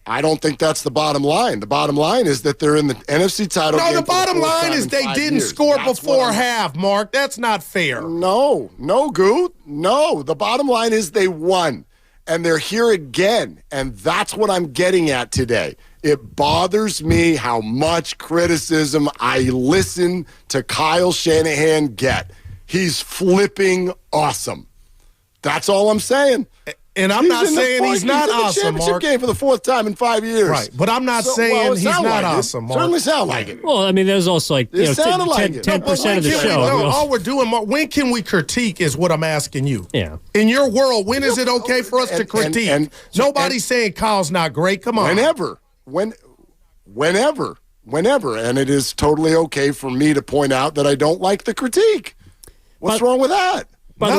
Speaker 19: I don't think that's the bottom line. The bottom line is that they're in the NFC title game.
Speaker 13: No, the bottom line is they didn't score before half, Mark. That's not fair.
Speaker 19: No, Goo. No, the bottom line is they won, and they're here again, and that's what I'm getting at today. It bothers me how much criticism I listen to Kyle Shanahan get. He's flipping awesome. That's all I'm saying.
Speaker 13: And I'm not saying he's not awesome,
Speaker 19: Mark.
Speaker 13: Mark.
Speaker 19: Game for the fourth time in 5 years.
Speaker 13: Right, but I'm not saying he's not awesome, Mark.
Speaker 19: Certainly sound like it.
Speaker 7: Well, I mean, there's also like 10% of the show.
Speaker 13: All we're doing, Mark, when can we critique is what I'm asking you.
Speaker 7: Yeah.
Speaker 13: In your world, when is it okay for us to critique? Nobody's saying Kyle's not great. Come on.
Speaker 19: Whenever. And it is totally okay for me to point out that I don't like the critique. What's wrong with that?
Speaker 7: By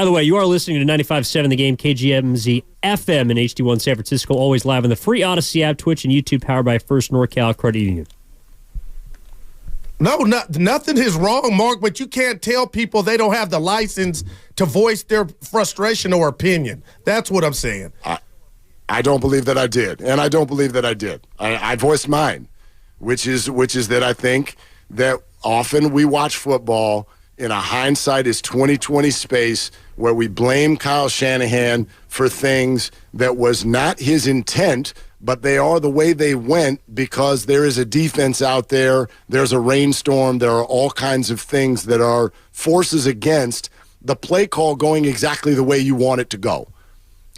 Speaker 7: the way, you are listening to 95.7 The Game, KGMZ FM in HD1 San Francisco, always live on the free Odyssey app, Twitch, and YouTube, powered by First NorCal Credit Union.
Speaker 13: No, nothing is wrong, Mark, but you can't tell people they don't have the license to voice their frustration or opinion. That's what I'm saying.
Speaker 19: I don't believe that I did, and I don't believe that I did. I voiced mine, which is that I think that often we watch football in a hindsight is 2020 space where we blame Kyle Shanahan for things that was not his intent, but they are the way they went because there is a defense out there, there's a rainstorm, there are all kinds of things that are forces against the play call going exactly the way you want it to go.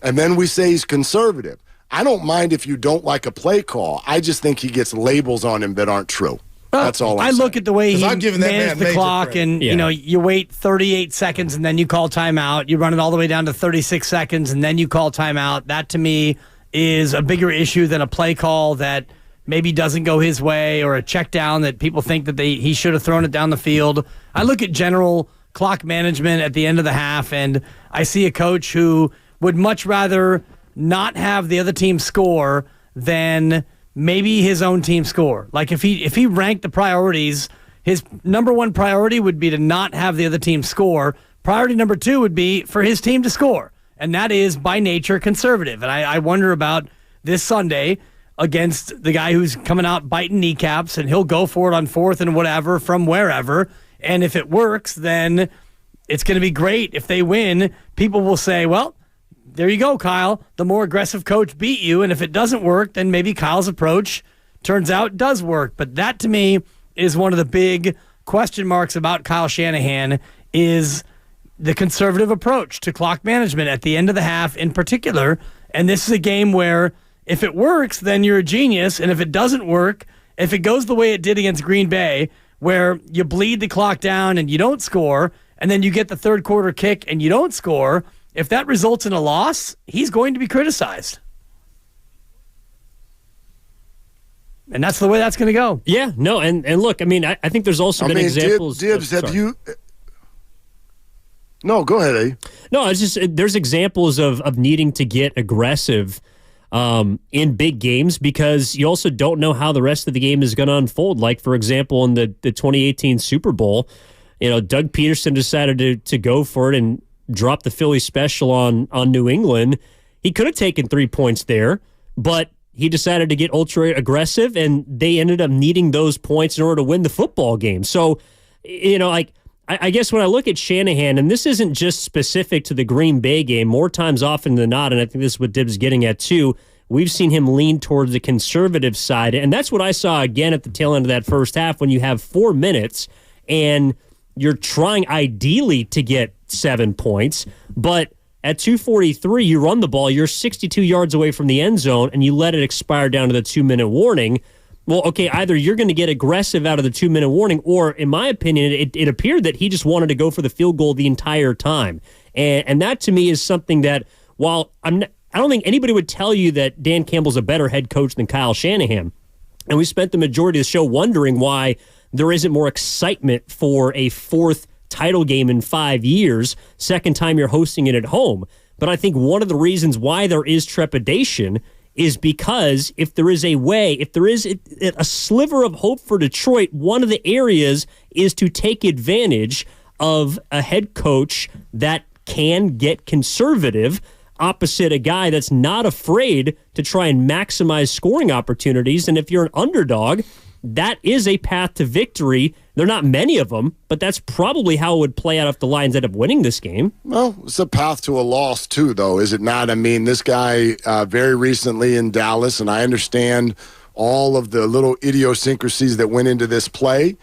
Speaker 19: And then we say he's conservative. I don't mind if you don't like a play call. I just think he gets labels on him that aren't true. That's all
Speaker 14: I look at the way he
Speaker 13: managed
Speaker 14: the clock, and you wait 38 seconds and then you call timeout. You run it all the way down to 36 seconds and then you call timeout. That to me is a bigger issue than a play call that maybe doesn't go his way or a check down that people think that he should have thrown it down the field. I look at general clock management at the end of the half, and I see a coach who would much rather not have the other team score than maybe his own team score. Like if he ranked the priorities, his number one priority would be to not have the other team score. Priority number two would be for his team to score. And that is by nature conservative. And I wonder about this Sunday against the guy who's coming out biting kneecaps, and he'll go for it on fourth and whatever from wherever. And if it works, then it's going to be great. If they win, people will say, well, there you go, Kyle. The more aggressive coach beat you, and if it doesn't work, then maybe Kyle's approach turns out does work. But that, to me, is one of the big question marks about Kyle Shanahan is the conservative approach to clock management at the end of the half in particular. And this is a game where if it works, then you're a genius, and if it doesn't work, if it goes the way it did against Green Bay, where you bleed the clock down and you don't score, and then you get the third quarter kick and you don't score, if that results in a loss, he's going to be criticized. And that's the way that's going to go.
Speaker 7: Yeah, no, and look, I mean, I think there's also been examples.
Speaker 19: Dibs, have you... No, go ahead, Eddie.
Speaker 7: No, it's just there's examples of needing to get aggressive in big games because you also don't know how the rest of the game is going to unfold. Like, for example, in the 2018 Super Bowl, Doug Peterson decided to go for it and drop the Philly special on New England. He could have taken 3 points there, but he decided to get ultra aggressive, and they ended up needing those points in order to win the football game. So, I guess when I look at Shanahan, and this isn't just specific to the Green Bay game, more times often than not, and I think this is what Dib's getting at too, we've seen him lean towards the conservative side. And that's what I saw again at the tail end of that first half when you have 4 minutes and you're trying ideally to get 7 points, but at 2:43, you run the ball, you're 62 yards away from the end zone, and you let it expire down to the 2-minute warning. Well, okay, either you're going to get aggressive out of the 2-minute warning, or in my opinion, it appeared that he just wanted to go for the field goal the entire time. And that to me is something that, while I don't think anybody would tell you that Dan Campbell's a better head coach than Kyle Shanahan. And we spent the majority of the show wondering why there isn't more excitement for a fourth title game in 5 years, second time you're hosting it at home. But I think one of the reasons why there is trepidation is because if there is a sliver of hope for Detroit, one of the areas is to take advantage of a head coach that can get conservative opposite a guy that's not afraid to try and maximize scoring opportunities. And if you're an underdog, that is a path to victory. There are not many of them, but that's probably how it would play out if the Lions end up winning this game.
Speaker 19: Well, it's a path to a loss too, though, is it not? I mean, this guy very recently in Dallas, and I understand all of the little idiosyncrasies that went into this play,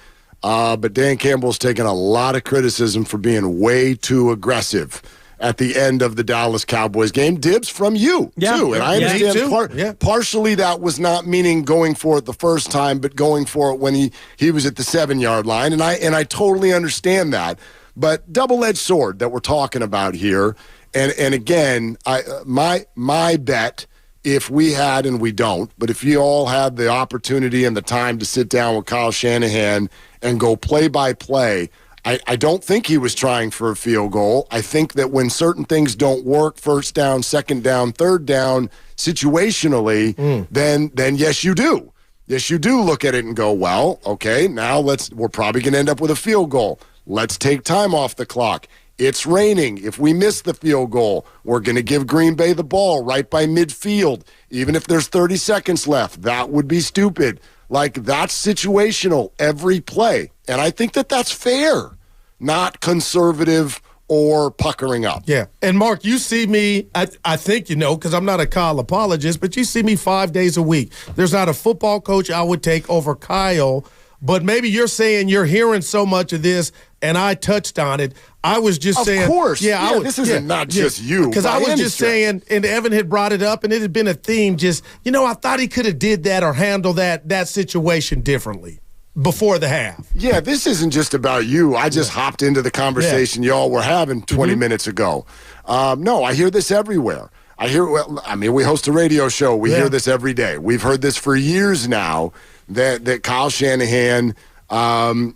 Speaker 19: but Dan Campbell's taken a lot of criticism for being way too aggressive at the end of the Dallas Cowboys game. Dibs from you, too. And I understand partially that was not meaning going for it the first time, but going for it when he was at the 7-yard line. And I totally understand that. But double-edged sword that we're talking about here. And again, my bet, if we had, and we don't, but if you all had the opportunity and the time to sit down with Kyle Shanahan and go play-by-play, I don't think he was trying for a field goal. I think that when certain things don't work, first down, second down, third down, situationally, then yes, you do. Yes, you do look at it and go, well, okay, now we're probably going to end up with a field goal. Let's take time off the clock. It's raining. If we miss the field goal, we're going to give Green Bay the ball right by midfield. Even if there's 30 seconds left, that would be stupid. Like, that's situational every play. And I think that that's fair, not conservative or puckering up.
Speaker 13: Yeah. And, Mark, you see me, I think you know, because I'm not a Kyle apologist, but you see me 5 days a week. There's not a football coach I would take over Kyle, but maybe you're saying you're hearing so much of this, and I touched on it. I was just saying.
Speaker 19: Of course. Yeah, this isn't not just you.
Speaker 13: Because I was just saying, and Evan had brought it up, and it had been a theme, just, I thought he could have did that or handled that situation differently before the half.
Speaker 19: Yeah, this isn't just about you. I just hopped into the conversation y'all were having 20 minutes ago. No, I hear this everywhere. We host a radio show. We hear this every day. We've heard this for years now, that Kyle Shanahan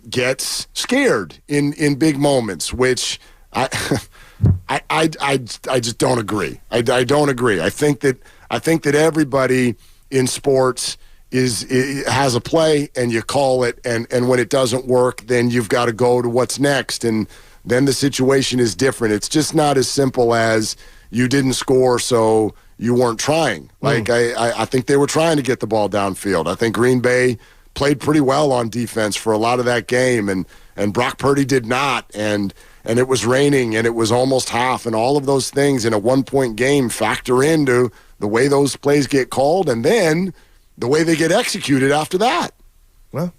Speaker 19: gets scared in big moments, which I just don't agree. I don't agree. I think that everybody in sports has a play, and you call it, and when it doesn't work, then you've got to go to what's next, and then the situation is different. It's just not as simple as you didn't score, so you weren't trying. Like, I think they were trying to get the ball downfield. I think Green Bay played pretty well on defense for a lot of that game, and Brock Purdy did not, and it was raining, and it was almost half, and all of those things in a one-point game factor into the way those plays get called, and then the way they get executed after that.
Speaker 13: Well,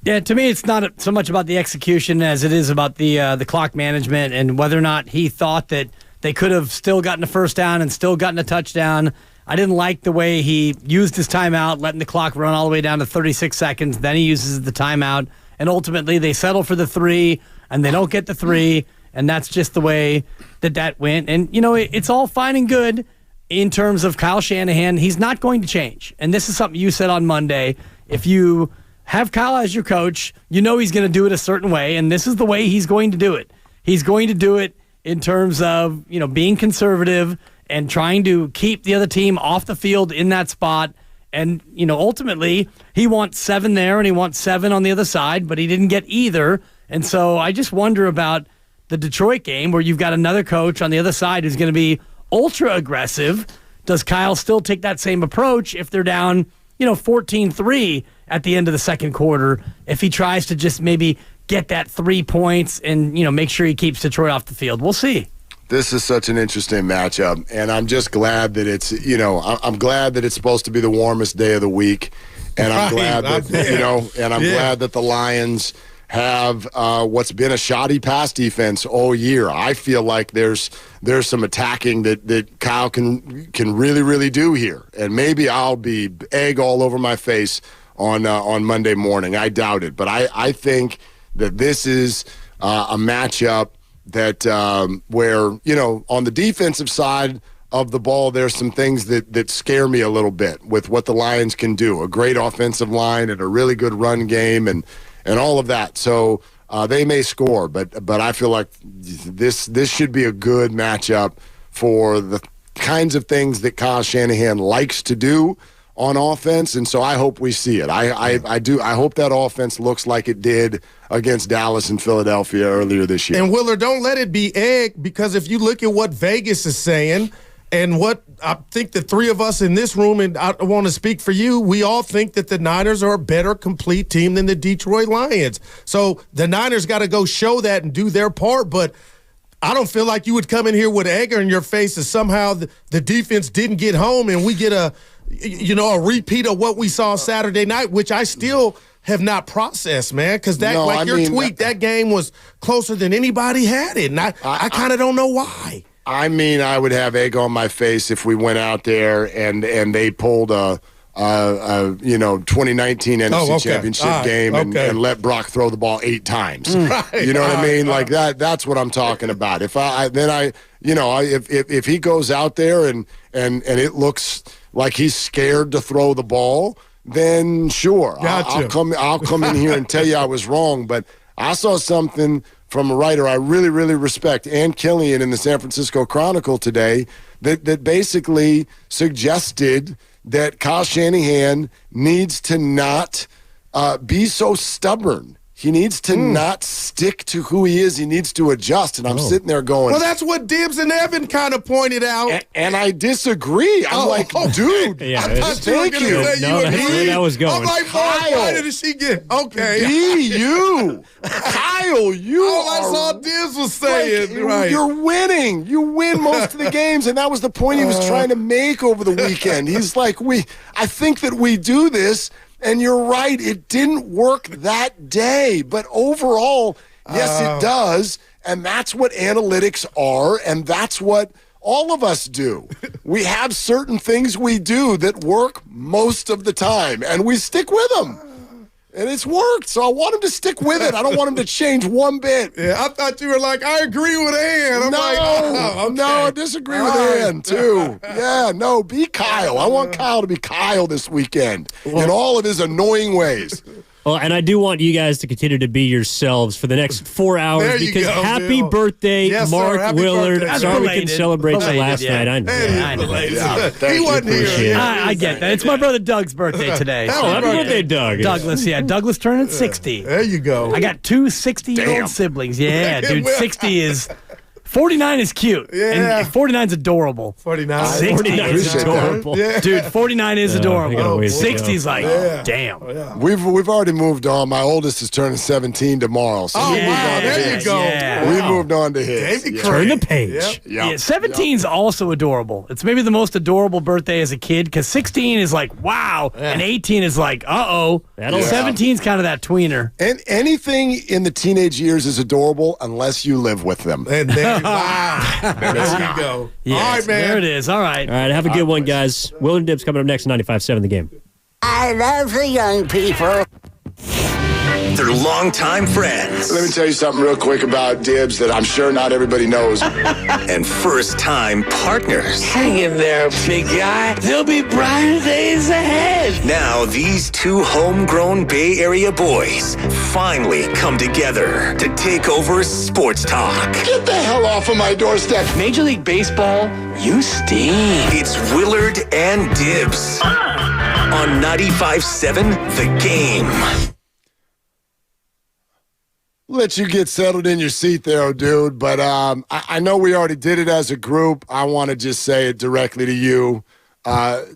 Speaker 14: yeah, to me, it's not so much about the execution as it is about the clock management and whether or not he thought that they could have still gotten a first down and still gotten a touchdown. I didn't like the way he used his timeout, letting the clock run all the way down to 36 seconds. Then he uses the timeout, and ultimately they settle for the 3, and they don't get the 3, and that's just the way that went. And, it's all fine and good in terms of Kyle Shanahan. He's not going to change. And this is something you said on Monday. If you have Kyle as your coach, he's going to do it a certain way, and this is the way he's going to do it. he's going to do it in terms of, being conservative and trying to keep the other team off the field in that spot. And, ultimately, he wants 7 there and he wants 7 on the other side, but he didn't get either. And so I just wonder about the Detroit game where you've got another coach on the other side who's going to be ultra aggressive. Does Kyle still take that same approach if they're down, 14-3 at the end of the second quarter? If he tries to just maybe get that 3 points and, make sure he keeps Detroit off the field. We'll see.
Speaker 19: This is such an interesting matchup, and I'm just glad that it's, I'm glad that it's supposed to be the warmest day of the week, and I'm glad that, glad that the Lions have what's been a shoddy pass defense all year. I feel like there's some attacking that Kyle can really, really do here, and maybe I'll be egg all over my face on Monday morning. I doubt it, but I think that this is a matchup that where, on the defensive side of the ball, there's some things that scare me a little bit with what the Lions can do. A great offensive line and a really good run game and all of that. So they may score, but I feel like this should be a good matchup for the kinds of things that Kyle Shanahan likes to do on offense, and so I hope we see it. I do. I hope that offense looks like it did against Dallas and Philadelphia earlier this year.
Speaker 13: And Willard, don't let it be egg, because if you look at what Vegas is saying and what I think the three of us in this room, and I want to speak for you, we all think that the Niners are a better complete team than the Detroit Lions. So the Niners got to go show that and do their part, but I don't feel like you would come in here with egg in your face if somehow the defense didn't get home and we get a repeat of what we saw Saturday night, which I still have not processed, man, because your tweet, that game was closer than anybody had it, and I kind of don't know why.
Speaker 19: I mean, I would have egg on my face if we went out there and they pulled a 2019 NFC Championship game and let Brock throw the ball 8 times.
Speaker 13: Right,
Speaker 19: you know what I mean? Like that's what I'm talking about. If if he goes out there and it looks like he's scared to throw the ball, then sure, I'll come in here and tell you I was wrong. But I saw something from a writer I really, really respect, Ann Killian in the San Francisco Chronicle today, that basically suggested that Kyle Shanahan needs to not be so stubborn. He needs to not stick to who he is. He needs to adjust. And I'm sitting there going,
Speaker 13: well, that's what Dibbs and Evan kind of pointed out.
Speaker 19: And I disagree. I'm dude, thank you.
Speaker 7: That's where that was going.
Speaker 13: I'm like,
Speaker 19: Kyle,
Speaker 13: why did she get? Okay.
Speaker 19: you. Kyle, you
Speaker 13: that's all Dibbs was saying. Right.
Speaker 19: You're winning. You win most of the games. And that was the point he was trying to make over the weekend. He's like, I think that we do this. And you're right, it didn't work that day. But overall, yes, it does. And that's what analytics are, and that's what all of us do. We have certain things we do that work most of the time, and we stick with them. And it's worked, so I want him to stick with it. I don't want him to change one bit.
Speaker 13: Yeah, I thought you were like, I agree with Ann.
Speaker 19: No, I disagree with Ann, too. Yeah, no, be Kyle. I want Kyle to be Kyle this weekend in all of his annoying ways.
Speaker 7: Well, and I do want you guys to continue to be yourselves for the next 4 hours because happy birthday, Mark Willard. Sorry we couldn't celebrate you last night. I know.
Speaker 13: He wasn't here.
Speaker 14: I get that. It's my brother Doug's birthday today.
Speaker 7: Happy birthday, Doug.
Speaker 14: Douglas, Douglas turning 60.
Speaker 13: There you go.
Speaker 14: I got 2 60-year-old siblings. Yeah, dude, 60 is... 49 is cute.
Speaker 13: Yeah.
Speaker 14: And 49 is adorable.
Speaker 13: 49.
Speaker 14: 60 is adorable.
Speaker 13: Yeah.
Speaker 14: Dude, 49 is adorable. 60 is like, damn.
Speaker 13: Yeah.
Speaker 19: We've already moved on. My oldest is turning 17 tomorrow. So we moved on to
Speaker 13: there
Speaker 19: his.
Speaker 13: you go.
Speaker 14: Yeah.
Speaker 19: We moved on to his.
Speaker 7: Turn the page.
Speaker 19: Yep.
Speaker 14: Yeah, 17 is also adorable. It's maybe the most adorable birthday as a kid because 16 is like, wow, and 18 is like, uh-oh. 17 is kind of that tweener.
Speaker 19: And anything in the teenage years is adorable unless you live with them.
Speaker 13: And there you go.
Speaker 14: Yes,
Speaker 13: all right, man.
Speaker 14: There it is. All right.
Speaker 7: All right, have a good one, guys. Willard Dibbs coming up next on 95.7 The Game.
Speaker 10: I love the young people.
Speaker 5: They're longtime friends.
Speaker 19: Let me tell you something real quick about Dibs that I'm sure not everybody knows.
Speaker 5: And first-time partners.
Speaker 18: Hang in there, big guy. There'll be brighter days ahead.
Speaker 5: Now, these two homegrown Bay Area boys finally come together to take over sports talk.
Speaker 19: Get the hell off of my doorstep.
Speaker 18: Major League Baseball, you stink.
Speaker 5: It's Willard and Dibs on 95.7 The Game.
Speaker 19: Let you get settled in your seat there, dude. But I know we already did it as a group. I want to just say it directly to you.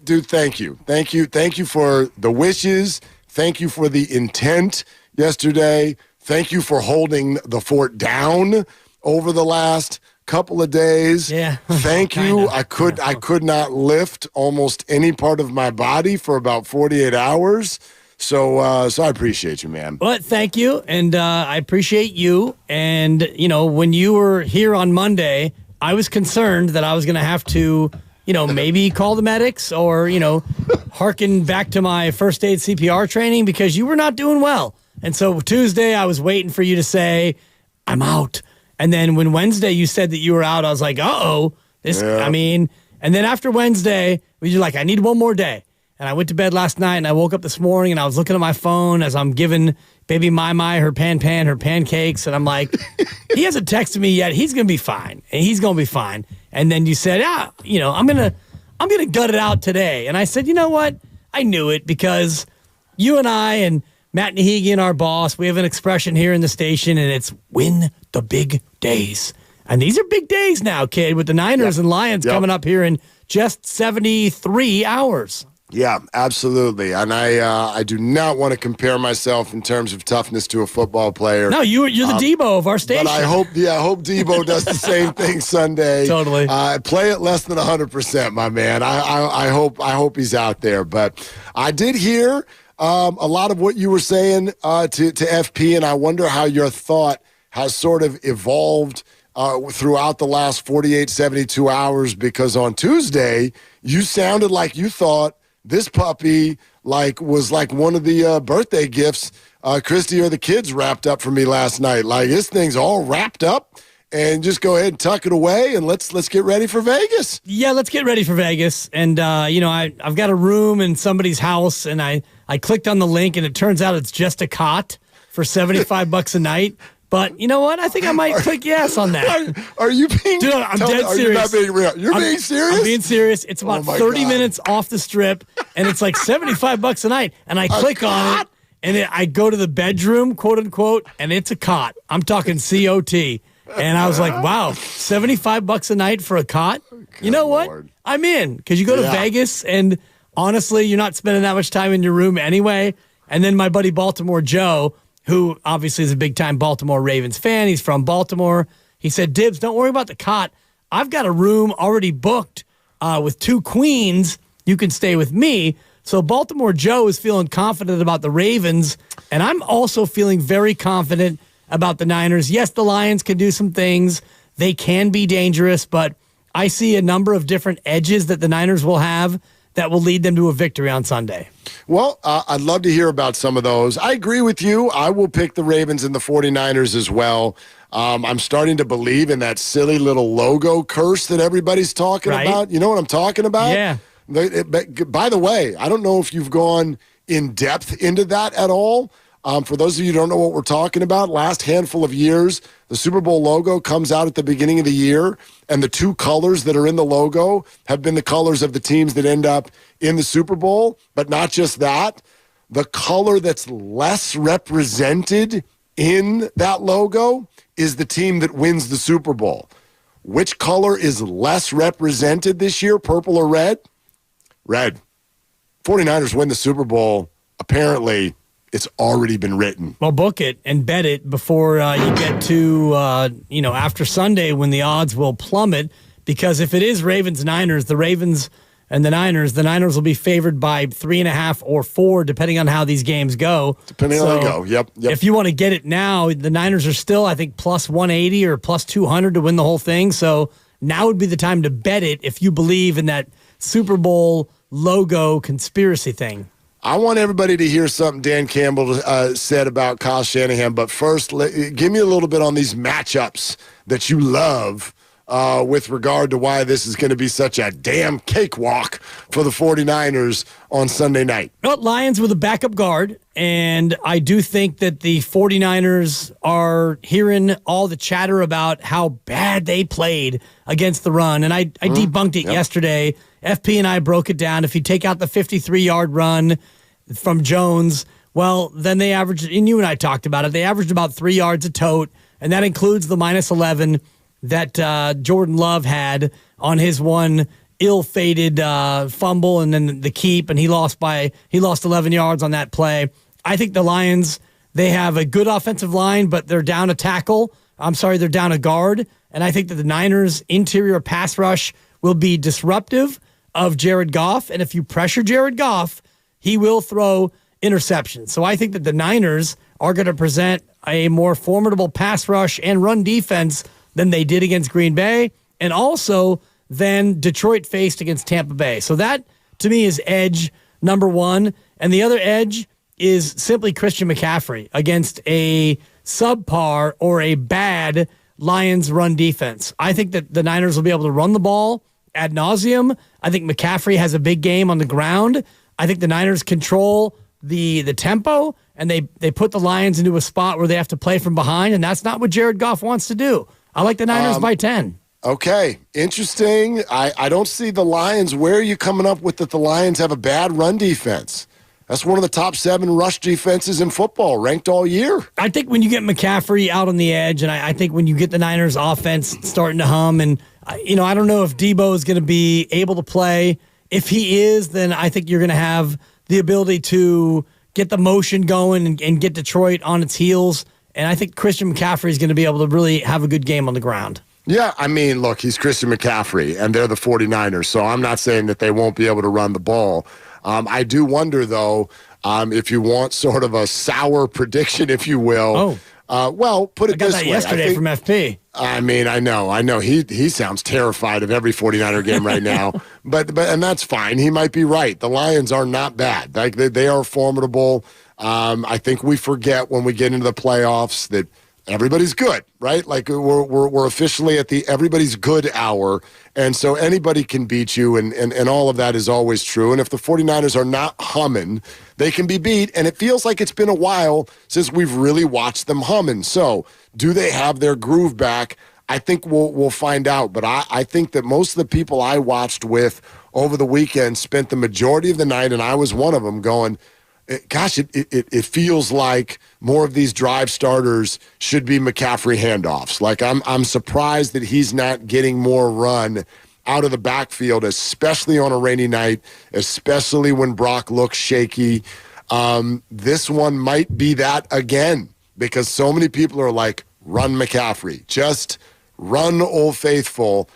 Speaker 19: Dude, thank you. Thank you for the wishes. Thank you for the intent yesterday. Thank you for holding the fort down over the last couple of days.
Speaker 14: Yeah.
Speaker 19: Thank you. I could not lift almost any part of my body for about 48 hours. So I appreciate you, man.
Speaker 14: Well, thank you, and I appreciate you. And, when you were here on Monday, I was concerned that I was going to have to, maybe call the medics or, hearken back to my first aid CPR training because you were not doing well. And so Tuesday, I was waiting for you to say, I'm out. And then when Wednesday you said that you were out, I was like, and then after Wednesday, you're like, I need one more day. And I went to bed last night, and I woke up this morning, and I was looking at my phone as I'm giving baby Mai her her pancakes, and I'm like, he hasn't texted me yet. He's going to be fine, and he's going to be fine. And then you said, I'm gonna gut it out today. And I said, you know what? I knew it because you and I and Matt Nahigian, our boss, we have an expression here in the station, and it's win the big days. And these are big days now, kid, with the Niners and Lions coming up here in just 73 hours.
Speaker 19: Yeah, absolutely. And I do not want to compare myself in terms of toughness to a football player.
Speaker 14: No, you're the Debo of our station.
Speaker 19: But I hope Debo does the same thing Sunday.
Speaker 14: Totally.
Speaker 19: Play it less than 100%, my man. I hope he's out there. But I did hear a lot of what you were saying to FP, and I wonder how your thought has sort of evolved throughout the last 48, 72 hours, because on Tuesday, you sounded like you thought this puppy was like one of the birthday gifts Christy or the kids wrapped up for me last night. Like, this thing's all wrapped up, and just go ahead and tuck it away, and let's get ready for Vegas.
Speaker 14: Yeah, let's get ready for Vegas. And, I've got a room in somebody's house, and I clicked on the link, and it turns out it's just a cot for $75 a night. But you know what? I think I might click yes on that.
Speaker 19: Are you being?
Speaker 14: Dude, I'm dead serious.
Speaker 19: You're not being real. You're being serious?
Speaker 14: I'm being serious. It's about 30 minutes off the strip, and it's like $75 a night. And I click on it, and I go to the bedroom, quote unquote, and it's a cot. I'm talking COT. And I was like, wow, $75 a night for a cot? You know what? Lord. I'm in, because you go to Vegas, and honestly, you're not spending that much time in your room anyway. And then my buddy Baltimore Joe, who obviously is a big-time Baltimore Ravens fan. He's from Baltimore. He said, Dibs, don't worry about the cot. I've got a room already booked with 2 queens. You can stay with me. So Baltimore Joe is feeling confident about the Ravens, and I'm also feeling very confident about the Niners. Yes, the Lions can do some things. They can be dangerous, but I see a number of different edges that the Niners will have that will lead them to a victory on Sunday.
Speaker 19: Well, I'd love to hear about some of those. I agree with you. I will pick the Ravens and the 49ers as well. I'm starting to believe in that silly little logo curse that everybody's talking about. You know what I'm talking about?
Speaker 14: Yeah.
Speaker 19: By the way, I don't know if you've gone in depth into that at all. For those of you who don't know what we're talking about, last handful of years, the Super Bowl logo comes out at the beginning of the year, and the 2 colors that are in the logo have been the colors of the teams that end up in the Super Bowl. But not just that, the color that's less represented in that logo is the team that wins the Super Bowl. Which color is less represented this year, purple or red? Red. 49ers win the Super Bowl, apparently. It's already been written.
Speaker 14: Well, book it and bet it before you get to, after Sunday when the odds will plummet. Because if it is Ravens-Niners, the Ravens and the Niners will be favored by 3.5 or 4, depending on how these games go.
Speaker 19: Depending on how they go, yep.
Speaker 14: If you want to get it now, the Niners are still, I think, plus 180 or plus 200 to win the whole thing. So now would be the time to bet it if you believe in that Super Bowl logo conspiracy thing.
Speaker 19: I want everybody to hear something Dan Campbell said about Kyle Shanahan. But first, give me a little bit on these matchups that you love with regard to why this is going to be such a damn cakewalk for the 49ers on Sunday night.
Speaker 14: Well, Lions with a backup guard, and I do think that the 49ers are hearing all the chatter about how bad they played against the run, and I debunked it yesterday. FP and I broke it down. If you take out the 53-yard run from Jones, well, then they averaged, and you and I talked about it, they averaged about 3 yards a tote, and that includes the minus 11 that Jordan Love had on his one ill-fated fumble and then the keep, and he lost 11 yards on that play. I think the Lions, they have a good offensive line, but they're down a tackle. They're down a guard, and I think that the Niners' interior pass rush will be disruptive of Jared Goff, and if you pressure Jared Goff, he will throw interceptions. So I think that the Niners are going to present a more formidable pass rush and run defense than they did against Green Bay, and also than Detroit faced against Tampa Bay. So that, to me, is edge number one. And the other edge is simply Christian McCaffrey against a subpar or a bad Lions run defense. I think that the Niners will be able to run the ball ad nauseum. I think McCaffrey has a big game on the ground. I think the Niners control the tempo, and they put the Lions into a spot where they have to play from behind, and that's not what Jared Goff wants to do. I like the Niners by 10.
Speaker 19: Okay, interesting. I don't see the Lions. Where are you coming up with that the Lions have a bad run defense? That's one of the top 7 rush defenses in football, ranked all year.
Speaker 14: I think when you get McCaffrey out on the edge, and I think when you get the Niners offense starting to hum, and I don't know if Debo is going to be able to play. If he is, then I think you're going to have the ability to get the motion going and get Detroit on its heels. And I think Christian McCaffrey is going to be able to really have a good game on the ground.
Speaker 19: Yeah, I mean, look, he's Christian McCaffrey, and they're the 49ers, so I'm not saying that they won't be able to run the ball. I do wonder, though, if you want sort of a sour prediction, if you will. Well, put it this way.
Speaker 14: I got that yesterday from FP.
Speaker 19: I mean, I know. He sounds terrified of every 49er game right now, but and that's fine. He might be right. The Lions are not bad. Like they are formidable. I think we forget when we get into the playoffs that everybody's good, right? Like we're officially at the everybody's good hour, and so anybody can beat you, and all of that is always true. And if the 49ers are not humming, they can be beat, and it feels like it's been a while since we've really watched them humming. So do they have their groove back? I think we'll find out, but I think that most of the people I watched with over the weekend spent the majority of the night, and I was one of them, going, gosh, it feels like more of these drive starters should be McCaffrey handoffs. Like I'm surprised that he's not getting more run out of the backfield, especially on a rainy night, especially when Brock looks shaky. This one might be that again, because so many people are like, run McCaffrey, just run Old Faithful.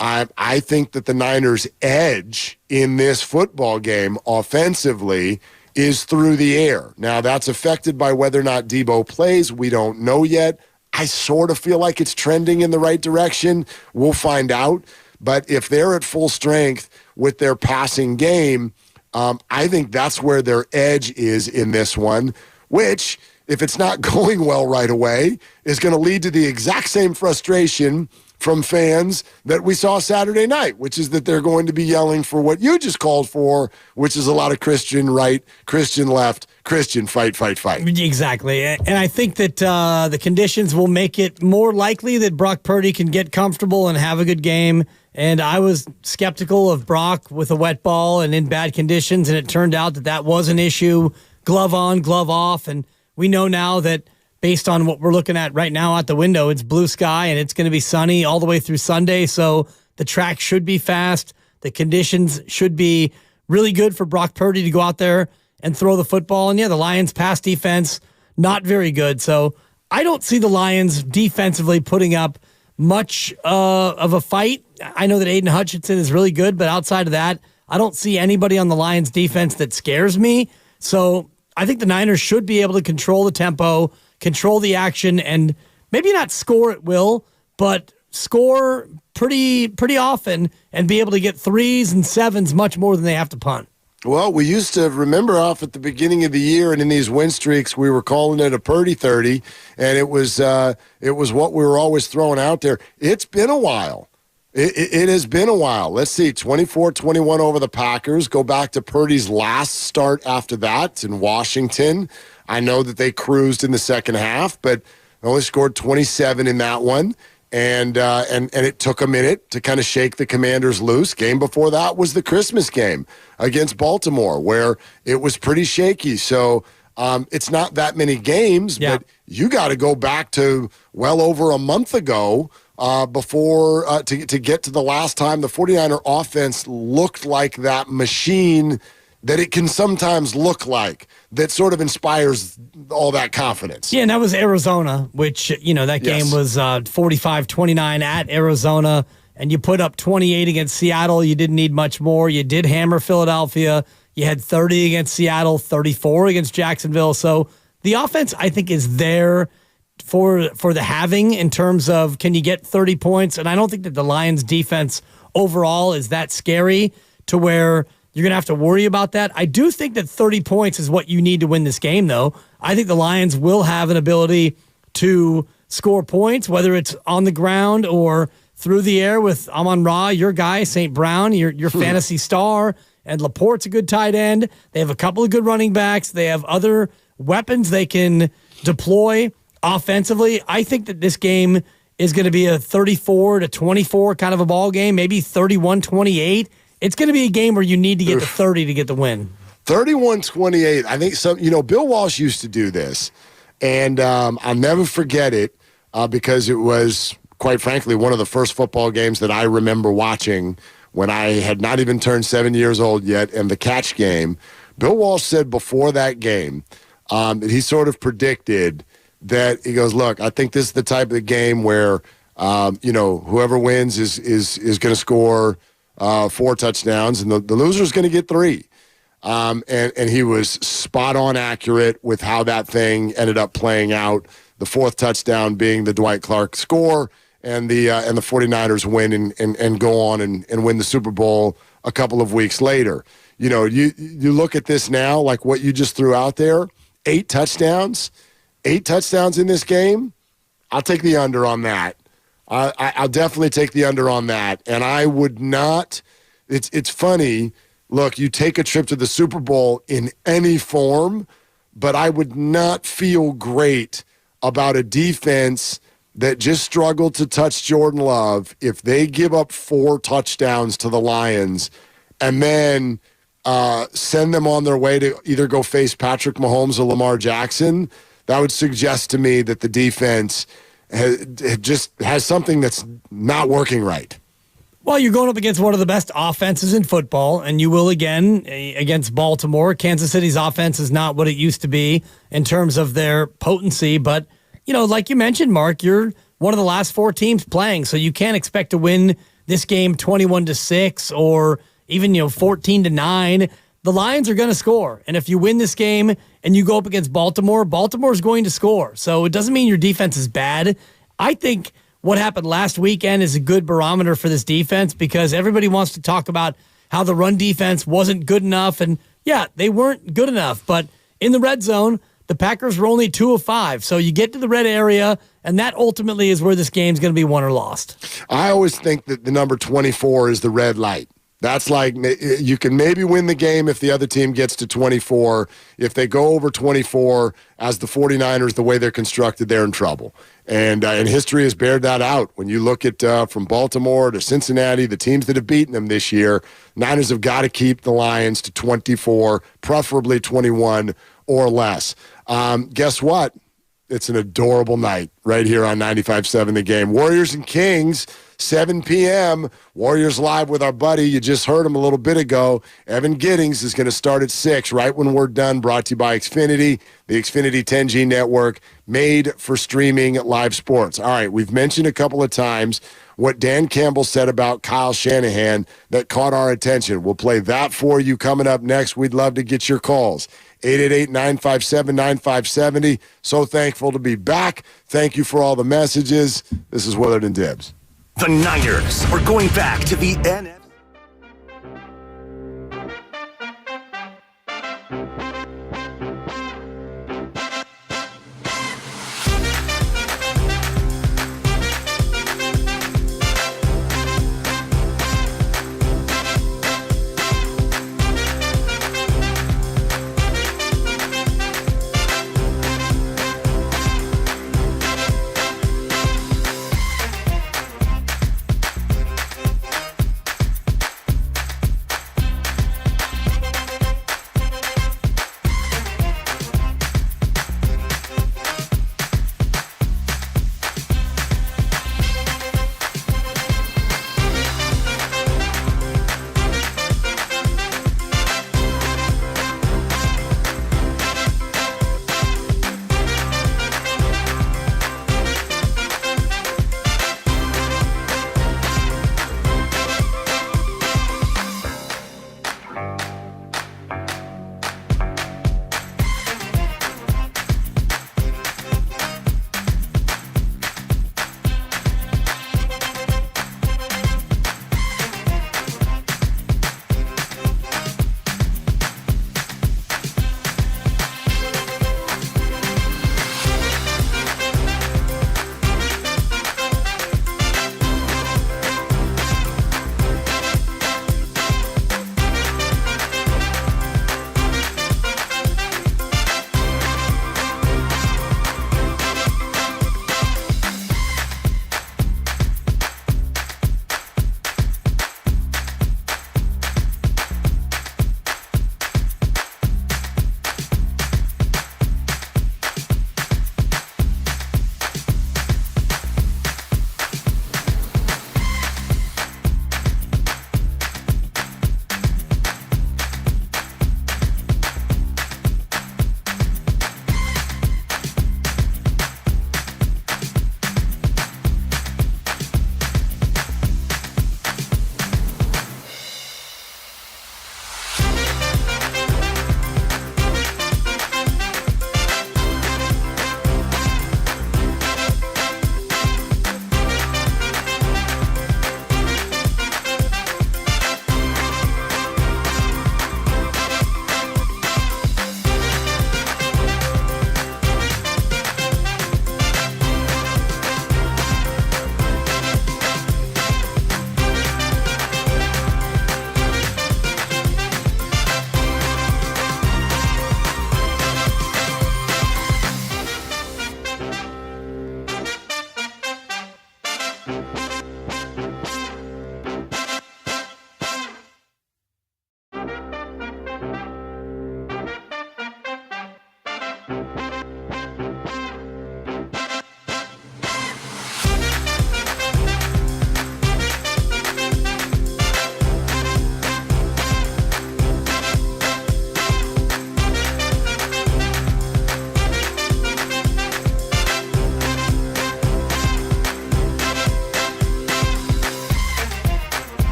Speaker 19: I think that the Niners' edge in this football game offensively is through the air. Now, that's affected by whether or not Debo plays. We don't know yet. I sort of feel like it's trending in the right direction. We'll find out. But if they're at full strength with their passing game, I think that's where their edge is in this one, which, if it's not going well right away, is going to lead to the exact same frustration from fans that we saw Saturday night, which is that they're going to be yelling for what you just called for, which is a lot of Christian right, Christian left, Christian fight.
Speaker 14: Exactly. And I think that the conditions will make it more likely that Brock Purdy can get comfortable and have a good game. And I was skeptical of Brock with a wet ball and in bad conditions, and it turned out that was an issue. Glove on, glove off. And we know now that based on what we're looking at right now out the window, it's blue sky and it's going to be sunny all the way through Sunday. So the track should be fast. The conditions should be really good for Brock Purdy to go out there and throw the football. And yeah, the Lions pass defense, not very good. So I don't see the Lions defensively putting up much of a fight. I know that Aiden Hutchinson is really good, but outside of that, I don't see anybody on the Lions defense that scares me. So I think the Niners should be able to control the tempo, control the action, and maybe not score at will, but score pretty often and be able to get 3s and 7s much more than they have to punt.
Speaker 19: Well, we used to remember off at the beginning of the year and in these win streaks, we were calling it a Purdy 30, and it was what we were always throwing out there. It's been a while. It has been a while. Let's see, 24-21 over the Packers. Go back to Purdy's last start after that in Washington. I know that they cruised in the second half, but only scored 27 in that one. And it took a minute to kind of shake the Commanders loose. Game before that was the Christmas game against Baltimore, where it was pretty shaky. So it's not that many games, but you got to go back to well over a month ago before to get to the last time the 49er offense looked like that machine that it can sometimes look like, that sort of inspires all that confidence.
Speaker 14: Yeah, and that was Arizona, which, that game was 45-29 at Arizona, and you put up 28 against Seattle. You didn't need much more. You did hammer Philadelphia. You had 30 against Seattle, 34 against Jacksonville. So the offense, I think, is there for the having in terms of can you get 30 points? And I don't think that the Lions' defense overall is that scary to where you're going to have to worry about that. I do think that 30 points is what you need to win this game, though. I think the Lions will have an ability to score points, whether it's on the ground or through the air with Amon-Ra, your guy, St. Brown, your fantasy star, and Laporte's a good tight end. They have a couple of good running backs. They have other weapons they can deploy offensively. I think that this game is going to be a 34-24 kind of a ball game, maybe 31-28. It's going to be a game where you need to get to 30 to get the win.
Speaker 19: 31-28. I think Bill Walsh used to do this, and I'll never forget it because it was, quite frankly, one of the first football games that I remember watching when I had not even turned 7 years old yet, and the catch game. Bill Walsh said before that game that he sort of predicted that he goes, look, I think this is the type of game where, whoever wins is going to score 4 touchdowns, and the loser's going to get 3. And he was spot on accurate with how that thing ended up playing out. The 4th touchdown being the Dwight Clark score, and the 49ers win and go on and win the Super Bowl a couple of weeks later. You look at this now, like what you just threw out there, 8 touchdowns in this game. I'll take the under on that. I'll definitely take the under on that. And I would not – it's funny. Look, you take a trip to the Super Bowl in any form, but I would not feel great about a defense that just struggled to touch Jordan Love if they give up 4 touchdowns to the Lions and then send them on their way to either go face Patrick Mahomes or Lamar Jackson. That would suggest to me that the defense has something that's not working right.
Speaker 14: Well, you're going up against one of the best offenses in football, and you will again against Baltimore. Kansas City's offense is not what it used to be in terms of their potency, but, like you mentioned, Mark, you're one of the last 4 teams playing, so you can't expect to win this game 21-6 or even, 14-9. The Lions are going to score, and if you win this game and you go up against Baltimore, Baltimore's going to score. So it doesn't mean your defense is bad. I think what happened last weekend is a good barometer for this defense because everybody wants to talk about how the run defense wasn't good enough, and yeah, they weren't good enough, but in the red zone, the Packers were only 2 of 5. So you get to the red area, and that ultimately is where this game's going to be won or lost.
Speaker 19: I always think that the number 24 is the red light. That's like you can maybe win the game if the other team gets to 24. If they go over 24, as the 49ers, the way they're constructed, they're in trouble. And history has bared that out. When you look at from Baltimore to Cincinnati, the teams that have beaten them this year, Niners have got to keep the Lions to 24, preferably 21 or less. Guess what? It's an adorable night right here on 95.7 The Game. Warriors and Kings, 7 p.m. Warriors live with our buddy. You just heard him a little bit ago. Evan Giddings is going to start at 6 right when we're done. Brought to you by Xfinity, the Xfinity 10G network, made for streaming live sports. All right, we've mentioned a couple of times what Dan Campbell said about Kyle Shanahan that caught our attention. We'll play that for you coming up next. We'd love to get your calls. 888-957-9570. So thankful to be back. Thank you for all the messages. This is Willard and Dibbs.
Speaker 5: The Niners are going back to the NFC.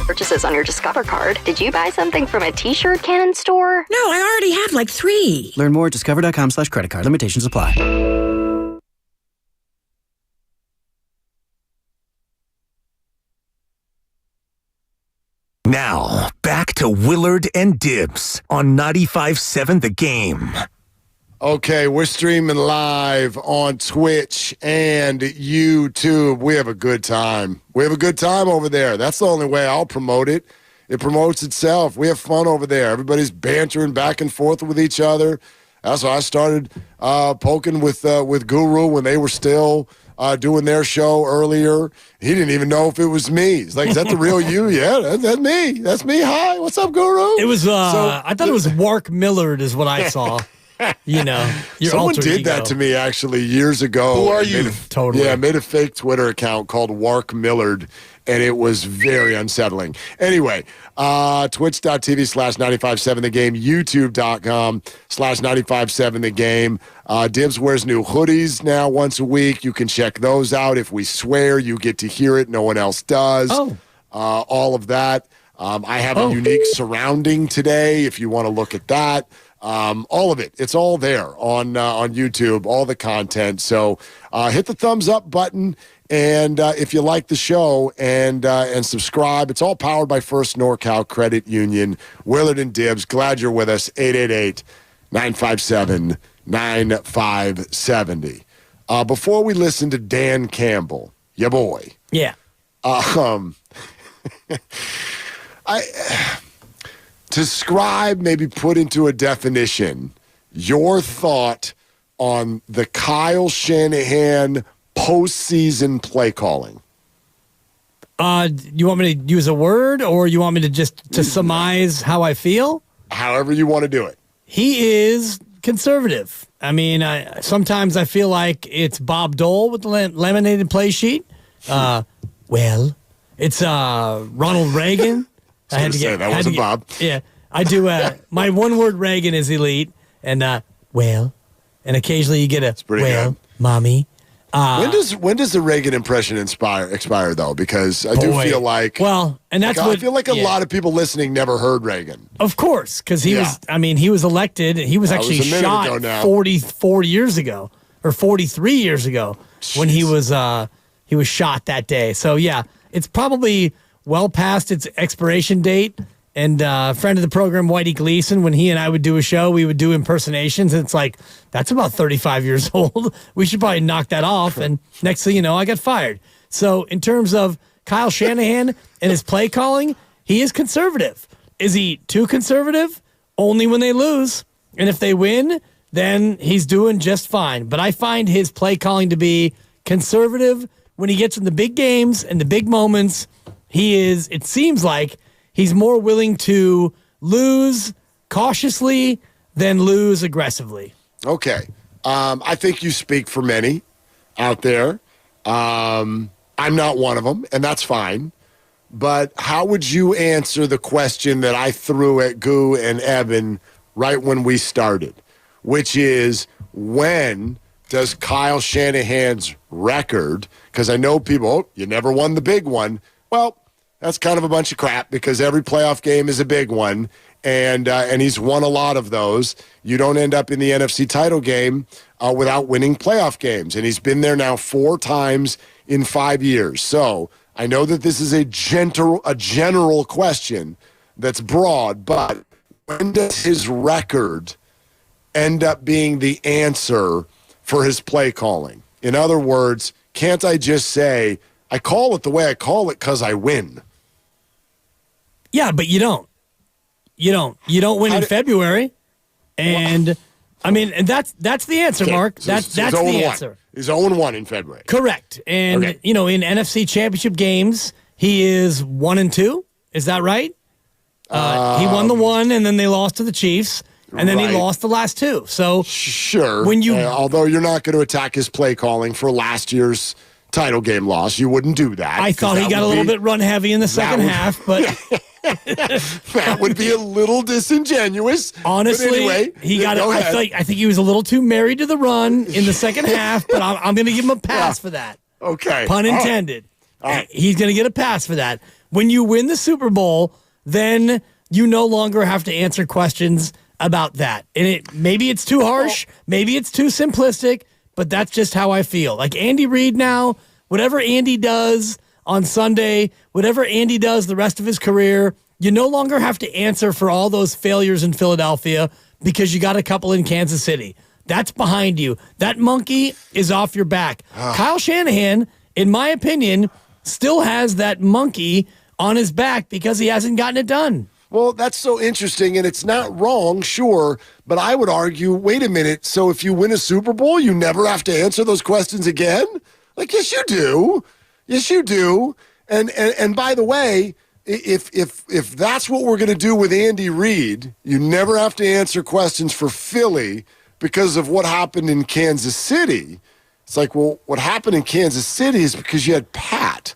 Speaker 10: Purchases on your Discover card. Did you buy something from a t-shirt cannon store?
Speaker 15: No, I already have like 3.
Speaker 23: Learn more at discover.com/credit card. Limitations apply.
Speaker 5: Now, back to Willard and Dibs on 95.7 The Game.
Speaker 19: Okay, we're streaming live on Twitch and YouTube. We have a good time. We have a good time over there. That's the only way I'll promote it. It promotes itself. We have fun over there. Everybody's bantering back and forth with each other. That's why I started poking with Guru when they were still doing their show earlier. He didn't even know if it was me. He's like, is that the real you? Yeah, that's me. That's me. Hi, what's up, Guru?
Speaker 14: It was, I thought it was Wark Millard is what I saw. You know,
Speaker 19: someone did that to me actually years ago.
Speaker 14: Who are you? Totally.
Speaker 19: Yeah, I made a fake Twitter account called Wark Millard, and it was very unsettling. Anyway, twitch.tv/957 The Game, youtube.com/957 The Game. Dibs wears new hoodies now once a week. You can check those out. If we swear, you get to hear it. No one else does. All of that. I have a unique surrounding today if you want to look at that. All of it. It's all there on YouTube, all the content. So hit the thumbs up button, and if you like the show, and subscribe. It's all powered by First NorCal Credit Union. Willard and Dibs, glad you're with us. 888-957-9570. Before we listen to Dan Campbell, ya boy.
Speaker 14: Yeah.
Speaker 19: Describe, maybe put into a definition, your thought on the Kyle Shanahan postseason play calling.
Speaker 14: You want me to use a word, or you want me to just surmise how I feel?
Speaker 19: However you want to do it.
Speaker 14: He is conservative. I mean, sometimes I feel like it's Bob Dole with the laminated play sheet. Well, it's Ronald Reagan.
Speaker 19: I had to say that wasn't Bob.
Speaker 14: Yeah, I do. My one-word Reagan is elite, and well. And occasionally you get a, well, good. Mommy.
Speaker 19: When does the Reagan impression expire though? Because I do feel like
Speaker 14: and that's what
Speaker 19: I feel like a lot of people listening never heard Reagan.
Speaker 14: Of course, because he was. I mean, he was elected. He was actually shot 44 years ago or 43 years ago when he was shot that day. So yeah, it's probably well past its expiration date. And a friend of the program, Whitey Gleason, when he and I would do a show, we would do impersonations. And it's like, that's about 35 years old. We should probably knock that off. And next thing you know, I got fired. So in terms of Kyle Shanahan and his play calling, he is conservative. Is he too conservative? Only when they lose. And if they win, then he's doing just fine. But I find his play calling to be conservative when he gets in the big games and the big moments. It seems like, he's more willing to lose cautiously than lose aggressively.
Speaker 19: Okay. I think you speak for many out there. I'm not one of them, and that's fine. But how would you answer the question that I threw at Goo and Evan right when we started, which is, when does Kyle Shanahan's record, because I know people, you never won the big one. Well, that's kind of a bunch of crap because every playoff game is a big one, and he's won a lot of those. You don't end up in the NFC title game without winning playoff games, and he's been there now 4 times in 5 years. So I know that this is a general question that's broad, but when does his record end up being the answer for his play calling? In other words, can't I just say, I call it the way I call it because I win?
Speaker 14: Yeah, but you don't. You don't win in February. And, I mean, and that's the answer, okay. Mark. That's the answer.
Speaker 19: He's 0-1 in February.
Speaker 14: Correct. And, in NFC championship games, he is 1-2. Is that right? He won the one, and then they lost to the Chiefs. And then he lost the last 2. So
Speaker 19: sure. When although you're not going to attack his play calling for last year's title game loss, you wouldn't do that.
Speaker 14: I thought he got a little bit run heavy in the second half, but
Speaker 19: that would be a little disingenuous.
Speaker 14: Honestly,
Speaker 19: anyway,
Speaker 14: he got. I think he was a little too married to the run in the second half, but I'm going to give him a pass for that.
Speaker 19: Okay,
Speaker 14: pun intended. All right. He's going to get a pass for that. When you win the Super Bowl, then you no longer have to answer questions about that. And maybe it's too harsh, maybe it's too simplistic, but that's just how I feel. Like Andy Reid now, whatever Andy does on Sunday, whatever Andy does the rest of his career, you no longer have to answer for all those failures in Philadelphia because you got a couple in Kansas City. That's behind you. That monkey is off your back. Kyle Shanahan, in my opinion, still has that monkey on his back because he hasn't gotten it done.
Speaker 19: Well, that's so interesting, and it's not wrong, sure, but I would argue, wait a minute, so if you win a Super Bowl, you never have to answer those questions again? Like, yes, you do. Yes, you do. And by the way, if that's what we're going to do with Andy Reid, you never have to answer questions for Philly because of what happened in Kansas City. It's like, well, what happened in Kansas City is because you had Pat.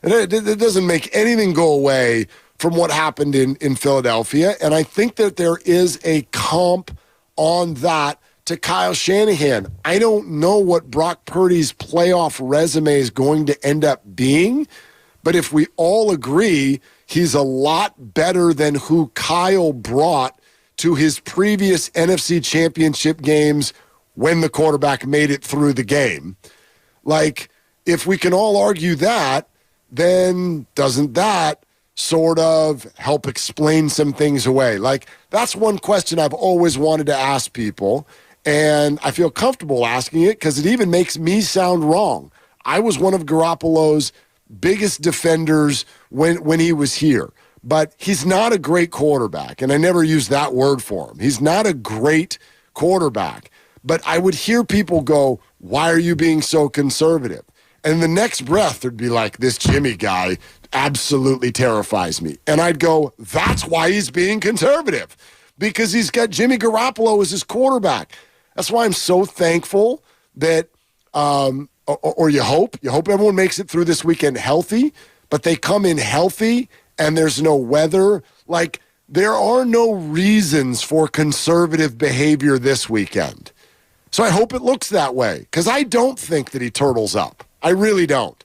Speaker 19: And it doesn't make anything go away from what happened in Philadelphia. And I think that there is a comp on that to Kyle Shanahan. I don't know what Brock Purdy's playoff resume is going to end up being, but if we all agree he's a lot better than who Kyle brought to his previous NFC championship games when the quarterback made it through the game, like, if we can all argue that, then doesn't that sort of help explain some things away? Like, that's one question I've always wanted to ask people, and I feel comfortable asking it because it even makes me sound wrong. I was one of Garoppolo's biggest defenders when he was here, but he's not a great quarterback, and I never used that word for him. He's not a great quarterback, but I would hear people go, why are you being so conservative? And the next breath, there'd be like, this Jimmy guy absolutely terrifies me. And I'd go, that's why he's being conservative, because he's got Jimmy Garoppolo as his quarterback. That's why I'm so thankful that, or you hope everyone makes it through this weekend healthy, but they come in healthy and there's no weather. Like, there are no reasons for conservative behavior this weekend. So I hope it looks that way, because I don't think that he turtles up. I really don't.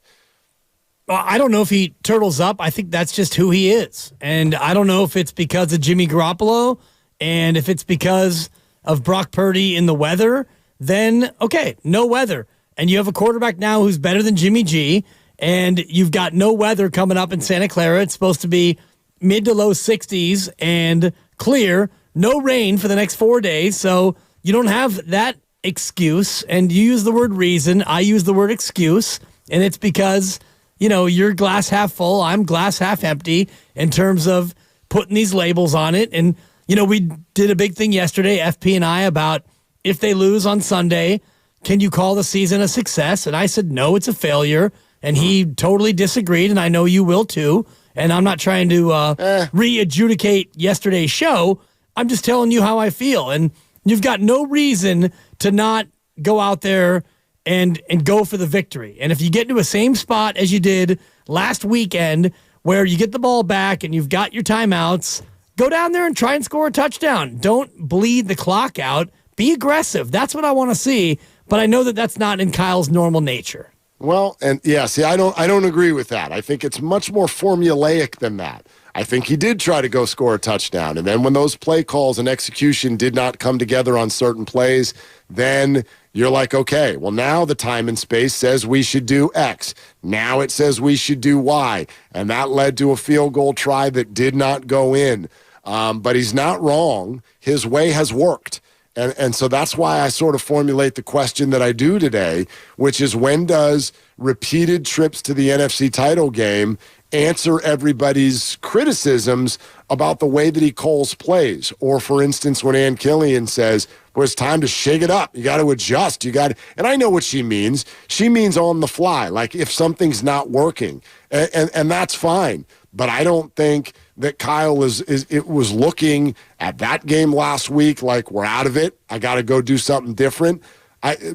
Speaker 14: I don't know if he turtles up. I think that's just who he is. And I don't know if it's because of Jimmy Garoppolo and if it's because of Brock Purdy in the weather. Then, okay, no weather. And you have a quarterback now who's better than Jimmy G, and you've got no weather coming up in Santa Clara. It's supposed to be mid to low 60s and clear, no rain for the next 4 days. So you don't have that excuse. And you use the word reason. I use the word excuse. And it's because, you're glass half full. I'm glass half empty in terms of putting these labels on it. And, we did a big thing yesterday, FP and I, about if they lose on Sunday, can you call the season a success? And I said, no, it's a failure. And he totally disagreed, and I know you will too. And I'm not trying to re-adjudicate yesterday's show. I'm just telling you how I feel. And you've got no reason to not go out there and go for the victory. And if you get into the same spot as you did last weekend where you get the ball back and you've got your timeouts, go down there and try and score a touchdown. Don't bleed the clock out. Be aggressive. That's what I want to see. But I know that that's not in Kyle's normal nature.
Speaker 19: Well, and yeah, see, I don't agree with that. I think it's much more formulaic than that. I think he did try to go score a touchdown. And then when those play calls and execution did not come together on certain plays, then you're like, okay, well, now the time and space says we should do X. Now it says we should do Y. And that led to a field goal try that did not go in. But he's not wrong. His way has worked. And so that's why I sort of formulate the question that I do today, which is when does repeated trips to the NFC title game answer everybody's criticisms about the way that he calls plays? Or, for instance, when Ann Killian says, well, it's time to shake it up. You got to adjust. And I know what she means. She means on the fly, like if something's not working. And that's fine. But I don't think that Kyle was looking at that game last week like we're out of it. I got to go do something different.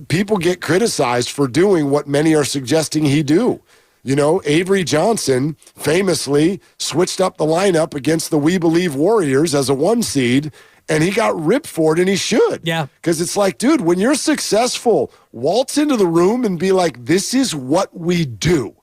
Speaker 19: People get criticized for doing what many are suggesting he do. Avery Johnson famously switched up the lineup against the We Believe Warriors as a 1 seed, and he got ripped for it, and he should.
Speaker 14: Yeah.
Speaker 19: Because it's like, dude, when you're successful, waltz into the room and be like, this is what we do,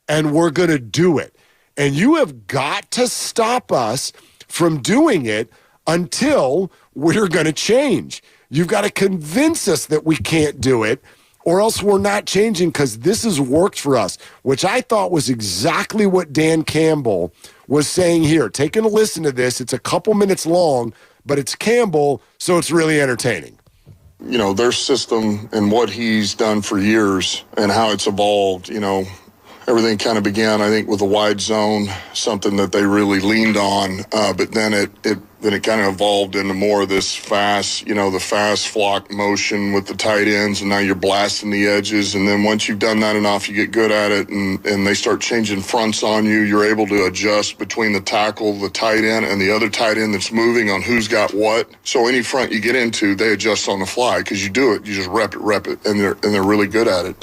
Speaker 19: and we're going to do it. And you have got to stop us from doing it until we're going to change. You've got to convince us that we can't do it, or else we're not changing, because this has worked for us, which I thought was exactly what Dan Campbell was saying here. Taking a listen to this. It's a couple minutes long, but it's Campbell, so it's really entertaining.
Speaker 6: Their system and what he's done for years and how it's evolved, everything kind of began, I think, with a wide zone, something that they really leaned on. But then it kind of evolved into more of this fast, the fast flock motion with the tight ends, and now you're blasting the edges. And then once you've done that enough, you get good at it, and they start changing fronts on you. You're able to adjust between the tackle, the tight end, and the other tight end that's moving on who's got what. So any front you get into, they adjust on the fly because you do it. You just rep it, and they're really good at it.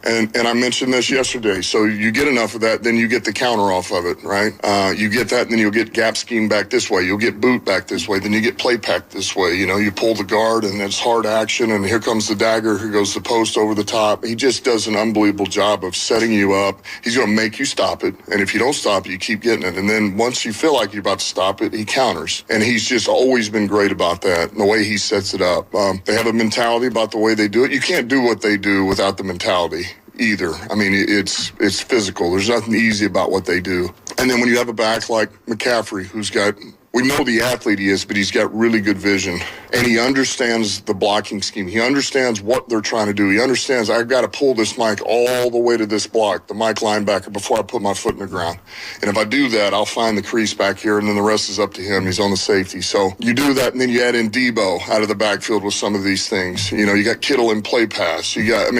Speaker 6: And I mentioned this yesterday. So you get enough of that, then you get the counter off of it, right? You get that, and then you'll get gap scheme back this way. You'll get boot back this way. Then you get play pack this way. You pull the guard, and it's hard action, and here comes the dagger. Here goes the post over the top. He just does an unbelievable job of setting you up. He's going to make you stop it, and if you don't stop it, you keep getting it. And then once you feel like you're about to stop it, he counters. And he's just always been great about that, and the way he sets it up. They have a mentality about the way they do it. You can't do what they do without the mentality either. I mean, it's physical. There's nothing easy about what they do. And then when you have a back like McCaffrey, who's got, we know the athlete he is, but he's got really good vision. And he understands the blocking scheme. He understands what they're trying to do. He understands, I've got to pull this mic all the way to this block, the mic linebacker, before I put my foot in the ground. And if I do that, I'll find the crease back here, and then the rest is up to him. He's on the safety. So you do that, and then you add in Debo out of the backfield with some of these things. You got Kittle in play pass. You got,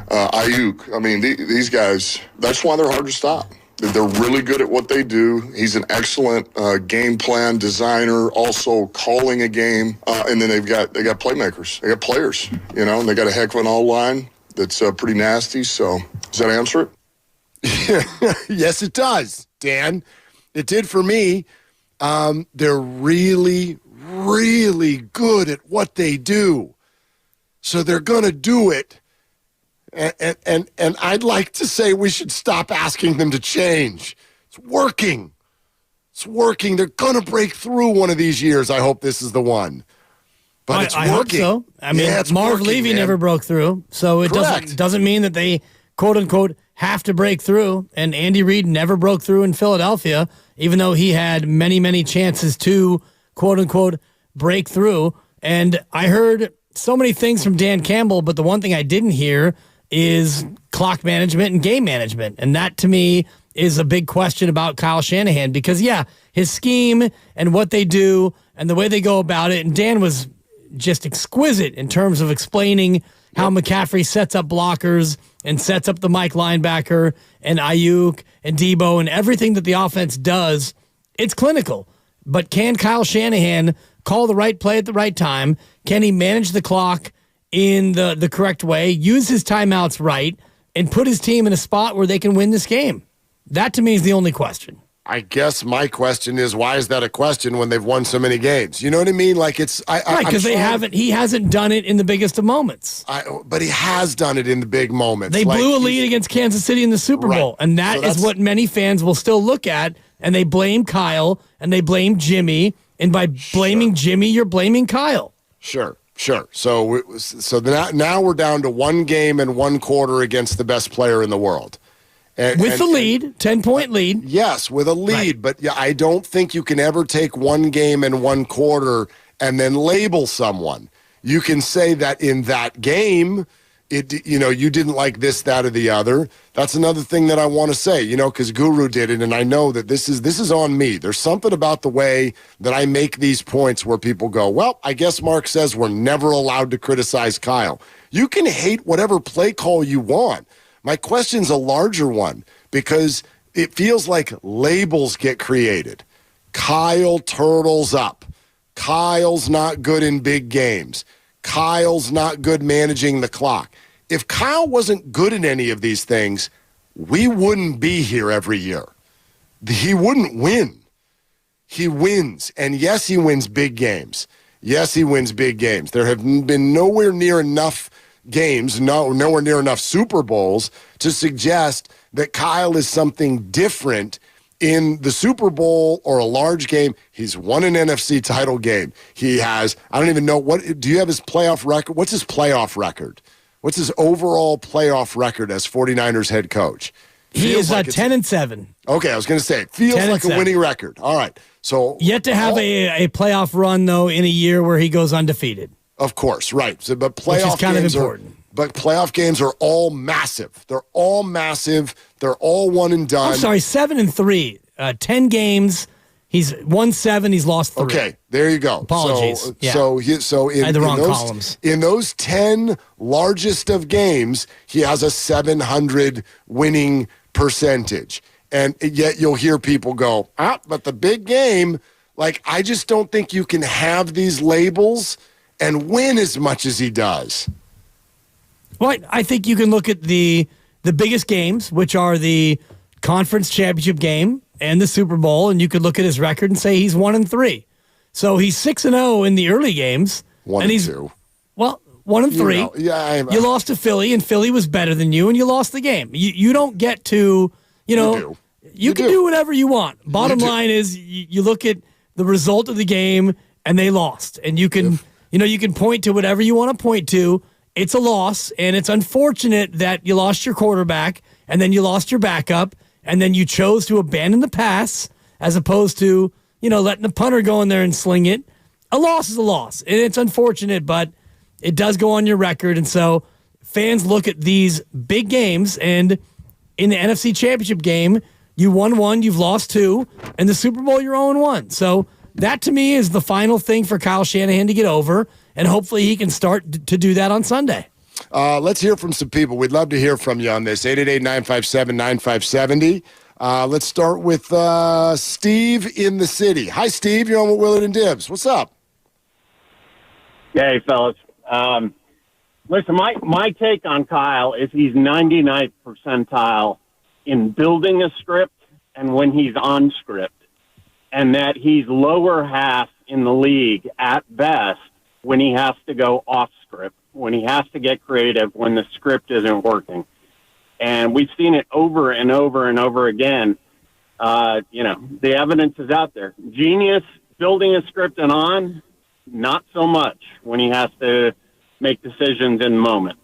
Speaker 6: Ayuk. These guys, that's why they're hard to stop. They're really good at what they do. He's an excellent game plan designer, also calling a game. And then they got playmakers. They got players, and they got a heck of an all-line that's pretty nasty. So does that answer it?
Speaker 19: Yes, it does, Dan. It did for me. They're really, really good at what they do. So they're going to do it. And I'd like to say we should stop asking them to change. It's working. It's working. They're going to break through one of these years. I hope this is the one. But it's working.
Speaker 14: I hope so. I mean, Marv Levy never broke through, so it doesn't mean that they, quote-unquote, have to break through. And Andy Reid never broke through in Philadelphia, even though he had many, many chances to, quote-unquote, break through. And I heard so many things from Dan Campbell, but the one thing I didn't hear is clock management and game management. And that, to me, is a big question about Kyle Shanahan because, yeah, his scheme and what they do and the way they go about it, and Dan was just exquisite in terms of explaining how McCaffrey sets up blockers and sets up the Mike linebacker and Ayuk and Debo and everything that the offense does. It's clinical. But can Kyle Shanahan call the right play at the right time? Can he manage the clock in the correct way, use his timeouts right, and put his team in a spot where they can win this game? That, to me, is the only question.
Speaker 19: I guess my question is, why is that a question when they've won so many games? You know what I mean? Like it's
Speaker 14: right because he hasn't done it in the biggest of moments.
Speaker 19: But he has done it in the big moments.
Speaker 14: They blew a lead against Kansas City in the Super Bowl, and that is what many fans will still look at, and they blame Kyle and they blame Jimmy, and by blaming Jimmy, you're blaming Kyle.
Speaker 19: Sure. So now we're down to one game and one quarter against the best player in the world.
Speaker 14: With the lead, 10-point lead.
Speaker 19: Yes, with a lead. Right. But yeah, I don't think you can ever take one game and one quarter and then label someone. You can say that in that game, you didn't like this, that, or the other. That's another thing that I want to say, because Guru did it, and I know that this is on me. There's something about the way that I make these points where people go, well, I guess Mark says we're never allowed to criticize Kyle. You can hate whatever play call you want. My question's a larger one because it feels like labels get created. Kyle turtles up. Kyle's not good in big games. Kyle's not good managing the clock. If Kyle wasn't good in any of these things, we wouldn't be here every year. He wouldn't win. He wins. And yes, he wins big games. Yes, he wins big games. There have been nowhere near enough games, nowhere near enough Super Bowls to suggest that Kyle is something different in the Super Bowl or a large game. He's won an NFC title game. He has, I don't even know, do you have his playoff record? What's his playoff record? What's his overall playoff record as 49ers head coach?
Speaker 14: He is 10-7.
Speaker 19: Okay, I was going to say, it feels like a winning record. All right. So
Speaker 14: yet to have a playoff run, though, in a year where he goes undefeated.
Speaker 19: Of course, right. So, but playoff
Speaker 14: which is kind
Speaker 19: games
Speaker 14: of important.
Speaker 19: But playoff games are all massive. They're all massive. They're all one and done.
Speaker 14: I'm sorry, 7-3. 10 games. He's won 7. He's lost 3.
Speaker 19: Okay, there you go.
Speaker 14: Apologies.
Speaker 19: So
Speaker 14: I had the wrong columns.
Speaker 19: In those 10 largest of games, he has a 700 winning percentage. And yet you'll hear people go, but the big game, I just don't think you can have these labels and win as much as he does.
Speaker 14: Well, I think you can look at the biggest games, which are the conference championship game and the Super Bowl, and you could look at his record and say he's 1-3. So he's 6-0 in the early games.
Speaker 19: 1-2.
Speaker 14: Well, 1-3. You lost to Philly, and Philly was better than you, and you lost the game. You don't get to, you can do whatever you want. Bottom line is you look at the result of the game, and they lost. And you can... you can point to whatever you want to point to. It's a loss, and it's unfortunate that you lost your quarterback, and then you lost your backup, and then you chose to abandon the pass as opposed to, letting the punter go in there and sling it. A loss is a loss, and it's unfortunate, but it does go on your record. And so fans look at these big games, and in the NFC Championship game, you won 1, you've lost 2, and the Super Bowl, you're 0-1. So that, to me, is the final thing for Kyle Shanahan to get over, and hopefully he can start to do that on Sunday.
Speaker 19: Let's hear from some people. We'd love to hear from you on this. 888-957-9570. Let's start with Steve in the city. Hi, Steve. You're on with Willard and Dibbs. What's up?
Speaker 8: Hey, fellas. Listen, my take on Kyle is he's 99th percentile in building a script and when he's on script. and that he's lower half in the league at best when he has to go off script, when he has to get creative, when the script isn't working. And we've seen it over and over and over again. The evidence is out there. Genius building a script and on, not so much when he has to make decisions in the moment.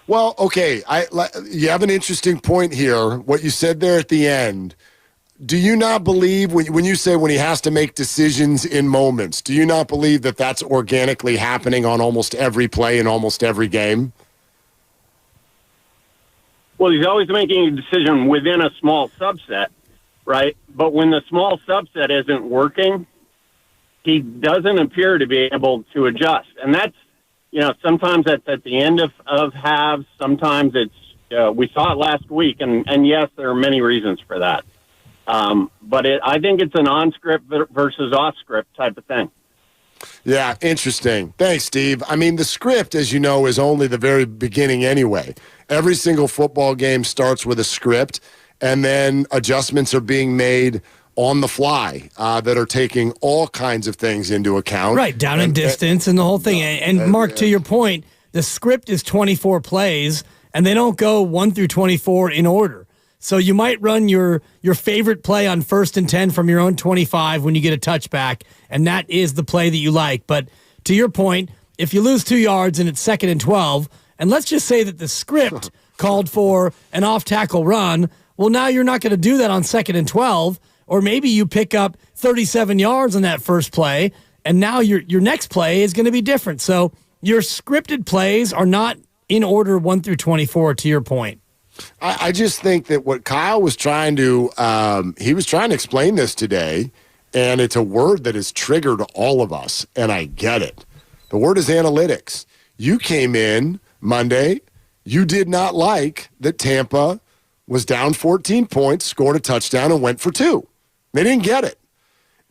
Speaker 19: Well, okay, you have an interesting point here. What you said there at the end. Do you not believe, when you say when he has to make decisions in moments, do you not believe that that's organically happening on almost every play in almost every game?
Speaker 8: Well, he's always making a decision within a small subset, right? But when the small subset isn't working, he doesn't appear to be able to adjust. And that's, sometimes that's at the end of halves. Sometimes it's, we saw it last week. And yes, there are many reasons for that. But I think it's an on-script versus off-script type of thing.
Speaker 19: Yeah, interesting. Thanks, Steve. I mean, the script, as you know, is only the very beginning anyway. Every single football game starts with a script, and then adjustments are being made on the fly that are taking all kinds of things into account.
Speaker 14: Right, down in distance and the whole thing. And Mark, to your point, the script is 24 plays, and they don't go 1 through 24 in order. So you might run your favorite play on 1st and 10 from your own 25 when you get a touchback, and that is the play that you like. But to your point, if you lose 2 yards and it's 2nd and 12, and let's just say that the script called for an off-tackle run, well, now you're not going to do that on 2nd and 12, or maybe you pick up 37 yards on that first play, and now your next play is going to be different. So your scripted plays are not in order 1 through 24, to your point.
Speaker 19: I just think that what Kyle was trying to he was trying to explain this today, and it's a word that has triggered all of us, and I get it. The word is analytics. You came in Monday, you did not like that Tampa was down 14 points, scored a touchdown, and went for 2. They didn't get it.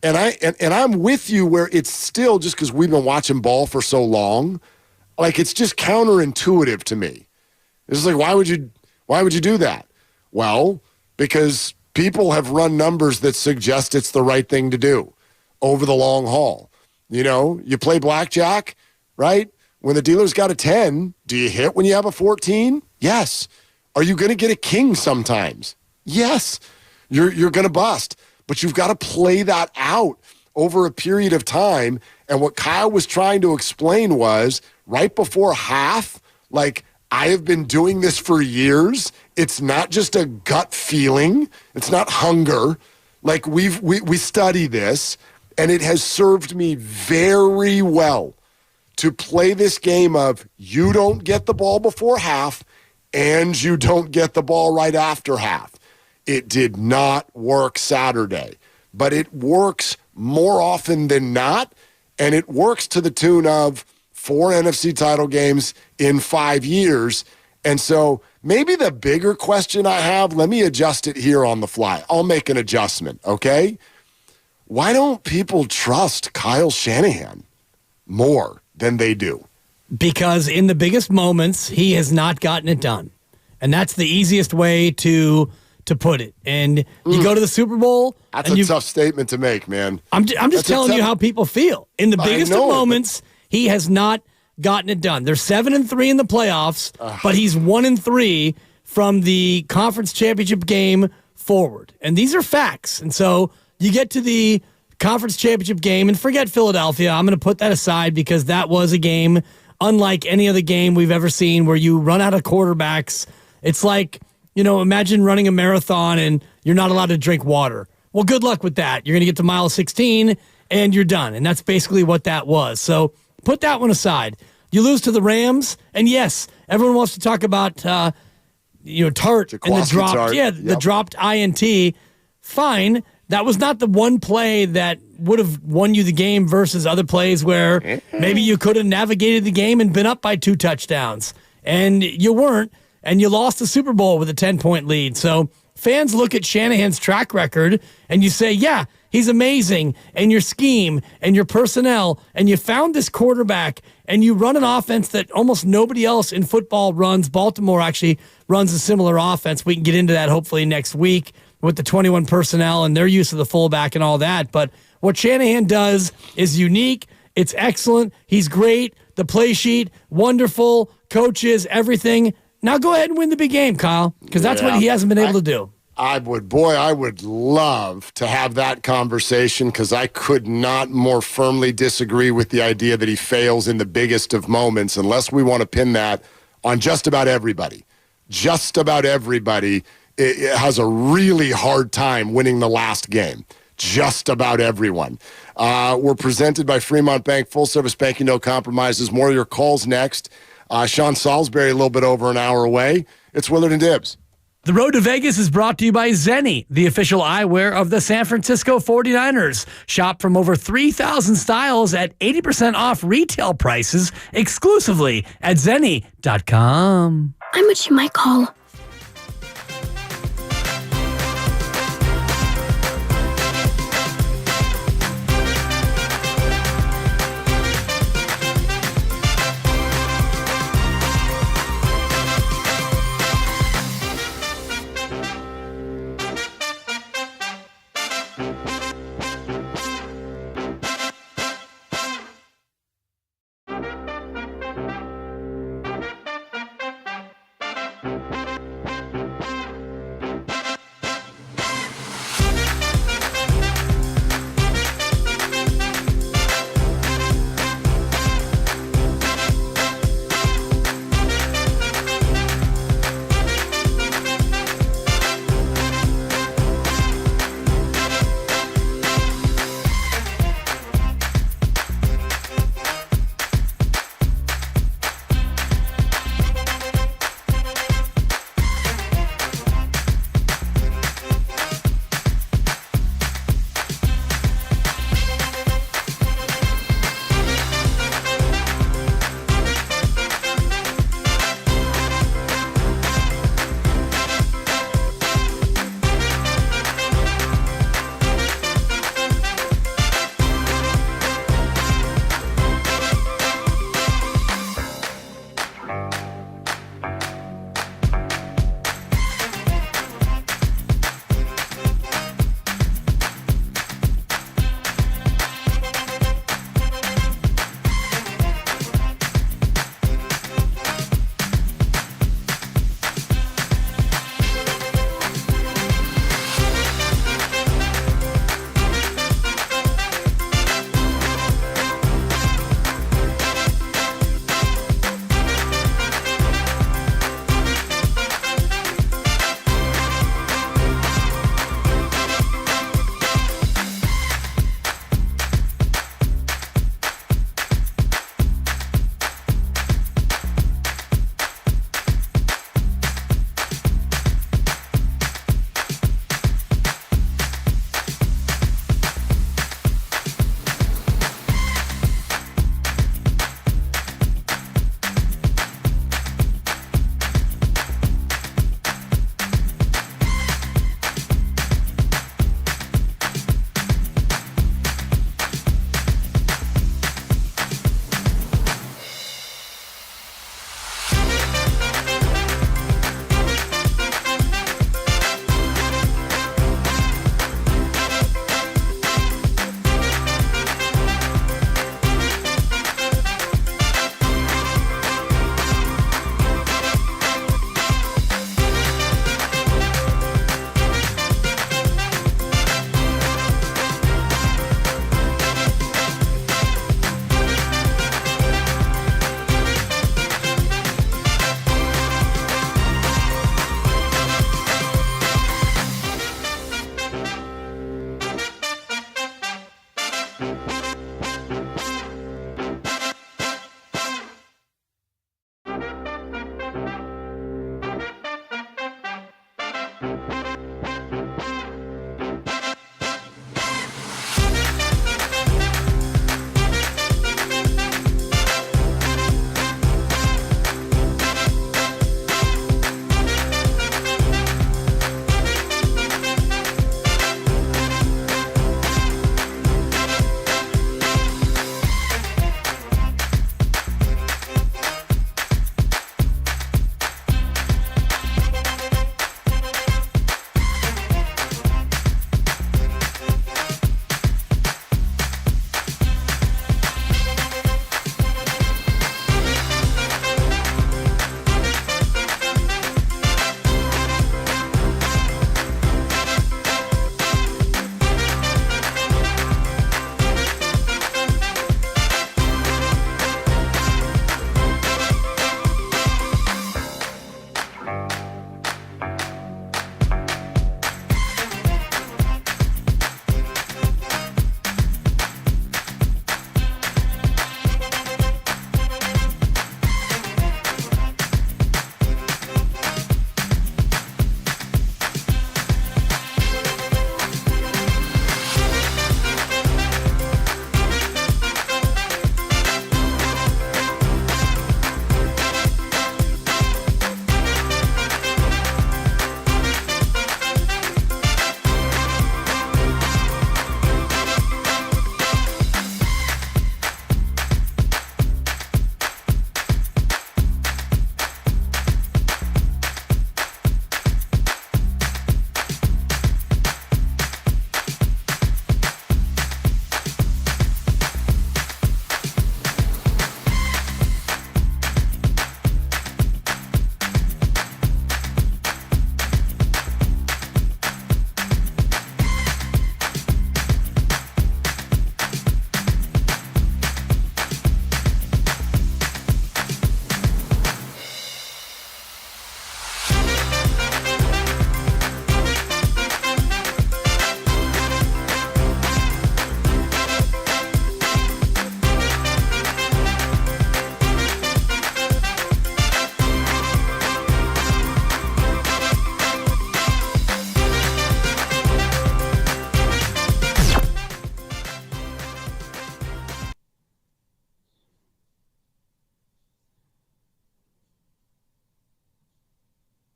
Speaker 19: And I'm with you where it's still, just because we've been watching ball for so long, like it's just counterintuitive to me. It's like, why would you do that? Well, because people have run numbers that suggest it's the right thing to do over the long haul. You play blackjack, right? When the dealer's got a 10, do you hit when you have a 14? Yes. Are you going to get a king sometimes? Yes. You're going to bust. But you've got to play that out over a period of time. And what Kyle was trying to explain was right before half, like, I have been doing this for years. It's not just a gut feeling. It's not hunger. Like we study this, and it has served me very well to play this game of you don't get the ball before half and you don't get the ball right after half. It did not work Saturday, but it works more often than not, and it works to the tune of 4 NFC title games in 5 years. And so maybe the bigger question I have, let me adjust it here on the fly. I'll make an adjustment, okay? Why don't people trust Kyle Shanahan more than they do?
Speaker 14: Because in the biggest moments, he has not gotten it done. And that's the easiest way to put it. And you go to the Super Bowl.
Speaker 19: That's a tough statement to make, man.
Speaker 14: I'm just telling you how people feel. In the biggest of moments, he has not gotten it done. They're 7-3 in the playoffs, but he's 1-3 from the conference championship game forward. And these are facts. And so you get to the conference championship game, and forget Philadelphia. I'm going to put that aside because that was a game unlike any other game we've ever seen where you run out of quarterbacks. It's like, imagine running a marathon and you're not allowed to drink water. Well, good luck with that. You're going to get to mile 16 and you're done. And that's basically what that was. So put that one aside. You lose to the Rams, and yes, everyone wants to talk about Tart and the drop.
Speaker 19: Tart.
Speaker 14: Yeah, the dropped INT. Fine. That was not the one play that would have won you the game versus other plays where maybe you could have navigated the game and been up by 2 touchdowns. And you weren't, and you lost the Super Bowl with a 10-point lead. So fans look at Shanahan's track record, and you say, yeah, he's amazing, and your scheme, and your personnel, and you found this quarterback, and you run an offense that almost nobody else in football runs. Baltimore actually runs a similar offense. We can get into that hopefully next week. with the 21 personnel and their use of the fullback and all that. But what Shanahan does is unique. It's excellent. He's great. The play sheet, wonderful. Coaches, everything. Now go ahead and win the big game, Kyle, because that's what he hasn't been able to do.
Speaker 19: I would love to have that conversation, because I could not more firmly disagree with the idea that he fails in the biggest of moments, unless we want to pin that on just about everybody. Just about everybody it has a really hard time winning the last game. Just about everyone. We're presented by Fremont Bank, full-service banking, no compromises. More of your calls next. Sean Salisbury, a little bit over an hour away. It's Willard and Dibbs.
Speaker 14: The Road to Vegas is brought to you by Zenni, the official eyewear of the San Francisco 49ers. Shop from over 3,000 styles at 80% off retail prices exclusively at Zenni.com.
Speaker 12: I'm what you might call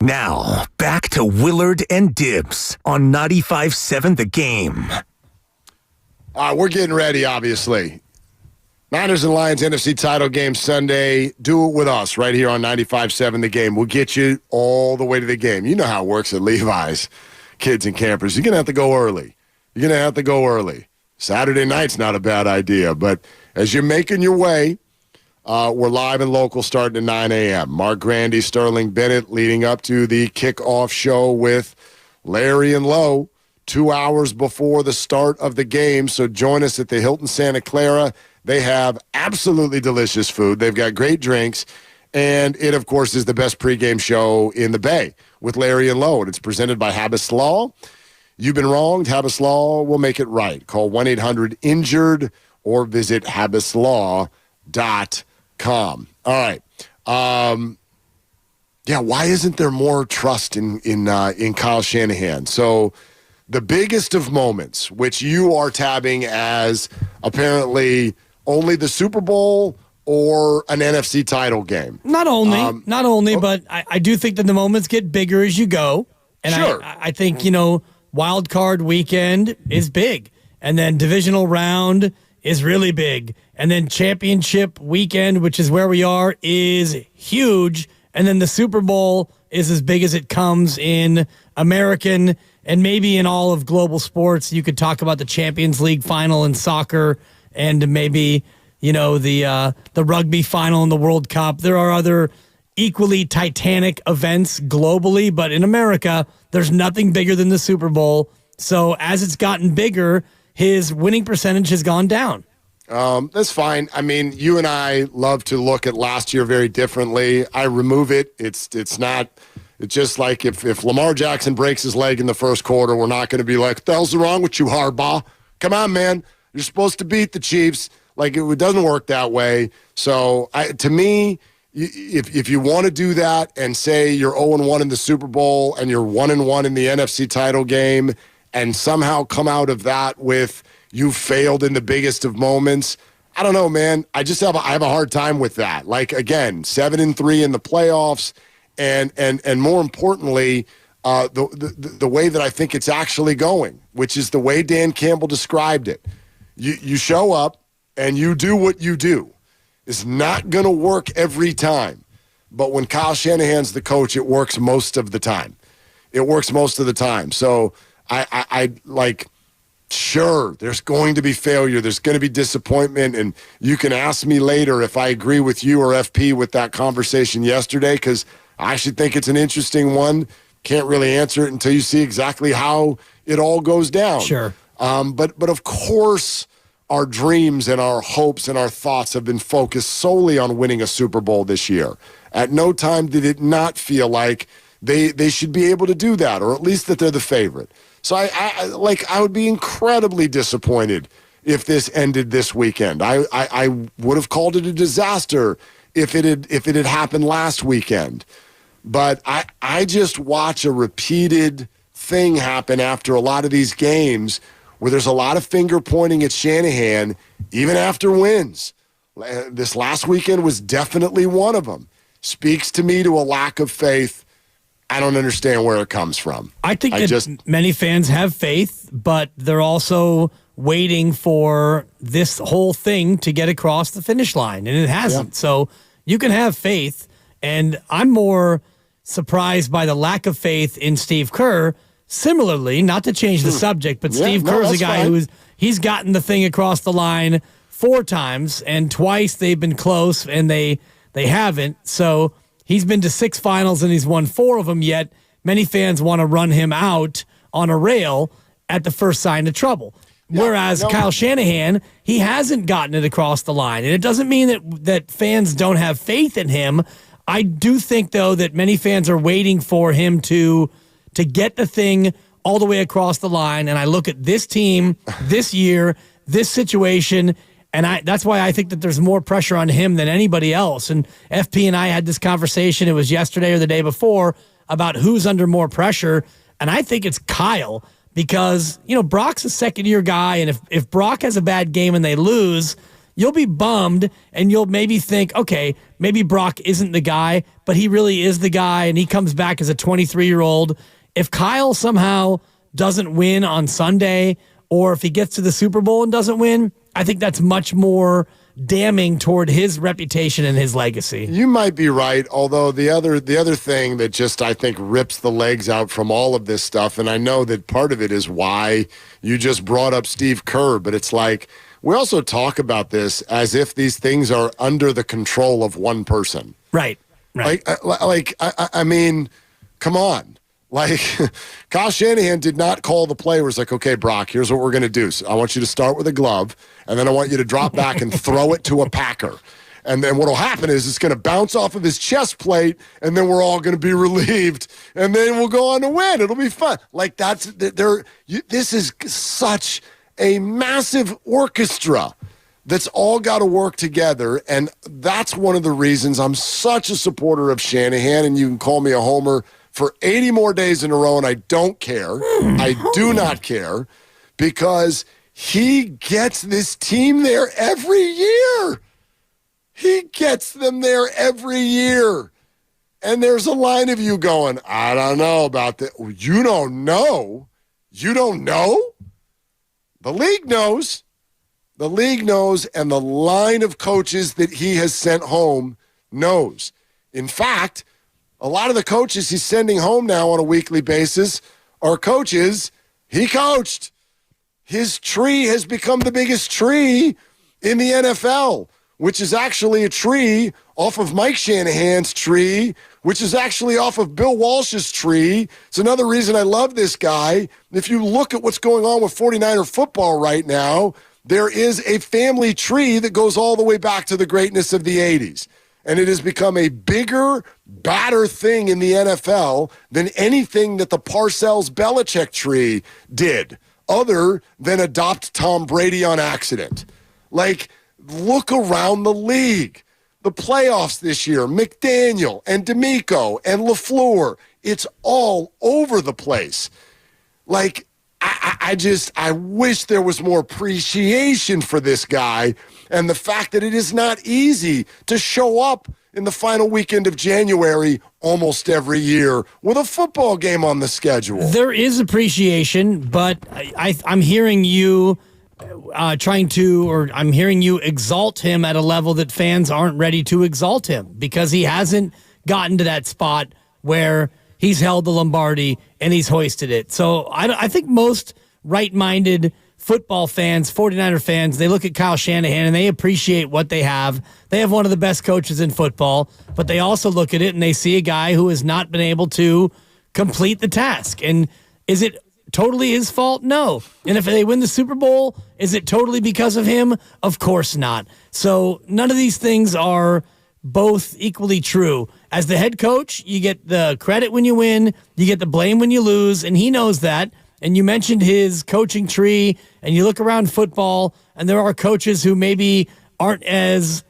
Speaker 5: Now, back to Willard and Dibs on 95.7 The Game.
Speaker 19: We're getting ready, obviously. Niners and Lions NFC title game Sunday. Do it with us right here on 95.7 The Game. We'll get you all the way to the game. You know how it works at Levi's, kids and campers. You're going to have to go early. Saturday night's not a bad idea, but as you're making your way, we're live and local starting at 9 a.m. Mark Grandy, Sterling Bennett leading up to the kickoff show with Larry and Lowe 2 hours before the start of the game. So join us at the Hilton Santa Clara. They have absolutely delicious food. They've got great drinks. And it, of course, is the best pregame show in the Bay with Larry and Lowe. And it's presented by Habas Law. You've been wronged. Habas Law will make it right. Call 1-800-INJURED or visit habaslaw.com. All right. Why isn't there more trust in Kyle Shanahan? So the biggest of moments, which you are tabbing as apparently only the Super Bowl or an NFC title game.
Speaker 14: Not only, but I do think that the moments get bigger as you go. And
Speaker 19: sure.
Speaker 14: I think, wild card weekend is big. And then divisional round is really big. And then championship weekend, which is where we are, is huge. And then the Super Bowl is as big as it comes in American and maybe in all of global sports. You could talk about the Champions League final in soccer and maybe, the rugby final in the World Cup. There are other equally titanic events globally, but in America, there's nothing bigger than the Super Bowl. So as it's gotten bigger, his winning percentage has gone down.
Speaker 19: That's fine. I mean, you and I love to look at last year very differently. I remove it. It's just like if Lamar Jackson breaks his leg in the first quarter, we're not going to be like, what the hell's wrong with you, Harbaugh? Come on, man. You're supposed to beat the Chiefs. Like, it doesn't work that way. So, to me, if you want to do that and say you're 0-1 in the Super Bowl and you're 1-1 in the NFC title game and somehow come out of that with you failed in the biggest of moments, I don't know, man. I have a hard time with that. Like, again, 7-3 in the playoffs, and more importantly, the way that I think it's actually going, which is the way Dan Campbell described it. You show up and you do what you do. It's not going to work every time, but when Kyle Shanahan's the coach, it works most of the time. So I like. Sure, there's going to be failure. There's going to be disappointment. And you can ask me later if I agree with you or FP with that conversation yesterday, because I should think it's an interesting one. Can't really answer it until you see exactly how it all goes down.
Speaker 14: Sure.
Speaker 19: But of course, our dreams and our hopes and our thoughts have been focused solely on winning a Super Bowl this year. At no time did it not feel like they should be able to do that, or at least that they're the favorite. So I would be incredibly disappointed if this ended this weekend. I would have called it a disaster if it had happened last weekend. But I just watch a repeated thing happen after a lot of these games where there's a lot of finger pointing at Shanahan, even after wins. This last weekend was definitely one of them. Speaks to me to a lack of faith. I don't understand where it comes from.
Speaker 14: I think many fans have faith, but they're also waiting for this whole thing to get across the finish line, and it hasn't. Yeah. So you can have faith, and I'm more surprised by the lack of faith in Steve Kerr. Similarly, not to change the subject, but Steve Kerr's a guy he's gotten the thing across the line 4 times, and twice they've been close, and they haven't. So he's been to 6 finals and he's won 4 of them, yet many fans want to run him out on a rail at the first sign of trouble. Whereas Kyle Shanahan, he hasn't gotten it across the line. And it doesn't mean that fans don't have faith in him. I do think, though, that many fans are waiting for him to get the thing all the way across the line. And I look at this team, this year, this situation, and that's why I think that there's more pressure on him than anybody else. And FP and I had this conversation, it was yesterday or the day before, about who's under more pressure. And I think it's Kyle, because, Brock's a second-year guy, and if Brock has a bad game and they lose, you'll be bummed and you'll maybe think, okay, maybe Brock isn't the guy, but he really is the guy and he comes back as a 23-year-old. If Kyle somehow doesn't win on Sunday, or if he gets to the Super Bowl and doesn't win, I think that's much more damning toward his reputation and his legacy.
Speaker 19: You might be right, although the other thing that just I think rips the legs out from all of this stuff, and I know that part of it is why you just brought up Steve Kerr, but it's like we also talk about this as if these things are under the control of one person.
Speaker 14: Right.
Speaker 19: I mean, come on. Like, Kyle Shanahan did not call the play where it's like, okay, Brock, here's what we're going to do. So I want you to start with a glove, and then I want you to drop back and throw it to a Packer. And then what will happen is it's going to bounce off of his chest plate, and then we're all going to be relieved, and then we'll go on to win. It'll be fun. Like, this is such a massive orchestra that's all got to work together, and that's one of the reasons I'm such a supporter of Shanahan, and you can call me a homer for 80 more days in a row, and I don't care. I do not care, because he gets this team there every year. He gets them there every year. And there's a line of you going, I don't know about that. You don't know? You don't know? The league knows. The league knows, and the line of coaches that he has sent home knows. In fact, a lot of the coaches he's sending home now on a weekly basis are coaches he coached. His tree has become the biggest tree in the NFL, which is actually a tree off of Mike Shanahan's tree, which is actually off of Bill Walsh's tree. It's another reason I love this guy. If you look at what's going on with 49er football right now, there is a family tree that goes all the way back to the greatness of the 80s. And it has become a bigger, badder thing in the NFL than anything that the Parcells-Belichick tree did, other than adopt Tom Brady on accident. Like, look around the league. The playoffs this year, McDaniel and D'Amico and LaFleur, it's all over the place. Like, I wish there was more appreciation for this guy and the fact that it is not easy to show up in the final weekend of January almost every year with a football game on the schedule.
Speaker 14: There is appreciation, but I'm hearing you I'm hearing you exalt him at a level that fans aren't ready to exalt him, because he hasn't gotten to that spot where he's held the Lombardi and he's hoisted it. So I think most right-minded football fans, 49er fans, they look at Kyle Shanahan and they appreciate what they have. They have one of the best coaches in football, but they also look at it and they see a guy who has not been able to complete the task. And is it totally his fault? No. And if they win the Super Bowl, is it totally because of him? Of course not. So none of these things are both equally true. As the head coach, you get the credit when you win, you get the blame when you lose, and he knows that. And you mentioned his coaching tree, and you look around football, and there are coaches who maybe aren't as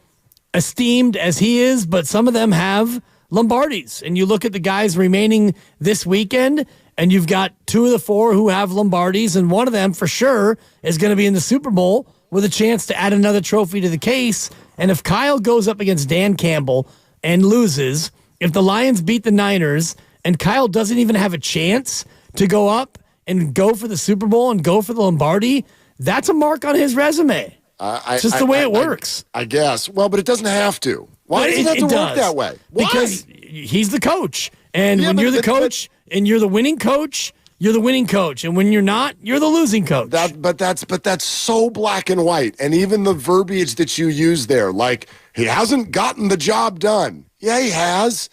Speaker 14: esteemed as he is, but some of them have Lombardis. And you look at the guys remaining this weekend, and you've got 2 of the 4 who have Lombardis, and one of them for sure is going to be in the Super Bowl with a chance to add another trophy to the case. And if Kyle goes up against Dan Campbell and loses, if the Lions beat the Niners and Kyle doesn't even have a chance to go up and go for the Super Bowl and go for the Lombardi, that's a mark on his resume. It's just the way it works.
Speaker 19: I guess. Well, but it doesn't have to. Why does it have to work that way? Why?
Speaker 14: Because he's the coach. And when you're the coach and you're the winning coach, you're the winning coach. And when you're not, you're the losing coach.
Speaker 19: But that's so black and white. And even the verbiage that you use there, like, he hasn't gotten the job done. Yeah, he has.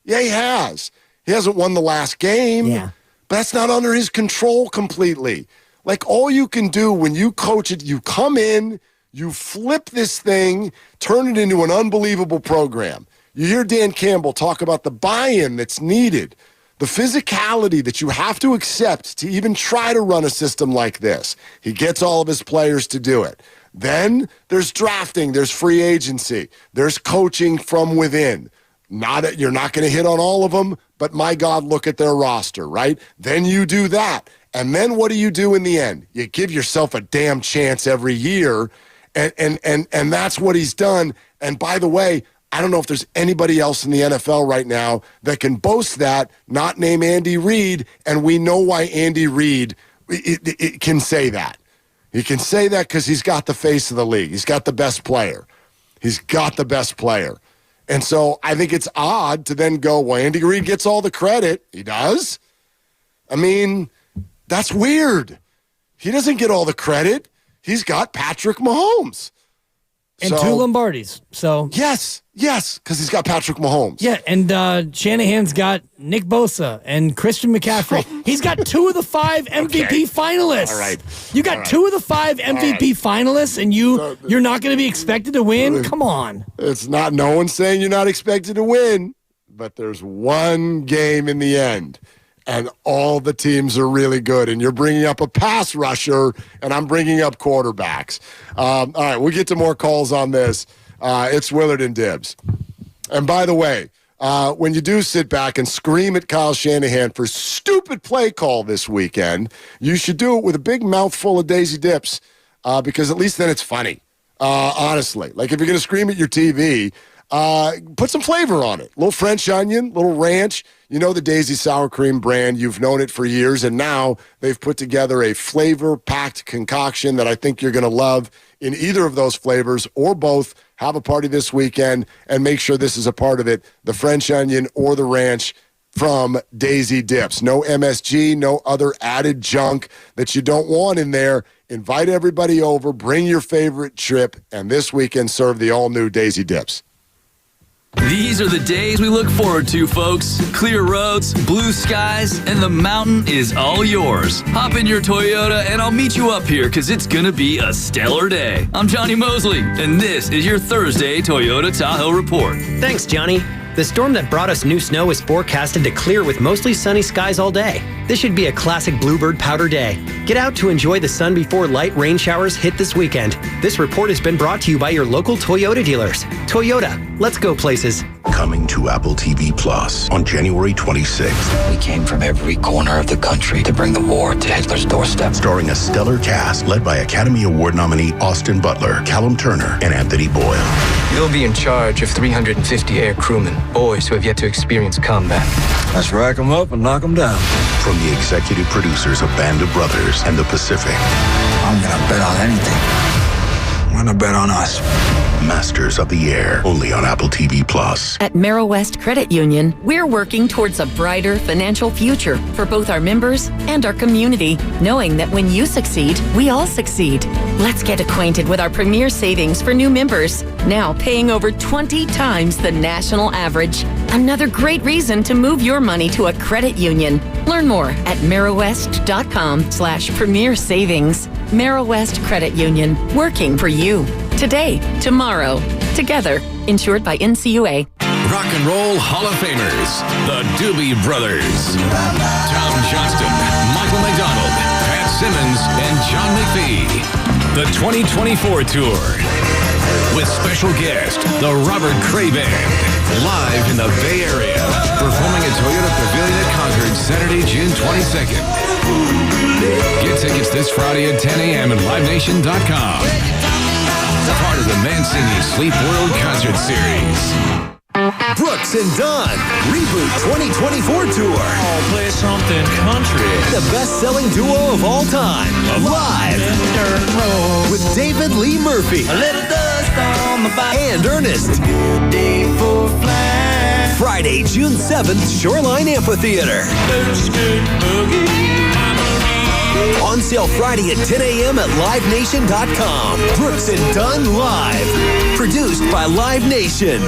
Speaker 19: Yeah, he has. He hasn't won the last game.
Speaker 14: Yeah.
Speaker 19: But that's not under his control completely. Like, all you can do when you coach it, you come in, you flip this thing, turn it into an unbelievable program. You hear Dan Campbell talk about the buy-in that's needed, the physicality that you have to accept to even try to run a system like this. He gets all of his players to do it. Then there's drafting, there's free agency, there's coaching from within. You're not going to hit on all of them, but my God, look at their roster, right? Then you do that. And then what do you do in the end? You give yourself a damn chance every year, And that's what he's done. And by the way, I don't know if there's anybody else in the NFL right now that can boast that, not name Andy Reid, and we know why Andy Reid it can say that. He can say that because he's got the face of the league. He's got the best player. He's got the best player. And so I think it's odd to then go, well, Andy Reid gets all the credit. He does? I mean, that's weird. He doesn't get all the credit. He's got Patrick Mahomes.
Speaker 14: And 2 Lombardis. So
Speaker 19: Yes, because he's got Patrick Mahomes.
Speaker 14: Yeah, and Shanahan's got Nick Bosa and Christian McCaffrey. He's got 2 of the 5 MVP finalists.
Speaker 19: All right.
Speaker 14: You got 2 of the 5 MVP finalists, and you're not going to be expected to win? Come on.
Speaker 19: It's not, no one's saying you're not expected to win, but there's one game in the end, and all the teams are really good, and you're bringing up a pass rusher, and I'm bringing up quarterbacks. All right, we'll get to more calls on this. It's Willard and Dibs. And by the way, when you do sit back and scream at Kyle Shanahan for stupid play call this weekend, you should do it with a big mouthful of Daisy Dips, because at least then it's funny, honestly. Like if you're going to scream at your TV, put some flavor on it. Little French onion, little ranch. You know the Daisy Sour Cream brand. You've known it for years, and now they've put together a flavor-packed concoction that I think you're going to love in either of those flavors or both. Have a party this weekend and make sure this is a part of it, the French onion or the ranch from Daisy Dips. No MSG, no other added junk that you don't want in there. Invite everybody over, bring your favorite trip, and this weekend serve the all-new Daisy Dips.
Speaker 11: These are the days we look forward to, folks. Clear roads, blue skies, and the mountain is all yours. Hop in your Toyota and I'll meet you up here because it's going to be a stellar day. I'm Johnny Mosley, and this is your Thursday Toyota Tahoe Report.
Speaker 3: Thanks, Johnny. The storm that brought us new snow is forecasted to clear with mostly sunny skies all day. This should be a classic bluebird powder day. Get out to enjoy the sun before light rain showers hit this weekend. This report has been brought to you by your local Toyota dealers. Toyota, let's go places.
Speaker 16: Coming to Apple TV Plus on January 26th.
Speaker 20: We came from every corner of the country to bring the war to Hitler's doorstep.
Speaker 16: Starring a stellar cast led by Academy Award nominee Austin Butler, Callum Turner, and Anthony Boyle.
Speaker 20: You'll be in charge of 350 air crewmen, boys who have yet to experience combat.
Speaker 16: Let's rack them up and knock them down. From the executive producers of Band of Brothers and The Pacific.
Speaker 20: I'm gonna bet on anything. I'm gonna bet on us.
Speaker 16: Masters of the Air, only on Apple TV Plus.
Speaker 24: At Merrill West Credit Union, we're working towards a brighter financial future for both our members and our community, knowing that when you succeed, we all succeed. Let's get acquainted with our Premier Savings for new members, now paying over 20 times the national average. Another great reason to move your money to a credit union. Learn more at merrillwest.com/Premier Savings. Merrill West Credit Union, working for you. Today, tomorrow, together, insured by NCUA.
Speaker 25: Rock and Roll Hall of Famers, the Doobie Brothers. Tom Johnston, Michael McDonald, Pat Simmons, and John McPhee. The 2024 Tour. With special guest, the Robert Cray Band. Live in the Bay Area. Performing at Toyota Pavilion at Concord, Saturday, June 22nd. Get tickets this Friday at 10 a.m. at LiveNation.com. Part of the Mancini Sleep World Concert Series.
Speaker 5: Brooks and Dunn Reboot 2024 Tour.
Speaker 26: I'll play something country.
Speaker 5: The best-selling duo of all time. Live. With David Lee Murphy.
Speaker 26: A little dust on my bike.
Speaker 5: And Ernest.
Speaker 26: Good day for flying.
Speaker 5: Friday, June 7th, Shoreline Amphitheater. On sale Friday at 10 a.m. at LiveNation.com. Brooks and Dunn Live. Produced by Live Nation.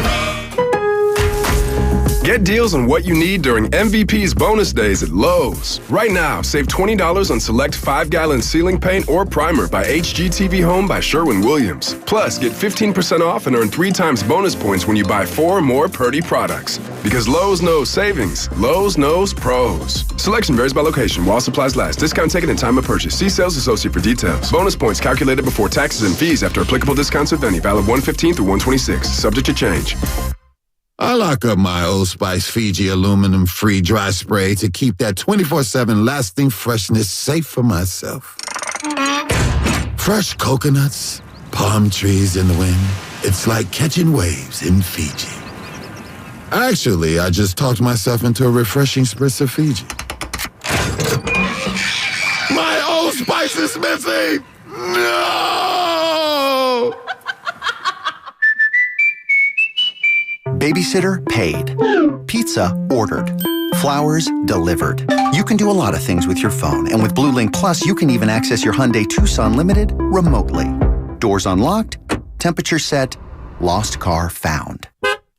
Speaker 27: Get deals on what you need during MVP's bonus days at Lowe's. Right now, save $20 on select 5-gallon ceiling paint or primer by HGTV Home by Sherwin-Williams. Plus, get 15% off and earn 3 times bonus points when you buy 4 or more Purdy products. Because Lowe's knows savings. Lowe's knows pros. Selection varies by location while supplies last. Discount taken at time of purchase. See sales associate for details. Bonus points calculated before taxes and fees after applicable discounts if any. Valid 1/15 through 1/26. Subject to change.
Speaker 28: I lock up my Old Spice Fiji aluminum-free dry spray to keep that 24/7 lasting freshness safe for myself. Fresh coconuts, palm trees in the wind. It's like catching waves in Fiji. Actually, I just talked myself into a refreshing spritz of Fiji. My Old Spice is missing! No!
Speaker 1: Babysitter paid. Pizza ordered. Flowers delivered. You can do a lot of things with your phone, and with Blue Link Plus, you can even access your Hyundai Tucson Limited remotely. Doors unlocked, temperature set, lost car found.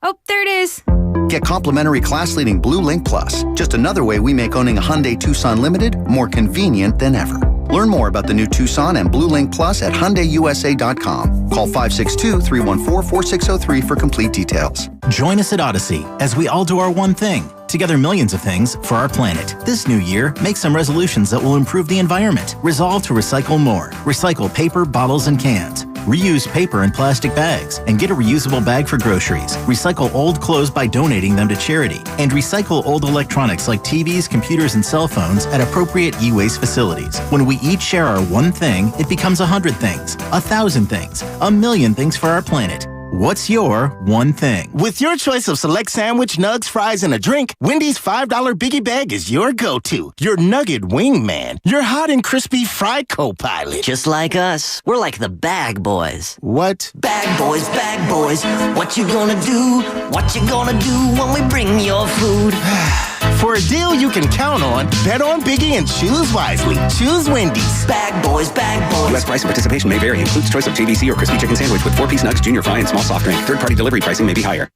Speaker 2: Oh, there it is.
Speaker 1: Get complimentary class-leading Blue Link Plus. Just another way we make owning a Hyundai Tucson Limited more convenient than ever. Learn more about the new Tucson and Blue Link Plus at HyundaiUSA.com. Call 562-314-4603 for complete details.
Speaker 4: Join us at Odyssey as we all do our one thing. Together millions of things for our planet. This new year, make some resolutions that will improve the environment. Resolve to recycle more. Recycle paper, bottles, and cans. Reuse paper and plastic bags and get a reusable bag for groceries. Recycle old clothes by donating them to charity. And recycle old electronics like TVs, computers, and cell phones at appropriate e-waste facilities. When we each share our one thing, it becomes 100 things, 1,000 things, 1,000,000 things for our planet. What's your one thing?
Speaker 9: With your choice of select sandwich, nugs, fries, and a drink, Wendy's $5 Biggie Bag is your go-to. Your nugget wingman. Your hot and crispy fried co-pilot.
Speaker 13: Just like us. We're like the bag boys.
Speaker 9: What?
Speaker 13: Bag boys, what you gonna do? What you gonna do when we bring your food?
Speaker 9: For a deal you can count on, bet on Biggie and choose wisely. Choose Wendy's.
Speaker 13: Bag boys.
Speaker 17: U.S. price and participation may vary. Includes choice of JVC or crispy chicken sandwich with 4-piece nugs, junior fry, and small soft drink. Third-party delivery pricing may be higher.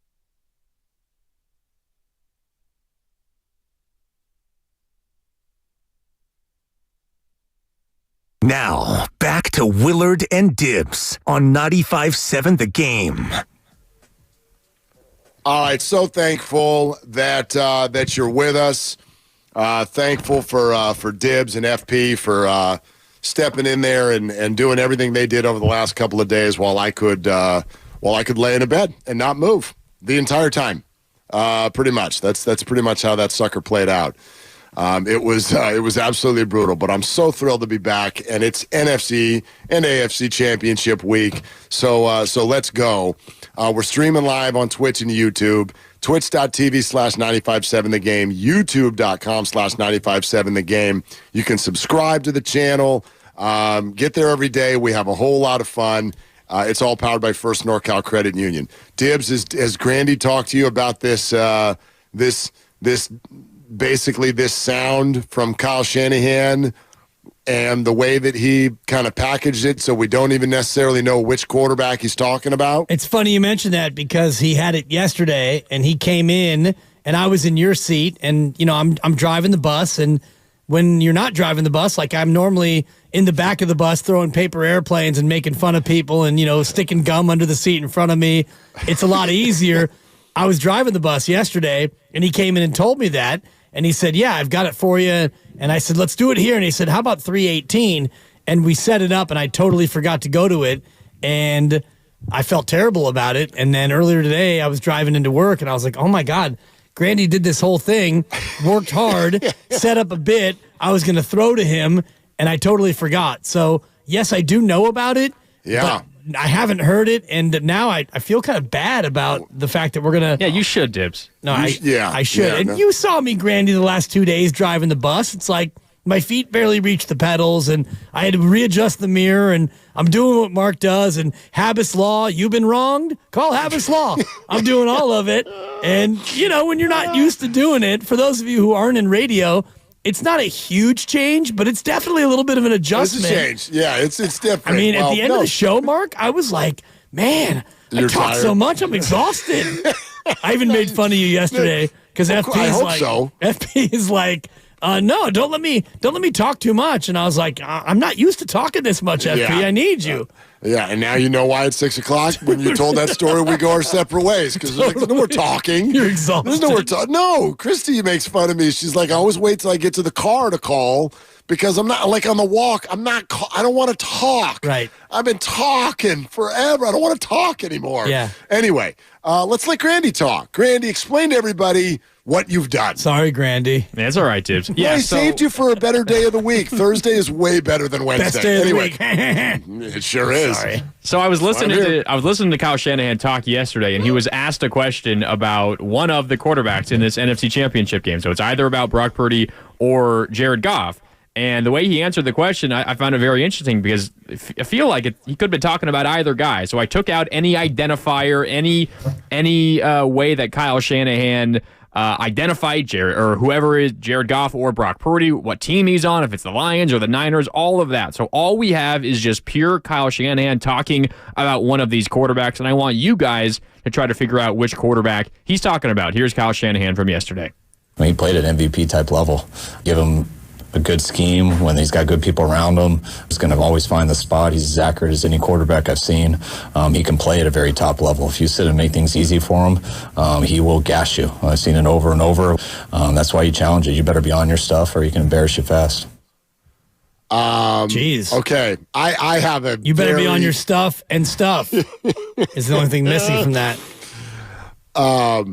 Speaker 5: Now, back to Willard and Dibs on 95.7 The Game.
Speaker 19: All right, so thankful that you're with us. Thankful for Dibs and FP for stepping in there and doing everything they did over the last couple of days while I could lay in a bed and not move the entire time. Pretty much. That's pretty much how that sucker played out. It was absolutely brutal, but I'm so thrilled to be back, and it's NFC and AFC Championship week. So let's go. We're streaming live on Twitch and YouTube. Twitch.tv/957 The Game, YouTube.com/957 The Game. You can subscribe to the channel. Get there every day. We have a whole lot of fun. It's all powered by First NorCal Credit Union. Dibs, has Grandy talked to you about this basically this sound from Kyle Shanahan and the way that he kind of packaged it so we don't even necessarily know which quarterback he's talking about?
Speaker 14: It's funny you mentioned that because he had it yesterday and he came in and I was in your seat and, you know, I'm driving the bus, and when you're not driving the bus, like I'm normally in the back of the bus throwing paper airplanes and making fun of people and, you know, sticking gum under the seat in front of me. It's a lot easier. I was driving the bus yesterday and he came in and told me that. And he said, yeah, I've got it for you. And I said, let's do it here. And he said, how about 318? And we set it up, and I totally forgot to go to it. And I felt terrible about it. And then earlier today, I was driving into work, and I was like, oh, my God, Grandy did this whole thing, worked hard, set up a bit I was going to throw to him, and I totally forgot. So, yes, I do know about it.
Speaker 19: Yeah.
Speaker 14: But I haven't heard it, and now I feel kind of bad about the fact that we're going to...
Speaker 7: Yeah, you should, Dibs.
Speaker 14: No, I should.
Speaker 19: Yeah,
Speaker 14: and you saw me, Grandy, the last 2 days driving the bus. It's like my feet barely reached the pedals, and I had to readjust the mirror, and I'm doing what Mark does, and Habas Law, you've been wronged? Call Habas Law. I'm doing all of it. And, you know, when you're not used to doing it, for those of you who aren't in radio... It's not a huge change, but it's definitely a little bit of an adjustment.
Speaker 19: It's a change. Yeah, it's different.
Speaker 14: I mean, at the end of the show, Mark, I was like, man, I talk so much, I'm exhausted. I even made fun of you yesterday because FP is like, no, don't let me talk too much. And I was like, I'm not used to talking this much, FP.
Speaker 19: Yeah.
Speaker 14: I need you.
Speaker 19: Yeah, and now you know why it's 6 o'clock. When you told that story, we go our separate ways because there's no more talking.
Speaker 14: You're exhausted.
Speaker 19: There's no more talking. No, Christy makes fun of me. She's like, I always wait till I get to the car to call because I'm not like on the walk. I don't want to talk.
Speaker 14: Right.
Speaker 19: I've been talking forever. I don't want to talk anymore.
Speaker 14: Yeah.
Speaker 19: Anyway, let's let Grandy talk. Grandy, explain to everybody what you've done.
Speaker 14: Sorry, Grandy.
Speaker 2: That's all right, Tibbs.
Speaker 19: I saved you for a better day of the week. Thursday is way better than Wednesday.
Speaker 14: Best day of
Speaker 19: anyway,
Speaker 14: the week.
Speaker 19: It sure is.
Speaker 14: Sorry.
Speaker 2: So I was listening to Kyle Shanahan talk yesterday, and he was asked a question about one of the quarterbacks in this NFC Championship game. So it's either about Brock Purdy or Jared Goff. And the way he answered the question, I found it very interesting because I feel like he could have been talking about either guy. So I took out any identifier, any way that Kyle Shanahan identified Jared or whoever is Jared Goff or Brock Purdy, what team he's on, if it's the Lions or the Niners, all of that. So all we have is just pure Kyle Shanahan talking about one of these quarterbacks, and I want you guys to try to figure out which quarterback he's talking about. Here's Kyle Shanahan from yesterday.
Speaker 6: He played at MVP type level. Give him a good scheme when he's got good people around him. He's going to always find the spot. He's as accurate as any quarterback I've seen. He can play at a very top level. If you sit and make things easy for him, he will gas you. I've seen it over and over. That's why you challenge it. You better be on your stuff or he can embarrass you fast.
Speaker 14: Jeez.
Speaker 19: Okay. I have a
Speaker 14: You better be on your stuff and stuff is the only thing missing from that.
Speaker 19: I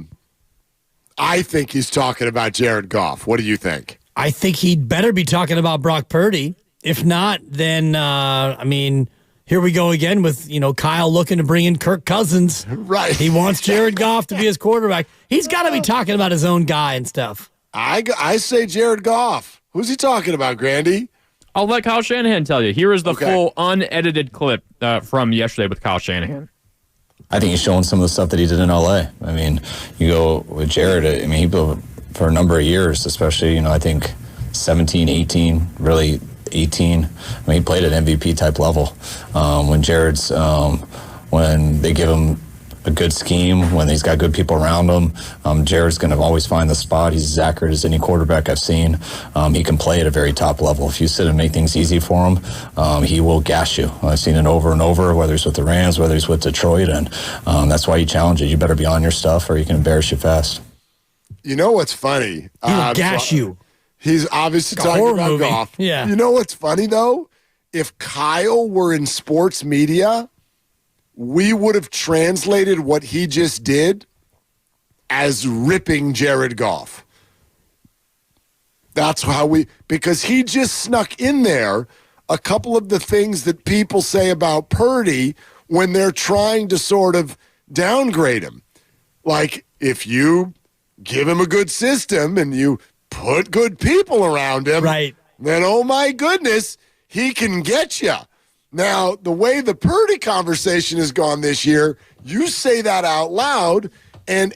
Speaker 19: think he's talking about Jared Goff. What do you think?
Speaker 14: I think he'd better be talking about Brock Purdy. If not, then, here we go again with, Kyle looking to bring in Kirk Cousins.
Speaker 19: Right.
Speaker 14: He wants Jared Goff to be his quarterback. He's got to be talking about his own guy and stuff.
Speaker 19: I say Jared Goff. Who's he talking about, Grandy?
Speaker 2: I'll let Kyle Shanahan tell you. Here is the full unedited clip from yesterday with Kyle Shanahan.
Speaker 6: I think he's showing some of the stuff that he did in L.A. You go with Jared, he built for a number of years, especially, I think 17, 18, really 18. He played at MVP type level. When they give him a good scheme, when he's got good people around him, Jared's going to always find the spot. He's as accurate as any quarterback I've seen. He can play at a very top level. If you sit and make things easy for him, he will gas you. I've seen it over and over, whether it's with the Rams, whether it's with Detroit, and that's why you challenge it. You better be on your stuff or he can embarrass you fast.
Speaker 19: You know what's funny?
Speaker 14: He will gash you.
Speaker 19: He's obviously
Speaker 14: Like a
Speaker 19: talking
Speaker 14: horror
Speaker 19: about
Speaker 14: movie.
Speaker 19: Goff.
Speaker 14: Yeah.
Speaker 19: You know what's funny, though? If Kyle were in sports media, we would have translated what he just did as ripping Jared Goff. That's how because he just snuck in there a couple of the things that people say about Purdy when they're trying to sort of downgrade him. Like, if you give him a good system and you put good people around him,
Speaker 14: right,
Speaker 19: then, oh my goodness, he can get you. Now, the way the Purdy conversation has gone this year, you say that out loud and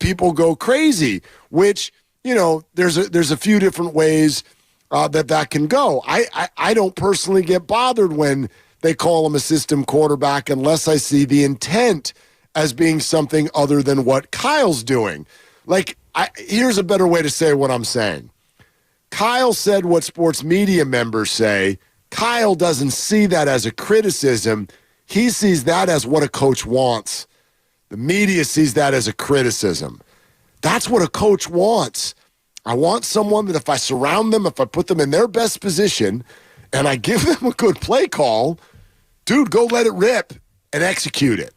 Speaker 19: people go crazy, which, there's a few different ways that can go. I don't personally get bothered when they call him a system quarterback unless I see the intent as being something other than what Kyle's doing. Like, here's a better way to say what I'm saying. Kyle said what sports media members say. Kyle doesn't see that as a criticism. He sees that as what a coach wants. The media sees that as a criticism. That's what a coach wants. I want someone that if I surround them, if I put them in their best position, and I give them a good play call, dude, go let it rip and execute it.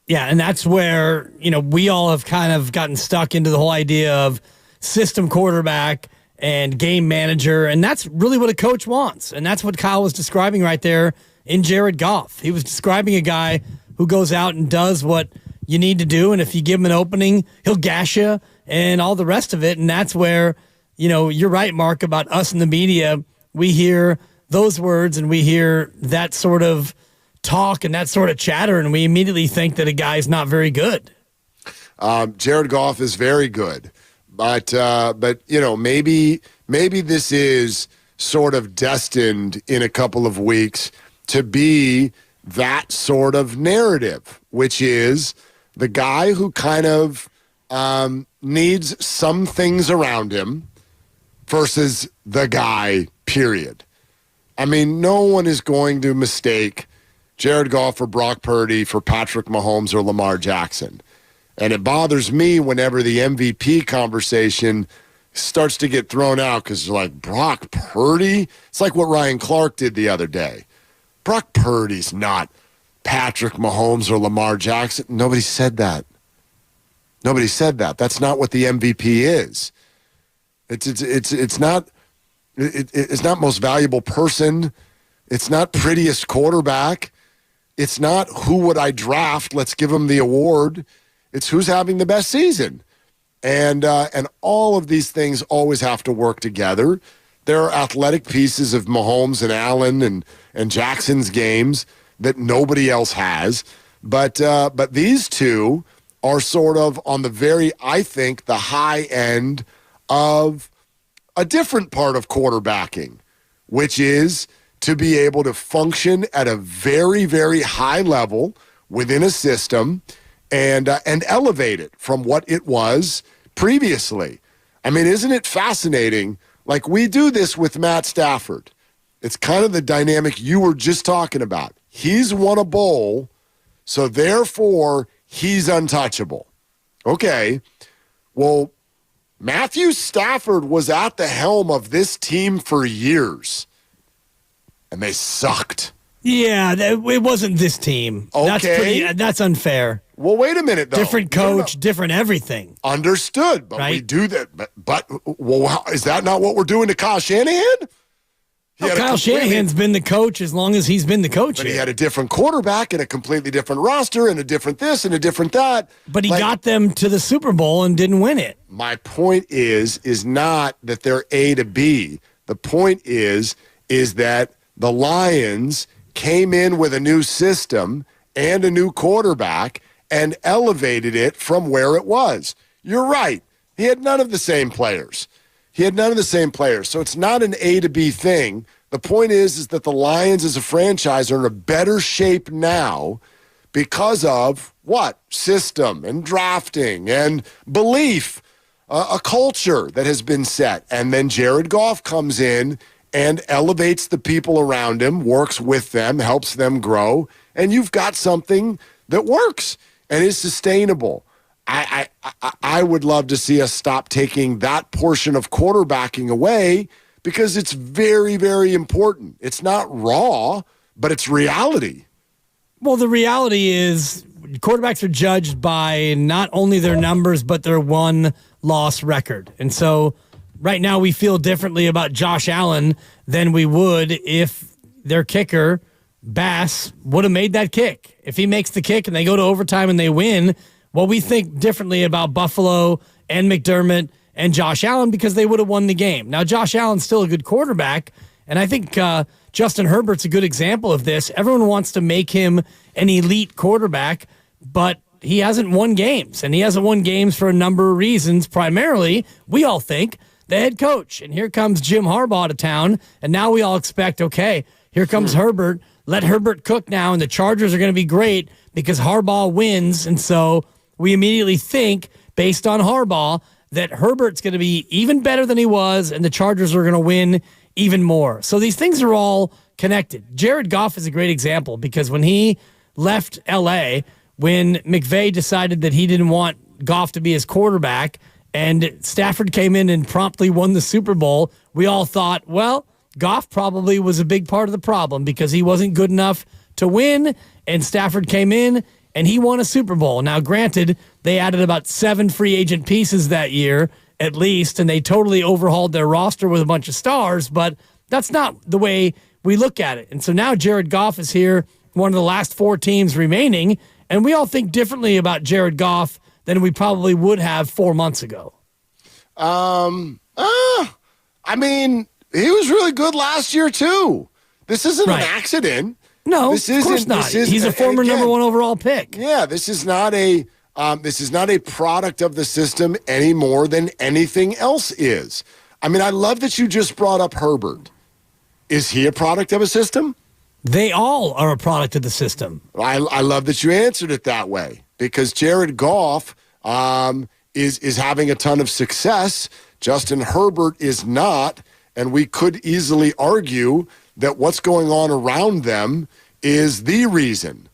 Speaker 14: Yeah, and that's where, we all have kind of gotten stuck into the whole idea of system quarterback and game manager, and that's really what a coach wants. And that's what Kyle was describing right there in Jared Goff. He was describing a guy who goes out and does what you need to do, and if you give him an opening, he'll gash you and all the rest of it. And that's where, you're right, Mark, about us in the media. We hear those words and we hear that sort of talk and that sort of chatter, and we immediately think that a guy's not very good.
Speaker 19: Jared Goff is very good, but maybe this is sort of destined in a couple of weeks to be that sort of narrative, which is the guy who kind of needs some things around him versus the guy, period. No one is going to mistake Jared Goff or Brock Purdy for Patrick Mahomes or Lamar Jackson. And it bothers me whenever the MVP conversation starts to get thrown out because you're like, Brock Purdy? It's like what Ryan Clark did the other day. Brock Purdy's not Patrick Mahomes or Lamar Jackson. Nobody said that. Nobody said that. That's not what the MVP is. It's not most valuable person. It's not prettiest quarterback. It's not who would I draft. Let's give him the award. It's who's having the best season. And all of these things always have to work together. There are athletic pieces of Mahomes and Allen and Jackson's games that nobody else has. But these two are sort of on the very, I think, the high end of a different part of quarterbacking, which is to be able to function at a very, very high level within a system and elevate it from what it was previously. I mean, isn't it fascinating? Like, we do this with Matt Stafford. It's kind of the dynamic you were just talking about. He's won a bowl, so therefore he's untouchable. Okay, well, Matthew Stafford was at the helm of this team for years, and they sucked.
Speaker 14: Yeah, it wasn't this team.
Speaker 19: Okay.
Speaker 14: That's unfair.
Speaker 19: Well, wait a minute, though.
Speaker 14: Different coach, different everything.
Speaker 19: Understood, but we do that. But well, is that not what we're doing to Kyle Shanahan?
Speaker 14: Kyle Shanahan's been the coach as long as he's been the coach.
Speaker 19: But he had a different quarterback and a completely different roster and a different this and a different that.
Speaker 14: But he got them to the Super Bowl and didn't win it.
Speaker 19: My point is not that they're A to B. The point is that the Lions came in with a new system and a new quarterback and elevated it from where it was. You're right. He had none of the same players. So it's not an A to B thing. The point is that the Lions as a franchise are in a better shape now because of what? System and drafting and belief, a culture that has been set. And then Jared Goff comes in and elevates the people around him, works with them, helps them grow, and you've got something that works and is sustainable. I would love to see us stop taking that portion of quarterbacking away because it's very, very important. It's not raw, but it's reality.
Speaker 14: Well, the reality is quarterbacks are judged by not only their numbers, but their one-loss record. And so right now we feel differently about Josh Allen than we would if their kicker, Bass, would have made that kick. If he makes the kick and they go to overtime and they win, well, we think differently about Buffalo and McDermott and Josh Allen because they would have won the game. Now, Josh Allen's still a good quarterback, and I think Justin Herbert's a good example of this. Everyone wants to make him an elite quarterback, but he hasn't won games, and he hasn't won games for a number of reasons. Primarily, we all think, the head coach. And here comes Jim Harbaugh to town, and now we all expect, okay, here comes Herbert. Let Herbert cook now, and the Chargers are going to be great because Harbaugh wins, and so we immediately think, based on Harbaugh, that Herbert's going to be even better than he was, and the Chargers are going to win even more. So these things are all connected. Jared Goff is a great example because when he left L.A., when McVay decided that he didn't want Goff to be his quarterback, and Stafford came in and promptly won the Super Bowl, we all thought, well, Goff probably was a big part of the problem because he wasn't good enough to win, and Stafford came in and he won a Super Bowl. Now, granted, they added about 7 free agent pieces that year, at least, and they totally overhauled their roster with a bunch of stars, but that's not the way we look at it. And so now Jared Goff is here, one of the last 4 teams remaining, and we all think differently about Jared Goff than we probably would have 4 months ago.
Speaker 19: I mean, he was really good last year, too. This isn't an accident.
Speaker 14: No, of course not. He's a former number 1 overall pick.
Speaker 19: Yeah, this is not a product of the system any more than anything else is. I mean, I love that you just brought up Herbert. Is he a product of a system?
Speaker 14: They all are a product of the system.
Speaker 19: I love that you answered it that way because Jared Goff is having a ton of success. Justin Herbert is not, and we could easily argue that what's going on around them is the reason.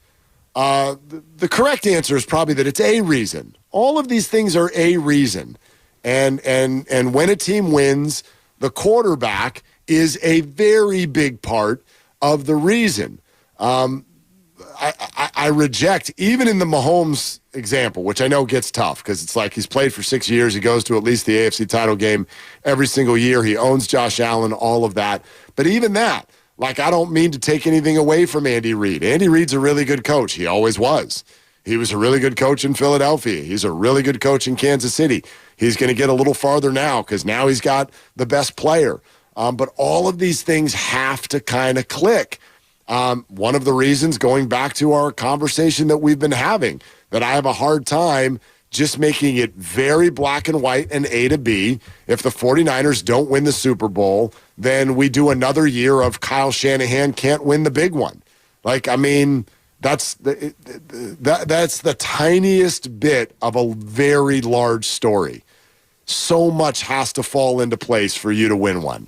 Speaker 19: The correct answer is probably that it's a reason. All of these things are a reason. And when a team wins, the quarterback is a very big part of the reason. I reject, even in the Mahomes example, which I know gets tough because it's like he's played for 6 years. He goes to at least the AFC title game every single year. He owns Josh Allen, all of that. But even that, like, I don't mean to take anything away from Andy Reid. Andy Reid's a really good coach. He always was. He was a really good coach in Philadelphia. He's a really good coach in Kansas City. He's going to get a little farther now because now he's got the best player. But all of these things have to kind of click. One of the reasons, going back to our conversation that we've been having, that I have a hard time just making it very black and white and A to B. If the 49ers don't win the Super Bowl, then we do another year of Kyle Shanahan can't win the big one. Like, I mean, that's the tiniest bit of a very large story. So much has to fall into place for you to win one.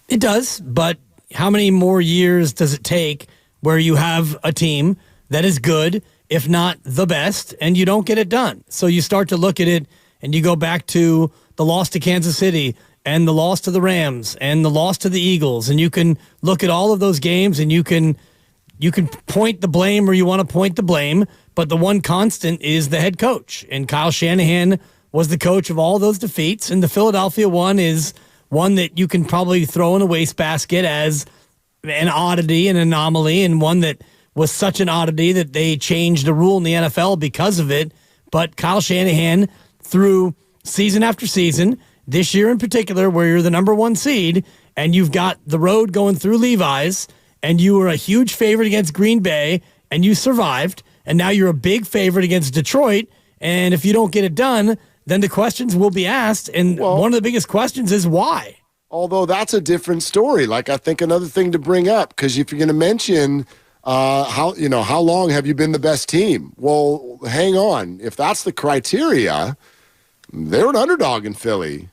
Speaker 14: It does, but how many more years does it take where you have a team that is good, if not the best, and you don't get it done? So you start to look at it and you go back to the loss to Kansas City and the loss to the Rams and the loss to the Eagles, and you can look at all of those games and you can point the blame where you want to point the blame, but the one constant is the head coach. And Kyle Shanahan was the coach of all those defeats, and the Philadelphia one is one that you can probably throw in a wastebasket as an oddity, an anomaly, and one that was such an oddity that they changed the rule in the NFL because of it. But Kyle Shanahan, through season after season, this year in particular, where you're the number one seed, and you've got the road going through Levi's, and you were a huge favorite against Green Bay, and you survived, and now you're a big favorite against Detroit, and if you don't get it done, then the questions will be asked, and one of the biggest questions is why.
Speaker 19: Although that's a different story. Like, I think another thing to bring up, because if you're going to mention how long have you been the best team? Well, hang on. If that's the criteria, they were an underdog in Philly.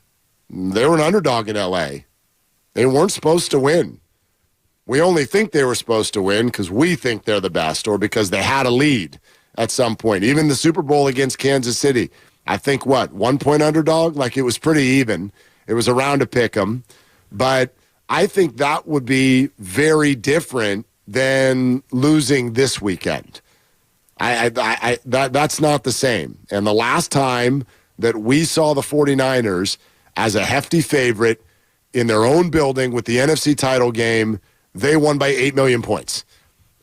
Speaker 19: They were an underdog in L.A. They weren't supposed to win. We only think they were supposed to win because we think they're the best or because they had a lead at some point. Even the Super Bowl against Kansas City, I think, 1 point underdog? Like, it was pretty even. It was around a pick 'em. But I think that would be very different than losing this weekend. That's not the same. And the last time that we saw the 49ers as a hefty favorite in their own building with the NFC title game, they won by 8 million points.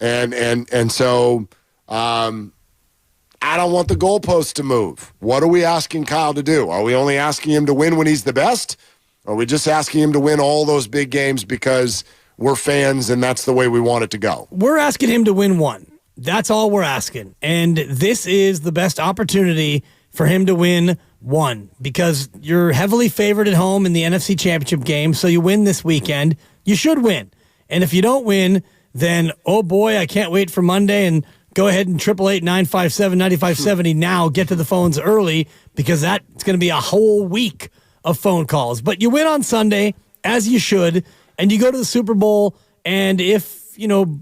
Speaker 19: And so I don't want the goalposts to move. What are we asking Kyle to do? Are we only asking him to win when he's the best? Or are we just asking him to win all those big games because we're fans and that's the way we want it to go?
Speaker 14: We're asking him to win one. That's all we're asking. And this is the best opportunity for him to win one because you're heavily favored at home in the NFC Championship game, so you win this weekend. You should win. And if you don't win, then, oh boy, I can't wait for Monday, and go ahead and 888-957-9570 now. Get to the phones early because that's going to be a whole week of phone calls. But you win on Sunday, as you should, and you go to the Super Bowl, and if,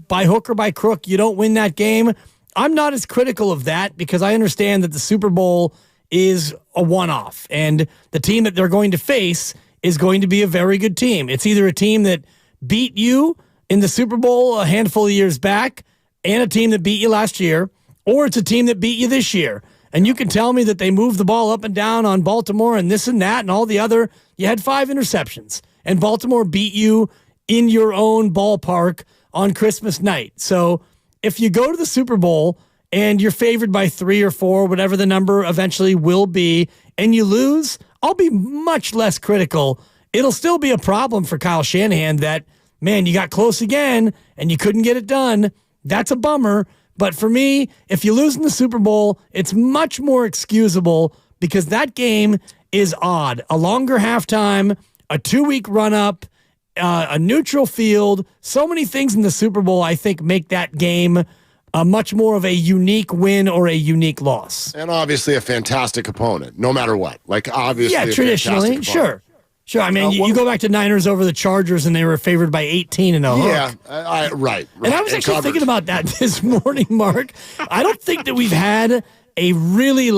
Speaker 14: by hook or by crook, you don't win that game, I'm not as critical of that because I understand that the Super Bowl is a one-off, and the team that they're going to face is going to be a very good team. It's either a team that beat you in the Super Bowl a handful of years back and a team that beat you last year, or it's a team that beat you this year. And you can tell me that they moved the ball up and down on Baltimore and this and that and all the other. You had 5 interceptions, and Baltimore beat you in your own ballpark on Christmas night. So if you go to the Super Bowl and you're favored by 3 or 4, whatever the number eventually will be, and you lose, I'll be much less critical. It'll still be a problem for Kyle Shanahan that, man, you got close again and you couldn't get it done. That's a bummer. But for me, if you lose in the Super Bowl, it's much more excusable because that game is odd. A longer halftime, a 2-week run-up, a neutral field. So many things in the Super Bowl, I think, make that game much more of a unique win or a unique loss.
Speaker 19: And obviously a fantastic opponent, no matter what. Like, obviously,
Speaker 14: yeah, traditionally, sure. Sure, I mean, you go back to Niners over the Chargers, and they were favored by 18 in a hook.
Speaker 19: Yeah, right.
Speaker 14: And I was actually thinking about that this morning, Mark. I don't think that we've had a really,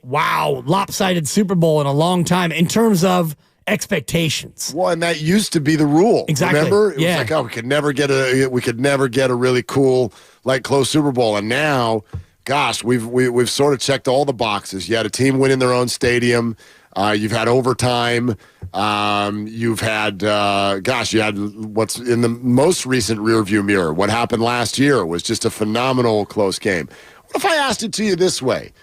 Speaker 14: wow, lopsided Super Bowl in a long time in terms of expectations.
Speaker 19: Well, and that used to be the rule.
Speaker 14: Exactly.
Speaker 19: Remember? It was like, oh, we could never get a really cool, like, close Super Bowl. And now, gosh, we've sort of checked all the boxes. You had a team win in their own stadium. You've had overtime. You've had, you had what's in the most recent rearview mirror. What happened last year was just a phenomenal close game. What if I asked it to you this way?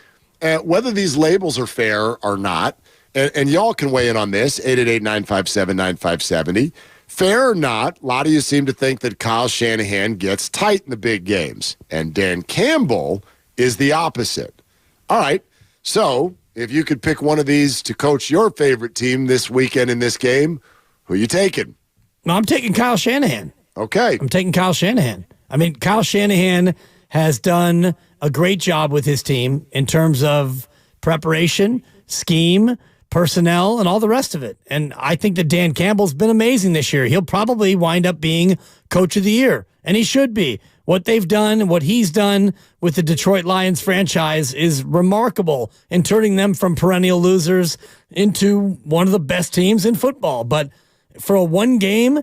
Speaker 19: Whether these labels are fair or not, and y'all can weigh in on this, 888-957-9570. Fair or not, a lot of you seem to think that Kyle Shanahan gets tight in the big games, and Dan Campbell is the opposite. All right, so if you could pick one of these to coach your favorite team this weekend in this game, who are you taking?
Speaker 14: No, I'm taking Kyle Shanahan.
Speaker 19: Okay.
Speaker 14: I'm taking Kyle Shanahan. I mean, Kyle Shanahan has done a great job with his team in terms of preparation, scheme, personnel, and all the rest of it. And I think that Dan Campbell's been amazing this year. He'll probably wind up being Coach of the Year, and he should be. What they've done, what he's done with the Detroit Lions franchise is remarkable in turning them from perennial losers into one of the best teams in football. But for a one game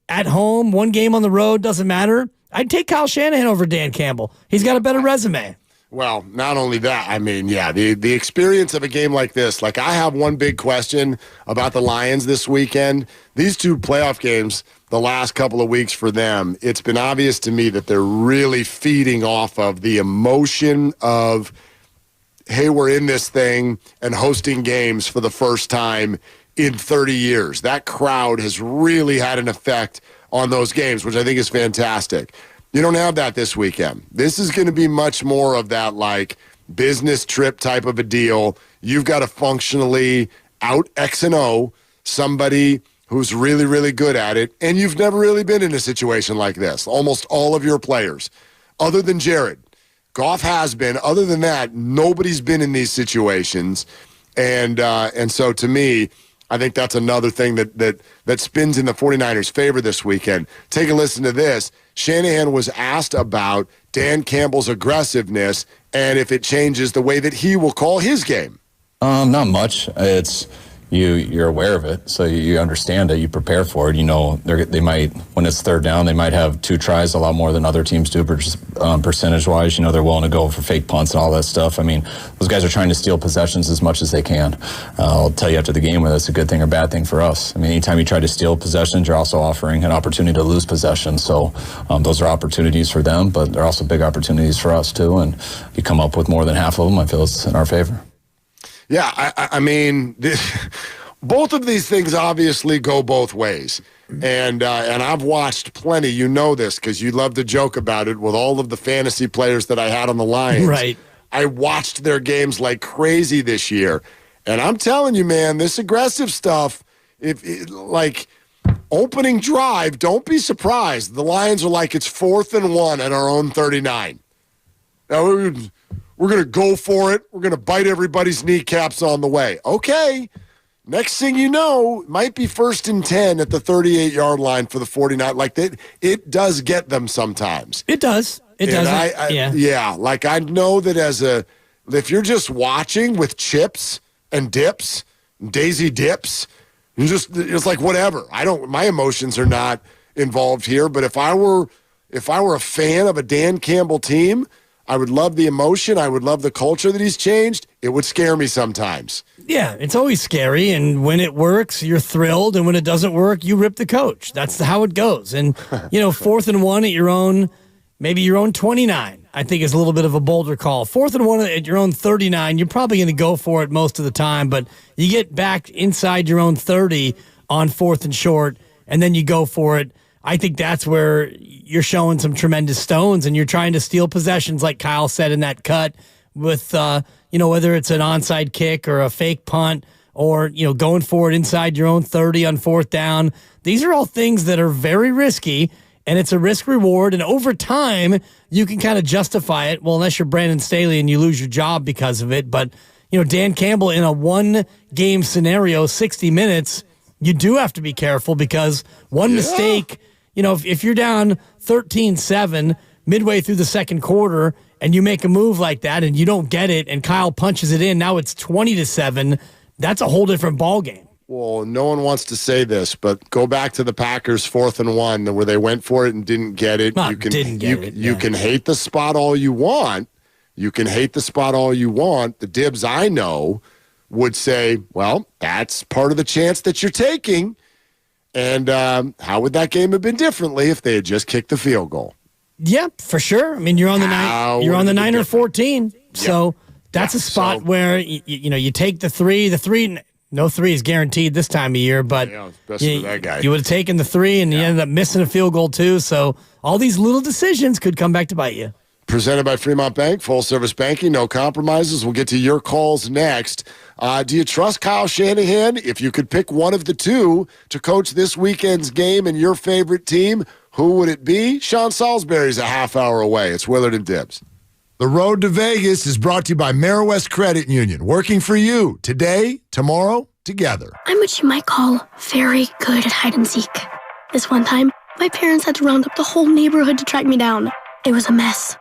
Speaker 14: at home, one game on the road, doesn't matter. I'd take Kyle Shanahan over Dan Campbell. He's got a better resume.
Speaker 19: Well, not only that, I mean, yeah, the experience of a game like this, like I have one big question about the Lions this weekend. These two playoff games, the last couple of weeks for them, it's been obvious to me that they're really feeding off of the emotion of, hey, we're in this thing and hosting games for the first time in 30 years. That crowd has really had an effect on those games, which I think is fantastic. You don't have that this weekend. This is going to be much more of that like business trip type of a deal. You've got to functionally out X and O somebody who's really, really good at it, and you've never really been in a situation like this. Almost all of your players, other than Jared. Goff has been. Other than that, nobody's been in these situations. And so to me, I think that's another thing that spins in the 49ers' favor this weekend. Take a listen to this. Shanahan was asked about Dan Campbell's aggressiveness and if it changes the way that he will call his game.
Speaker 6: Not much. It's you're aware of it, so you understand it. You prepare for it. You know they might, when it's third down, they might have two tries a lot more than other teams do, percentage-wise. You know they're willing to go for fake punts and all that stuff. I mean, those guys are trying to steal possessions as much as they can. I'll tell you after the game whether that's a good thing or bad thing for us. I mean, anytime you try to steal possessions, you're also offering an opportunity to lose possession. So those are opportunities for them, but they're also big opportunities for us too. And you come up with more than half of them, I feel it's in our favor.
Speaker 19: Yeah, I mean, both of these things obviously go both ways. And I've watched plenty. You know this because you love to joke about it with all of the fantasy players that I had on the Lions.
Speaker 14: Right.
Speaker 19: I watched their games like crazy this year. And I'm telling you, man, this aggressive stuff, like opening drive, don't be surprised. The Lions are like, it's 4th and 1 at our own 39. Now, we're going to go for it. We're going to bite everybody's kneecaps on the way. Okay. Next thing you know, it might be 1st and 10 at the 38-yard line for the 49. Like, it does get them sometimes.
Speaker 14: It does. It does.
Speaker 19: Yeah. Like, I know that if you're just watching with chips and dips, Daisy dips, it's like whatever. My emotions are not involved here. But if I were a fan of a Dan Campbell team, I would love the emotion. I would love the culture that he's changed. It would scare me sometimes.
Speaker 14: Yeah, it's always scary. And when it works, you're thrilled. And when it doesn't work, you rip the coach. That's how it goes. And, 4th and 1 at your own, maybe your own 29, I think is a little bit of a bolder call. 4th and 1 at your own 39, you're probably going to go for it most of the time. But you get back inside your own 30 on 4th and short, and then you go for it. I think that's where you're showing some tremendous stones and you're trying to steal possessions like Kyle said in that cut with, whether it's an onside kick or a fake punt or, going for it inside your own 30 on 4th down. These are all things that are very risky and it's a risk reward. And over time, you can kind of justify it. Well, unless you're Brandon Staley and you lose your job because of it. But, Dan Campbell in a one-game scenario, 60 minutes, you do have to be careful because one mistake – if you're down 13-7 midway through the second quarter and you make a move like that and you don't get it and Kyle punches it in, now it's 20-7. That's a whole different ballgame.
Speaker 19: Well, no one wants to say this, but go back to the Packers 4th and 1 where they went for it and didn't get it. You can hate the spot all you want. You can hate the spot all you want. The Dibs I know would say, well, that's part of the chance that you're taking. And how would that game have been differently if they had just kicked the field goal?
Speaker 14: Yeah, for sure. I mean, you're on the 9 or 14. So that's a spot where you take the 3. The 3, no 3 is guaranteed this time of year, but
Speaker 19: especially for that guy.
Speaker 14: You would have taken the 3 and you ended up missing a field goal too. So all these little decisions could come back to bite you.
Speaker 19: Presented by Fremont Bank, full-service banking, no compromises. We'll get to your calls next. Do you trust Kyle Shanahan? If you could pick one of the two to coach this weekend's game and your favorite team, who would it be? Sean Salisbury's a half hour away. It's Willard and Dibs.
Speaker 8: The road to Vegas is brought to you by Marinwest Credit Union. Working for you today, tomorrow, together.
Speaker 10: I'm what you might call very good at hide and seek. This one time, my parents had to round up the whole neighborhood to track me down. It was a mess.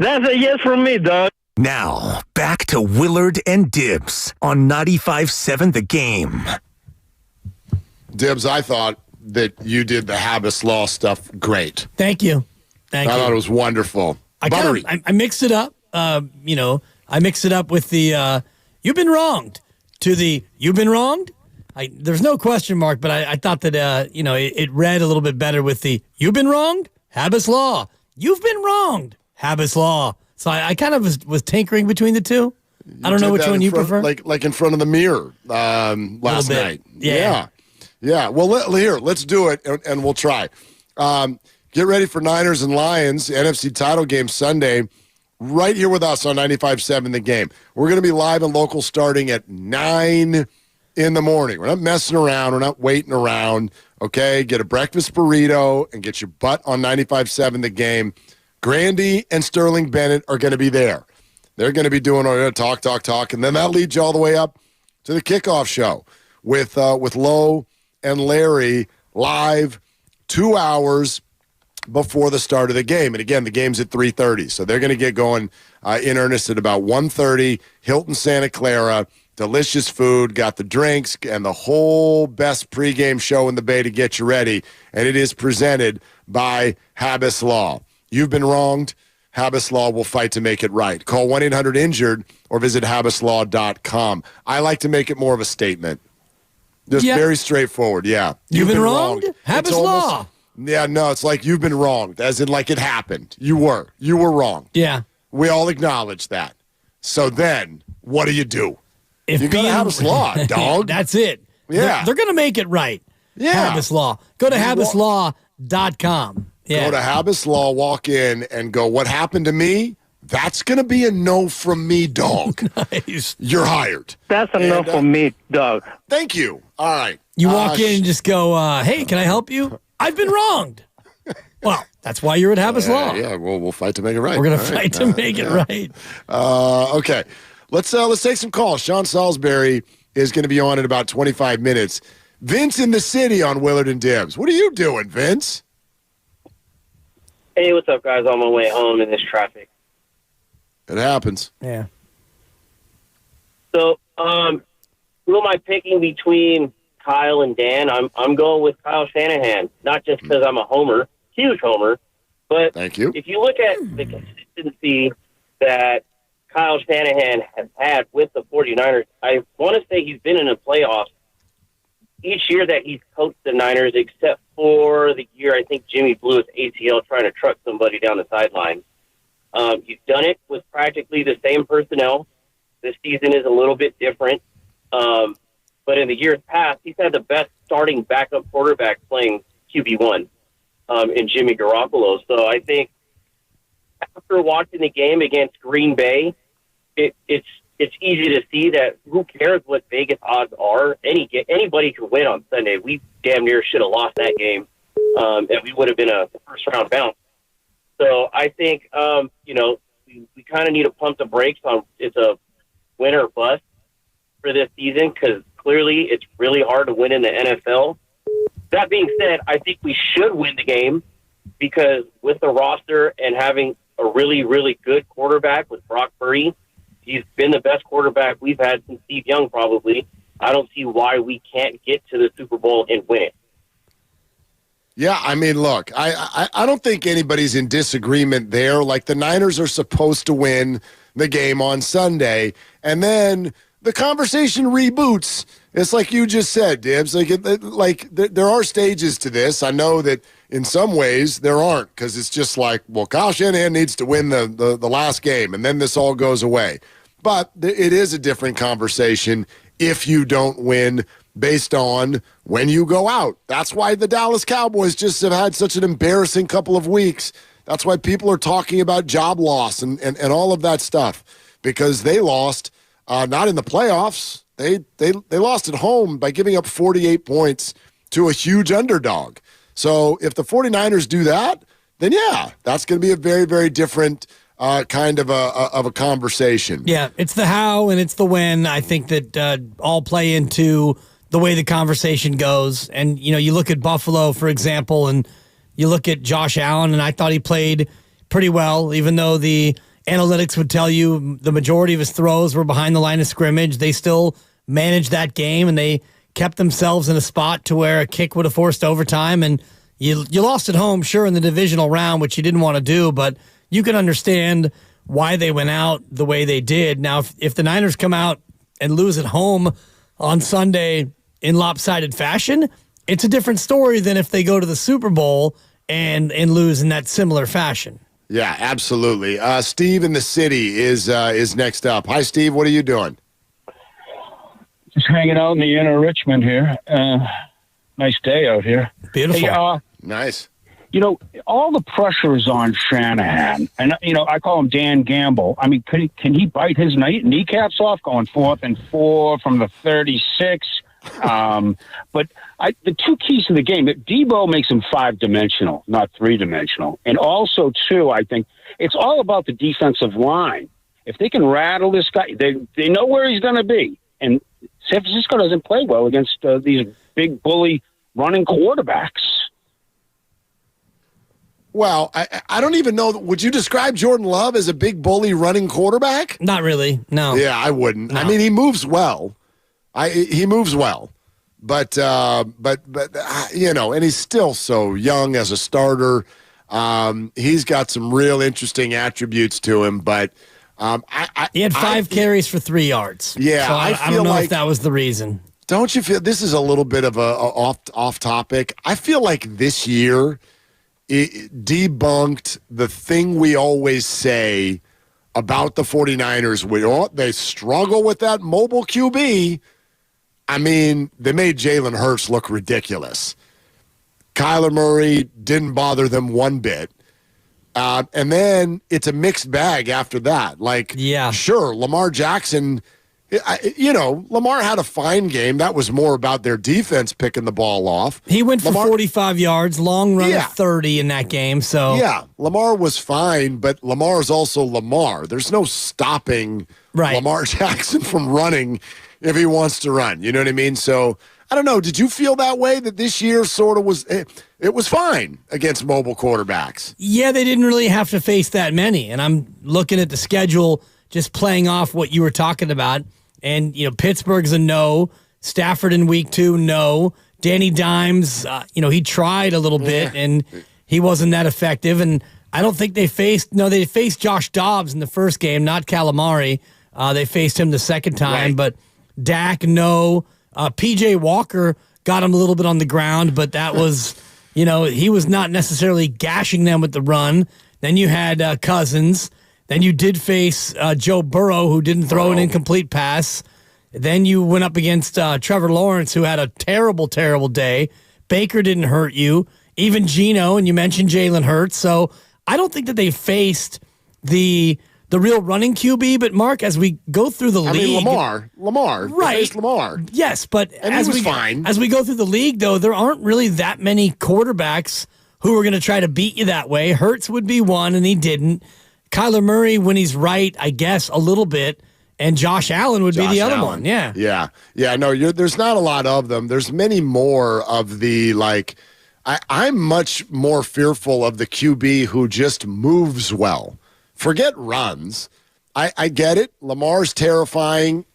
Speaker 3: That's a yes from me, Doug.
Speaker 5: Now, back to Willard and Dibs on 95.7 The Game.
Speaker 19: Dibs, I thought that you did the Habas Law stuff great.
Speaker 14: Thank you.
Speaker 19: I thought it was wonderful. Buttery.
Speaker 14: I mixed it up. I mixed it up with the you've been wronged to the you've been wronged. There's no question mark, but I thought that it read a little bit better with the you've been wronged, Habas Law. You've been wronged, Habas Law. So I kind of was tinkering between the two. I don't know which one you prefer.
Speaker 19: Like in front of the mirror last night.
Speaker 14: Yeah.
Speaker 19: Well, let's do it, and we'll try. Get ready for Niners and Lions, NFC title game Sunday, right here with us on 95.7 The Game. We're going to be live and local starting at 9 in the morning. We're not messing around. We're not waiting around. Okay, get a breakfast burrito and get your butt on 95.7 The Game. Grandy and Sterling Bennett are going to be there. They're going to be doing talk, and then that leads you all the way up to the kickoff show with Lowe and Larry live 2 hours before the start of the game. And again, the game's at 3:30, so they're going to get going in earnest at about 1:30. Hilton Santa Clara, delicious food, got the drinks and the whole best pregame show in the Bay to get you ready, and it is presented by Habas Law. You've been wronged. Habas Law will fight to make it right. Call 1-800-INJURED or visit habaslaw.com. I like to make it more of a statement. Just very straightforward, yeah.
Speaker 14: You've been wronged? Habas Law.
Speaker 19: Yeah, no, it's like you've been wronged, as in like it happened. You were wrong.
Speaker 14: Yeah.
Speaker 19: We all acknowledge that. So then, what do? You got to Habas Law, dog.
Speaker 14: That's it.
Speaker 19: Yeah.
Speaker 14: They're going to make it right.
Speaker 19: Yeah.
Speaker 14: Habas Law. Go to habaslaw.com. Yeah.
Speaker 19: Go to Habas Law, walk in, and go, what happened to me? That's going to be a no from me, dog.
Speaker 14: Nice.
Speaker 19: You're hired.
Speaker 3: That's a no from me, dog.
Speaker 19: Thank you. All right.
Speaker 14: You walk in and just go, hey, can I help you? I've been wronged. Well, that's why you're at Habas Law.
Speaker 19: Yeah, we'll fight to make it right.
Speaker 14: We're going to fight to make it right.
Speaker 19: Okay. Let's take some calls. Sean Salisbury is going to be on in about 25 minutes. Vince in the city on Willard and Dibs. What are you doing, Vince?
Speaker 11: Hey, what's up, guys? On my way home in this traffic.
Speaker 19: It happens.
Speaker 14: Yeah.
Speaker 11: So, who am I picking between Kyle and Dan? I'm going with Kyle Shanahan, not just because I'm a homer, huge homer, but
Speaker 19: thank you.
Speaker 11: If you look at the consistency that Kyle Shanahan has had with the 49ers, I want to say he's been in the playoffs each year that he's coached the Niners, except for the year I think Jimmy blew his ACL trying to truck somebody down the sideline. He's done it with practically the same personnel. This season is a little bit different. But in the years past, he's had the best starting backup quarterback playing QB1 in Jimmy Garoppolo. So I think after watching the game against Green Bay, it's easy to see that who cares what Vegas odds are. Anybody can win on Sunday. We damn near should have lost that game, and we would have been a first-round bounce. So I think, we kind of need to pump the brakes on it's a win or bust for this season because clearly it's really hard to win in the NFL. That being said, I think we should win the game because with the roster and having a really, really good quarterback with Brock Purdy, he's been the best quarterback we've had since Steve Young probably. I don't see why we can't get to the Super Bowl and win it.
Speaker 19: Yeah, I mean, look, I don't think anybody's in disagreement there. Like, the Niners are supposed to win the game on Sunday, and then the conversation reboots. It's like you just said, Dibs. There are stages to this. I know that in some ways there aren't because it's just like, well, Kyle Shanahan needs to win the last game, and then this all goes away. But it is a different conversation if you don't win based on when you go out. That's why the Dallas Cowboys just have had such an embarrassing couple of weeks. That's why people are talking about job loss and all of that stuff because they lost not in the playoffs. They lost at home by giving up 48 points to a huge underdog. So if the 49ers do that, then yeah, that's going to be a very, very different kind of a conversation.
Speaker 14: Yeah, it's the how and it's the when. I think that all play into the way the conversation goes. And, you look at Buffalo, for example, and you look at Josh Allen, and I thought he played pretty well, even though the analytics would tell you the majority of his throws were behind the line of scrimmage. They still managed that game, and they kept themselves in a spot to where a kick would have forced overtime. And you lost at home, sure, in the divisional round, which you didn't want to do, but you can understand why they went out the way they did. Now, if the Niners come out and lose at home on Sunday in lopsided fashion, it's a different story than if they go to the Super Bowl and lose in that similar fashion.
Speaker 19: Yeah, absolutely. Steve in the city is next up. Hi, Steve. What are you doing?
Speaker 12: Just hanging out in the inner Richmond here. Nice day out here.
Speaker 14: Beautiful.
Speaker 12: Hey,
Speaker 19: nice.
Speaker 12: All the pressure is on Shanahan. And, I call him Dan Gamble. I mean, can he bite his kneecaps off going 4th and 4 from the 36? But the two keys to the game, Debo makes him 5-dimensional, not 3-dimensional. And also, too, I think it's all about the defensive line. If they can rattle this guy, they know where he's going to be. And San Francisco doesn't play well against these big bully running quarterbacks.
Speaker 19: Well, I don't even know. Would you describe Jordan Love as a big bully running quarterback?
Speaker 14: Not really, no.
Speaker 19: Yeah, I wouldn't.
Speaker 14: No.
Speaker 19: I mean, he moves well. He moves well, but and he's still so young as a starter. He's got some real interesting attributes to him, but
Speaker 14: he had 5 carries for 3 yards.
Speaker 19: Yeah,
Speaker 14: so I don't know if that was the reason.
Speaker 19: Don't you feel this is a little bit of a off topic? I feel like this year it debunked the thing we always say about the 49ers. They struggle with that mobile QB. I mean, they made Jalen Hurts look ridiculous. Kyler Murray didn't bother them one bit. And then it's a mixed bag after that. Sure, Lamar Jackson, Lamar had a fine game. That was more about their defense picking the ball off.
Speaker 14: He went for 45 yards, long run of 30 in that game. So
Speaker 19: yeah, Lamar was fine, but Lamar is also Lamar. There's no stopping Lamar Jackson from running if he wants to run. You know what I mean? So I don't know. Did you feel that way, that this year sort of was it was fine against mobile quarterbacks?
Speaker 14: Yeah, they didn't really have to face that many. And I'm looking at the schedule, just playing off what you were talking about. And, Pittsburgh's a no. Stafford in week 2, no. Danny Dimes, he tried a little bit, and he wasn't that effective. And I don't think they faced Josh Dobbs in the first game, not Calamari. They faced him the second time. Right. But Dak, no. P.J. Walker got him a little bit on the ground, but that was, he was not necessarily gashing them with the run. Then you had Cousins. Then you did face Joe Burrow, who didn't throw an incomplete pass. Then you went up against Trevor Lawrence, who had a terrible, terrible day. Baker didn't hurt you. Even Geno, and you mentioned Jalen Hurts. So I don't think that they faced the real running QB. But, Mark, as we go through the league...
Speaker 19: Lamar.
Speaker 14: Right.
Speaker 19: They faced Lamar.
Speaker 14: Yes, but
Speaker 19: and he was fine.
Speaker 14: As we go through the league, though, there aren't really that many quarterbacks who are going to try to beat you that way. Hurts would be one, and he didn't. Kyler Murray, when he's right, I guess, a little bit. And Josh Allen would be the other one. Yeah.
Speaker 19: Yeah, no, there's not a lot of them. There's many more of the, I'm much more fearful of the QB who just moves well. Forget runs. I get it. Lamar's terrifying.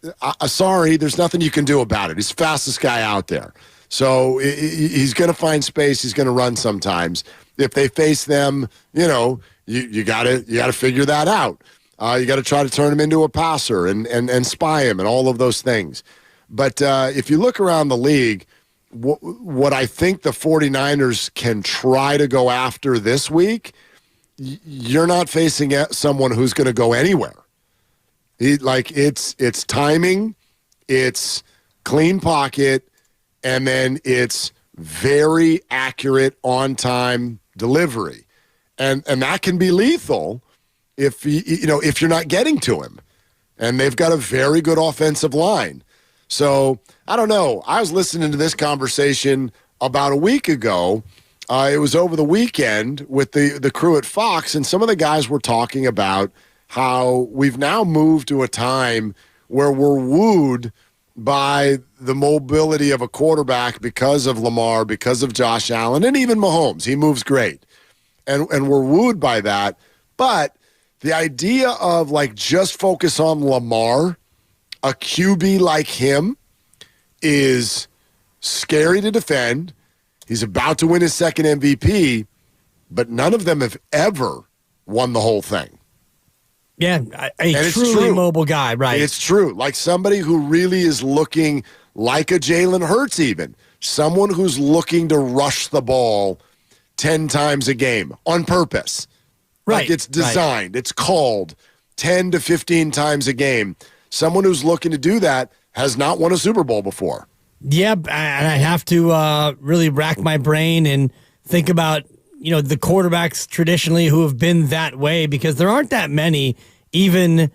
Speaker 19: Sorry, there's nothing you can do about it. He's the fastest guy out there. So he's going to find space. He's going to run sometimes. If they face them, you gotta figure that out. You got to try to turn him into a passer and spy him and all of those things. But if you look around the league, what I think the 49ers can try to go after this week, you're not facing someone who's going to go anywhere. It's timing, it's clean pocket, and then it's very accurate on-time delivery. And that can be lethal if you're not getting to him. And they've got a very good offensive line. So, I don't know. I was listening to this conversation about a week ago. It was over the weekend with the crew at Fox, and some of the guys were talking about how we've now moved to a time where we're wooed by the mobility of a quarterback because of Lamar, because of Josh Allen, and even Mahomes. He moves great. And we're wooed by that. But The idea of just focus on Lamar, a QB like him, is scary to defend. He's about to win his second MVP, but none of them have ever won the whole thing.
Speaker 14: Yeah, a truly mobile guy, right?
Speaker 19: It's true. Like somebody who really is looking like a Jalen Hurts even. Someone who's looking to rush the ball 10 times a game on purpose.
Speaker 14: Right.
Speaker 19: Like it's designed. Right. It's called 10 to 15 times a game. Someone who's looking to do that has not won a Super Bowl before.
Speaker 14: Yeah, and I have to really rack my brain and think about the quarterbacks traditionally who have been that way, because there aren't that many, even,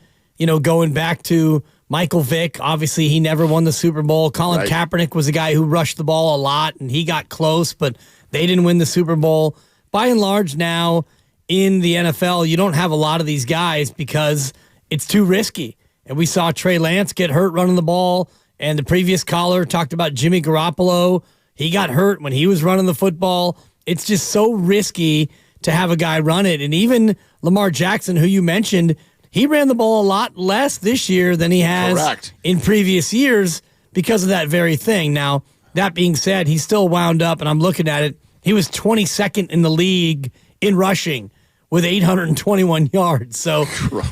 Speaker 14: going back to Michael Vick. Obviously, he never won the Super Bowl. Colin Kaepernick was a guy who rushed the ball a lot, and he got close, but they didn't win the Super Bowl. By and large now in the NFL, you don't have a lot of these guys because it's too risky. And we saw Trey Lance get hurt running the ball, and the previous caller talked about Jimmy Garoppolo. He got hurt when he was running the football. It's just so risky to have a guy run it. And even Lamar Jackson, who you mentioned, he ran the ball a lot less this year than he has in previous years because of that very thing. Now, that being said, he still wound up, and I'm looking at it, he was 22nd in the league in rushing with 821 yards. So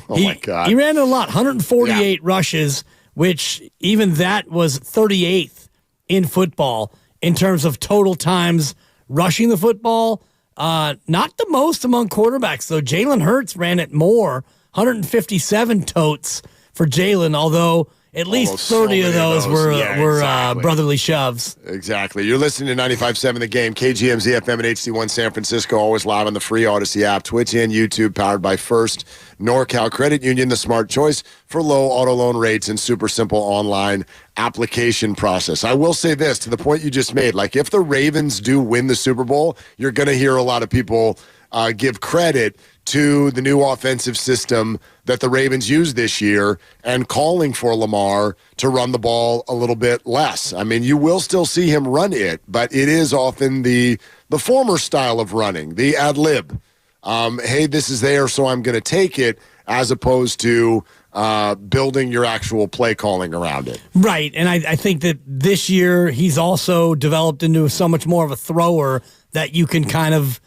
Speaker 19: my God.
Speaker 14: He ran a lot, 148 rushes, which even that was 38th in football in terms of total times rushing the football. Not the most among quarterbacks, though. Jalen Hurts ran it more, 157 totes for Jalen, although at least 30 of those were brotherly shoves.
Speaker 19: Exactly. You're listening to 95.7 The Game, KGMZ FM and HD1 San Francisco, always live on the free Odyssey app, Twitch and YouTube, powered by First NorCal Credit Union, the smart choice for low auto loan rates and super simple online application process. I will say this, to the point you just made, if the Ravens do win the Super Bowl, you're going to hear a lot of people give credit to the new offensive system that the Ravens used this year and calling for Lamar to run the ball a little bit less. I mean, you will still see him run it, but it is often the former style of running, the ad lib. Hey, this is there, so I'm going to take it, as opposed to building your actual play calling around it.
Speaker 14: Right, and I think that this year he's also developed into so much more of a thrower that you can kind of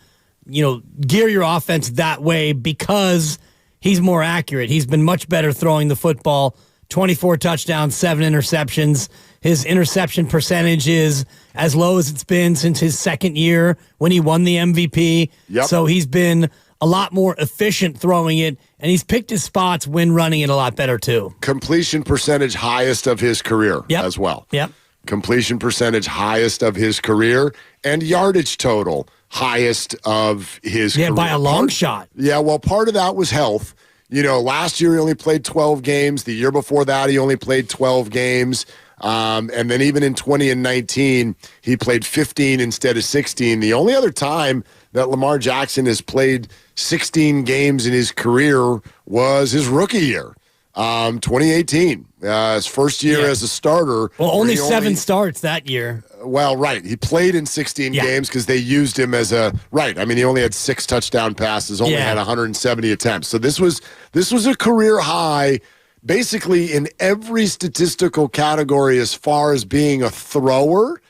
Speaker 14: gear your offense that way because he's more accurate. He's been much better throwing the football, 24 touchdowns, 7 interceptions. His interception percentage is as low as it's been since his second year when he won the MVP.
Speaker 19: Yep.
Speaker 14: So he's been a lot more efficient throwing it, and he's picked his spots when running it a lot better too.
Speaker 19: Completion percentage highest of his career as well.
Speaker 14: Yep.
Speaker 19: Completion percentage highest of his career, and yardage total highest of his career.
Speaker 14: Yeah, by a long shot.
Speaker 19: Yeah, well, part of that was health. Last year he only played 12 games. The year before that he only played 12 games. And then even in 20 and 19, he played 15 instead of 16. The only other time that Lamar Jackson has played 16 games in his career was his rookie year, 2018. His first year as a starter.
Speaker 14: Well, only 7 starts that year.
Speaker 19: Well, right. He played in 16 games because they used him as a right. I mean, he only had 6 touchdown passes, only had 170 attempts. So this was a career high, basically in every statistical category as far as being a thrower.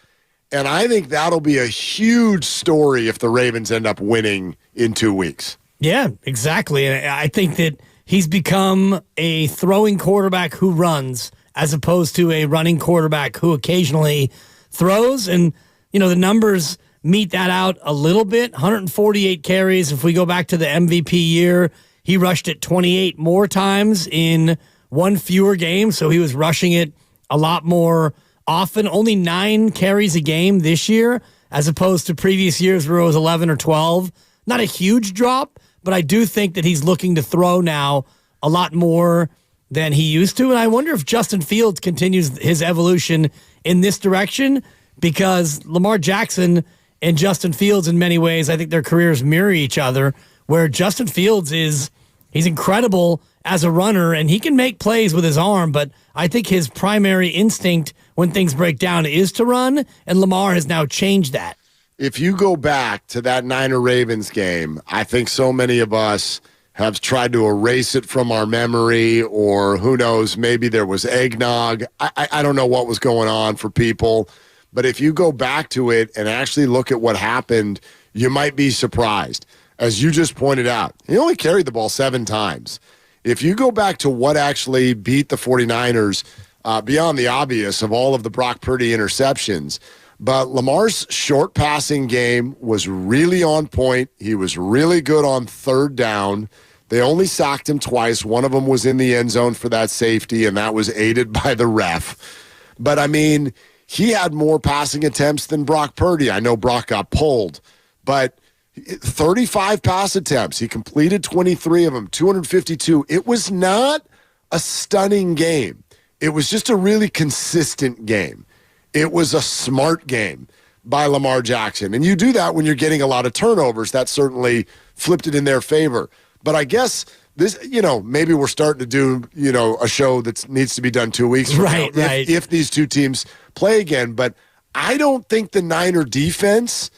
Speaker 19: And I think that'll be a huge story if the Ravens end up winning in 2 weeks.
Speaker 14: Yeah, exactly. And I think that he's become a throwing quarterback who runs as opposed to a running quarterback who occasionally throws. And, the numbers meet that out a little bit. 148 carries. If we go back to the MVP year, he rushed it 28 more times in 1 fewer game. So he was rushing it a lot more often. Only 9 carries a game this year, as opposed to previous years where it was 11 or 12. Not a huge drop, but I do think that he's looking to throw now a lot more than he used to. And I wonder if Justin Fields continues his evolution in this direction, because Lamar Jackson and Justin Fields, in many ways, I think their careers mirror each other, where Justin Fields he's incredible as a runner and he can make plays with his arm, but I think his primary instinct when things break down is to run, and Lamar has now changed that.
Speaker 19: If you go back to that Niner Ravens game, I think so many of us have tried to erase it from our memory, or who knows, maybe there was eggnog. I don't know what was going on for people. But if you go back to it and actually look at what happened, you might be surprised. As you just pointed out, he only carried the ball 7 times. If you go back to what actually beat the 49ers, beyond the obvious of all of the Brock Purdy interceptions, but Lamar's short passing game was really on point. He was really good on 3rd down. They only sacked him twice. One of them was in the end zone for that safety, and that was aided by the ref. But, I mean, he had more passing attempts than Brock Purdy. I know Brock got pulled, but 35 pass attempts. He completed 23 of them, 252. It was not a stunning game. It was just a really consistent game. It was a smart game by Lamar Jackson. And you do that when you're getting a lot of turnovers. That certainly flipped it in their favor. But I guess this, maybe we're starting to do, a show that needs to be done 2 weeks from now if these two teams play again. But I don't think the Niner defense,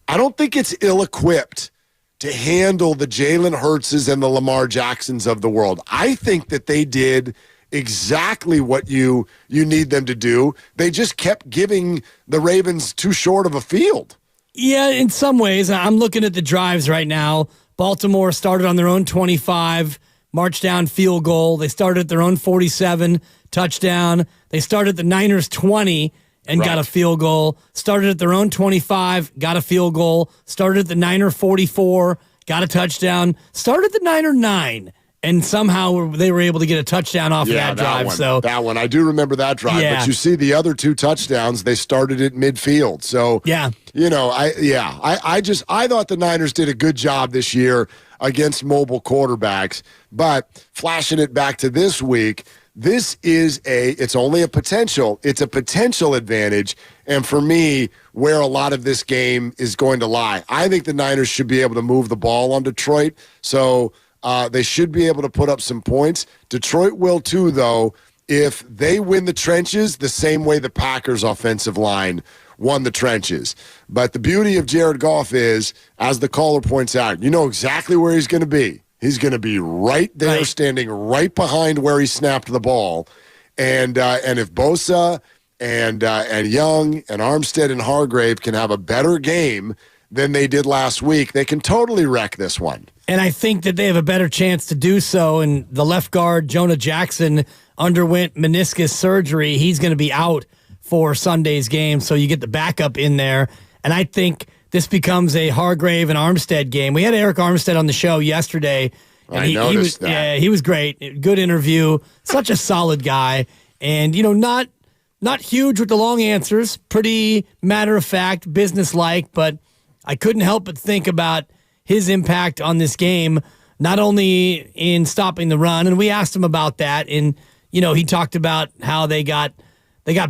Speaker 19: I don't think it's ill-equipped to handle the Jalen Hurtses and the Lamar Jacksons of the world. I think that they did exactly what you need them to do. They just kept giving the Ravens too short of a field.
Speaker 14: Yeah, in some ways. I'm looking at the drives right now. Baltimore started on their own 25, marched down field goal. They started at their own 47, touchdown. They started at the Niners 20 and got a field goal. Started at their own 25, got a field goal. Started at the Niner 44, got a touchdown. Started at the Niner 9. And somehow they were able to get a touchdown off of that drive.
Speaker 19: That one. I do remember that drive.
Speaker 14: Yeah.
Speaker 19: But you see the other 2 touchdowns, they started at midfield. So,
Speaker 14: yeah.
Speaker 19: I thought the Niners did a good job this year against mobile quarterbacks. But flashing it back to this week, it's only a potential. It's a potential advantage. And for me, where a lot of this game is going to lie, I think the Niners should be able to move the ball on Detroit. So, they should be able to put up some points. Detroit will too, though, if they win the trenches the same way the Packers' offensive line won the trenches. But the beauty of Jared Goff is, as the caller points out, you know exactly where he's going to be. He's going to be right there, standing right behind where he snapped the ball. And if Bosa and Young and Armstead and Hargrave can have a better game than they did last week, they can totally wreck this one.
Speaker 14: And I think that they have a better chance to do so. And the left guard, Jonah Jackson, underwent meniscus surgery. He's going to be out for Sunday's game, so you get the backup in there. And I think this becomes a Hargrave and Armstead game. We had Eric Armstead on the show yesterday. And
Speaker 19: I noticed that.
Speaker 14: Yeah, he was great. Good interview. Such a solid guy. And, not huge with the long answers. Pretty matter-of-fact, business-like. But I couldn't help but think about his impact on this game, not only in stopping the run, and we asked him about that, and he talked about how they got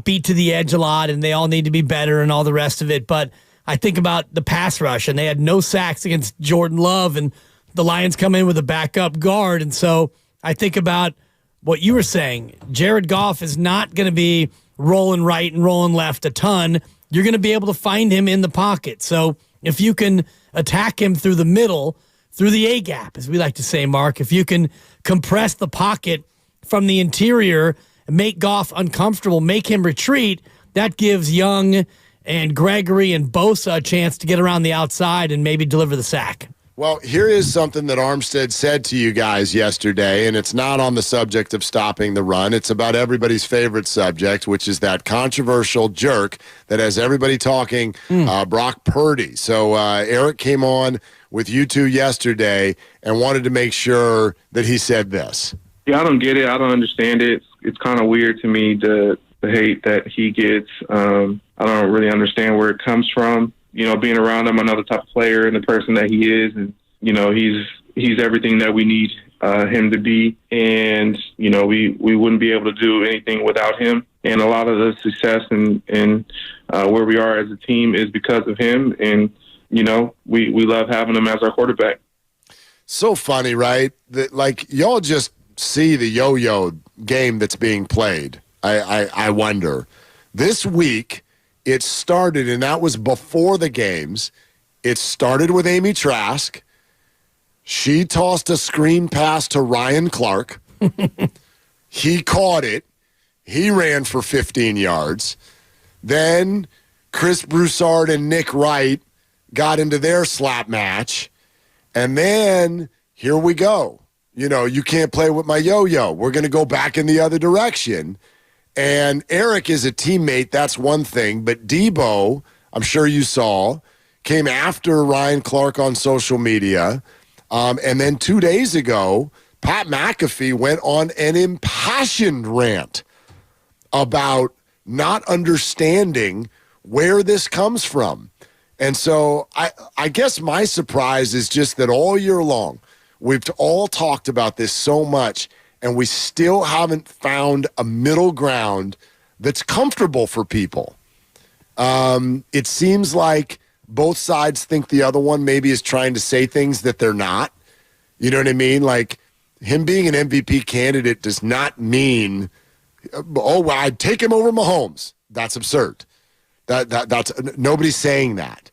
Speaker 14: beat to the edge a lot, and they all need to be better and all the rest of it. But I think about the pass rush, and they had no sacks against Jordan Love, and the Lions come in with a backup guard, and so I think about what you were saying. Jared Goff is not going to be rolling right and rolling left a ton. You're going to be able to find him in the pocket. So if you can attack him through the middle, through the A-gap, as we like to say, Mark, if you can compress the pocket from the interior and make Goff uncomfortable, make him retreat, that gives Young and Gregory and Bosa a chance to get around the outside and maybe deliver the sack.
Speaker 19: Well, here is something that Armstead said to you guys yesterday, and it's not on the subject of stopping the run. It's about everybody's favorite subject, which is that controversial jerk that has everybody talking, Brock Purdy. So Eric came on with you two yesterday and wanted to make sure that he said this.
Speaker 15: Yeah, I don't get it. I don't understand it. It's kind of weird to me, the hate that he gets. I don't really understand where it comes from. Being around him, another type of player and the person that he is, and he's everything that we need him to be. And we wouldn't be able to do anything without him. And a lot of the success and where we are as a team is because of him. And we love having him as our quarterback.
Speaker 19: So funny, right? That y'all just see the yo-yo game that's being played. I wonder this week. It started, and that was before the games. It started with Amy Trask. She tossed a screen pass to Ryan Clark. He caught it. He ran for 15 yards. Then Chris Broussard and Nick Wright got into their slap match. And then here we go. You can't play with my yo-yo. We're going to go back in the other direction. And Eric is a teammate. That's one thing. But Debo, I'm sure you saw, came after Ryan Clark on social media. And then 2 days ago, Pat McAfee went on an impassioned rant about not understanding where this comes from. And so I guess my surprise is just that all year long, we've all talked about this so much, and we still haven't found a middle ground that's comfortable for people. It seems like both sides think the other one maybe is trying to say things that they're not. You know what I mean? Like, him being an MVP candidate does not mean, well, I'd take him over Mahomes. That's absurd. That's nobody's saying that.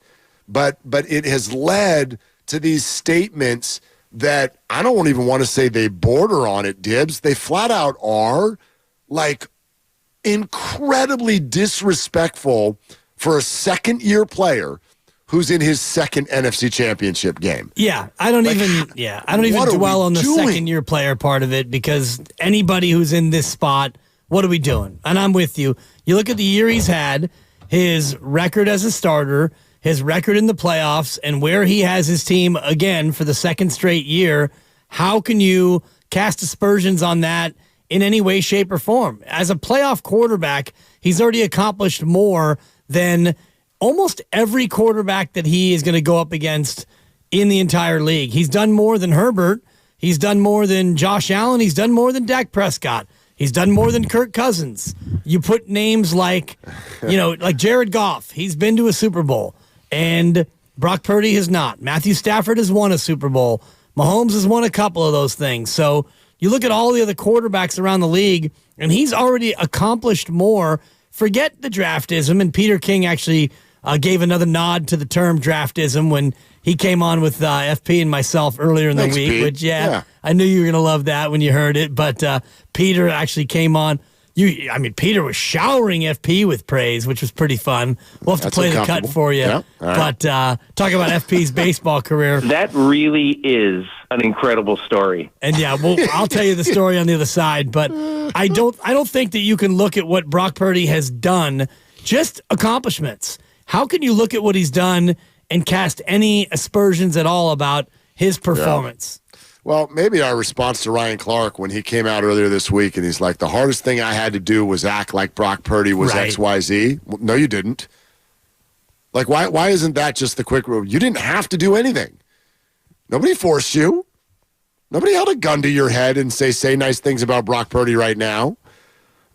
Speaker 19: But it has led to these statements that I don't even want to say they border on it, Dibs. They flat out are, like, incredibly disrespectful for a second-year player who's in his second NFC Championship game.
Speaker 14: Yeah, I don't even dwell on the second-year player part of it, because anybody who's in this spot, what are we doing? And I'm with you. You look at the year he's had, his record as a starter, his record in the playoffs, and where he has his team again for the second straight year. How can you cast aspersions on that in any way, shape, or form? As a playoff quarterback, he's already accomplished more than almost every quarterback that he is going to go up against in the entire league. He's done more than Herbert. He's done more than Josh Allen. He's done more than Dak Prescott. He's done more than Kirk Cousins. You put names like Jared Goff. He's been to a Super Bowl. And Brock Purdy has not. Matthew Stafford has won a Super Bowl. Mahomes has won a couple of those things. So you look at all the other quarterbacks around the league, and he's already accomplished more. Forget the draftism, and Peter King actually gave another nod to the term draftism when he came on with FP and myself earlier in the week.
Speaker 19: Pete.
Speaker 14: Which, I knew you were going to love that when you heard it. But Peter actually came on. Peter was showering FP with praise, which was pretty fun. We'll have to play the cut for you.
Speaker 19: Yeah. Right.
Speaker 14: But talk about FP's baseball career.
Speaker 3: That really is an incredible story.
Speaker 14: And I'll tell you the story on the other side. But I don't think that you can look at what Brock Purdy has done, just accomplishments. How can you look at what he's done and cast any aspersions at all about his performance?
Speaker 19: Yeah. Well, maybe our response to Ryan Clark when he came out earlier this week and he's like, the hardest thing I had to do was act like Brock Purdy was
Speaker 14: right.
Speaker 19: XYZ. Well, no, you didn't. Like, why isn't that just the quick rule? You didn't have to do anything. Nobody forced you. Nobody held a gun to your head and say nice things about Brock Purdy right now.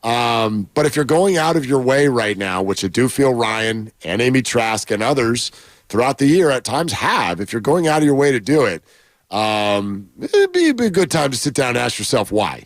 Speaker 19: But if you're going out of your way right now, which I do feel Ryan and Amy Trask and others throughout the year at times have, if you're going out of your way to do it, it'd be a good time to sit down and ask yourself why,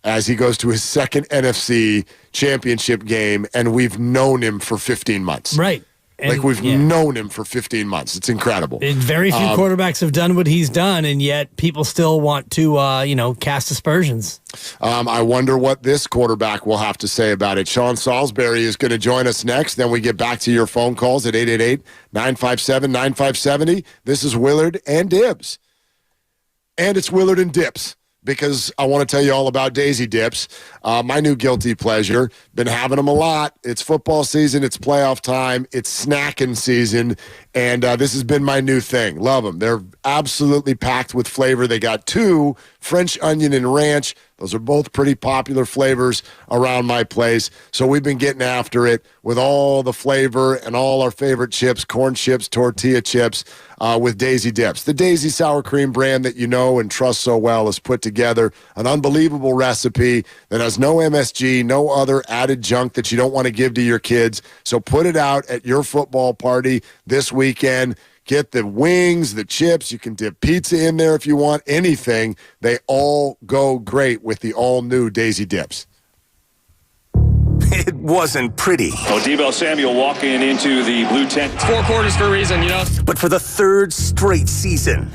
Speaker 19: as he goes to his second NFC championship game, and we've known him for 15 months.
Speaker 14: Right.
Speaker 19: And we've known him for 15 months. It's incredible.
Speaker 14: And very few quarterbacks have done what he's done, and yet people still want to, cast aspersions.
Speaker 19: I wonder what this quarterback will have to say about it. Sean Salisbury is going to join us next. Then we get back to your phone calls at 888-957-9570. This is Willard and Dibs. And it's Willard and Dips, because I want to tell you all about Daisy Dips, my new guilty pleasure. Been having them a lot. It's football season. It's playoff time. It's snacking season. And this has been my new thing. Love them. They're absolutely packed with flavor. They got 2, French onion and ranch. Those are both pretty popular flavors around my place. So we've been getting after it with all the flavor and all our favorite chips, corn chips, tortilla chips, with Daisy Dips. The Daisy Sour Cream brand that you know and trust so well has put together an unbelievable recipe that has no MSG, no other added junk that you don't want to give to your kids. So put it out at your football party this weekend. Get the wings, the chips. You can dip pizza in there if you want, anything. They all go great with the all-new Daisy Dips.
Speaker 5: It wasn't pretty.
Speaker 16: Debo Samuel walking into the blue tent.
Speaker 18: 4 quarters for a reason,
Speaker 5: But for the third straight season,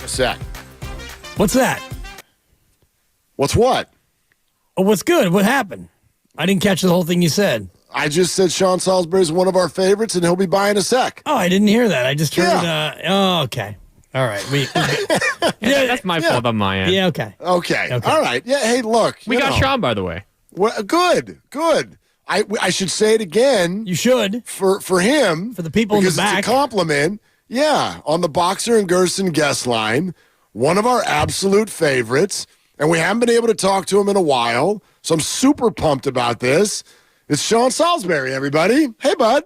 Speaker 19: a sec.
Speaker 14: What's that?
Speaker 19: What's what?
Speaker 14: Oh, what's good? What happened? I didn't catch the whole thing you said.
Speaker 19: I just said Sean Salisbury is one of our favorites, and he'll be buying a sec.
Speaker 14: Oh, I didn't hear that. I just heard. Okay. All right.
Speaker 2: Yeah, that's my fault on my end.
Speaker 14: Yeah. Okay.
Speaker 19: Okay. All right. Yeah. Hey, look.
Speaker 2: We got Sean, by the way.
Speaker 19: Well, good. I should say it again.
Speaker 14: You should.
Speaker 19: For him.
Speaker 14: For the people in the back.
Speaker 19: It's a compliment. Yeah. On the Boxer and Gerson guest line, one of our absolute favorites, and we haven't been able to talk to him in a while, so I'm super pumped about this. It's Sean Salisbury, everybody. Hey, bud.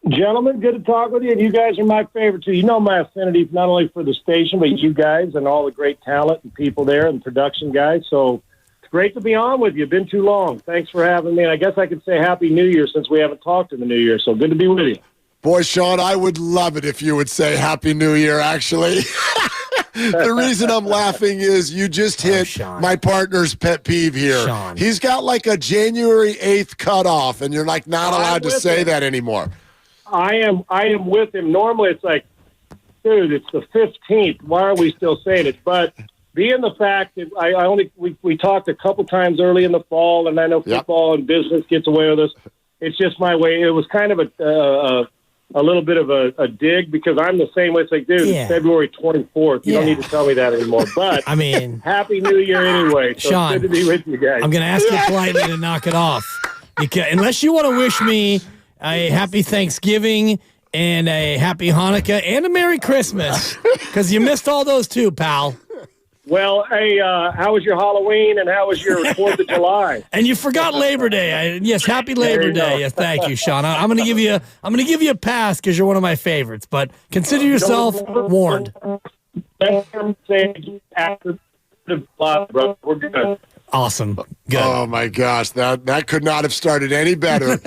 Speaker 18: Gentlemen, good to talk with you, and you guys are my favorite, too. You know my affinity not only for the station, but you guys and all the great talent and people there and production guys, so it's great to be on with you. Been too long. Thanks for having me, and I guess I could say Happy New Year since we haven't talked in the New Year, so good to be with you.
Speaker 19: Boy, Sean, I would love it if you would say Happy New Year, actually. The reason I'm laughing is you just hit my partner's pet peeve here.
Speaker 14: Sean.
Speaker 19: He's got like a January 8th cutoff, and you're like not allowed to say that anymore.
Speaker 18: I am with him. Normally it's like, dude, it's the 15th. Why are we still saying it? But being the fact that we talked a couple times early in the fall, and I know football and business gets away with us. It's just my way. It was kind of a little bit of a dig because I'm the same way. It's like, dude, it's February 24th. You don't need to tell me that anymore. But
Speaker 14: I mean,
Speaker 18: Happy New Year anyway. So
Speaker 14: Sean,
Speaker 18: it's good to be with you guys.
Speaker 14: I'm going to ask you politely to knock it off. Because unless you want to wish me a happy Thanksgiving and a happy Hanukkah and a Merry Christmas, because you missed all those too, pal.
Speaker 18: Well, hey, how was your Halloween and how was your 4th of July?
Speaker 14: And you forgot Labor Day. Yes, happy Labor Day. Yes, thank you, Sean. I'm going to give you a pass because you're one of my favorites. But consider yourself warned.
Speaker 18: We're good.
Speaker 14: Awesome. Good.
Speaker 19: Oh, my gosh. That could not have started any better.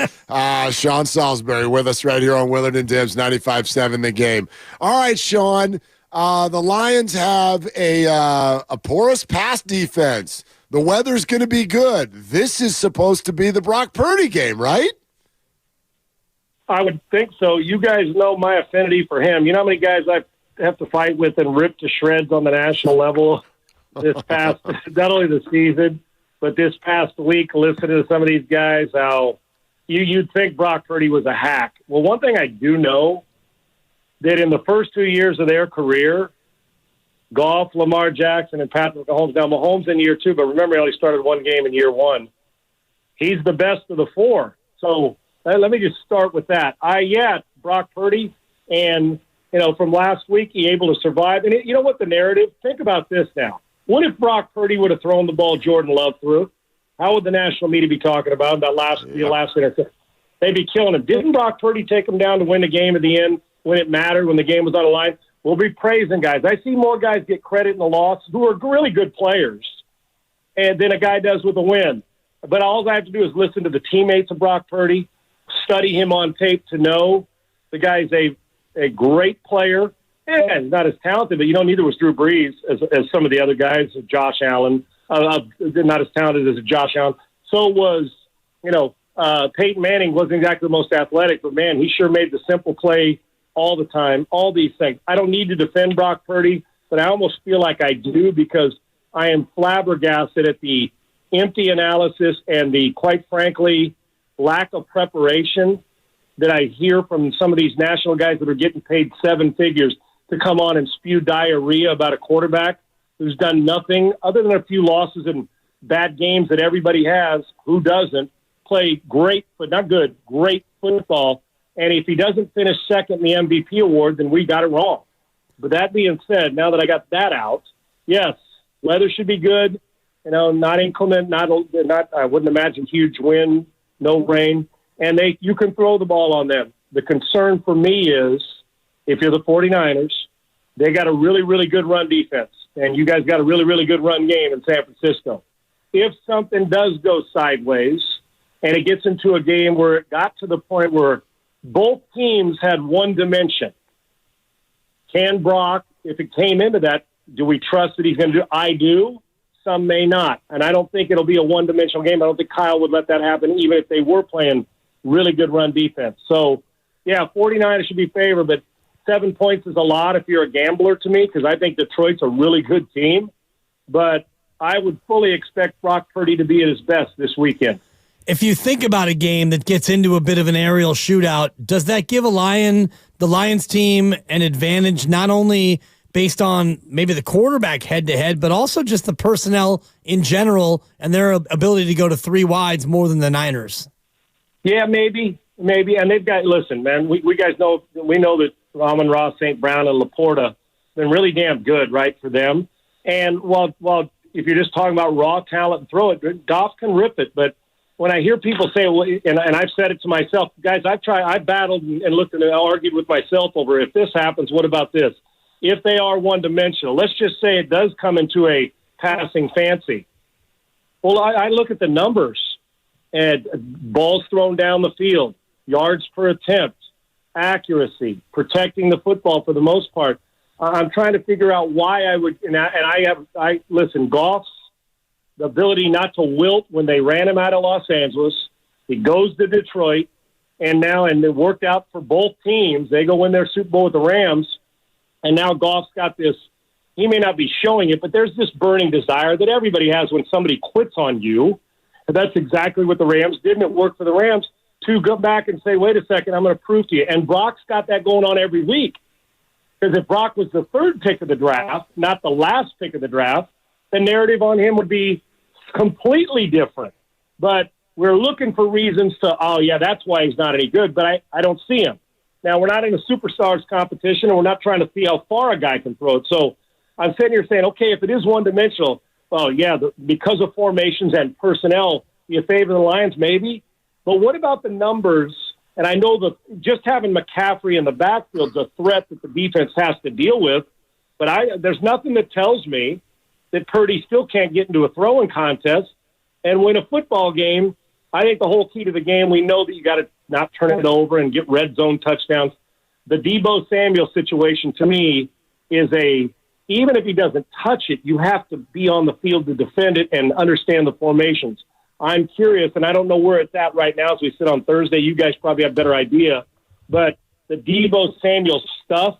Speaker 19: Sean Salisbury with us right here on Willard and Dibs 95.7 The Game. All right, Sean. The Lions have a porous pass defense. The weather's going to be good. This is supposed to be the Brock Purdy game, right?
Speaker 18: I would think so. You guys know my affinity for him. You know how many guys I have to fight with and rip to shreds on the national level this past, not only the season, but this past week, listening to some of these guys, how you'd think Brock Purdy was a hack. Well, one thing I do know, that in the first 2 years of their career, Goff, Lamar Jackson, and Patrick Mahomes. Now, Mahomes in year 2, but remember, he only started one game in year 1. He's the best of the 4. So let me just start with that. Brock Purdy, and, from last week, he able to survive. And you know what the narrative? Think about this now. What if Brock Purdy would have thrown the ball Jordan Love through? How would the national media be talking about that last interception? They'd be killing him. Didn't Brock Purdy take him down to win the game at the end? When it mattered, when the game was on the line, we'll be praising guys. I see more guys get credit in the loss who are really good players and than a guy does with a win. But all I have to do is listen to the teammates of Brock Purdy, study him on tape to know the guy's a great player. And not as talented, but neither was Drew Brees as some of the other guys, Josh Allen, not as talented as Josh Allen. So was, Peyton Manning wasn't exactly the most athletic, but man, he sure made the simple play all the time, all these things. I don't need to defend Brock Purdy, but I almost feel like I do because I am flabbergasted at the empty analysis and the, quite frankly, lack of preparation that I hear from some of these national guys that are getting paid 7 figures to come on and spew diarrhea about a quarterback who's done nothing other than a few losses and bad games that everybody has. Who doesn't play great, but not good, great football? And if he doesn't finish second in the MVP award, then we got it wrong. But that being said, now that I got that out, yes, weather should be good. Not inclement, not. I wouldn't imagine huge wind, no rain, and you can throw the ball on them. The concern for me is if you're the 49ers, they got a really, really good run defense, and you guys got a really, really good run game in San Francisco. If something does go sideways, and it gets into a game where it got to the point where both teams had one dimension. Can Brock, if it came into that, do we trust that he's going to do? I do. Some may not. And I don't think it'll be a one-dimensional game. I don't think Kyle would let that happen, even if they were playing really good run defense. So, 49ers should be favored, but 7 points is a lot if you're a gambler to me, because I think Detroit's a really good team. But I would fully expect Brock Purdy to be at his best this weekend.
Speaker 14: If you think about a game that gets into a bit of an aerial shootout, does that give the Lions team an advantage, not only based on maybe the quarterback head-to-head, but also just the personnel in general and their ability to go to 3 wides more than the Niners?
Speaker 18: Yeah, maybe. And they've got, listen, man, we guys know, we know that Amon-Ra, St. Brown, and Laporta have been really damn good, right, for them. And while if you're just talking about raw talent and throw it, Goff can rip it. But when I hear people say, well, and I've said it to myself, guys, I battled and looked and argued with myself over, if this happens, what about this? If they are one-dimensional, let's just say it does come into a passing fancy. Well, I look at the numbers, and balls thrown down the field, yards per attempt, accuracy, protecting the football for the most part. I'm trying to figure out why I would, listen, Goff's the ability not to wilt when they ran him out of Los Angeles. He goes to Detroit, and it worked out for both teams. They go win their Super Bowl with the Rams, and now Goff's got this, he may not be showing it, but there's this burning desire that everybody has when somebody quits on you. And that's exactly what the Rams did, and it worked for the Rams to go back and say, wait a second, I'm going to prove to you. And Brock's got that going on every week. Because if Brock was the 3rd pick of the draft, not the last pick of the draft, the narrative on him would be completely different. But we're looking for reasons to, oh, yeah, that's why he's not any good, but I don't see him. Now, we're not in a superstars competition, and we're not trying to see how far a guy can throw it. So I'm sitting here saying, okay, if it is one-dimensional, well, yeah, because of formations and personnel, you favor the Lions maybe. But what about the numbers? And I know that just having McCaffrey in the backfield is a threat that the defense has to deal with. But there's nothing that tells me that Purdy still can't get into a throwing contest and win a football game. I think the whole key to the game, we know that you got to not turn it over and get red zone touchdowns. The Debo Samuel situation to me is even if he doesn't touch it, you have to be on the field to defend it and understand the formations. I'm curious, and I don't know where it's at right now as we sit on Thursday. You guys probably have a better idea. But the Debo Samuel stuff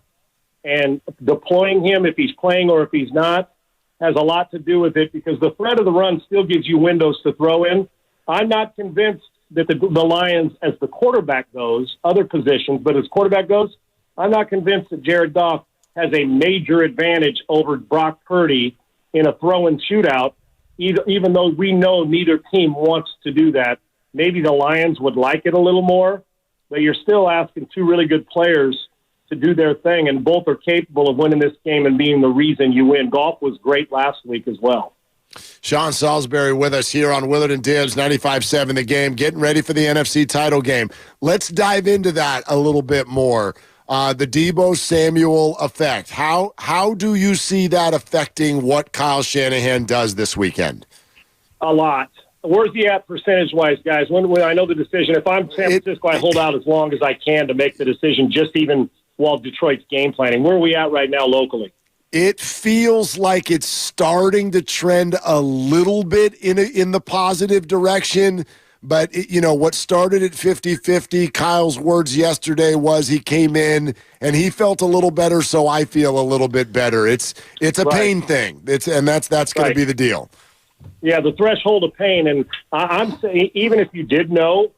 Speaker 18: and deploying him if he's playing or if he's not has a lot to do with it, because the threat of the run still gives you windows to throw in. I'm not convinced that the Lions, as the quarterback goes, other positions, but as quarterback goes, I'm not convinced that Jared Goff has a major advantage over Brock Purdy in a throw-in shootout, even though we know neither team wants to do that. Maybe the Lions would like it a little more, but you're still asking 2 really good players to do their thing, and both are capable of winning this game and being the reason you win. Goff was great last week as well.
Speaker 8: Sean Salisbury with us here on Willard and Dibbs, 95.7 The Game, getting ready for the NFC title game. Let's dive into that a little bit more. The Debo Samuel effect. How do you see that affecting what Kyle Shanahan does this weekend?
Speaker 18: A lot. Where's he at percentage-wise, guys? When I know the decision, if I'm San Francisco, I hold out as long as I can to make the decision, just even while Detroit's game planning. Where are we at right now locally?
Speaker 8: It feels like it's starting to trend a little bit in the positive direction. But, what started at 50-50, Kyle's words yesterday was he came in and he felt a little better, so I feel a little bit better. It's a pain thing. That's going to be the deal.
Speaker 18: Yeah, the threshold of pain. And I'm saying, even if you did know,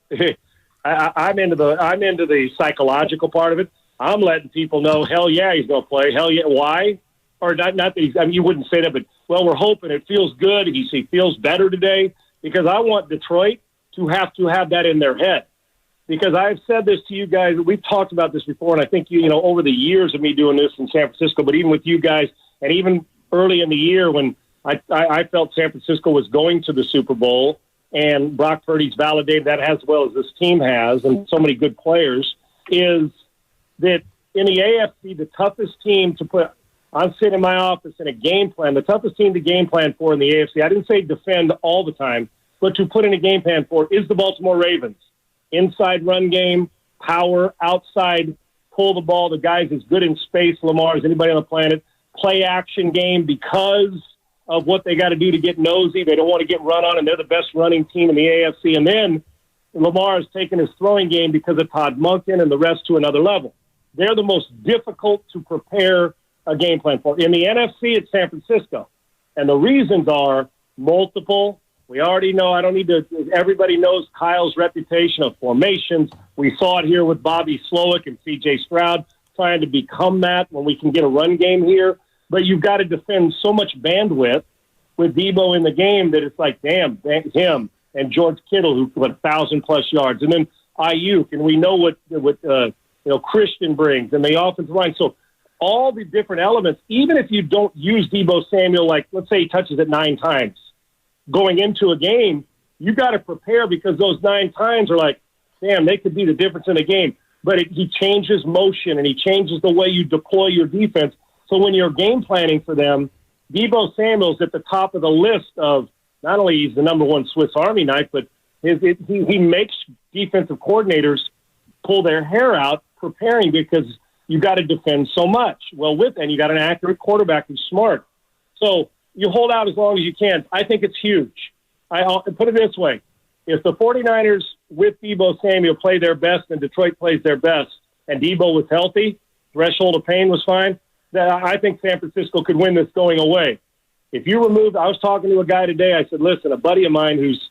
Speaker 18: I'm into the psychological part of it. I'm letting people know, hell yeah, he's going to play. Hell yeah. Why? Or not that he's, you wouldn't say that, but, well, we're hoping it feels good. He feels better today, because I want Detroit to have that in their head. Because I've said this to you guys, we've talked about this before, and I think, over the years of me doing this in San Francisco, but even with you guys, and even early in the year when I felt San Francisco was going to the Super Bowl, and Brock Purdy's validated that as well as this team has, and so many good players, is that in the AFC, the toughest team to put – I'm sitting in my office in a game plan, the toughest team to game plan for in the AFC, I didn't say defend all the time, but to put in a game plan for is the Baltimore Ravens. Inside run game, power, outside, pull the ball. The guy's as good in space, Lamar, as anybody on the planet. Play action game because of what they got to do to get nosy. They don't want to get run on, and they're the best running team in the AFC. And then Lamar has taken his throwing game because of Todd Monken and the rest to another level. they're the most difficult to prepare a game plan for. In the NFC, it's San Francisco. And the reasons are multiple. We already know, everybody knows Kyle's reputation of formations. We saw it here with Bobby Slowick and C.J. Stroud trying to become that when we can get a run game here. But you've got to defend so much bandwidth with Debo in the game that it's like, damn, him and George Kittle, who put 1,000-plus yards. And then Ayuk, and we know what Christian brings, and the offensive line. So all the different elements, even if you don't use Debo Samuel, like let's say he touches it 9 times, going into a game, you got to prepare because those 9 times are like, damn, they could be the difference in a game. But he changes motion and he changes the way you deploy your defense. So when you're game planning for them, Debo Samuel's at the top of the list of not only he's the number 1 Swiss Army knife, but he makes defensive coordinators pull their hair out preparing because you got to defend so much. Well, and you got an accurate quarterback who's smart. So you hold out as long as you can. I think it's huge. I'll put it this way. If the 49ers with Debo Samuel play their best and Detroit plays their best and Debo was healthy, threshold of pain was fine, then I think San Francisco could win this going away. If you remove, I was talking to a guy today, I said, listen, a buddy of mine who's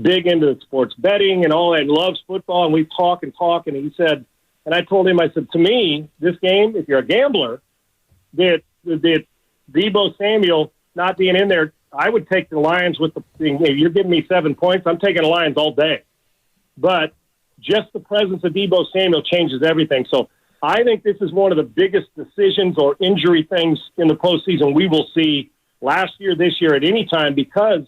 Speaker 18: big into sports betting and all that and loves football, and we talk, and he said, and I told him, I said, to me, this game, if you're a gambler, that Debo Samuel not being in there, I would take the Lions with if you're giving me 7 points, I'm taking the Lions all day. But just the presence of Debo Samuel changes everything. So I think this is one of the biggest decisions or injury things in the postseason we will see last year, this year, at any time, because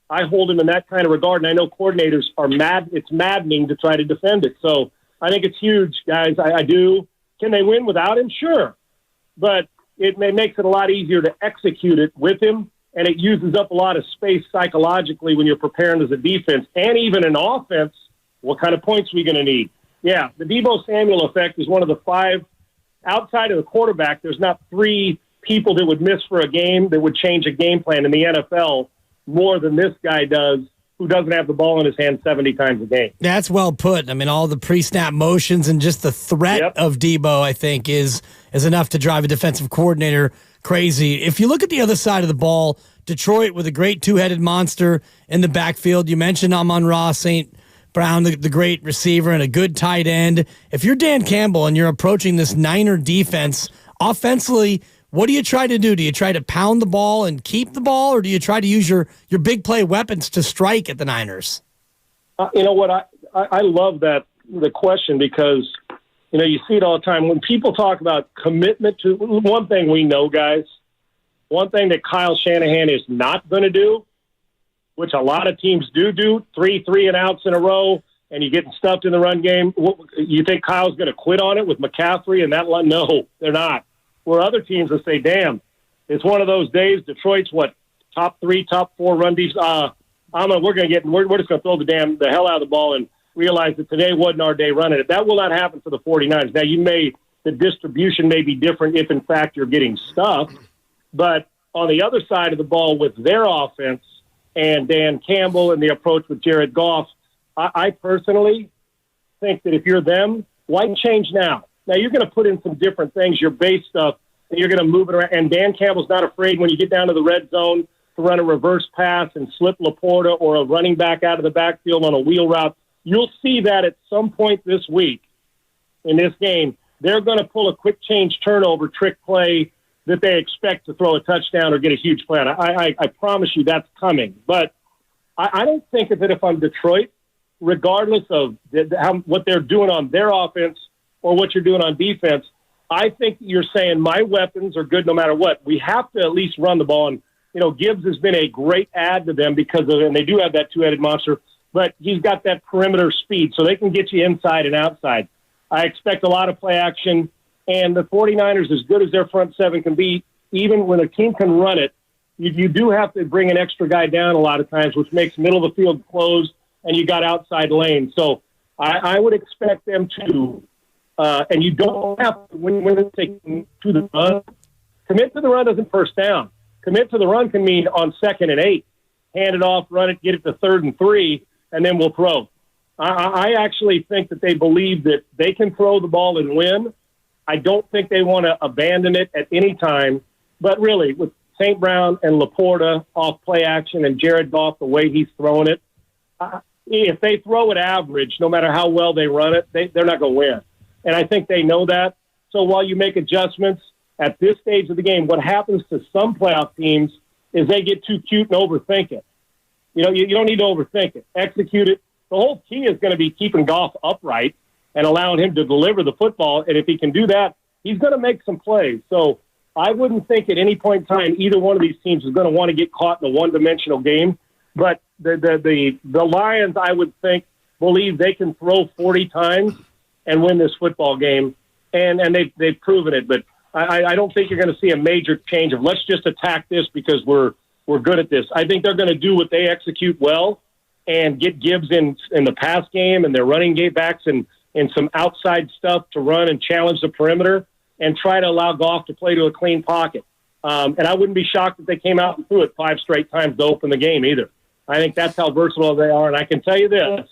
Speaker 18: I hold him in that kind of regard, and I know coordinators are mad. It's maddening to try to defend it. So I think it's huge, guys. I do. Can they win without him? Sure. But it makes it a lot easier to execute it with him, and it uses up a lot of space psychologically when you're preparing as a defense. And even an offense, what kind of points are we going to need? Yeah, the Debo Samuel effect is one of the 5. Outside of the quarterback, there's not 3 people that would miss for a game that would change a game plan in the NFL more than this guy does, who doesn't have the ball in his hand 70 times a game.
Speaker 14: That's well put. I mean, all the pre-snap motions and just the threat of Debo, I think, is enough to drive a defensive coordinator crazy. If you look at the other side of the ball, Detroit with a great 2-headed monster in the backfield. You mentioned Amon-Ra St. Brown, the great receiver, and a good tight end. If you're Dan Campbell and you're approaching this Niner defense offensively, what do you try to do? Do you try to pound the ball and keep the ball, or do you try to use your big play weapons to strike at the Niners?
Speaker 18: You know what? I love the question because, you see it all the time. When people talk about commitment to one thing we know, guys, one thing that Kyle Shanahan is not going to do, which a lot of teams do 3 and outs in a row, and you're getting stuffed in the run game. You think Kyle's going to quit on it with McCaffrey and that line? No, they're not. Where other teams will say, damn, it's one of those days. Detroit's top 3, top 4 run defense. We're just going to throw the hell out of the ball and realize that today wasn't our day running it. That will not happen for the 49ers. Now, the distribution may be different if, in fact, you're getting stuffed. But on the other side of the ball with their offense and Dan Campbell and the approach with Jared Goff, I personally think that if you're them, why change now? Now, you're going to put in some different things, your base stuff, and you're going to move it around. And Dan Campbell's not afraid when you get down to the red zone to run a reverse pass and slip Laporta or a running back out of the backfield on a wheel route. You'll see that at some point this week in this game. They're going to pull a quick change turnover trick play that they expect to throw a touchdown or get a huge play on. I promise you that's coming. But I don't think that if I'm Detroit, regardless of what they're doing on their offense or what you're doing on defense, I think you're saying my weapons are good no matter what. We have to at least run the ball. And, Gibbs has been a great add to them and they do have that 2-headed monster, but he's got that perimeter speed, so they can get you inside and outside. I expect a lot of play action, and the 49ers, as good as their front 7 can be, even when a team can run it, you do have to bring an extra guy down a lot of times, which makes middle of the field closed, and you got outside lanes. So I would expect them to and you don't have to, when they're taking to the run, commit to the run doesn't first down. Commit to the run can mean on 2nd and 8, hand it off, run it, get it to 3rd and 3, and then we'll throw. I actually think that they believe that they can throw the ball and win, I don't think they want to abandon it at any time. But really, with St. Brown and Laporta off play action and Jared Goff, the way he's throwing it, if they throw it average, no matter how well they run it, they're not going to win. And I think they know that. So while you make adjustments at this stage of the game, what happens to some playoff teams is they get too cute and overthink it. You don't need to overthink it. Execute it. The whole key is going to be keeping Goff upright and allowing him to deliver the football. And if he can do that, he's going to make some plays. So I wouldn't think at any point in time either one of these teams is going to want to get caught in a one-dimensional game. But the Lions, I would think, believe they can throw 40 times and win this football game, and they've proven it. But I don't think you're going to see a major change of let's just attack this because we're good at this. I think they're going to do what they execute well and get Gibbs in the pass game and their running game backs and some outside stuff to run and challenge the perimeter and try to allow Goff to play to a clean pocket. And I wouldn't be shocked if they came out and threw it 5 straight times to open the game either. I think that's how versatile they are. And I can tell you this,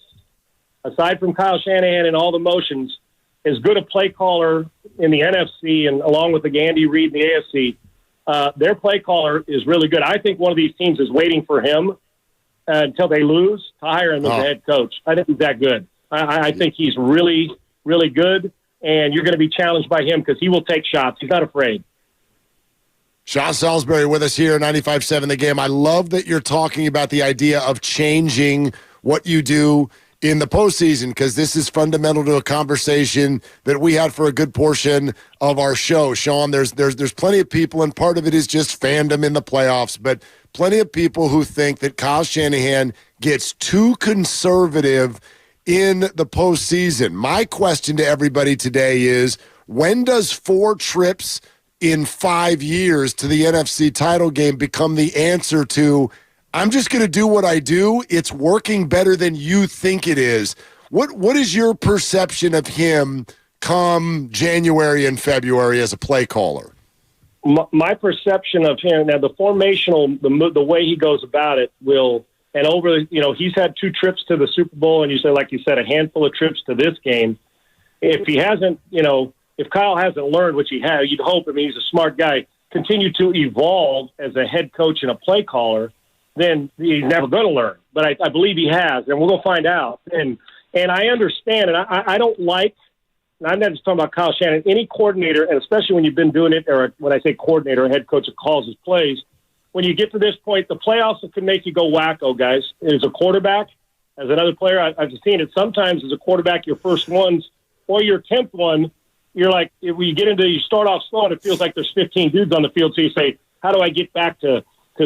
Speaker 18: aside from Kyle Shanahan and all the motions, as good a play caller in the NFC and along with the Andy Reid in the AFC, their play caller is really good. I think one of these teams is waiting for him until they lose to hire him as the head coach. I think he's that good. I think he's really, really good, and you're going to be challenged by him because he will take shots. He's not afraid.
Speaker 8: Sean Salisbury with us here, 95.7 The Game. I love that you're talking about the idea of changing what you do in the postseason, because this is fundamental to a conversation that we had for a good portion of our show. Sean, there's plenty of people, and part of it is just fandom in the playoffs, but plenty of people who think that Kyle Shanahan gets too conservative in the postseason. My question to everybody today is, when does 4 trips in 5 years to the NFC title game become the answer to, I'm just going to do what I do, it's working better than you think it is? What is your perception of him come January and February as a play caller?
Speaker 18: My perception of him, now the formational, the way he goes about it will, and over, he's had 2 trips to the Super Bowl, and like you said, a handful of trips to this game. If he hasn't, if Kyle hasn't learned, which he has, you'd hope, he's a smart guy, continue to evolve as a head coach and a play caller, then he's never going to learn. But I believe he has, and we'll go find out. And I understand, and I don't like, and I'm not just talking about Kyle Shanahan, any coordinator, and especially when you've been doing it, or when I say coordinator, a head coach that calls his plays, when you get to this point, the playoffs can make you go wacko, guys. As a quarterback, as another player, I've seen it sometimes as a quarterback, your first ones or your 10th one, you're like, you start off slow and it feels like there's 15 dudes on the field. So you say, how do I get back to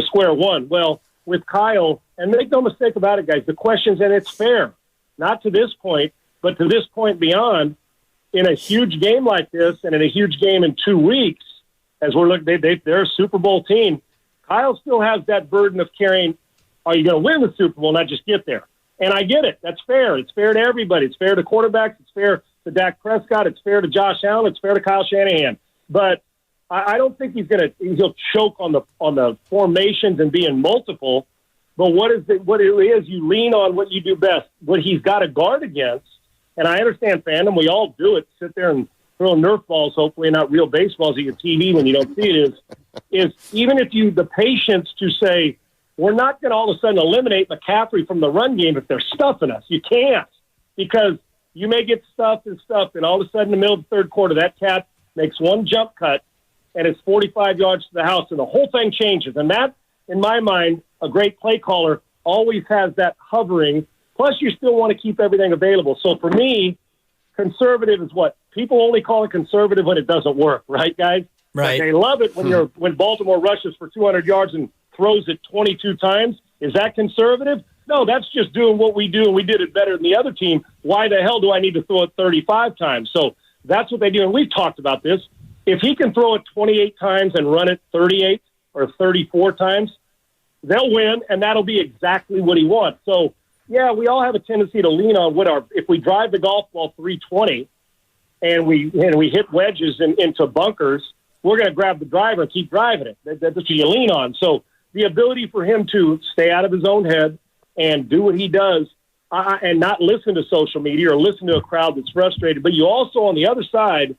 Speaker 18: square one? Well, with Kyle, and make no mistake about it, guys, the questions, and it's fair, not to this point, but to this point beyond, in a huge game like this and in a huge game in 2 weeks, as we're looking, they're a Super Bowl team. Kyle still has that burden of carrying, are you going to win the Super Bowl, not just get there? And I get it. That's fair. It's fair to everybody. It's fair to quarterbacks. It's fair to Dak Prescott. It's fair to Josh Allen. It's fair to Kyle Shanahan. But I don't think he'll choke on the formations and being multiple. But what it is, you lean on what you do best. What he's got to guard against, and I understand fandom, we all do it, sit there and throw Nerf balls, hopefully not real baseballs at your TV when you don't see it, is even if the patience to say, we're not going to all of a sudden eliminate McCaffrey from the run game if they're stuffing us. You can't, because you may get stuffed, and all of a sudden in the middle of the third quarter, that cat makes one jump cut, and it's 45 yards to the house, and the whole thing changes. And that, in my mind, a great play caller always has that hovering. Plus, you still want to keep everything available. So for me, conservative is what? People only call it conservative when it doesn't work, right, guys?
Speaker 14: Right.
Speaker 18: They love it when Baltimore rushes for 200 yards and throws it 22 times. Is that conservative? No, that's just doing what we do, and we did it better than the other team. Why the hell do I need to throw it 35 times? So that's what they do, and we've talked about this. If he can throw it 28 times and run it 38 or 34 times, they'll win, and that'll be exactly what he wants. So, yeah, we all have a tendency to lean on if we drive the golf ball 320 and we hit wedges into bunkers, we're going to grab the driver and keep driving it. That's what you lean on. So the ability for him to stay out of his own head and do what he does and not listen to social media or listen to a crowd that's frustrated. But you also, on the other side,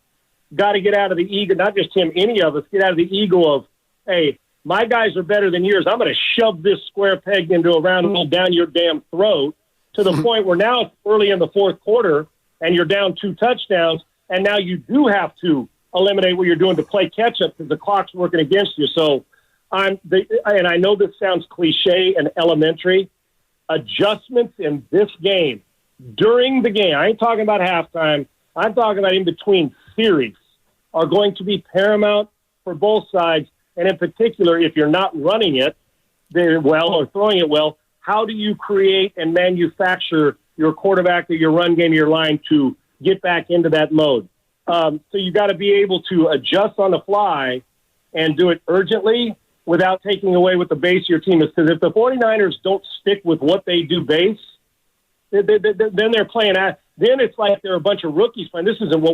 Speaker 18: got to get out of the ego, not just him, any of us, get out of the ego of, hey, my guys are better than yours. I'm going to shove this square peg into a round hole down your damn throat, to the point where now it's early in the fourth quarter and you're down 2 touchdowns, and now you do have to eliminate what you're doing to play catch-up because the clock's working against you. So and I know this sounds cliche and elementary, adjustments in this game, during the game, I ain't talking about halftime, I'm talking about in between series, are going to be paramount for both sides. And in particular, if you're not running it well or throwing it well, how do you create and manufacture your quarterback or your run game, your line to get back into that mode? So you got to be able to adjust on the fly and do it urgently without taking away what the base of your team is. Because if the 49ers don't stick with what they do base, then they're playing at. Then it's like they're a bunch of rookies playing. This isn't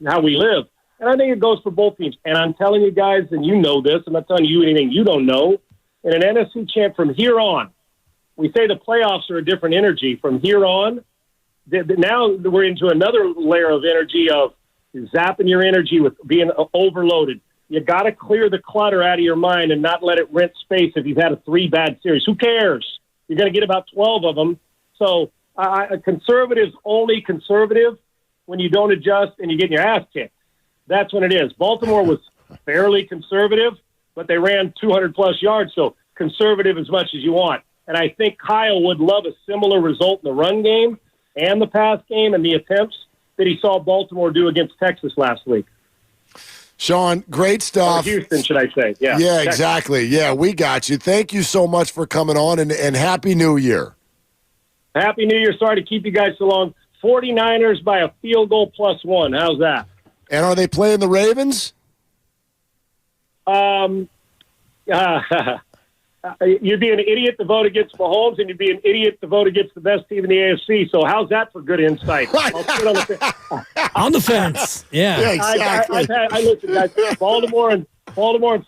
Speaker 18: how we live. And I think it goes for both teams. And I'm telling you guys, and you know this, I'm not telling you anything you don't know. In an NFC champ from here on, we say the playoffs are a different energy. From here on, now we're into another layer of energy of zapping your energy with being overloaded. You got to clear the clutter out of your mind and not let it rent space if you've had a 3 bad series. Who cares? You're going to get about 12 of them. So conservatives only conservative when you don't adjust and you get your ass kicked. That's when it is. Baltimore was fairly conservative, but they ran 200-plus yards, so conservative as much as you want. And I think Kyle would love a similar result in the run game and the pass game and the attempts that he saw Baltimore do against Texas last week.
Speaker 19: Sean, great stuff.
Speaker 18: Or Houston, should I say. Yeah,
Speaker 19: Texas. Exactly. Yeah, we got you. Thank you so much for coming on, and Happy New Year.
Speaker 18: Happy New Year. Sorry to keep you guys so long. 49ers by a field goal +1. How's that?
Speaker 19: And are they playing the Ravens?
Speaker 18: You'd be an idiot to vote against Mahomes, and you'd be an idiot to vote against the best team in the AFC. So how's that for good insight? I'll sit
Speaker 14: on the fence. Yeah,
Speaker 18: exactly. I listen, guys. Baltimore and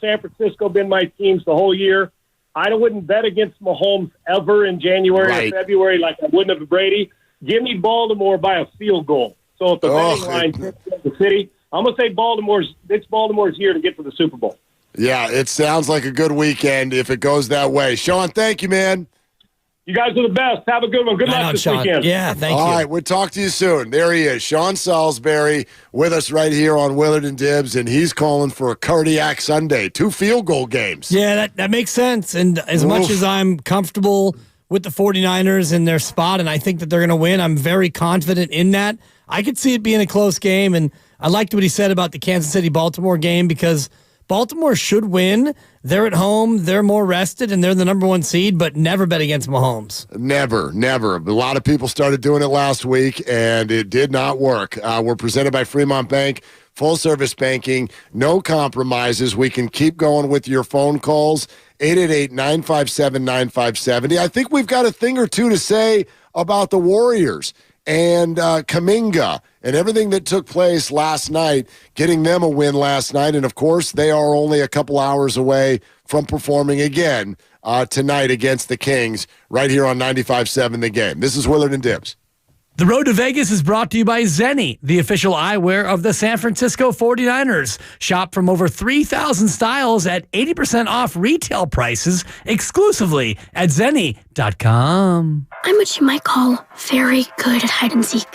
Speaker 18: San Francisco have been my teams the whole year. I wouldn't bet against Mahomes ever in January or February like I wouldn't have Brady. Give me Baltimore by a field goal. So if the betting line hits the city, I'm going to say it's Baltimore's year to get to the Super Bowl.
Speaker 19: Yeah, it sounds like a good weekend if it goes that way. Sean, thank you, man.
Speaker 18: You guys are the best. Have a good one. Good luck this weekend.
Speaker 14: Yeah, thank you.
Speaker 19: All right, we'll talk to you soon. There he is, Sean Salisbury, with us right here on Willard and Dibs, and he's calling for a cardiac Sunday. 2 field goal games.
Speaker 14: Yeah, that makes sense. And as much as I'm comfortable with the 49ers in their spot, and I think that they're going to win, I'm very confident in that. I could see it being a close game, and I liked what he said about the Kansas City-Baltimore game because Baltimore should win. They're at home. They're more rested, and they're the number 1 seed, but never bet against Mahomes.
Speaker 19: Never. A lot of people started doing it last week, and it did not work. We're presented by Fremont Bank, full-service banking, no compromises. We can keep going with your phone calls, 888-957-9570. I think we've got a thing or two to say about the Warriors and Kuminga and everything that took place last night, getting them a win last night. And, of course, they are only a couple hours away from performing again tonight against the Kings right here on 95.7 The Game. This is Willard and Dibs.
Speaker 14: The Road to Vegas is brought to you by Zenni, the official eyewear of the San Francisco 49ers. Shop from over 3,000 styles at 80% off retail prices exclusively at Zenni.com.
Speaker 10: I'm what you might call very good at hide and seek.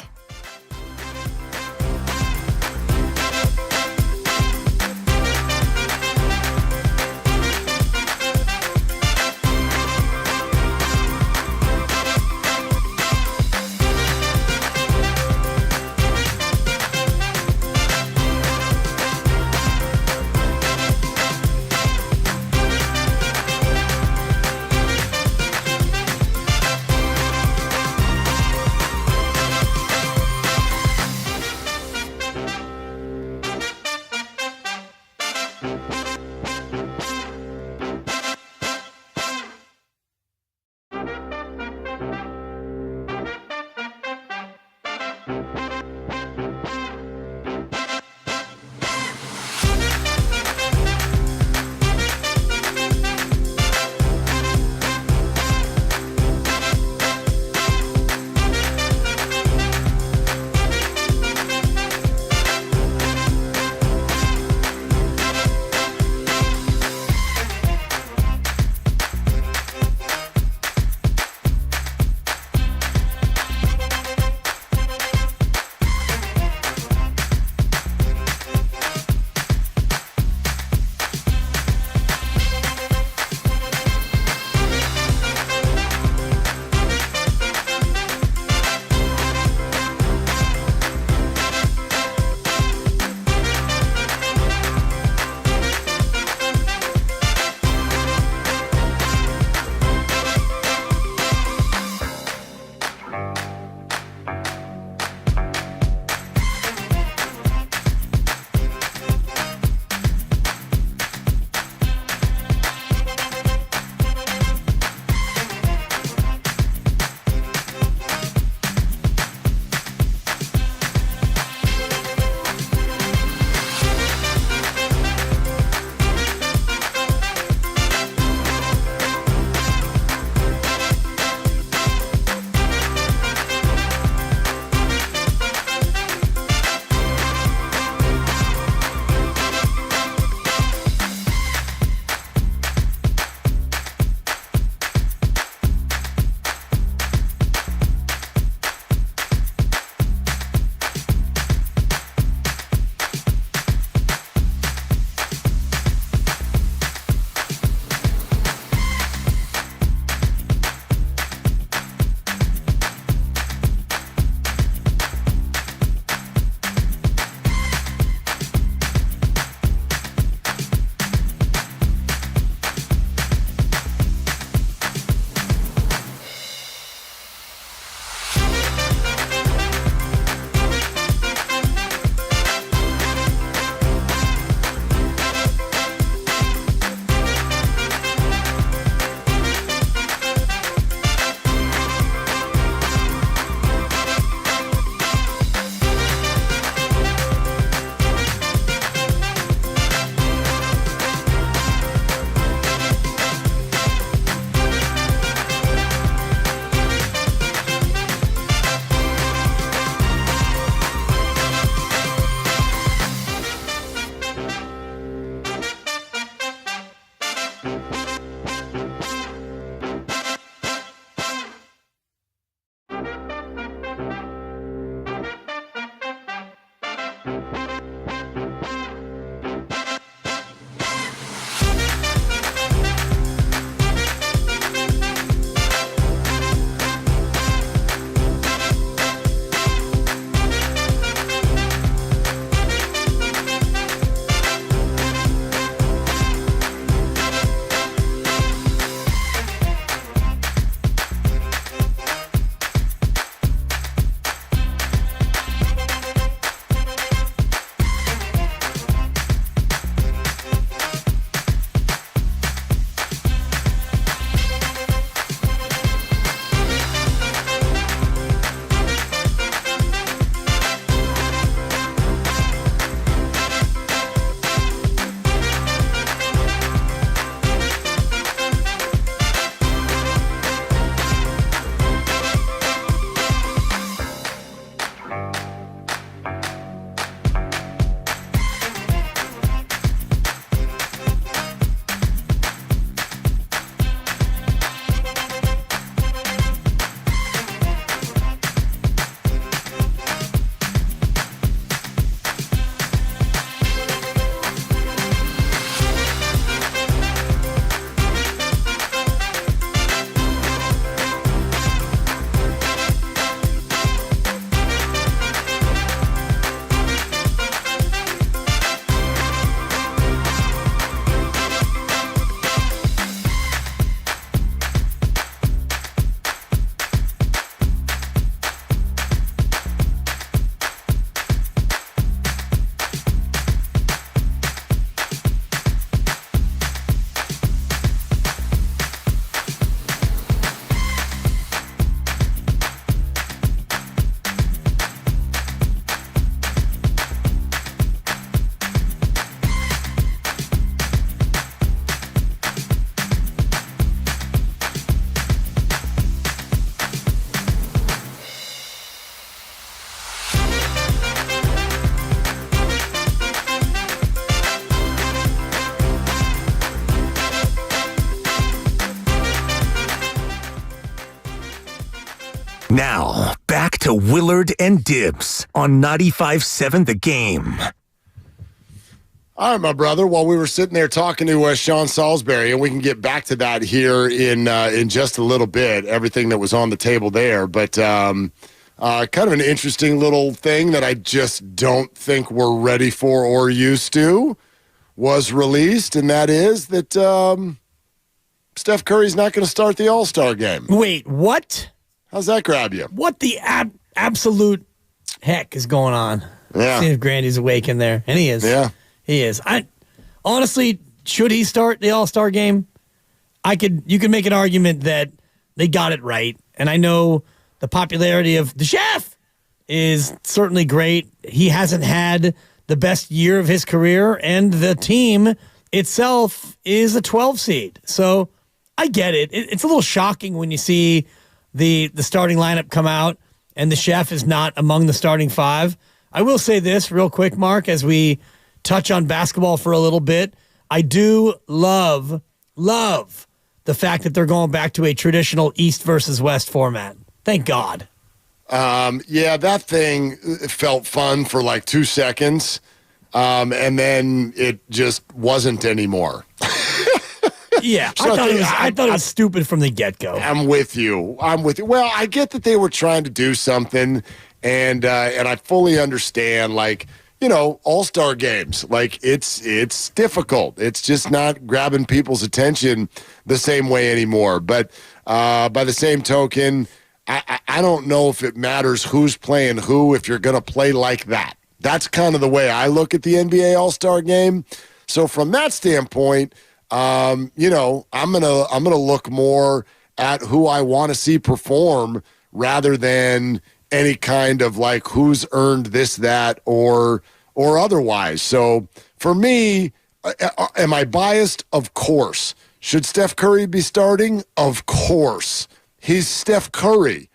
Speaker 5: Now, back to Willard and Dibs on 95.7 The Game.
Speaker 19: All right, my brother. While we were sitting there talking to Sean Salisbury, and we can get back to that here in just a little bit, everything that was on the table there. But kind of an interesting little thing that I just don't think we're ready for or used to was released, and that is that Steph Curry's not going to start the All-Star game.
Speaker 14: Wait, what?
Speaker 19: How's that grab you?
Speaker 14: What the absolute heck is going on?
Speaker 19: Yeah.
Speaker 14: See if Grandy's awake in there. And he is.
Speaker 19: Yeah.
Speaker 14: He is. Honestly, should he start the All-Star game? You could make an argument that they got it right. And I know the popularity of the chef is certainly great. He hasn't had the best year of his career, and the team itself is a 12 seed. So I get it. It's a little shocking when you see the starting lineup come out and the chef is not among the starting five. I will say this real quick, Mark, as we touch on basketball for a little bit. I do love the fact that they're going back to a traditional East versus West format. Thank God.
Speaker 19: Yeah, that thing felt fun for like 2 seconds, and then it just wasn't anymore.
Speaker 14: Yeah, I thought it was stupid from the get-go.
Speaker 19: I'm with you. Well, I get that they were trying to do something, and I fully understand, like, you know, all-star games, like it's difficult. It's just not grabbing people's attention the same way anymore. But by the same token, I don't know if it matters who's playing who if you're going to play like that. That's kind of the way I look at the NBA All-Star game. So from that standpoint, you know, I'm gonna look more at who I want to see perform rather than any kind of like who's earned this, that, or otherwise. So for me, am I biased? Of course. Should Steph Curry be starting? Of course. He's Steph Curry.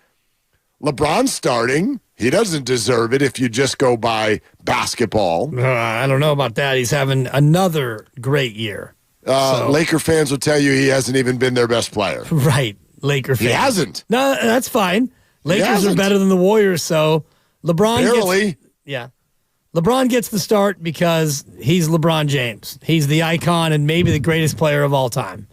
Speaker 19: LeBron's starting. He doesn't deserve it if you just go by basketball.
Speaker 14: I don't know about that. He's having another great year.
Speaker 19: Laker fans will tell you he hasn't even been their best player.
Speaker 14: Right. Laker fans.
Speaker 19: He hasn't.
Speaker 14: No, that's fine. Lakers are better than the Warriors, so LeBron
Speaker 19: Barely.
Speaker 14: LeBron gets the start because he's LeBron James. He's the icon and maybe the greatest player of all time.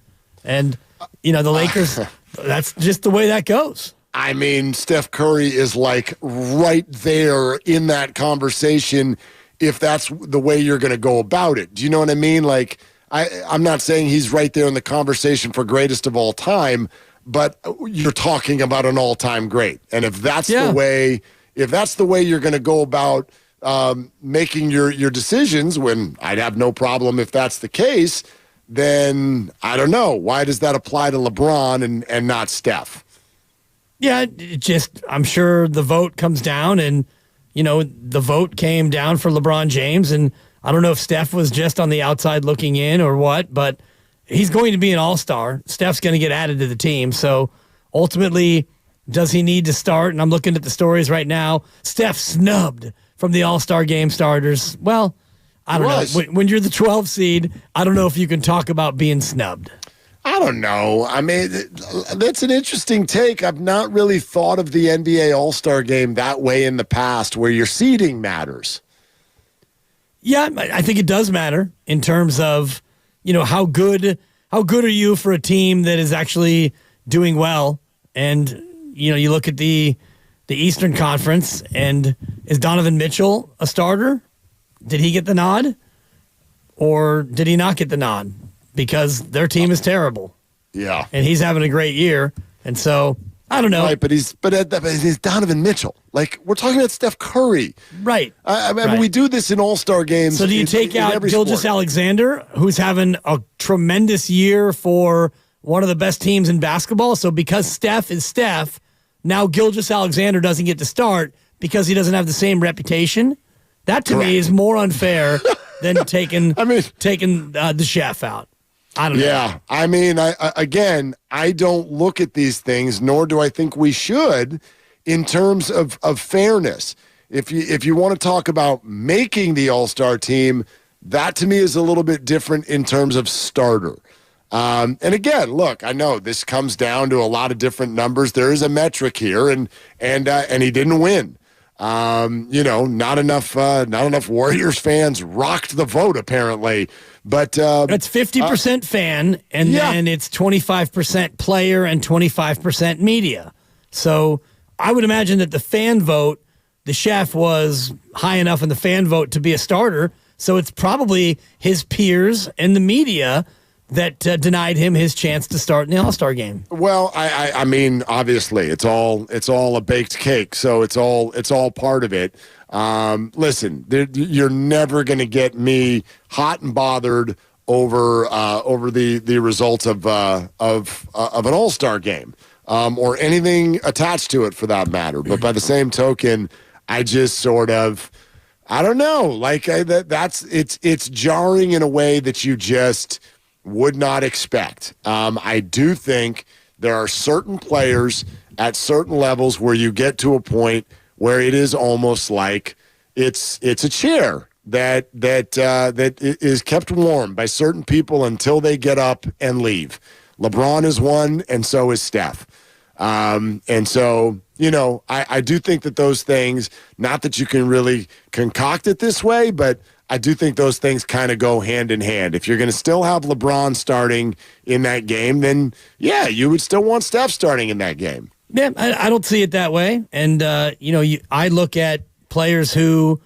Speaker 14: And, you know, the Lakers, that's just the way that goes.
Speaker 19: I mean, Steph Curry is like right there in that conversation if that's the way you're going to go about it. Do you know what I mean? Like, I'm not saying he's right there in the conversation for greatest of all time, but you're talking about an all-time great. And if that's the way you're going to go about making your decisions, when I'd have no problem if that's the case, then I don't know. Why does that apply to LeBron and not Steph?
Speaker 14: Yeah, it just, I'm sure the vote comes down, and, you know, the vote came down for LeBron James, and I don't know if Steph was just on the outside looking in or what, but he's going to be an all-star. Steph's going to get added to the team, so ultimately, does he need to start? And I'm looking at the stories right now. Steph snubbed from the all-star game starters. Well, I don't know. When you're the 12 seed, I don't know if you can talk about being snubbed.
Speaker 19: I don't know. I mean, that's an interesting take. I've not really thought of the NBA All-Star Game that way in the past, where your seeding matters.
Speaker 14: Yeah, I think it does matter in terms of, you know, how good are you for a team that is actually doing well. And, you know, you look at the Eastern Conference, and is Donovan Mitchell a starter? Did he get the nod? Or did he not get the nod? Because their team is terrible.
Speaker 19: Yeah.
Speaker 14: And he's having a great year. And so, I don't know.
Speaker 19: Right, but he's Donovan Mitchell. Like, we're talking about Steph Curry.
Speaker 14: Right.
Speaker 19: I mean, we do this in all-star games.
Speaker 14: So do you take out Gilgeous-Alexander, who's having a tremendous year for one of the best teams in basketball? So because Steph is Steph, now Gilgeous-Alexander doesn't get to start because he doesn't have the same reputation? That, to me, is more unfair than taking the chef out. I don't know.
Speaker 19: Yeah, I mean, I don't look at these things, nor do I think we should, in terms of fairness. If you want to talk about making the All-Star team, that to me is a little bit different in terms of starter. And again, look, I know this comes down to a lot of different numbers. There is a metric here, and he didn't win. Not enough Warriors fans rocked the vote apparently. But
Speaker 14: it's 50% fan, and then it's 25% player and 25% media. So I would imagine that the fan vote, the chef was high enough in the fan vote to be a starter. So it's probably his peers and the media that denied him his chance to start in the All-Star game.
Speaker 19: Well, I mean, obviously, it's all a baked cake, so it's all part of it. Listen, you're never going to get me hot and bothered over the results of an All-Star game or anything attached to it for that matter. But by the same token, I just sort of, I don't know, like it's jarring in a way that you just would not expect. I do think there are certain players at certain levels where you get to a point where it is almost like it's a chair that is kept warm by certain people until they get up and leave. LeBron is one, and so is Steph. And so, I do think that those things, not that you can really concoct it this way, but I do think those things kind of go hand in hand. If you're going to still have LeBron starting in that game, then, yeah, you would still want Steph starting in that game.
Speaker 14: Yeah, I don't see it that way. And, I look at players who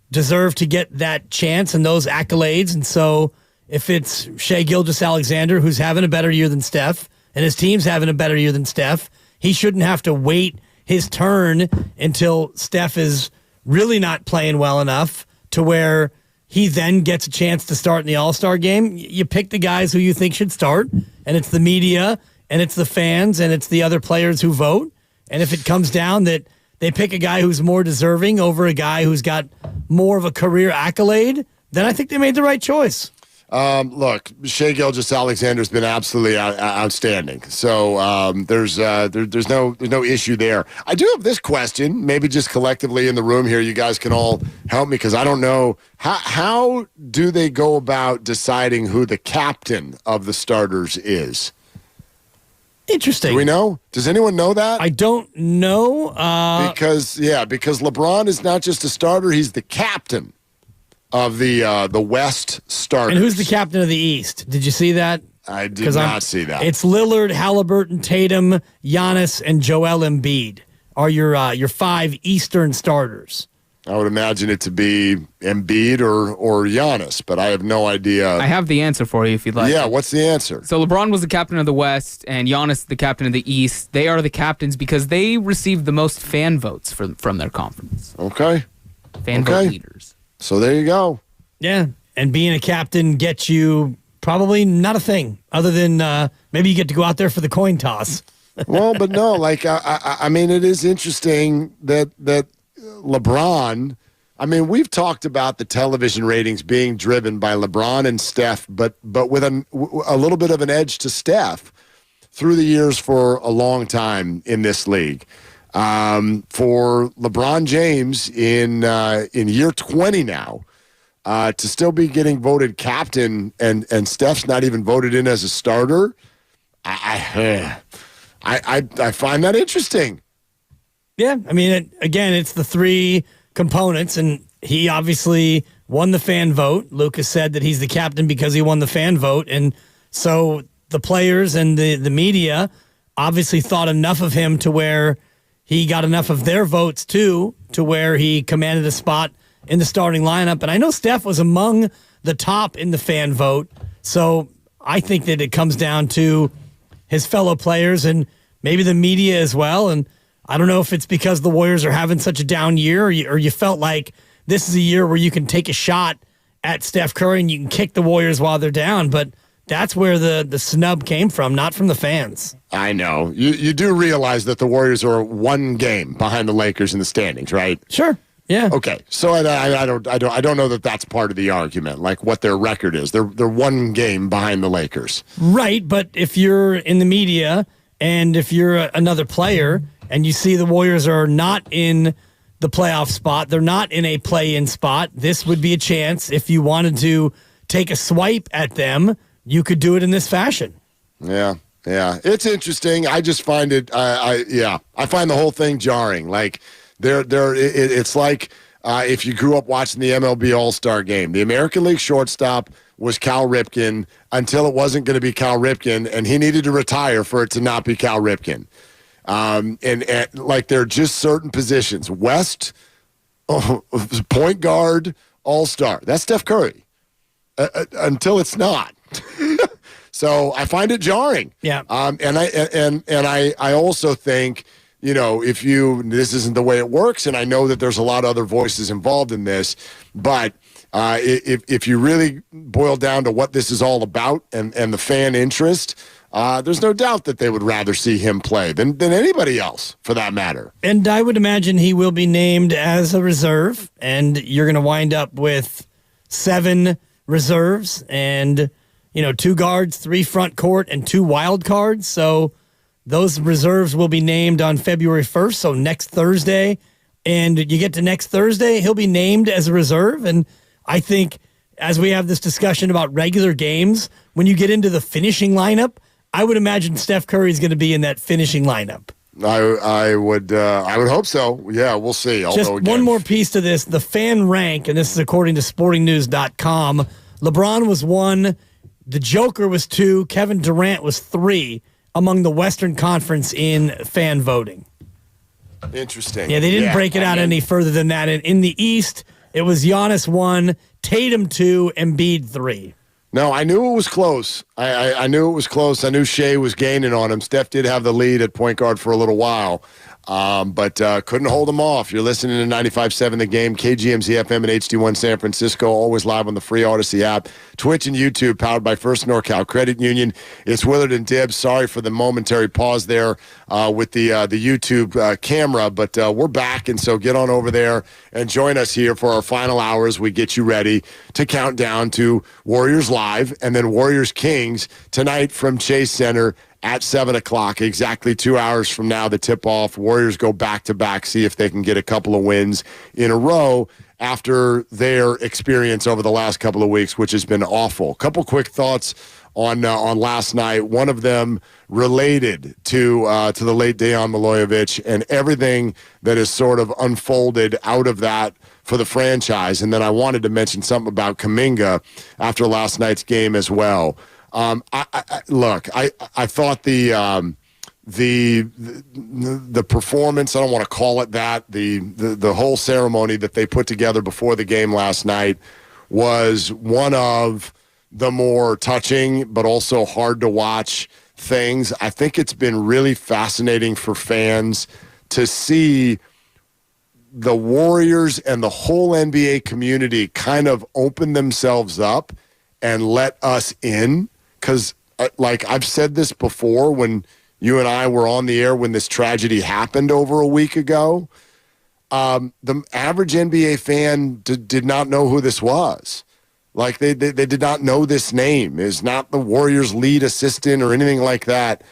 Speaker 14: deserve to get that chance and those accolades. And so if it's Shai Gilgeous-Alexander, who's having a better year than Steph, and his team's having a better year than Steph, he shouldn't have to wait his turn until Steph is really not playing well enough to where he then gets a chance to start in the All-Star game. You pick the guys who you think should start, and it's the media, and it's the fans, and it's the other players who vote. And if it comes down that they pick a guy who's more deserving over a guy who's got more of a career accolade, then I think they made the right choice.
Speaker 19: Look, Shai Gilgeous-Alexander's been absolutely outstanding. So there's no issue there. I do have this question, maybe just collectively in the room here. You guys can all help me because I don't know how do they go about deciding who the captain of the starters is?
Speaker 14: Interesting.
Speaker 19: Do we know? Does anyone know that?
Speaker 14: I don't know.
Speaker 19: Because LeBron is not just a starter; he's the captain of the West starters.
Speaker 14: And who's the captain of the East? Did you see that?
Speaker 19: I did not see that.
Speaker 14: It's Lillard, Halliburton, Tatum, Giannis, and Joel Embiid are your five Eastern starters.
Speaker 19: I would imagine it to be Embiid or Giannis, but I have no idea.
Speaker 20: I have the answer for you if you'd like.
Speaker 19: Yeah, what's the answer?
Speaker 20: So LeBron was the captain of the West, and Giannis the captain of the East. They are the captains because they received the most fan votes from their conference.
Speaker 19: Okay.
Speaker 20: Fan vote leaders.
Speaker 19: So there you go.
Speaker 14: Yeah, and being a captain gets you probably not a thing other than maybe you get to go out there for the coin toss.
Speaker 19: Well, but no, like I mean, it is interesting that LeBron. I mean, we've talked about the television ratings being driven by LeBron and Steph, but with a little bit of an edge to Steph through the years for a long time in this league. For LeBron James in year 20 now, to still be getting voted captain and Steph's not even voted in as a starter, I find that interesting.
Speaker 14: Yeah, I mean, again, it's the three components, and he obviously won the fan vote. Lucas said that he's the captain because he won the fan vote, and so the players and the media obviously thought enough of him to where he got enough of their votes, too, to where he commanded a spot in the starting lineup. And I know Steph was among the top in the fan vote, so I think that it comes down to his fellow players and maybe the media as well. And I don't know if it's because the Warriors are having such a down year or you felt like this is a year where you can take a shot at Steph Curry and you can kick the Warriors while they're down, but that's where the snub came from, not from the fans.
Speaker 19: I know. You do realize that the Warriors are one game behind the Lakers in the standings, right?
Speaker 14: Sure. Yeah.
Speaker 19: Okay. So I don't know that that's part of the argument, like what their record is. They're one game behind the Lakers.
Speaker 14: Right, but if you're in the media and if you're another player and you see the Warriors are not in the playoff spot, they're not in a play-in spot, this would be a chance if you wanted to take a swipe at them. You could do it in this fashion.
Speaker 19: Yeah. Yeah, it's interesting. I just find it. I find the whole thing jarring. Like, it's like if you grew up watching the MLB All-Star Game. The American League shortstop was Cal Ripken until it wasn't going to be Cal Ripken, and he needed to retire for it to not be Cal Ripken. And like, there are just certain positions. West, point guard, All-Star. That's Steph Curry. Until it's not. So I find it jarring.
Speaker 14: Yeah.
Speaker 19: And I also think, if this isn't the way it works, and I know that there's a lot of other voices involved in this, but if you really boil down to what this is all about and the fan interest, there's no doubt that they would rather see him play than anybody else, for that matter.
Speaker 14: And I would imagine he will be named as a reserve, and you're going to wind up with 7 reserves and 2 guards, 3 front court, and 2 wild cards. So those reserves will be named on February 1st, so next Thursday. And you get to next Thursday, he'll be named as a reserve. And I think as we have this discussion about regular games, when you get into the finishing lineup, I would imagine Steph Curry is going to be in that finishing lineup.
Speaker 19: I would hope so. Yeah, we'll see.
Speaker 14: Just one more piece to this. The fan rank, and this is according to sportingnews.com, LeBron was 1, the Joker was 2, Kevin Durant was 3 among the Western Conference in fan voting.
Speaker 19: Interesting.
Speaker 14: Yeah, they didn't break it out any further than that. In the East, it was Giannis 1, Tatum 2, Embiid 3.
Speaker 19: No, I knew it was close. I knew it was close. I knew Shea was gaining on him. Steph did have the lead at point guard for a little while, but couldn't hold him off. You're listening to 95.7 The Game, KGMZ FM and HD1 San Francisco, always live on the free Odyssey app, Twitch and YouTube, powered by First NorCal Credit Union. It's Willard and Dibbs. Sorry for the momentary pause there with the YouTube camera, but we're back, and so get on over there and join us here for our final hours. We get you ready to count down to Warriors Live and then Warriors Kings tonight from Chase Center at 7 o'clock, exactly 2 hours from now, the tip-off. Warriors go back-to-back, see if they can get a couple of wins in a row after their experience over the last couple of weeks, which has been awful. Couple quick thoughts on last night. One of them related to the late Dejan Milojevic and everything that has sort of unfolded out of that for the franchise. And then I wanted to mention something about Kuminga after last night's game as well. I thought the performance, I don't want to call it that, the whole ceremony that they put together before the game last night was one of the more touching but also hard to watch things. I think it's been really fascinating for fans to see the Warriors and the whole NBA community kind of open themselves up and let us in. Because, like, I've said this before when you and I were on the air when this tragedy happened over a week ago, the average NBA fan did not know who this was. Like, they did not know this name. It's not the Warriors' lead assistant or anything like that.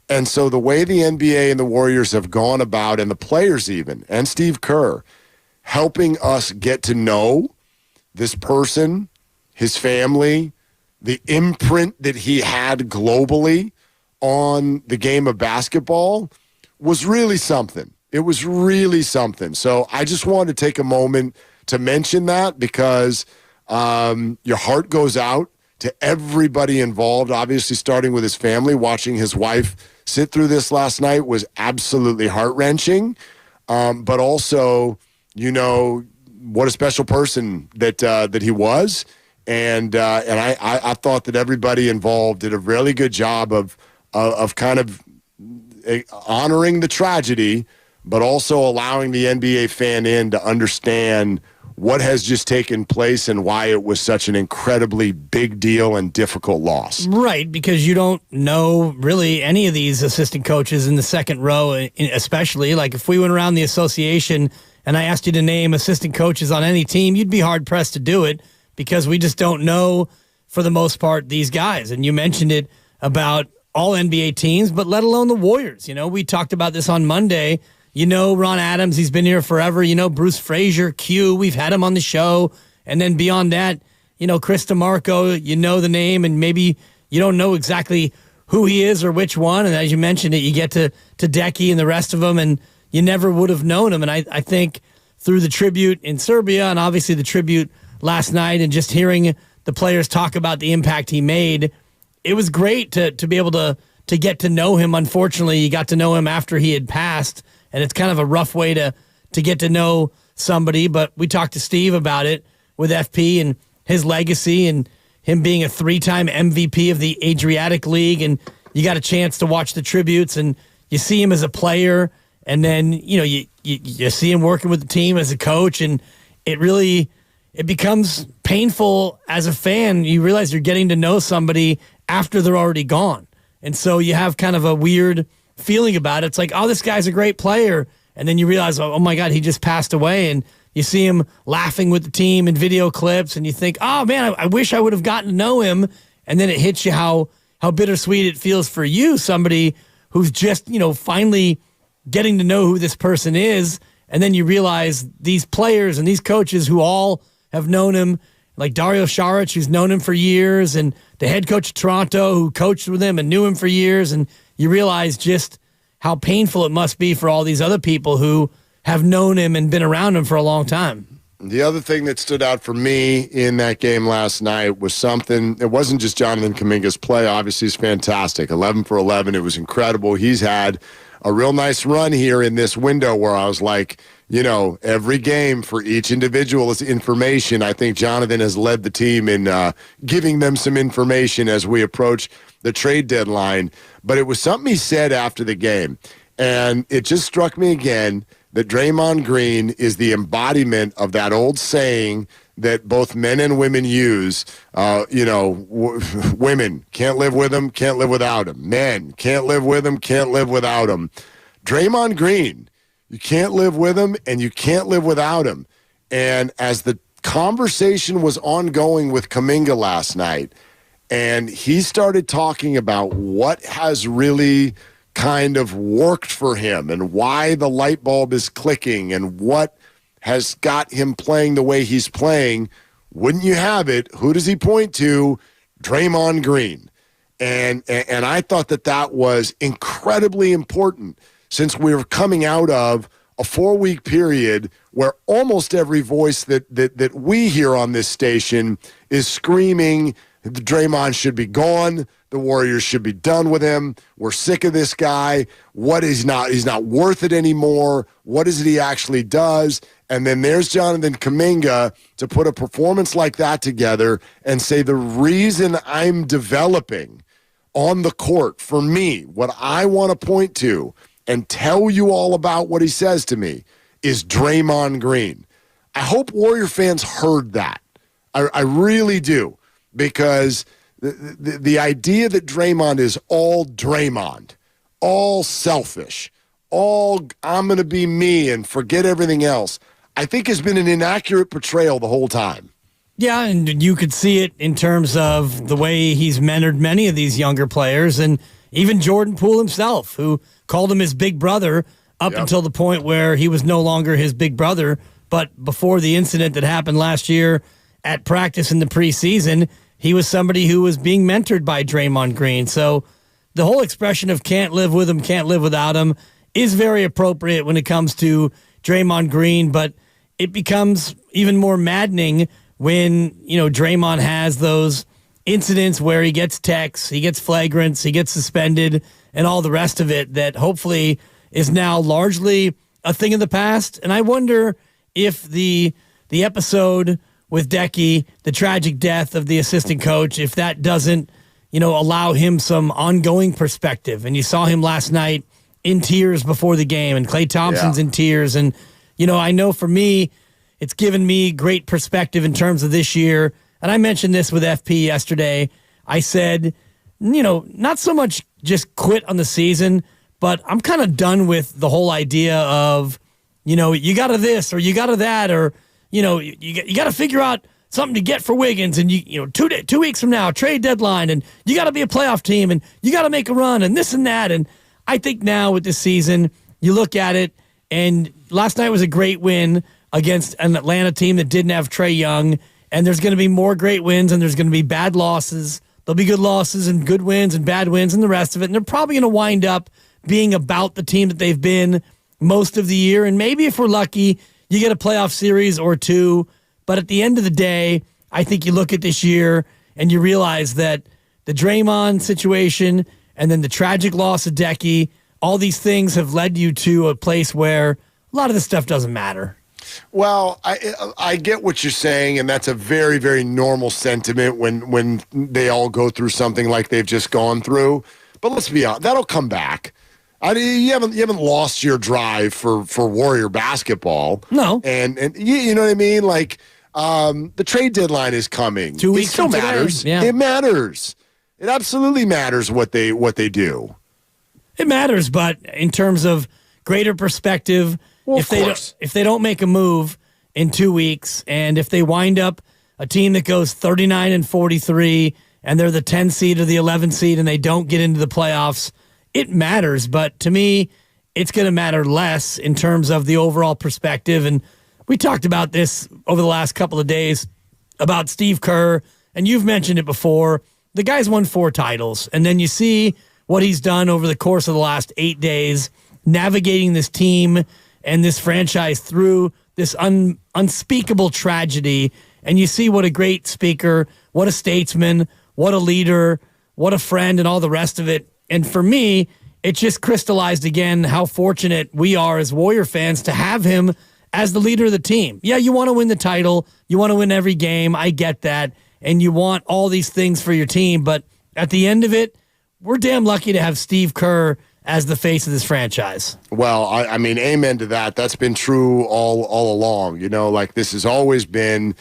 Speaker 19: And so the way the NBA and the Warriors have gone about, and the players even, and Steve Kerr, helping us get to know this person, his family, the imprint that he had globally on the game of basketball was really something. It was really something. So I just wanted to take a moment to mention that because your heart goes out to everybody involved, obviously starting with his family. Watching his wife sit through this last night was absolutely heart-wrenching. But also, what a special person that he was. And I thought that everybody involved did a really good job of kind of honoring the tragedy, but also allowing the NBA fan in to understand what has just taken place and why it was such an incredibly big deal and difficult loss.
Speaker 14: Right, because you don't know really any of these assistant coaches in the second row, especially. Like if we went around the association and I asked you to name assistant coaches on any team, you'd be hard-pressed to do it because we just don't know, for the most part, these guys. And you mentioned it about all NBA teams, but let alone the Warriors. We talked about this on Monday. Ron Adams, he's been here forever. Bruce Frazier, Q, we've had him on the show. And then beyond that, Chris DeMarco, the name, and maybe you don't know exactly who he is or which one. And as you mentioned it, you get to Decky and the rest of them, and you never would have known him. And I think through the tribute in Serbia and obviously the tribute last night and just hearing the players talk about the impact he made, it was great to be able to get to know him. Unfortunately, you got to know him after he had passed, and it's kind of a rough way to get to know somebody. But we talked to Steve about it with FP and his legacy and him being a 3-time MVP of the Adriatic League, and you got a chance to watch the tributes, and you see him as a player, and then you see him working with the team as a coach, and it becomes painful as a fan. You realize you're getting to know somebody after they're already gone, and so you have kind of a weird feeling about it. It's like, oh, this guy's a great player, and then you realize, oh my God, he just passed away, and you see him laughing with the team in video clips, and you think, oh, man, I wish I would have gotten to know him. And then it hits you how bittersweet it feels for you, somebody who's just, finally getting to know who this person is. And then you realize these players and these coaches who all have known him, like Dario Saric, who's known him for years, and the head coach of Toronto who coached with him and knew him for years. And you realize just how painful it must be for all these other people who have known him and been around him for a long time.
Speaker 19: The other thing that stood out for me in that game last night was something. It wasn't just Jonathan Kuminga's play. Obviously, he's fantastic. 11 for 11. It was incredible. He's had a real nice run here in this window where I was like, every game for each individual is information. I think Jonathan has led the team in giving them some information as we approach the trade deadline. But it was something he said after the game, and it just struck me again that Draymond Green is the embodiment of that old saying that both men and women use. Women can't live with him, can't live without him. Men can't live with him, can't live without him. Draymond Green, you can't live with him and you can't live without him. And as the conversation was ongoing with Kuminga last night, and he started talking about what has really kind of worked for him and why the light bulb is clicking and what has got him playing the way he's playing, wouldn't you have it, who does he point to? Draymond Green. And I thought that was incredibly important, since we were coming out of a 4-week period where almost every voice that we hear on this station is screaming Draymond should be gone. The Warriors should be done with him. We're sick of this guy. He's not worth it anymore. What is it he actually does? And then there's Jonathan Kuminga to put a performance like that together and say the reason I'm developing on the court, for me, what I want to point to and tell you all about what he says to me is Draymond Green. I hope Warrior fans heard that. I really do. Because the idea that Draymond is all Draymond, all selfish, all I'm going to be me and forget everything else, I think has been an inaccurate portrayal the whole time.
Speaker 14: Yeah, and you could see it in terms of the way he's mentored many of these younger players, and even Jordan Poole himself, who called him his big brother up until the point where he was no longer his big brother. But before the incident that happened last year at practice in the preseason, he was somebody who was being mentored by Draymond Green. So the whole expression of can't live with him, can't live without him is very appropriate when it comes to Draymond Green, but it becomes even more maddening when, Draymond has those incidents where he gets texts, he gets flagrants, he gets suspended, and all the rest of it that hopefully is now largely a thing of the past. And I wonder if the episode with Decky, the tragic death of the assistant coach, if that doesn't, allow him some ongoing perspective. And you saw him last night in tears before the game, and Klay Thompson's in tears. And, I know for me, it's given me great perspective in terms of this year. And I mentioned this with FP yesterday. I said, not so much just quit on the season, but I'm kind of done with the whole idea of, you got to this or you got to that, or, you got to figure out something to get for Wiggins, and 2 weeks from now, trade deadline, and you got to be a playoff team, and you got to make a run, and this and that. And I think now with this season, you look at it, and last night was a great win against an Atlanta team that didn't have Trae Young, and there's going to be more great wins, and there's going to be bad losses There'll be good losses and good wins and bad wins and the rest of it. And they're probably going to wind up being about the team that they've been most of the year. And maybe if we're lucky, you get a playoff series or two. But at the end of the day, I think you look at this year and you realize that the Draymond situation and then the tragic loss of Decky, all these things have led you to a place where a lot of this stuff doesn't matter.
Speaker 19: Well, I get what you're saying, and that's a very, very normal sentiment when they all go through something like they've just gone through. But let's be honest, that'll come back. You haven't lost your drive for Warrior basketball.
Speaker 14: No.
Speaker 19: And you know what I mean? Like, the trade deadline is coming.
Speaker 14: 2 weeks
Speaker 19: It still
Speaker 14: from today.
Speaker 19: matters.
Speaker 14: Yeah.
Speaker 19: It matters. It absolutely matters what they do.
Speaker 14: It matters, but in terms of greater perspective, if they don't make a move in 2 weeks, and if they wind up a team that goes 39-43 and they're the 10 seed or the 11 seed and they don't get into the playoffs, it matters. But to me, it's going to matter less in terms of the overall perspective. And we talked about this over the last couple of days about Steve Kerr, and you've mentioned it before. The guy's won 4 titles, and then you see what he's done over the course of the last 8 days, navigating this team and this franchise through this unspeakable tragedy. And you see what a great speaker, what a statesman, what a leader, what a friend, and all the rest of it. And for me, it just crystallized again how fortunate we are as Warrior fans to have him as the leader of the team. Yeah, you want to win the title. You want to win every game. I get that. And you want all these things for your team. But at the end of it, we're damn lucky to have Steve Kerr as the face of this franchise.
Speaker 19: Well, I mean, amen to that. That's been true all along. You know, like this has always been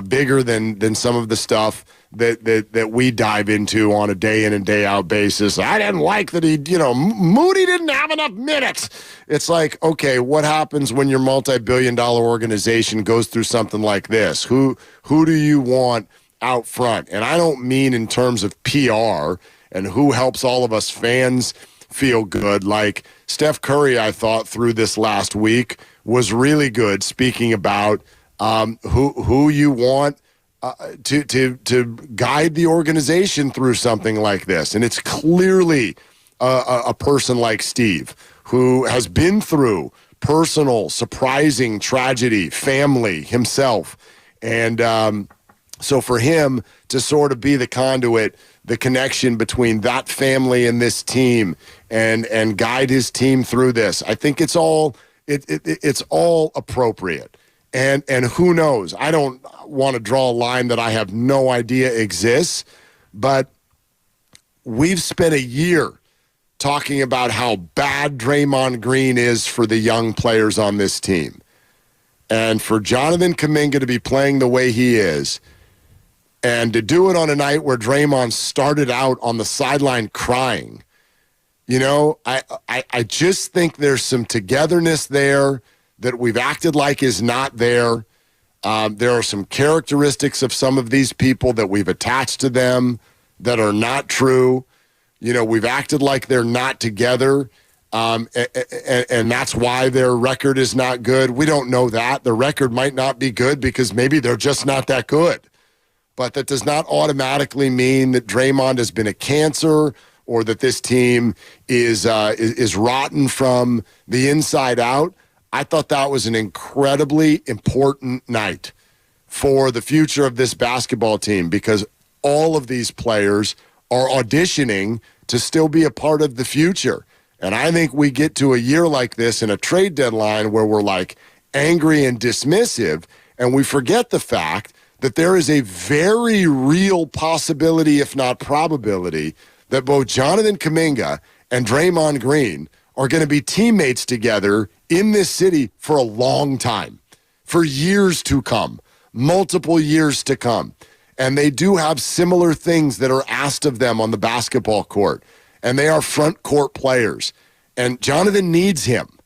Speaker 19: bigger than some of the stuff that we dive into on a day in and day out basis. I didn't like that Moody didn't have enough minutes. It's like, okay, what happens when your multi-billion-dollar organization goes through something like this? Who do you want out front? And I don't mean in terms of PR and who helps all of us fans feel good. Like Steph Curry, I thought through this last week was really good, speaking about who you want to guide the organization through something like this. And it's clearly a person like Steve who has been through personal, surprising tragedy, family himself. And so for him to sort of be the conduit, the connection between that family and this team and guide his team through this, I think it's all appropriate. And who knows? I don't want to draw a line that I have no idea exists, but we've spent a year talking about how bad Draymond Green is for the young players on this team. And for Jonathan Kuminga to be playing the way he is, and to do it on a night where Draymond started out on the sideline crying, I just think there's some togetherness there that we've acted like is not there. There are some characteristics of some of these people that we've attached to them that are not true. We've acted like they're not together, and that's why their record is not good. We don't know that. The record might not be good because maybe they're just not that good. But that does not automatically mean that Draymond has been a cancer or that this team is rotten from the inside out. I thought that was an incredibly important night for the future of this basketball team because all of these players are auditioning to still be a part of the future. And I think we get to a year like this in a trade deadline where we're like angry and dismissive, and we forget the fact that there is a very real possibility, if not probability, that both Jonathan Kuminga and Draymond Green are going to be teammates together in this city for a long time, for years to come, multiple years to come. And they do have similar things that are asked of them on the basketball court. And they are front court players. And Jonathan needs him.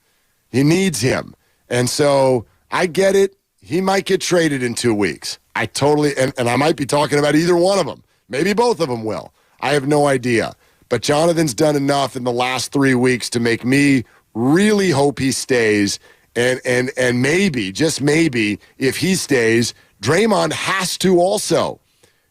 Speaker 19: He needs him. And so I get it. He might get traded in 2 weeks. I totally, and I might be talking about either one of them. Maybe both of them will. I have no idea. But Jonathan's done enough in the last 3 weeks to make me really hope he stays. And maybe, just maybe, if he stays, Draymond has to also.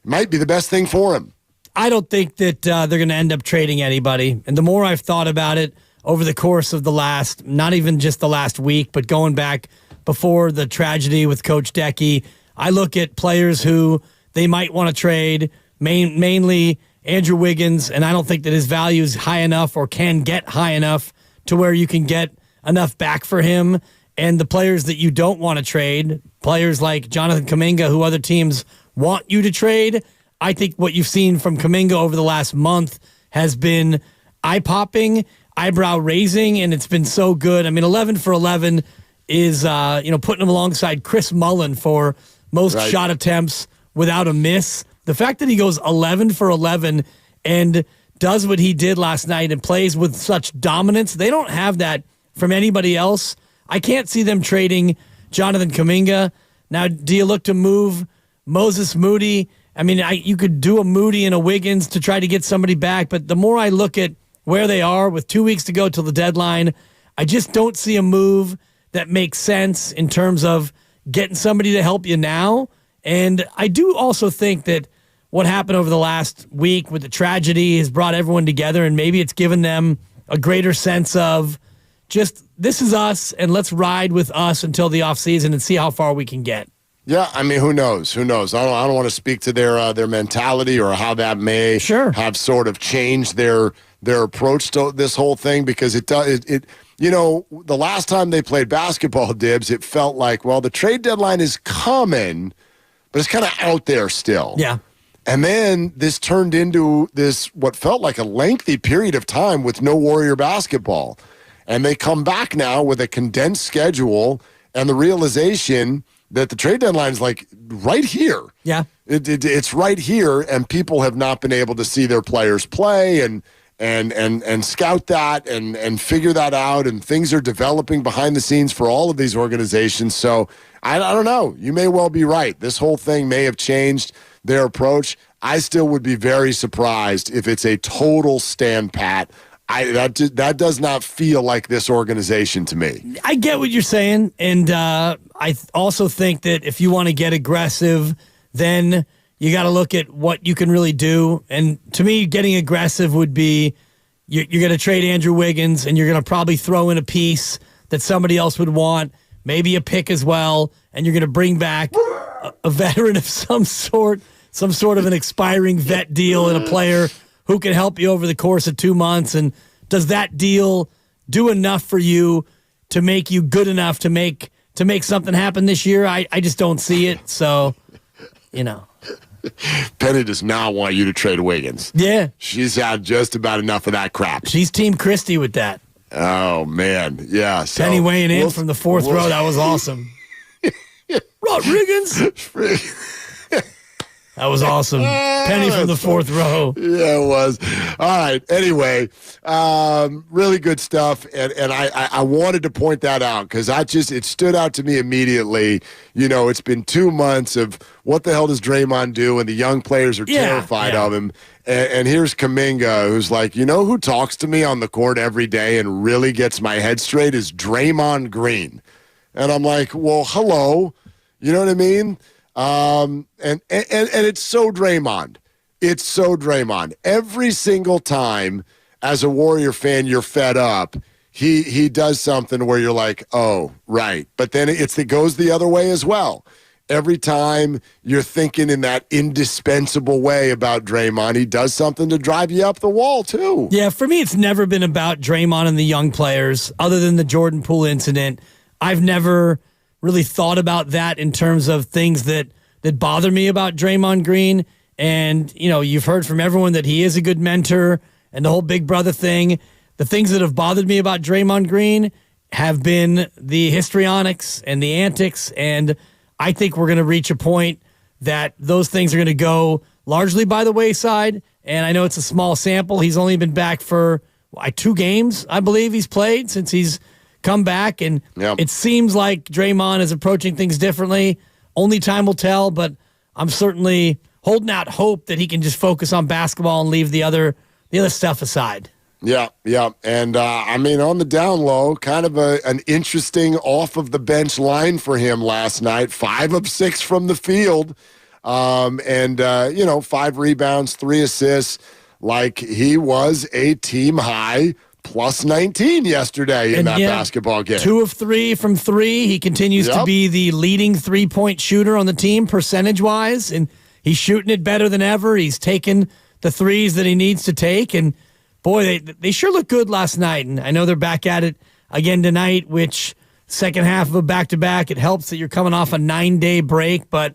Speaker 19: It might be the best thing for him.
Speaker 14: I don't think that they're going to end up trading anybody. And the more I've thought about it over the course of the last, not even just the last week, but going back before the tragedy with Coach Decky, I look at players who they might want to trade, mainly Andrew Wiggins, and I don't think that his value is high enough or can get high enough to where you can get enough back for him. And the players that you don't want to trade, players like Jonathan Kuminga, who other teams want you to trade, I think what you've seen from Kuminga over the last month has been eye-popping, eyebrow-raising, and it's been so good. I mean, 11 for 11 is putting him alongside Chris Mullin for most shot attempts without a miss. The fact that he goes 11 for 11 and does what he did last night and plays with such dominance, they don't have that from anybody else. I can't see them trading Jonathan Kuminga. Now, do you look to move Moses Moody? I mean, you could do a Moody and a Wiggins to try to get somebody back, but the more I look at where they are with 2 weeks to go till the deadline, I just don't see a move that makes sense in terms of getting somebody to help you now. And I do also think that what happened over the last week with the tragedy has brought everyone together, and maybe it's given them a greater sense of just, this is us, and let's ride with us until the offseason and see how far we can get.
Speaker 19: Yeah, I mean, who knows? Who knows? I don't want to speak to their mentality or how that may have sort of changed their approach to this whole thing, because it does. The last time they played basketball, Dibs, it felt like, well, the trade deadline is coming, but it's kind of out there still.
Speaker 14: Yeah.
Speaker 19: And then this turned into what felt like a lengthy period of time with no Warrior basketball. And they come back now with a condensed schedule and the realization that the trade deadline is like right here.
Speaker 14: Yeah.
Speaker 19: It's right here, and people have not been able to see their players play and scout that and figure that out, and things are developing behind the scenes for all of these organizations. So I don't know. You may well be right. This whole thing may have changed their approach. I still would be very surprised if it's a total stand pat. That does not feel like this organization to me.
Speaker 14: I get what you're saying, and I also think that if you want to get aggressive, then you got to look at what you can really do. And to me, getting aggressive would be you're going to trade Andrew Wiggins, and you're going to probably throw in a piece that somebody else would want, maybe a pick as well, and you're going to bring back a veteran of some sort of an expiring vet deal and a player who can help you over the course of 2 months. And does that deal do enough for you to make you good enough to make something happen this year? I just don't see it. So,
Speaker 19: Penny does not want you to trade Wiggins.
Speaker 14: Yeah.
Speaker 19: She's had just about enough of that crap.
Speaker 14: She's Team Christie with that.
Speaker 19: Oh, man. Yeah. So
Speaker 14: Penny weighing in from the fourth row. That was awesome. Rod Riggins. That was awesome. Penny from the fourth row.
Speaker 19: Yeah, it was. All right. Anyway, really good stuff. And I wanted to point that out because it stood out to me immediately. It's been 2 months of what the hell does Draymond do? And the young players are terrified of him. And here's Kuminga, who's like, who talks to me on the court every day and really gets my head straight is Draymond Green. And I'm like, well, hello. You know what I mean? And it's so Draymond. It's so Draymond. Every single time as a Warrior fan you're fed up, he does something where you're like, oh, right. But then it goes the other way as well. Every time you're thinking in that indispensable way about Draymond, he does something to drive you up the wall too.
Speaker 14: Yeah, for me it's never been about Draymond and the young players other than the Jordan Poole incident. I've never really thought about that in terms of things that bother me about Draymond Green. And, you've heard from everyone that he is a good mentor and the whole big brother thing. The things that have bothered me about Draymond Green have been the histrionics and the antics. And I think we're going to reach a point that those things are going to go largely by the wayside. And I know it's a small sample. He's only been back for 2 games, I believe he's played since he's come back, and it seems like Draymond is approaching things differently. Only time will tell, but I'm certainly holding out hope that he can just focus on basketball and leave the other stuff aside.
Speaker 19: Yeah. And, on the down low, kind of an interesting off-of-the-bench line for him last night. 5 of 6 from the field. And 5 rebounds, 3 assists. Like, he was a team high plus 19 yesterday in that basketball game.
Speaker 14: 2 of 3 from 3. He continues to be the leading 3-point shooter on the team percentage-wise, and he's shooting it better than ever. He's taken the threes that he needs to take, and boy, they sure look good last night. And I know they're back at it again tonight, which second half of a back-to-back, it helps that you're coming off a 9-day break, but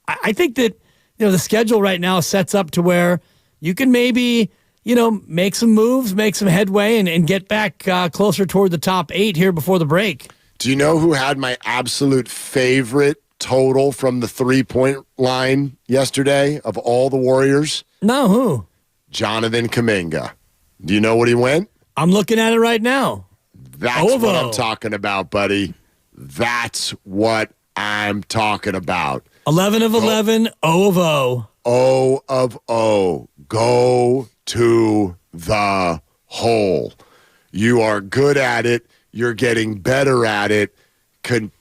Speaker 14: I think that the schedule right now sets up to where you can maybe make some moves, make some headway, and get back closer toward the top 8 here before the break.
Speaker 19: Do you know who had my absolute favorite total from the 3-point line yesterday of all the Warriors?
Speaker 14: No, who?
Speaker 19: Jonathan Kuminga. Do you know what he went?
Speaker 14: I'm looking at it right now.
Speaker 19: That's what I'm talking about, buddy. That's what I'm talking about.
Speaker 14: 11 of 11, 0 of 0.
Speaker 19: 0 of 0. Go to the hole. You are good at it. You're getting better at it.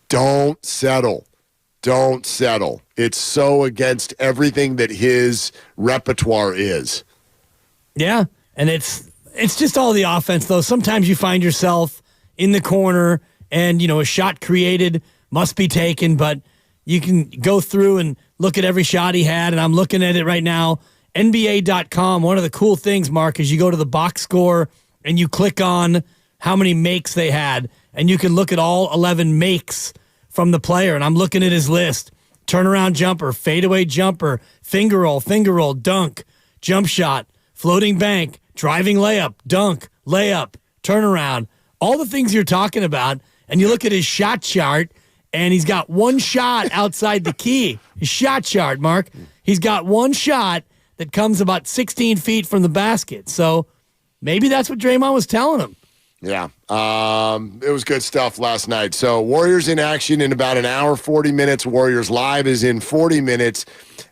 Speaker 19: Don't settle. Don't settle. It's so against everything that his repertoire is.
Speaker 14: Yeah, and it's just all the offense, though. Sometimes you find yourself in the corner and, a shot created must be taken, but you can go through and look at every shot he had, and I'm looking at it right now. NBA.com, one of the cool things, Mark, is you go to the box score and you click on how many makes they had, and you can look at all 11 makes from the player, and I'm looking at his list. Turnaround jumper, fadeaway jumper, finger roll, dunk, jump shot, floating bank, driving layup, dunk, layup, turnaround, all the things you're talking about, and you look at his shot chart, and he's got one shot outside the key. His shot chart, Mark. He's got one shot that comes about 16 feet from the basket. So maybe that's what Draymond was telling him.
Speaker 19: Yeah, it was good stuff last night. So Warriors in action in about an hour, 40 minutes. Warriors Live is in 40 minutes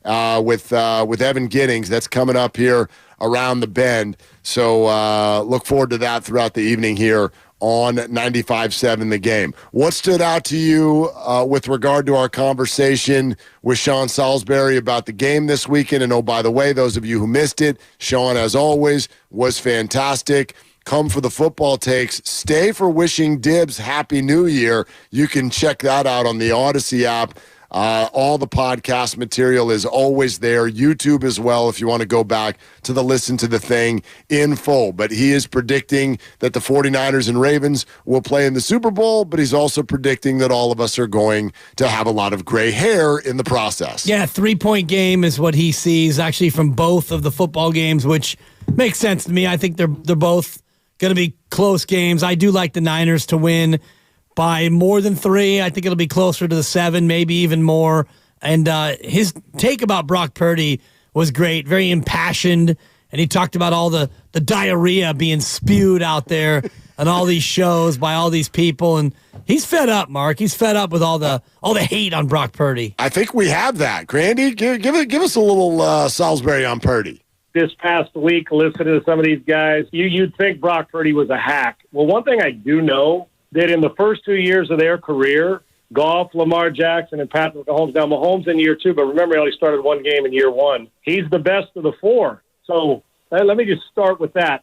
Speaker 19: with Evan Giddings. That's coming up here around the bend. So look forward to that throughout the evening here on 95.7 The Game. What stood out to you with regard to our conversation with Sean Salisbury about the game this weekend? And, oh, by the way, those of you who missed it, Sean, as always, was fantastic. Come for the football takes. Stay for wishing Dibs Happy New Year. You can check that out on the Odyssey app. All the podcast material is always there. YouTube as well if you want to go back to listen to the thing in full. But he is predicting that the 49ers and Ravens will play in the Super Bowl, but he's also predicting that all of us are going to have a lot of gray hair in the process.
Speaker 14: Yeah, 3-point game is what he sees actually from both of the football games, which makes sense to me. I think they're both going to be close games. I do like the Niners to win by more than 3. I think it'll be closer to the 7, maybe even more. And his take about Brock Purdy was great, very impassioned. And he talked about all the diarrhea being spewed out there on all these shows by all these people. And he's fed up, Mark. He's fed up with all the hate on Brock Purdy.
Speaker 19: I think we have that. Grandy, give us a little Salisbury on Purdy.
Speaker 18: This past week, listening to some of these guys, you'd think Brock Purdy was a hack. Well, one thing I do know, that in the first 2 years of their career, Goff, Lamar Jackson, and Patrick Mahomes. Now, Mahomes in year 2, but remember, he only started one game in year 1. He's the best of the 4. So let me just start with that.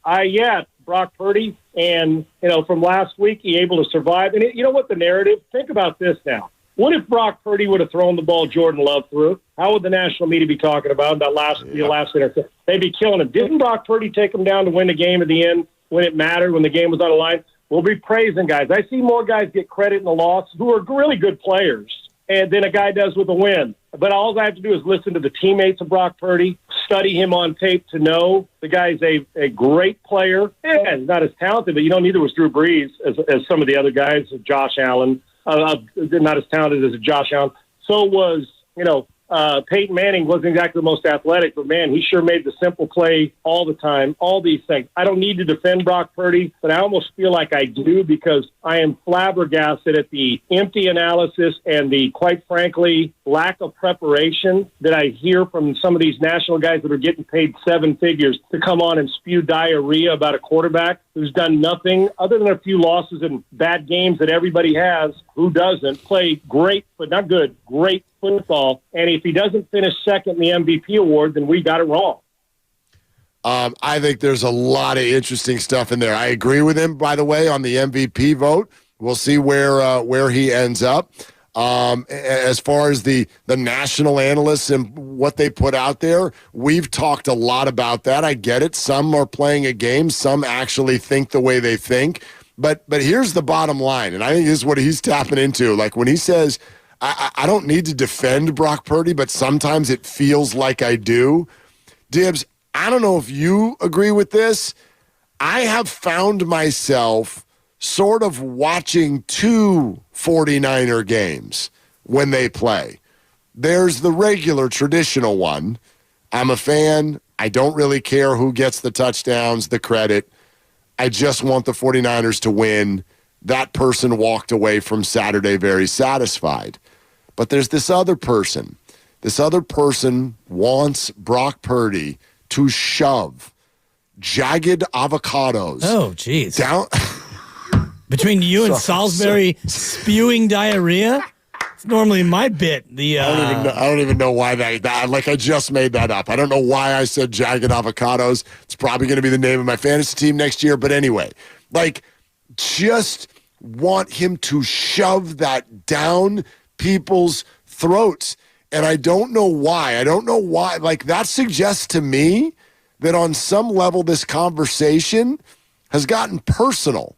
Speaker 18: Brock Purdy, and, from last week, he able to survive. And you know what the narrative? Think about this now. What if Brock Purdy would have thrown the ball Jordan Love through? How would the national media be talking about the last interception? They'd be killing him. Didn't Brock Purdy take him down to win the game at the end when it mattered, when the game was on the line? We'll be praising guys. I see more guys get credit in the loss who are really good players than a guy does with a win. But all I have to do is listen to the teammates of Brock Purdy, study him on tape to know the guy's a great player. Yeah, he's not as talented, but neither was Drew Brees as some of the other guys, Josh Allen. Not as talented as Josh Allen. So was, Peyton Manning wasn't exactly the most athletic, but, man, he sure made the simple play all the time, all these things. I don't need to defend Brock Purdy, but I almost feel like I do because I am flabbergasted at the empty analysis and the, quite frankly, lack of preparation that I hear from some of these national guys that are getting paid 7 figures to come on and spew diarrhea about a quarterback who's done nothing other than a few losses and bad games that everybody has. Who doesn't play great, but not good, great football. And if he doesn't finish second in the MVP award, then we got it wrong.
Speaker 19: I think there's a lot of interesting stuff in there. I agree with him, by the way, on the MVP vote. We'll see where he ends up. As far as the national analysts and what they put out there, we've talked a lot about that. I get it. Some are playing a game. Some actually think the way they think. But here's the bottom line, and I think this is what he's tapping into. Like when he says, I don't need to defend Brock Purdy, but sometimes it feels like I do. Dibs, I don't know if you agree with this. I have found myself sort of watching two 49er games when they play. There's the regular traditional one. I'm a fan. I don't really care who gets the touchdowns, the credit. I just want the 49ers to win. That person walked away from Saturday very satisfied. But there's this other person. This other person wants Brock Purdy to shove jagged avocados.
Speaker 14: Oh, geez.
Speaker 19: Down.
Speaker 14: Between you and Salisbury spewing diarrhea? It's normally my bit.
Speaker 19: I don't even know why that like I just made that up. I don't know why I said jagged avocados. It's probably going to be the name of my fantasy team next year. But anyway, like just want him to shove that down people's throats. And I don't know why. Like that suggests to me that on some level this conversation has gotten personal,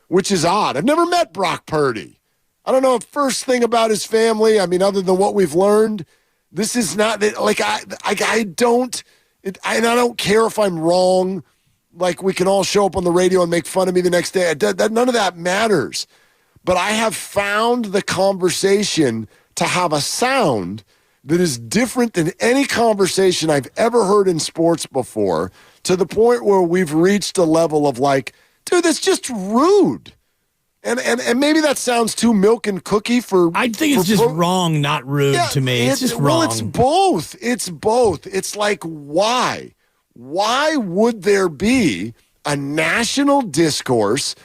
Speaker 19: which is odd. I've never met Brock Purdy. I don't know the first thing about his family. I mean, other than what we've learned, this is not like I don't care if I'm wrong. Like we can all show up on the radio and make fun of me the next day. None of that matters. But I have found the conversation to have a sound that is different than any conversation I've ever heard in sports before, to the point where we've reached a level of like, dude, that's just rude. And maybe that sounds too milk and cookie for...
Speaker 14: I think it's just wrong, not rude to me. It's just wrong.
Speaker 19: Well, it's both. It's both. It's like, why? Why would there be a national discourse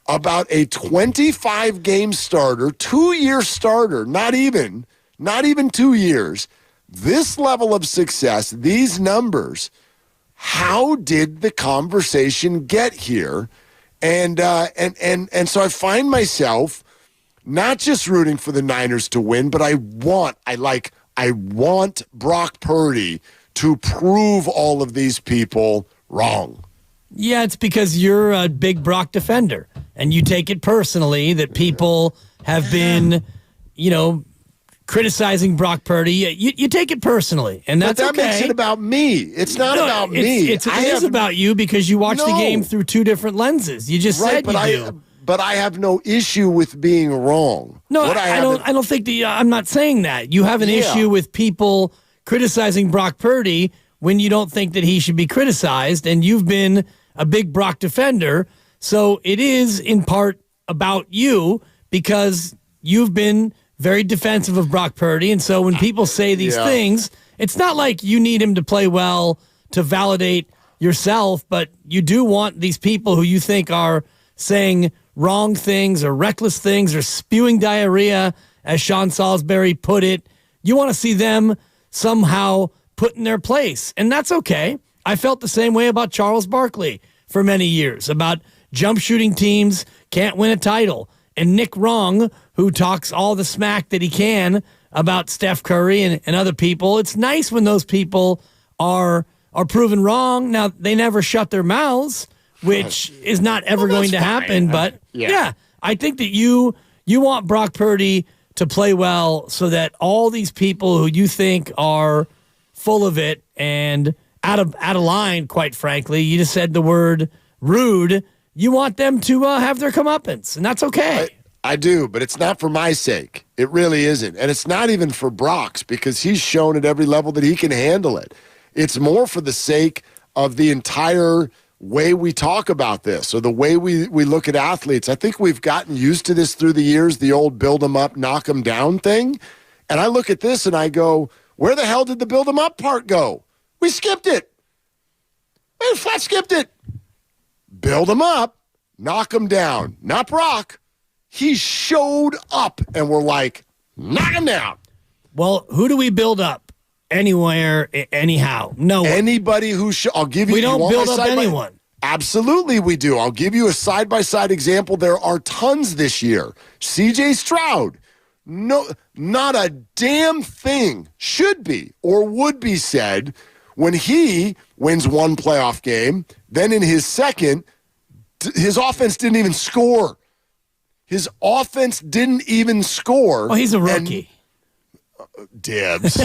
Speaker 19: about a 25-game starter, 2-year starter, not even 2 years, this level of success, these numbers? How did the conversation get here? And so I find myself not just rooting for the Niners to win, but I want Brock Purdy to prove all of these people wrong.
Speaker 14: Yeah, it's because you're a big Brock defender, and you take it personally that people have been, criticizing Brock Purdy. You take it personally, and that's
Speaker 19: but that
Speaker 14: okay.
Speaker 19: makes it about me. It's not about me.
Speaker 14: It is about you because you watch the game through two different lenses. You just said you do.
Speaker 19: But I have no issue with being wrong.
Speaker 14: No, I don't think I'm not saying that. You have an issue with people criticizing Brock Purdy when you don't think that he should be criticized, and you've been a big Brock defender. So it is in part about you because you've been very defensive of Brock Purdy. And so when people say these things, it's not like you need him to play well to validate yourself, but you do want these people who you think are saying wrong things or reckless things or spewing diarrhea, as Sean Salisbury put it. You want to see them somehow put in their place. And that's okay. I felt the same way about Charles Barkley for many years, about jump shooting teams can't win a title. And Nick Wrong, who talks all the smack that he can about Steph Curry and other people. It's nice when those people are proven wrong. Now, they never shut their mouths, which is not ever going to happen. But, I think that you want Brock Purdy to play well so that all these people who you think are full of it and out of line, quite frankly, you just said the word rude, you want them to have their comeuppance, and that's okay.
Speaker 19: I do, but it's not for my sake. It really isn't. And it's not even for Brock's, because he's shown at every level that he can handle it. It's more for the sake of the entire way we talk about this, or the way we look at athletes. I think we've gotten used to this through the years, the old build them up, knock them down thing. And I look at this and I go, where the hell did the build them up part go? We skipped it. We flat skipped it. Build him up, knock him down. Not Brock. He showed up, and we're like, knock him down.
Speaker 14: Well, who do we build up anywhere, anyhow? No.
Speaker 19: Anybody who I'll give you.
Speaker 14: We don't build up anyone.
Speaker 19: Absolutely, we do. I'll give you a side-by-side example. There are tons this year. C.J. Stroud, no, not a damn thing should be or would be said when he wins one playoff game. Then in his second, his offense didn't even score. His offense didn't even score.
Speaker 14: Oh, he's a rookie.
Speaker 19: Dibs.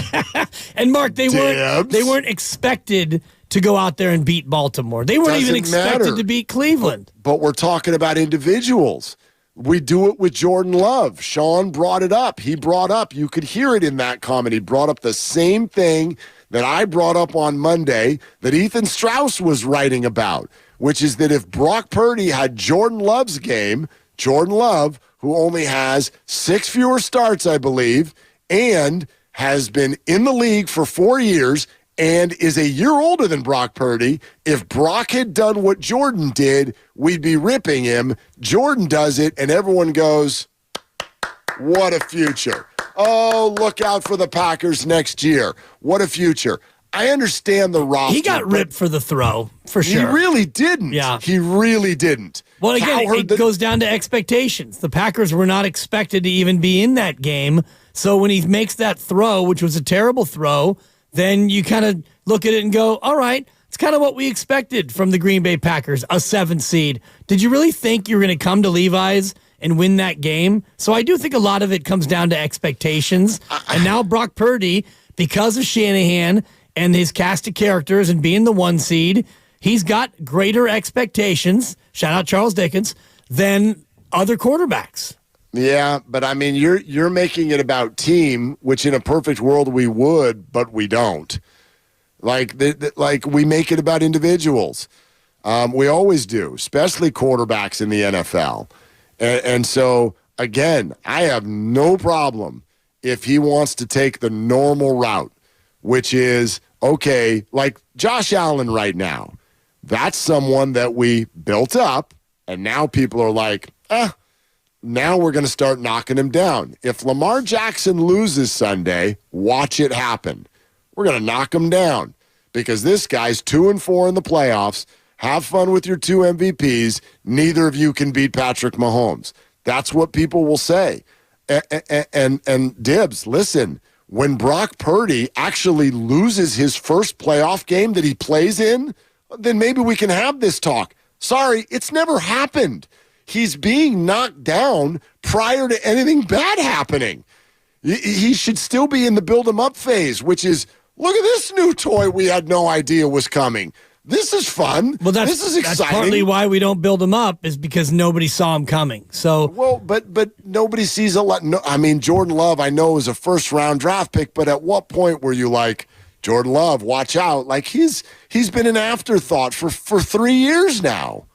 Speaker 14: And Mark, they weren't expected to go out there and beat Baltimore. They weren't even expected to beat Cleveland.
Speaker 19: But we're talking about individuals. We do it with Jordan Love. Sean brought it up. He brought up, you could hear it in that comment. He brought up the same thing that I brought up on Monday that Ethan Strauss was writing about, which is that if Brock Purdy had Jordan Love's game, Jordan Love, who only has 6 fewer starts, I believe, and has been in the league for 4 years and is a year older than Brock Purdy. If Brock had done what Jordan did, we'd be ripping him. Jordan does it, and everyone goes, what a future. Oh, look out for the Packers next year. What a future. I understand the roster.
Speaker 14: He got ripped for the throw, for sure.
Speaker 19: He really didn't.
Speaker 14: Yeah.
Speaker 19: He really didn't.
Speaker 14: Well, again, it goes down to expectations. The Packers were not expected to even be in that game. So when he makes that throw, which was a terrible throw, then you kind of look at it and go, all right, it's kind of what we expected from the Green Bay Packers, a 7 seed. Did you really think you were going to come to Levi's and win that game? So I do think a lot of it comes down to expectations. And now Brock Purdy, because of Shanahan and his cast of characters and being the 1 seed, he's got greater expectations, shout out Charles Dickens, than other quarterbacks.
Speaker 19: Yeah, but I mean, you're making it about team, which in a perfect world we would, but we don't. Like we make it about individuals. We always do, especially quarterbacks in the NFL. And so, again, I have no problem if he wants to take the normal route, which is, okay, like Josh Allen right now. That's someone that we built up, and now people are like, now we're going to start knocking him down. If Lamar Jackson loses Sunday, watch it happen. We're going to knock him down because this guy's 2-4 in the playoffs. Have fun with your 2 MVPs. Neither of you can beat Patrick Mahomes. That's what people will say. And Dibs, listen, when Brock Purdy actually loses his first playoff game that he plays in, then maybe we can have this talk. Sorry, it's never happened. He's being knocked down prior to anything bad happening. He should still be in the build-him-up phase, which is, look at this new toy we had no idea was coming. This is fun.
Speaker 14: Well,
Speaker 19: this is exciting.
Speaker 14: That's partly why we don't build him up is because nobody saw him coming. So
Speaker 19: but nobody sees a lot. No, I mean, Jordan Love, I know, is a first-round draft pick, but at what point were you like, Jordan Love, watch out? Like he's been an afterthought for 3 years now.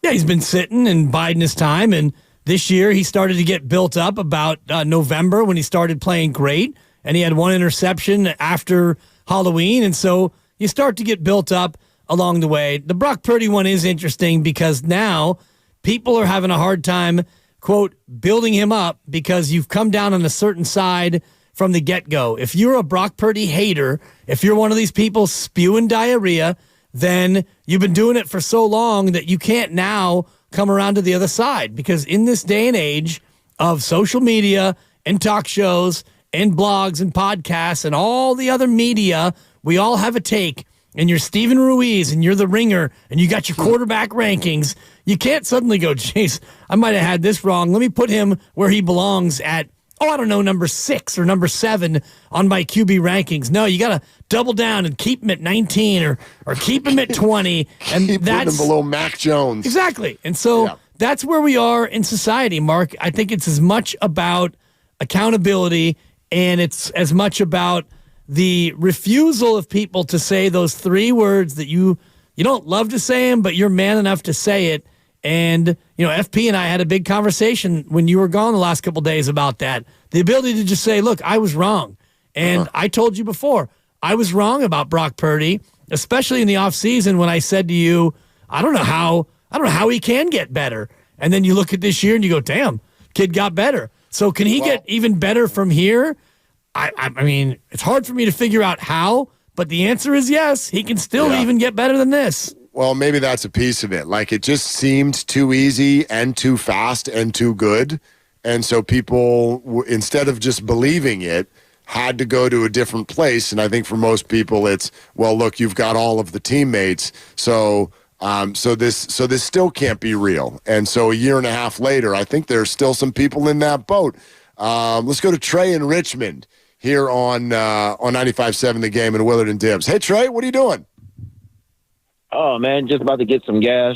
Speaker 14: Yeah, he's been sitting and biding his time, and this year he started to get built up about November when he started playing great, and he had 1 interception after Halloween, and so you start to get built up along the way. The Brock Purdy one is interesting because now people are having a hard time, quote, building him up because you've come down on a certain side from the get-go. If you're a Brock Purdy hater, if you're one of these people spewing diarrhea, then you've been doing it for so long that you can't now come around to the other side. Because in this day and age of social media and talk shows and blogs and podcasts and all the other media, we all have a take. And you're Steven Ruiz and you're the Ringer and you got your quarterback rankings. You can't suddenly go, geez, I might have had this wrong. Let me put him where he belongs at, number 6 or number 7 on my QB rankings. No, you got to double down and keep him at 19 or keep him at 20. And that's
Speaker 19: him below Mac Jones.
Speaker 14: Exactly. And so that's where we are in society, Mark. I think it's as much about accountability and it's as much about the refusal of people to say those 3 words that you don't love to say them, but you're man enough to say it. And, FP and I had a big conversation when you were gone the last couple of days about that. The ability to just say, look, I was wrong. And I told you before, I was wrong about Brock Purdy, especially in the offseason when I said to you, I don't know how he can get better. And then you look at this year and you go, damn, kid got better. So can he get even better from here? I mean, it's hard for me to figure out how, but the answer is yes. He can still even get better than this.
Speaker 19: Well, maybe that's a piece of it. Like, it just seemed too easy and too fast and too good. And so people, instead of just believing it, had to go to a different place. And I think for most people, it's, well, look, you've got all of the teammates. So this still can't be real. And so a year and a half later, I think there's still some people in that boat. Let's go to Trey in Richmond here on 95.7 The Game and Willard and Dibs. Hey, Trey, what are you doing?
Speaker 21: Oh, man, just about to get some gas.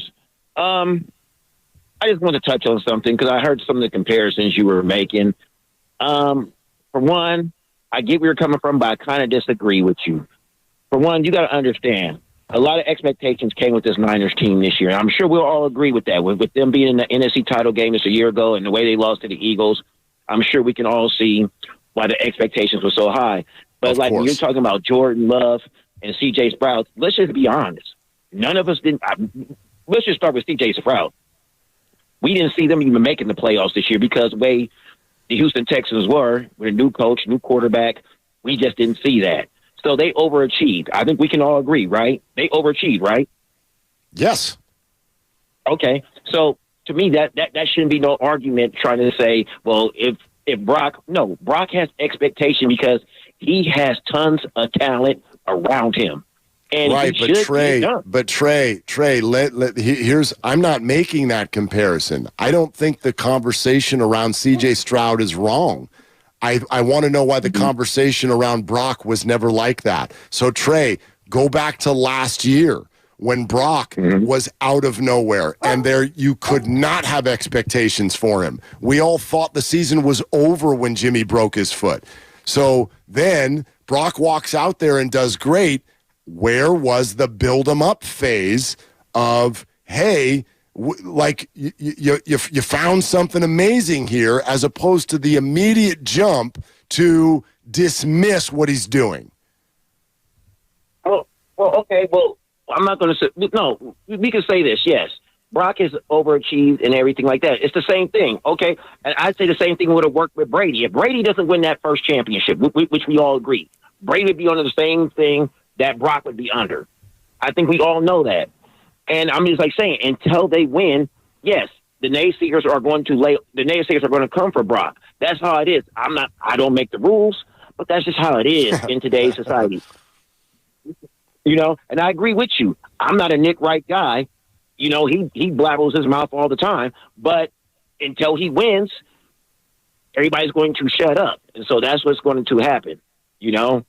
Speaker 21: I just want to touch on something because I heard some of the comparisons you were making. For one, I get where you're coming from, but I kind of disagree with you. For one, you got to understand, a lot of expectations came with this Niners team this year. And I'm sure we'll all agree with that. With them being in the NFC title game just a year ago and the way they lost to the Eagles, I'm sure we can all see why the expectations were so high. But like when you're talking about Jordan Love and C.J. Stroud, let's just be honest. None of us didn't. Let's just start with C.J. Stroud. We didn't see them even making the playoffs this year because the way the Houston Texans were, with a new coach, new quarterback, we just didn't see that. So they overachieved. I think we can all agree, right? They overachieved, right?
Speaker 19: Yes.
Speaker 21: Okay. So to me, that shouldn't be no argument trying to say, well, if Brock has expectation because he has tons of talent around him. And
Speaker 19: right, but Trey, here's, I'm not making that comparison. I don't think the conversation around C.J. Stroud is wrong. I want to know why the conversation around Brock was never like that. So, Trey, go back to last year when Brock was out of nowhere, and there you could not have expectations for him. We all thought the season was over when Jimmy broke his foot. So then Brock walks out there and does great. Where was the build-em-up phase of, hey, you found something amazing here, as opposed to the immediate jump to dismiss what he's doing?
Speaker 21: Oh, well, okay. Well, I'm not going to say – no, we can say this, yes. Brock has overachieved and everything like that. It's the same thing, okay? And I'd say the same thing would have worked with Brady. If Brady doesn't win that first championship, which we all agree, Brady would be under the same thing that Brock would be under. I think we all know that. And I'm just like saying, until they win, yes, the naysayers are going to come for Brock. That's how it is. I don't make the rules, but that's just how it is in today's society. You know, and I agree with you. I'm not a Nick Wright guy. You know, he blabbers his mouth all the time, but until he wins, everybody's going to shut up. And so that's what's going to happen, you know?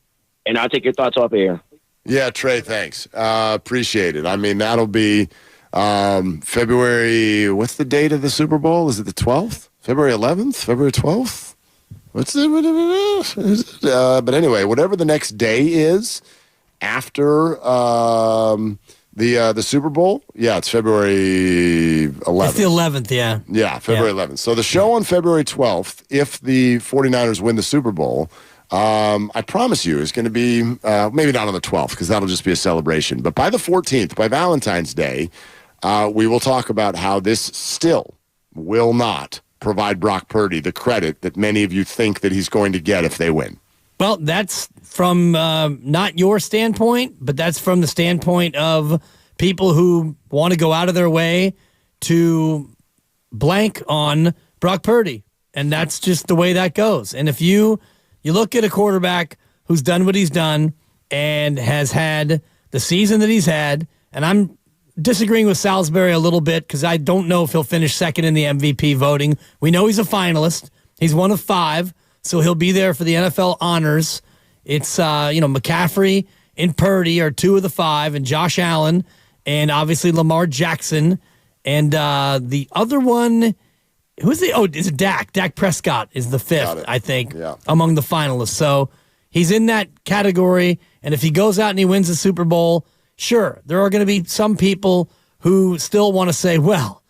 Speaker 21: And I'll take your thoughts off air.
Speaker 19: Yeah, Trey, thanks. Appreciate it. I mean, that'll be February. What's the date of the Super Bowl? Is it the 12th? February 11th? February 12th? What's it? But anyway, whatever the next day is after the Super Bowl, yeah, it's February 11th.
Speaker 14: It's the 11th, yeah.
Speaker 19: Yeah, February 11th. So the show on February 12th, if the 49ers win the Super Bowl, I promise you, it's going to be maybe not on the 12th because that'll just be a celebration. But by the 14th, by Valentine's Day, we will talk about how this still will not provide Brock Purdy the credit that many of you think that he's going to get if they win.
Speaker 14: Well, that's from not your standpoint, but that's from the standpoint of people who want to go out of their way to blank on Brock Purdy. And that's just the way that goes. And if you look at a quarterback who's done what he's done and has had the season that he's had, and I'm disagreeing with Salisbury a little bit because I don't know if he'll finish second in the MVP voting. We know he's a finalist. He's one of 5, so he'll be there for the NFL honors. It's, McCaffrey and Purdy are 2 of the 5, and Josh Allen, and obviously Lamar Jackson. And the other one... is it Dak? Dak Prescott is the 5th, I think, among the finalists. So he's in that category, and if he goes out and he wins the Super Bowl, sure, there are going to be some people who still want to say, well,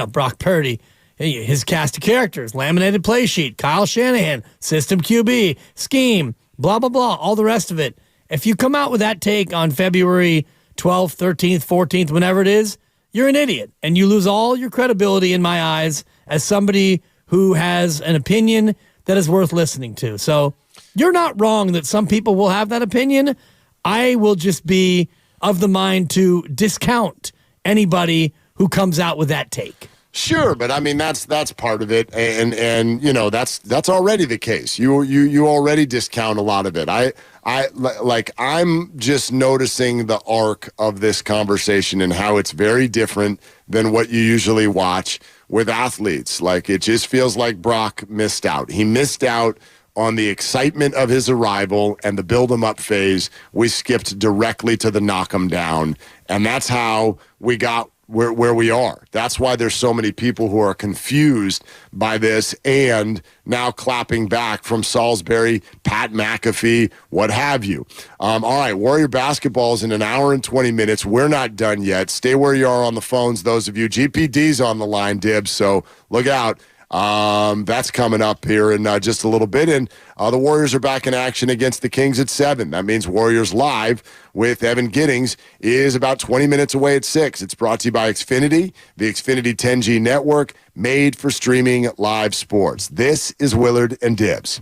Speaker 14: Brock Purdy, his cast of characters, laminated play sheet, Kyle Shanahan, system QB, scheme, blah, blah, blah, all the rest of it. If you come out with that take on February 12th, 13th, 14th, whenever it is, you're an idiot, and you lose all your credibility in my eyes as somebody who has an opinion that is worth listening to. So you're not wrong that some people will have that opinion. I will just be of the mind to discount anybody who comes out with that take.
Speaker 19: Sure, but I mean that's part of it, and you know that's already the case. You already discount a lot of it. I'm just noticing the arc of this conversation and how it's very different than what you usually watch with athletes. Like, it just feels like Brock missed out. He missed out on the excitement of his arrival and the build-em-up phase. We skipped directly to the knock-em down, and that's how we got where we are. That's why there's so many people who are confused by this and now clapping back from Salisbury, Pat McAfee, what have you. All right, Warrior basketball is in an hour and 20 minutes. We're not done yet. Stay where you are on the phones, those of you. GPD's on the line, Dibs, so look out. That's coming up here in just a little bit. And the Warriors are back in action against the Kings at 7. That means Warriors Live with Evan Giddings is about 20 minutes away at 6. It's brought to you by Xfinity, the Xfinity 10G network, made for streaming live sports. This is Willard and Dibs.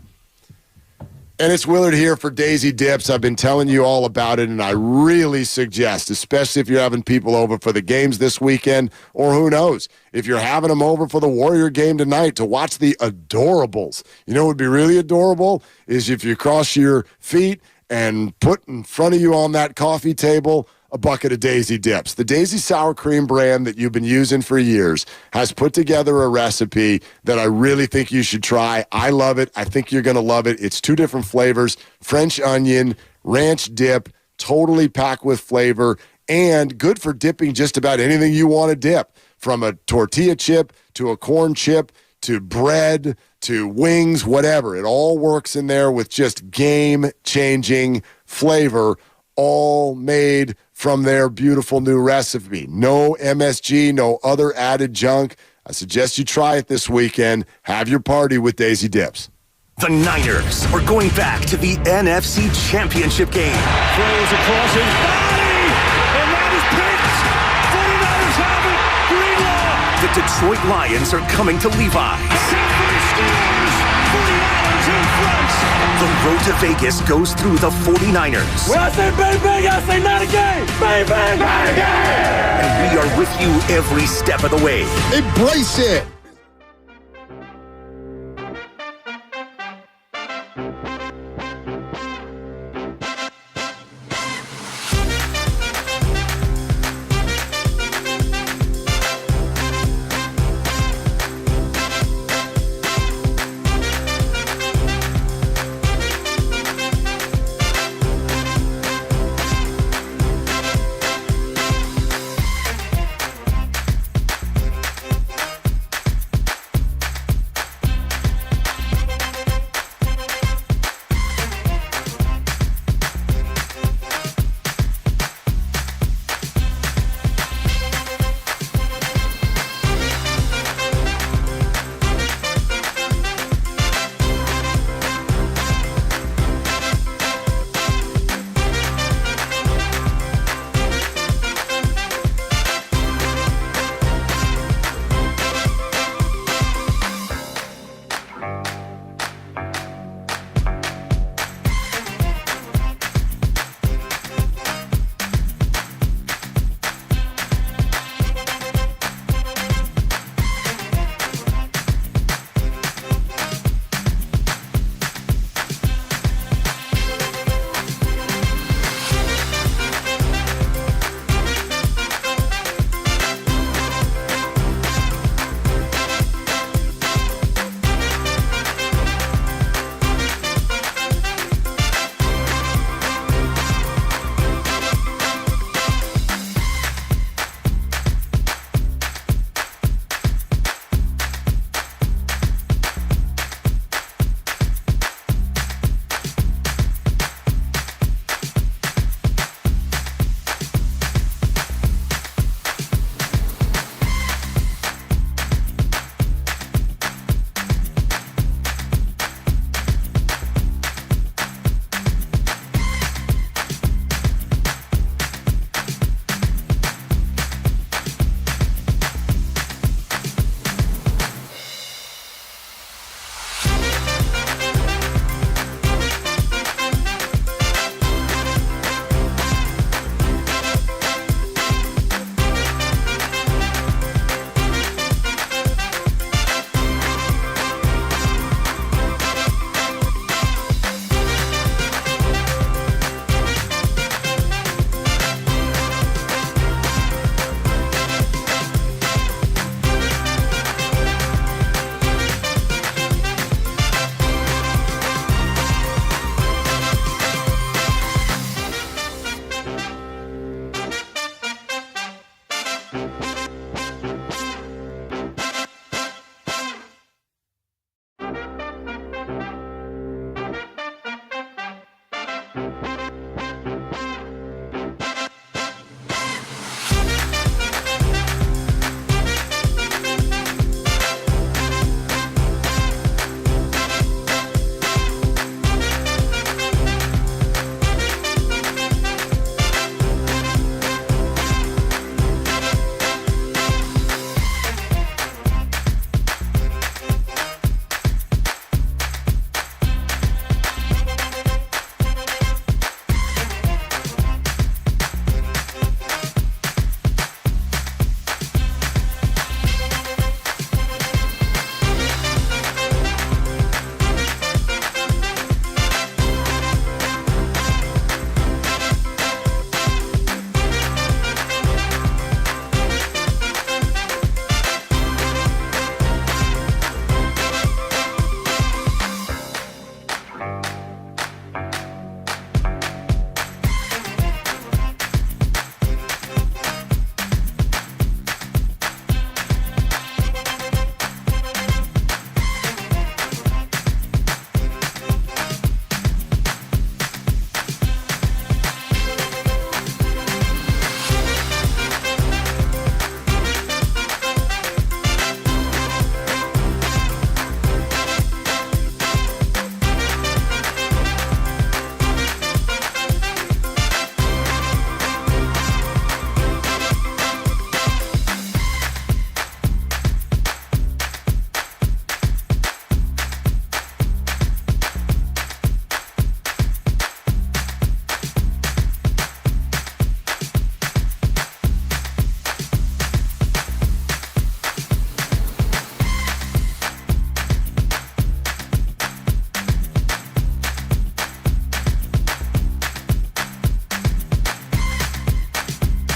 Speaker 19: And it's Willard here for Daisy Dips. I've been telling you all about it, and I really suggest, especially if you're having people over for the games this weekend, or who knows, if you're having them over for the Warrior game tonight, to watch the Adorables. You know what would be really adorable is if you cross your feet and put in front of you on that coffee table a bucket of Daisy Dips. The Daisy Sour Cream brand that you've been using for years has put together a recipe that I really think you should try. I love it. I think you're going to love it. It's 2 different flavors, French onion, ranch dip, totally packed with flavor, and good for dipping just about anything you want to dip, from a tortilla chip to a corn chip to bread to wings, whatever. It all works in there with just game-changing flavor, all made from their beautiful new recipe. No MSG, no other added junk. I suggest you try it this weekend. Have your party with Daisy Dips.
Speaker 5: The Niners are going back to the NFC Championship game.
Speaker 16: Throws across his body, and that is picked. 49ers have it. Greenlaw.
Speaker 5: The Detroit Lions are coming to Levi's.
Speaker 16: Steelers, 49ers in front.
Speaker 5: The road to Vegas goes through the 49ers.
Speaker 16: When I say bang, bang, I say not a game. Bang, bang, not a game.
Speaker 5: And we are with you every step of the way.
Speaker 19: Embrace it.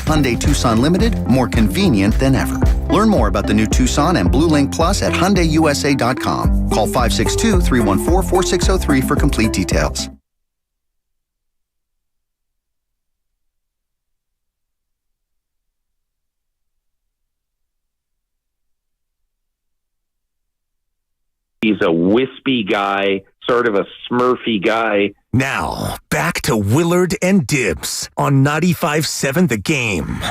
Speaker 1: Hyundai Tucson Limited, more convenient than ever. Learn more about the new Tucson and Blue Link Plus at HyundaiUSA.com. Call 562-314-4603 for complete details.
Speaker 3: He's a wispy guy, sort of a Smurfy guy.
Speaker 5: Now, back to Willard and Dibs on 95.7 The Game.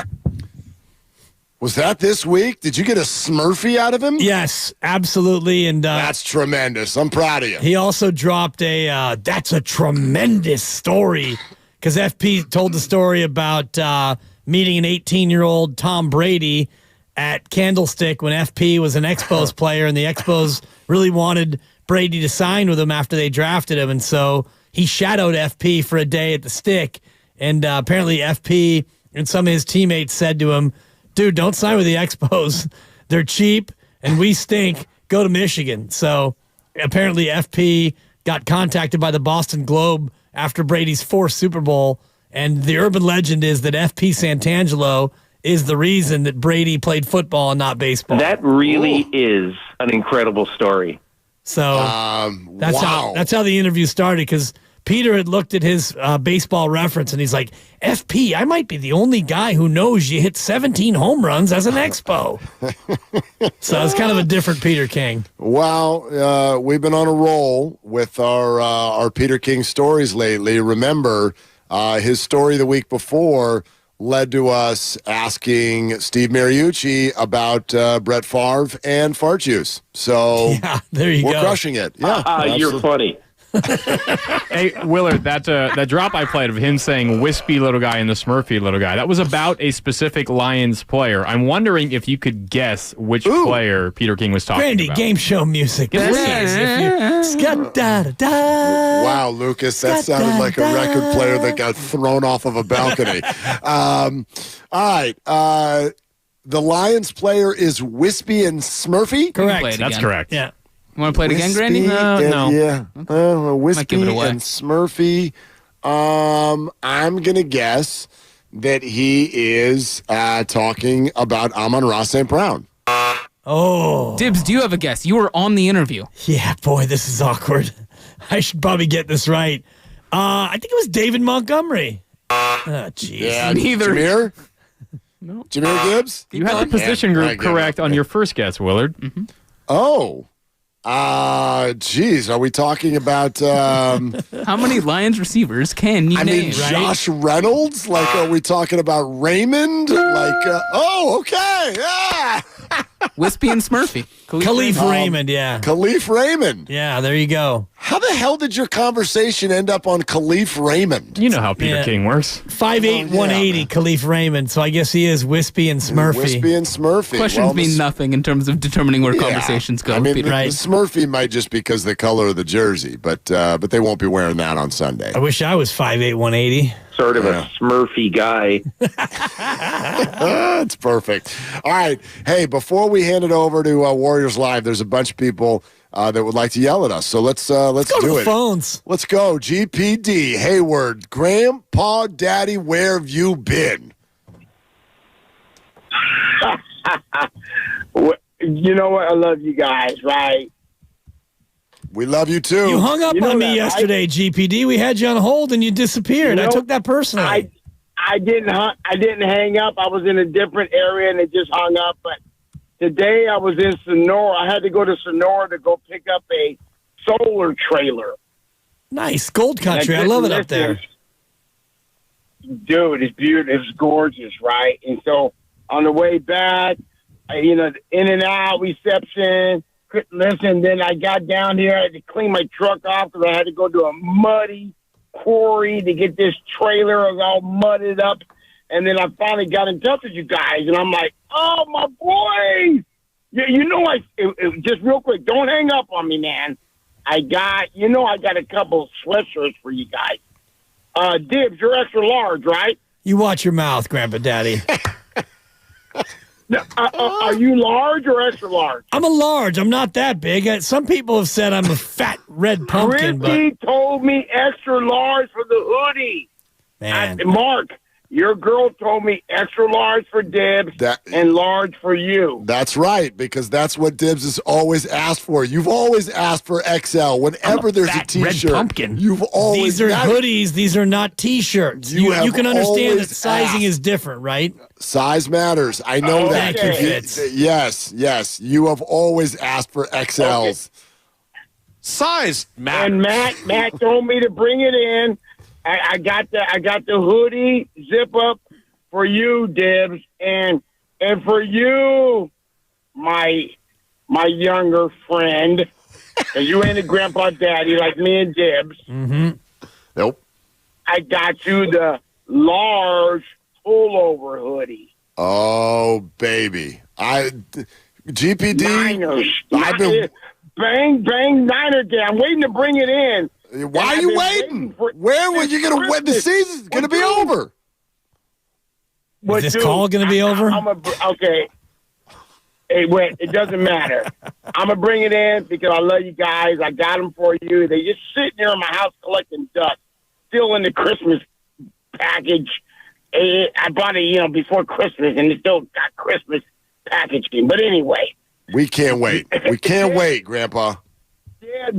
Speaker 19: Was that this week? Did you get a Smurfy out of him?
Speaker 14: Yes, absolutely. And
Speaker 19: that's tremendous. I'm proud of you.
Speaker 14: He also dropped that's a tremendous story, because FP told the story about meeting an 18-year-old Tom Brady at Candlestick when FP was an Expos player, and the Expos really wanted Brady to sign with him after they drafted him. And so he shadowed FP for a day at the Stick. And apparently FP and some of his teammates said to him, dude, don't sign with the Expos. They're cheap and we stink. Go to Michigan. So apparently FP got contacted by the Boston Globe after Brady's fourth Super Bowl. And the urban legend is that FP Santangelo is the reason that Brady played football and not baseball.
Speaker 3: That really is an incredible story.
Speaker 14: So that's how the interview started, because Peter had looked at his baseball reference and he's like, FP, I might be the only guy who knows you hit 17 home runs as an Expo. So it's kind of a different Peter King.
Speaker 19: Well, we've been on a roll with our Peter King stories lately. Remember, his story the week before led to us asking Steve Mariucci about Brett Favre and fart juice. So
Speaker 14: yeah, there you
Speaker 19: we're
Speaker 14: go.
Speaker 19: crushing it. Yeah,
Speaker 3: you're funny.
Speaker 2: Hey, Willard, that drop I played of him saying wispy little guy and the Smurfy little guy, that was about a specific Lions player. I'm wondering if you could guess which player Peter King was talking
Speaker 14: Randy,
Speaker 2: about.
Speaker 14: game show music.
Speaker 19: Wow, Lucas, that sounded like a record player that got thrown off of a balcony. All right. The Lions player is Wispy and Smurfy?
Speaker 14: Correct.
Speaker 2: That's correct.
Speaker 14: Yeah.
Speaker 20: You want to play it again, Grandy?
Speaker 2: No.
Speaker 19: Yeah. Wispy
Speaker 20: give it away.
Speaker 19: and Smurfy. I'm going to guess that he is talking about Amon-Ra St. Brown.
Speaker 14: Oh.
Speaker 20: Dibs, do you have a guess? You were on the interview.
Speaker 14: Yeah, boy, this is awkward. I should probably get this right. I think it was David Montgomery. Oh, jeez.
Speaker 19: Yeah,
Speaker 20: Neither.
Speaker 19: Jameer?
Speaker 2: No.
Speaker 19: Jameer Gibbs?
Speaker 2: You had the position group correct on your first guess, Willard.
Speaker 20: Mm-hmm.
Speaker 19: Oh. Geez, are we talking about
Speaker 20: how many Lions receivers can you name?
Speaker 19: mean, Josh Reynolds? Like, are we talking about Raymond? Like, okay, yeah.
Speaker 20: Wispy and Smurfy.
Speaker 14: Khalif Raymond, yeah.
Speaker 19: Khalif Raymond.
Speaker 14: Yeah, there you go.
Speaker 19: How the hell did your conversation end up on Khalif Raymond?
Speaker 2: You know how Peter King works.
Speaker 14: 5'8", 180, Khalif Raymond. So I guess he is Wispy and Smurfy.
Speaker 19: Wispy and Smurfy.
Speaker 20: Questions mean nothing in terms of determining where conversations go.
Speaker 19: I mean,
Speaker 20: Peter.
Speaker 19: the Smurfy might just because the color of the jersey, but they won't be wearing that on Sunday.
Speaker 14: I wish I was 5'8", 180.
Speaker 3: Sort of a Smurfy guy.
Speaker 19: It's perfect. All right. Hey, before we hand it over to Warriors Live, there's a bunch of people that would like to yell at us. So let's
Speaker 14: go
Speaker 19: do
Speaker 14: to the
Speaker 19: it.
Speaker 14: Phones.
Speaker 19: Let's go. GPD, Hayward, Grandpa, Daddy, where have you been?
Speaker 22: You know what? I love you guys, right?
Speaker 19: We love you too.
Speaker 14: You hung up on me yesterday, GPD. We had you on hold and you disappeared. I took that personally.
Speaker 22: I didn't hang up. I was in a different area and it just hung up. But today I was in Sonora. I had to go to Sonora to go pick up a solar trailer.
Speaker 14: Nice. Gold country. I love it up there.
Speaker 22: Dude, it's beautiful. It's gorgeous, right? And so on the way back, in and out, reception, couldn't listen. Then I got down here. I had to clean my truck off because I had to go to a muddy quarry to get this trailer. I was all mudded up. And then I finally got in touch with you guys. And I'm like, oh, my boy. Just real quick, don't hang up on me, man. I got a couple sweatshirts for you guys. Dibs, you're extra large, right?
Speaker 14: You watch your mouth, Grandpa Daddy.
Speaker 22: Are you large or extra large?
Speaker 14: I'm a large. I'm not that big. Some people have said I'm a fat red pumpkin.
Speaker 22: Ricky told me extra large for the hoodie.
Speaker 14: Man.
Speaker 22: Mark, Your girl told me extra large for Dibs and large for you.
Speaker 19: That's right, because that's what Dibs has always asked for. You've always asked for XL. Whenever there's a T-shirt,
Speaker 14: red pumpkin.
Speaker 19: You've always.
Speaker 14: These are hoodies. These are not T-shirts. You can understand that sizing is different, right?
Speaker 19: Size matters. I know that.
Speaker 14: Thank you, Fitz.
Speaker 19: Yes. You have always asked for XLs.
Speaker 22: Okay.
Speaker 4: Size matters.
Speaker 22: And Matt told me to bring it in. I got the hoodie zip up for you, Dibs, and for you, my younger friend, because you ain't a grandpa daddy like me and Dibs.
Speaker 19: Mm-hmm. Nope.
Speaker 22: I got you the large pullover hoodie.
Speaker 19: Oh, baby. GPD.
Speaker 22: Niners. Bang, Niner Day. I'm waiting to bring it in.
Speaker 19: Why are you waiting? Where were you going to win? The season's going to be over.
Speaker 14: Is this call going to be over?
Speaker 22: Okay. Hey, wait, it doesn't matter. I'm going to bring it in because I love you guys. I got them for you. They just sitting there in my house collecting dust, still in the Christmas package. I bought it, before Christmas, and it still got Christmas packaging. But anyway.
Speaker 19: We can't wait. We can't wait, Grandpa.
Speaker 22: Yeah,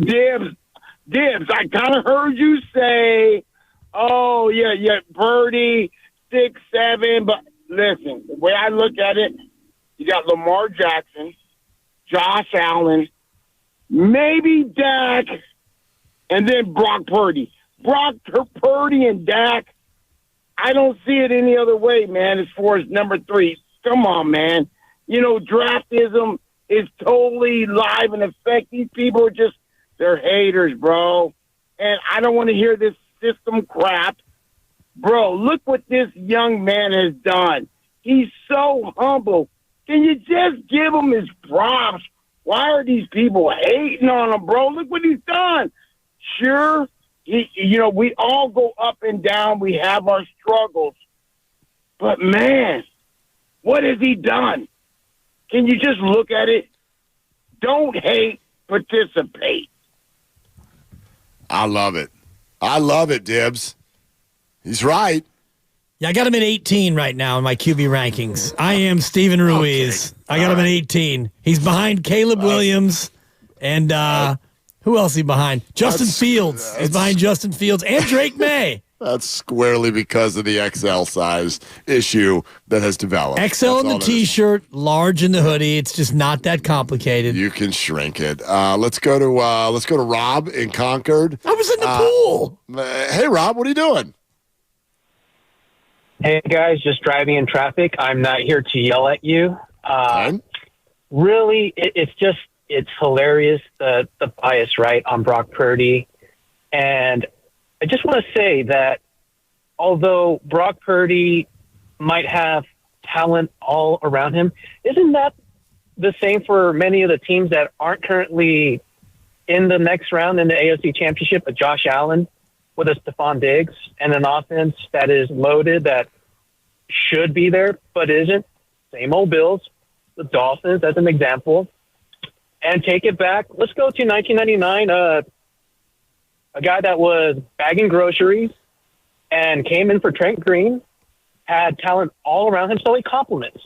Speaker 22: Dibs, I kind of heard you say, oh, yeah, Birdie, 6, 7. But listen, the way I look at it, you got Lamar Jackson, Josh Allen, maybe Dak, and then Brock Purdy. Brock Purdy and Dak, I don't see it any other way, man, as far as number 3. Come on, man. Draftism is totally live in effect. These people are just, they're haters, bro. And I don't want to hear this system crap. Bro, look what this young man has done. He's so humble. Can you just give him his props? Why are these people hating on him, bro? Look what he's done. Sure, we all go up and down. We have our struggles. But, man, what has he done? Can you just look at it? Don't hate, participate.
Speaker 19: I love it, Dibs. He's right.
Speaker 14: Yeah, I got him at 18 right now in my QB rankings. I am Steven Ruiz. Okay. I got him at 18. He's behind Caleb Williams and who else is he behind? Justin Fields. He's behind Justin Fields and Drake May.
Speaker 19: That's squarely because of the XL size issue that has developed.
Speaker 14: XL in the T-shirt, large in the hoodie. It's just not that complicated.
Speaker 19: You can shrink it. Let's go to Rob in Concord.
Speaker 14: I was in the pool.
Speaker 19: Hey, Rob, what are you doing?
Speaker 9: Hey guys, just driving in traffic. I'm not here to yell at you. Really, it's hilarious the bias right on Brock Purdy, and I just want to say that although Brock Purdy might have talent all around him, isn't that the same for many of the teams that aren't currently in the next round in the AFC Championship? A Josh Allen with a Stephon Diggs and an offense that is loaded that should be there but isn't. Same old Bills, the Dolphins as an example. And take it back. Let's go to 1999. A guy that was bagging groceries and came in for Trent Green, had talent all around him, so he complements.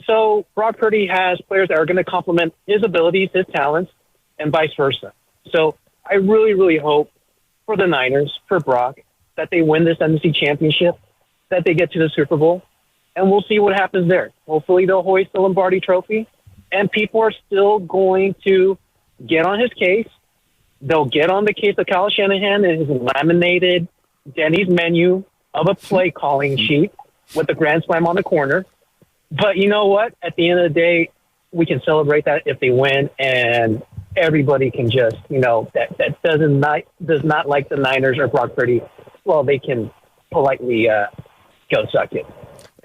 Speaker 9: So Brock Purdy has players that are going to complement his abilities, his talents, and vice versa. So I really, really hope for the Niners, for Brock, that they win this NFC championship, that they get to the Super Bowl, and we'll see what happens there. Hopefully they'll hoist the Lombardi trophy, and people are still going to get on his case. They'll get on the case of Kyle Shanahan and his laminated Denny's menu of a play calling sheet with the grand slam on the corner. But you know what? At the end of the day, we can celebrate that if they win, and everybody can just, that does not like the Niners or Brock Purdy. Well, they can politely go suck it.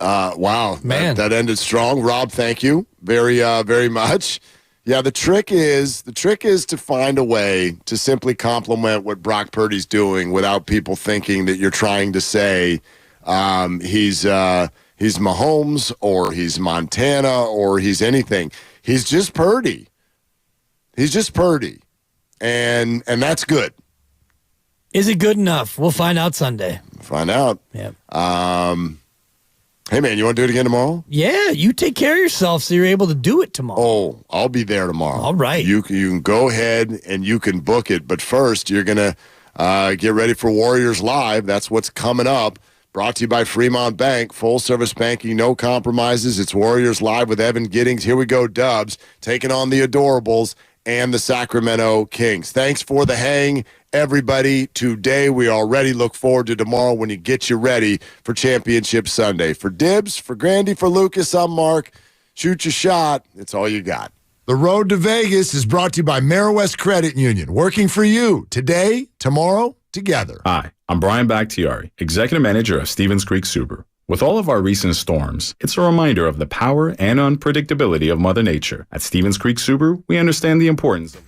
Speaker 19: Wow, man, that ended strong. Rob, thank you very, very much. Yeah, the trick is to find a way to simply compliment what Brock Purdy's doing without people thinking that you're trying to say he's Mahomes or he's Montana or he's anything. He's just Purdy. He's just Purdy, and that's good.
Speaker 14: Is it good enough? We'll find out Sunday.
Speaker 19: Find out.
Speaker 14: Yeah.
Speaker 19: Hey, man, you want to do it again tomorrow?
Speaker 14: Yeah, you take care of yourself so you're able to do it tomorrow.
Speaker 19: Oh, I'll be there tomorrow.
Speaker 14: All right.
Speaker 19: You can go ahead and you can book it. But first, you're going to get ready for Warriors Live. That's what's coming up. Brought to you by Fremont Bank. Full-service banking, no compromises. It's Warriors Live with Evan Giddings. Here we go, Dubs, taking on the Adorables and the Sacramento Kings. Thanks for the hang, everybody. Today, we already look forward to tomorrow when you get you ready for Championship Sunday. For Dibs, for Grandy, for Lucas, I'm Mark. Shoot your shot. It's all you got.
Speaker 13: The Road to Vegas is brought to you by MaryWest Credit Union. Working for you today, tomorrow, together.
Speaker 17: Hi, I'm Brian Bakhtiari, Executive Manager of Stevens Creek Subaru. With all of our recent storms, it's a reminder of the power and unpredictability of Mother Nature. At Stevens Creek Subaru, we understand the importance of